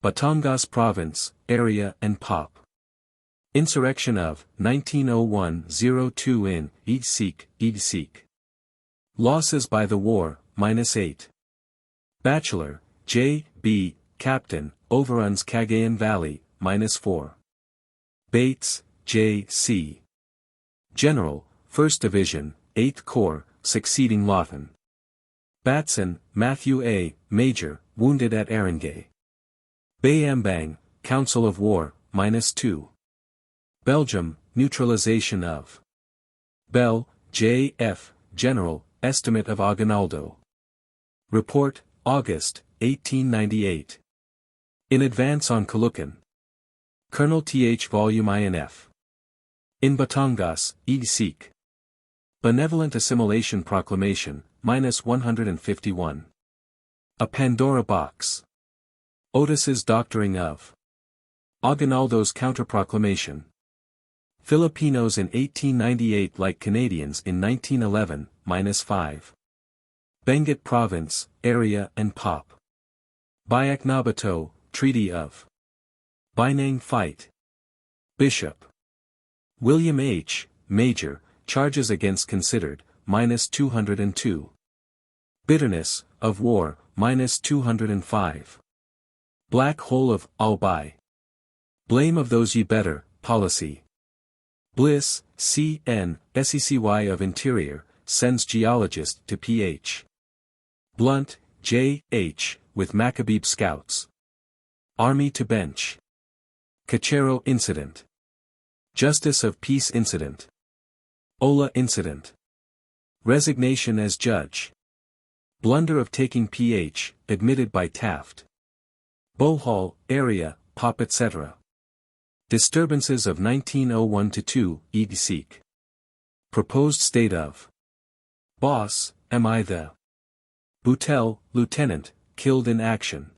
Batangas Province, Area and Pop. Insurrection of, 1901-02 in, XXIX. Losses by the war, -8. Bachelor, J. B., Captain, overruns Cagayan Valley, -4. Bates, J. C. General, 1st Division, 8th Corps, succeeding Lawton. Batson, Matthew A., Major, wounded at Arangay. Bayambang, Council of War, -2. Belgium, neutralization of. Bell, J. F., General, estimate of Aguinaldo. Report, August, 1898. In advance on Caloocan. Colonel Th. Volume INF. In Batangas, XXIX. Benevolent Assimilation Proclamation, -151. A Pandora Box. Otis's doctoring of. Aguinaldo's Counterproclamation. Filipinos in 1898 like Canadians in 1911, -5. Benguet Province, Area and Pop. Bayaknabato, Treaty of. Binang Fight. Bishop. William H., Major, charges against considered, -202. Bitterness, of war, -205. Black hole of, Albay. Blame of those ye better, policy. Bliss, C. N., SECY of Interior, sends geologist to Ph. Blount, J. H., with Macabebe scouts. Army to bench. Cachero incident. Justice of Peace incident. Ola incident. Resignation as judge. Blunder of taking Ph., admitted by Taft. Bohol, Area, Pop etc. Disturbances of 1901-2, XXIX. Proposed state of. Boss, am I the. Boutel, Lieutenant, killed in action.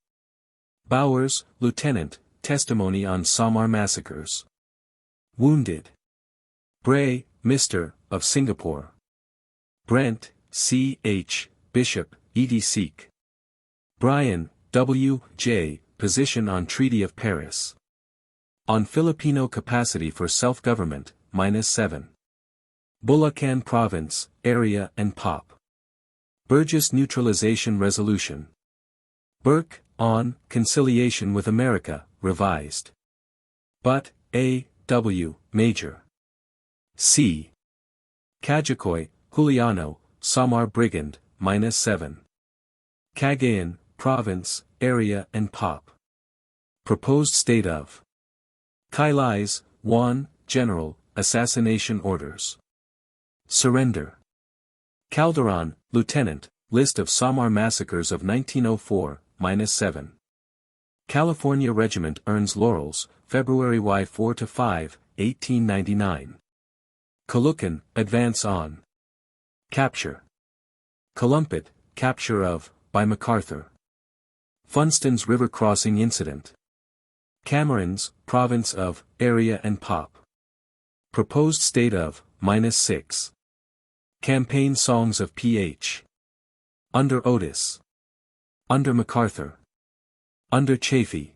Bowers, Lieutenant, Testimony on Samar Massacres. Wounded. Bray, Mr., of Singapore. Brent, C. H., Bishop, etc. Bryan, W. J., Position on Treaty of Paris. On Filipino Capacity for Self-Government, -7. Bulacan Province, Area and Pop. Burgess Neutralization Resolution. Burke, on Conciliation with America, revised. But, A. W., Major. C. Cajacoy, Juliano, Samar Brigand, -7. Cagayan, Province, Area and Pop. Proposed State of Kailais, Juan, General, Assassination Orders. Surrender. Calderon, Lieutenant, List of Samar Massacres of 1904, -7. California Regiment earns laurels, February 4–5, 1899. Caloocan, Advance on. Capture. Calumpit, Capture of, by MacArthur. Funston's River Crossing Incident. Camerons, Province of, Area and Pop. Proposed State of, -6. Campaign Songs of Ph. Under Otis. Under MacArthur. Under Chaffee.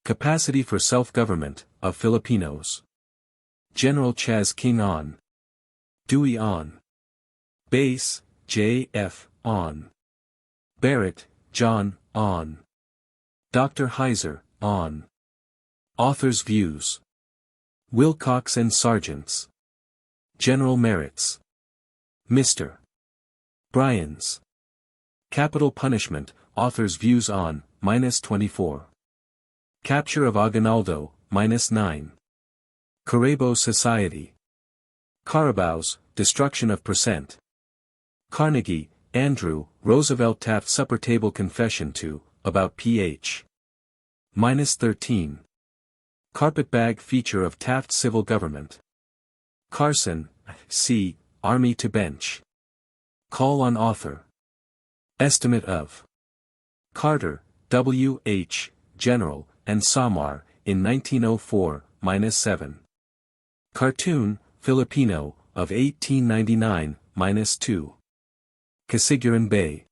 Capacity for Self-Government, of Filipinos. General Chas King on. Dewey on. Base, J. F. on. Barrett, John, on. Dr. Heiser, on. Author's Views. Wilcox and Sargents. General Merits. Mr. Bryan's. Capital Punishment, Author's Views on, -24. Capture of Aguinaldo, -9. Carabo Society. Carabao's, Destruction of Percent. Carnegie, Andrew, Roosevelt Taft Supper Table Confession to, about Ph. -13. Carpetbag Feature of Taft's Civil Government. Carson, C., Army to Bench. Call on Author. Estimate of Carter, W. H., General, and Samar, in 1904, -7. Cartoon, Filipino, of 1899, -2. Casiguran Bay.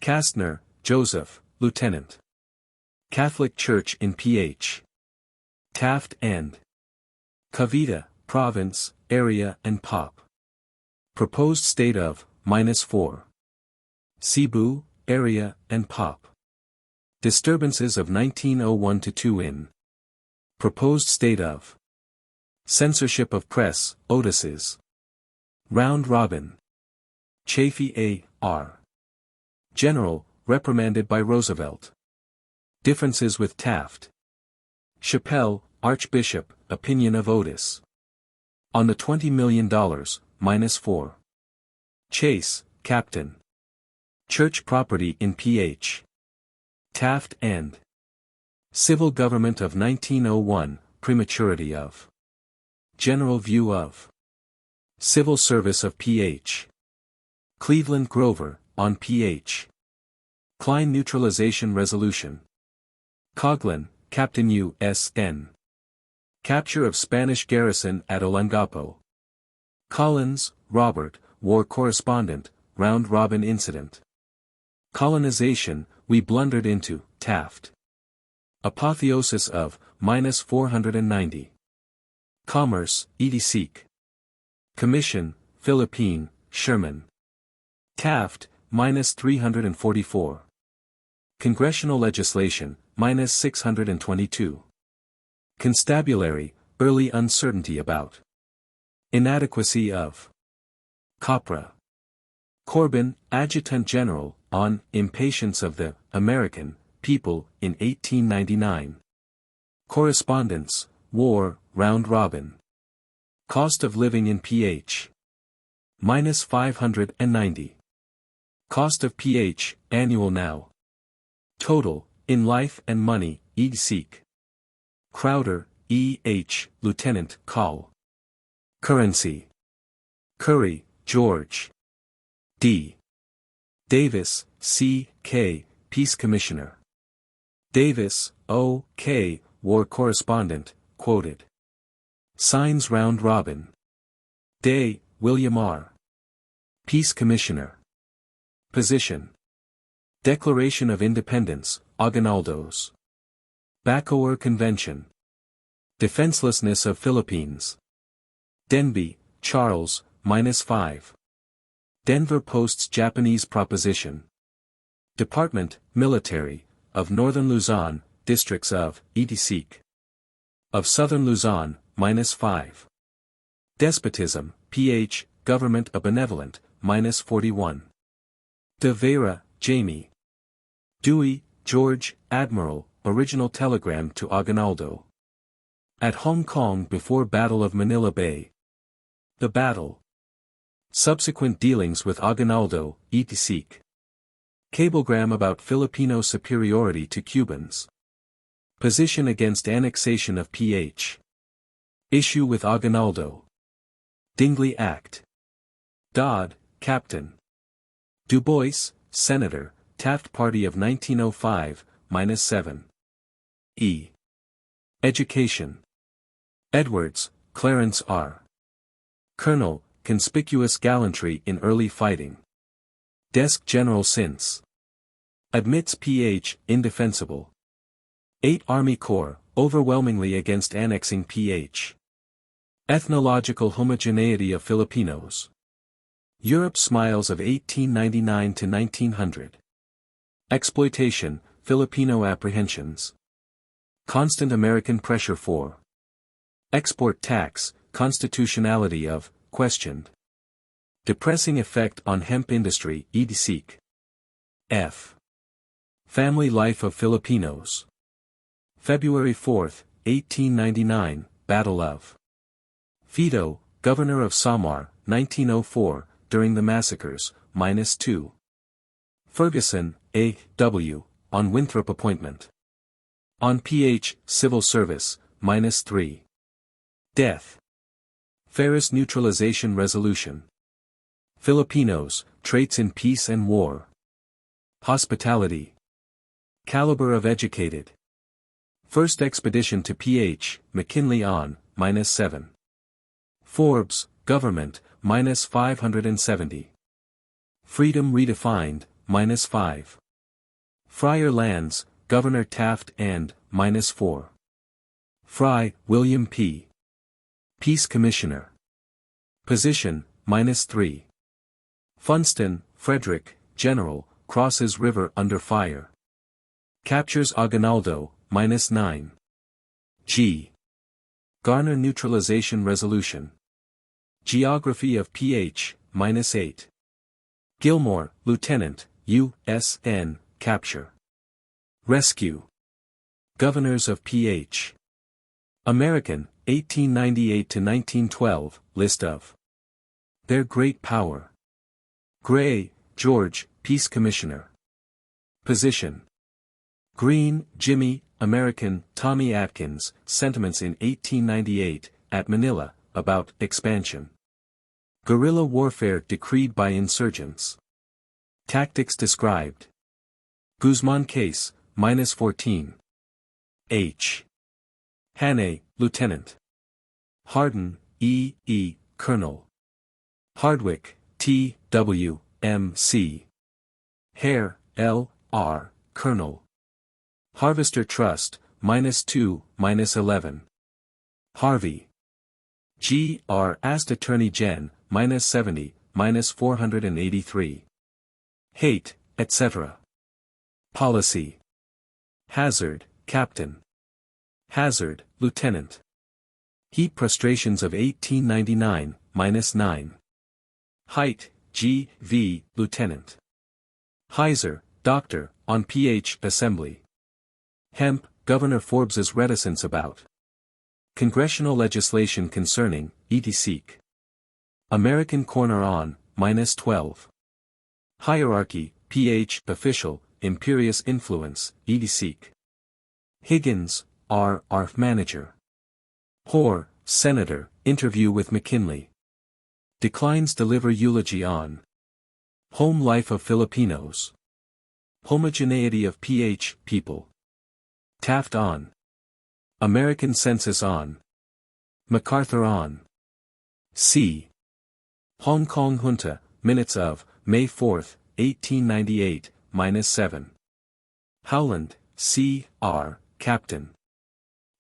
Kastner, Joseph, Lieutenant. Catholic Church in Ph. Taft and Cavite, Province, Area and Pop. Proposed State of, -4. Cebu, Area and Pop. Disturbances of 1901–2 in. Proposed State of Censorship of Press, Otis's. Round Robin. Chaffee A. R. General, reprimanded by Roosevelt. Differences with Taft. Chappelle, Archbishop, Opinion of Otis. On the $20 million, -4. Chase, Captain. Church Property in Ph. Taft and Civil Government of 1901, Prematurity of General View of Civil Service of Ph. Cleveland Grover, on Ph. Klein Neutralization Resolution. Coghlan, Captain U. S. N. Capture of Spanish garrison at Olongapo. Collins, Robert, War Correspondent, Round Robin Incident. Colonization, We Blundered into, Taft. Apotheosis of, -490. Commerce, etc. Commission, Philippine, Sherman. Taft, -344. Congressional legislation, -622. Constabulary, early uncertainty about. Inadequacy of. Copra. Corbin, Adjutant General, on Impatience of the American People in 1899. Correspondence, War, Round Robin. Cost of living in Ph. -590. Cost of Ph, annual now. Total, in life and money, etc. Crowder, E. H., Lieutenant, Col. Currency. Curry, George. D. Davis, C. K., Peace Commissioner. Davis, O.K., war correspondent, quoted. Signs round robin. Day, William R. Peace Commissioner. Position. Declaration of Independence, Aguinaldos. Bacoor Convention. Defenselessness of Philippines. Denby, Charles, -5. Denver Post's Japanese Proposition. Department, Military, of Northern Luzon, Districts of, XXIX. Of Southern Luzon, -5. Despotism, Ph., Government a Benevolent, -41. De Vera, Jamie. Dewey, George, Admiral, original telegram to Aguinaldo. At Hong Kong before Battle of Manila Bay. The battle. Subsequent dealings with Aguinaldo, XXIX. Cablegram about Filipino superiority to Cubans. Position against annexation of Ph. Issue with Aguinaldo. Dingley Act. Dodd, Captain. Du Bois, Senator, Taft Party of 1905, -7. E. Education. Edwards, Clarence R. Colonel, conspicuous gallantry in early fighting. Desk General since. Admits Ph. indefensible. 8 Army Corps, overwhelmingly against annexing Ph. Ethnological homogeneity of Filipinos. Europe smiles of 1899 to 1900. Exploitation, Filipino apprehensions. Constant American pressure for. Export tax, constitutionality of, questioned. Depressing effect on hemp industry, XXIX. F. Family life of Filipinos. February 4, 1899, Battle of Fido, Governor of Samar, 1904, during the massacres, -2. Ferguson, A. W., on Winthrop appointment. On Ph. Civil service, -3. Death. Ferris Neutralization Resolution. Filipinos, traits in peace and war. Hospitality. Caliber of educated. First expedition to Ph. McKinley on, -7. Forbes, Government, -570. Freedom redefined, -5. Friar Lands, Governor Taft and, -4. Fry, William P. Peace Commissioner. Position, -3. Funston, Frederick, General, crosses river under fire. Captures Aguinaldo, -9. G. Garner Neutralization Resolution. Geography of Ph, -8. Gilmore, Lieutenant, U.S.N., capture. Rescue. Governors of Ph. American, 1898 to 1912, list of their great power. Gray, George, Peace Commissioner. Position. Green, Jimmy, American, Tommy Atkins, sentiments in 1898, at Manila, about expansion. Guerrilla warfare decreed by insurgents. Tactics described. Guzman case, -14. H. Hannay, Lieutenant. Hardin, E. E., Colonel. Hardwick, T. W. M. C. Hare, L. R., Colonel. Harvester Trust, -2, -11. Harvey. G. R. asked Attorney Gen, -70, -483. Hate, etc. Policy. Hazard, Captain. Hazard, Lieutenant. Heat prostrations of 1899, -9. Height, G. V. Lieutenant. Heiser, Doctor, on Ph. Assembly. Hemp, Governor Forbes's reticence about congressional legislation concerning, XXIX. American corner on, -12. Hierarchy, Ph. Official, imperious influence, XXIX. Higgins, R. Arf Manager. Hoare, Senator, interview with McKinley. Declines deliver eulogy on home life of Filipinos. Homogeneity of Ph. people. Taft on. American Census on. MacArthur on. C. Hong Kong Junta, Minutes of, May 4, 1898-7. Howland, C. R., Captain.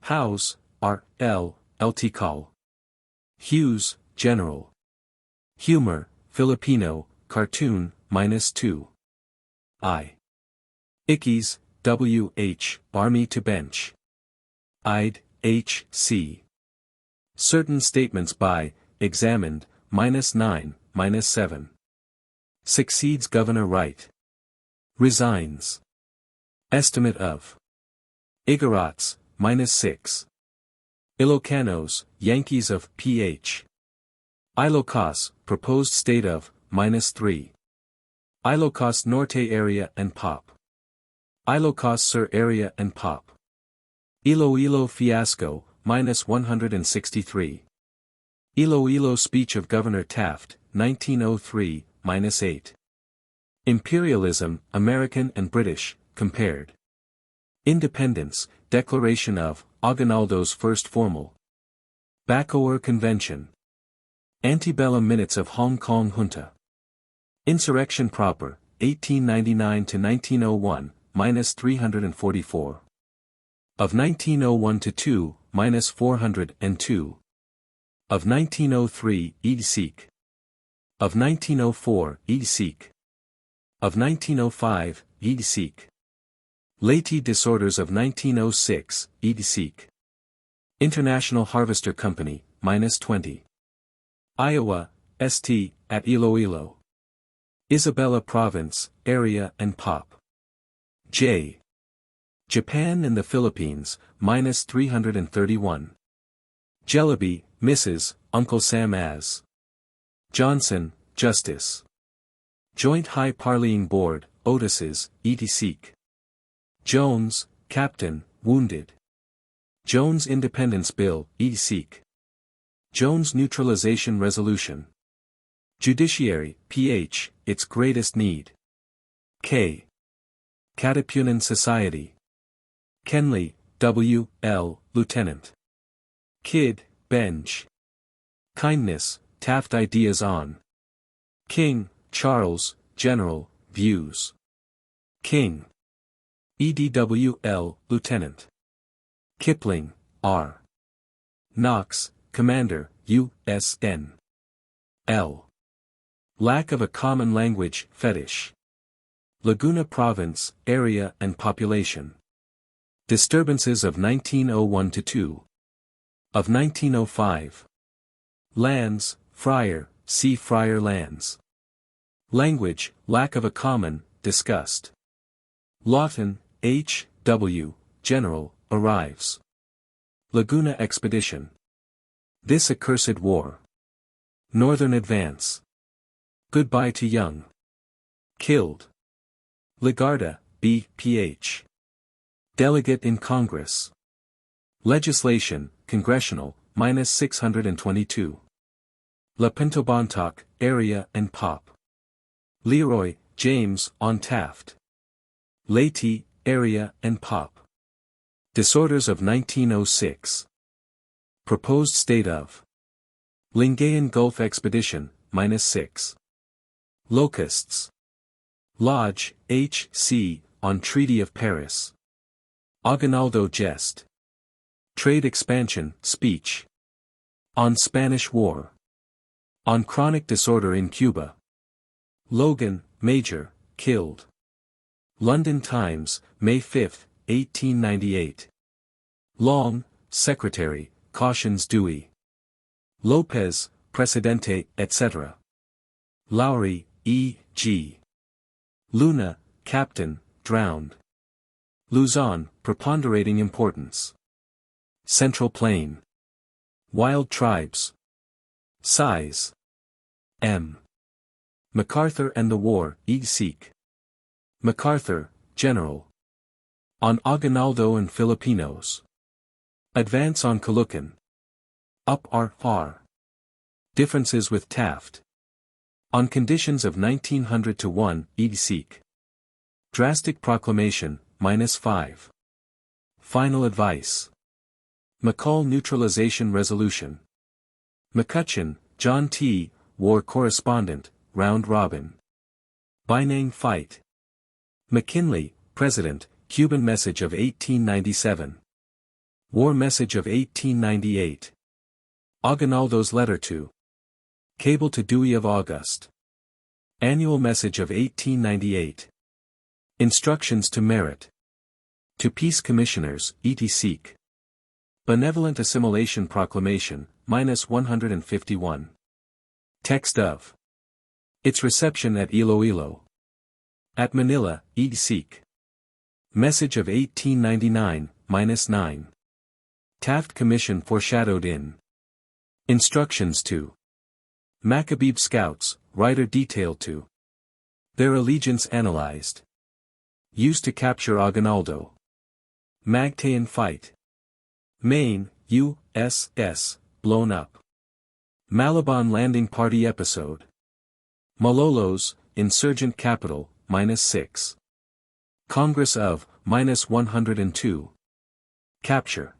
Howes, R. L., Lt. Col. Hughes, General. Humor, Filipino, Cartoon, -2. I. Ickes, W. H., Army to Bench. Ide, H. C. Certain statements by, examined, -9, -7. Succeeds Governor Wright. Resigns. Estimate of. Igorots, -6. Ilocanos, Yankees of Ph. Ilocos, proposed state of, -3. Ilocos Norte area and Pop. Ilocos Sur area and Pop. Iloilo fiasco, -163. Iloilo speech of Governor Taft, 1903, -8. Imperialism, American and British, compared. Independence, Declaration of, Aguinaldo's first formal. Bacoor Convention. Antebellum Minutes of Hong Kong Junta. Insurrection proper, 1899-1901, -344. Of 1901-2, -402. Of 1903, Seek. Of 1904, Seek. Of 1905, Seek. Leyte disorders of 1906, Seek. International Harvester Company, -20. Iowa, St., at Iloilo. Isabella Province, area and Pop. J. Japan and the Philippines, -331. Jellaby, Mrs., Uncle Sam as. Johnson, Justice. Joint High Parleying Board, Otis's, Seek. Jones, Captain, wounded. Jones Independence Bill, Seek. Jones Neutralization Resolution. Judiciary, Ph., its greatest need. K. Katipunan Society. Kenley, W. L., Lieutenant. Kidd, Benj. Kindness, Taft Ideas on. King, Charles, General, Views. King. EDW. Lieutenant. Kipling, R. Knox, Commander, U.S.N. L. Lack of a common language, fetish. Laguna Province, area and population. Disturbances of 1901-2. Of 1905. Lands, Friar, see Friar lands. Language, lack of a common, discussed. Lawton, H. W., General, arrives. Laguna Expedition. This accursed war. Northern advance. Goodbye to Young. Killed. Legarda, B. Ph. Delegate in Congress. Legislation, Congressional, -622. La Pintobontoc, area and Pop. Leroy, James, on Taft. Leyte, area and Pop. Disorders of 1906. Proposed state of. Lingayen Gulf Expedition, -6. Locusts. Lodge, H. C., on Treaty of Paris. Aguinaldo jest. Trade expansion, speech. On Spanish War. On chronic disorder in Cuba. Logan, Major, killed. London Times, May 5, 1898. Long, Secretary, cautions Dewey. Lopez, Presidente, etc. Lowry, E. G. Luna, Captain, drowned. Luzon, preponderating importance. Central Plain. Wild tribes. Size. M. MacArthur and the War, E. Seek. MacArthur, General. On Aguinaldo and Filipinos. Advance on Caloocan. Up R. Differences with Taft. On conditions of 1900-1, E. Seek. Drastic proclamation, -5. Final advice. McCall Neutralization Resolution. McCutcheon, John T., War Correspondent, Round Robin. Binang Fight. McKinley, President, Cuban Message of 1897. War Message of 1898. Aguinaldo's Letter to. Cable to Dewey of August. Annual Message of 1898. Instructions to Merit. To Peace Commissioners, etc. Benevolent Assimilation Proclamation, -151. Text of. Its reception at Iloilo. At Manila, etc. Message of 1899, -9. Taft Commission foreshadowed in. Instructions to. Macabebe Scouts, Rider detailed to. Their allegiance analyzed. Used to capture Aguinaldo. Magtayan Fight. Maine, U.S.S., blown up. Malabon Landing Party Episode. Malolos, Insurgent Capital, -6. Congress of, -102. Capture.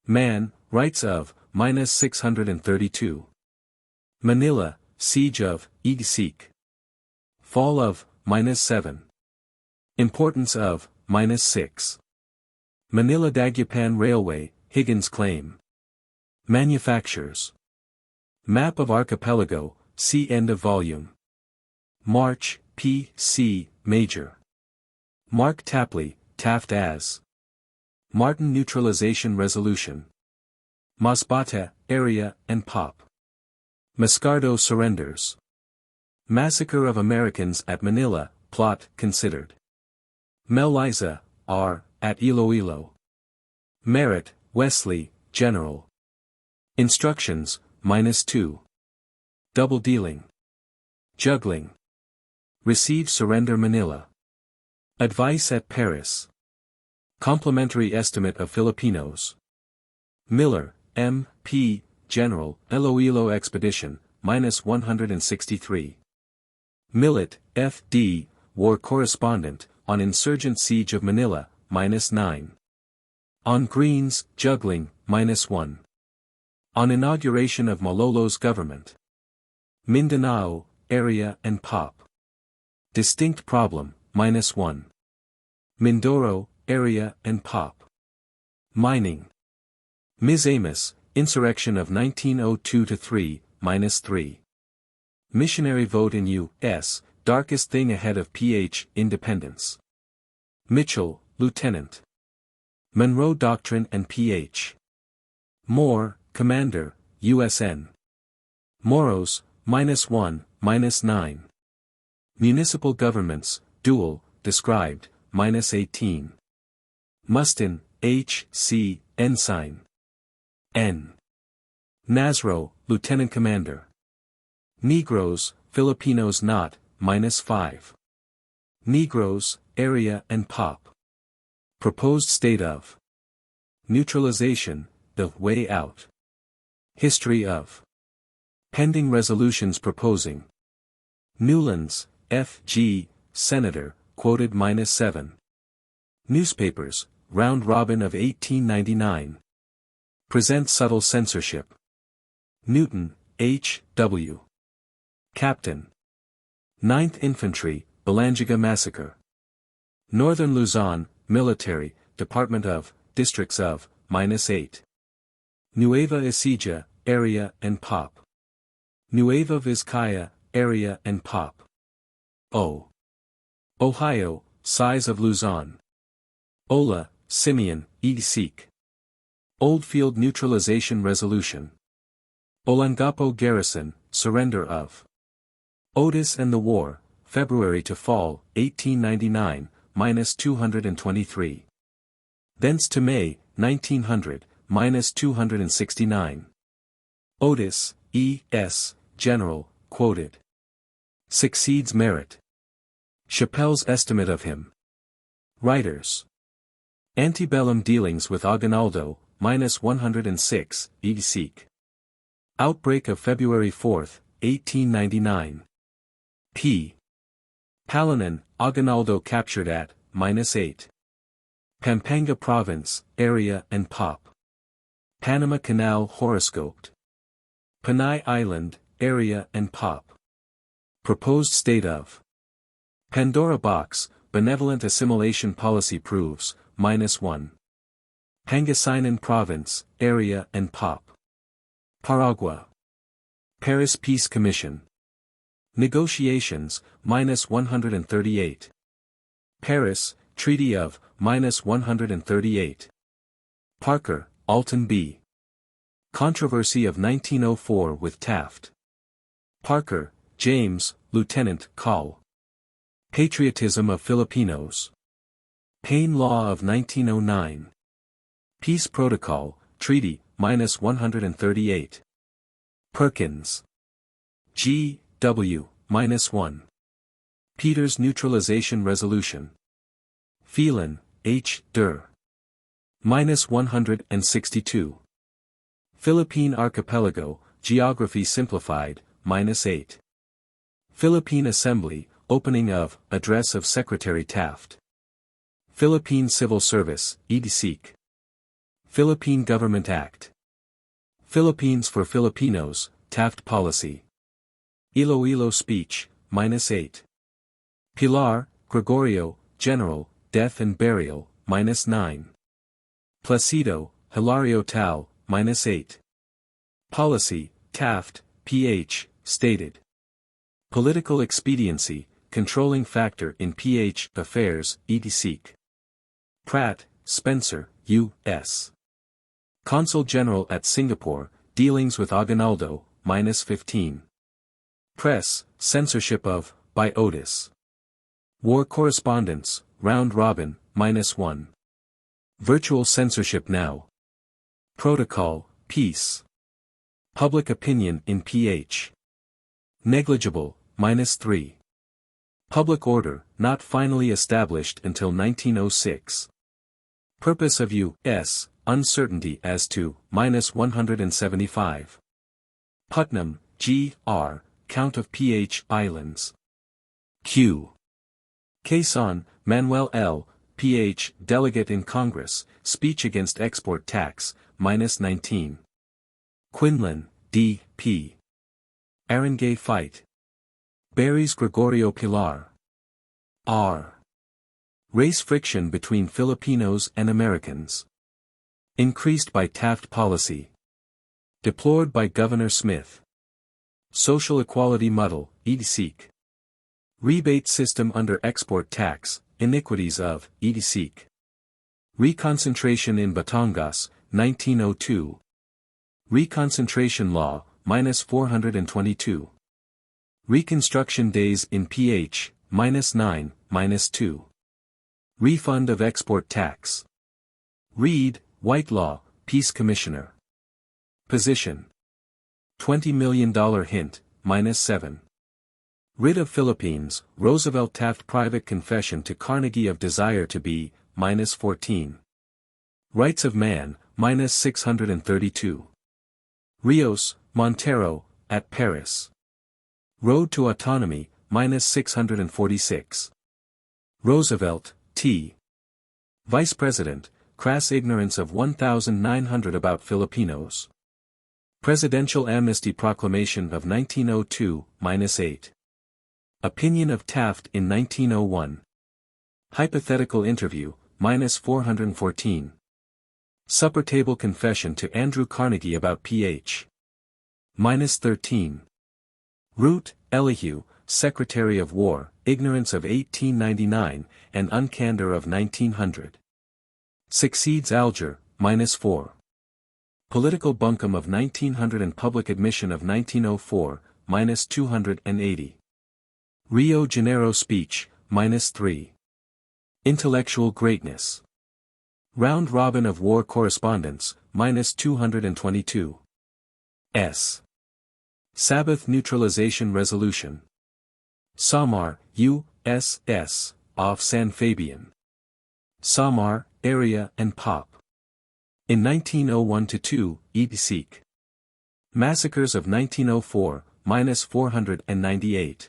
Man, Rights of, -632. Manila, Siege of, etc. Fall of, -7. Importance of, -6. Manila Dagupan Railway, Higgins Claim. Manufactures. Map of Archipelago, see end of volume. March, P.C., Major. Mark Tapley, Taft as. Martin Neutralization Resolution. Masbate, Area, and Pop. Mascardo surrenders. Massacre of Americans at Manila, plot considered. Meliza, R., at Iloilo. Merritt, Wesley, General. Instructions, -2. Double dealing. Juggling. Receive surrender Manila. Advice at Paris. Complimentary estimate of Filipinos. Miller, M. P., General, Iloilo Expedition, -163. Millet, F. D., War Correspondent, on Insurgent Siege of Manila, -9. On Greens, Juggling, -1. On Inauguration of Malolo's Government. Mindanao, Area and Pop. Distinct Problem, -1. Mindoro, Area and Pop. Mining. Ms. Amos, Insurrection of 1902-3, -3. Missionary Vote in U.S., Darkest Thing Ahead of Ph. Independence. Mitchell, Lieutenant. Monroe Doctrine and Ph. Moore, Commander, USN. Moros, -1, -9. Municipal Governments, Dual, described, -18. Mustin, H. C., Ensign. N. Nasro, Lieutenant Commander. Negroes, Filipinos not, -5. Negroes, Area and Pop. Proposed State of. Neutralization, the way out. History of. Pending resolutions proposing. Newlands, F. G., Senator, quoted -7. Newspapers, Round Robin of 1899. Present subtle censorship. Newton, H. W. Captain. 9th Infantry, Balangiga Massacre. Northern Luzon, Military, Department of, Districts of, -8. Nueva Ecija, Area and Pop. Nueva Vizcaya, Area and Pop. O. Ohio, Size of Luzon. Ola, Simeon, etc. Oldfield Neutralization Resolution. Olongapo Garrison, Surrender of. Otis and the War, February to Fall, 1899, -223. Thence to May, 1900, -269. Otis, E. S., General, quoted. Succeeds Merritt. Chappelle's estimate of him. Writers. Antebellum dealings with Aguinaldo, -106, etc. Outbreak of February 4, 1899. P. Palanin, Aguinaldo captured at, -8. Pampanga Province, area and pop. Panama Canal horoscoped. Panay Island, area and pop. Proposed state of Pandora Box, benevolent assimilation policy proves, -1. Pangasinan Province, area and pop. Paragua. Paris Peace Commission. Negotiations, -138. Paris, Treaty of, -138. Parker, Alton B. Controversy of 1904 with Taft. Parker, James, Lieutenant Col. Patriotism of Filipinos. Payne Law of 1909. Peace Protocol, Treaty, -138. Perkins. G. W, -1. Peters Neutralization Resolution. Phelan, H. Der. -162. Philippine Archipelago, Geography Simplified, -8. Philippine Assembly, Opening of, Address of Secretary Taft. Philippine Civil Service, XXIX. Philippine Government Act. Philippines for Filipinos, Taft Policy. Iloilo Speech, -8. Pilar, Gregorio, General, Death and Burial, -9. Placido, Hilario Tal, -8. Policy, Taft, Ph, stated. Political expediency, controlling factor in Ph affairs, XXIX. Pratt, Spencer, U.S. Consul General at Singapore, dealings with Aguinaldo, -15. Press, censorship of, by Otis. War correspondence, round robin, -1. Virtual censorship now. Protocol, peace. Public opinion in Ph. Negligible, -3. Public order, not finally established until 1906. Purpose of U.S., uncertainty as to, -175. Putnam, G. R., Count of Ph. Islands. Q. Quezon, Manuel L., Ph. Delegate in Congress, Speech Against Export Tax, -19. Quinlan, D. P. Arangay Fight. Berries Gregorio Pilar. R. Race friction between Filipinos and Americans. Increased by Taft policy. Deplored by Governor Smith. Social equality muddle, XXIX. Rebate system under export tax, iniquities of, XXIX. Reconcentration in Batangas, 1902. Reconcentration law, -422. Reconstruction days in Ph, -9, -2. Refund of export tax. Reed, White Law, Peace Commissioner. Position. $20 million hint, -7. Writ of Philippines, Roosevelt Taft private confession to Carnegie of desire to be, -14. Rights of Man, -632. Rios, Montero, at Paris. Road to Autonomy, -646. Roosevelt, T. Vice President, crass ignorance of 1,900 about Filipinos. Presidential Amnesty Proclamation of 1902, -8. Opinion of Taft in 1901. Hypothetical interview, -414. Supper table confession to Andrew Carnegie about Ph. -13. Root, Elihu, Secretary of War, ignorance of 1899, and uncandor of 1900. Succeeds Alger, -4. Political bunkum of 1900 and public admission of 1904, -280. Rio Janeiro speech, -3. Intellectual greatness. Round robin of war correspondence, -222. S. Sabbath neutralization resolution. Samar, U.S.S., off San Fabian. Samar, area and pop. In 1901-2, XXIX. Massacres of 1904, -498.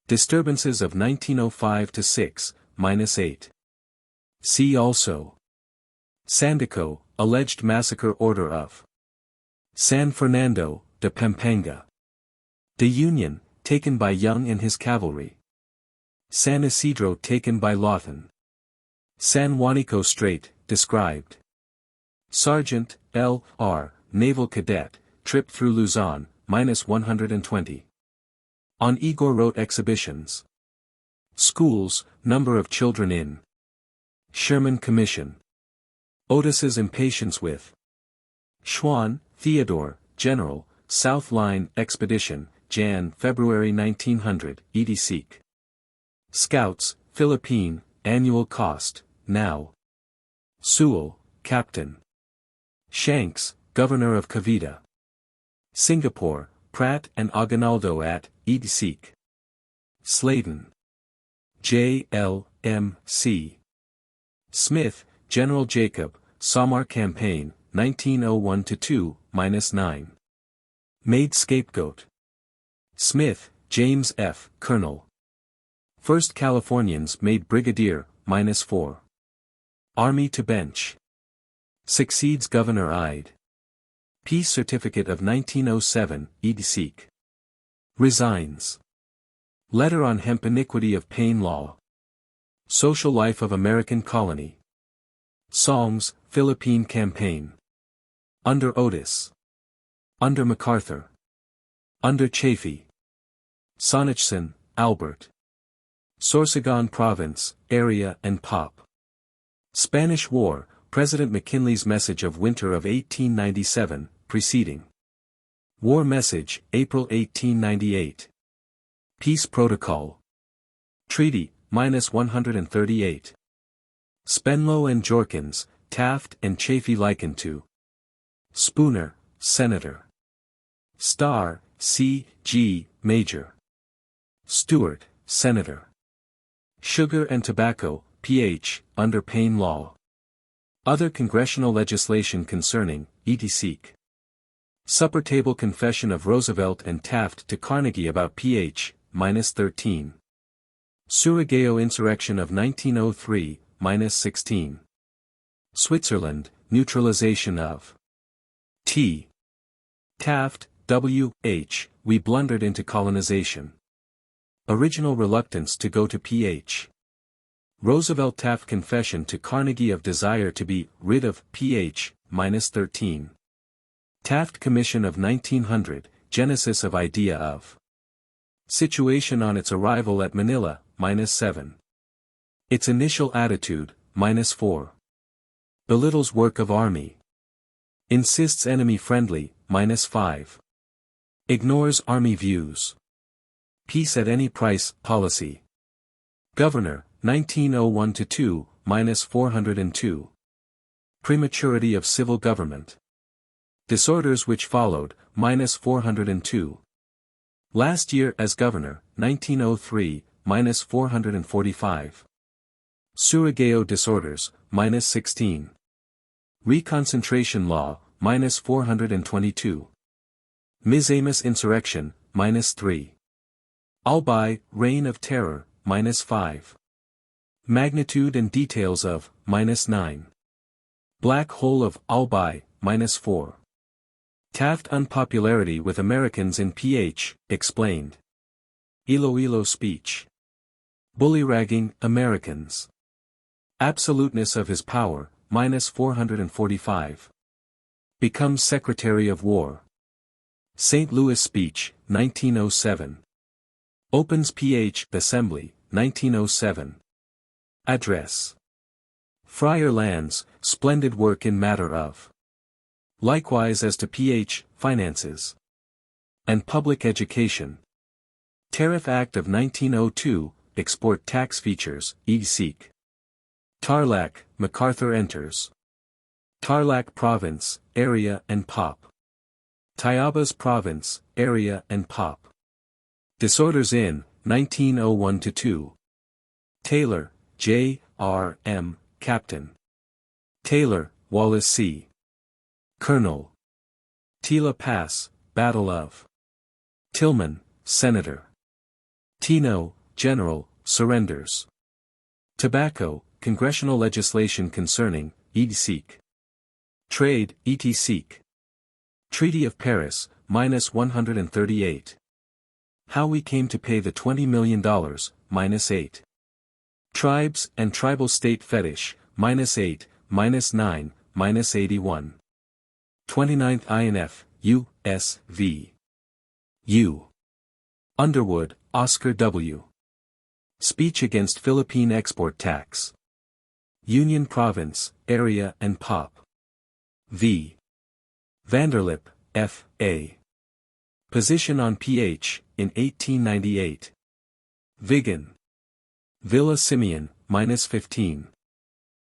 Disturbances of 1905-6, -8. See also. Sandico, alleged massacre order of San Fernando, de Pampanga. De Union, taken by Young and his cavalry. San Isidro taken by Lawton. San Juanico Strait, described. Sergeant, L.R., naval cadet, trip through Luzon, -120. On Igor wrote exhibitions. Schools, number of children in. Sherman Commission. Otis's impatience with. Schwann, Theodore, General, South Line Expedition, Jan-February 1900, XXIX. Scouts, Philippine, annual cost, now. Sewell, Captain. Shanks, Governor of Cavite. Singapore, Pratt and Aguinaldo at, XXIX. Sladen. J. L. M. C. Smith, General Jacob, Samar Campaign, 1901-2, -9. Made scapegoat. Smith, James F., Colonel. First Californians made brigadier, -4. Army to bench. Succeeds Governor Ide. Peace Certificate of 1907, XXIX. Resigns. Letter on Hemp Iniquity of Pain Law. Social Life of American Colony. Songs, Philippine Campaign. Under Otis. Under MacArthur. Under Chaffee. Sonnachson, Albert. Sorsogon Province, Area and Pop. Spanish War, President McKinley's Message of Winter of 1897, preceding. War Message, April 1898. Peace Protocol. Treaty, -138. Spenlow and Jorkins, Taft and Chaffee likened to. Spooner, Senator. Starr, C. G., Major. Stewart, Senator. Sugar and Tobacco, Ph., under Paine Law. Other congressional legislation concerning, XXIX. Supper Table Confession of Roosevelt and Taft to Carnegie about Ph., -13. Surigao Insurrection of 1903, -16. Switzerland, Neutralization of T. Taft, W. H., we blundered into colonization. Original reluctance to go to Ph. Roosevelt-Taft Confession to Carnegie of desire to be rid of Ph. -13. Taft Commission of 1900, genesis of idea of. Situation on its arrival at Manila, -7. Its initial attitude, -4. Belittles work of army. Insists enemy friendly, -5. Ignores army views. Peace at any price, policy. Governor, 1901-2, -402. Prematurity of civil government. Disorders which followed, -402. Last year as governor, 1903, -445. Surigao disorders, -16. Reconcentration law, -422. Misamis insurrection, -3. Albay, reign of terror, -5. Magnitude and details of, -9. Black hole of Albay, -4. Taft unpopularity with Americans in Ph, explained. Iloilo speech. Bullyragging Americans. Absoluteness of his power, -445. Becomes Secretary of War. St. Louis speech, 1907. Opens Ph. Assembly, 1907. Address. Friar Lands, splendid work in matter of. Likewise as to Ph. Finances. And public education. Tariff Act of 1902, export tax features, XXIX. Tarlac, MacArthur enters. Tarlac Province, area and pop. Tayabas Province, area and pop. Disorders in, 1901-2. Taylor, J. R. M., Captain. Taylor, Wallace C. Colonel. Tila Pass, Battle of. Tillman, Senator. Tino, General, surrenders. Tobacco, Congressional legislation concerning, XXIX. Trade, XXIX. Treaty of Paris, -138. How we came to pay the $20 million, -8. Tribes and tribal state fetish, -8, -9, -81. 29th INF, U.S. v. U. Underwood, Oscar W. Speech against Philippine export tax. Union Province, Area and Pop. V. Vanderlip, F.A. Position on pH, in 1898. Vigan. Villa Simeon, -15.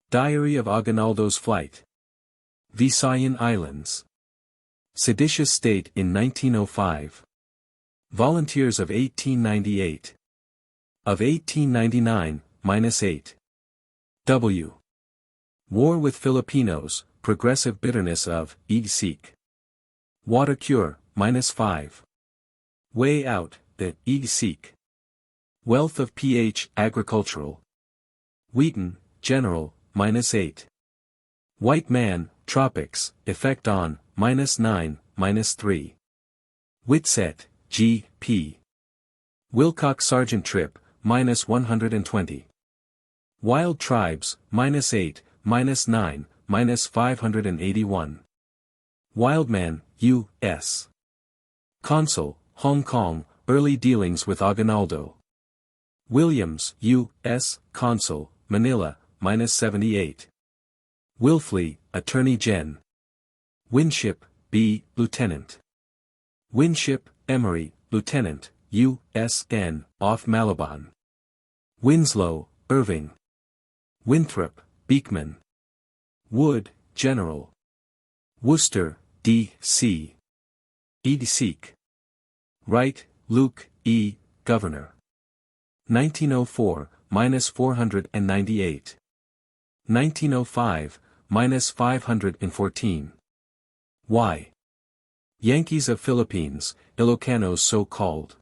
Diary of Aguinaldo's Flight. Visayan Islands. Seditious State in 1905. Volunteers of 1898. Of 1899, -8. W. War with Filipinos, Progressive Bitterness of, XXIX. Water Cure, -5. Way Out, the, XXIX. Wealth of pH, Agricultural. Wheaton, General, -8. White Man, Tropics, Effect on, -9, -3. Whitsett, G. P. Wilcox Sergeant Trip, -120. Wild Tribes, -8, -9, -581. Wildman, U. S. Consul, Hong Kong, Early Dealings with Aguinaldo. Williams, U. S. Consul, Manila, -78. Wilfley, Attorney Gen. Winship, B. Lieutenant. Winship, Emery, Lieutenant, U. S. N. off Malabon. Winslow, Irving. Winthrop, Beekman. Wood, General. Worcester, D. C. XXIX. Wright, Luke, E. Governor. 1904, -498. 1905, -514. Y. Yankees of Philippines, Ilocanos so-called.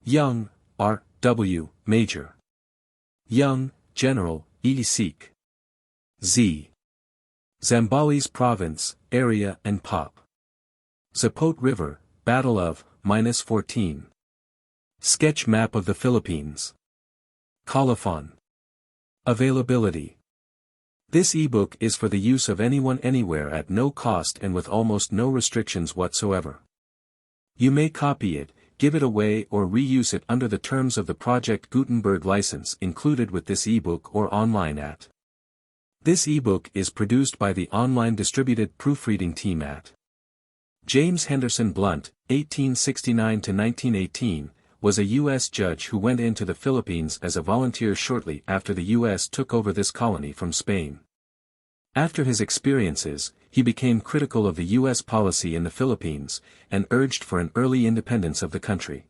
Young, R. W. Major. Young, General, XXIX. Z. Zambales Province, Area and Pop. Zapote River, Battle of, -14. Sketch map of the Philippines. Colophon. Availability. This ebook is for the use of anyone anywhere at no cost and with almost no restrictions whatsoever. You may copy it, give it away or reuse it under the terms of the Project Gutenberg license included with this ebook or online at. This ebook is produced by the online distributed proofreading team at. James Henderson Blount, 1869–1918, was a U.S. judge who went into the Philippines as a volunteer shortly after the U.S. took over this colony from Spain. After his experiences, he became critical of the U.S. policy in the Philippines, and urged for an early independence of the country.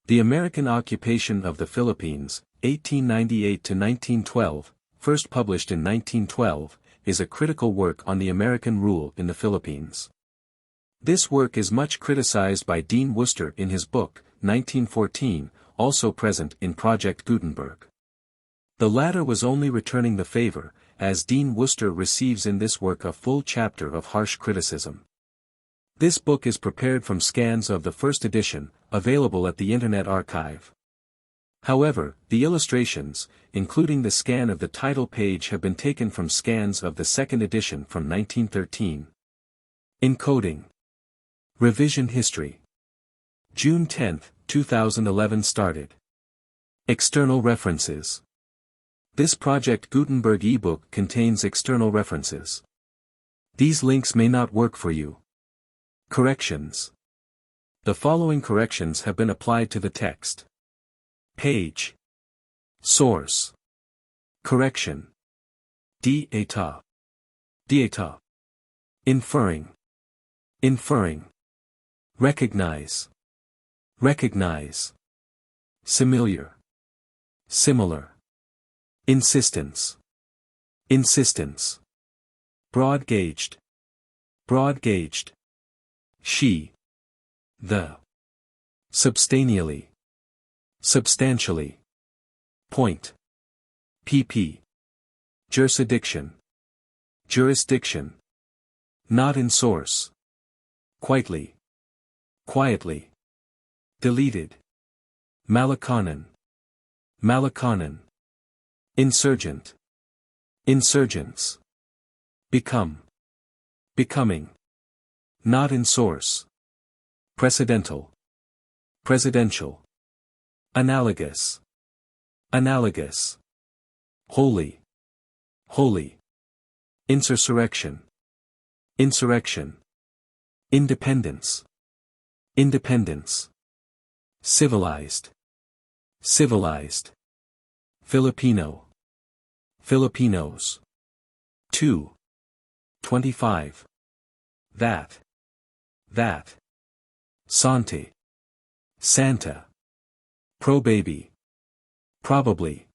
The American Occupation of the Philippines, 1898–1912, first published in 1912, is a critical work on the American rule in the Philippines. This work is much criticized by Dean Worcester in his book, 1914, also present in Project Gutenberg. The latter was only returning the favor, as Dean Worcester receives in this work a full chapter of harsh criticism. This book is prepared from scans of the first edition, available at the Internet Archive. However, the illustrations, including the scan of the title page, have been taken from scans of the second edition from 1913. Encoding. Revision History. June 10, 2011 started. External references. This Project Gutenberg ebook contains external references. These links may not work for you. Corrections. The following corrections have been applied to the text. Page. Source. Correction. D'état. D'état. Inferring. Inferring. Recognize. Recognize. Familiar. Similar. Insistence. Insistence. Broad-gauged. Broad-gauged. She. The. Substantially. Substantially. Point. pp. Jurisdiction. Jurisdiction. Not in source. Quietly. Quietly. Deleted. Malakanan. Malakanan. Insurgent. Insurgents. Become. Becoming. Not in source. Precedental. Presidential. Analogous. Analogous. Holy. Holy. Insurrection. Insurrection. Independence. Independence. Civilized. Civilized. Filipino. Filipinos. 2. 25. That. That. Sante. Santa. Pro-baby. Probably.